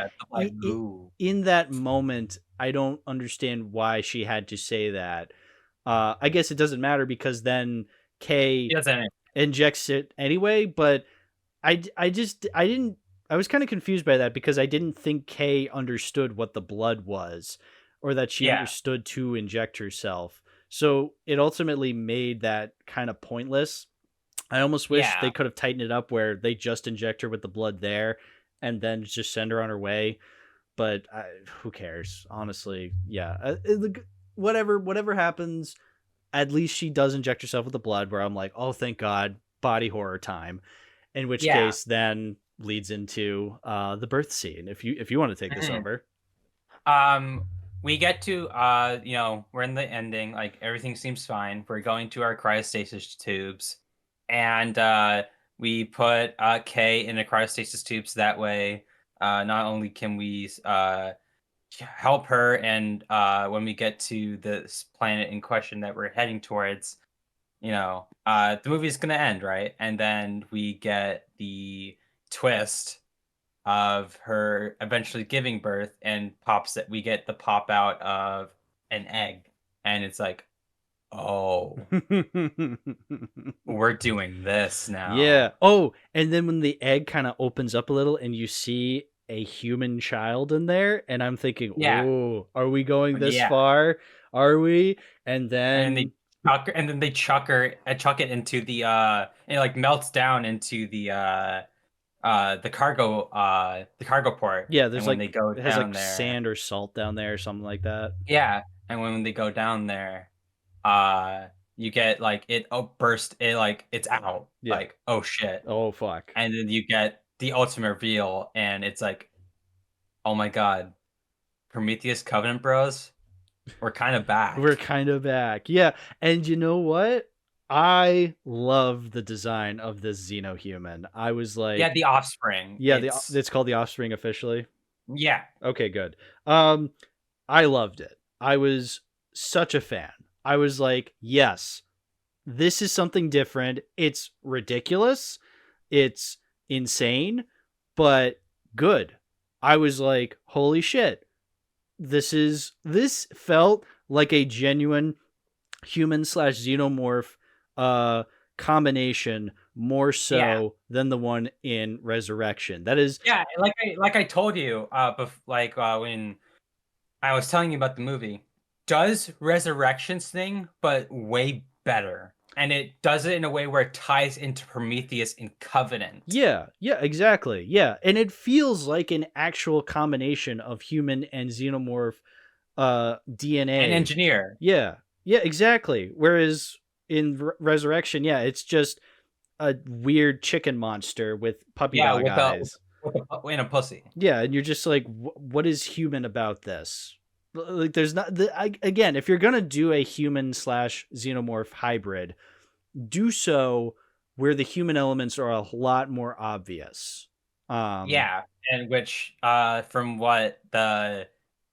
in that moment, I don't understand why she had to say that. I guess it doesn't matter because then Kay injects it anyway, but I was kind of confused by that because I didn't think Kay understood what the blood was or that she understood to inject herself. So it ultimately made that kind of pointless. I almost wish they could have tightened it up where they just inject her with the blood there and then just send her on her way. But who cares? Honestly, whatever happens, at least she does inject herself with the blood where I'm like, oh, thank God, body horror time. In which case then leads into the birth scene. If you want to take this over. We get to, we're in the ending. Like, everything seems fine. We're going to our cryostasis tubes. And we put Kay in a cryostasis tube so that way not only can we help her and when we get to this planet in question that we're heading towards, the movie's going to end, right? And then we get the twist of her eventually giving birth and we get the pop out of an egg. And it's like, oh, we're doing this now. Yeah. Oh, and then when the egg kind of opens up a little and you see a human child in there, and I'm thinking, oh, are we going this far? Are we? And then they chuck it into the it like melts down into the cargo port. Yeah, there's when they go it has down like there, sand or salt down there or something like that. Yeah, and when they go down there, you get like it's out. Yeah. Like, oh shit. Oh fuck. And then you get the ultimate reveal, and it's like, oh my god, Prometheus Covenant Bros, we're kind of back. Yeah. And you know what? I love the design of this Xenohuman. I was like, the Offspring. Yeah, it's called the Offspring officially. Yeah. Okay, good. I loved it. I was such a fan. I was like, yes, this is something different. It's ridiculous. It's insane, but good. I was like, holy shit. This felt like a genuine human/xenomorph combination more so than the one in Resurrection. That is like I told you when I was telling you about the movie, does Resurrection's thing but way better, and it does it in a way where it ties into Prometheus in Covenant. Yeah, exactly. Yeah, and it feels like an actual combination of human and xenomorph DNA and engineer. Yeah, exactly. Whereas in Resurrection, yeah, it's just a weird chicken monster with puppy dog eyes. In a pussy. Yeah, and you're just like, what is human about this? Like, there's not again, if you're gonna do a human / xenomorph hybrid, do so where the human elements are a lot more obvious. And which from what the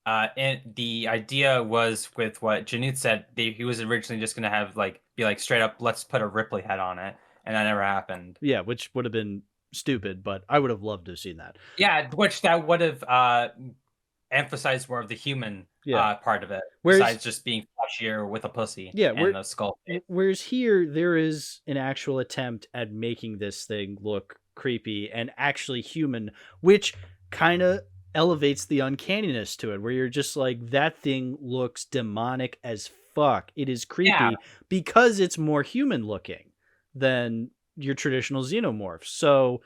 idea was with what Janut said, he was originally just gonna have be straight up, let's put a Ripley head on it, and that never happened. Yeah, which would have been stupid, but I would have loved to have seen that. Yeah, which that would have emphasized more of the human part of it, besides just being fleshier with a pussy and a skull. Whereas here, there is an actual attempt at making this thing look creepy and actually human, which kind of elevates the uncanniness to it, where you're just like, that thing looks demonic as fuck. It is creepy because it's more human looking than your traditional xenomorphs. So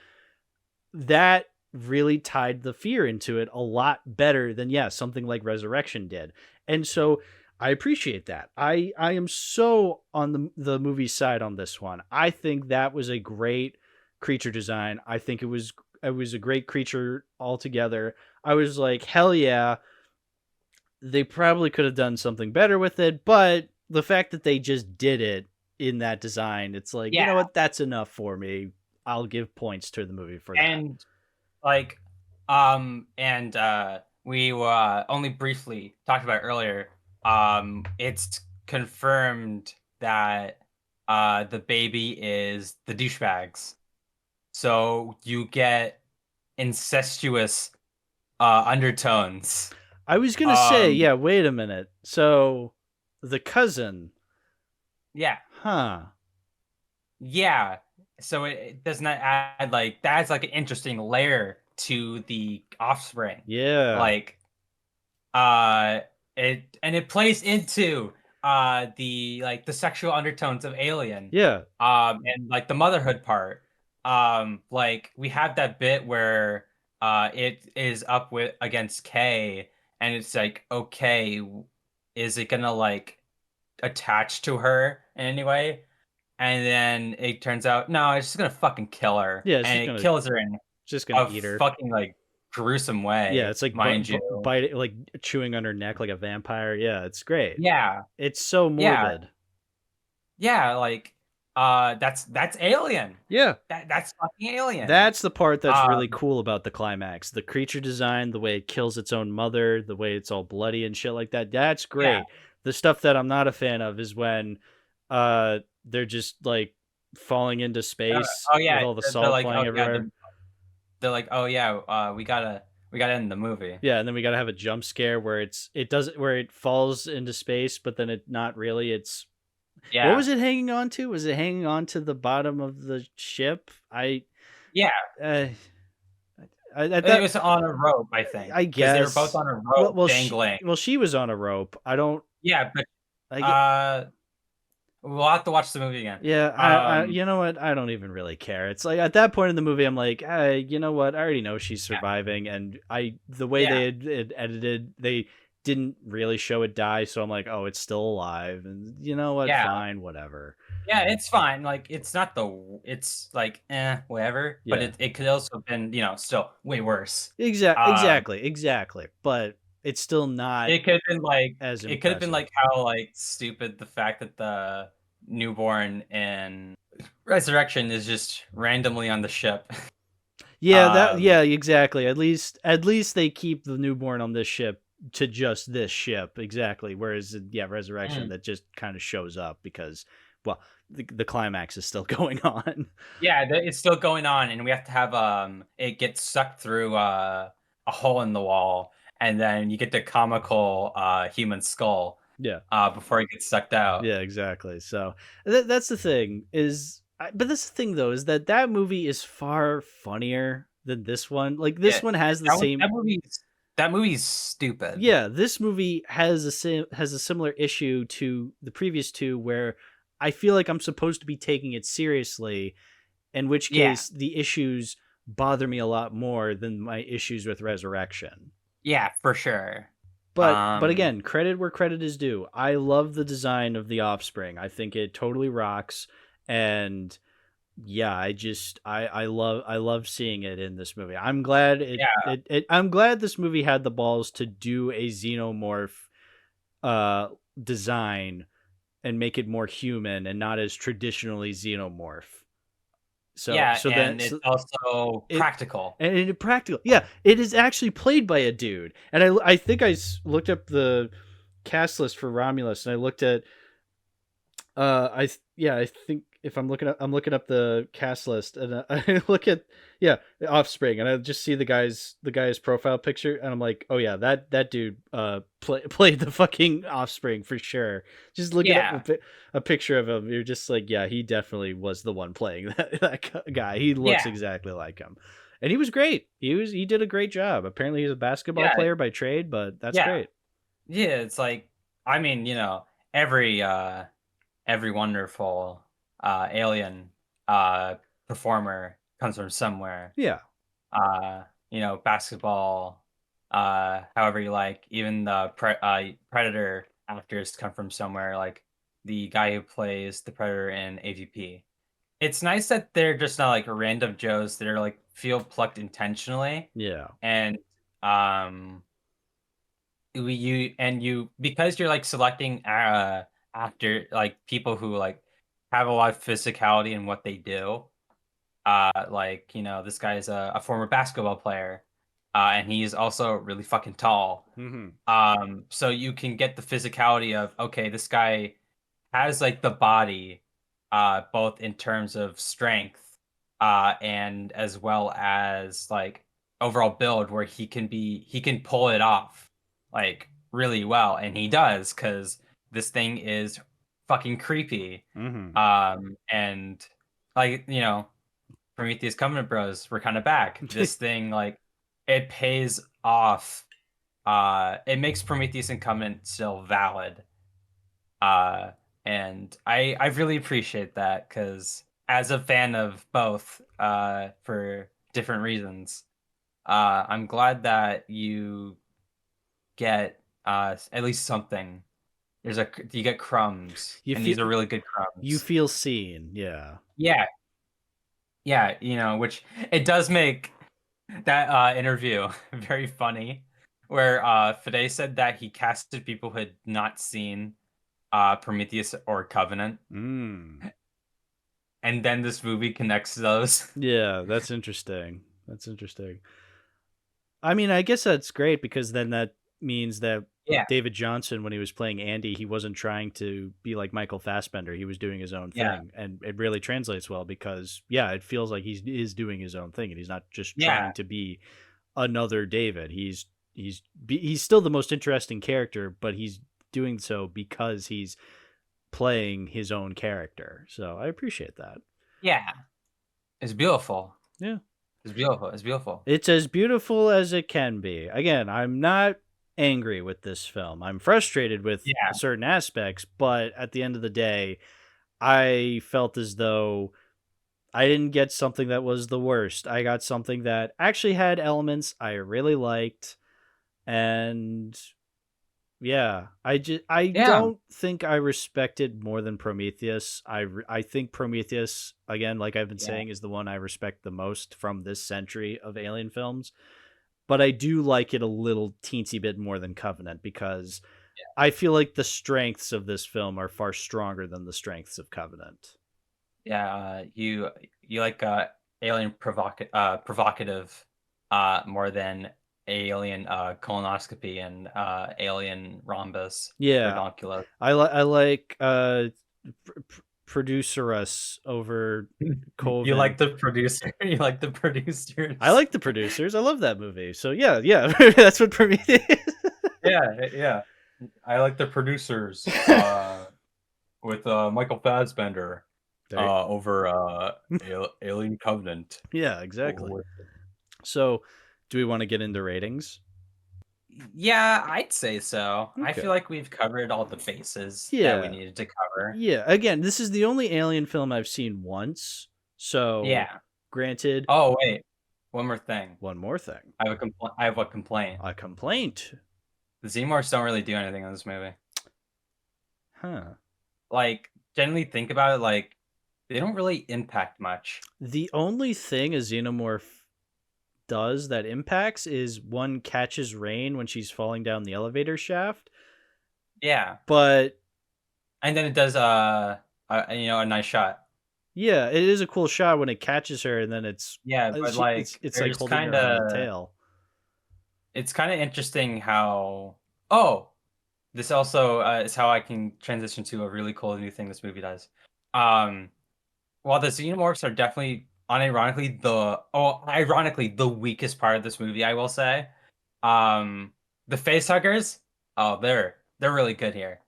that really tied the fear into it a lot better than something like Resurrection did. And so I appreciate that. I am so on the movie side on this one. I think that was a great creature design. I think it was a great creature altogether. I was like, hell yeah. They probably could have done something better with it, but the fact that they just did it in that design, it's like, you know what, that's enough for me. I'll give points to the movie for that. And we only briefly talked about it earlier. It's confirmed that the baby is the douchebags, so you get incestuous undertones. I was gonna say, wait a minute. So the cousin, so it does not add that's an interesting layer to the offspring. It plays into the sexual undertones of Alien. And the motherhood part. We have that bit where it is up against K, and it's like, okay, is it gonna attach to her in any way? And then it turns out, no, it's just gonna fucking kill her. And it kills her in just gonna eat her fucking gruesome way. It's like bite it, like chewing on her neck like a vampire. It's great. It's so morbid. That's Alien. That's fucking Alien. That's the part that's really cool about the climax. The creature design, the way it kills its own mother, the way it's all bloody and shit like that. That's great. The stuff that I'm not a fan of is when they're just falling into space with all the salt flying everywhere. They're like, we gotta end the movie. And then we gotta have a jump scare where it falls into space, but then it not really. It's what was it hanging on to? Was it hanging on to the bottom of the ship? I thought it was on a rope, I think. I guess they were both on a rope, dangling. She was on a rope. I don't. But we'll have to watch the movie again. You know what? I don't even really care. It's like at that point in the movie, I'm like, you know what? I already know she's surviving, and the way they had edited, they didn't really show it die, so I'm like, oh, it's still alive, and you know what? Fine, whatever. It's fine. It's not it's whatever. But it could also have been, still way worse. Exactly. But it's still not. It could have been as it could have been how stupid the fact that the newborn in Resurrection is just randomly on the ship. Exactly. At least they keep the newborn on this ship to just this ship, exactly. Whereas Resurrection, that just kind of shows up because, well, the climax is still going on. It's still going on, and we have to have it get sucked through a hole in the wall. And then you get the comical human skull. Before it gets sucked out. Exactly. So that's the thing but that's the thing though, is that movie is far funnier than this one. This one has the same. That movie's stupid. This movie has a similar issue to the previous two, where I feel like I'm supposed to be taking it seriously, in which case the issues bother me a lot more than my issues with Resurrection. For sure. But again, credit where credit is due. I love the design of the Offspring. I think it totally rocks, and yeah, I love seeing it in this movie. I'm glad I'm glad this movie had the balls to do a xenomorph design and make it more human and not as traditionally xenomorph. It's also practical. And practical. Yeah, it is actually played by a dude. And I think I looked up the cast list for Romulus, and I looked at I think if I'm looking up the cast list, and I look at Offspring, and I just see the guy's profile picture, and I'm like, oh yeah, that dude played the fucking Offspring for sure. Just looking at a picture of him, you're just like, yeah, he definitely was the one playing that guy. He looks exactly like him, and he was great. He did a great job. Apparently, he's a basketball player by trade, but that's great. Yeah, it's like, I mean, every wonderful alien performer comes from somewhere. Yeah. Basketball, however you like. Even the Predator actors come from somewhere, like the guy who plays the Predator in AVP. It's nice that they're just not like random Joes that are like feel plucked intentionally. Yeah. And because you're like selecting actor, like people who like have a lot of physicality in what they do. This guy is a former basketball player, and he's also really fucking tall. Mm-hmm. So you can get the physicality of, okay, this guy has like the body, both in terms of strength, and as well as like overall build, where he can pull it off like really well, and he does, because this thing is fucking creepy. Mm-hmm. And like, Prometheus Covenant Bros, we're kind of back. This thing, like, it pays off. It makes Prometheus and Covenant still valid. And I really appreciate that, because as a fan of both, for different reasons, I'm glad that you get at least something. You get crumbs, these are really good crumbs. You feel seen, yeah. Yeah, which it does make that interview very funny, where Fede said that he casted people who had not seen Prometheus or Covenant. And then this movie connects those. Yeah, that's interesting. I mean, I guess that's great, because then that means that David Johnson, when he was playing Andy, he wasn't trying to be like Michael Fassbender. He was doing his own thing, and it really translates well, because it feels like he is doing his own thing, and he's not just trying to be another David. He's still the most interesting character, but he's doing so because he's playing his own character. So I appreciate that. Yeah, it's beautiful. Yeah, it's beautiful. It's as beautiful as it can be. Again, I'm not angry with this film. I'm frustrated with certain aspects, but at the end of the day, I felt as though I didn't get something that was the worst. I got something that actually had elements I really liked, and I don't think I respect it more than Prometheus. I think Prometheus, again, like I've been saying, is the one I respect the most from this century of alien films. But I do like it a little teensy bit more than Covenant, because I feel like the strengths of this film are far stronger than the strengths of Covenant. Yeah, you like alien provocative more than alien colonoscopy and alien rhombus. Pedunculus. I like Producerus over Coven. You like the producer. You like the producers. I like the producers. I love that movie. So yeah, that's what Prometheus is. Yeah. I like the producers with Michael Fassbender over Alien Covenant. Yeah, exactly. So, do we want to get into ratings? Yeah, I'd say so. Okay. I feel like we've covered all the bases that we needed to cover. Yeah, again, this is the only Alien film I've seen once. So, granted. Oh, wait. One more thing. I have a complaint. A complaint? the Xenomorphs don't really do anything in this movie. Huh. Like, generally think about it, like, they don't really impact much. The only thing a xenomorph does that impacts is one catches Rain when she's falling down the elevator shaft. Yeah. But And then it does a nice shot. yeah, it is a cool shot when it catches her, and then it's but like it's like holding her on the tail. It's kind of interesting how this also is how I can transition to a really cool new thing this movie does. While the Xenomorphs are definitely ironically the weakest part of this movie, I will say, the facehuggers, they're really good here.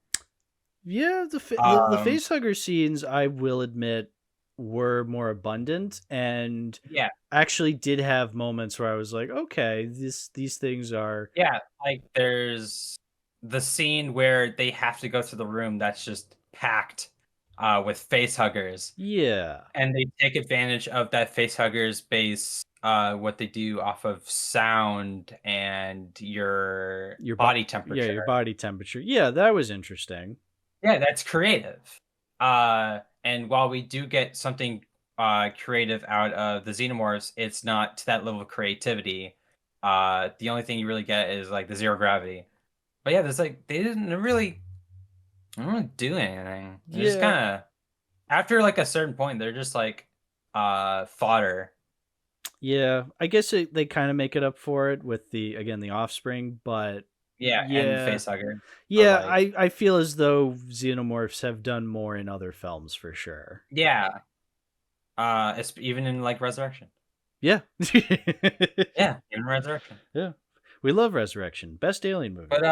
Yeah, the facehugger scenes, I will admit, were more abundant, and actually did have moments where I was like, okay, these things are like there's the scene where they have to go to the room that's just packed with facehuggers. Yeah, and they take advantage of that facehuggers base what they do off of sound and your body temperature. Yeah, your body temperature. Yeah, that was interesting. Yeah, that's creative. And while we do get something creative out of the Xenomorphs, it's not to that level of creativity. The only thing you really get is like the zero gravity. But yeah, there's like they didn't really do anything. They're just kind of after like a certain point, they're just like fodder. Yeah, I guess they kind of make it up for it with the Offspring, but and facehugger. Yeah, like, I feel as though Xenomorphs have done more in other films for sure. Yeah. Even in like Resurrection. Yeah. Yeah, even Resurrection. Yeah. We love Resurrection. Best alien movie. But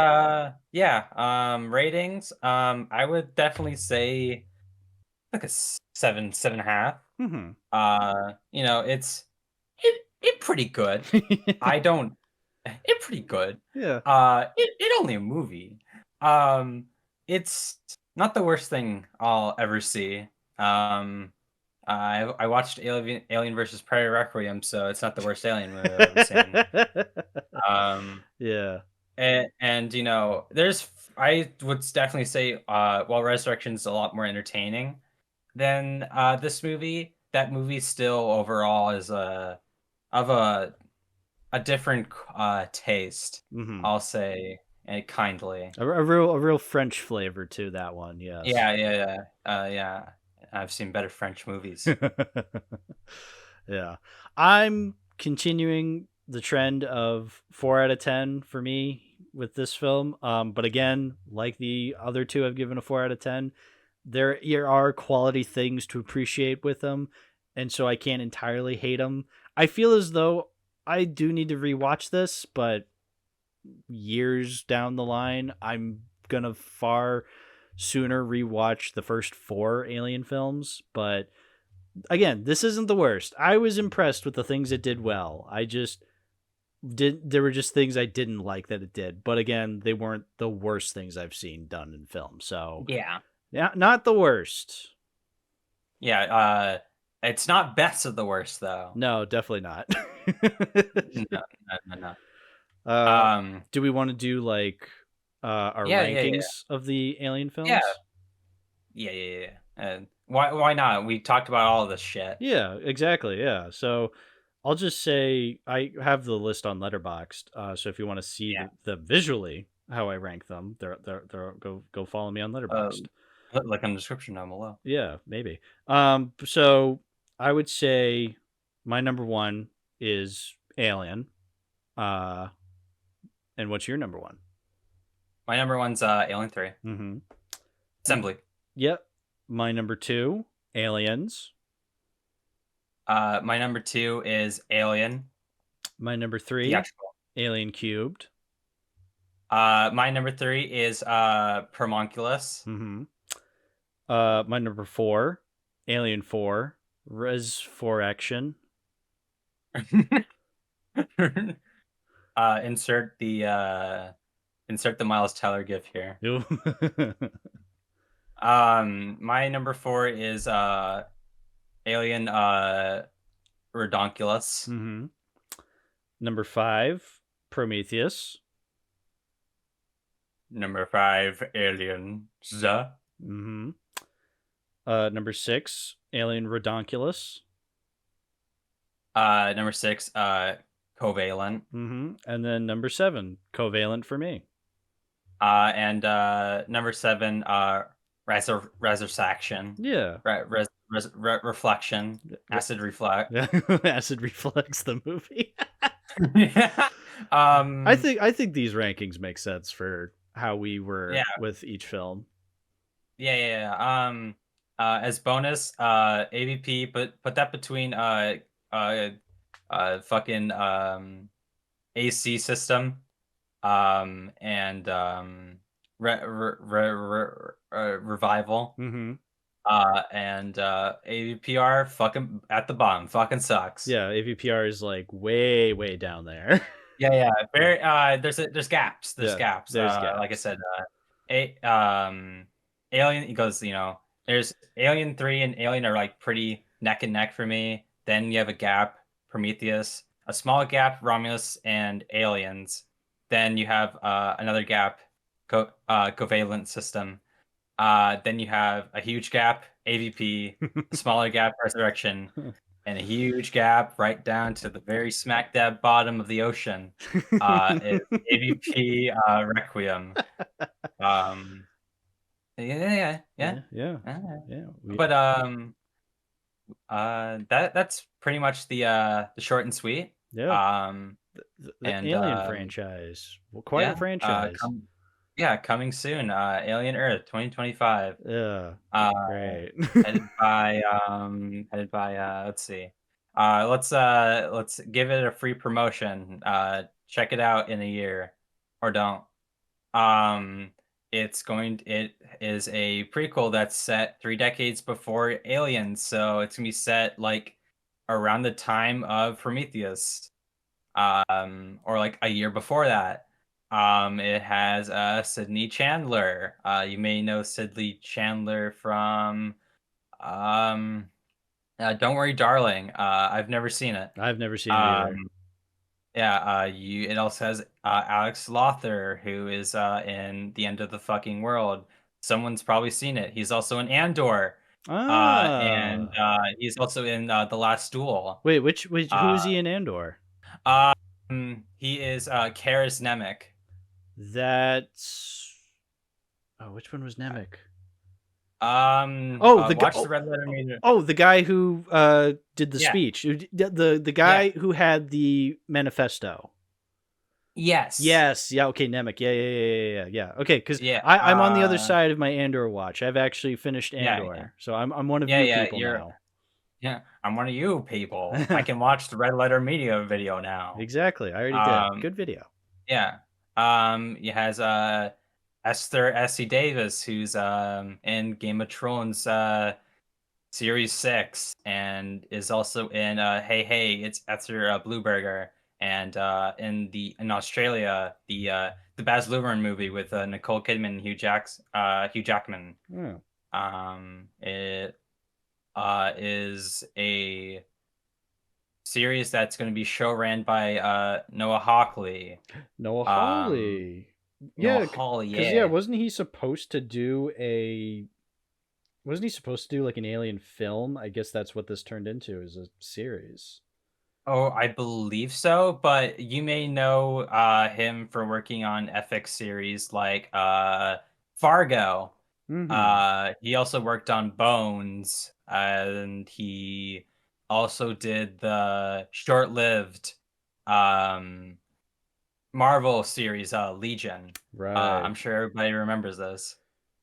ratings. I would definitely say like a 7.5. Mm-hmm. It's pretty good. It's pretty good. Yeah. It only a movie. It's not the worst thing I'll ever see. I watched Alien versus Predator Requiem, so it's not the worst alien movie I've ever seen. Yeah. And I would definitely say while Resurrection's a lot more entertaining than this movie, that movie still overall is of a different taste. Mm-hmm. I'll say kindly. A real French flavor to that one. Yes. Yeah. I've seen better French movies. Yeah. I'm continuing the trend of 4 out of 10 for me with this film. But again, like the other two I've given a 4 out of 10, there are quality things to appreciate with them, and so I can't entirely hate them. I feel as though I do need to rewatch this, but years down the line, I'm gonna far sooner rewatch the first 4 Alien films. But again, this isn't the worst. I was impressed with the things it did well. There were just things I didn't like that it did, but again, they weren't the worst things I've seen done in film. So yeah, not the worst. Yeah, it's not best of the worst though. No, definitely not. No. Do we want to do like our rankings of the Alien films? Yeah. And why not? We talked about all of this shit. Yeah, exactly. Yeah. So I'll just say I have the list on Letterboxd. So if you want to see the visually how I rank them, go follow me on Letterboxd. Like in the description down below. Yeah, maybe. So I would say my number 1 is Alien. And what's your number 1? My number 1's Alien 3. Mm-hmm. Assembly. Yep. My number 2, Aliens. My number 2 is Alien. My number 3, Theatrical. Alien Cubed. My number 3 is Promonculus. Mm-hmm. My number 4, Alien 4, Res 4 Action. Insert the Miles Teller gif here. My number 4 is Alien Redonkulus. Mm-hmm. Number 5, Prometheus. Number 5, Aliens. Mm-hmm. Number 6, Alien Redonkulus. Number 6, Covalent. Mm-hmm. And then number 7, Covalent for me. And number 7, Resurrection. Yeah. Reflection. Acid Reflect. Acid Reflex, the movie. Yeah. I think these rankings make sense for how we were with each film. Yeah. As bonus, AVP, put that between fucking AC System, and Revival. Mm-hmm. And AVPR fucking at the bottom, fucking sucks. Yeah, AVPR is like way down there. Yeah. Very there's gaps. There's gaps. There's gaps. Like I said, Alien, because there's Alien 3 and Alien are like pretty neck and neck for me. Then you have a gap, Prometheus, a small gap, Romulus and Aliens. Then you have another gap, Covalent System. Then you have a huge gap, AVP, a smaller gap, Resurrection, and a huge gap right down to the very smack dab bottom of the ocean. Is AVP Requiem. Yeah. But that's pretty much the short and sweet. Yeah. The Alien franchise. Well, quite a franchise. Coming soon. Alien Earth 2025. Yeah. Great. headed by let's see. Let's give it a free promotion. Check it out in a year or don't. It is a prequel that's set 3 decades before Aliens, so it's gonna be set like around the time of Prometheus, or like a year before that. It has Sydney Chandler. You may know Sydney Chandler from Don't Worry, Darling. I've never seen it. I've never seen it either. It also has Alex Lothar, who is in The End of the Fucking World. Someone's probably seen it. He's also in Andor. And he's also in The Last Duel. Wait, who is he in Andor? He is Karis Nemec. That's which one was Nemec? Watch the Red Letter Media. Oh, the guy who did the speech. The guy who had the manifesto. Yes. Yeah. Okay, Nemec. Yeah. Okay, because I'm on the other side of my Andor watch. I've actually finished Andor, so I'm one of you people now. Yeah, I'm one of you people. I can watch the Red Letter Media video now. Exactly. I already did. Good video. Yeah. It has Esther Essie Davis, who's in Game of Thrones Series 6, and is also in Hey, it's Esther Blueberger, and in Australia the Baz Luhrmann movie with Nicole Kidman and Hugh Jackman. It is a series that's going to be show ran by Noah Hawley. Noah Hawley. Wasn't he supposed to do like an Alien film? I guess that's what this turned into, is a series. Oh, I believe so, but you may know him for working on FX series like Fargo. Mm-hmm. He also worked on Bones, and he also did the short-lived Marvel series Legion. Right. I'm sure everybody remembers this.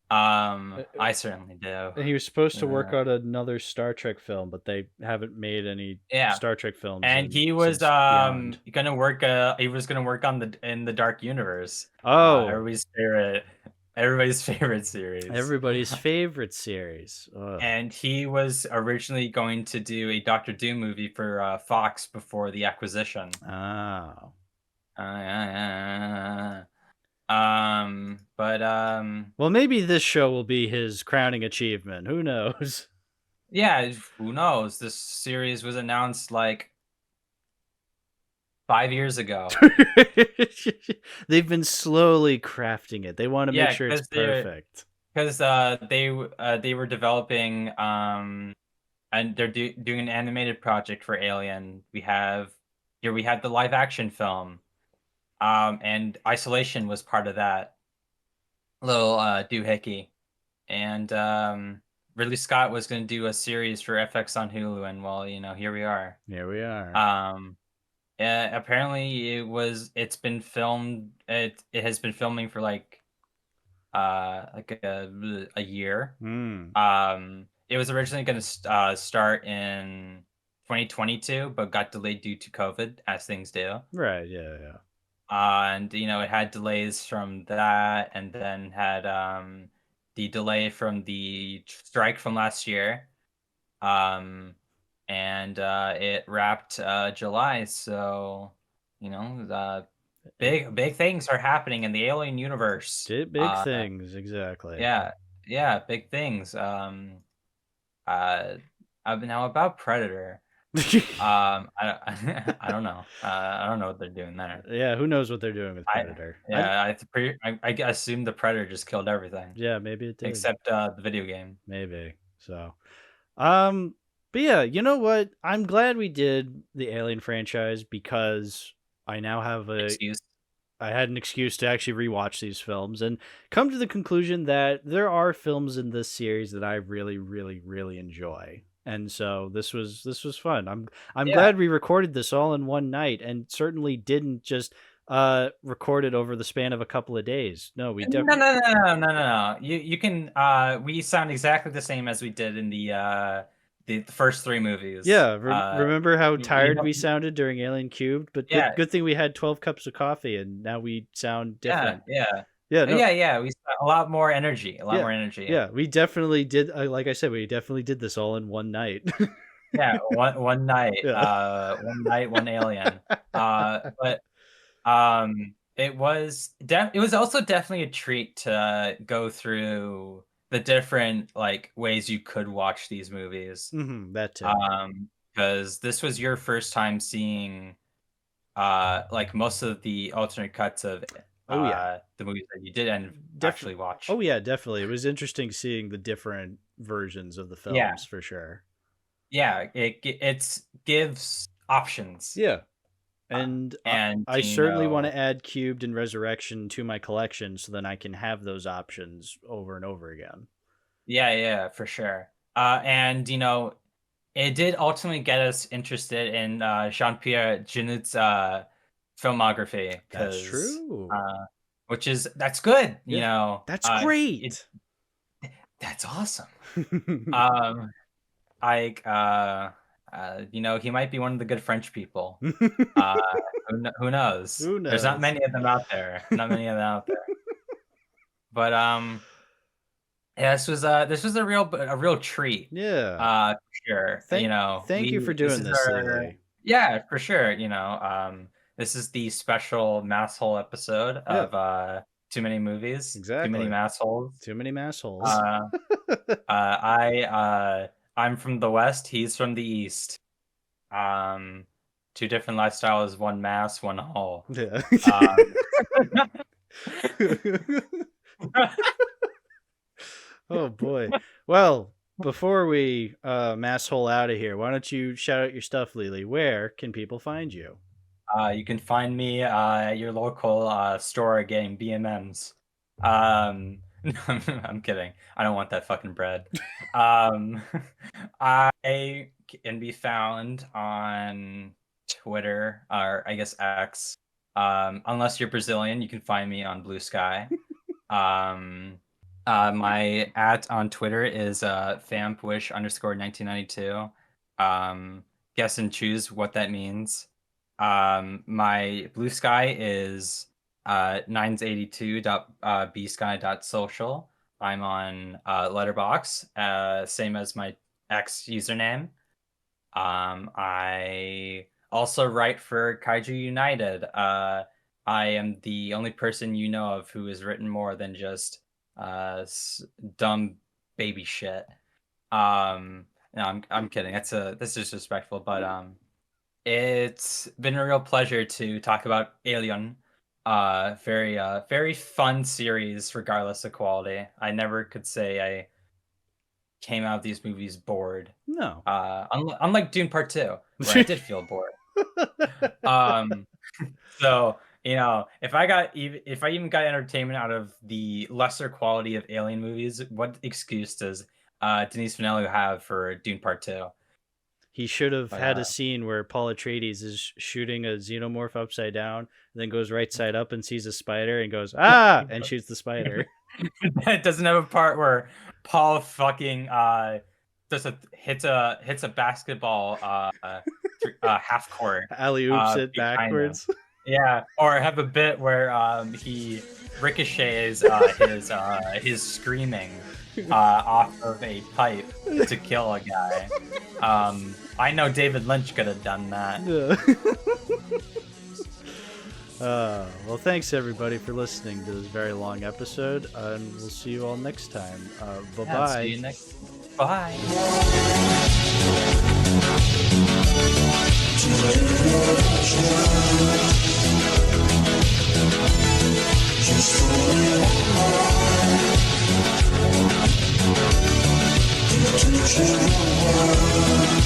I certainly do. And he was supposed to work on another Star Trek film, but they haven't made any Star Trek films. And he was gonna work on in the Dark Universe. Oh, everybody's favorite series. Everybody's favorite series. Ugh. And he was originally going to do a Doctor Doom movie for Fox before the acquisition. Oh. Well, maybe this show will be his crowning achievement. Who knows? Yeah, who knows? This series was announced like 5 years ago. They've been slowly crafting it. They want to make Yeah, sure it's perfect. because they were developing and they're doing an animated project for Alien. We have the live action film, and Isolation was part of that little doohickey, and Ridley Scott was going to do a series for FX on Hulu, and well, here we are. Here we are. Yeah, apparently it's been filmed. It has been filming for like a year. It was originally going to start in 2022, but got delayed due to COVID, as things do. Right. Yeah. Yeah. And it had delays from that, and then had the delay from the strike from last year. And it wrapped July, so big things are happening in the Alien universe. Big things, exactly. Yeah, big things. Now about Predator. I don't know. I don't know what they're doing there. Yeah, who knows what they're doing with Predator? I assume the Predator just killed everything. Yeah, maybe it did. Except the video game. Maybe. So, but yeah, you know what? I'm glad we did the Alien franchise because I now have I had an excuse to actually rewatch these films and come to the conclusion that there are films in this series that I really, really, really enjoy. And so this was fun. I'm glad we recorded this all in one night, and certainly didn't just record it over the span of a couple of days. No, we definitely no. You can we sound exactly the same as we did in the first 3 movies. Yeah, remember how tired we sounded during Alien Cubed? But good thing we had 12 cups of coffee, and now we sound different. Yeah. No. Yeah. We spent a lot more energy. More energy. Yeah, we definitely did. Like I said, we definitely did this all in one night. Yeah, one night. Yeah. One night, one Alien. But it was also definitely a treat to go through the different ways you could watch these movies. That too. Because this was your first time seeing most of the alternate cuts of the movies that you did and actually watch. Oh yeah, definitely. It was interesting seeing the different versions of the films for sure. Yeah, it gives options. Yeah. And I certainly want to add Cubed and Resurrection to my collection so then I can have those options over and over again. Yeah, for sure. And it did ultimately get us interested in Jean-Pierre Jeunet's filmography. That's true. That's good. That's great. That's awesome. He might be one of the good French people. Who knows? There's not many of them out there. But yeah, this was a real treat. Yeah. For sure. Thank you for doing this. Yeah, for sure. This is the special mass hole episode of Too Many Movies. Exactly. Too Many Mass Holes. Too Many Mass Holes. I'm from the West. He's from the East. 2 different lifestyles, 1 mass, 1 hole. Yeah. Oh boy. Well, before we mass hole out of here, why don't you shout out your stuff, Lili? Where can people find you? You can find me at your local store getting BMMs. I'm kidding. I don't want that fucking bread. I can be found on Twitter, or I guess X. Unless you're Brazilian, you can find me on Blue Sky. My @ on Twitter is fampwish_1992. Guess and choose what that means. My Blue Sky is 982.bsky.social. I'm on Letterboxd, same as my X username. I also write for Kaiju United. I am the only person you know of who has written more than just dumb baby shit. No, I'm kidding. That's disrespectful, but It's been a real pleasure to talk about Alien. Very fun series, regardless of quality. I never could say I came out of these movies bored. No. Unlike Dune Part 2, where I did feel bored. So, if I even got entertainment out of the lesser quality of Alien movies, what excuse does Denis Villeneuve have for Dune Part 2? He should have had a scene where Paul Atreides is shooting a xenomorph upside down, and then goes right side up and sees a spider and goes, ah, and shoots the spider. It doesn't have a part where Paul fucking hits a basketball half court. Alley-oops it backwards. Yeah, or have a bit where he ricochets his screaming off of a pipe to kill a guy. I know David Lynch could have done that. Well, thanks everybody for listening to this very long episode, and we'll see you all next time. Bye-bye. Yeah, see you next. Bye. Just